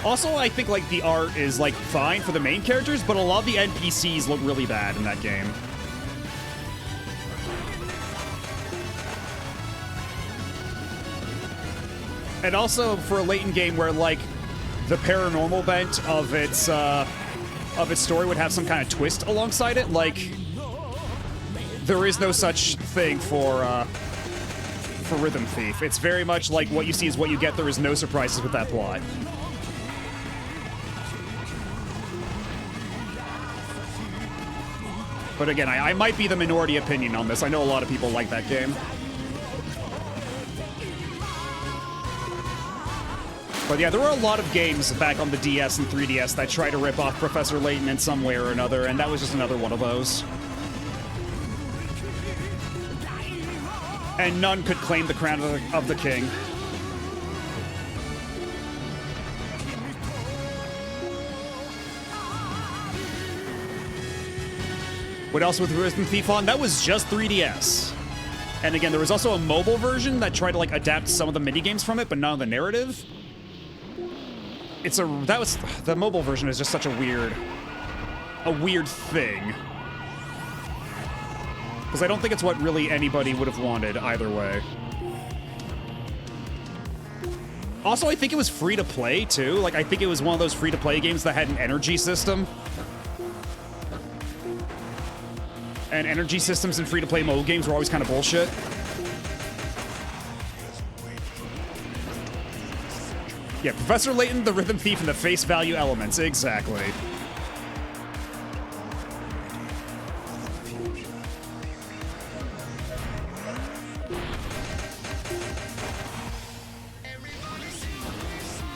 Also, I think like the art is like fine for the main characters, but a lot of the NPCs look really bad in that game. And also for a Layton game where like the paranormal bent of its story would have some kind of twist alongside it, like there is no such thing for Rhythm Thief. It's very much like what you see is what you get. There is no surprises with that plot. But again, I might be the minority opinion on this. I know a lot of people like that game. But yeah, there were a lot of games back on the DS and 3DS that try to rip off Professor Layton in some way or another, and that was just another one of those. And none could claim the crown of the king. What else with Rhythm Thief on? That was just 3DS. And again, there was also a mobile version that tried to like adapt some of the minigames from it, but none of the narrative. The mobile version is just such a weird thing. Because I don't think it's what really anybody would have wanted either way. Also, I think it was free to play too. Like, I think it was one of those free to play games that had an energy system. And energy systems in free to play mobile games were always kind of bullshit. Yeah, Professor Layton, the Rhythm Thief, and the face value elements. Exactly.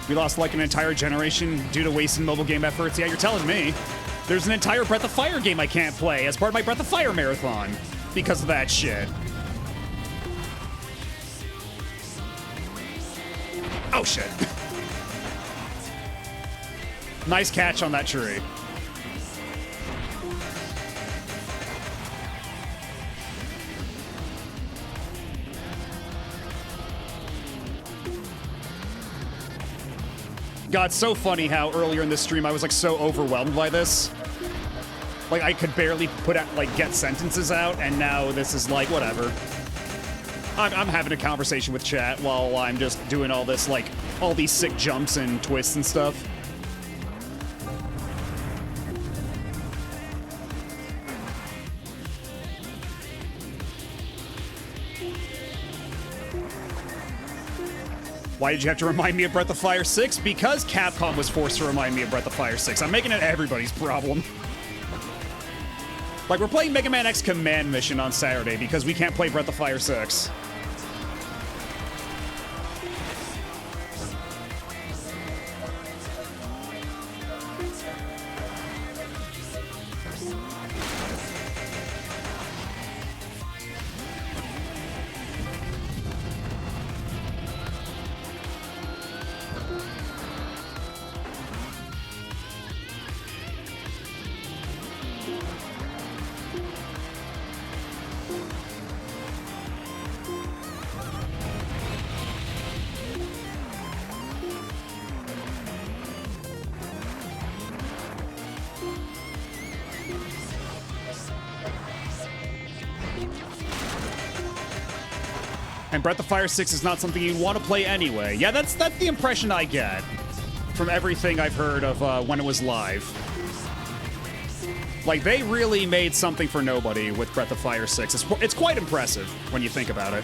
We lost like an entire generation due to wasted mobile game efforts. Yeah, you're telling me. There's an entire Breath of Fire game I can't play as part of my Breath of Fire marathon because of that shit. Oh shit. Nice catch on that tree. God, it's so funny how earlier in this stream I was like so overwhelmed by this. Like I could barely get sentences out, and now this is like whatever. I'm having a conversation with chat while I'm just doing all this like all these sick jumps and twists and stuff. Why did you have to remind me of Breath of Fire 6? Because Capcom was forced to remind me of Breath of Fire 6. I'm making it everybody's problem. Like, we're playing Mega Man X Command Mission on Saturday because we can't play Breath of Fire 6. And Breath of Fire 6 is not something you'd want to play anyway. Yeah, that's the impression I get from everything I've heard of when it was live. Like, they really made something for nobody with Breath of Fire 6. It's quite impressive when you think about it.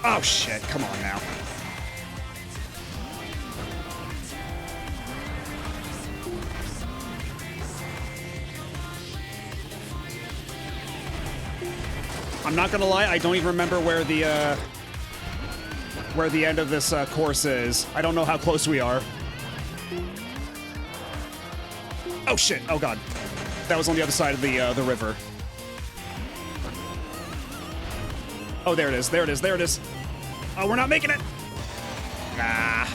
Oh shit, come on now. I'm not gonna lie, I don't even remember where the end of this course is. I don't know how close we are. Oh shit, oh god. That was on the other side of the river. Oh, there it is, there it is, there it is. Oh, we're not making it! Nah.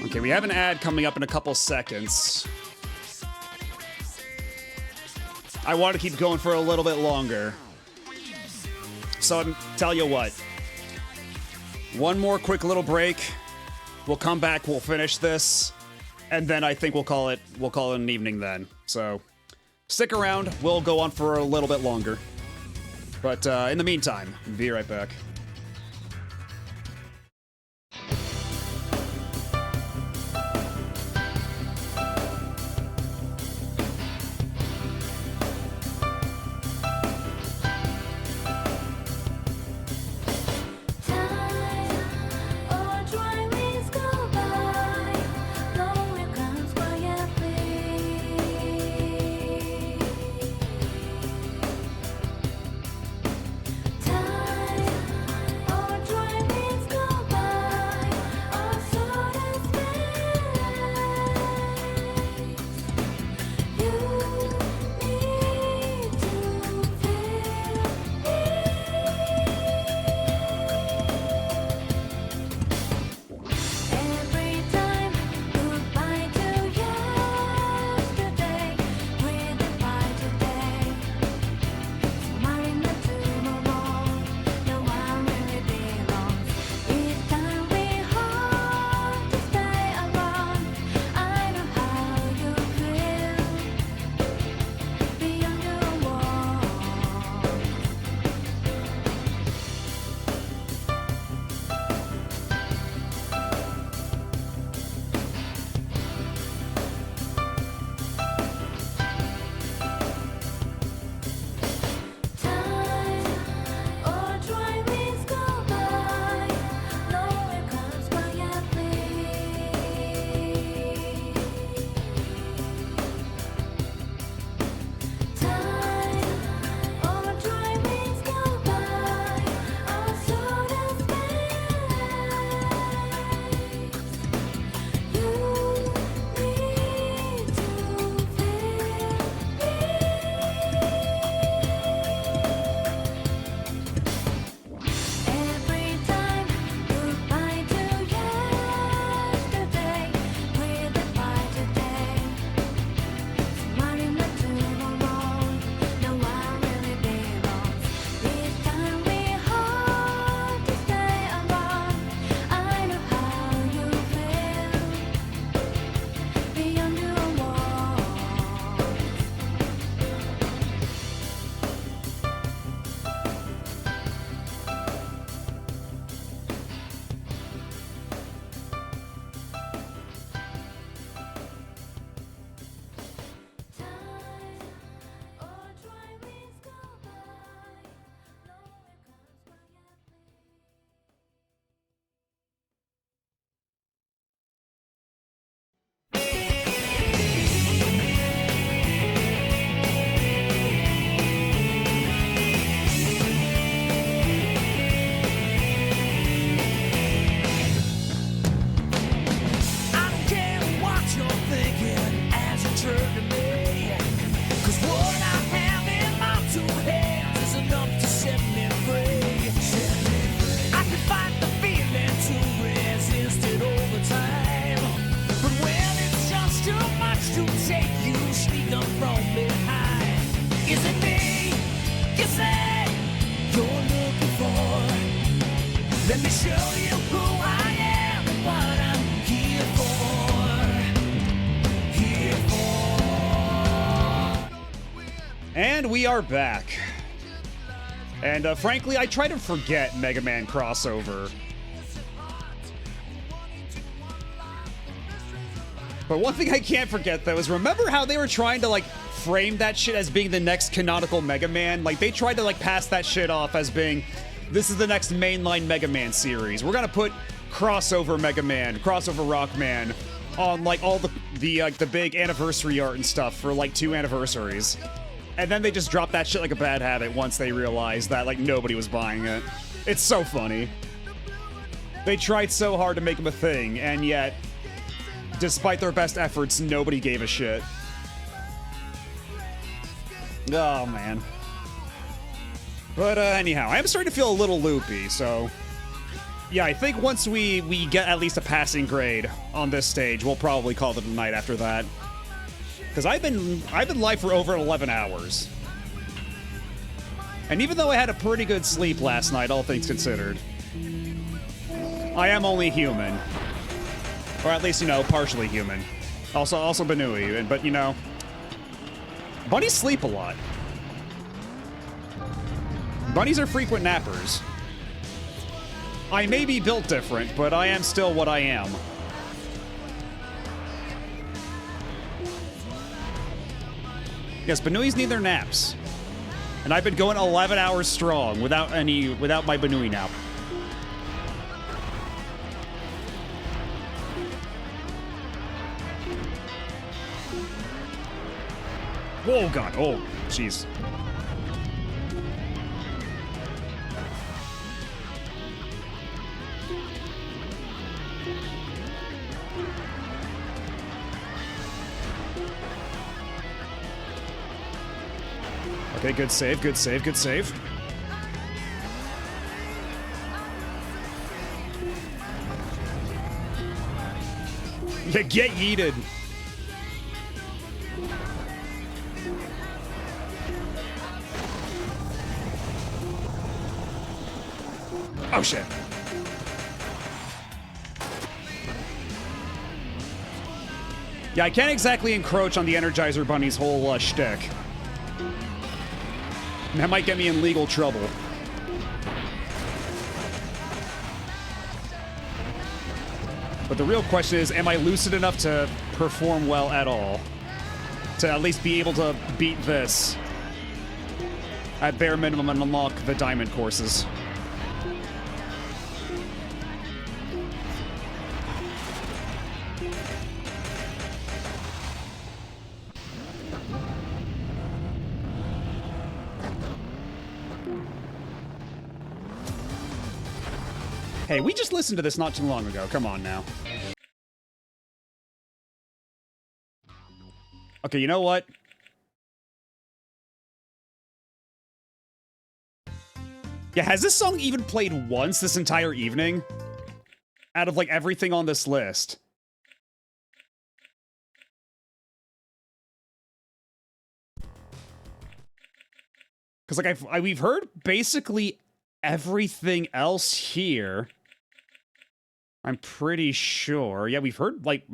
Okay, we have an ad coming up in a couple seconds. I want to keep going for a little bit longer. So I'm tell you what. One more quick little break. We'll come back, we'll finish this, and then I think we'll call it an evening then. So stick around, we'll go on for a little bit longer. But in the meantime, be right back. we are back. And frankly, I try to forget Mega Man crossover. But one thing I can't forget, though, is remember how they were trying to, like, frame that shit as being the next canonical Mega Man? Like, they tried to, like, pass that shit off as being, this is the next mainline Mega Man series. We're gonna put crossover Mega Man, crossover Rockman on, like, all the big anniversary art and stuff for, like, 2 anniversaries. And then they just dropped that shit like a bad habit once they realized that, like, nobody was buying it. It's so funny. They tried so hard to make him a thing, and yet, despite their best efforts, nobody gave a shit. Oh, man. But, anyhow, I am starting to feel a little loopy, so... Yeah, I think once we get at least a passing grade on this stage, we'll probably call it a night after that. Because I've been live for over 11 hours. And even though I had a pretty good sleep last night, all things considered, I am only human. Or at least, you know, partially human. Also Banui, but, you know, bunnies sleep a lot. Bunnies are frequent nappers. I may be built different, but I am still what I am. Yes, Banuis need their naps. And I've been going 11 hours strong without my Banui nap. Oh, God. Oh, jeez. Okay, good save, good save, good save. Yeah, get yeeted. Oh, shit. Yeah, I can't exactly encroach on the Energizer Bunny's whole shtick. That might get me in legal trouble. But the real question is, am I lucid enough to perform well at all? To at least be able to beat this. At bare minimum, and unlock the diamond courses. Hey, we just listened to this not too long ago. Come on now. Okay, you know what? Yeah, has this song even played once this entire evening? Out of, like, everything on this list. Because, like, we've heard basically everything else here. I'm pretty sure. Yeah, we've heard, like,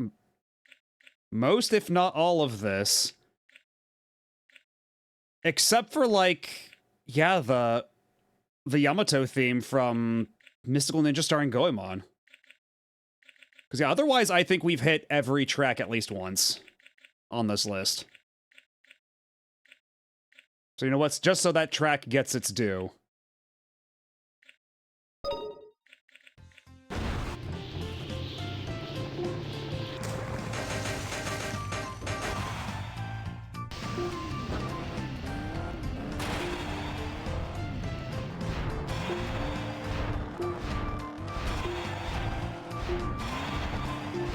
most, if not all of this. Except for, like, yeah, the Yamato theme from Mystical Ninja starring Goemon. Because, yeah, otherwise, I think we've hit every track at least once on this list. So, you know what's just so that track gets its due.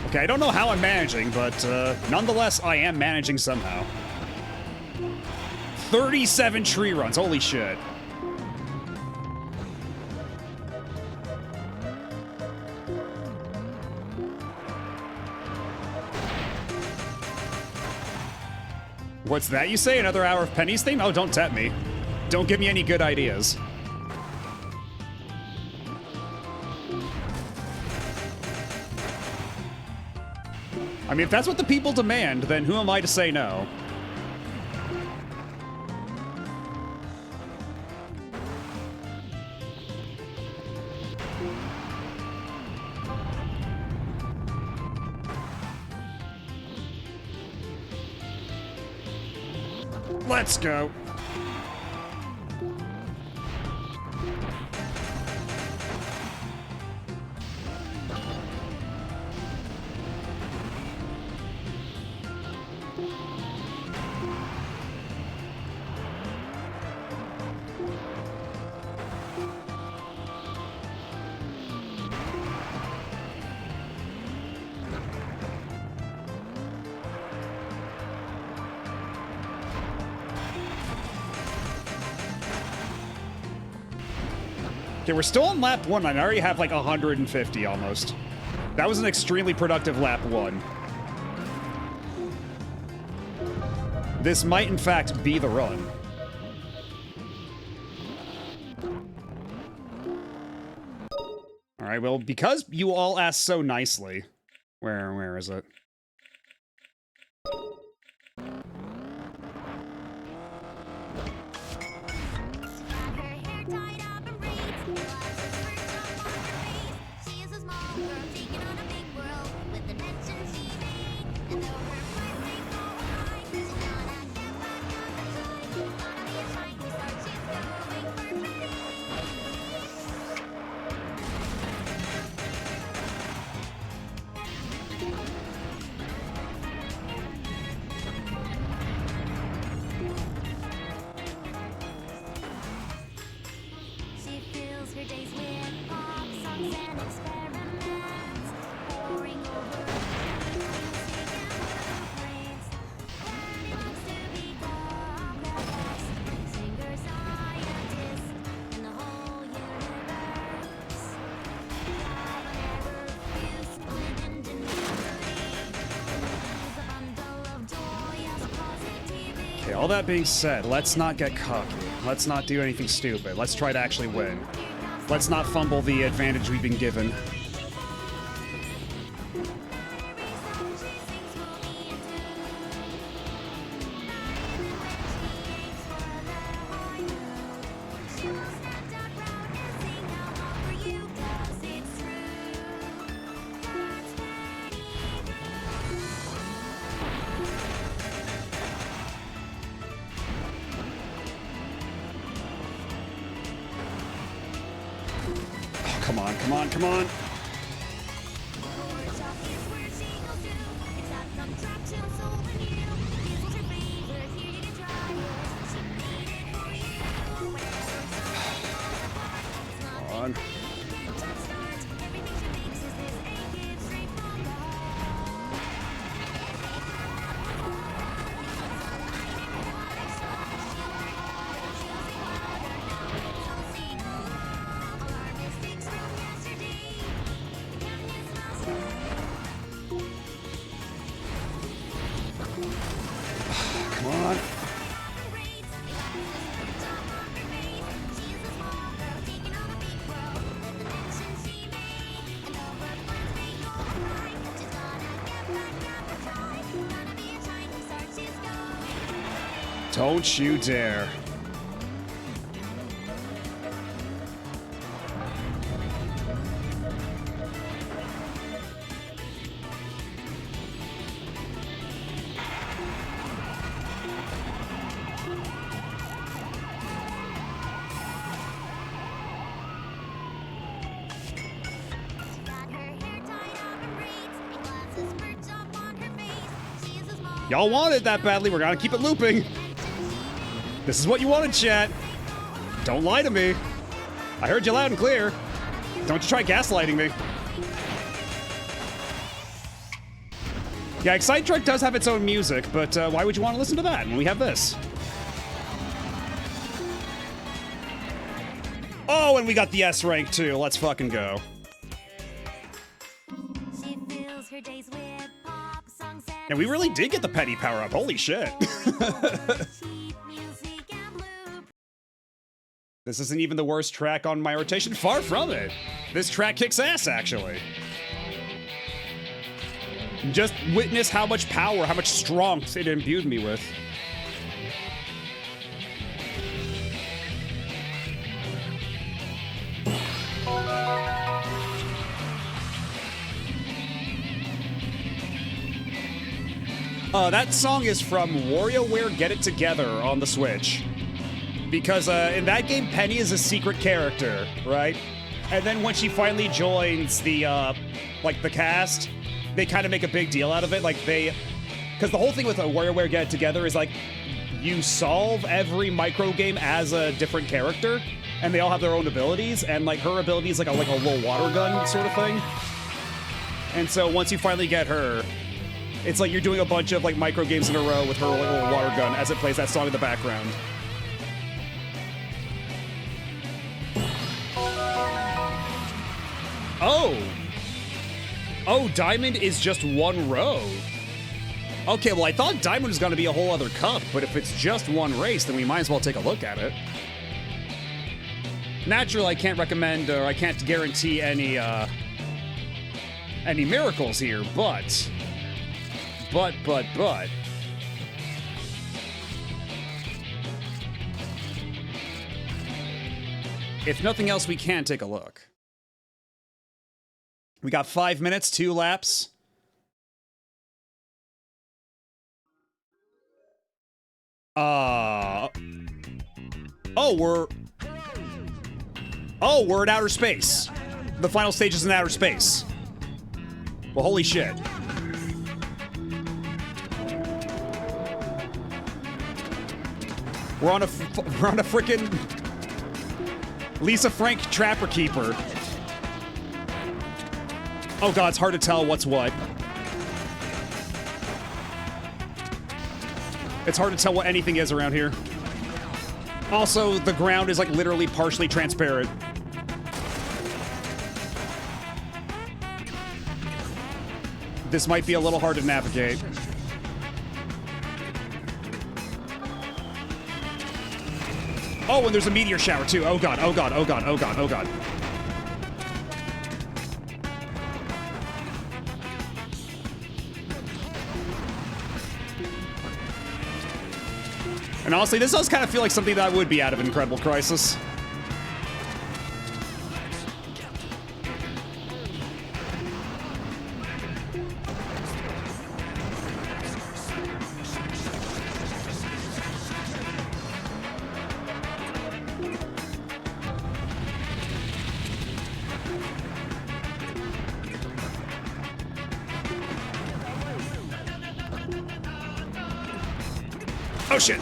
Okay, I don't know how I'm managing, but nonetheless, I am managing somehow. 37 tree runs, holy shit. What's that you say? Another hour of Penny's theme? Oh, don't tempt me. Don't give me any good ideas. I mean, if that's what the people demand, then who am I to say no? Let's go. Okay, we're still on lap 1. I already have like 150 almost. That was an extremely productive lap 1. This might, in fact, be the run. All right, well, because you all asked so nicely. Where is it? Okay, all that being said, let's not get cocky. Let's not do anything stupid. Let's try to actually win. Let's not fumble the advantage we've been given. Come on, come on, come on. Come on. Come on. Don't you dare. Y'all want it that badly, we're gonna keep it looping. This is what you wanted, chat. Don't lie to me. I heard you loud and clear. Don't you try gaslighting me. Yeah, Excite Truck does have its own music, but why would you want to listen to that when we have this? Oh, and we got the S rank too. Let's fucking go. And we really did get the petty power up. Holy shit. This isn't even the worst track on my rotation. Far from it. This track kicks ass, actually. Just witness how much power, how much strength it imbued me with. That song is from WarioWare Get It Together on the Switch. Because in that game, Penny is a secret character, right? And then when she finally joins the, the cast, they kind of make a big deal out of it. Because the whole thing with WarioWare Get It Together is, you solve every micro game as a different character, and they all have their own abilities, and, her ability is, a little water gun sort of thing. And so once you finally get her, it's like you're doing a bunch of, micro games in a row with her little water gun as it plays that song in the background. Oh, Diamond is just one row. Okay, well, I thought Diamond was going to be a whole other cup, but if it's just one race, then we might as well take a look at it. Naturally, I can't recommend, or I can't guarantee any miracles here, but... If nothing else, we can take a look. We got 5 minutes, 2 laps. We're in outer space. The final stage is in outer space. Well, holy shit. We're on a frickin' Lisa Frank Trapper Keeper. Oh god, it's hard to tell what's what. It's hard to tell what anything is around here. Also, the ground is literally partially transparent. This might be a little hard to navigate. Oh, and there's a meteor shower too. Oh god, oh god, oh god, oh god, oh god. And honestly, this does kind of feel like something that would be out of Incredible Crisis. Oh shit.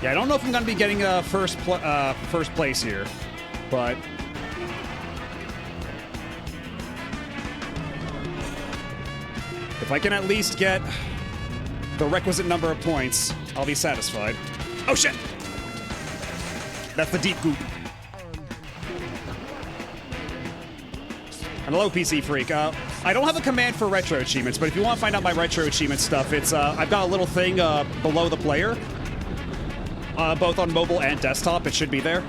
Yeah, I don't know if I'm going to be getting first place here, but if I can at least get the requisite number of points, I'll be satisfied. Oh shit! That's the deep goop. And hello, PC Freak. I don't have a command for retro achievements, but if you want to find out my retro achievement stuff, it's I've got a little thing below the player. Both on mobile and desktop, it should be there.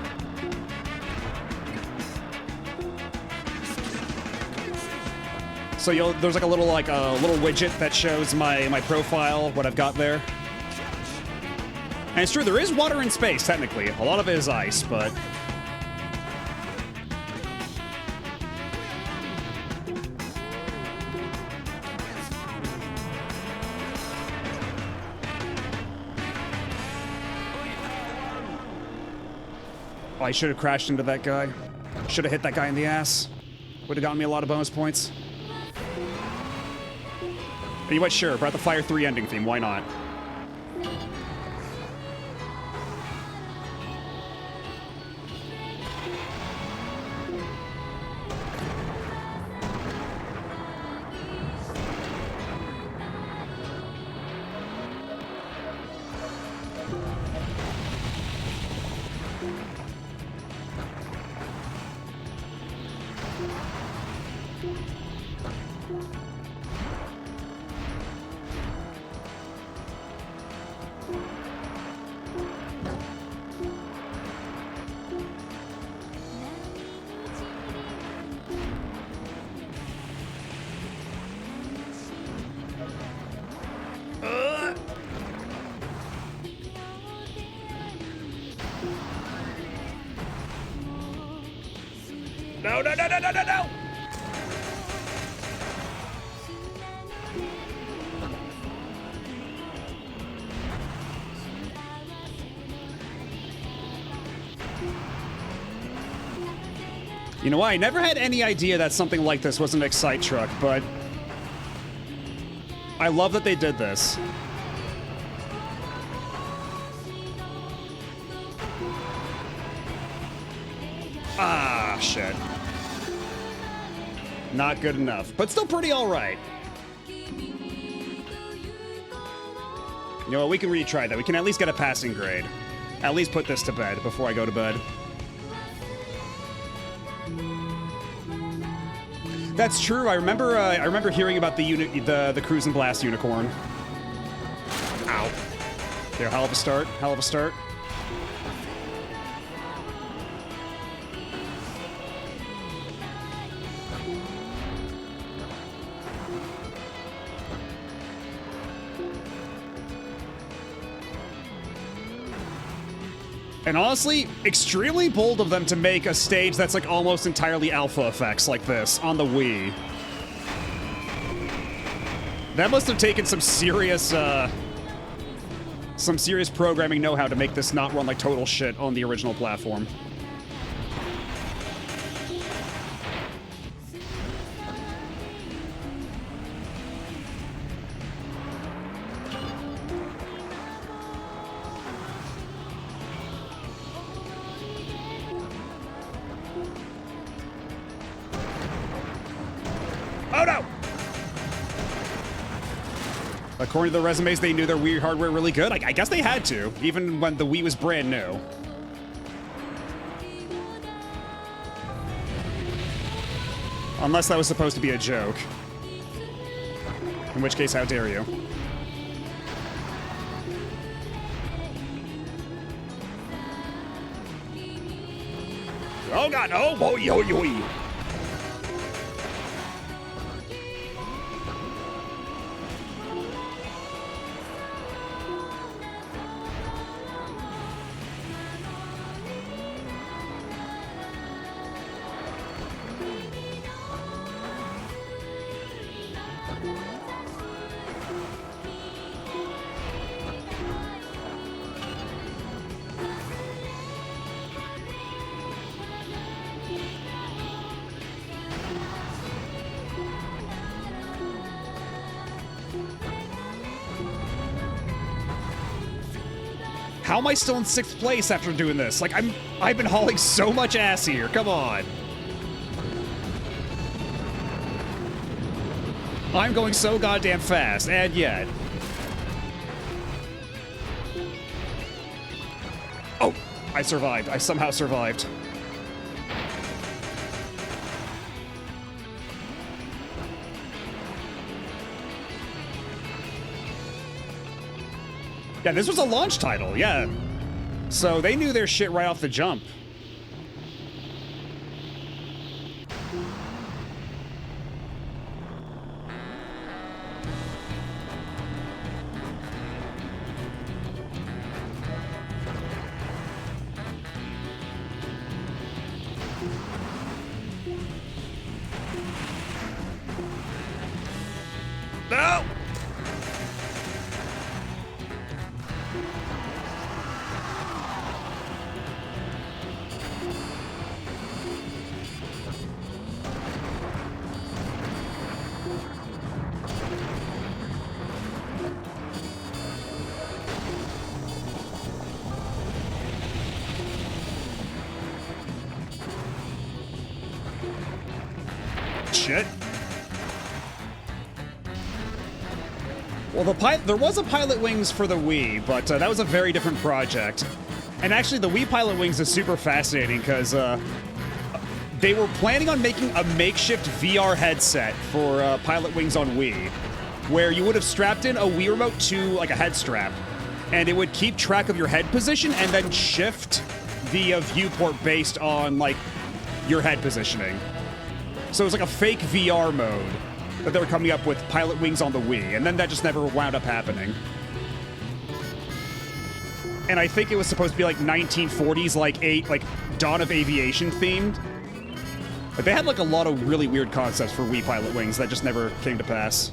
So there's a little widget that shows my profile, what I've got there. And it's true, there is water in space, technically. A lot of it is ice, but... Oh, I should have crashed into that guy. Should have hit that guy in the ass. Would have gotten me a lot of bonus points. And you what? Sure, brought the Fire 3 ending theme. Why not? No, no, no, no, no, no, no! You know, I never had any idea that something like this was an Excite truck, but I love that they did this. Ah, shit. Not good enough, but still pretty all right. You know what, we can retry that. We can at least get a passing grade. At least put this to bed before I go to bed. That's true. I remember hearing about the Cruise and Blast unicorn. Ow. There, hell of a start. Hell of a start. And honestly, extremely bold of them to make a stage that's like almost entirely alpha effects like this on the Wii. That must have taken some serious programming know-how to make this not run like total shit on the original platform. Oh no! According to the resumes, they knew their Wii hardware really good. I guess they had to, even when the Wii was brand new. Unless that was supposed to be a joke. In which case, how dare you? Oh god, oh boy, yo, yo. How am I still in 6th place after doing this? Like, I've been hauling so much ass here. Come on. I'm going so goddamn fast, and yet. Oh, I survived. I somehow survived. Yeah, this was a launch title, yeah. So they knew their shit right off the jump. No! Shit. Well, there was a Pilot Wings for the Wii, but that was a very different project. And actually, the Wii Pilot Wings is super fascinating because they were planning on making a makeshift VR headset for Pilot Wings on Wii, where you would have strapped in a Wii remote to like a head strap, and it would keep track of your head position and then shift the viewport based on like your head positioning. So it was like a fake VR mode that they were coming up with Pilot Wings on the Wii, and then that just never wound up happening. And I think it was supposed to be like 1940s, like Dawn of Aviation themed. Like, they had like a lot of really weird concepts for Wii Pilot Wings that just never came to pass.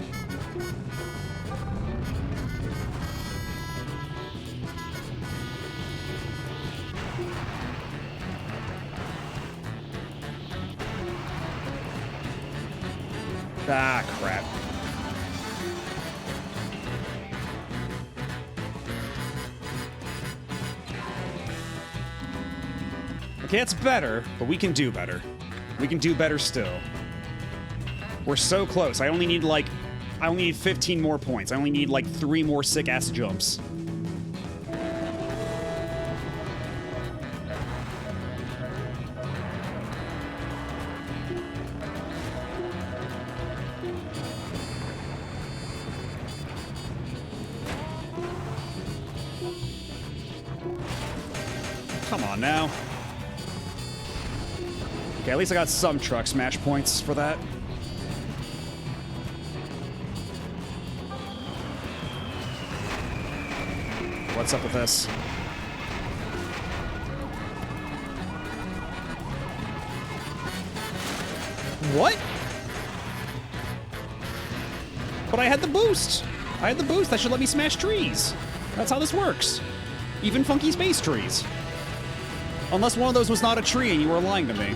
Ah, crap. Okay, it's better, but we can do better. We can do better still. We're so close. I only need 15 more points. I only need like 3 more sick-ass jumps. Come on now. Okay, at least I got some truck smash points for that. What's up with this? What? But I had the boost! I had the boost, that should let me smash trees. That's how this works. Even funky space trees. Unless one of those was not a tree and you were lying to me.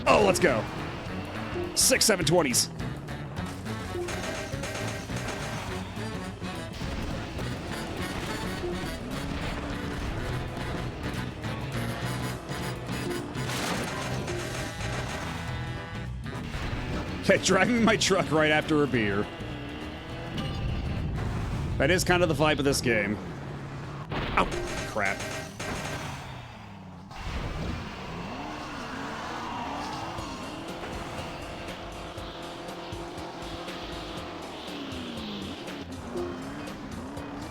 Oh, let's go. 6 720s. Okay, driving my truck right after a beer. That is kind of the vibe of this game. Oh, crap.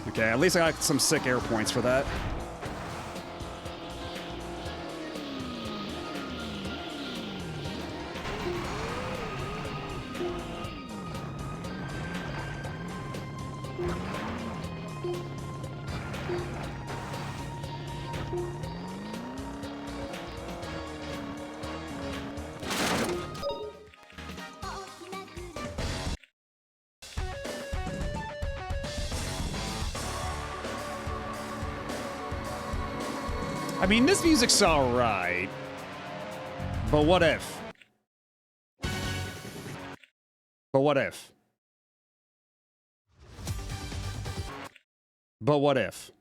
Okay, at least I got some sick air points for that. I mean, this music's alright. But what if? But what if? But what if?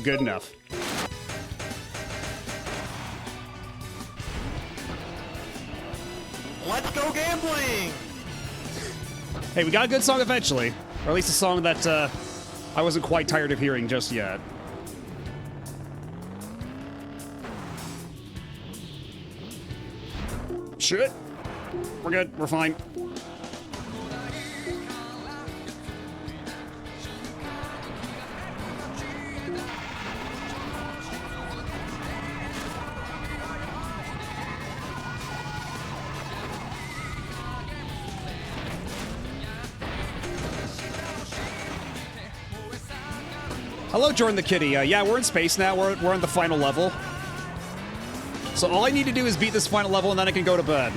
Good enough. Let's go gambling! Hey, we got a good song eventually. Or at least a song that I wasn't quite tired of hearing just yet. Shit. We're good. We're fine. Hello, Jordan the Kitty. Yeah, we're in space now. We're on the final level. So all I need to do is beat this final level and then I can go to bed.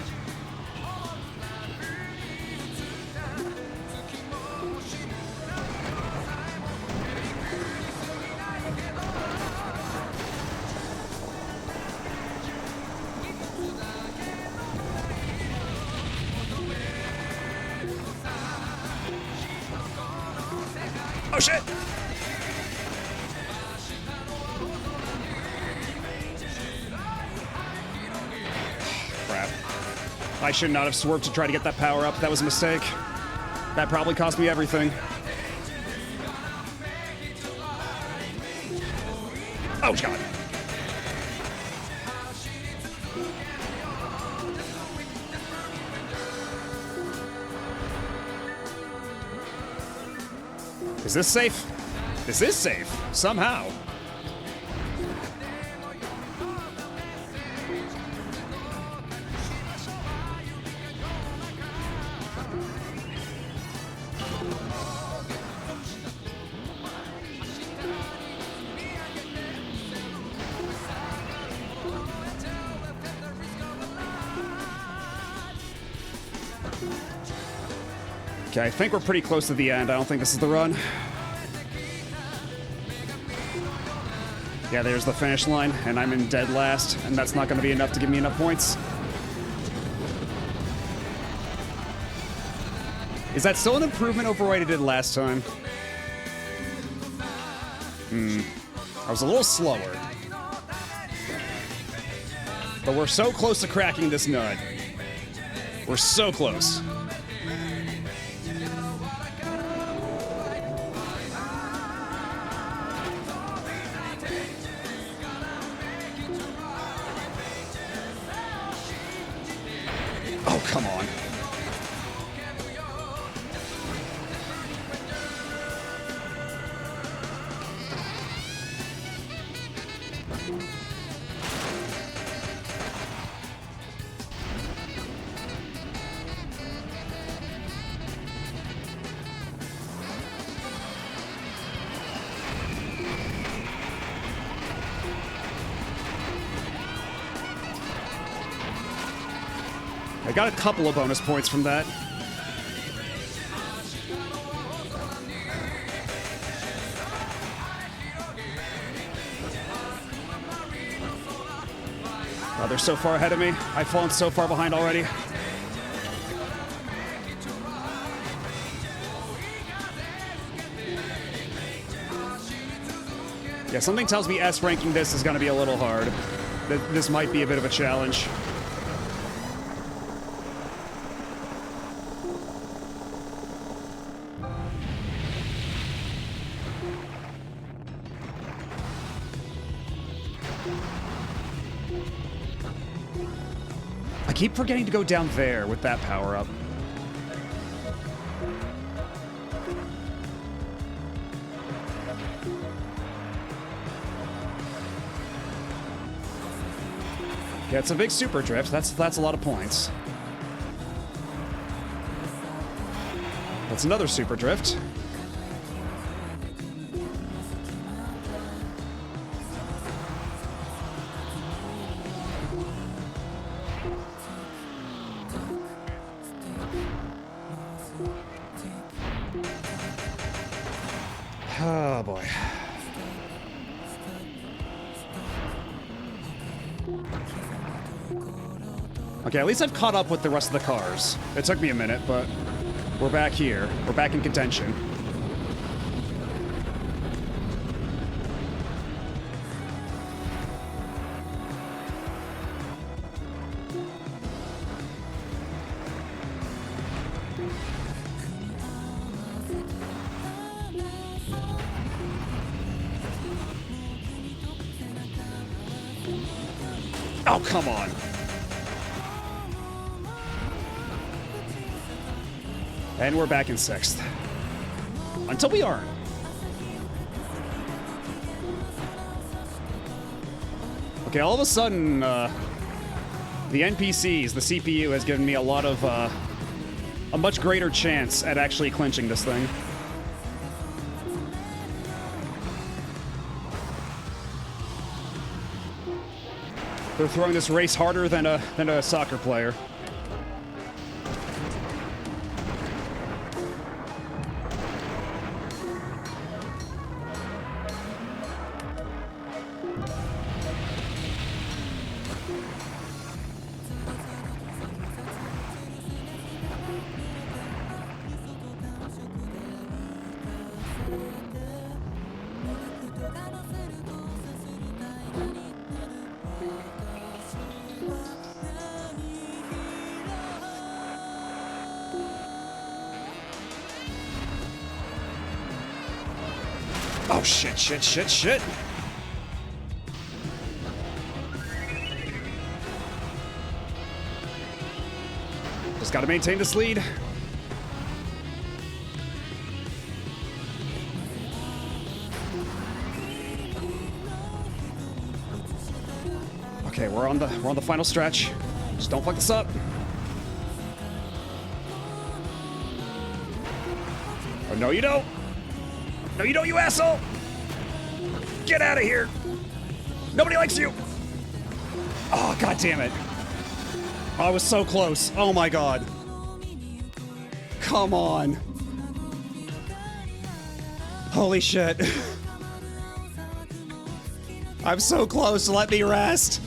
Oh shit! I should not have swerved to try to get that power up. That was a mistake. That probably cost me everything. Oh, God. Is this safe? This is safe, somehow. Okay, I think we're pretty close to the end. I don't think this is the run. Yeah, there's the finish line, and I'm in dead last, and that's not going to be enough to give me enough points. Is that still an improvement over what I did last time? I was a little slower. But we're so close to cracking this nut. We're so close. Oh, come on. I got a couple of bonus points from that. Oh, they're so far ahead of me. I've fallen so far behind already. Yeah, something tells me S ranking this is going to be a little hard. This might be a bit of a challenge. I keep forgetting to go down there with that power-up. Yeah, it's a big super drift. That's a lot of points. That's another super drift. Oh, boy. Okay, at least I've caught up with the rest of the cars. It took me a minute, but we're back here. We're back in contention. Oh, come on. And we're back in 6th. Until we aren't. Okay, all of a sudden, the NPCs, the CPU, has given me a lot of, a much greater chance at actually clinching this thing. They're throwing this race harder than a soccer player. Oh, shit. Just gotta maintain this lead. Okay, we're on the final stretch. Just don't fuck this up. Oh, no, you don't. No, you don't, you asshole. Get out of here. Nobody likes you. Oh, god damn it. Oh, I was so close. Oh my god. Come on. Holy shit. I'm so close. Let me rest.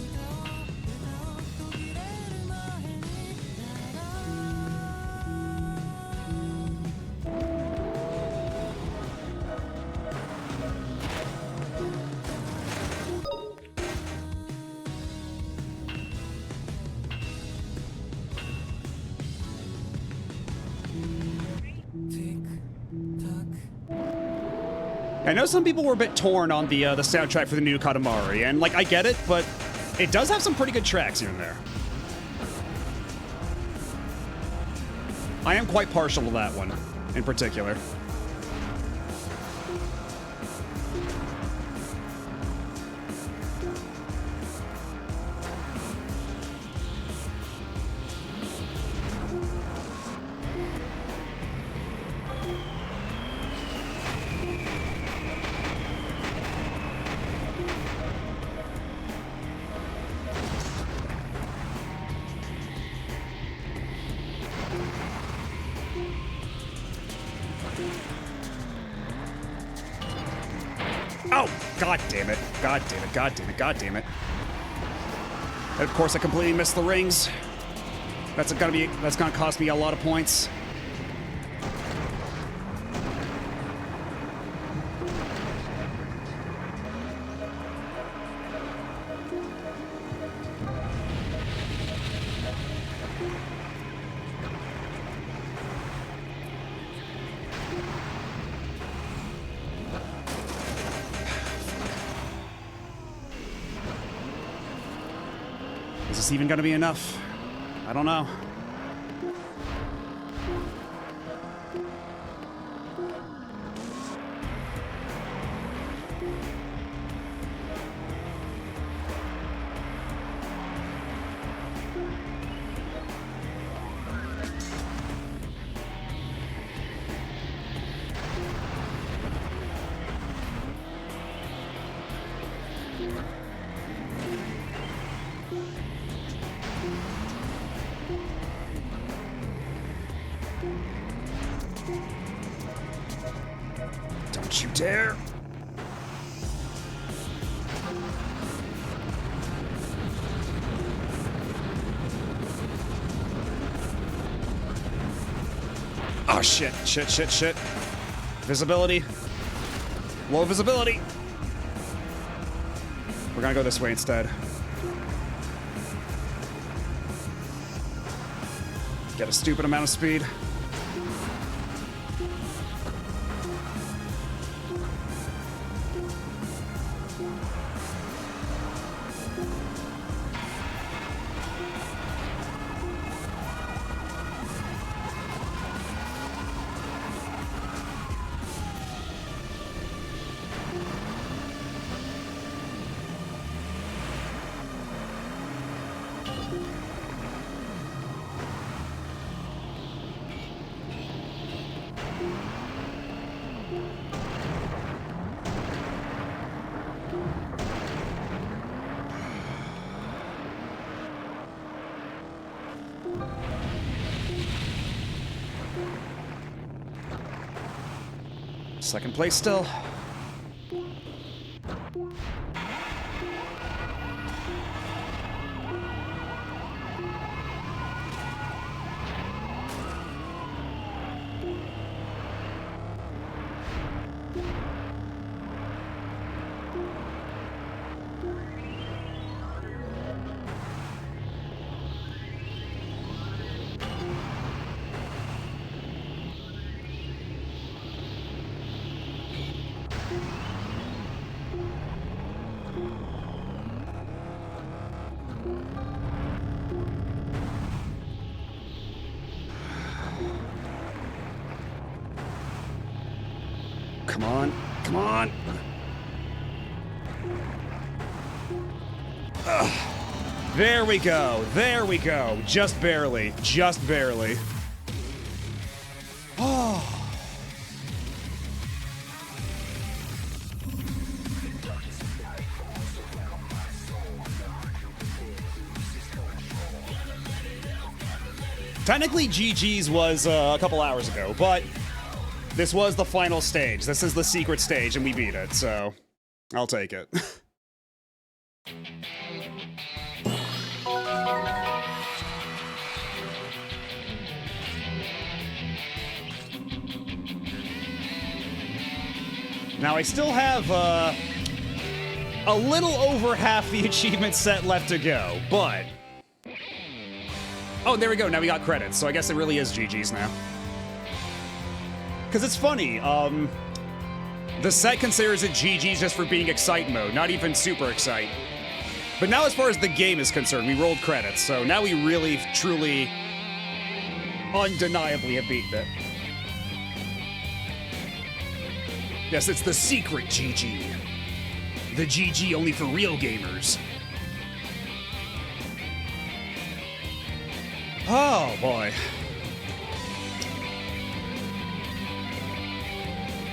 I know some people were a bit torn on the soundtrack for the new Katamari, and like I get it, but it does have some pretty good tracks here and there. I am quite partial to that one, in particular. Oh, god damn it. God damn it, god damn it, god damn it. And of course I completely missed the rings. That's gonna cost me a lot of points. Is this even gonna be enough? I don't know. Don't you dare! Oh shit, shit, shit, shit. Visibility. Low visibility. We're gonna go this way instead. Get a stupid amount of speed. Second place still. come on. Come on. There we go. There we go. Just barely. Just barely. Oh. Technically, GG's was a couple hours ago, but this was the final stage. This is the secret stage, and we beat it, so I'll take it. Now, I still have a little over half the achievement set left to go, but... Oh, there we go. Now we got credits, so I guess it really is GG's now. Because it's funny, the set considers it GG's just for being Excite mode, not even Super Excite. But now as far as the game is concerned, we rolled credits, so now we really, truly, undeniably have beaten it. Yes, it's the secret GG. The GG only for real gamers. Oh, boy.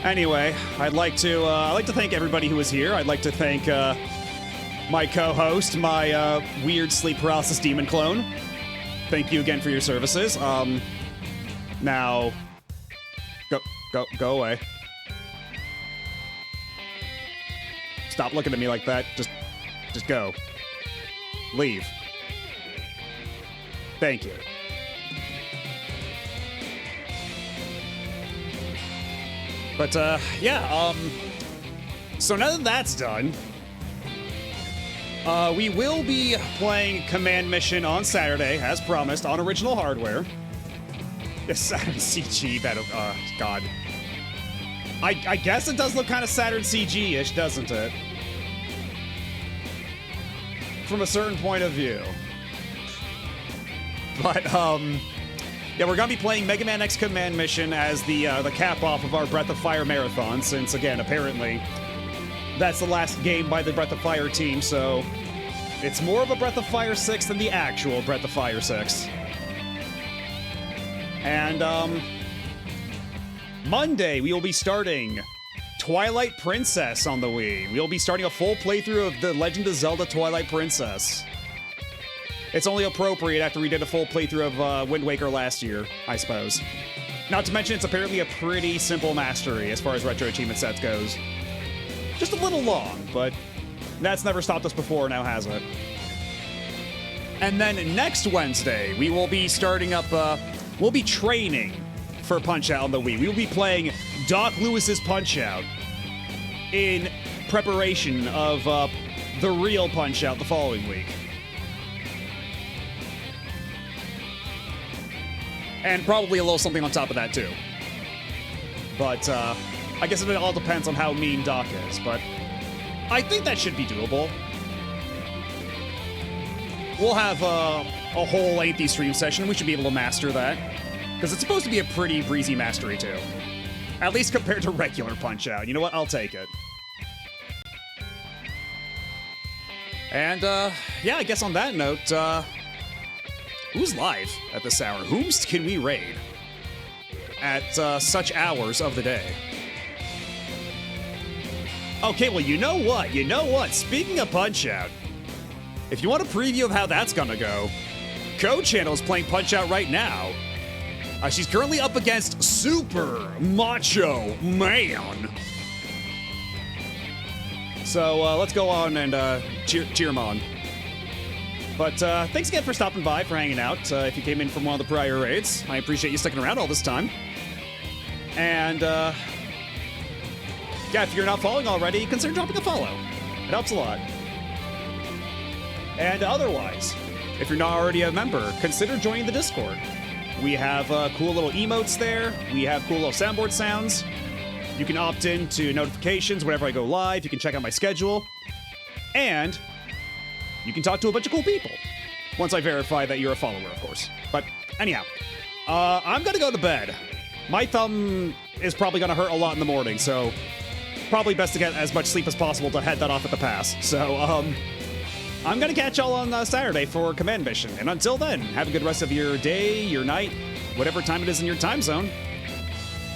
Anyway, I'd like to thank everybody who was here. I'd like to thank my co-host, my weird sleep paralysis demon clone. Thank you again for your services. Now, go away. Stop looking at me like that. Just go. Leave. Thank you. But, yeah, so now that that's done, we will be playing Command Mission on Saturday, as promised, on original hardware. Yes, Saturn CG, that, God. I guess it does look kind of Saturn CG-ish, doesn't it? From a certain point of view. But, yeah, we're gonna be playing Mega Man X Command Mission as the cap-off of our Breath of Fire marathon, since, again, apparently, that's the last game by the Breath of Fire team, so it's more of a Breath of Fire 6 than the actual Breath of Fire 6. And, Monday, we will be starting Twilight Princess on the Wii. We'll be starting a full playthrough of The Legend of Zelda Twilight Princess. It's only appropriate after we did a full playthrough of Wind Waker last year, I suppose. Not to mention, it's apparently a pretty simple mastery as far as Retro Achievement sets goes. Just a little long, but that's never stopped us before, now has it. And then next Wednesday, we will be starting up, we'll be training for Punch-Out on the Wii. We will be playing Doc Lewis's Punch-Out in preparation of the real Punch-Out the following week. And probably a little something on top of that, too. But, I guess it all depends on how mean Doc is, but I think that should be doable. We'll have a whole lengthy stream session. We should be able to master that. Because it's supposed to be a pretty breezy mastery, too. At least compared to regular Punch-Out. You know what? I'll take it. And, yeah, I guess on that note, who's live at this hour? Whomst can we raid at such hours of the day? Okay, well, you know what? You know what? Speaking of Punch-Out, if you want a preview of how that's gonna go, Code Channel is playing Punch-Out right now. She's currently up against Super Macho Man. So let's go on and cheer him on. But thanks again for stopping by, for hanging out. If you came in from one of the prior raids, I appreciate you sticking around all this time. And yeah, if you're not following already, consider dropping a follow. It helps a lot. And otherwise, if you're not already a member, consider joining the Discord. We have cool little emotes there. We have cool little soundboard sounds. You can opt in to notifications whenever I go live. You can check out my schedule. And you can talk to a bunch of cool people. Once I verify that you're a follower, of course. But anyhow, I'm gonna go to bed. my thumb is probably going to hurt a lot in the morning, so probably best to get as much sleep as possible to head that off at the pass. So, I'm going to catch y'all on Saturday for Command Mission. And until then, have a good rest of your day, your night, whatever time it is in your time zone.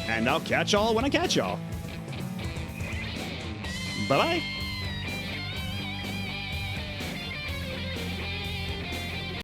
And I'll catch y'all when I catch y'all. Bye-bye.